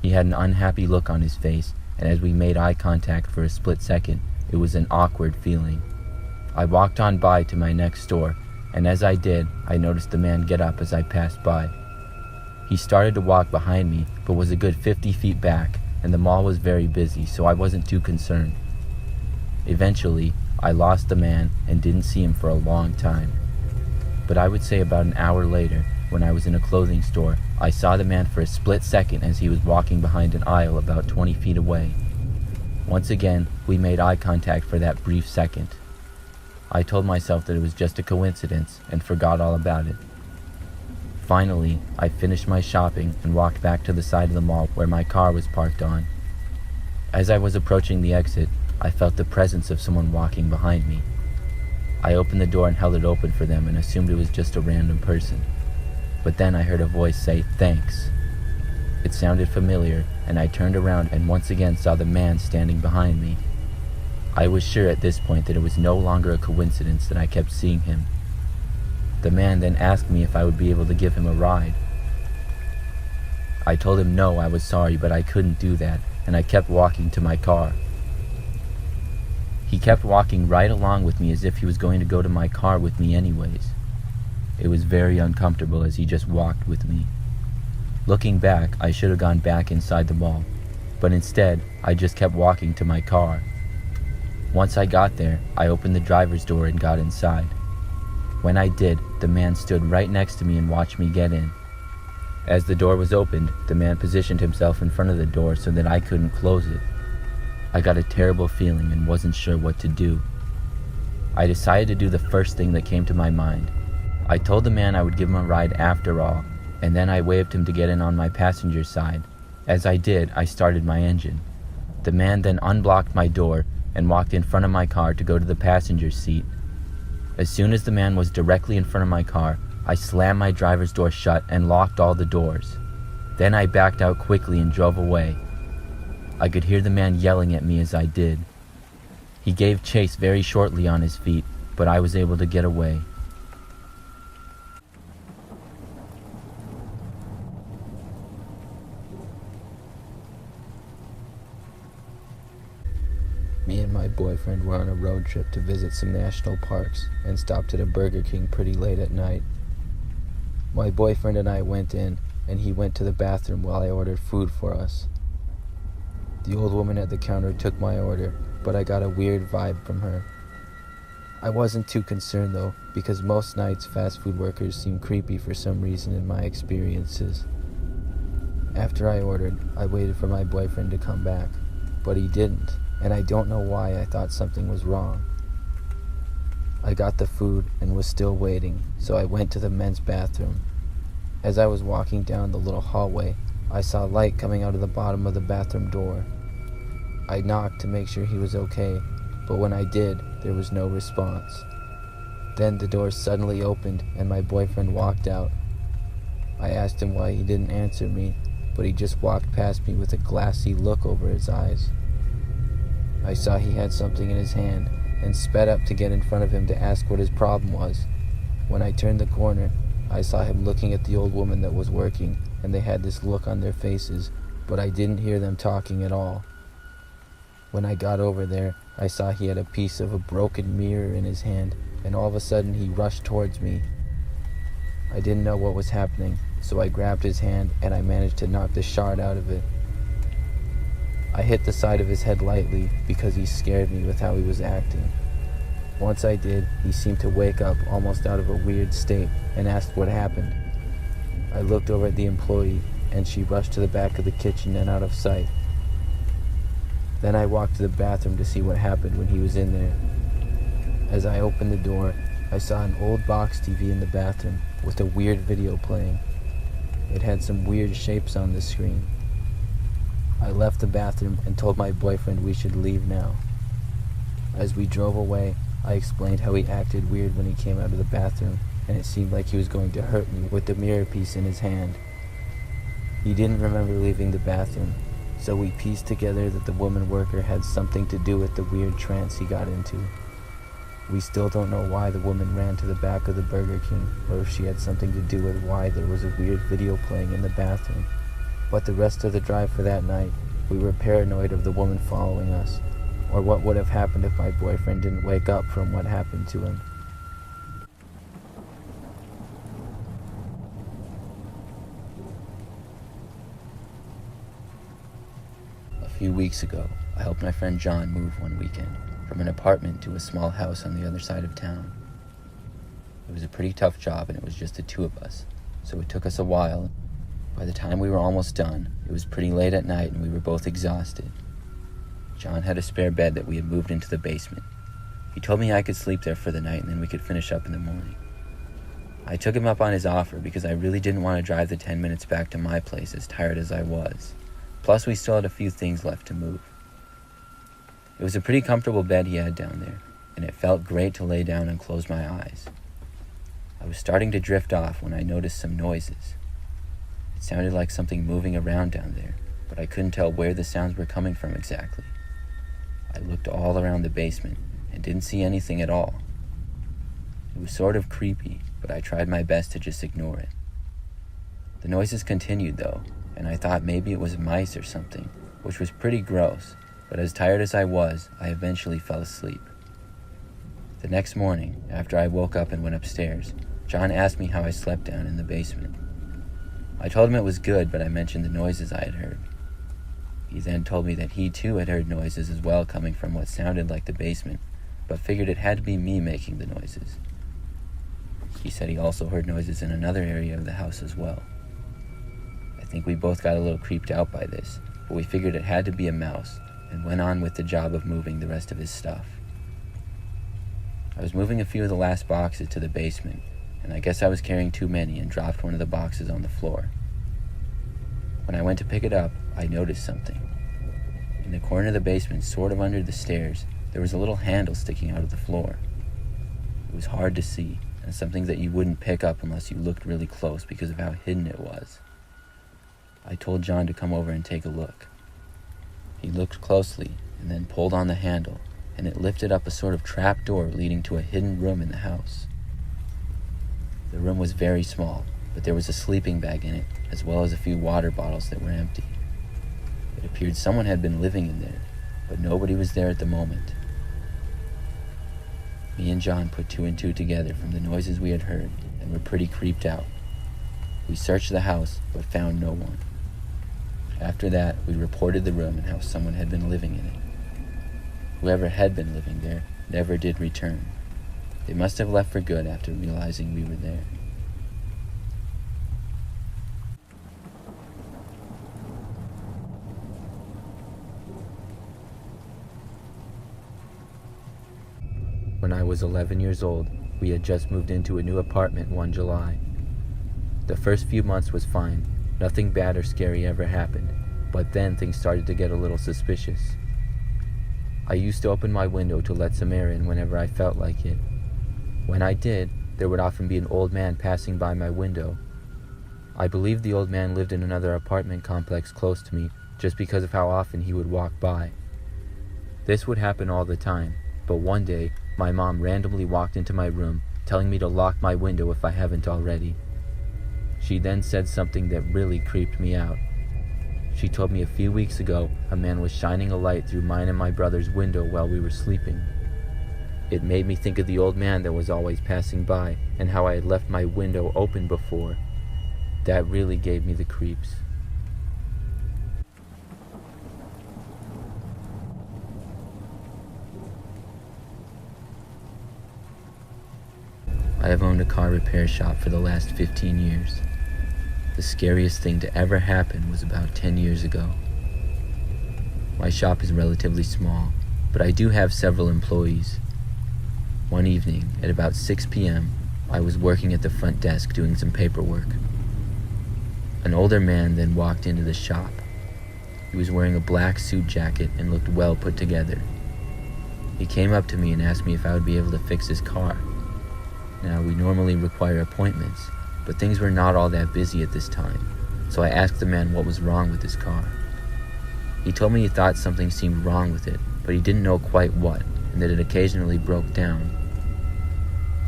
He had an unhappy look on his face, and as we made eye contact for a split second, it was an awkward feeling. I walked on by to my next store, and as I did, I noticed the man get up as I passed by. He started to walk behind me, but was a good 50 feet back, and the mall was very busy, so I wasn't too concerned. Eventually, I lost the man and didn't see him for a long time. But I would say about an hour later, when I was in a clothing store, I saw the man for a split second as he was walking behind an aisle about 20 feet away. Once again, we made eye contact for that brief second. I told myself that it was just a coincidence and forgot all about it, Finally, I finished my shopping and walked back to the side of the mall where my car was parked on. As I was approaching the exit, I felt the presence of someone walking behind me. I opened the door and held it open for them and assumed it was just a random person. But then I heard a voice say, "Thanks." It sounded familiar, and I turned around and once again saw the man standing behind me. I was sure at this point that it was no longer a coincidence that I kept seeing him. The man then asked me if I would be able to give him a ride. I told him no, I was sorry, but I couldn't do that, and I kept walking to my car. He kept walking right along with me as if he was going to go to my car with me anyways. It was very uncomfortable as he just walked with me. Looking back, I should have gone back inside the mall, but instead, I just kept walking to my car. Once I got there, I opened the driver's door and got inside. When I did, the man stood right next to me and watched me get in. As the door was opened, the man positioned himself in front of the door so that I couldn't close it. I got a terrible feeling and wasn't sure what to do. I decided to do the first thing that came to my mind. I told the man I would give him a ride after all, and then I waved him to get in on my passenger side. As I did, I started my engine. The man then unblocked my door and walked in front of my car to go to the passenger seat. As soon as the man was directly in front of my car, I slammed my driver's door shut and locked all the doors. Then I backed out quickly and drove away. I could hear the man yelling at me as I did. He gave chase very shortly on his feet, but I was able to get away. Me and my boyfriend were on a road trip to visit some national parks and stopped at a Burger King pretty late at night. My boyfriend and I went in, and he went to the bathroom while I ordered food for us. The old woman at the counter took my order, but I got a weird vibe from her. I wasn't too concerned though, because most nights fast food workers seem creepy for some reason in my experiences. After I ordered, I waited for my boyfriend to come back, but he didn't. And I don't know why I thought something was wrong. I got the food and was still waiting, so I went to the men's bathroom. As I was walking down the little hallway, I saw light coming out of the bottom of the bathroom door. I knocked to make sure he was okay, but when I did, there was no response. Then the door suddenly opened and my boyfriend walked out. I asked him why he didn't answer me, but he just walked past me with a glassy look over his eyes. I saw he had something in his hand and sped up to get in front of him to ask what his problem was. When I turned the corner, I saw him looking at the old woman that was working, and they had this look on their faces, but I didn't hear them talking at all. When I got over there, I saw he had a piece of a broken mirror in his hand, and all of a sudden he rushed towards me. I didn't know what was happening, so I grabbed his hand and I managed to knock the shard out of it. I hit the side of his head lightly because he scared me with how he was acting. Once I did, he seemed to wake up almost out of a weird state and asked what happened. I looked over at the employee and she rushed to the back of the kitchen and out of sight. Then I walked to the bathroom to see what happened when he was in there. As I opened the door, I saw an old box TV in the bathroom with a weird video playing. It had some weird shapes on the screen. I left the bathroom and told my boyfriend we should leave now. As we drove away, I explained how he acted weird when he came out of the bathroom, and it seemed like he was going to hurt me with the mirror piece in his hand. He didn't remember leaving the bathroom, so we pieced together that the woman worker had something to do with the weird trance he got into. We still don't know why the woman ran to the back of the Burger King, or if she had something to do with why there was a weird video playing in the bathroom. But the rest of the drive for that night, we were paranoid of the woman following us, or what would have happened if my boyfriend didn't wake up from what happened to him. A few weeks ago, I helped my friend John move one weekend from an apartment to a small house on the other side of town. It was a pretty tough job and it was just the two of us, so it took us a while. By the time we were almost done, it was pretty late at night and we were both exhausted. John had a spare bed that we had moved into the basement. He told me I could sleep there for the night and then we could finish up in the morning. I took him up on his offer because I really didn't want to drive the 10 minutes back to my place as tired as I was. Plus, we still had a few things left to move. It was a pretty comfortable bed he had down there, and it felt great to lay down and close my eyes. I was starting to drift off when I noticed some noises. It sounded like something moving around down there, but I couldn't tell where the sounds were coming from exactly. I looked all around the basement and didn't see anything at all. It was sort of creepy, but I tried my best to just ignore it. The noises continued though, and I thought maybe it was mice or something, which was pretty gross, but as tired as I was, I eventually fell asleep. The next morning, after I woke up and went upstairs, John asked me how I slept down in the basement. I told him it was good, but I mentioned the noises I had heard. He then told me that he too had heard noises as well coming from what sounded like the basement, but figured it had to be me making the noises. He said he also heard noises in another area of the house as well. I think we both got a little creeped out by this, but we figured it had to be a mouse, and went on with the job of moving the rest of his stuff. I was moving a few of the last boxes to the basement, and I guess I was carrying too many and dropped one of the boxes on the floor. When I went to pick it up, I noticed something. In the corner of the basement, sort of under the stairs, there was a little handle sticking out of the floor. It was hard to see, and something that you wouldn't pick up unless you looked really close because of how hidden it was. I told John to come over and take a look. He looked closely and then pulled on the handle, and it lifted up a sort of trap door leading to a hidden room in the house. The room was very small, but there was a sleeping bag in it, as well as a few water bottles that were empty. It appeared someone had been living in there, but nobody was there at the moment. Me and John put two and two together from the noises we had heard and were pretty creeped out. We searched the house, but found no one. After that, we reported the room and how someone had been living in it. Whoever had been living there never did return. They must have left for good after realizing we were there. When I was 11 years old, we had just moved into a new apartment one July. The first few months was fine. Nothing bad or scary ever happened, but then things started to get a little suspicious. I used to open my window to let some air in whenever I felt like it. When I did, there would often be an old man passing by my window. I believed the old man lived in another apartment complex close to me just because of how often he would walk by. This would happen all the time, but one day, my mom randomly walked into my room, telling me to lock my window if I haven't already. She then said something that really creeped me out. She told me a few weeks ago a man was shining a light through mine and my brother's window while we were sleeping. It made me think of the old man that was always passing by and how I had left my window open before. That really gave me the creeps. I have owned a car repair shop for the last 15 years. The scariest thing to ever happen was about 10 years ago. My shop is relatively small, but I do have several employees. One evening, at about 6 p.m., I was working at the front desk doing some paperwork. An older man then walked into the shop. He was wearing a black suit jacket and looked well put together. He came up to me and asked me if I would be able to fix his car. Now, we normally require appointments, but things were not all that busy at this time, so I asked the man what was wrong with his car. He told me he thought something seemed wrong with it, but he didn't know quite what, and that it occasionally broke down.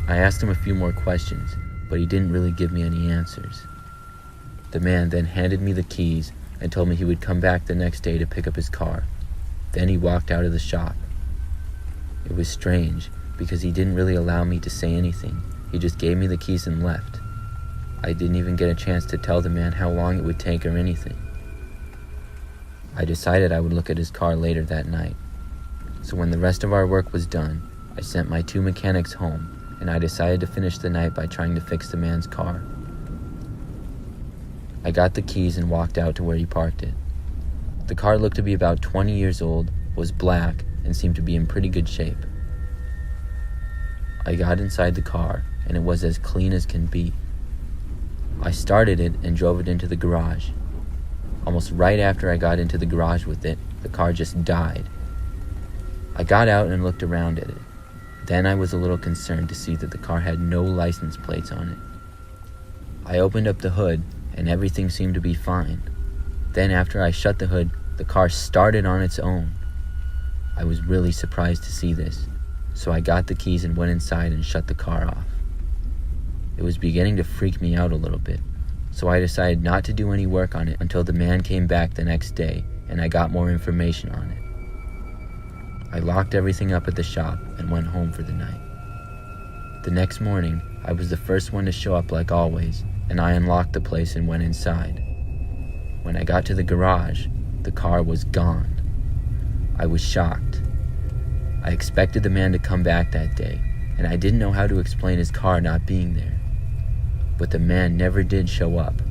I asked him a few more questions, but he didn't really give me any answers. The man then handed me the keys and told me he would come back the next day to pick up his car. Then he walked out of the shop. It was strange, because he didn't really allow me to say anything. He just gave me the keys and left. I didn't even get a chance to tell the man how long it would take or anything. I decided I would look at his car later that night. So when the rest of our work was done, I sent my 2 mechanics home, and I decided to finish the night by trying to fix the man's car. I got the keys and walked out to where he parked it. The car looked to be about 20 years old, was black, and seemed to be in pretty good shape. I got inside the car, and it was as clean as can be. I started it and drove it into the garage. Almost right after I got into the garage with it, the car just died. I got out and looked around at it. Then I was a little concerned to see that the car had no license plates on it. I opened up the hood, and everything seemed to be fine. Then after I shut the hood, the car started on its own. I was really surprised to see this, so I got the keys and went inside and shut the car off. It was beginning to freak me out a little bit, so I decided not to do any work on it until the man came back the next day and I got more information on it. I locked everything up at the shop and went home for the night. The next morning, I was the first one to show up like always, and I unlocked the place and went inside. When I got to the garage, the car was gone. I was shocked. I expected the man to come back that day, and I didn't know how to explain his car not being there. But the man never did show up.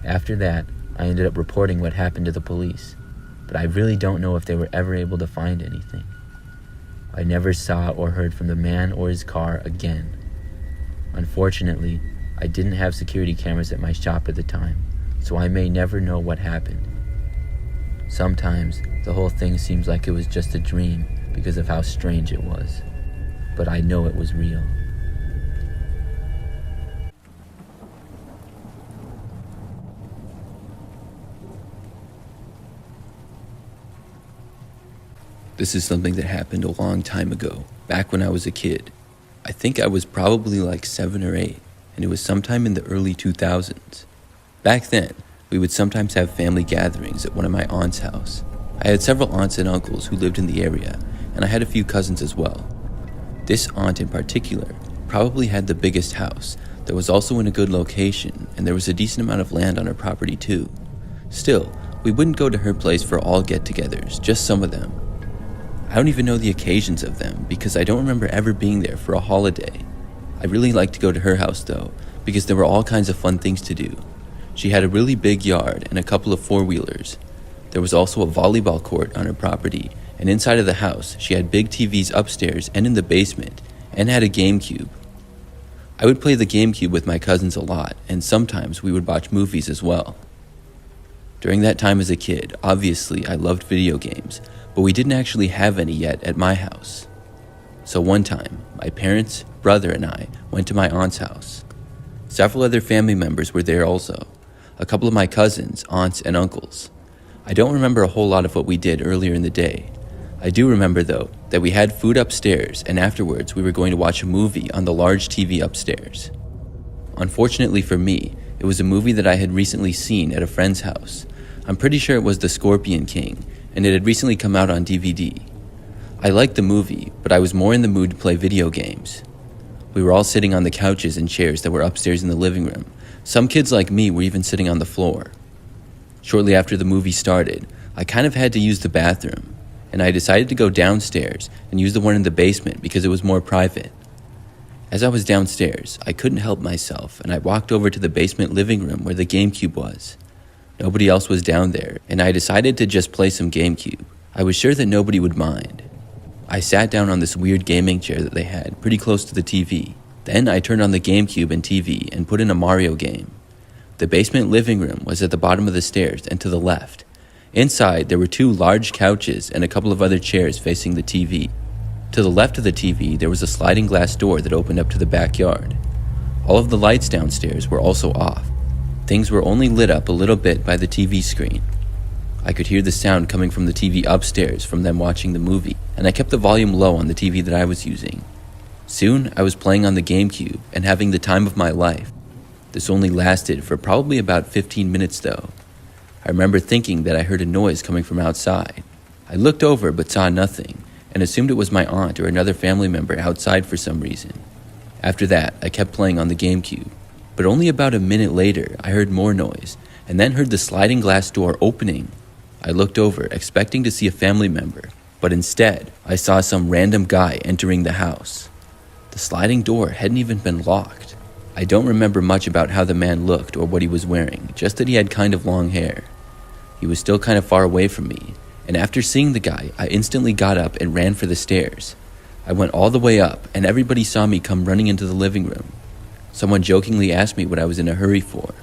After that, I ended up reporting what happened to the police, but I really don't know if they were ever able to find anything. I never saw or heard from the man or his car again. Unfortunately, I didn't have security cameras at my shop at the time, so I may never know what happened. Sometimes, the whole thing seems like it was just a dream because of how strange it was, but I know it was real. This is something that happened a long time ago, back when I was a kid. I think I was probably like 7 or 8, and it was sometime in the early 2000s. Back then, we would sometimes have family gatherings at one of my aunt's house. I had several aunts and uncles who lived in the area, and I had a few cousins as well. This aunt in particular probably had the biggest house that was also in a good location, and there was a decent amount of land on her property too. Still, we wouldn't go to her place for all get-togethers, just some of them. I don't even know the occasions of them because I don't remember ever being there for a holiday. I really liked to go to her house though, because there were all kinds of fun things to do. She had a really big yard and a couple of four-wheelers. There was also a volleyball court on her property, and inside of the house, she had big TVs upstairs and in the basement, and had a GameCube. I would play the GameCube with my cousins a lot, and sometimes we would watch movies as well. During that time as a kid, obviously I loved video games, but we didn't actually have any yet at my house. So one time, my parents, brother, and I went to my aunt's house. Several other family members were there also. A couple of my cousins, aunts, and uncles. I don't remember a whole lot of what we did earlier in the day. I do remember, though, that we had food upstairs, and afterwards we were going to watch a movie on the large TV upstairs. Unfortunately for me, it was a movie that I had recently seen at a friend's house. I'm pretty sure it was The Scorpion King, and it had recently come out on DVD. I liked the movie, but I was more in the mood to play video games. We were all sitting on the couches and chairs that were upstairs in the living room. Some kids like me were even sitting on the floor. Shortly after the movie started, I kind of had to use the bathroom, and I decided to go downstairs and use the one in the basement because it was more private. As I was downstairs, I couldn't help myself, and I walked over to the basement living room where the GameCube was. Nobody else was down there, and I decided to just play some GameCube. I was sure that nobody would mind. I sat down on this weird gaming chair that they had, pretty close to the TV. Then I turned on the GameCube and TV and put in a Mario game. The basement living room was at the bottom of the stairs and to the left. Inside, there were 2 large couches and a couple of other chairs facing the TV. To the left of the TV, there was a sliding glass door that opened up to the backyard. All of the lights downstairs were also off. Things were only lit up a little bit by the TV screen. I could hear the sound coming from the TV upstairs from them watching the movie, and I kept the volume low on the TV that I was using. Soon, I was playing on the GameCube and having the time of my life. This only lasted for probably about 15 minutes though. I remember thinking that I heard a noise coming from outside. I looked over but saw nothing, and assumed it was my aunt or another family member outside for some reason. After that, I kept playing on the GameCube. But only about a minute later, I heard more noise, and then heard the sliding glass door opening. I looked over, expecting to see a family member, but instead, I saw some random guy entering the house. The sliding door hadn't even been locked. I don't remember much about how the man looked or what he was wearing, just that he had kind of long hair. He was still kind of far away from me, and after seeing the guy, I instantly got up and ran for the stairs. I went all the way up, and everybody saw me come running into the living room. Someone jokingly asked me what I was in a hurry for.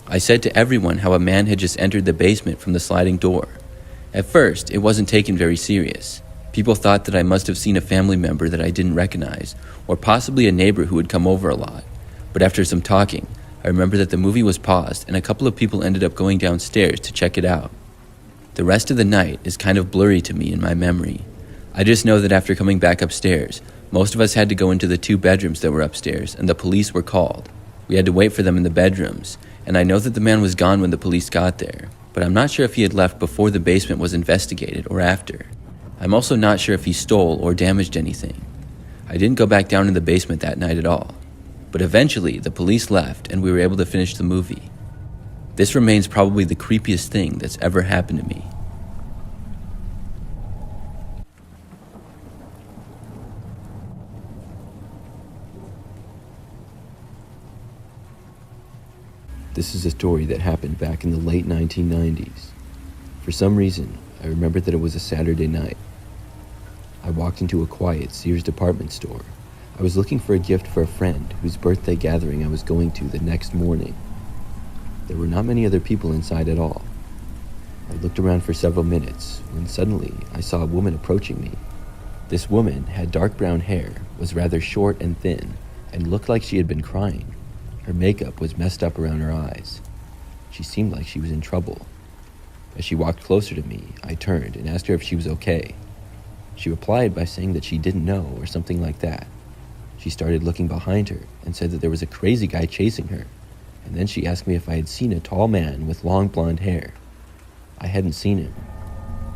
I said to everyone how a man had just entered the basement from the sliding door. At first, it wasn't taken very serious. People thought that I must have seen a family member that I didn't recognize, or possibly a neighbor who would come over a lot. But after some talking, I remember that the movie was paused and a couple of people ended up going downstairs to check it out. The rest of the night is kind of blurry to me in my memory. I just know that after coming back upstairs, most of us had to go into the 2 bedrooms that were upstairs and the police were called. We had to wait for them in the bedrooms, and I know that the man was gone when the police got there, but I'm not sure if he had left before the basement was investigated or after. I'm also not sure if he stole or damaged anything. I didn't go back down in the basement that night at all, but eventually the police left and we were able to finish the movie. This remains probably the creepiest thing that's ever happened to me. This is a story that happened back in the late 1990s. For some reason, I remember that it was a Saturday night. I walked into a quiet Sears department store. I was looking for a gift for a friend whose birthday gathering I was going to the next morning. There were not many other people inside at all. I looked around for several minutes when suddenly I saw a woman approaching me. This woman had dark brown hair, was rather short and thin, and looked like she had been crying. Her makeup was messed up around her eyes. She seemed like she was in trouble. As she walked closer to me, I turned and asked her if she was okay. She replied by saying that she didn't know or something like that. She started looking behind her and said that there was a crazy guy chasing her, and then she asked me if I had seen a tall man with long blonde hair. I hadn't seen him.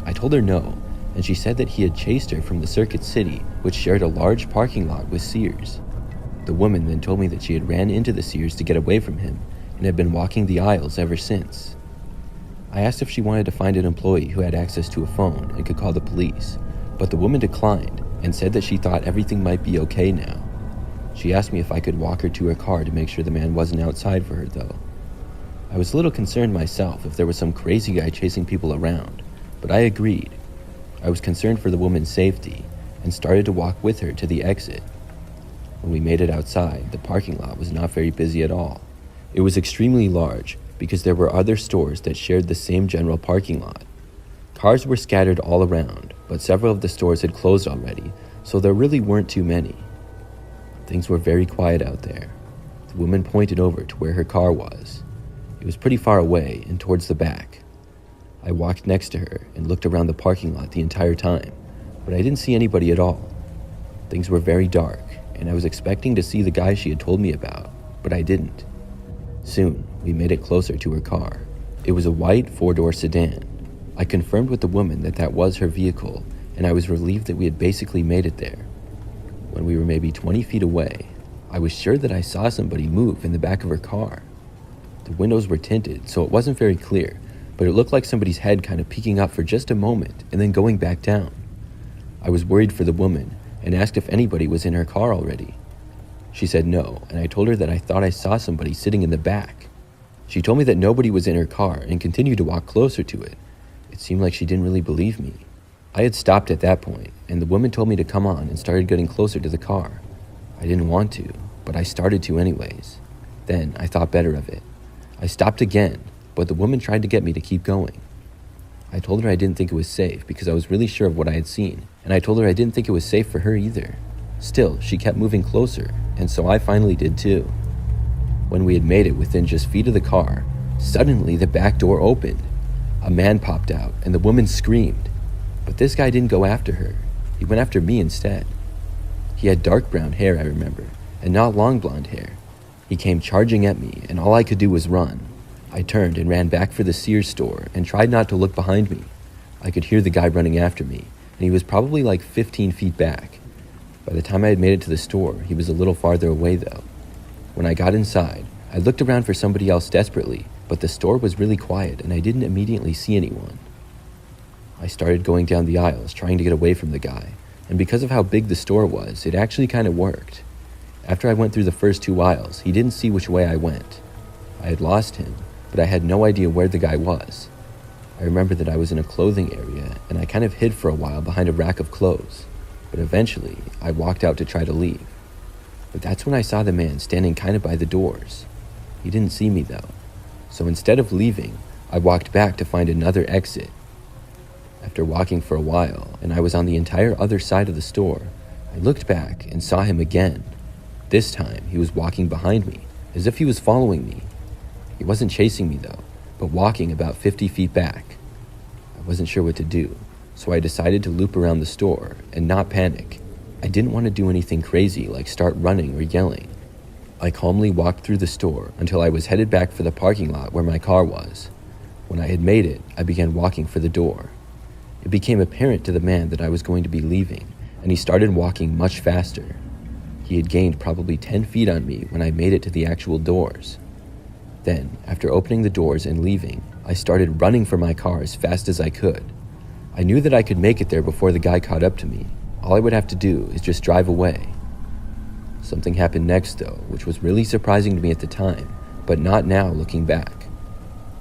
I told her no, and she said that he had chased her from the Circuit City, which shared a large parking lot with Sears. The woman then told me that she had ran into the Sears to get away from him and had been walking the aisles ever since. I asked if she wanted to find an employee who had access to a phone and could call the police, but the woman declined and said that she thought everything might be okay now. She asked me if I could walk her to her car to make sure the man wasn't outside for her, though. I was a little concerned myself if there was some crazy guy chasing people around, but I agreed. I was concerned for the woman's safety and started to walk with her to the exit. When we made it outside, the parking lot was not very busy at all. It was extremely large because there were other stores that shared the same general parking lot. Cars were scattered all around, but several of the stores had closed already, so there really weren't too many. Things were very quiet out there. The woman pointed over to where her car was. It was pretty far away and towards the back. I walked next to her and looked around the parking lot the entire time, but I didn't see anybody at all. Things were very dark, and I was expecting to see the guy she had told me about, but I didn't. Soon, we made it closer to her car. It was a white 4-door sedan. I confirmed with the woman that that was her vehicle, and I was relieved that we had basically made it there. When we were maybe 20 feet away, I was sure that I saw somebody move in the back of her car. The windows were tinted, so it wasn't very clear, but it looked like somebody's head kind of peeking up for just a moment and then going back down. I was worried for the woman and asked if anybody was in her car already. She said no, and I told her that I thought I saw somebody sitting in the back. She told me that nobody was in her car and continued to walk closer to it. It seemed like she didn't really believe me. I had stopped at that point, and the woman told me to come on and started getting closer to the car. I didn't want to, but I started to anyways. Then I thought better of it. I stopped again, but the woman tried to get me to keep going. I told her I didn't think it was safe because I was really sure of what I had seen, and I told her I didn't think it was safe for her either. Still, she kept moving closer, and so I finally did too. When we had made it within just feet of the car, suddenly the back door opened. A man popped out, and the woman screamed. But this guy didn't go after her. He went after me instead. He had dark brown hair, I remember, and not long blonde hair. He came charging at me, and all I could do was run. I turned and ran back for the Sears store and tried not to look behind me. I could hear the guy running after me, and he was probably like 15 feet back. By the time I had made it to the store, he was a little farther away though. When I got inside, I looked around for somebody else desperately, but the store was really quiet and I didn't immediately see anyone. I started going down the aisles trying to get away from the guy, and because of how big the store was, it actually kind of worked. After I went through the first 2 aisles, he didn't see which way I went. I had lost him, but I had no idea where the guy was. I remember that I was in a clothing area, and I kind of hid for a while behind a rack of clothes. but eventually I walked out to try to leave. But that's when I saw the man standing kind of by the doors. He didn't see me though, so instead of leaving, I walked back to find another exit. After walking for a while, and I was on the entire other side of the store, I looked back and saw him again. This time, he was walking behind me, as if he was following me. He wasn't chasing me though, but walking about 50 feet back. I wasn't sure what to do, so I decided to loop around the store and not panic. I didn't want to do anything crazy like start running or yelling. I calmly walked through the store until I was headed back for the parking lot where my car was. When I had made it, I began walking for the door. It became apparent to the man that I was going to be leaving, and he started walking much faster. He had gained probably 10 feet on me when I made it to the actual doors. Then, after opening the doors and leaving, I started running for my car as fast as I could. I knew that I could make it there before the guy caught up to me. All I would have to do is just drive away. Something happened next though, which was really surprising to me at the time, but not now looking back.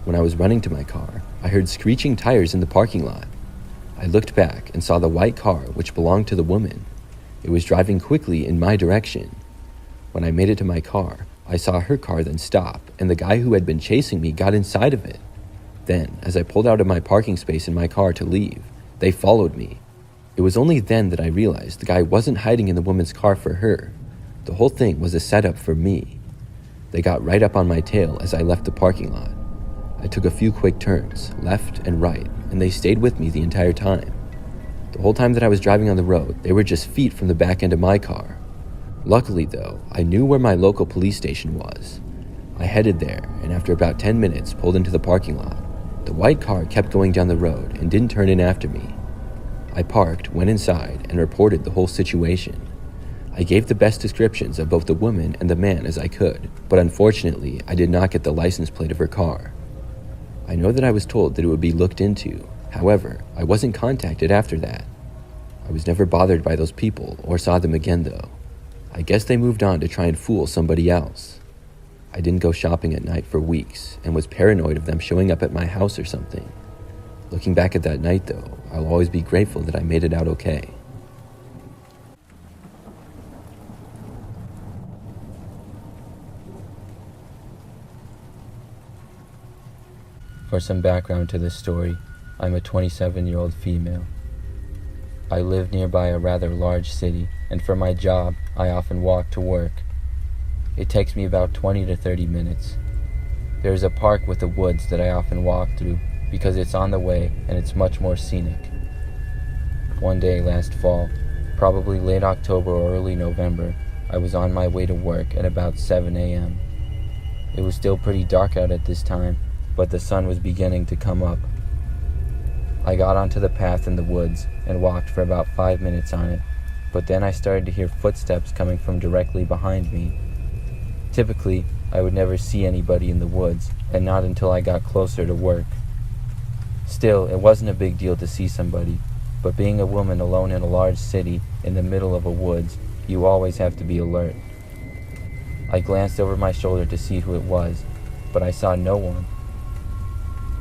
When I was running to my car, I heard screeching tires in the parking lot. I looked back and saw the white car which belonged to the woman. It was driving quickly in my direction. When I made it to my car, I saw her car then stop, and the guy who had been chasing me got inside of it. Then, as I pulled out of my parking space in my car to leave, they followed me. It was only then that I realized the guy wasn't hiding in the woman's car for her. The whole thing was a setup for me. They got right up on my tail as I left the parking lot. I took a few quick turns, left and right, and they stayed with me the entire time. The whole time that I was driving on the road, they were just feet from the back end of my car. Luckily though, I knew where my local police station was. I headed there, and after about 10 minutes pulled into the parking lot. The white car kept going down the road and didn't turn in after me. I parked, went inside, and reported the whole situation. I gave the best descriptions of both the woman and the man as I could, but unfortunately, I did not get the license plate of her car. I know that I was told that it would be looked into. However, I wasn't contacted after that. I was never bothered by those people or saw them again though. I guess they moved on to try and fool somebody else. I didn't go shopping at night for weeks and was paranoid of them showing up at my house or something. Looking back at that night though, I'll always be grateful that I made it out okay. For some background to this story, I'm a 27-year-old female. I live nearby a rather large city, and for my job, I often walk to work. It takes me about 20 to 30 minutes. There is a park with the woods that I often walk through because it's on the way and it's much more scenic. One day last fall, probably late October or early November, I was on my way to work at about 7 a.m. It was still pretty dark out at this time, but the sun was beginning to come up. I got onto the path in the woods and walked for about 5 minutes on it, but then I started to hear footsteps coming from directly behind me. Typically, I would never see anybody in the woods, and not until I got closer to work. Still, it wasn't a big deal to see somebody, but being a woman alone in a large city in the middle of a woods, you always have to be alert. I glanced over my shoulder to see who it was, but I saw no one.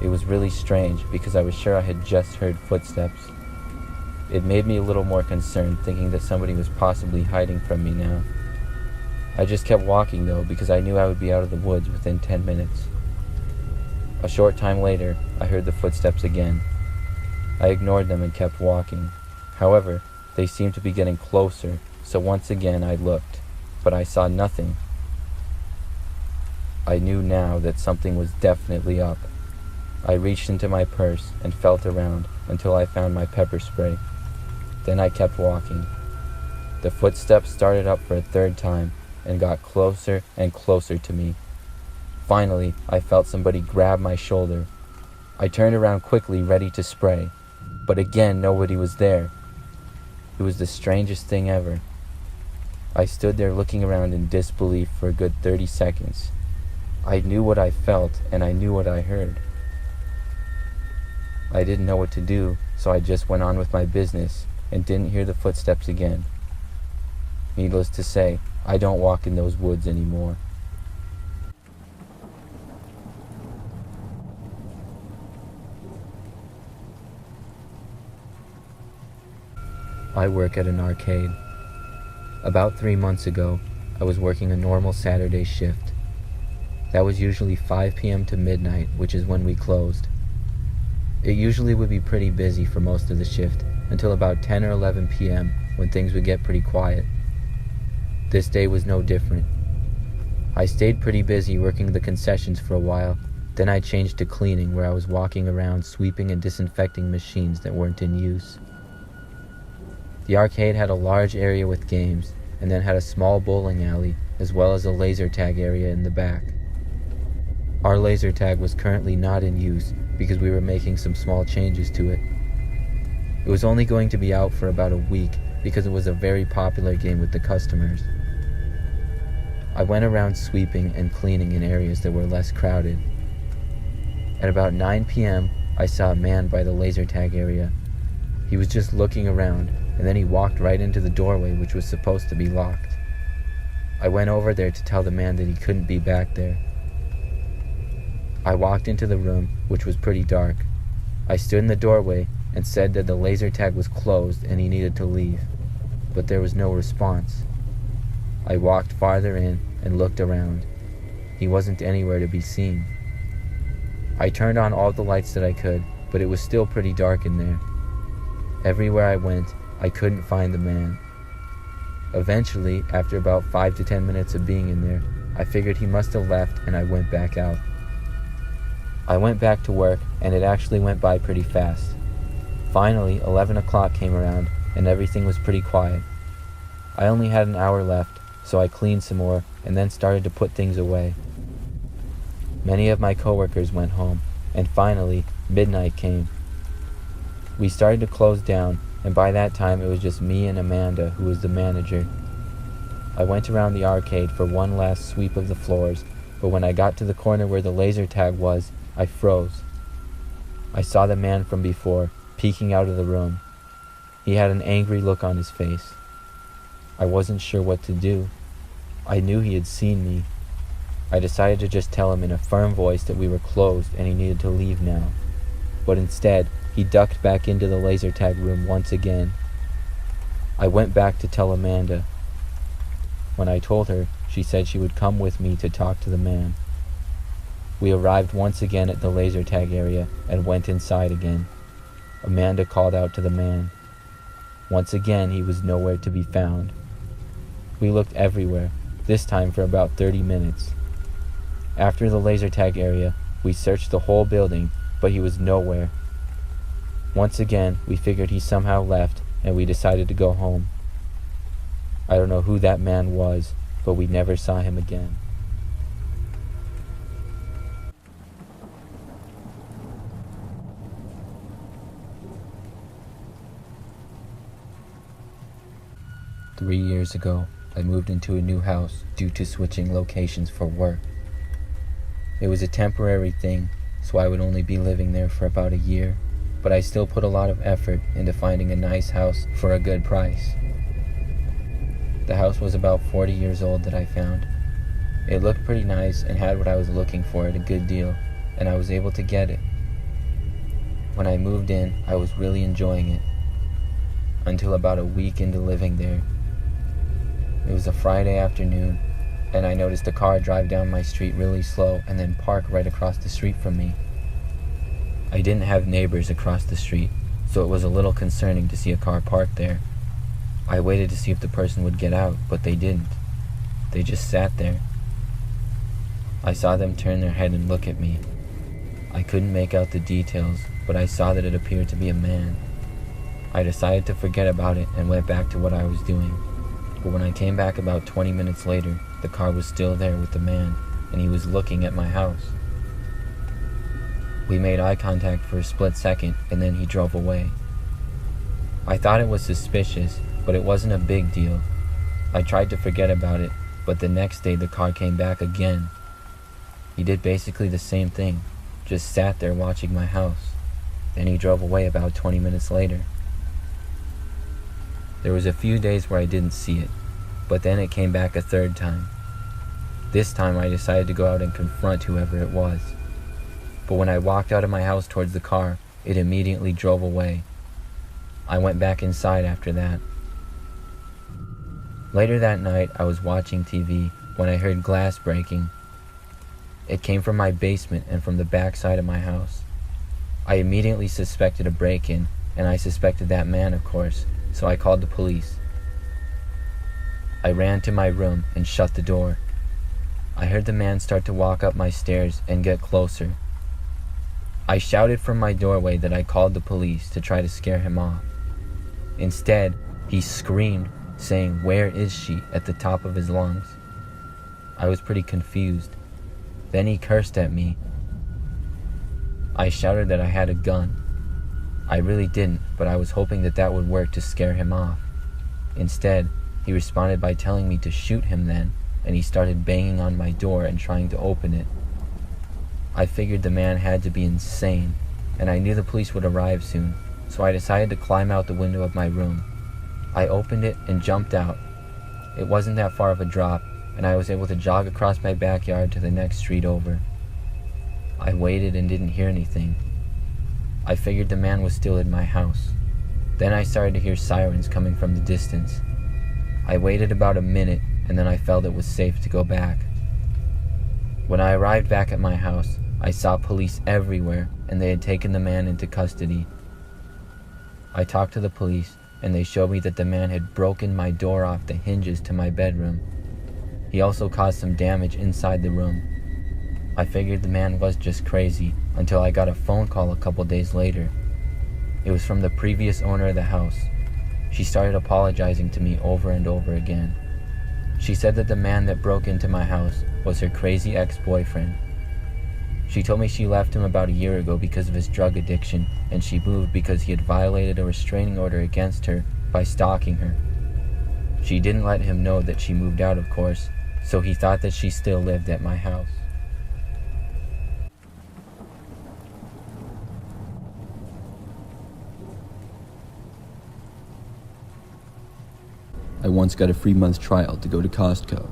It was really strange because I was sure I had just heard footsteps. It made me a little more concerned, thinking that somebody was possibly hiding from me now. I just kept walking though because I knew I would be out of the woods within 10 minutes. A short time later, I heard the footsteps again. I ignored them and kept walking. However, they seemed to be getting closer, so once again I looked, but I saw nothing. I knew now that something was definitely up. I reached into my purse and felt around until I found my pepper spray. Then I kept walking. The footsteps started up for a third time and got closer and closer to me. Finally, I felt somebody grab my shoulder. I turned around quickly, ready to spray, but again nobody was there. It was the strangest thing ever. I stood there looking around in disbelief for a good 30 seconds. I knew what I felt and I knew what I heard. I didn't know what to do, so I just went on with my business and didn't hear the footsteps again. Needless to say, I don't walk in those woods anymore. I work at an arcade. About 3 months ago, I was working a normal Saturday shift. That was usually 5 p.m. to midnight, which is when we closed. It usually would be pretty busy for most of the shift until about 10 or 11 p.m. when things would get pretty quiet. This day was no different. I stayed pretty busy working the concessions for a while, then I changed to cleaning, where I was walking around sweeping and disinfecting machines that weren't in use. The arcade had a large area with games, and then had a small bowling alley, as well as a laser tag area in the back. Our laser tag was currently not in use because we were making some small changes to it. It was only going to be out for about a week because it was a very popular game with the customers. I went around sweeping and cleaning in areas that were less crowded. At about 9 p.m., I saw a man by the laser tag area. He was just looking around, and then he walked right into the doorway, which was supposed to be locked. I went over there to tell the man that he couldn't be back there. I walked into the room, which was pretty dark. I stood in the doorway and said that the laser tag was closed and he needed to leave, but there was no response. I walked farther in and looked around. He wasn't anywhere to be seen. I turned on all the lights that I could, but it was still pretty dark in there. Everywhere I went, I couldn't find the man. Eventually, after about 5 to 10 minutes of being in there, I figured he must have left and I went back out. I went back to work and it actually went by pretty fast. Finally, 11 o'clock came around and everything was pretty quiet. I only had an hour left, so I cleaned some more and then started to put things away. Many of my coworkers went home, and finally, midnight came. We started to close down, and by that time it was just me and Amanda, who was the manager. I went around the arcade for one last sweep of the floors, but when I got to the corner where the laser tag was, I froze. I saw the man from before, peeking out of the room. He had an angry look on his face. I wasn't sure what to do. I knew he had seen me. I decided to just tell him in a firm voice that we were closed and he needed to leave now. But instead, he ducked back into the laser tag room once again. I went back to tell Amanda. When I told her, she said she would come with me to talk to the man. We arrived once again at the laser tag area and went inside again. Amanda called out to the man. Once again, he was nowhere to be found. We looked everywhere, this time for about 30 minutes. After the laser tag area, we searched the whole building, but he was nowhere. Once again, we figured he somehow left, and we decided to go home. I don't know who that man was, but we never saw him again. Three years ago, I moved into a new house due to switching locations for work. It was a temporary thing, so I would only be living there for about a year, but I still put a lot of effort into finding a nice house for a good price. The house was about 40 years old that I found. It looked pretty nice and had what I was looking for at a good deal, and I was able to get it. When I moved in, I was really enjoying it, until about a week into living there. It was a Friday afternoon, and I noticed a car drive down my street really slow and then park right across the street from me. I didn't have neighbors across the street, so it was a little concerning to see a car parked there. I waited to see if the person would get out, but they didn't. They just sat there. I saw them turn their head and look at me. I couldn't make out the details, but I saw that it appeared to be a man. I decided to forget about it and went back to what I was doing. But when I came back about 20 minutes later, the car was still there with the man, and he was looking at my house. We made eye contact for a split second, and then he drove away. I thought it was suspicious, but it wasn't a big deal. I tried to forget about it, but the next day the car came back again. He did basically the same thing, just sat there watching my house. Then he drove away about 20 minutes later. There was a few days where I didn't see it, but then it came back a third time. This time I decided to go out and confront whoever it was. But when I walked out of my house towards the car, it immediately drove away. I went back inside after that. Later that night, I was watching TV when I heard glass breaking. It came from my basement and from the back side of my house. I immediately suspected a break-in, and I suspected that man, of course, so I called the police. I ran to my room and shut the door. I heard the man start to walk up my stairs and get closer. I shouted from my doorway that I called the police to try to scare him off. Instead, he screamed, saying, "Where is she?" at the top of his lungs. I was pretty confused. Then he cursed at me. I shouted that I had a gun. I really didn't, but I was hoping that that would work to scare him off. Instead, he responded by telling me to shoot him then, and he started banging on my door and trying to open it. I figured the man had to be insane, and I knew the police would arrive soon, so I decided to climb out the window of my room. I opened it and jumped out. It wasn't that far of a drop, and I was able to jog across my backyard to the next street over. I waited and didn't hear anything. I figured the man was still in my house. Then I started to hear sirens coming from the distance. I waited about a minute, and then I felt it was safe to go back. When I arrived back at my house, I saw police everywhere, and they had taken the man into custody. I talked to the police, and they showed me that the man had broken my door off the hinges to my bedroom. He also caused some damage inside the room. I figured the man was just crazy until I got a phone call a couple days later. It was from the previous owner of the house. She started apologizing to me over and over again. She said that the man that broke into my house was her crazy ex-boyfriend. She told me she left him about a year ago because of his drug addiction, and she moved because he had violated a restraining order against her by stalking her. She didn't let him know that she moved out, of course, so he thought that she still lived at my house. I once got a free month trial to go to Costco.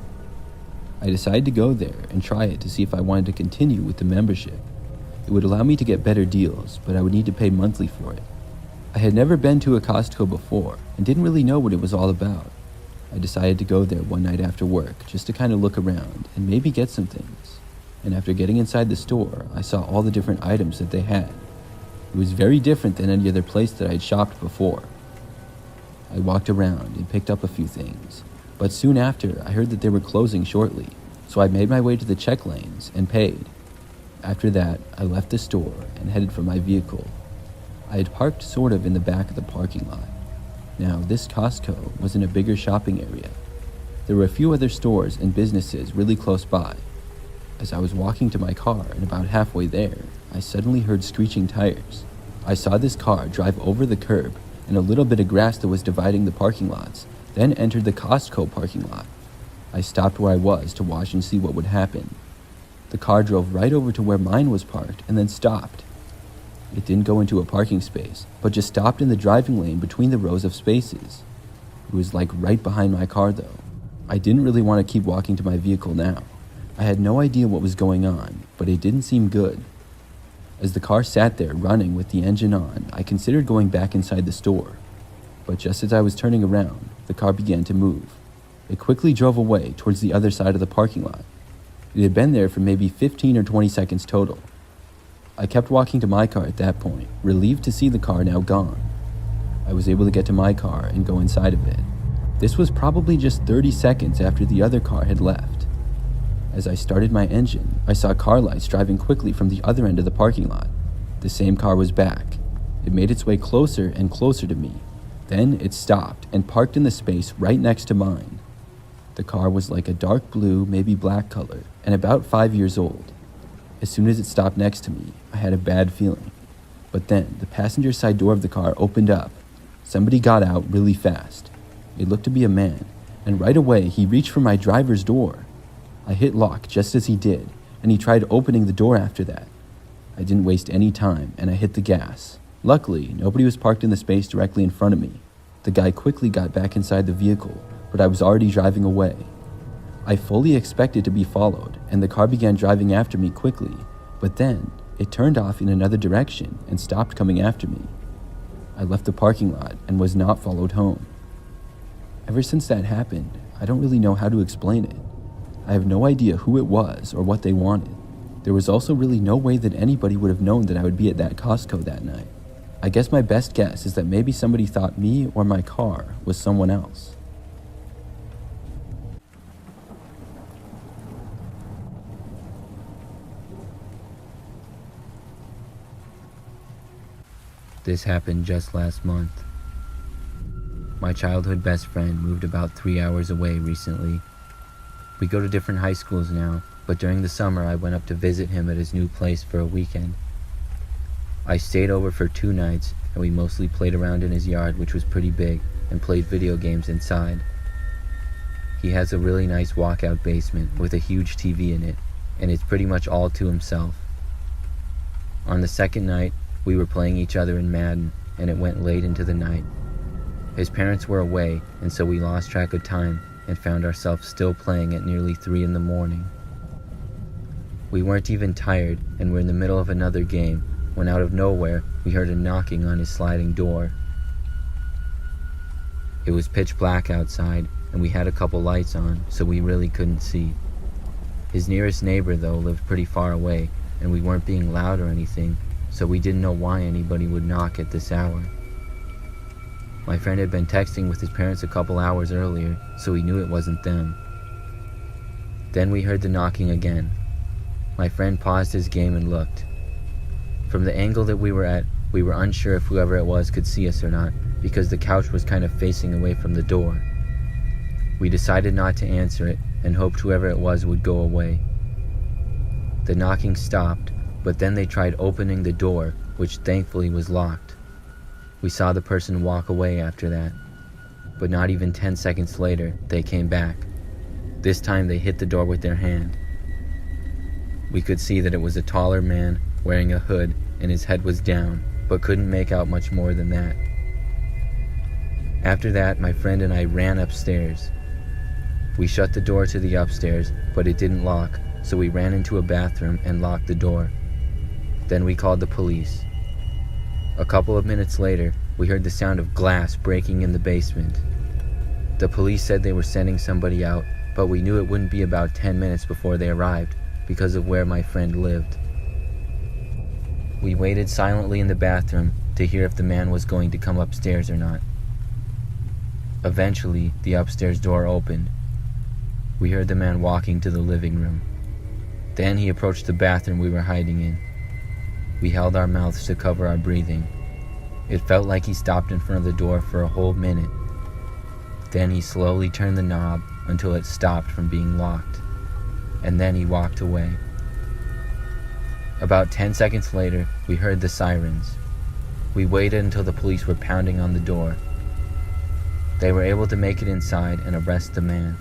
I decided to go there and try it to see if I wanted to continue with the membership. It would allow me to get better deals, but I would need to pay monthly for it. I had never been to a Costco before and didn't really know what it was all about. I decided to go there one night after work just to kind of look around and maybe get some things. And after getting inside the store, I saw all the different items that they had. It was very different than any other place that I had shopped before. I walked around and picked up a few things, but soon after I heard that they were closing shortly, so I made my way to the check lanes and paid. After that, I left the store and headed for my vehicle. I had parked sort of in the back of the parking lot. Now, this Costco was in a bigger shopping area. There were a few other stores and businesses really close by. As I was walking to my car and about halfway there, I suddenly heard screeching tires. I saw this car drive over the curb and a little bit of grass that was dividing the parking lots, then entered the Costco parking lot. I stopped where I was to watch and see what would happen. The car drove right over to where mine was parked and then stopped. It didn't go into a parking space, but just stopped in the driving lane between the rows of spaces. It was like right behind my car though. I didn't really want to keep walking to my vehicle now. I had no idea what was going on, but it didn't seem good. As the car sat there running with the engine on, I considered going back inside the store. But just as I was turning around, the car began to move. It quickly drove away towards the other side of the parking lot. It had been there for maybe 15 or 20 seconds total. I kept walking to my car at that point, relieved to see the car now gone. I was able to get to my car and go inside of it. This was probably just 30 seconds after the other car had left. As I started my engine, I saw car lights driving quickly from the other end of the parking lot. The same car was back. It made its way closer and closer to me. Then it stopped and parked in the space right next to mine. The car was like a dark blue, maybe black color, and about 5 years old. As soon as it stopped next to me, I had a bad feeling. But then the passenger side door of the car opened up. Somebody got out really fast. It looked to be a man, and right away he reached for my driver's door. I hit lock just as he did, and he tried opening the door after that. I didn't waste any time, and I hit the gas. Luckily, nobody was parked in the space directly in front of me. The guy quickly got back inside the vehicle, but I was already driving away. I fully expected to be followed, and the car began driving after me quickly, but then it turned off in another direction and stopped coming after me. I left the parking lot and was not followed home. Ever since that happened, I don't really know how to explain it. I have no idea who it was or what they wanted. There was also really no way that anybody would have known that I would be at that Costco that night. I guess my best guess is that maybe somebody thought me or my car was someone else. This happened just last month. My childhood best friend moved about 3 hours away recently. We go to different high schools now, but during the summer I went up to visit him at his new place for a weekend. I stayed over for 2 nights, and we mostly played around in his yard, which was pretty big, and played video games inside. He has a really nice walkout basement with a huge TV in it, and it's pretty much all to himself. On the second night, we were playing each other in Madden, and it went late into the night. His parents were away, and so we lost track of time and found ourselves still playing at nearly 3 in the morning. We weren't even tired and were in the middle of another game when out of nowhere we heard a knocking on his sliding door. It was pitch black outside and we had a couple lights on, so we really couldn't see. His nearest neighbor though lived pretty far away and we weren't being loud or anything, so we didn't know why anybody would knock at this hour. My friend had been texting with his parents a couple hours earlier, so he knew it wasn't them. Then we heard the knocking again. My friend paused his game and looked. From the angle that we were at, we were unsure if whoever it was could see us or not, because the couch was kind of facing away from the door. We decided not to answer it and hoped whoever it was would go away. The knocking stopped, but then they tried opening the door, which thankfully was locked. We saw the person walk away after that, but not even 10 seconds later, they came back. This time they hit the door with their hand. We could see that it was a taller man wearing a hood and his head was down, but couldn't make out much more than that. After that, my friend and I ran upstairs. We shut the door to the upstairs, but it didn't lock, so we ran into a bathroom and locked the door. Then we called the police. A couple of minutes later, we heard the sound of glass breaking in the basement. The police said they were sending somebody out, but we knew it wouldn't be about 10 minutes before they arrived because of where my friend lived. We waited silently in the bathroom to hear if the man was going to come upstairs or not. Eventually, the upstairs door opened. We heard the man walking to the living room. Then he approached the bathroom we were hiding in. We held our mouths to cover our breathing. It felt like he stopped in front of the door for a whole minute. Then he slowly turned the knob until it stopped from being locked, and then he walked away. About 10 seconds later, we heard the sirens. We waited until the police were pounding on the door. They were able to make it inside and arrest the man.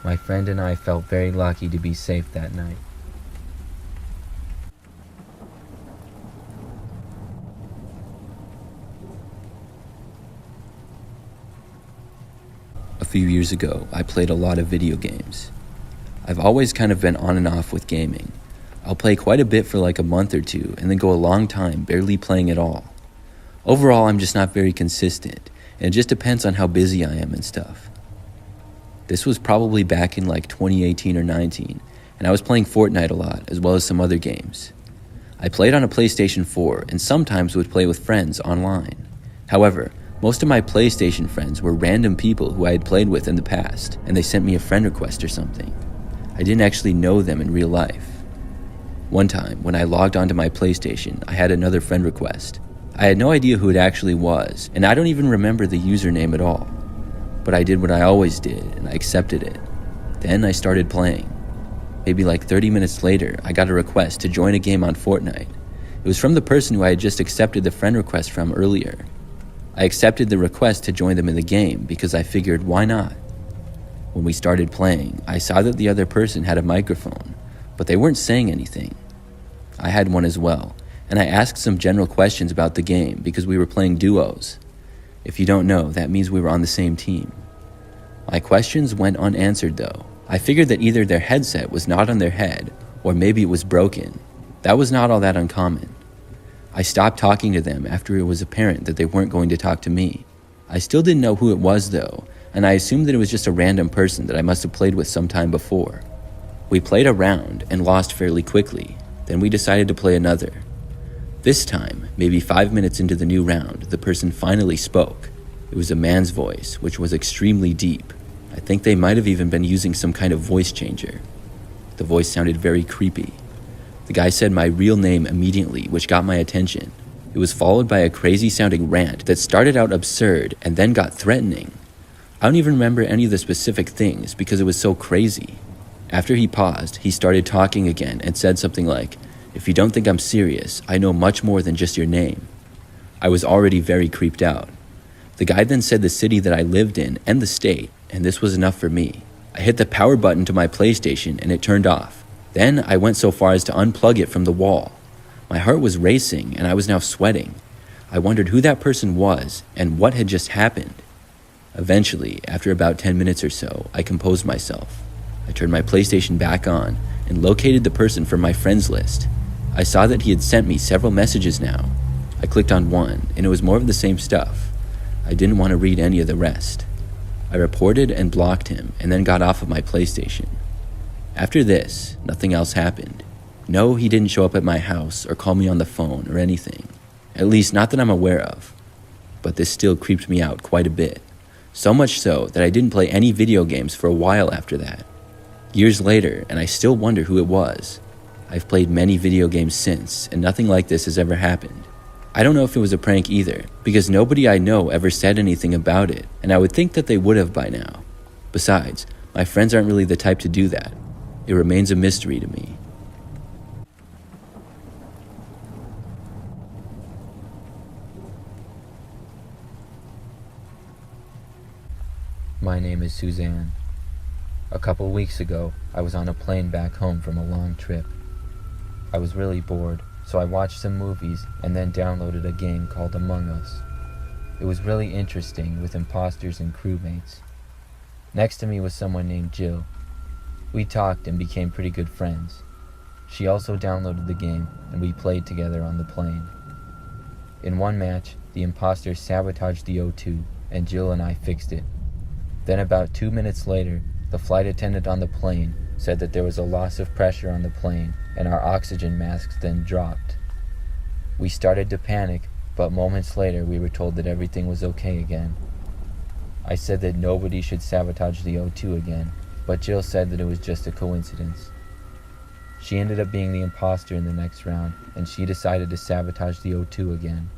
My friend and I felt very lucky to be safe that night. A few years ago, I played a lot of video games. I've always kind of been on and off with gaming. I'll play quite a bit for like a month or two and then go a long time barely playing at all. Overall, I'm just not very consistent, and it just depends on how busy I am and stuff. This was probably back in like 2018 or 19, and I was playing Fortnite a lot as well as some other games. I played on a PlayStation 4 and sometimes would play with friends online. However, most of my PlayStation friends were random people who I had played with in the past, and they sent me a friend request or something. I didn't actually know them in real life. One time, when I logged onto my PlayStation, I had another friend request. I had no idea who it actually was, and I don't even remember the username at all. But I did what I always did, and I accepted it. Then I started playing. Maybe like 30 minutes later, I got a request to join a game on Fortnite. It was from the person who I had just accepted the friend request from earlier. I accepted the request to join them in the game because I figured, why not? When we started playing, I saw that the other person had a microphone, but they weren't saying anything. I had one as well, and I asked some general questions about the game because we were playing duos. If you don't know, that means we were on the same team. My questions went unanswered though. I figured that either their headset was not on their head, or maybe it was broken. That was not all that uncommon. I stopped talking to them after it was apparent that they weren't going to talk to me. I still didn't know who it was though, and I assumed that it was just a random person that I must have played with sometime before. We played a round and lost fairly quickly, then we decided to play another. This time, maybe 5 minutes into the new round, the person finally spoke. It was a man's voice, which was extremely deep. I think they might have even been using some kind of voice changer. The voice sounded very creepy. The guy said my real name immediately, which got my attention. It was followed by a crazy sounding rant that started out absurd and then got threatening. I don't even remember any of the specific things because it was so crazy. After he paused, he started talking again and said something like, "If you don't think I'm serious, I know much more than just your name." I was already very creeped out. The guy then said the city that I lived in and the state, and this was enough for me. I hit the power button to my PlayStation and it turned off. Then I went so far as to unplug it from the wall. My heart was racing and I was now sweating. I wondered who that person was and what had just happened. Eventually, after about 10 minutes or so, I composed myself. I turned my PlayStation back on and located the person from my friends list. I saw that he had sent me several messages now. I clicked on one and it was more of the same stuff. I didn't want to read any of the rest. I reported and blocked him and then got off of my PlayStation. After this, nothing else happened. No, he didn't show up at my house or call me on the phone or anything. At least not that I'm aware of. But this still creeped me out quite a bit. So much so that I didn't play any video games for a while after that. Years later, and I still wonder who it was. I've played many video games since, and nothing like this has ever happened. I don't know if it was a prank either, because nobody I know ever said anything about it, and I would think that they would have by now. Besides, my friends aren't really the type to do that. It remains a mystery to me. My name is Suzanne. A couple weeks ago, I was on a plane back home from a long trip. I was really bored, so I watched some movies and then downloaded a game called Among Us. It was really interesting with imposters and crewmates. Next to me was someone named Jill. We talked and became pretty good friends. She also downloaded the game and we played together on the plane. In one match, the imposter sabotaged the O2 and Jill and I fixed it. Then about 2 minutes later, the flight attendant on the plane said that there was a loss of pressure on the plane and our oxygen masks then dropped. We started to panic, but moments later we were told that everything was okay again. I said that nobody should sabotage the O2 again, but Jill said that it was just a coincidence. She ended up being the imposter in the next round, and she decided to sabotage the O2 again.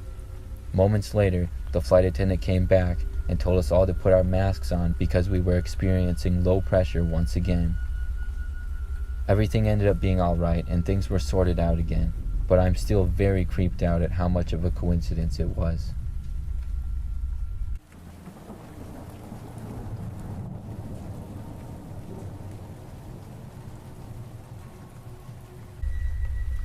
Moments later, the flight attendant came back and told us all to put our masks on because we were experiencing low pressure once again. Everything ended up being alright and things were sorted out again, but I'm still very creeped out at how much of a coincidence it was.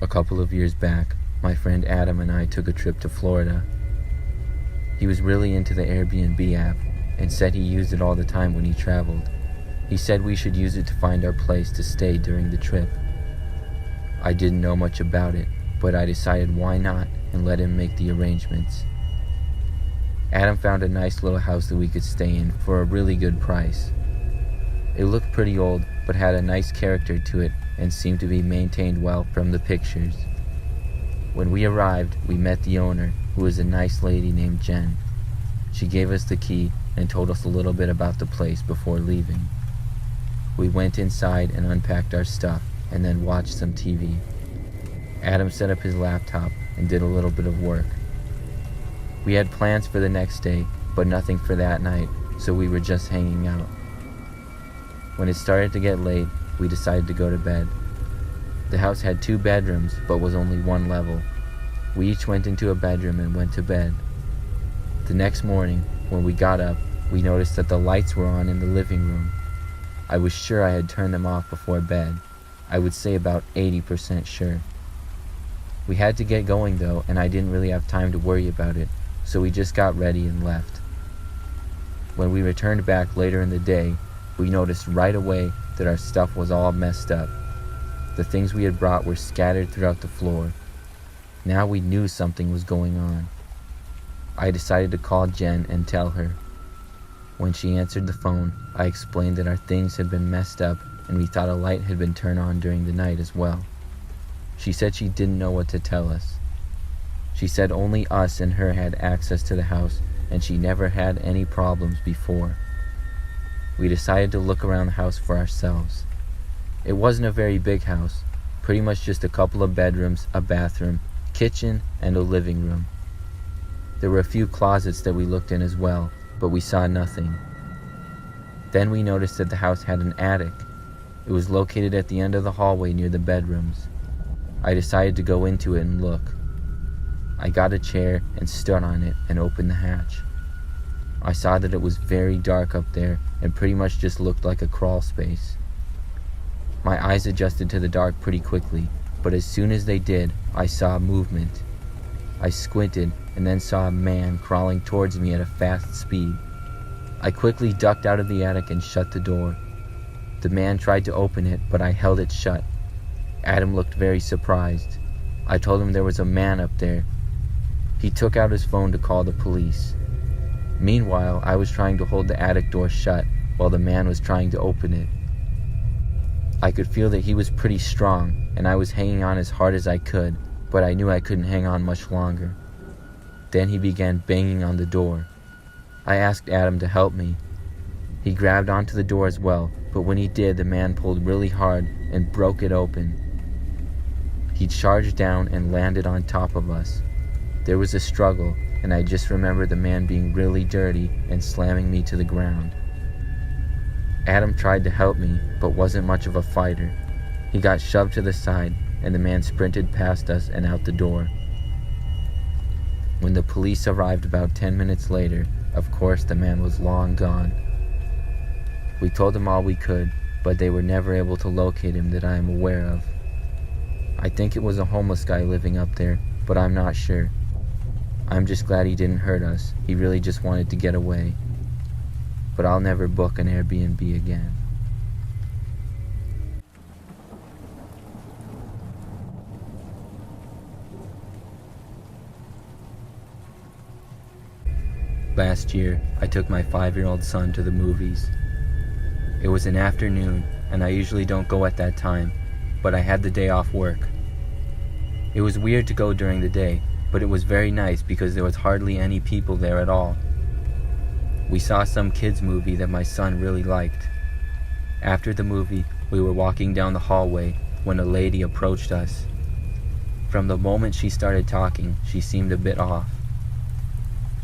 A couple of years back, my friend Adam and I took a trip to Florida. He was really into the Airbnb app and said he used it all the time when he traveled. He said we should use it to find our place to stay during the trip. I didn't know much about it, but I decided why not and let him make the arrangements. Adam found a nice little house that we could stay in for a really good price. It looked pretty old, but had a nice character to it and seemed to be maintained well from the pictures. When we arrived, we met the owner, who was a nice lady named Jen. She gave us the key and told us a little bit about the place before leaving. We went inside and unpacked our stuff and then watched some TV. Adam set up his laptop and did a little bit of work. We had plans for the next day, but nothing for that night, so we were just hanging out. When it started to get late, we decided to go to bed. The house had 2 bedrooms, but was only 1 level. We each went into a bedroom and went to bed. The next morning, when we got up, we noticed that the lights were on in the living room. I was sure I had turned them off before bed. I would say about 80% sure. We had to get going though, and I didn't really have time to worry about it, so we just got ready and left. When we returned back later in the day, we noticed right away that our stuff was all messed up. The things we had brought were scattered throughout the floor. Now we knew something was going on. I decided to call Jen and tell her. When she answered the phone, I explained that our things had been messed up and we thought a light had been turned on during the night as well. She said she didn't know what to tell us. She said only us and her had access to the house and she never had any problems before. We decided to look around the house for ourselves. It wasn't a very big house, pretty much just a couple of bedrooms, a bathroom, kitchen, and a living room. There were a few closets that we looked in as well, but we saw nothing. Then we noticed that the house had an attic. It was located at the end of the hallway near the bedrooms. I decided to go into it and look. I got a chair and stood on it and opened the hatch. I saw that it was very dark up there and pretty much just looked like a crawl space. My eyes adjusted to the dark pretty quickly, but as soon as they did, I saw movement. I squinted and then saw a man crawling towards me at a fast speed. I quickly ducked out of the attic and shut the door. The man tried to open it, but I held it shut. Adam looked very surprised. I told him there was a man up there. He took out his phone to call the police. Meanwhile, I was trying to hold the attic door shut while the man was trying to open it. I could feel that he was pretty strong, and I was hanging on as hard as I could, but I knew I couldn't hang on much longer. Then he began banging on the door. I asked Adam to help me. He grabbed onto the door as well, but when he did, the man pulled really hard and broke it open. He charged down and landed on top of us. There was a struggle, and I just remember the man being really dirty and slamming me to the ground. Adam tried to help me, but wasn't much of a fighter. He got shoved to the side, and the man sprinted past us and out the door. When the police arrived about 10 minutes later, of course the man was long gone. We told them all we could, but they were never able to locate him that I am aware of. I think it was a homeless guy living up there, but I'm not sure. I'm just glad he didn't hurt us. He really just wanted to get away. But I'll never book an Airbnb again. Last year, I took my 5-year-old son to the movies. It was an afternoon, and I usually don't go at that time, but I had the day off work. It was weird to go during the day, but it was very nice because there was hardly any people there at all. We saw some kids' movie that my son really liked. After the movie, we were walking down the hallway when a lady approached us. From the moment she started talking, she seemed a bit off.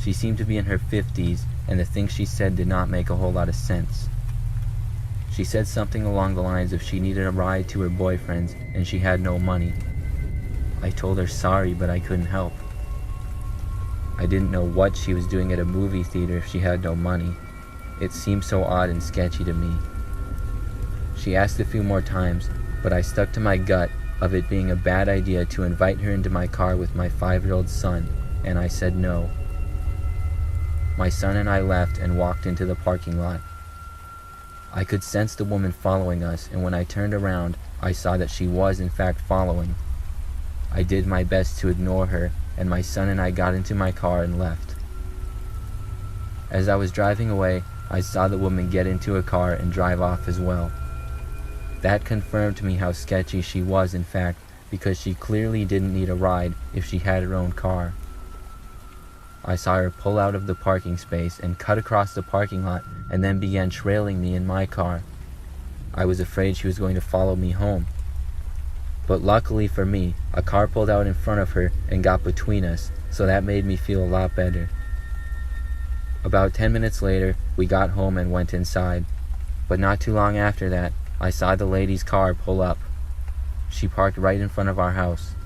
She seemed to be in her 50s, and the things she said did not make a whole lot of sense. She said something along the lines of she needed a ride to her boyfriend's and she had no money. I told her sorry, but I couldn't help. I didn't know what she was doing at a movie theater if she had no money. It seemed so odd and sketchy to me. She asked a few more times, but I stuck to my gut of it being a bad idea to invite her into my car with my 5-year-old son, and I said no. My son and I left and walked into the parking lot. I could sense the woman following us, and when I turned around, I saw that she was in fact following. I did my best to ignore her, and my son and I got into my car and left. As I was driving away, I saw the woman get into a car and drive off as well. That confirmed to me how sketchy she was in fact, because she clearly didn't need a ride if she had her own car. I saw her pull out of the parking space and cut across the parking lot and then began trailing me in my car. I was afraid she was going to follow me home. But luckily for me, a car pulled out in front of her and got between us, so that made me feel a lot better. About 10 minutes later, we got home and went inside. But not too long after that, I saw the lady's car pull up. She parked right in front of our house.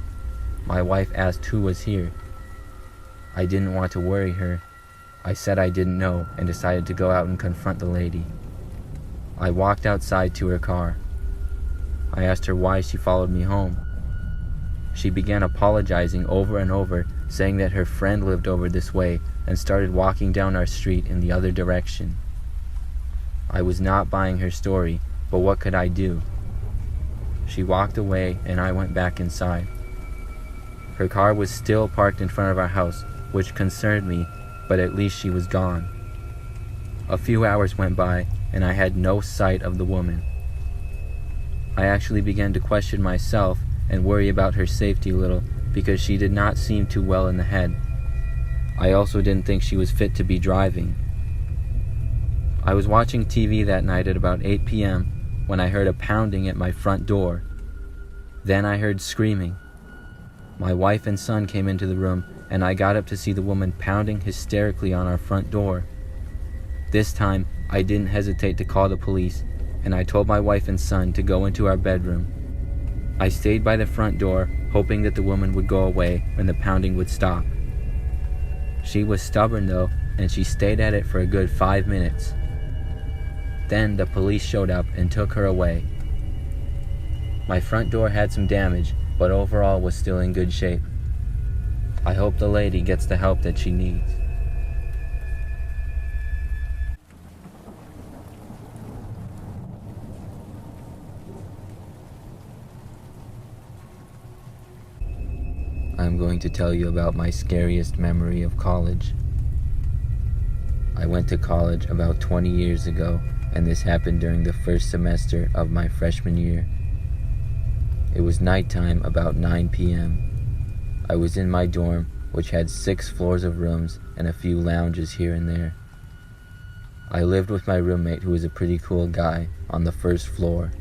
My wife asked who was here. I didn't want to worry her. I said I didn't know and decided to go out and confront the lady. I walked outside to her car. I asked her why she followed me home. She began apologizing over and over, saying that her friend lived over this way and started walking down our street in the other direction. I was not buying her story, but what could I do? She walked away and I went back inside. Her car was still parked in front of our house, which concerned me, but at least she was gone. A few hours went by, and I had no sight of the woman. I actually began to question myself and worry about her safety a little because she did not seem too well in the head. I also didn't think she was fit to be driving. I was watching TV that night at about 8 p.m. when I heard a pounding at my front door. Then I heard screaming. My wife and son came into the room, and I got up to see the woman pounding hysterically on our front door. This time, I didn't hesitate to call the police, and I told my wife and son to go into our bedroom. I stayed by the front door, hoping that the woman would go away when the pounding would stop. She was stubborn though, and she stayed at it for a good 5 minutes. Then the police showed up and took her away. My front door had some damage, but overall was still in good shape. I hope the lady gets the help that she needs. I'm going to tell you about my scariest memory of college. I went to college about 20 years ago, and this happened during the first semester of my freshman year. It was nighttime, about 9 p.m. I was in my dorm, which had 6 floors of rooms and a few lounges here and there. I lived with my roommate, who was a pretty cool guy, on the first floor.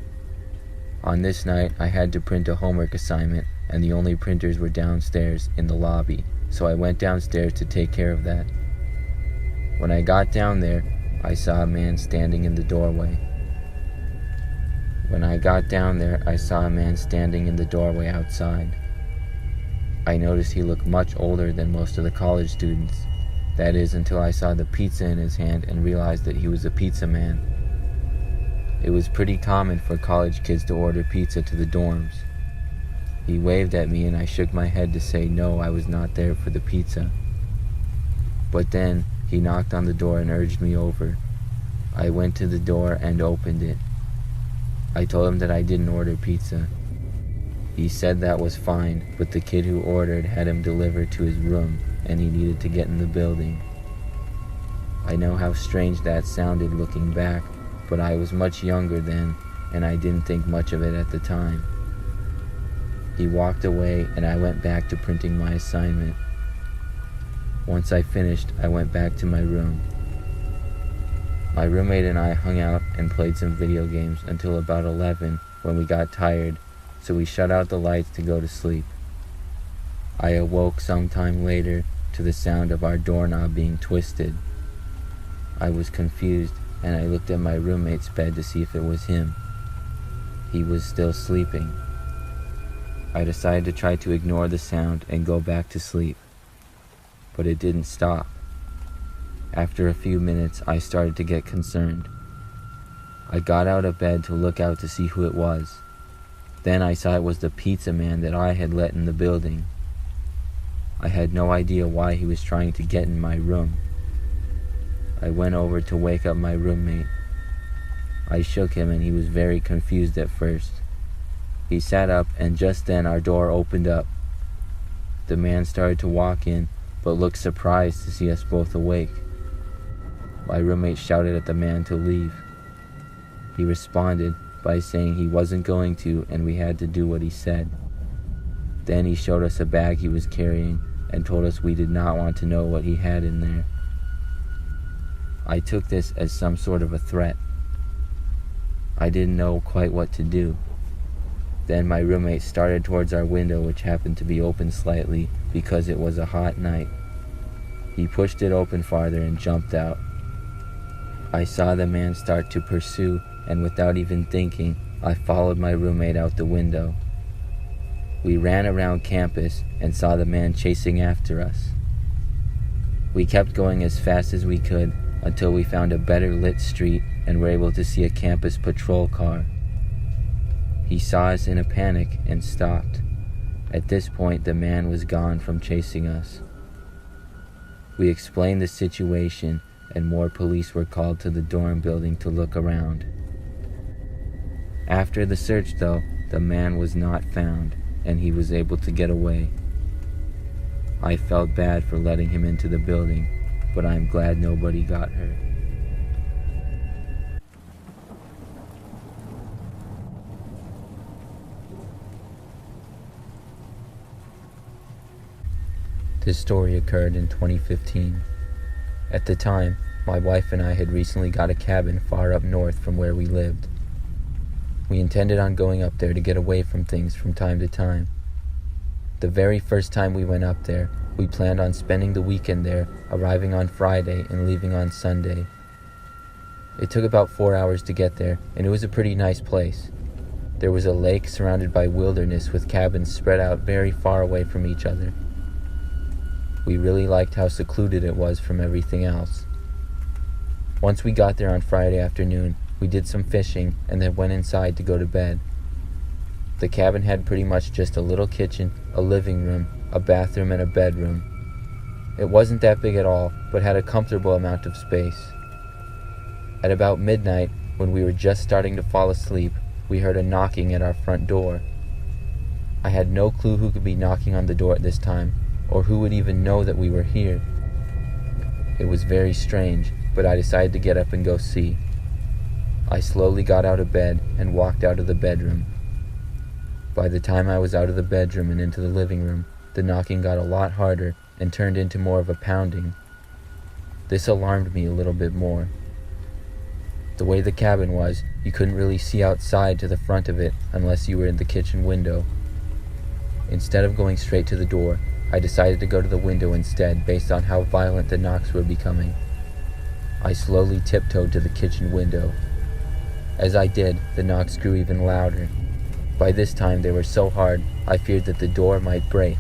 On this night, I had to print a homework assignment, and the only printers were downstairs in the lobby, so I went downstairs to take care of that. When I got down there, I saw a man standing in the doorway. Outside. I noticed he looked much older than most of the college students. That is, until I saw the pizza in his hand and realized that he was a pizza man. It was pretty common for college kids to order pizza to the dorms. He waved at me and I shook my head to say no, I was not there for the pizza. But then he knocked on the door and urged me over. I went to the door and opened it. I told him that I didn't order pizza. He said that was fine, but the kid who ordered had him delivered to his room and he needed to get in the building. I know how strange that sounded looking back, but I was much younger then and I didn't think much of it at the time. He walked away and I went back to printing my assignment. Once I finished, I went back to my room. My roommate and I hung out and played some video games until about 11 when we got tired, so we shut out the lights to go to sleep. I awoke sometime later to the sound of our doorknob being twisted. I was confused and I looked at my roommate's bed to see if it was him. He was still sleeping. I decided to try to ignore the sound and go back to sleep, but it didn't stop. After a few minutes, I started to get concerned. I got out of bed to look out to see who it was. Then I saw it was the pizza man that I had let in the building. I had no idea why he was trying to get in my room. I went over to wake up my roommate. I shook him and he was very confused at first. He sat up and just then our door opened up. The man started to walk in, but looked surprised to see us both awake. My roommate shouted at the man to leave. He responded by saying he wasn't going to and we had to do what he said. Then he showed us a bag he was carrying and told us we did not want to know what he had in there. I took this as some sort of a threat. I didn't know quite what to do. Then my roommate started towards our window, which happened to be open slightly because it was a hot night. He pushed it open farther and jumped out. I saw the man start to pursue, and without even thinking, I followed my roommate out the window. We ran around campus and saw the man chasing after us. We kept going as fast as we could until we found a better lit street and were able to see a campus patrol car. He saw us in a panic and stopped. At this point, the man was gone from chasing us. We explained the situation and more police were called to the dorm building to look around. After the search though, the man was not found and he was able to get away. I felt bad for letting him into the building, but I am glad nobody got hurt. This story occurred in 2015. At the time, my wife and I had recently got a cabin far up north from where we lived. We intended on going up there to get away from things from time to time. The very first time we went up there, we planned on spending the weekend there, arriving on Friday and leaving on Sunday. It took about 4 hours to get there, and it was a pretty nice place. There was a lake surrounded by wilderness with cabins spread out very far away from each other. We really liked how secluded it was from everything else. Once we got there on Friday afternoon, we did some fishing and then went inside to go to bed. The cabin had pretty much just a little kitchen, a living room, a bathroom, and a bedroom. It wasn't that big at all, but had a comfortable amount of space. At about midnight, when we were just starting to fall asleep, we heard a knocking at our front door. I had no clue who could be knocking on the door at this time, or who would even know that we were here. It was very strange, but I decided to get up and go see. I slowly got out of bed and walked out of the bedroom. By the time I was out of the bedroom and into the living room, the knocking got a lot harder and turned into more of a pounding. This alarmed me a little bit more. The way the cabin was, you couldn't really see outside to the front of it unless you were in the kitchen window. Instead of going straight to the door, I decided to go to the window instead based on how violent the knocks were becoming. I slowly tiptoed to the kitchen window. As I did, the knocks grew even louder. By this time they were so hard, I feared that the door might break.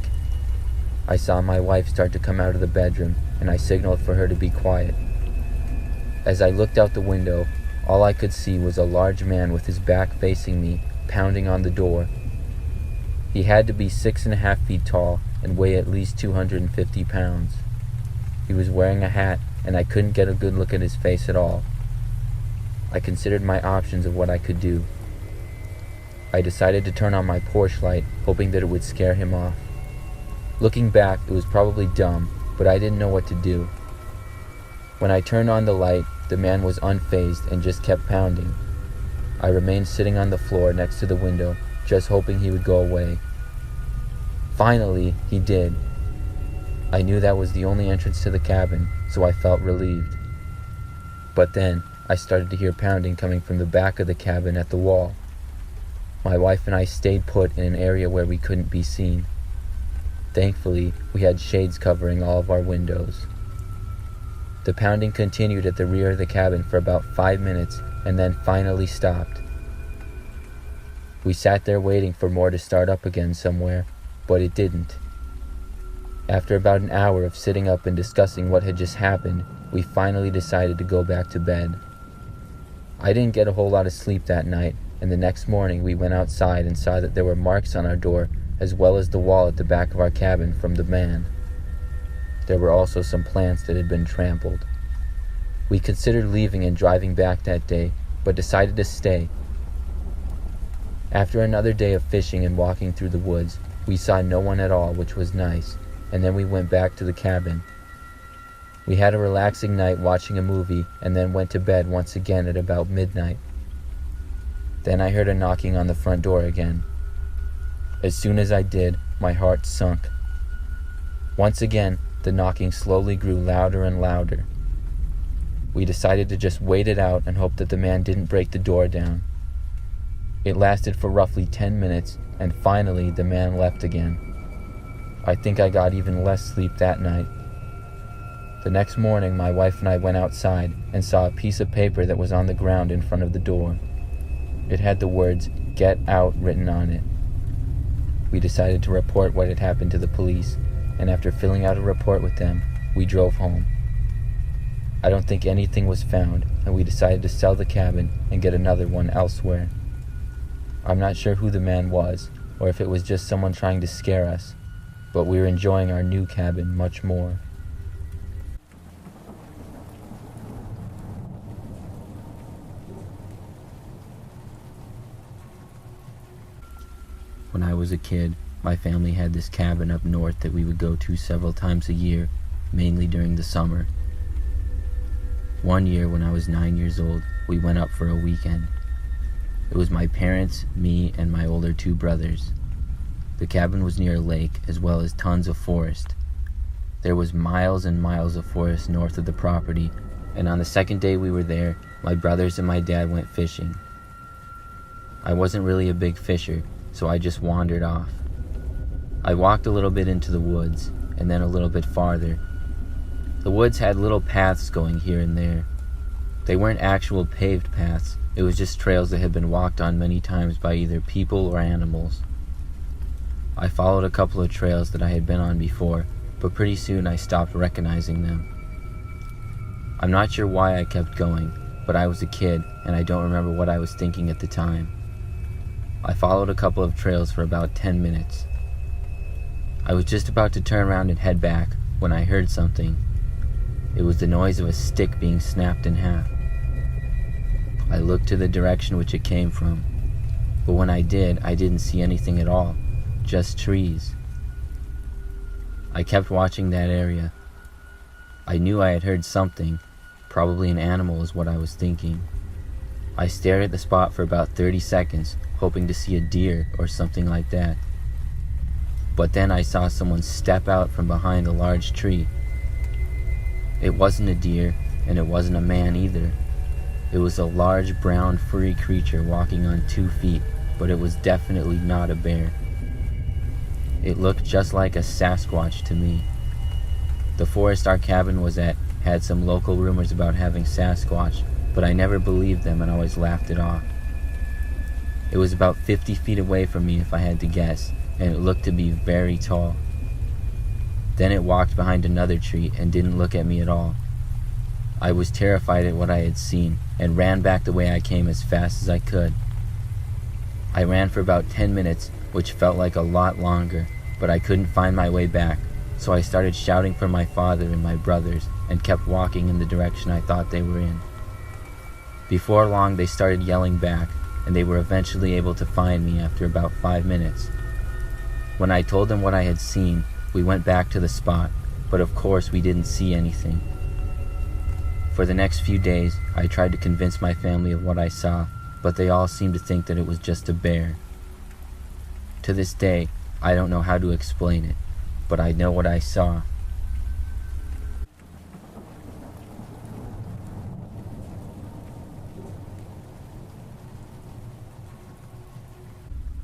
I saw my wife start to come out of the bedroom, and I signaled for her to be quiet. As I looked out the window, all I could see was a large man with his back facing me, pounding on the door. He had to be 6.5 feet tall and weigh at least 250 pounds. He was wearing a hat, and I couldn't get a good look at his face at all. I considered my options of what I could do. I decided to turn on my porch light, hoping that it would scare him off. Looking back, it was probably dumb, but I didn't know what to do. When I turned on the light, the man was unfazed and just kept pounding. I remained sitting on the floor next to the window, just hoping he would go away. Finally, he did. I knew that was the only entrance to the cabin, so I felt relieved. But then, I started to hear pounding coming from the back of the cabin at the wall. My wife and I stayed put in an area where we couldn't be seen. Thankfully, we had shades covering all of our windows. The pounding continued at the rear of the cabin for about 5 minutes and then finally stopped. We sat there waiting for more to start up again somewhere, but it didn't. After about an hour of sitting up and discussing what had just happened, we finally decided to go back to bed. I didn't get a whole lot of sleep that night, and the next morning we went outside and saw that there were marks on our door as well as the wall at the back of our cabin from the man. There were also some plants that had been trampled. We considered leaving and driving back that day, but decided to stay. After another day of fishing and walking through the woods, we saw no one at all, which was nice, and then we went back to the cabin. We had a relaxing night watching a movie and then went to bed once again at about midnight. Then I heard a knocking on the front door again. As soon as I did, my heart sunk. Once again, the knocking slowly grew louder and louder. We decided to just wait it out and hope that the man didn't break the door down. It lasted for roughly 10 minutes, and finally the man left again. I think I got even less sleep that night. The next morning, my wife and I went outside and saw a piece of paper that was on the ground in front of the door. It had the words, "Get out," written on it. We decided to report what had happened to the police, and after filling out a report with them, we drove home. I don't think anything was found, and we decided to sell the cabin and get another one elsewhere. I'm not sure who the man was, or if it was just someone trying to scare us, but we were enjoying our new cabin much more. When I was a kid, My family had this cabin up north that we would go to several times a year, mainly during the summer. One year when I was 9 years old, we went up for a weekend. It was my parents, me, and my older 2 brothers. The cabin was near a lake as well as tons of forest. There was miles and miles of forest north of the property, and on the second day we were there, my brothers and my dad went fishing. I wasn't really a big fisher, so I just wandered off. I walked a little bit into the woods, and then a little bit farther. The woods had little paths going here and there. They weren't actual paved paths, it was just trails that had been walked on many times by either people or animals. I followed a couple of trails that I had been on before, but pretty soon I stopped recognizing them. I'm not sure why I kept going, but I was a kid and I don't remember what I was thinking at the time. I followed a couple of trails for about 10 minutes. I was just about to turn around and head back when I heard something. It was the noise of a stick being snapped in half. I looked to the direction which it came from, but when I did, I didn't see anything at all, just trees. I kept watching that area. I knew I had heard something, probably an animal is what I was thinking. I stared at the spot for about 30 seconds, hoping to see a deer or something like that. But then I saw someone step out from behind a large tree. It wasn't a deer, and it wasn't a man either. It was a large brown furry creature walking on 2 feet, but it was definitely not a bear. It looked just like a Sasquatch to me. The forest our cabin was at had some local rumors about having Sasquatch, but I never believed them and always laughed it off. It was about 50 feet away from me if I had to guess, and it looked to be very tall. Then it walked behind another tree and didn't look at me at all. I was terrified at what I had seen and ran back the way I came as fast as I could. I ran for about 10 minutes, which felt like a lot longer, but I couldn't find my way back, so I started shouting for my father and my brothers and kept walking in the direction I thought they were in. Before long, they started yelling back, and they were eventually able to find me after about 5 minutes. When I told them what I had seen, we went back to the spot, but of course we didn't see anything. For the next few days, I tried to convince my family of what I saw, but they all seemed to think that it was just a bear. To this day, I don't know how to explain it, but I know what I saw.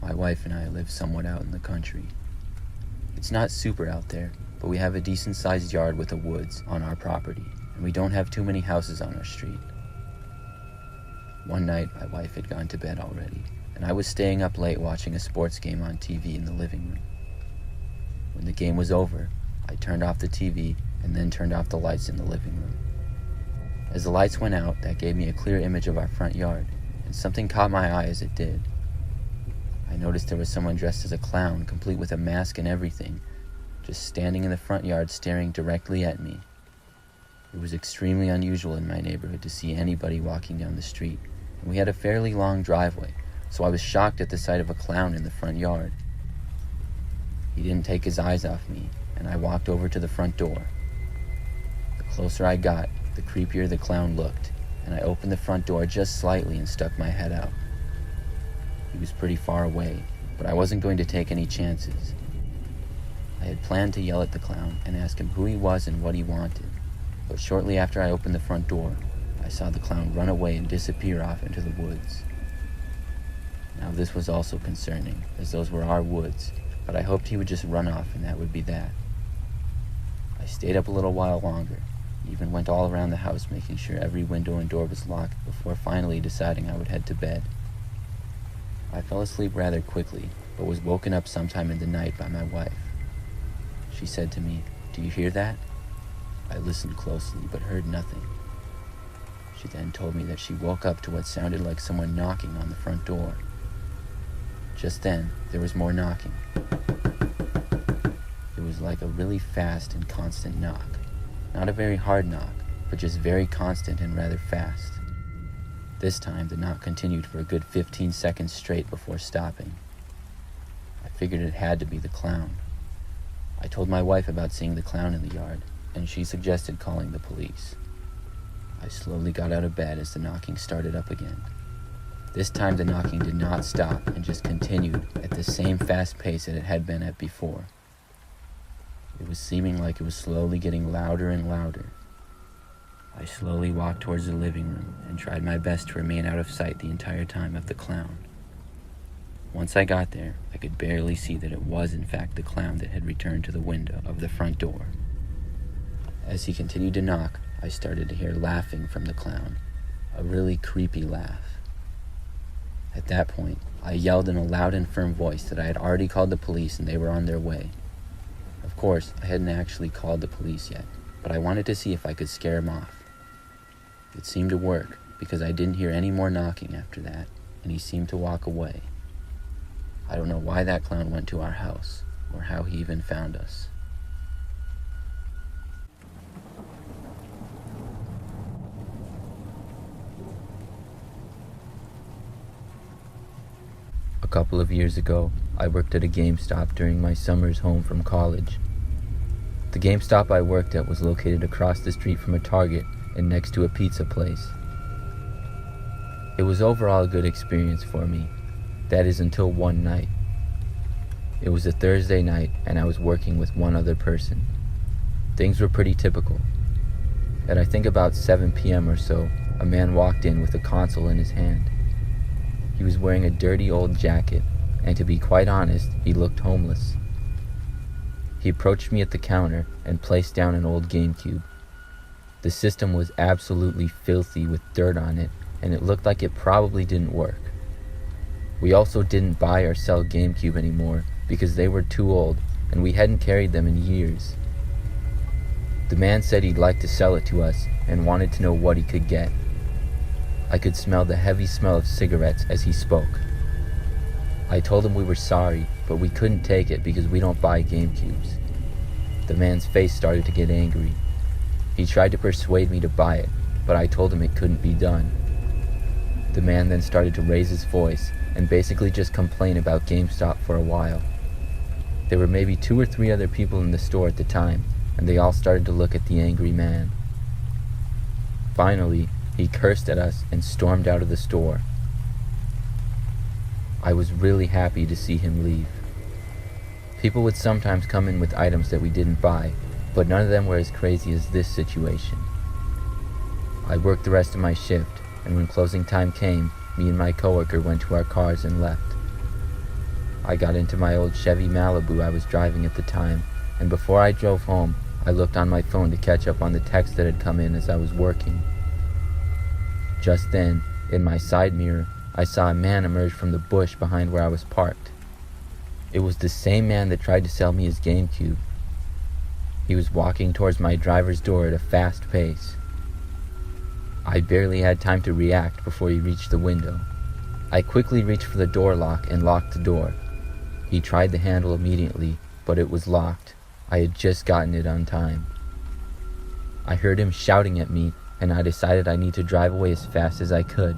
My wife and I live somewhat out in the country. It's not super out there, but we have a decent-sized yard with a woods on our property, and we don't have too many houses on our street. One night, my wife had gone to bed already, and I was staying up late watching a sports game on TV in the living room. When the game was over, I turned off the TV and then turned off the lights in the living room. As the lights went out, that gave me a clear image of our front yard, and something caught my eye as it did. I noticed there was someone dressed as a clown, complete with a mask and everything, just standing in the front yard staring directly at me. It was extremely unusual in my neighborhood to see anybody walking down the street, and we had a fairly long driveway, so I was shocked at the sight of a clown in the front yard. He didn't take his eyes off me, and I walked over to the front door. The closer I got, the creepier the clown looked, and I opened the front door just slightly and stuck my head out. He was pretty far away, but I wasn't going to take any chances. I had planned to yell at the clown and ask him who he was and what he wanted, but shortly after I opened the front door, I saw the clown run away and disappear off into the woods. Now this was also concerning, as those were our woods, but I hoped he would just run off and that would be that. I stayed up a little while longer, even went all around the house making sure every window and door was locked before finally deciding I would head to bed. I fell asleep rather quickly, but was woken up sometime in the night by my wife. She said to me, "Do you hear that?" I listened closely, but heard nothing. She then told me that she woke up to what sounded like someone knocking on the front door. Just then, there was more knocking. It was like a really fast and constant knock. Not a very hard knock, but just very constant and rather fast. This time, the knock continued for a good 15 seconds straight before stopping. I figured it had to be the clown. I told my wife about seeing the clown in the yard, and she suggested calling the police. I slowly got out of bed as the knocking started up again. This time the knocking did not stop and just continued at the same fast pace that it had been at before. It was seeming like it was slowly getting louder and louder. I slowly walked towards the living room and tried my best to remain out of sight the entire time of the clown. Once I got there, I could barely see that it was in fact the clown that had returned to the window of the front door. As he continued to knock, I started to hear laughing from the clown, a really creepy laugh. At that point, I yelled in a loud and firm voice that I had already called the police and they were on their way. Of course, I hadn't actually called the police yet, but I wanted to see if I could scare him off. It seemed to work, because I didn't hear any more knocking after that, and he seemed to walk away. I don't know why that clown went to our house, or how he even found us. A couple of years ago, I worked at a GameStop during my summers home from college. The GameStop I worked at was located across the street from a Target and next to a pizza place. It was overall a good experience for me. That is until one night. It was a Thursday night and I was working with one other person. Things were pretty typical. At I think about 7 p.m. or so, a man walked in with a console in his hand. He was wearing a dirty old jacket, and to be quite honest, he looked homeless. He approached me at the counter and placed down an old GameCube. The system was absolutely filthy with dirt on it, and it looked like it probably didn't work. We also didn't buy or sell GameCube anymore because they were too old, and we hadn't carried them in years. The man said he'd like to sell it to us and wanted to know what he could get. I could smell the heavy smell of cigarettes as he spoke. I told him we were sorry, but we couldn't take it because we don't buy GameCubes. The man's face started to get angry. He tried to persuade me to buy it, but I told him it couldn't be done. The man then started to raise his voice and basically just complain about GameStop for a while. There were maybe 2 or 3 other people in the store at the time, and they all started to look at the angry man. Finally, he cursed at us and stormed out of the store. I was really happy to see him leave. People would sometimes come in with items that we didn't buy, but none of them were as crazy as this situation. I worked the rest of my shift, and when closing time came, me and my coworker went to our cars and left. I got into my old Chevy Malibu I was driving at the time, and before I drove home, I looked on my phone to catch up on the text that had come in as I was working. Just then, in my side mirror, I saw a man emerge from the bush behind where I was parked. It was the same man that tried to sell me his GameCube. He was walking towards my driver's door at a fast pace. I barely had time to react before he reached the window. I quickly reached for the door lock and locked the door. He tried the handle immediately, but it was locked. I had just gotten it on time. I heard him shouting at me, and I decided I need to drive away as fast as I could.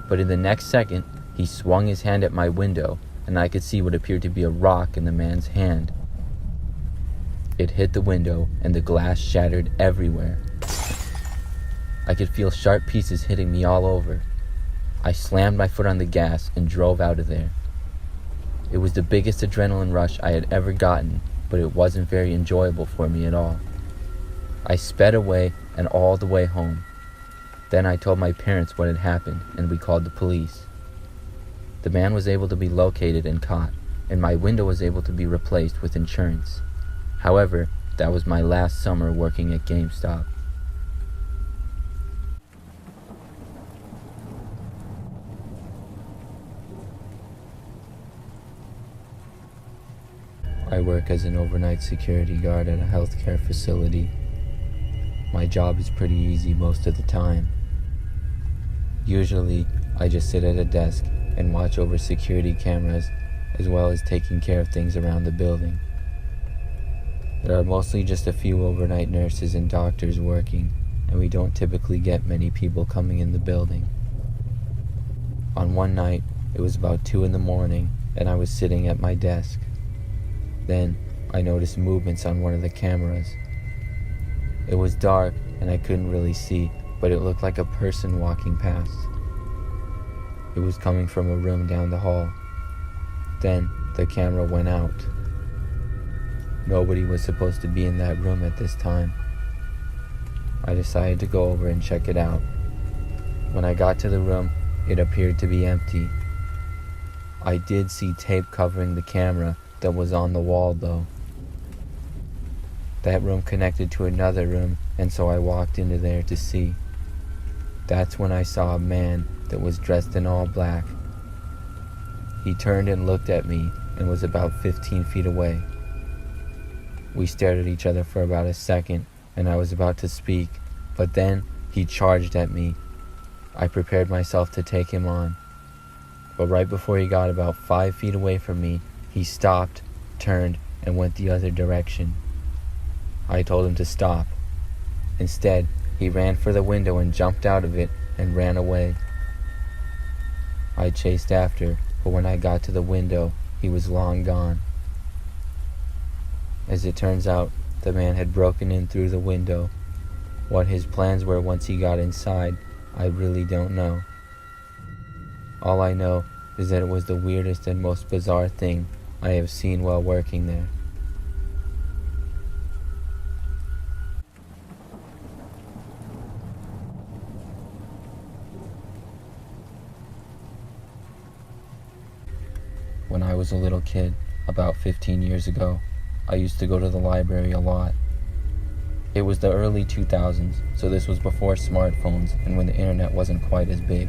But in the next second, he swung his hand at my window, and I could see what appeared to be a rock in the man's hand. It hit the window, and the glass shattered everywhere. I could feel sharp pieces hitting me all over. I slammed my foot on the gas and drove out of there. It was the biggest adrenaline rush I had ever gotten, but it wasn't very enjoyable for me at all. I sped away and all the way home. Then I told my parents what had happened, and we called the police. The man was able to be located and caught, and my window was able to be replaced with insurance. However, that was my last summer working at GameStop. I work as an overnight security guard at a healthcare facility. My job is pretty easy most of the time. Usually, I just sit at a desk and watch over security cameras, as well as taking care of things around the building. There are mostly just a few overnight nurses and doctors working, and we don't typically get many people coming in the building. On one night, it was about 2 in the morning, and I was sitting at my desk. Then I noticed movements on one of the cameras. It was dark and I couldn't really see, but it looked like a person walking past. It was coming from a room down the hall. Then the camera went out. Nobody was supposed to be in that room at this time. I decided to go over and check it out. When I got to the room, it appeared to be empty. I did see tape covering the camera that was on the wall though. That room connected to another room, and so I walked into there to see. That's when I saw a man that was dressed in all black. He turned and looked at me and was about 15 feet away. We stared at each other for about a second, and I was about to speak, but then he charged at me. I prepared myself to take him on. But right before he got about 5 feet away from me, he stopped, turned, and went the other direction. I told him to stop. Instead, he ran for the window and jumped out of it and ran away. I chased after, but when I got to the window, he was long gone. As it turns out, the man had broken in through the window. What his plans were once he got inside, I really don't know. All I know is that it was the weirdest and most bizarre thing I have seen while working there. When I was a little kid, about 15 years ago, I used to go to the library a lot. It was the early 2000s, so this was before smartphones and when the internet wasn't quite as big.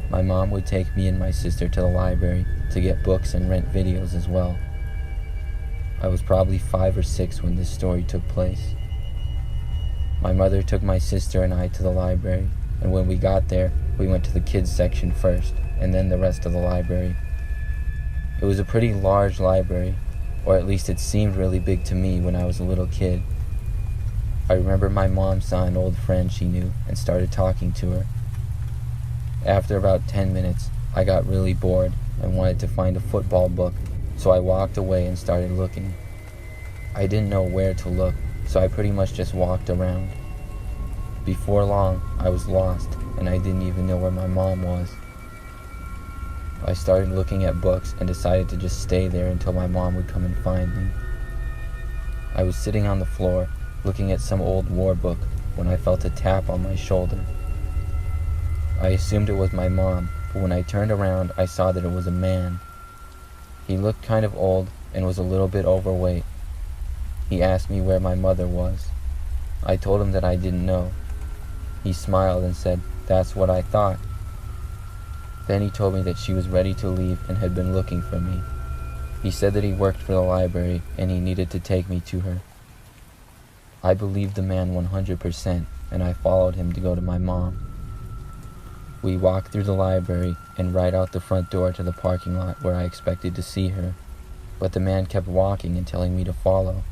My mom would take me and my sister to the library to get books and rent videos as well. I was probably 5 or 6 when this story took place. My mother took my sister and I to the library, and when we got there, we went to the kids section first, and then the rest of the library. It was a pretty large library, or at least it seemed really big to me when I was a little kid. I remember my mom saw an old friend she knew and started talking to her. After about 10 minutes, I got really bored and wanted to find a football book, so I walked away and started looking. I didn't know where to look, so I pretty much just walked around. Before long, I was lost, and I didn't even know where my mom was. I started looking at books and decided to just stay there until my mom would come and find me. I was sitting on the floor, looking at some old war book, when I felt a tap on my shoulder. I assumed it was my mom, but when I turned around, I saw that it was a man. He looked kind of old and was a little bit overweight. He asked me where my mother was. I told him that I didn't know. He smiled and said, "That's what I thought." Then he told me that she was ready to leave and had been looking for me. He said that he worked for the library and he needed to take me to her. I believed the man 100%, and I followed him to go to my mom. We walked through the library and right out the front door to the parking lot where I expected to see her, but the man kept walking and telling me to follow.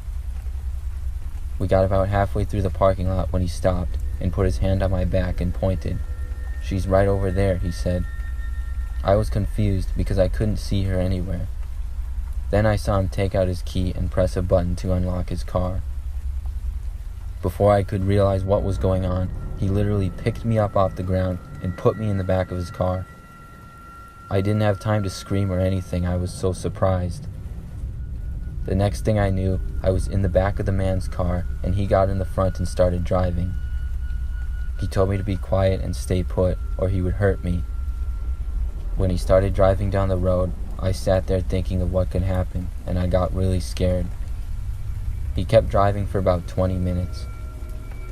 We got about halfway through the parking lot when he stopped and put his hand on my back and pointed. "She's right over there," he said. I was confused because I couldn't see her anywhere. Then I saw him take out his key and press a button to unlock his car. Before I could realize what was going on, he literally picked me up off the ground and put me in the back of his car. I didn't have time to scream or anything, I was so surprised. The next thing I knew, I was in the back of the man's car, and he got in the front and started driving. He told me to be quiet and stay put, or he would hurt me. When he started driving down the road, I sat there thinking of what could happen, and I got really scared. He kept driving for about 20 minutes.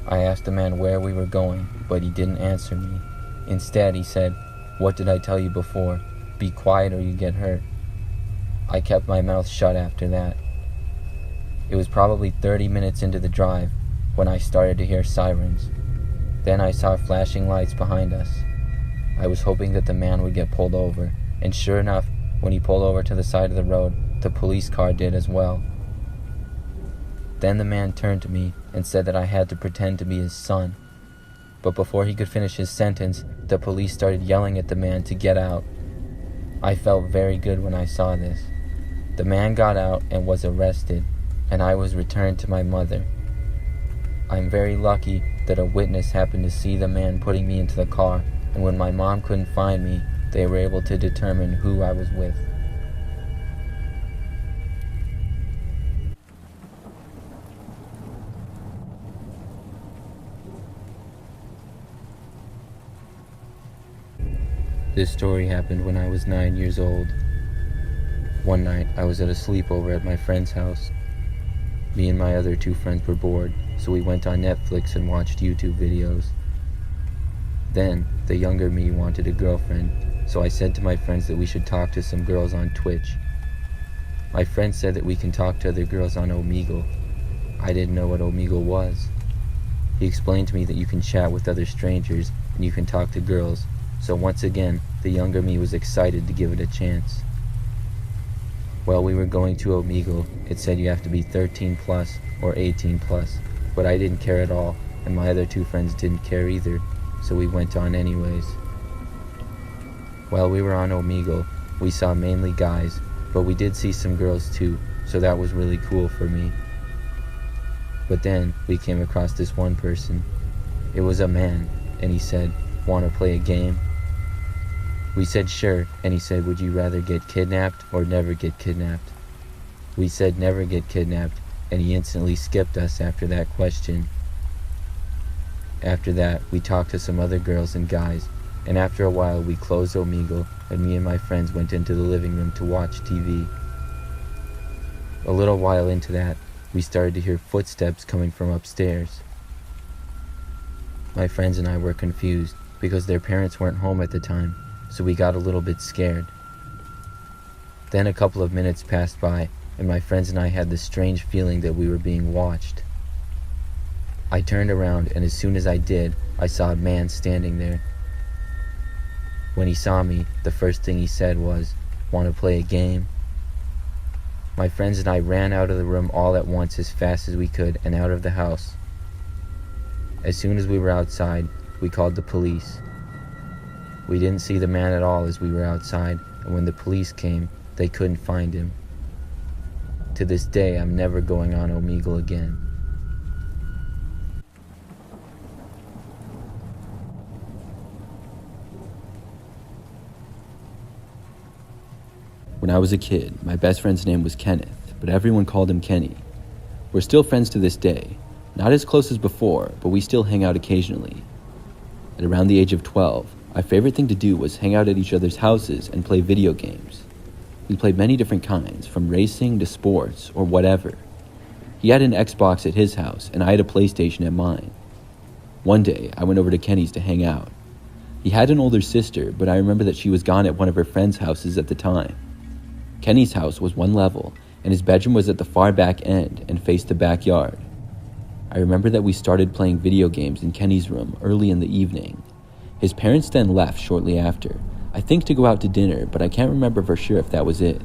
I asked the man where we were going, but he didn't answer me. Instead, he said, "What did I tell you before? Be quiet or you get hurt." I kept my mouth shut after that. It was probably 30 minutes into the drive when I started to hear sirens. Then I saw flashing lights behind us. I was hoping that the man would get pulled over, and sure enough, when he pulled over to the side of the road, the police car did as well. Then the man turned to me and said that I had to pretend to be his son. But before he could finish his sentence, the police started yelling at the man to get out. I felt very good when I saw this. The man got out and was arrested, and I was returned to my mother. I'm very lucky that a witness happened to see the man putting me into the car, and when my mom couldn't find me, they were able to determine who I was with. This story happened when I was 9 years old. One night, I was at a sleepover at my friend's house. Me and my other two friends were bored, so we went on Netflix and watched YouTube videos. Then, the younger me wanted a girlfriend, so I said to my friends that we should talk to some girls on Twitch. My friend said that we can talk to other girls on Omegle. I didn't know what Omegle was. He explained to me that you can chat with other strangers and you can talk to girls, so once again, the younger me was excited to give it a chance. While we were going to Omegle, it said you have to be 13 plus or 18 plus, but I didn't care at all, and my other two friends didn't care either, so we went on anyways. While we were on Omegle, we saw mainly guys, but we did see some girls too, so that was really cool for me. But then, we came across this one person. It was a man, and he said, "Want to play a game?" We said sure, and he said, "Would you rather get kidnapped or never get kidnapped?" We said never get kidnapped, and he instantly skipped us after that question. After that, we talked to some other girls and guys, and after a while we closed Omegle, and me and my friends went into the living room to watch TV. A little while into that, we started to hear footsteps coming from upstairs. My friends and I were confused because their parents weren't home at the time, so we got a little bit scared. Then a couple of minutes passed by, and my friends and I had this strange feeling that we were being watched. I turned around, and as soon as I did, I saw a man standing there. When he saw me, the first thing he said was, "Want to play a game?" My friends and I ran out of the room all at once as fast as we could and out of the house. As soon as we were outside, we called the police. We didn't see the man at all as we were outside, and when the police came, they couldn't find him. To this day, I'm never going on Omegle again. When I was a kid, my best friend's name was Kenneth, but everyone called him Kenny. We're still friends to this day. Not as close as before, but we still hang out occasionally. At around the age of 12, our favorite thing to do was hang out at each other's houses and play video games. We played many different kinds, from racing to sports or whatever. He had an Xbox at his house, and I had a PlayStation at mine. One day, I went over to Kenny's to hang out. He had an older sister, but I remember that she was gone at one of her friends' houses at the time. Kenny's house was one level, and his bedroom was at the far back end and faced the backyard. I remember that we started playing video games in Kenny's room early in the evening. His parents then left shortly after, I think to go out to dinner, but I can't remember for sure if that was it.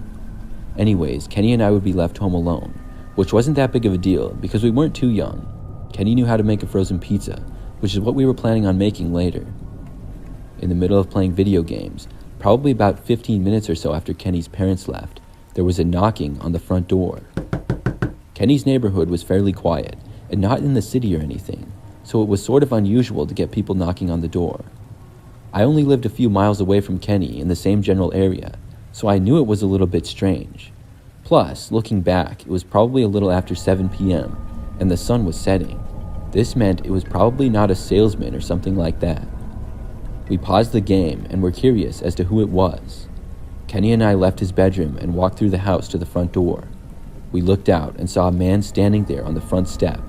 Anyways, Kenny and I would be left home alone, which wasn't that big of a deal because we weren't too young. Kenny knew how to make a frozen pizza, which is what we were planning on making later. In the middle of playing video games, probably about 15 minutes or so after Kenny's parents left, there was a knocking on the front door. Kenny's neighborhood was fairly quiet, and not in the city or anything, so it was sort of unusual to get people knocking on the door. I only lived a few miles away from Kenny in the same general area, so I knew it was a little bit strange. Plus, looking back, it was probably a little after 7 p.m., and the sun was setting. This meant it was probably not a salesman or something like that. We paused the game and were curious as to who it was. Kenny and I left his bedroom and walked through the house to the front door. We looked out and saw a man standing there on the front step.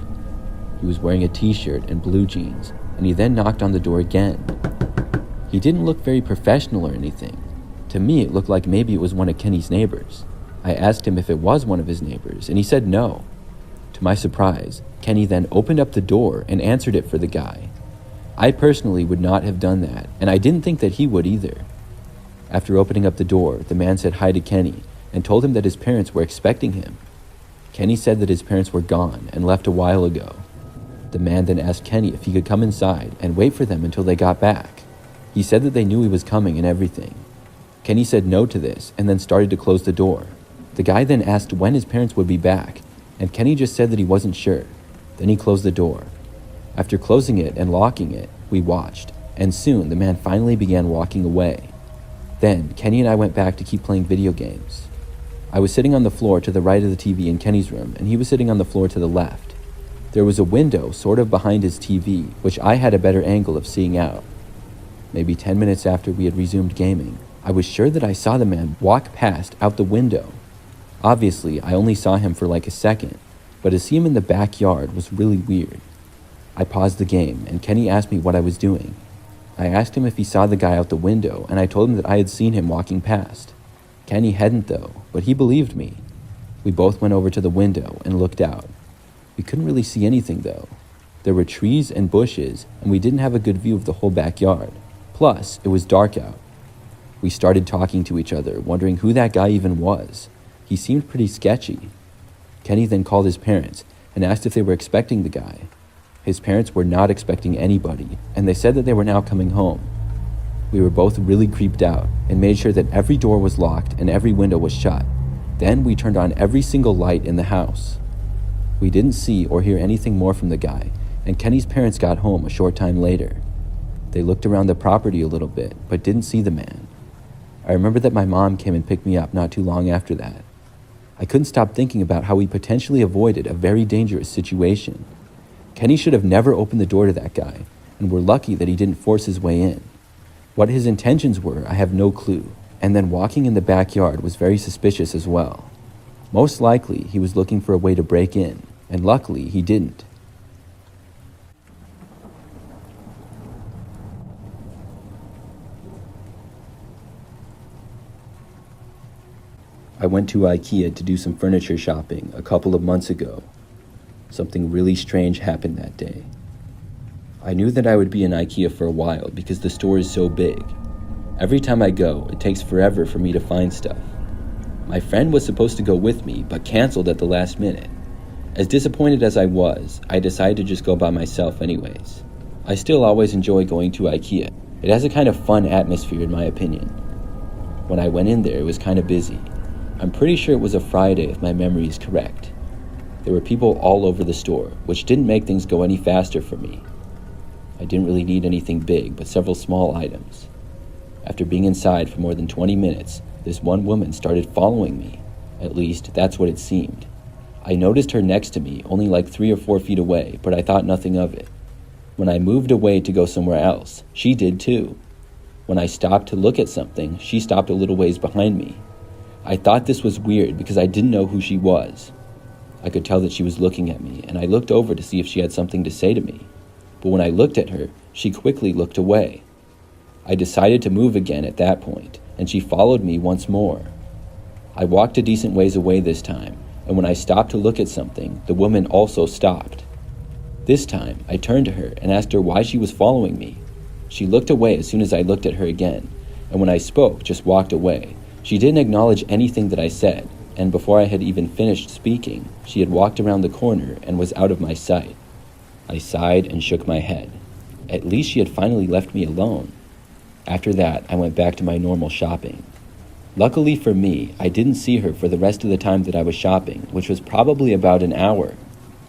He was wearing a t-shirt and blue jeans, and he then knocked on the door again. He didn't look very professional or anything. To me, it looked like maybe it was one of Kenny's neighbors. I asked him if it was one of his neighbors, and he said no. To my surprise, Kenny then opened up the door and answered it for the guy. I personally would not have done that, and I didn't think that he would either. After opening up the door, the man said hi to Kenny and told him that his parents were expecting him. Kenny said that his parents were gone and left a while ago. The man then asked Kenny if he could come inside and wait for them until they got back. He said that they knew he was coming and everything. Kenny said no to this and then started to close the door. The guy then asked when his parents would be back, and Kenny just said that he wasn't sure. Then he closed the door. After closing it and locking it, we watched, and soon the man finally began walking away. Then Kenny and I went back to keep playing video games. I was sitting on the floor to the right of the TV in Kenny's room, and he was sitting on the floor to the left. There was a window sort of behind his TV, which I had a better angle of seeing out. Maybe 10 minutes after we had resumed gaming, I was sure that I saw the man walk past out the window. Obviously, I only saw him for like a second, but to see him in the backyard was really weird. I paused the game, and Kenny asked me what I was doing. I asked him if he saw the guy out the window, and I told him that I had seen him walking past. Kenny hadn't though, but he believed me. We both went over to the window and looked out. We couldn't really see anything though. There were trees and bushes, and we didn't have a good view of the whole backyard. Plus, it was dark out. We started talking to each other, wondering who that guy even was. He seemed pretty sketchy. Kenny then called his parents and asked if they were expecting the guy. His parents were not expecting anybody, and they said that they were now coming home. We were both really creeped out and made sure that every door was locked and every window was shut. Then we turned on every single light in the house. We didn't see or hear anything more from the guy, and Kenny's parents got home a short time later. They looked around the property a little bit, but didn't see the man. I remember that my mom came and picked me up not too long after that. I couldn't stop thinking about how we potentially avoided a very dangerous situation. Kenny should have never opened the door to that guy, and we're lucky that he didn't force his way in. What his intentions were, I have no clue, and then walking in the backyard was very suspicious as well. Most likely, he was looking for a way to break in, and luckily, he didn't. I went to IKEA to do some furniture shopping a couple of months ago. Something really strange happened that day. I knew that I would be in IKEA for a while because the store is so big. Every time I go, it takes forever for me to find stuff. My friend was supposed to go with me, but canceled at the last minute. As disappointed as I was, I decided to just go by myself anyways. I still always enjoy going to IKEA. It has a kind of fun atmosphere in my opinion. When I went in there, it was kind of busy. I'm pretty sure it was a Friday if my memory is correct. There were people all over the store, which didn't make things go any faster for me. I didn't really need anything big, but several small items. After being inside for more than 20 minutes, this one woman started following me. At least, that's what it seemed. I noticed her next to me, only like 3 or 4 feet away, but I thought nothing of it. When I moved away to go somewhere else, she did too. When I stopped to look at something, she stopped a little ways behind me. I thought this was weird because I didn't know who she was. I could tell that she was looking at me, and I looked over to see if she had something to say to me. But when I looked at her, she quickly looked away. I decided to move again at that point, and she followed me once more. I walked a decent ways away this time, and when I stopped to look at something, the woman also stopped. This time, I turned to her and asked her why she was following me. She looked away as soon as I looked at her again, and when I spoke, just walked away. She didn't acknowledge anything that I said, and before I had even finished speaking, she had walked around the corner and was out of my sight. I sighed and shook my head. At least she had finally left me alone. After that, I went back to my normal shopping. Luckily for me, I didn't see her for the rest of the time that I was shopping, which was probably about an hour.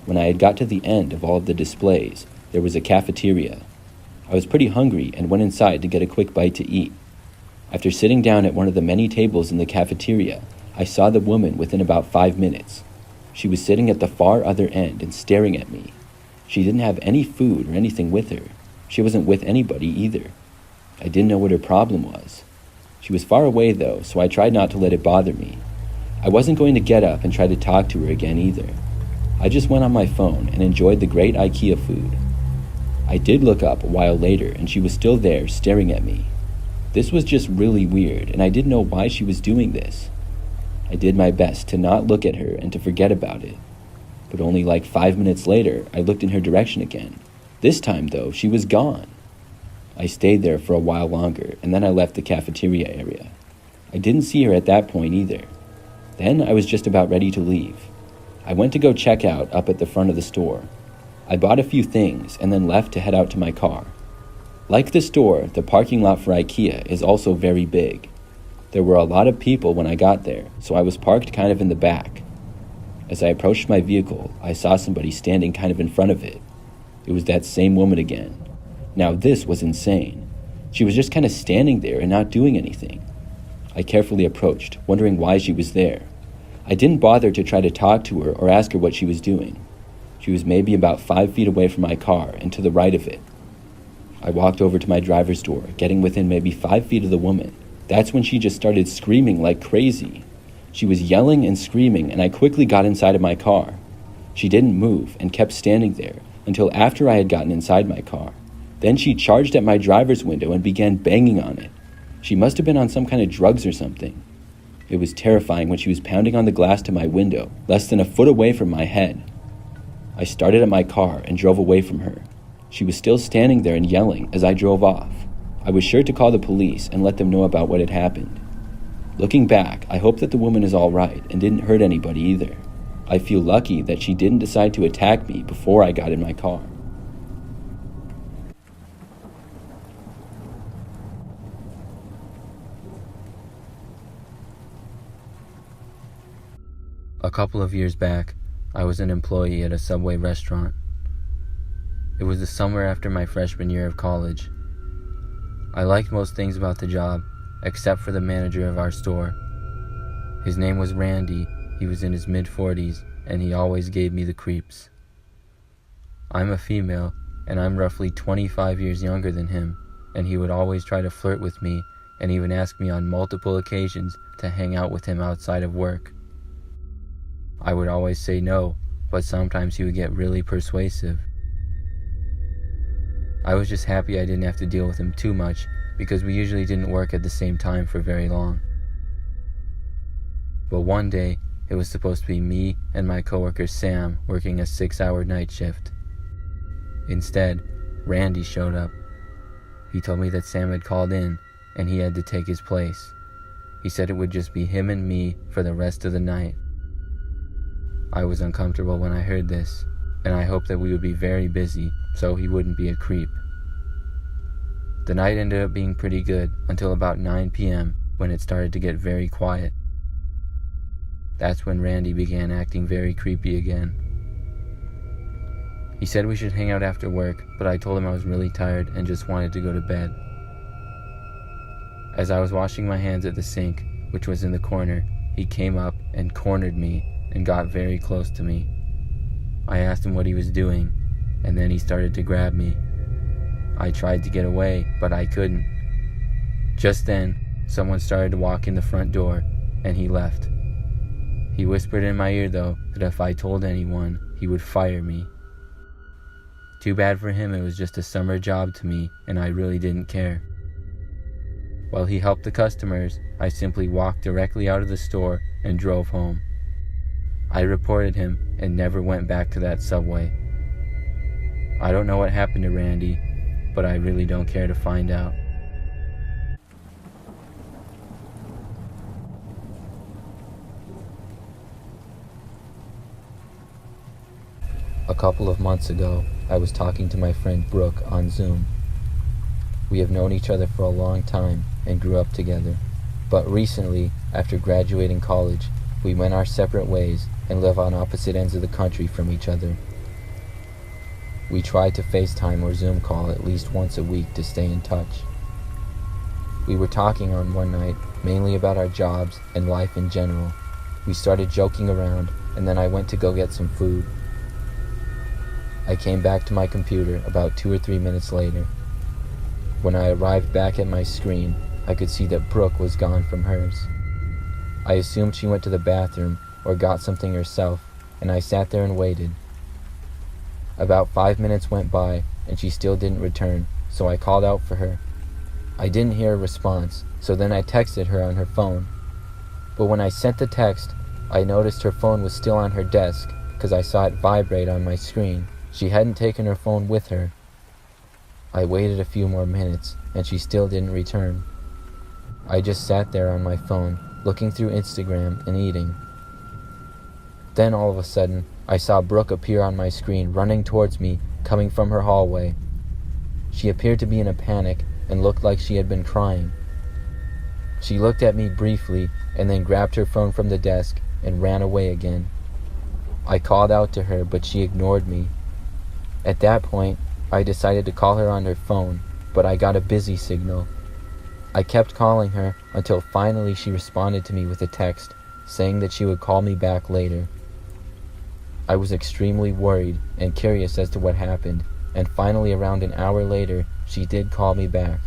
When I had got to the end of all of the displays, there was a cafeteria. I was pretty hungry and went inside to get a quick bite to eat. After sitting down at one of the many tables in the cafeteria, I saw the woman within about 5 minutes. She was sitting at the far other end and staring at me. She didn't have any food or anything with her. She wasn't with anybody either. I didn't know what her problem was. She was far away though, so I tried not to let it bother me. I wasn't going to get up and try to talk to her again either. I just went on my phone and enjoyed the great IKEA food. I did look up a while later and she was still there staring at me. This was just really weird, and I didn't know why she was doing this. I did my best to not look at her and to forget about it. But only like 5 minutes later, I looked in her direction again. This time, though, she was gone. I stayed there for a while longer, and then I left the cafeteria area. I didn't see her at that point either. Then I was just about ready to leave. I went to go check out up at the front of the store. I bought a few things and then left to head out to my car. Like the store, the parking lot for IKEA is also very big. There were a lot of people when I got there, so I was parked kind of in the back. As I approached my vehicle, I saw somebody standing kind of in front of it. It was that same woman again. Now this was insane. She was just kind of standing there and not doing anything. I carefully approached, wondering why she was there. I didn't bother to try to talk to her or ask her what she was doing. She was maybe about 5 feet away from my car and to the right of it. I walked over to my driver's door, getting within maybe 5 feet of the woman. That's when she just started screaming like crazy. She was yelling and screaming, and I quickly got inside of my car. She didn't move and kept standing there until after I had gotten inside my car. Then she charged at my driver's window and began banging on it. She must have been on some kind of drugs or something. It was terrifying when she was pounding on the glass to my window, less than a foot away from my head. I started at my car and drove away from her. She was still standing there and yelling as I drove off. I was sure to call the police and let them know about what had happened. Looking back, I hope that the woman is all right and didn't hurt anybody either. I feel lucky that she didn't decide to attack me before I got in my car. A couple of years back, I was an employee at a Subway restaurant. It was the summer after my freshman year of college. I liked most things about the job, except for the manager of our store. His name was Randy. He was in his mid-40s, and he always gave me the creeps. I'm a female, and I'm roughly 25 years younger than him, and he would always try to flirt with me and even ask me on multiple occasions to hang out with him outside of work. I would always say no, but sometimes he would get really persuasive. I was just happy I didn't have to deal with him too much because we usually didn't work at the same time for very long. But one day, it was supposed to be me and my coworker Sam working a 6-hour night shift. Instead, Randy showed up. He told me that Sam had called in and he had to take his place. He said it would just be him and me for the rest of the night. I was uncomfortable when I heard this, and I hoped that we would be very busy so he wouldn't be a creep. The night ended up being pretty good until about 9 p.m. when it started to get very quiet. That's when Randy began acting very creepy again. He said we should hang out after work, but I told him I was really tired and just wanted to go to bed. As I was washing my hands at the sink, which was in the corner, he came up and cornered me and got very close to me. I asked him what he was doing, and then he started to grab me. I tried to get away, but I couldn't. Just then, someone started to walk in the front door, and he left. He whispered in my ear, though, that if I told anyone, he would fire me. Too bad for him, it was just a summer job to me, and I really didn't care. While he helped the customers, I simply walked directly out of the store and drove home. I reported him and never went back to that Subway. I don't know what happened to Randy, but I really don't care to find out. A couple of months ago, I was talking to my friend Brooke on Zoom. We have known each other for a long time and grew up together, but recently, after graduating college, we went our separate ways and live on opposite ends of the country from each other. We try to FaceTime or Zoom call at least once a week to stay in touch. We were talking on one night mainly about our jobs and life in general. We started joking around, and then I went to go get some food. I came back to my computer about 2 or 3 minutes later. When I arrived back at my screen, I could see that Brooke was gone from hers. I assumed she went to the bathroom or got something herself, and I sat there and waited. About 5 minutes went by, and she still didn't return, so I called out for her. I didn't hear a response, so then I texted her on her phone. But when I sent the text, I noticed her phone was still on her desk, because I saw it vibrate on my screen. She hadn't taken her phone with her. I waited a few more minutes, and she still didn't return. I just sat there on my phone, looking through Instagram and eating. Then all of a sudden, I saw Brooke appear on my screen, running towards me, coming from her hallway. She appeared to be in a panic and looked like she had been crying. She looked at me briefly and then grabbed her phone from the desk and ran away again. I called out to her, but she ignored me. At that point, I decided to call her on her phone, but I got a busy signal. I kept calling her until finally she responded to me with a text saying that she would call me back later. I was extremely worried and curious as to what happened, and finally around an hour later, she did call me back.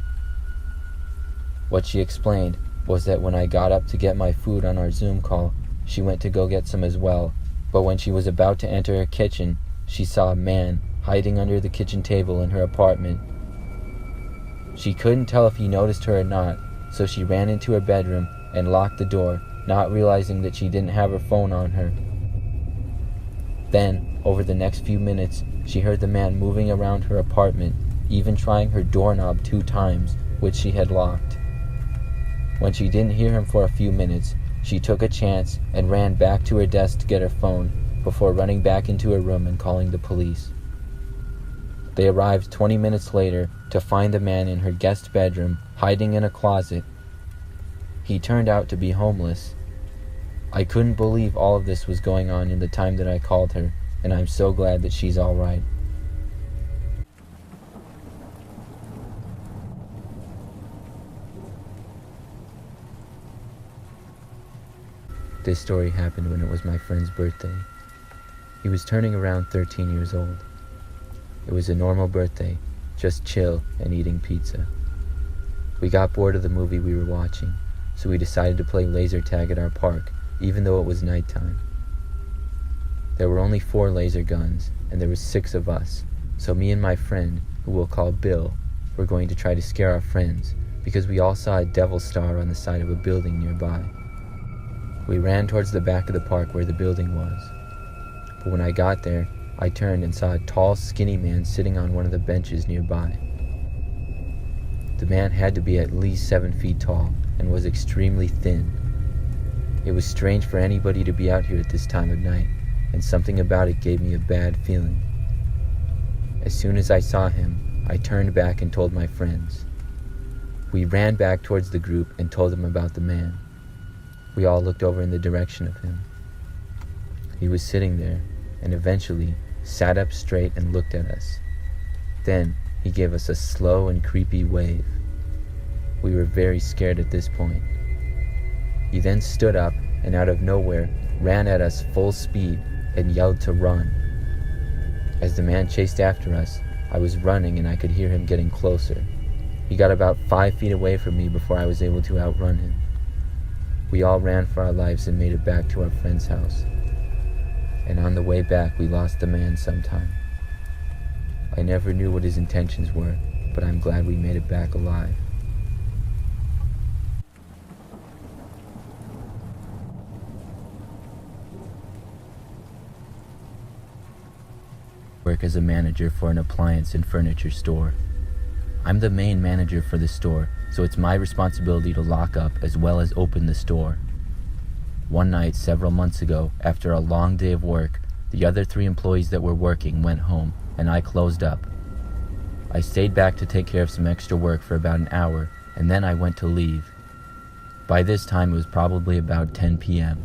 What she explained was that when I got up to get my food on our Zoom call, she went to go get some as well, but when she was about to enter her kitchen, she saw a man hiding under the kitchen table in her apartment. She couldn't tell if he noticed her or not, so she ran into her bedroom and locked the door, not realizing that she didn't have her phone on her. Then, over the next few minutes, she heard the man moving around her apartment, even trying her doorknob 2 times, which she had locked. When she didn't hear him for a few minutes, she took a chance and ran back to her desk to get her phone before running back into her room and calling the police. They arrived 20 minutes later to find the man in her guest bedroom hiding in a closet. He turned out to be homeless. I couldn't believe all of this was going on in the time that I called her, and I'm so glad that she's all right. This story happened when it was my friend's birthday. He was turning around 13 years old. It was a normal birthday, just chill and eating pizza. We got bored of the movie we were watching, so we decided to play laser tag at our park, even though it was nighttime. There were only 4 laser guns, and there were 6 of us, so me and my friend, who we'll call Bill, were going to try to scare our friends, because we all saw a devil star on the side of a building nearby. We ran towards the back of the park where the building was. But when I got there, I turned and saw a tall, skinny man sitting on one of the benches nearby. The man had to be at least 7 feet tall and was extremely thin. It was strange for anybody to be out here at this time of night, and something about it gave me a bad feeling. As soon as I saw him, I turned back and told my friends. We ran back towards the group and told them about the man. We all looked over in the direction of him. He was sitting there, and eventually sat up straight and looked at us. Then he gave us a slow and creepy wave. We were very scared at this point. He then stood up and out of nowhere ran at us full speed and yelled to run. As the man chased after us, I was running and I could hear him getting closer. He got about 5 feet away from me before I was able to outrun him. We all ran for our lives and made it back to our friend's house. And on the way back, we lost the man sometime. I never knew what his intentions were, but I'm glad we made it back alive. I work as a manager for an appliance and furniture store. I'm the main manager for the store, so it's my responsibility to lock up as well as open the store. One night several months ago, after a long day of work, the other 3 employees that were working went home, and I closed up. I stayed back to take care of some extra work for about an hour, and then I went to leave. By this time, it was probably about 10 p.m.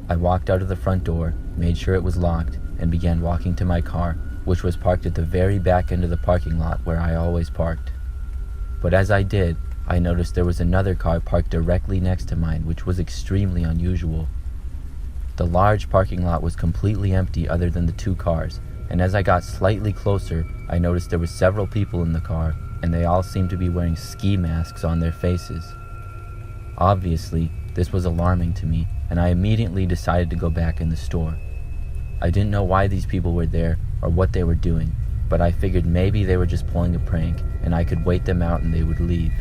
I walked out of the front door, made sure it was locked, and began walking to my car, which was parked at the very back end of the parking lot where I always parked. But as I did, I noticed there was another car parked directly next to mine, which was extremely unusual. The large parking lot was completely empty other than the 2 cars, and as I got slightly closer, I noticed there were several people in the car, and they all seemed to be wearing ski masks on their faces. Obviously, this was alarming to me, and I immediately decided to go back in the store. I didn't know why these people were there or what they were doing, but I figured maybe they were just pulling a prank, and I could wait them out and they would leave.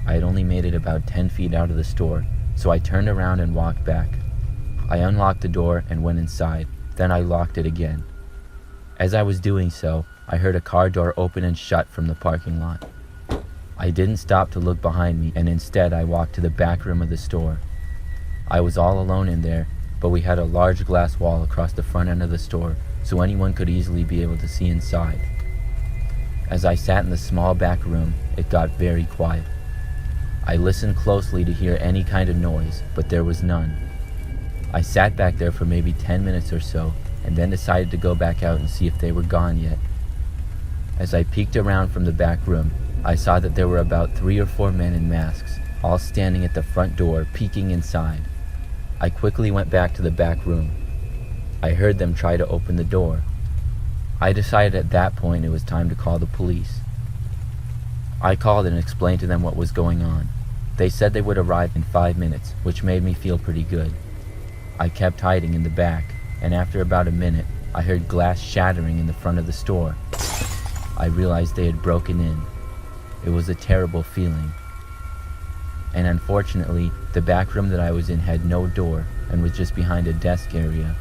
I had only made it about 10 feet out of the store, so I turned around and walked back. I unlocked the door and went inside, then I locked it again. As I was doing so, I heard a car door open and shut from the parking lot. I didn't stop to look behind me, and instead I walked to the back room of the store. I was all alone in there, but we had a large glass wall across the front end of the store, so anyone could easily be able to see inside. As I sat in the small back room, it got very quiet. I listened closely to hear any kind of noise, but there was none. I sat back there for maybe 10 minutes or so, and then decided to go back out and see if they were gone yet. As I peeked around from the back room, I saw that there were about 3 or 4 men in masks, all standing at the front door, peeking inside. I quickly went back to the back room. I heard them try to open the door. I decided at that point it was time to call the police. I called and explained to them what was going on. They said they would arrive in 5 minutes, which made me feel pretty good. I kept hiding in the back, and after about a minute, I heard glass shattering in the front of the store. I realized they had broken in. It was a terrible feeling. And unfortunately, the back room that I was in had no door and was just behind a desk area.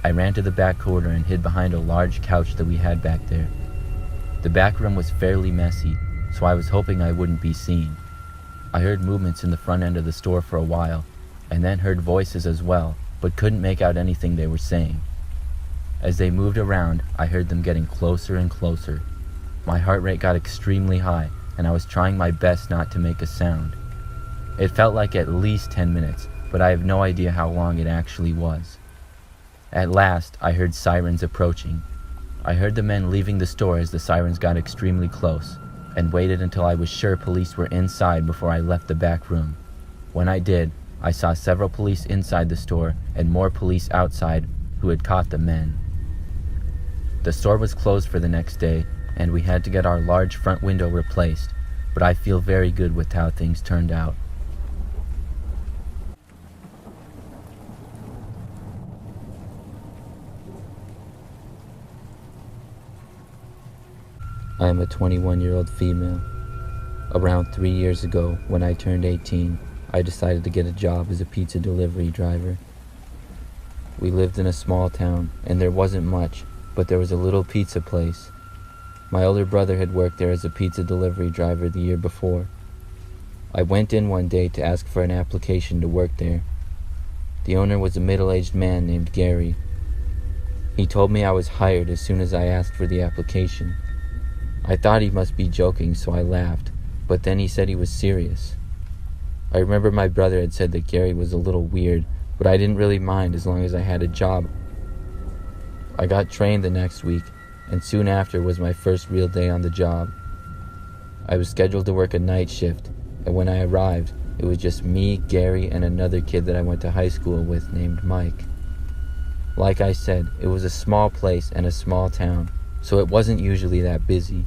I ran to the back corner and hid behind a large couch that we had back there. The back room was fairly messy, so I was hoping I wouldn't be seen. I heard movements in the front end of the store for a while, and then heard voices as well, but couldn't make out anything they were saying. As they moved around, I heard them getting closer and closer. My heart rate got extremely high, and I was trying my best not to make a sound. It felt like at least 10 minutes, but I have no idea how long it actually was. At last, I heard sirens approaching. I heard the men leaving the store as the sirens got extremely close, and waited until I was sure police were inside before I left the back room. When I did, I saw several police inside the store and more police outside who had caught the men. The store was closed for the next day, and we had to get our large front window replaced, but I feel very good with how things turned out. I am a 21-year-old female. Around 3 years ago, when I turned 18, I decided to get a job as a pizza delivery driver. We lived in a small town, and there wasn't much, but there was a little pizza place. My older brother had worked there as a pizza delivery driver the year before. I went in one day to ask for an application to work there. The owner was a middle-aged man named Gary. He told me I was hired as soon as I asked for the application. I thought he must be joking, so I laughed, but then he said he was serious. I remember my brother had said that Gary was a little weird, but I didn't really mind as long as I had a job. I got trained the next week, and soon after was my first real day on the job. I was scheduled to work a night shift, and when I arrived, it was just me, Gary, and another kid that I went to high school with named Mike. Like I said, it was a small place and a small town, so it wasn't usually that busy.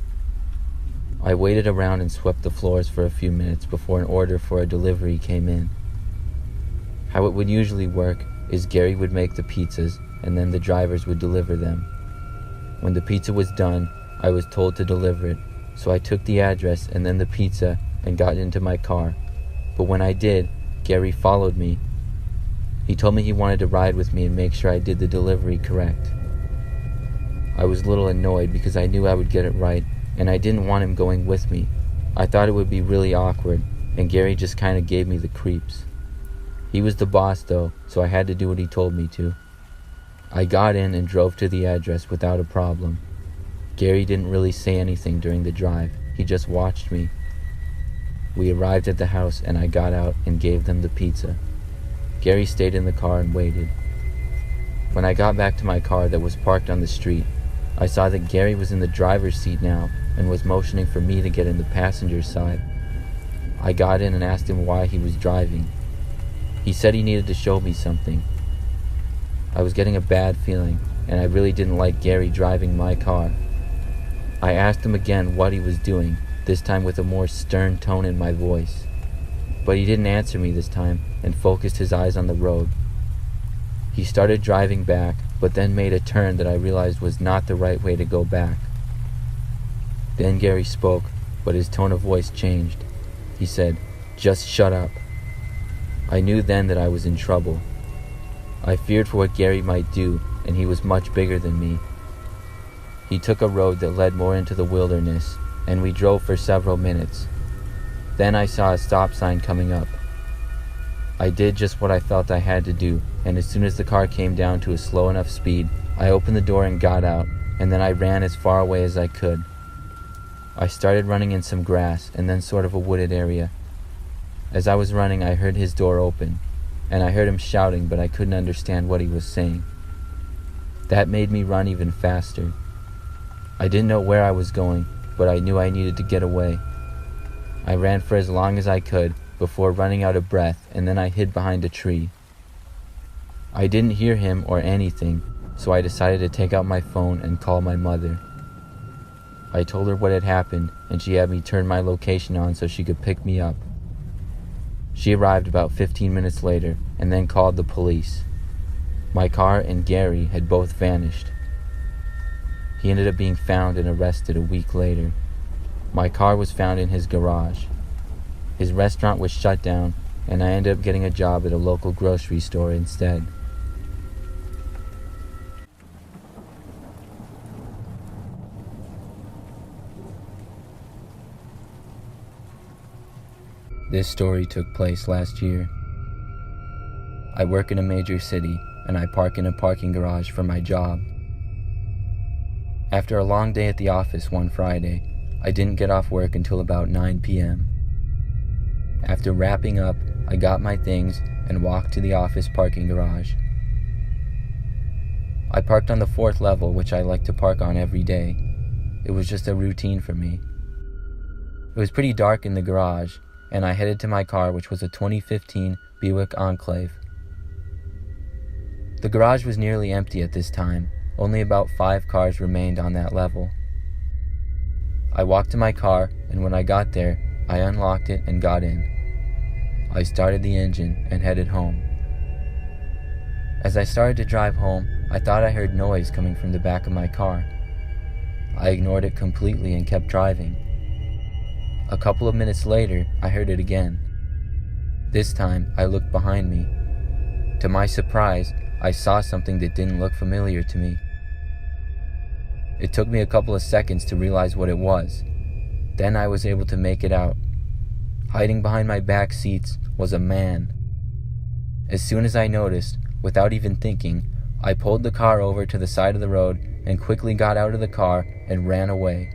I waited around and swept the floors for a few minutes before an order for a delivery came in. How it would usually work is Gary would make the pizzas and then the drivers would deliver them. When the pizza was done, I was told to deliver it, so I took the address and then the pizza and got into my car. But when I did, Gary followed me. He told me he wanted to ride with me and make sure I did the delivery correct. I was a little annoyed because I knew I would get it right, and I didn't want him going with me. I thought it would be really awkward, and Gary just kind of gave me the creeps. He was the boss though, so I had to do what he told me to. I got in and drove to the address without a problem. Gary didn't really say anything during the drive, he just watched me. We arrived at the house and I got out and gave them the pizza. Gary stayed in the car and waited. When I got back to my car that was parked on the street, I saw that Gary was in the driver's seat now and was motioning for me to get in the passenger side. I got in and asked him why he was driving. He said he needed to show me something. I was getting a bad feeling, and I really didn't like Gary driving my car. I asked him again what he was doing, this time with a more stern tone in my voice. But he didn't answer me this time and focused his eyes on the road. He started driving back, but then made a turn that I realized was not the right way to go back. Then Gary spoke, but his tone of voice changed. He said, "Just shut up." I knew then that I was in trouble. I feared for what Gary might do, and he was much bigger than me. He took a road that led more into the wilderness, and we drove for several minutes. Then I saw a stop sign coming up. I did just what I felt I had to do, and as soon as the car came down to a slow enough speed, I opened the door and got out, and then I ran as far away as I could. I started running in some grass and then sort of a wooded area. As I was running, I heard his door open, and I heard him shouting, but I couldn't understand what he was saying. That made me run even faster. I didn't know where I was going, but I knew I needed to get away. I ran for as long as I could before running out of breath, and then I hid behind a tree. I didn't hear him or anything, so I decided to take out my phone and call my mother. I told her what had happened, and she had me turn my location on so she could pick me up. She arrived about 15 minutes later and then called the police. My car and Gary had both vanished. He ended up being found and arrested a week later. My car was found in his garage. His restaurant was shut down, and I ended up getting a job at a local grocery store instead. This story took place last year. I work in a major city, and I park in a parking garage for my job. After a long day at the office one Friday, I didn't get off work until about 9 p.m. After wrapping up, I got my things and walked to the office parking garage. I parked on the 4th level, which I like to park on every day. It was just a routine for me. It was pretty dark in the garage, and I headed to my car, which was a 2015 Buick Enclave. The garage was nearly empty at this time. Only about 5 cars remained on that level. I walked to my car, and when I got there, I unlocked it and got in. I started the engine and headed home. As I started to drive home, I thought I heard noise coming from the back of my car. I ignored it completely and kept driving. A couple of minutes later, I heard it again. This time, I looked behind me. To my surprise, I saw something that didn't look familiar to me. It took me a couple of seconds to realize what it was. Then I was able to make it out. Hiding behind my back seats was a man. As soon as I noticed, without even thinking, I pulled the car over to the side of the road and quickly got out of the car and ran away.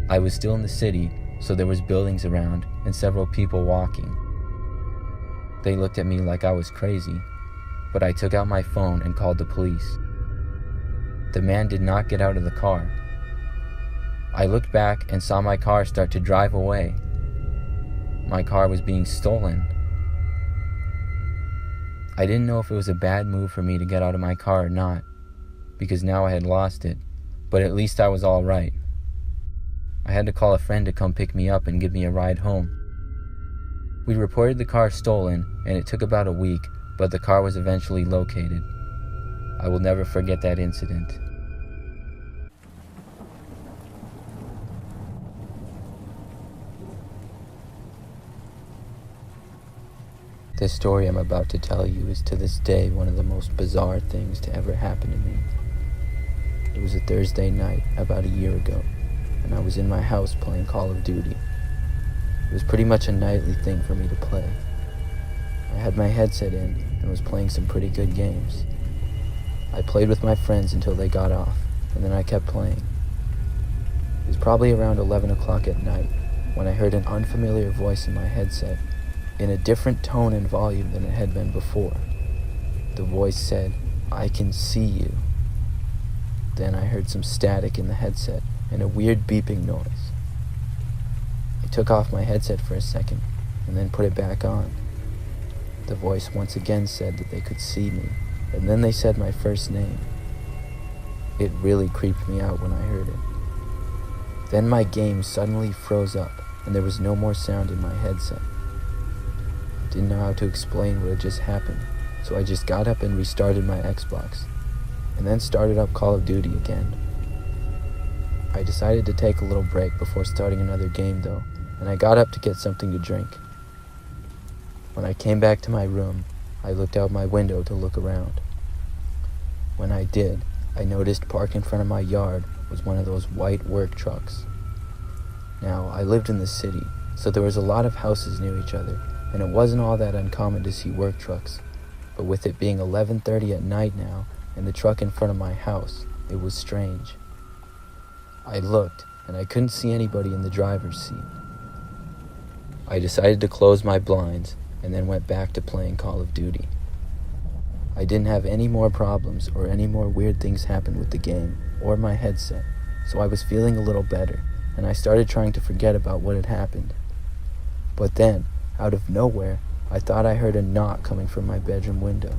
I was still in the city, so there was buildings around and several people walking. They looked at me like I was crazy, but I took out my phone and called the police. The man did not get out of the car. I looked back and saw my car start to drive away. My car was being stolen. I didn't know if it was a bad move for me to get out of my car or not, because now I had lost it, but at least I was all right. I had to call a friend to come pick me up and give me a ride home. We reported the car stolen, and it took about a week, but the car was eventually located. I will never forget that incident. This story I'm about to tell you is to this day one of the most bizarre things to ever happen to me. It was a Thursday night about a year ago, and I was in my house playing Call of Duty. It was pretty much a nightly thing for me to play. I had my headset in and was playing some pretty good games. I played with my friends until they got off, and then I kept playing. It was probably around 11 o'clock at night when I heard an unfamiliar voice in my headset, in a different tone and volume than it had been before. The voice said, "I can see you." Then I heard some static in the headset and a weird beeping noise. I took off my headset for a second and then put it back on. The voice once again said that they could see me, and then they said my first name. It really creeped me out when I heard it. Then my game suddenly froze up and there was no more sound in my headset. I didn't know how to explain what had just happened, so I just got up and restarted my Xbox, and then started up Call of Duty again. I decided to take a little break before starting another game though, and I got up to get something to drink. When I came back to my room, I looked out my window to look around. When I did, I noticed parked in front of my yard was one of those white work trucks. Now, I lived in the city, so there was a lot of houses near each other, and it wasn't all that uncommon to see work trucks. But with it being 11:30 at night now, and the truck in front of my house, it was strange. I looked, and I couldn't see anybody in the driver's seat. I decided to close my blinds and then went back to playing Call of Duty. I didn't have any more problems or any more weird things happen with the game or my headset, so I was feeling a little better, and I started trying to forget about what had happened. But then, out of nowhere, I thought I heard a knock coming from my bedroom window.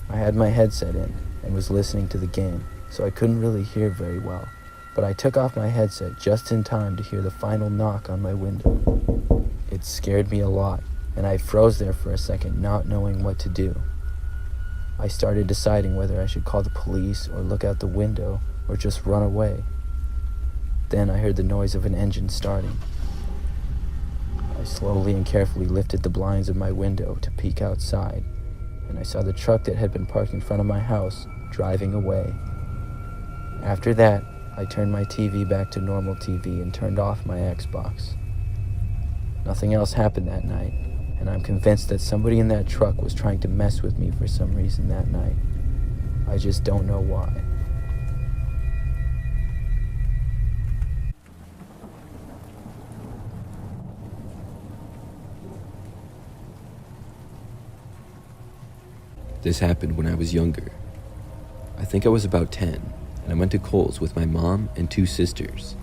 I had my headset in and was listening to the game, so I couldn't really hear very well, but I took off my headset just in time to hear the final knock on my window. It scared me a lot, and I froze there for a second, not knowing what to do. I started deciding whether I should call the police or look out the window or just run away. Then I heard the noise of an engine starting. I slowly and carefully lifted the blinds of my window to peek outside, and I saw the truck that had been parked in front of my house driving away. After that, I turned my TV back to normal TV and turned off my Xbox. Nothing else happened that night, and I'm convinced that somebody in that truck was trying to mess with me for some reason that night. I just don't know why. This happened when I was younger. I think I was about 10, and I went to Kohl's with my mom and 2 sisters.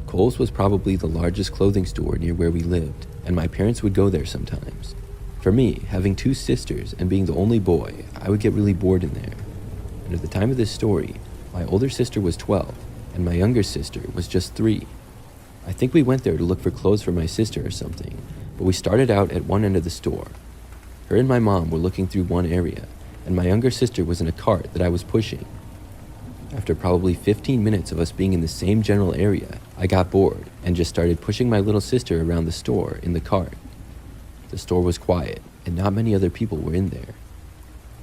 Kohl's was probably the largest clothing store near where we lived, and my parents would go there sometimes. For me, having 2 sisters and being the only boy, I would get really bored in there. And at the time of this story, my older sister was 12, and my younger sister was just 3. I think we went there to look for clothes for my sister or something, but we started out at one end of the store. Her and my mom were looking through one area, and my younger sister was in a cart that I was pushing. After probably 15 minutes of us being in the same general area, I got bored and just started pushing my little sister around the store in the cart. The store was quiet, and not many other people were in there.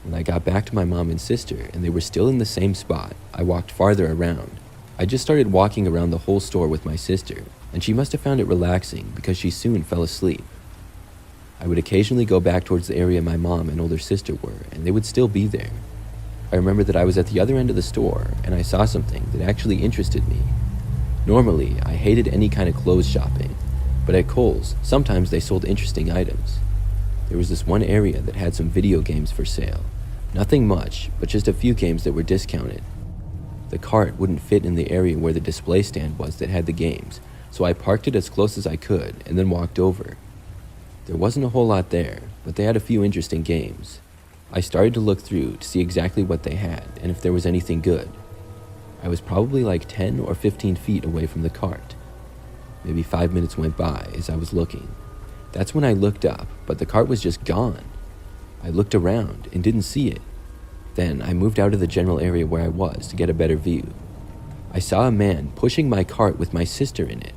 When I got back to my mom and sister, and they were still in the same spot, I walked farther around. I just started walking around the whole store with my sister, and she must have found it relaxing because she soon fell asleep. I would occasionally go back towards the area my mom and older sister were, and they would still be there. I remember that I was at the other end of the store, and I saw something that actually interested me. Normally, I hated any kind of clothes shopping, but at Kohl's, sometimes they sold interesting items. There was this one area that had some video games for sale. Nothing much, but just a few games that were discounted. The cart wouldn't fit in the area where the display stand was that had the games, so I parked it as close as I could and then walked over. There wasn't a whole lot there, but they had a few interesting games. I started to look through to see exactly what they had and if there was anything good. I was probably like 10 or 15 feet away from the cart. Maybe 5 minutes went by as I was looking. That's when I looked up, but the cart was just gone. I looked around and didn't see it. Then I moved out of the general area where I was to get a better view. I saw a man pushing my cart with my sister in it.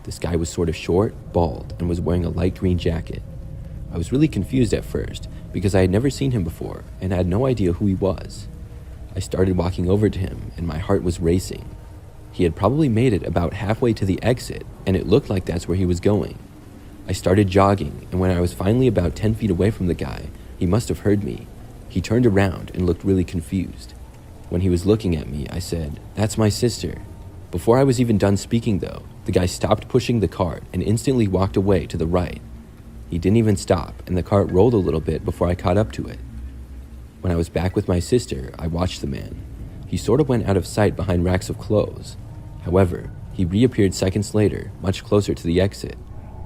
This guy was sort of short, bald, and was wearing a light green jacket. I was really confused at first because I had never seen him before and had no idea who he was. I started walking over to him and my heart was racing. He had probably made it about halfway to the exit and it looked like that's where he was going. I started jogging, and when I was finally about 10 feet away from the guy, he must have heard me. He turned around and looked really confused. When he was looking at me, I said, "That's my sister." Before I was even done speaking though, the guy stopped pushing the cart and instantly walked away to the right. He didn't even stop, and the cart rolled a little bit before I caught up to it. When I was back with my sister, I watched the man. He sort of went out of sight behind racks of clothes. However, he reappeared seconds later, much closer to the exit.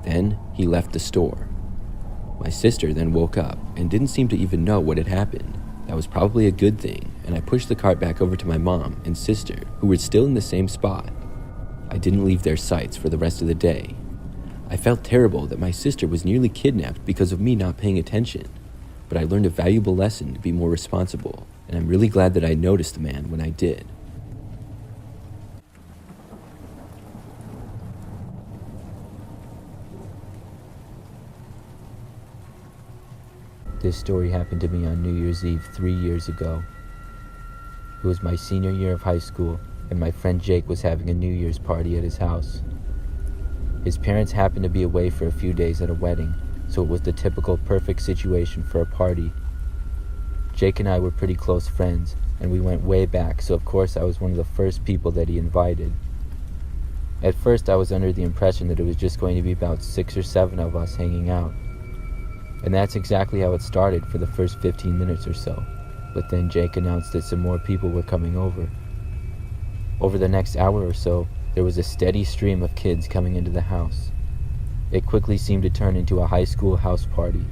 Then he left the store. My sister then woke up and didn't seem to even know what had happened. That was probably a good thing, and I pushed the cart back over to my mom and sister, who were still in the same spot. I didn't leave their sights for the rest of the day. I felt terrible that my sister was nearly kidnapped because of me not paying attention, but I learned a valuable lesson to be more responsible, and I'm really glad that I noticed the man when I did. This story happened to me on New Year's Eve 3 years ago. It was my senior year of high school, and my friend Jake was having a New Year's party at his house. His parents happened to be away for a few days at a wedding, so it was the typical perfect situation for a party. Jake and I were pretty close friends, and we went way back, so of course I was one of the first people that he invited. At first, I was under the impression that it was just going to be about 6 or 7 of us hanging out. And that's exactly how it started for the first 15 minutes or so. But then Jake announced that some more people were coming over. Over the next hour or so, there was a steady stream of kids coming into the house. It quickly seemed to turn into a high school house party.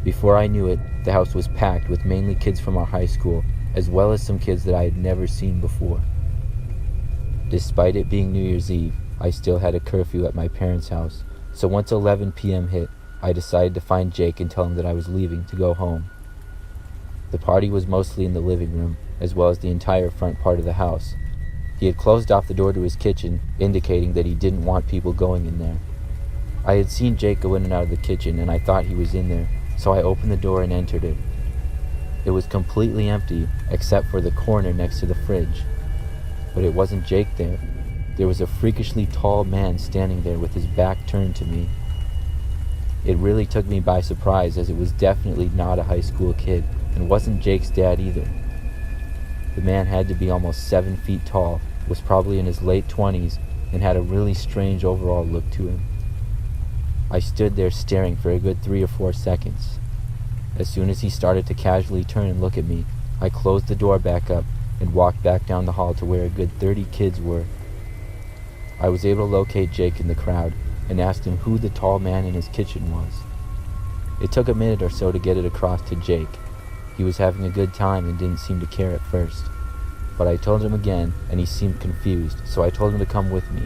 Before I knew it, the house was packed with mainly kids from our high school, as well as some kids that I had never seen before. Despite it being New Year's Eve, I still had a curfew at my parents' house, so once 11 p.m. hit, I decided to find Jake and tell him that I was leaving to go home. The party was mostly in the living room, as well as the entire front part of the house. He had closed off the door to his kitchen, indicating that he didn't want people going in there. I had seen Jake go in and out of the kitchen, and I thought he was in there, so I opened the door and entered it. It was completely empty, except for the corner next to the fridge. But it wasn't Jake there. There was a freakishly tall man standing there with his back turned to me. It really took me by surprise, as it was definitely not a high school kid, and wasn't Jake's dad either. The man had to be almost 7 feet tall, was probably in his late 20s, and had a really strange overall look to him. I stood there staring for a good 3 or 4 seconds. As soon as he started to casually turn and look at me, I closed the door back up and walked back down the hall to where a good 30 kids were. I was able to locate Jake in the crowd and asked him who the tall man in his kitchen was. It took a minute or so to get it across to Jake. He was having a good time and didn't seem to care at first. But I told him again, and he seemed confused, so I told him to come with me.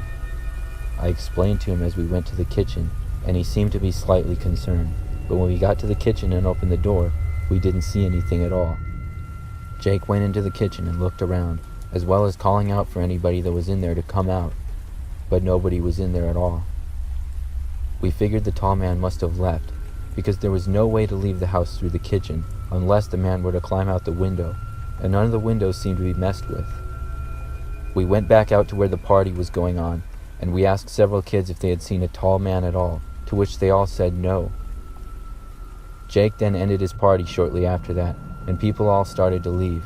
I explained to him as we went to the kitchen, and he seemed to be slightly concerned. But when we got to the kitchen and opened the door, we didn't see anything at all. Jake went into the kitchen and looked around, as well as calling out for anybody that was in there to come out, but nobody was in there at all. We figured the tall man must have left, because there was no way to leave the house through the kitchen unless the man were to climb out the window, and none of the windows seemed to be messed with. We went back out to where the party was going on, and we asked several kids if they had seen a tall man at all, to which they all said no. Jake then ended his party shortly after that, and people all started to leave.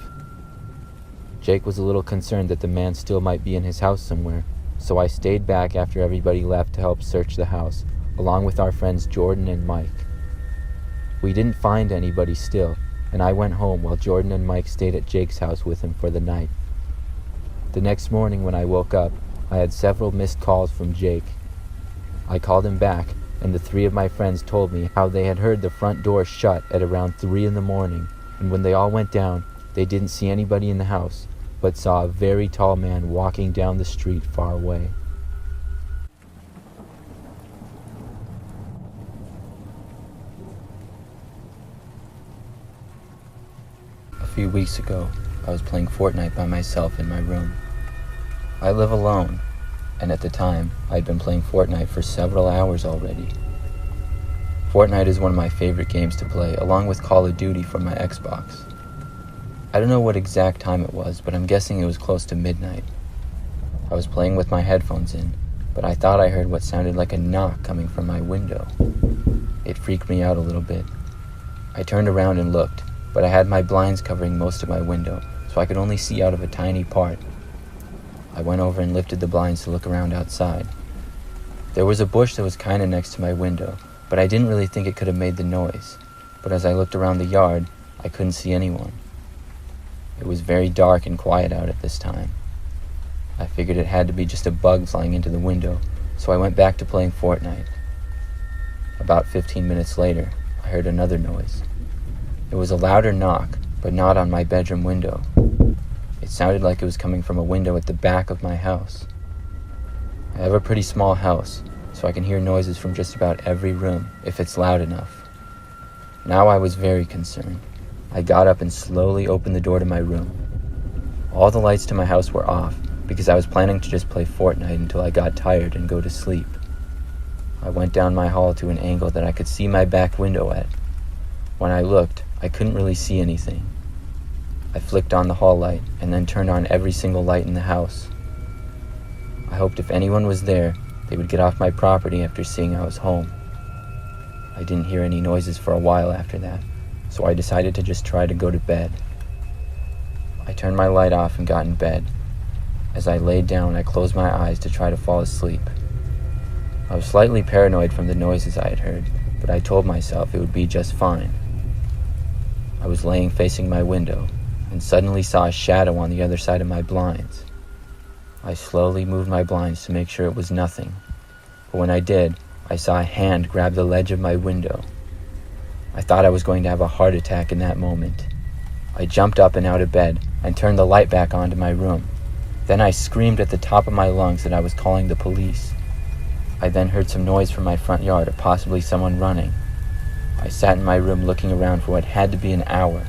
Jake was a little concerned that the man still might be in his house somewhere, so I stayed back after everybody left to help search the house, along with our friends Jordan and Mike. We didn't find anybody still, and I went home while Jordan and Mike stayed at Jake's house with him for the night. The next morning when I woke up, I had several missed calls from Jake. I called him back, and the 3 of my friends told me how they had heard the front door shut at around 3 in the morning, and when they all went down, they didn't see anybody in the house, but saw a very tall man walking down the street far away. A few weeks ago, I was playing Fortnite by myself in my room. I live alone, and at the time, I'd been playing Fortnite for several hours already. Fortnite is one of my favorite games to play, along with Call of Duty from my Xbox. I don't know what exact time it was, but I'm guessing it was close to midnight. I was playing with my headphones in, but I thought I heard what sounded like a knock coming from my window. It freaked me out a little bit. I turned around and looked, but I had my blinds covering most of my window, so I could only see out of a tiny part. I went over and lifted the blinds to look around outside. There was a bush that was kind of next to my window, but I didn't really think it could have made the noise. But as I looked around the yard, I couldn't see anyone. It was very dark and quiet out at this time. I figured it had to be just a bug flying into the window, so I went back to playing Fortnite. About 15 minutes later, I heard another noise. It was a louder knock, but not on my bedroom window. It sounded like it was coming from a window at the back of my house. I have a pretty small house, so I can hear noises from just about every room if it's loud enough. Now I was very concerned. I got up and slowly opened the door to my room. All the lights to my house were off because I was planning to just play Fortnite until I got tired and go to sleep. I went down my hall to an angle that I could see my back window at. When I looked, I couldn't really see anything. I flicked on the hall light and then turned on every single light in the house. I hoped if anyone was there, they would get off my property after seeing I was home. I didn't hear any noises for a while after that, so I decided to just try to go to bed. I turned my light off and got in bed. As I laid down, I closed my eyes to try to fall asleep. I was slightly paranoid from the noises I had heard, but I told myself it would be just fine. I was laying facing my window and suddenly saw a shadow on the other side of my blinds. I slowly moved my blinds to make sure it was nothing, but when I did, I saw a hand grab the ledge of my window. I thought I was going to have a heart attack in that moment. I jumped up and out of bed and turned the light back on to my room. Then I screamed at the top of my lungs that I was calling the police. I then heard some noise from my front yard, or possibly someone running. I sat in my room looking around for what had to be an hour.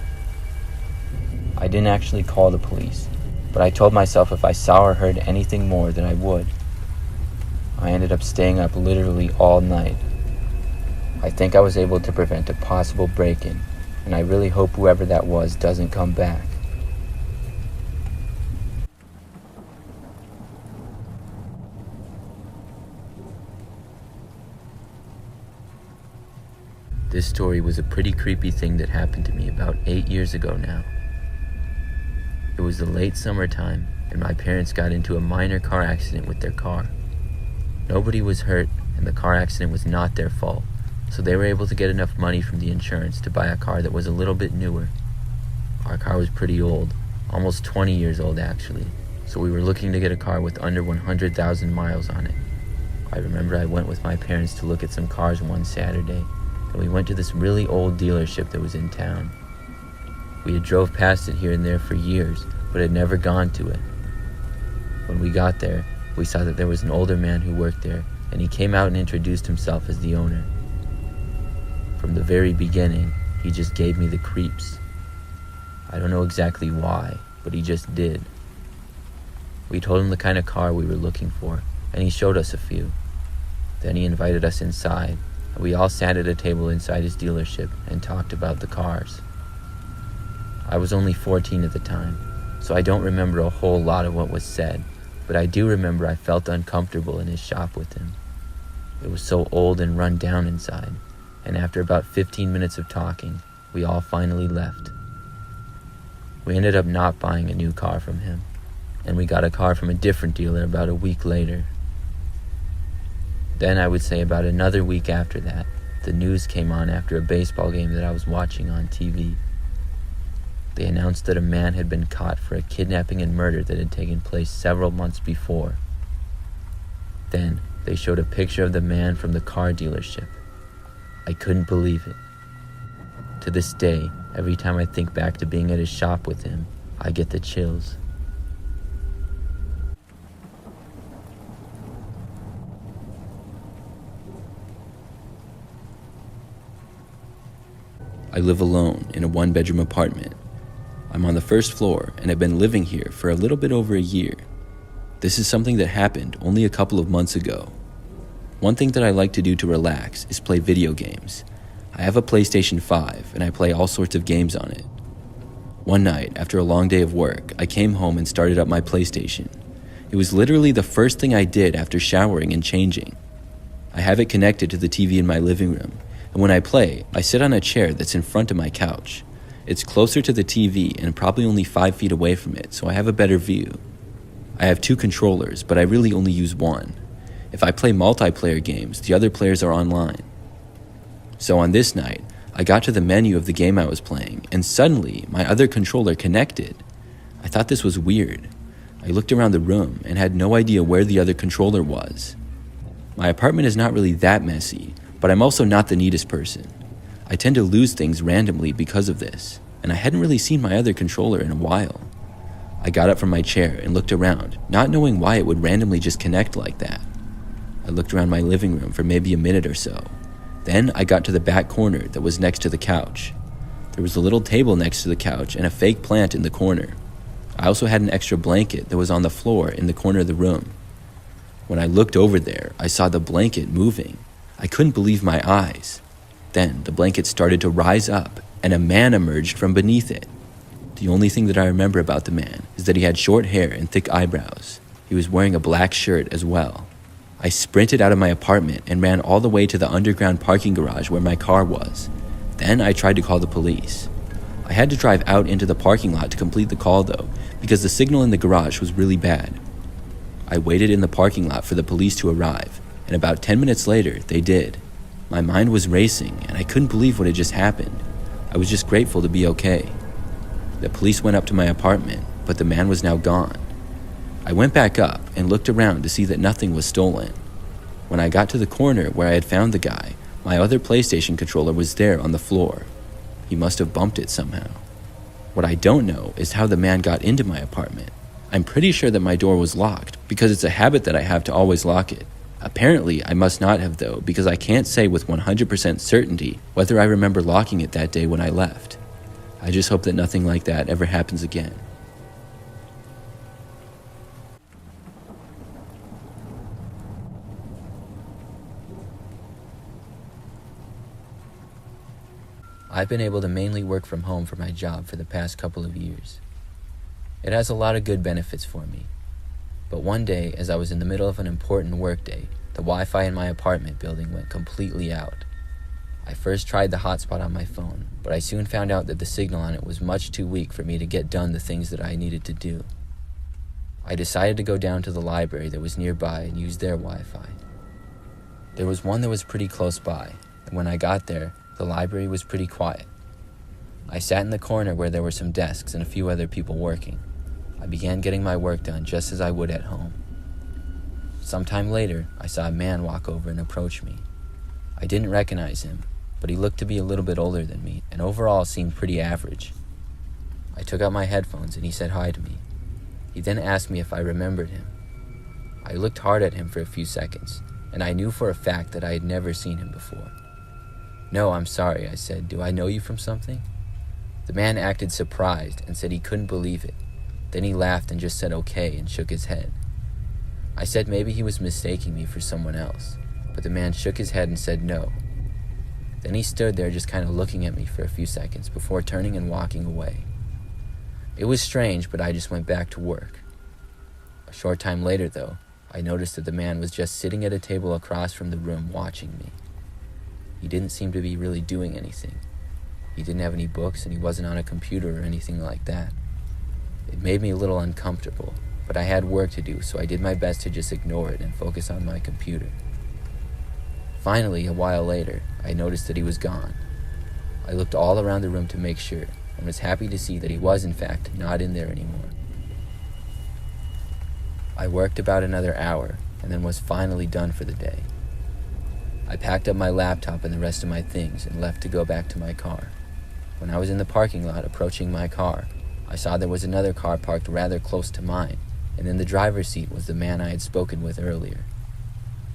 I didn't actually call the police, but I told myself if I saw or heard anything more that I would. I ended up staying up literally all night. I think I was able to prevent a possible break-in, and I really hope whoever that was doesn't come back. This story was a pretty creepy thing that happened to me about 8 years ago now. It was the late summertime, and my parents got into a minor car accident with their car. Nobody was hurt, and the car accident was not their fault, so they were able to get enough money from the insurance to buy a car that was a little bit newer. Our car was pretty old, almost 20 years old actually, so we were looking to get a car with under 100,000 miles on it. I remember I went with my parents to look at some cars one Saturday, and we went to this really old dealership that was in town. We had drove past it here and there for years, but had never gone to it. When we got there, we saw that there was an older man who worked there, and he came out and introduced himself as the owner. From the very beginning, he just gave me the creeps. I don't know exactly why, but he just did. We told him the kind of car we were looking for, and he showed us a few. Then he invited us inside, and we all sat at a table inside his dealership and talked about the cars. I was only 14 at the time, so I don't remember a whole lot of what was said, but I do remember I felt uncomfortable in his shop with him. It was so old and run down inside, and after about 15 minutes of talking, we all finally left. We ended up not buying a new car from him, and we got a car from a different dealer about a week later. Then I would say about another week after that, the news came on after a baseball game that I was watching on TV. They announced that a man had been caught for a kidnapping and murder that had taken place several months before. Then they showed a picture of the man from the car dealership. I couldn't believe it. To this day, every time I think back to being at his shop with him, I get the chills. I live alone in a one-bedroom apartment. I'm on the first floor and have been living here for a little bit over a year. This is something that happened only a couple of months ago. One thing that I like to do to relax is play video games. I have a PlayStation 5 and I play all sorts of games on it. One night, after a long day of work, I came home and started up my PlayStation. It was literally the first thing I did after showering and changing. I have it connected to the TV in my living room, and when I play, I sit on a chair that's in front of my couch. It's closer to the TV and probably only 5 feet away from it, so I have a better view. I have 2 controllers, but I really only use one. If I play multiplayer games, the other players are online. So on this night, I got to the menu of the game I was playing, and suddenly my other controller connected. I thought this was weird. I looked around the room and had no idea where the other controller was. My apartment is not really that messy, but I'm also not the neatest person. I tend to lose things randomly because of this, and I hadn't really seen my other controller in a while. I got up from my chair and looked around, not knowing why it would randomly just connect like that. I looked around my living room for maybe a minute or so. Then I got to the back corner that was next to the couch. There was a little table next to the couch and a fake plant in the corner. I also had an extra blanket that was on the floor in the corner of the room. When I looked over there, I saw the blanket moving. I couldn't believe my eyes. Then the blanket started to rise up, and a man emerged from beneath it. The only thing that I remember about the man is that he had short hair and thick eyebrows. He was wearing a black shirt as well. I sprinted out of my apartment and ran all the way to the underground parking garage where my car was. Then I tried to call the police. I had to drive out into the parking lot to complete the call though, because the signal in the garage was really bad. I waited in the parking lot for the police to arrive, and about 10 minutes later, they did. My mind was racing, and I couldn't believe what had just happened. I was just grateful to be okay. The police went up to my apartment, but the man was now gone. I went back up and looked around to see that nothing was stolen. When I got to the corner where I had found the guy, my other PlayStation controller was there on the floor. He must have bumped it somehow. What I don't know is how the man got into my apartment. I'm pretty sure that my door was locked because it's a habit that I have to always lock it. Apparently, I must not have though, because I can't say with 100% certainty whether I remember locking it that day when I left. I just hope that nothing like that ever happens again. I've been able to mainly work from home for my job for the past couple of years. It has a lot of good benefits for me. But one day, as I was in the middle of an important workday, the Wi-Fi in my apartment building went completely out. I first tried the hotspot on my phone, but I soon found out that the signal on it was much too weak for me to get done the things that I needed to do. I decided to go down to the library that was nearby and use their Wi-Fi. There was one that was pretty close by, and when I got there, the library was pretty quiet. I sat in the corner where there were some desks and a few other people working. I began getting my work done just as I would at home. Sometime later, I saw a man walk over and approach me. I didn't recognize him, but he looked to be a little bit older than me and overall seemed pretty average. I took out my headphones and he said hi to me. He then asked me if I remembered him. I looked hard at him for a few seconds, and I knew for a fact that I had never seen him before. "No, I'm sorry," I said. "Do I know you from something?" The man acted surprised and said he couldn't believe it. Then he laughed and just said okay and shook his head. I said maybe he was mistaking me for someone else, but the man shook his head and said no. Then he stood there just kind of looking at me for a few seconds before turning and walking away. It was strange, but I just went back to work. A short time later, though, I noticed that the man was just sitting at a table across from the room watching me. He didn't seem to be really doing anything. He didn't have any books and he wasn't on a computer or anything like that. It made me a little uncomfortable, but I had work to do, so I did my best to just ignore it and focus on my computer. Finally, a while later, I noticed that he was gone. I looked all around the room to make sure and was happy to see that he was in fact not in there anymore. I worked about another hour and then was finally done for the day. I packed up my laptop and the rest of my things and left to go back to my car. When I was in the parking lot approaching my car, I saw there was another car parked rather close to mine, and in the driver's seat was the man I had spoken with earlier.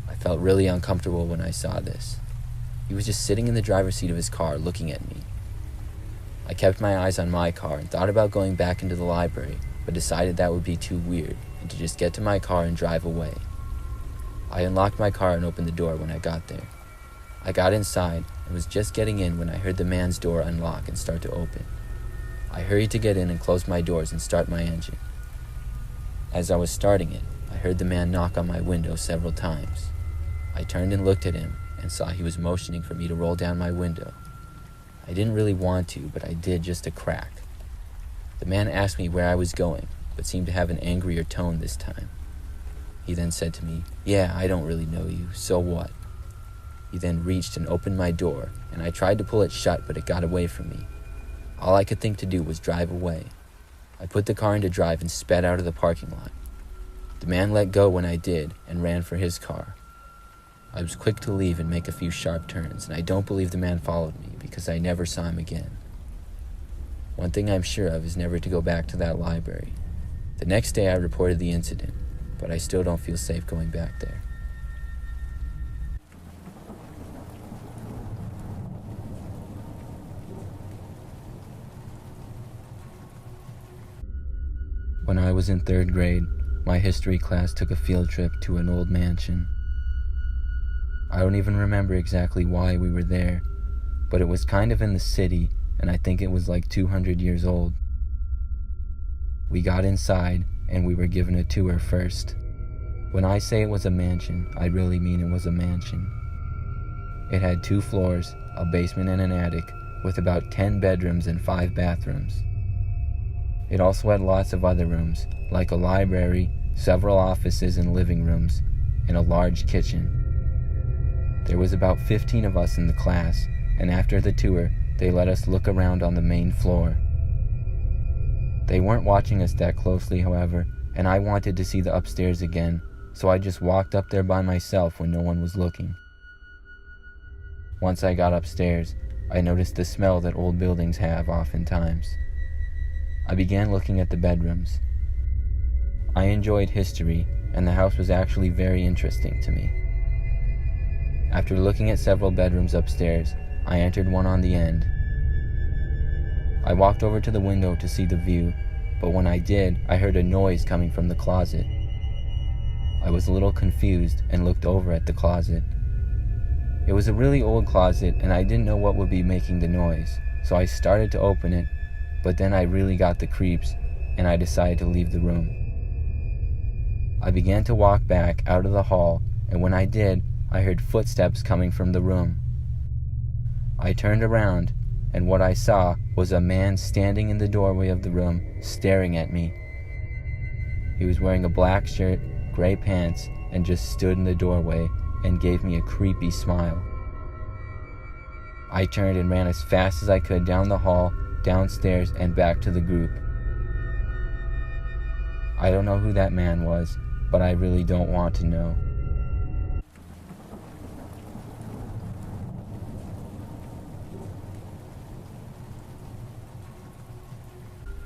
I felt really uncomfortable when I saw this. He was just sitting in the driver's seat of his car looking at me. I kept my eyes on my car and thought about going back into the library, but decided that would be too weird and to just get to my car and drive away. I unlocked my car and opened the door when I got there. I got inside and was just getting in when I heard the man's door unlock and start to open. I hurried to get in and close my doors and start my engine. As I was starting it, I heard the man knock on my window several times. I turned and looked at him and saw he was motioning for me to roll down my window. I didn't really want to, but I did just a crack. The man asked me where I was going, but seemed to have an angrier tone this time. He then said to me, "Yeah, I don't really know you, so what?" He then reached and opened my door, and I tried to pull it shut, but it got away from me. All I could think to do was drive away. I put the car into drive and sped out of the parking lot. The man let go when I did and ran for his car. I was quick to leave and make a few sharp turns, and I don't believe the man followed me because I never saw him again. One thing I'm sure of is never to go back to that library. The next day I reported the incident, but I still don't feel safe going back there. When I was in 3rd grade, my history class took a field trip to an old mansion. I don't even remember exactly why we were there, but it was kind of in the city, and I think it was like 200 years old. We got inside, and we were given a tour first. When I say it was a mansion, I really mean it was a mansion. It had 2 floors, a basement and an attic, with about 10 bedrooms and 5 bathrooms. It also had lots of other rooms, like a library, several offices and living rooms, and a large kitchen. There was about 15 of us in the class, and after the tour, they let us look around on the main floor. They weren't watching us that closely, however, and I wanted to see the upstairs again, so I just walked up there by myself when no one was looking. Once I got upstairs, I noticed the smell that old buildings have oftentimes. I began looking at the bedrooms. I enjoyed history, and the house was actually very interesting to me. After looking at several bedrooms upstairs, I entered one on the end. I walked over to the window to see the view, but when I did, I heard a noise coming from the closet. I was a little confused and looked over at the closet. It was a really old closet, and I didn't know what would be making the noise, so I started to open it, but then I really got the creeps, and I decided to leave the room. I began to walk back out of the hall, and when I did, I heard footsteps coming from the room. I turned around, and what I saw was a man standing in the doorway of the room, staring at me. He was wearing a black shirt, gray pants, and just stood in the doorway and gave me a creepy smile. I turned and ran as fast as I could down the hall, downstairs, and back to the group. I don't know who that man was, but I really don't want to know.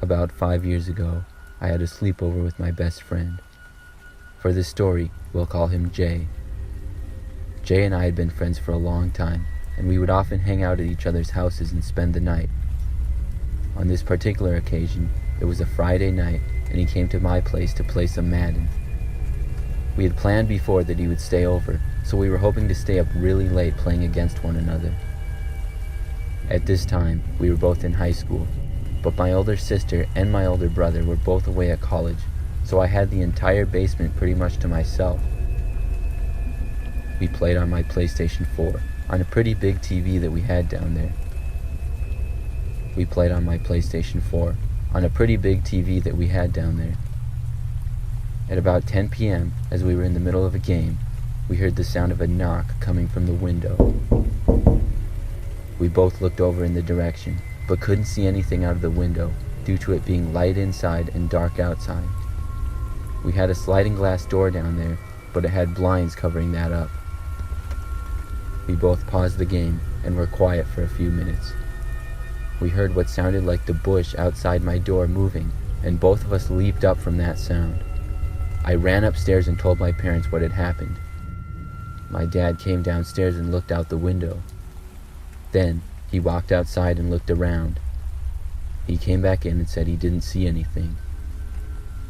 About 5 years ago, I had a sleepover with my best friend. For this story, we'll call him Jay. Jay and I had been friends for a long time, and we would often hang out at each other's houses and spend the night. On this particular occasion, it was a Friday night, and he came to my place to play some Madden. We had planned before that he would stay over, so we were hoping to stay up really late playing against one another. At this time, we were both in high school, but my older sister and my older brother were both away at college, so I had the entire basement pretty much to myself. We played on my PlayStation 4, on a pretty big TV that we had down there. At about 10 p.m., as we were in the middle of a game, we heard the sound of a knock coming from the window. We both looked over in the direction, but couldn't see anything out of the window due to it being light inside and dark outside. We had a sliding glass door down there, but it had blinds covering that up. We both paused the game and were quiet for a few minutes. We heard what sounded like the bush outside my door moving, and both of us leaped up from that sound. I ran upstairs and told my parents what had happened. My dad came downstairs and looked out the window. Then, he walked outside and looked around. He came back in and said he didn't see anything.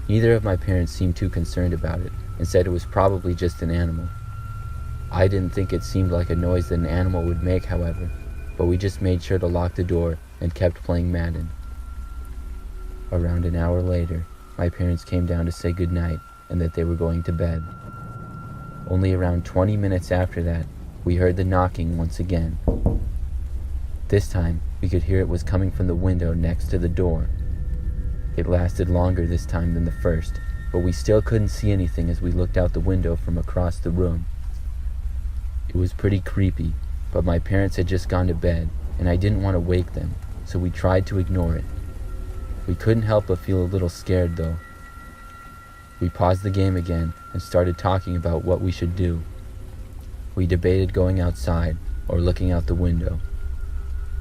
Neither of my parents seemed too concerned about it and said it was probably just an animal. I didn't think it seemed like a noise that an animal would make, however, but we just made sure to lock the door and kept playing Madden. Around an hour later, my parents came down to say goodnight and that they were going to bed. Only around 20 minutes after that, we heard the knocking once again. This time, we could hear it was coming from the window next to the door. It lasted longer this time than the first, but we still couldn't see anything as we looked out the window from across the room. It was pretty creepy, but my parents had just gone to bed, and I didn't want to wake them, so we tried to ignore it. We couldn't help but feel a little scared, though. We paused the game again and started talking about what we should do. We debated going outside or looking out the window.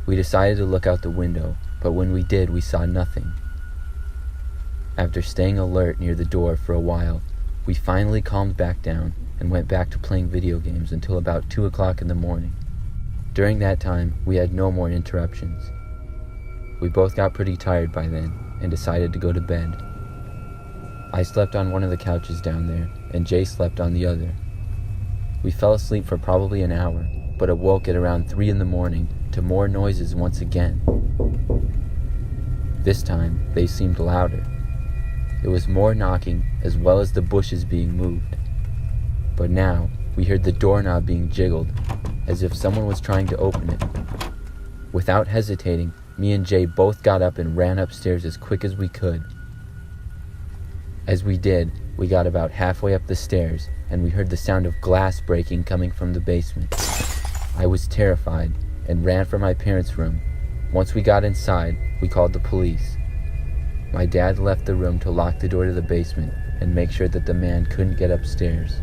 We decided to look out the window, but when we did, we saw nothing. After staying alert near the door for a while, we finally calmed back down and went back to playing video games until about 2 o'clock in the morning. During that time, we had no more interruptions. We both got pretty tired by then and decided to go to bed. I slept on one of the couches down there, and Jay slept on the other. We fell asleep for probably an hour, but awoke at around 3 in the morning to more noises once again. This time, they seemed louder. It was more knocking as well as the bushes being moved. But now, we heard the doorknob being jiggled, as if someone was trying to open it. Without hesitating, me and Jay both got up and ran upstairs as quick as we could. As we did, we got about halfway up the stairs, and we heard the sound of glass breaking coming from the basement. I was terrified and ran for my parents' room. Once we got inside, we called the police. My dad left the room to lock the door to the basement and make sure that the man couldn't get upstairs.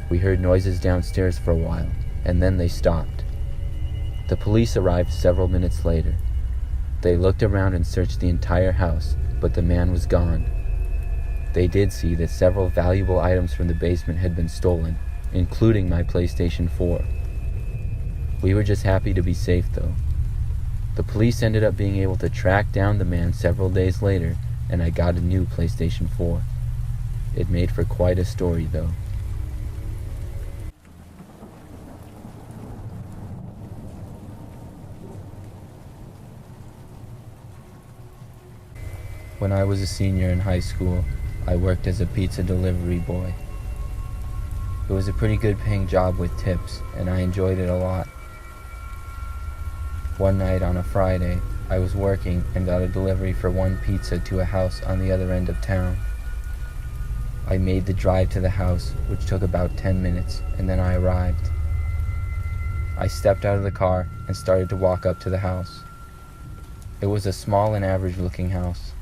We heard noises downstairs for a while, and then they stopped. The police arrived several minutes later. They looked around and searched the entire house, but the man was gone. They did see that several valuable items from the basement had been stolen, including my PlayStation 4. We were just happy to be safe, though. The police ended up being able to track down the man several days later, and I got a new PlayStation 4. It made for quite a story, though. When I was a senior in high school, I worked as a pizza delivery boy. It was a pretty good paying job with tips, and I enjoyed it a lot. One night on a Friday, I was working and got a delivery for one pizza to a house on the other end of town. I made the drive to the house, which took about 10 minutes, and then I arrived. I stepped out of the car and started to walk up to the house. It was a small and average-looking house,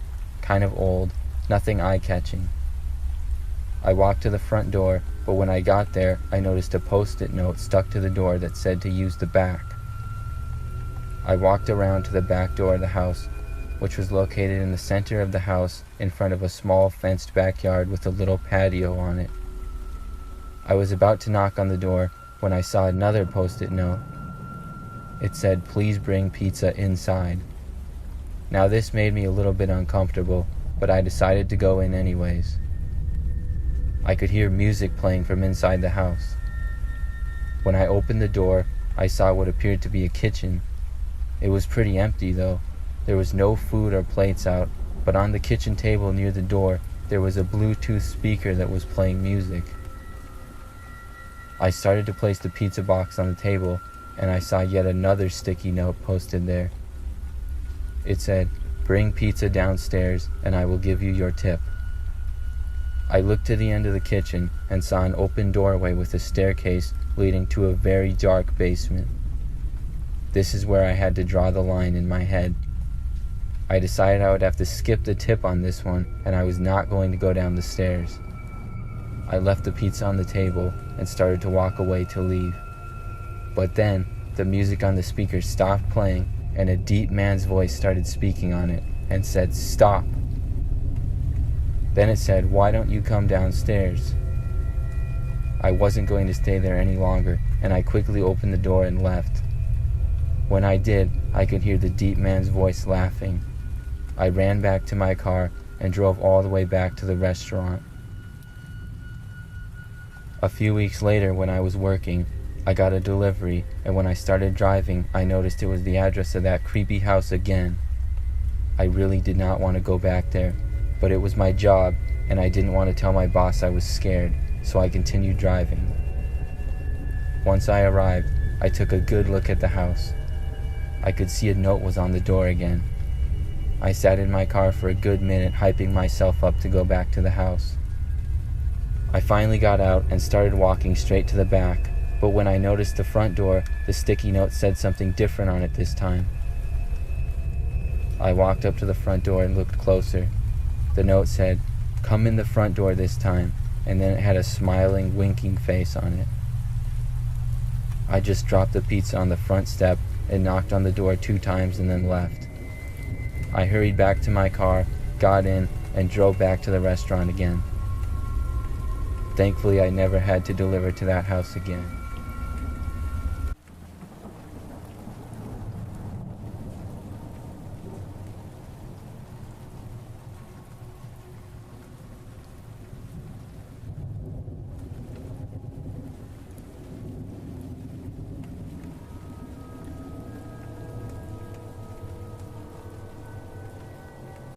kind of old, nothing eye-catching. I walked to the front door, but when I got there, I noticed a post-it note stuck to the door that said to use the back. I walked around to the back door of the house, which was located in the center of the house in front of a small fenced backyard with a little patio on it. I was about to knock on the door when I saw another post-it note. It said, "Please bring pizza inside." Now this made me a little bit uncomfortable, but I decided to go in anyways. I could hear music playing from inside the house. When I opened the door, I saw what appeared to be a kitchen. It was pretty empty though. There was no food or plates out, but on the kitchen table near the door, there was a Bluetooth speaker that was playing music. I started to place the pizza box on the table, and I saw yet another sticky note posted there. It said, "Bring pizza downstairs and I will give you your tip." I looked to the end of the kitchen and saw an open doorway with a staircase leading to a very dark basement. This is where I had to draw the line in my head. I decided I would have to skip the tip on this one, and I was not going to go down the stairs. I left the pizza on the table and started to walk away to leave. But then, the music on the speaker stopped playing, and a deep man's voice started speaking on it and said, "Stop." Then it said, "Why don't you come downstairs?" I wasn't going to stay there any longer, and I quickly opened the door and left. When I did, I could hear the deep man's voice laughing. I ran back to my car and drove all the way back to the restaurant. A few weeks later, when I was working, I got a delivery, and when I started driving, I noticed it was the address of that creepy house again. I really did not want to go back there, but it was my job, and I didn't want to tell my boss I was scared, so I continued driving. Once I arrived, I took a good look at the house. I could see a note was on the door again. I sat in my car for a good minute, hyping myself up to go back to the house. I finally got out and started walking straight to the back, but when I noticed the front door, the sticky note said something different on it this time. I walked up to the front door and looked closer. The note said, "Come in the front door this time," and then it had a smiling, winking face on it. I just dropped the pizza on the front step and knocked on the door 2 times and then left. I hurried back to my car, got in, and drove back to the restaurant again. Thankfully, I never had to deliver to that house again.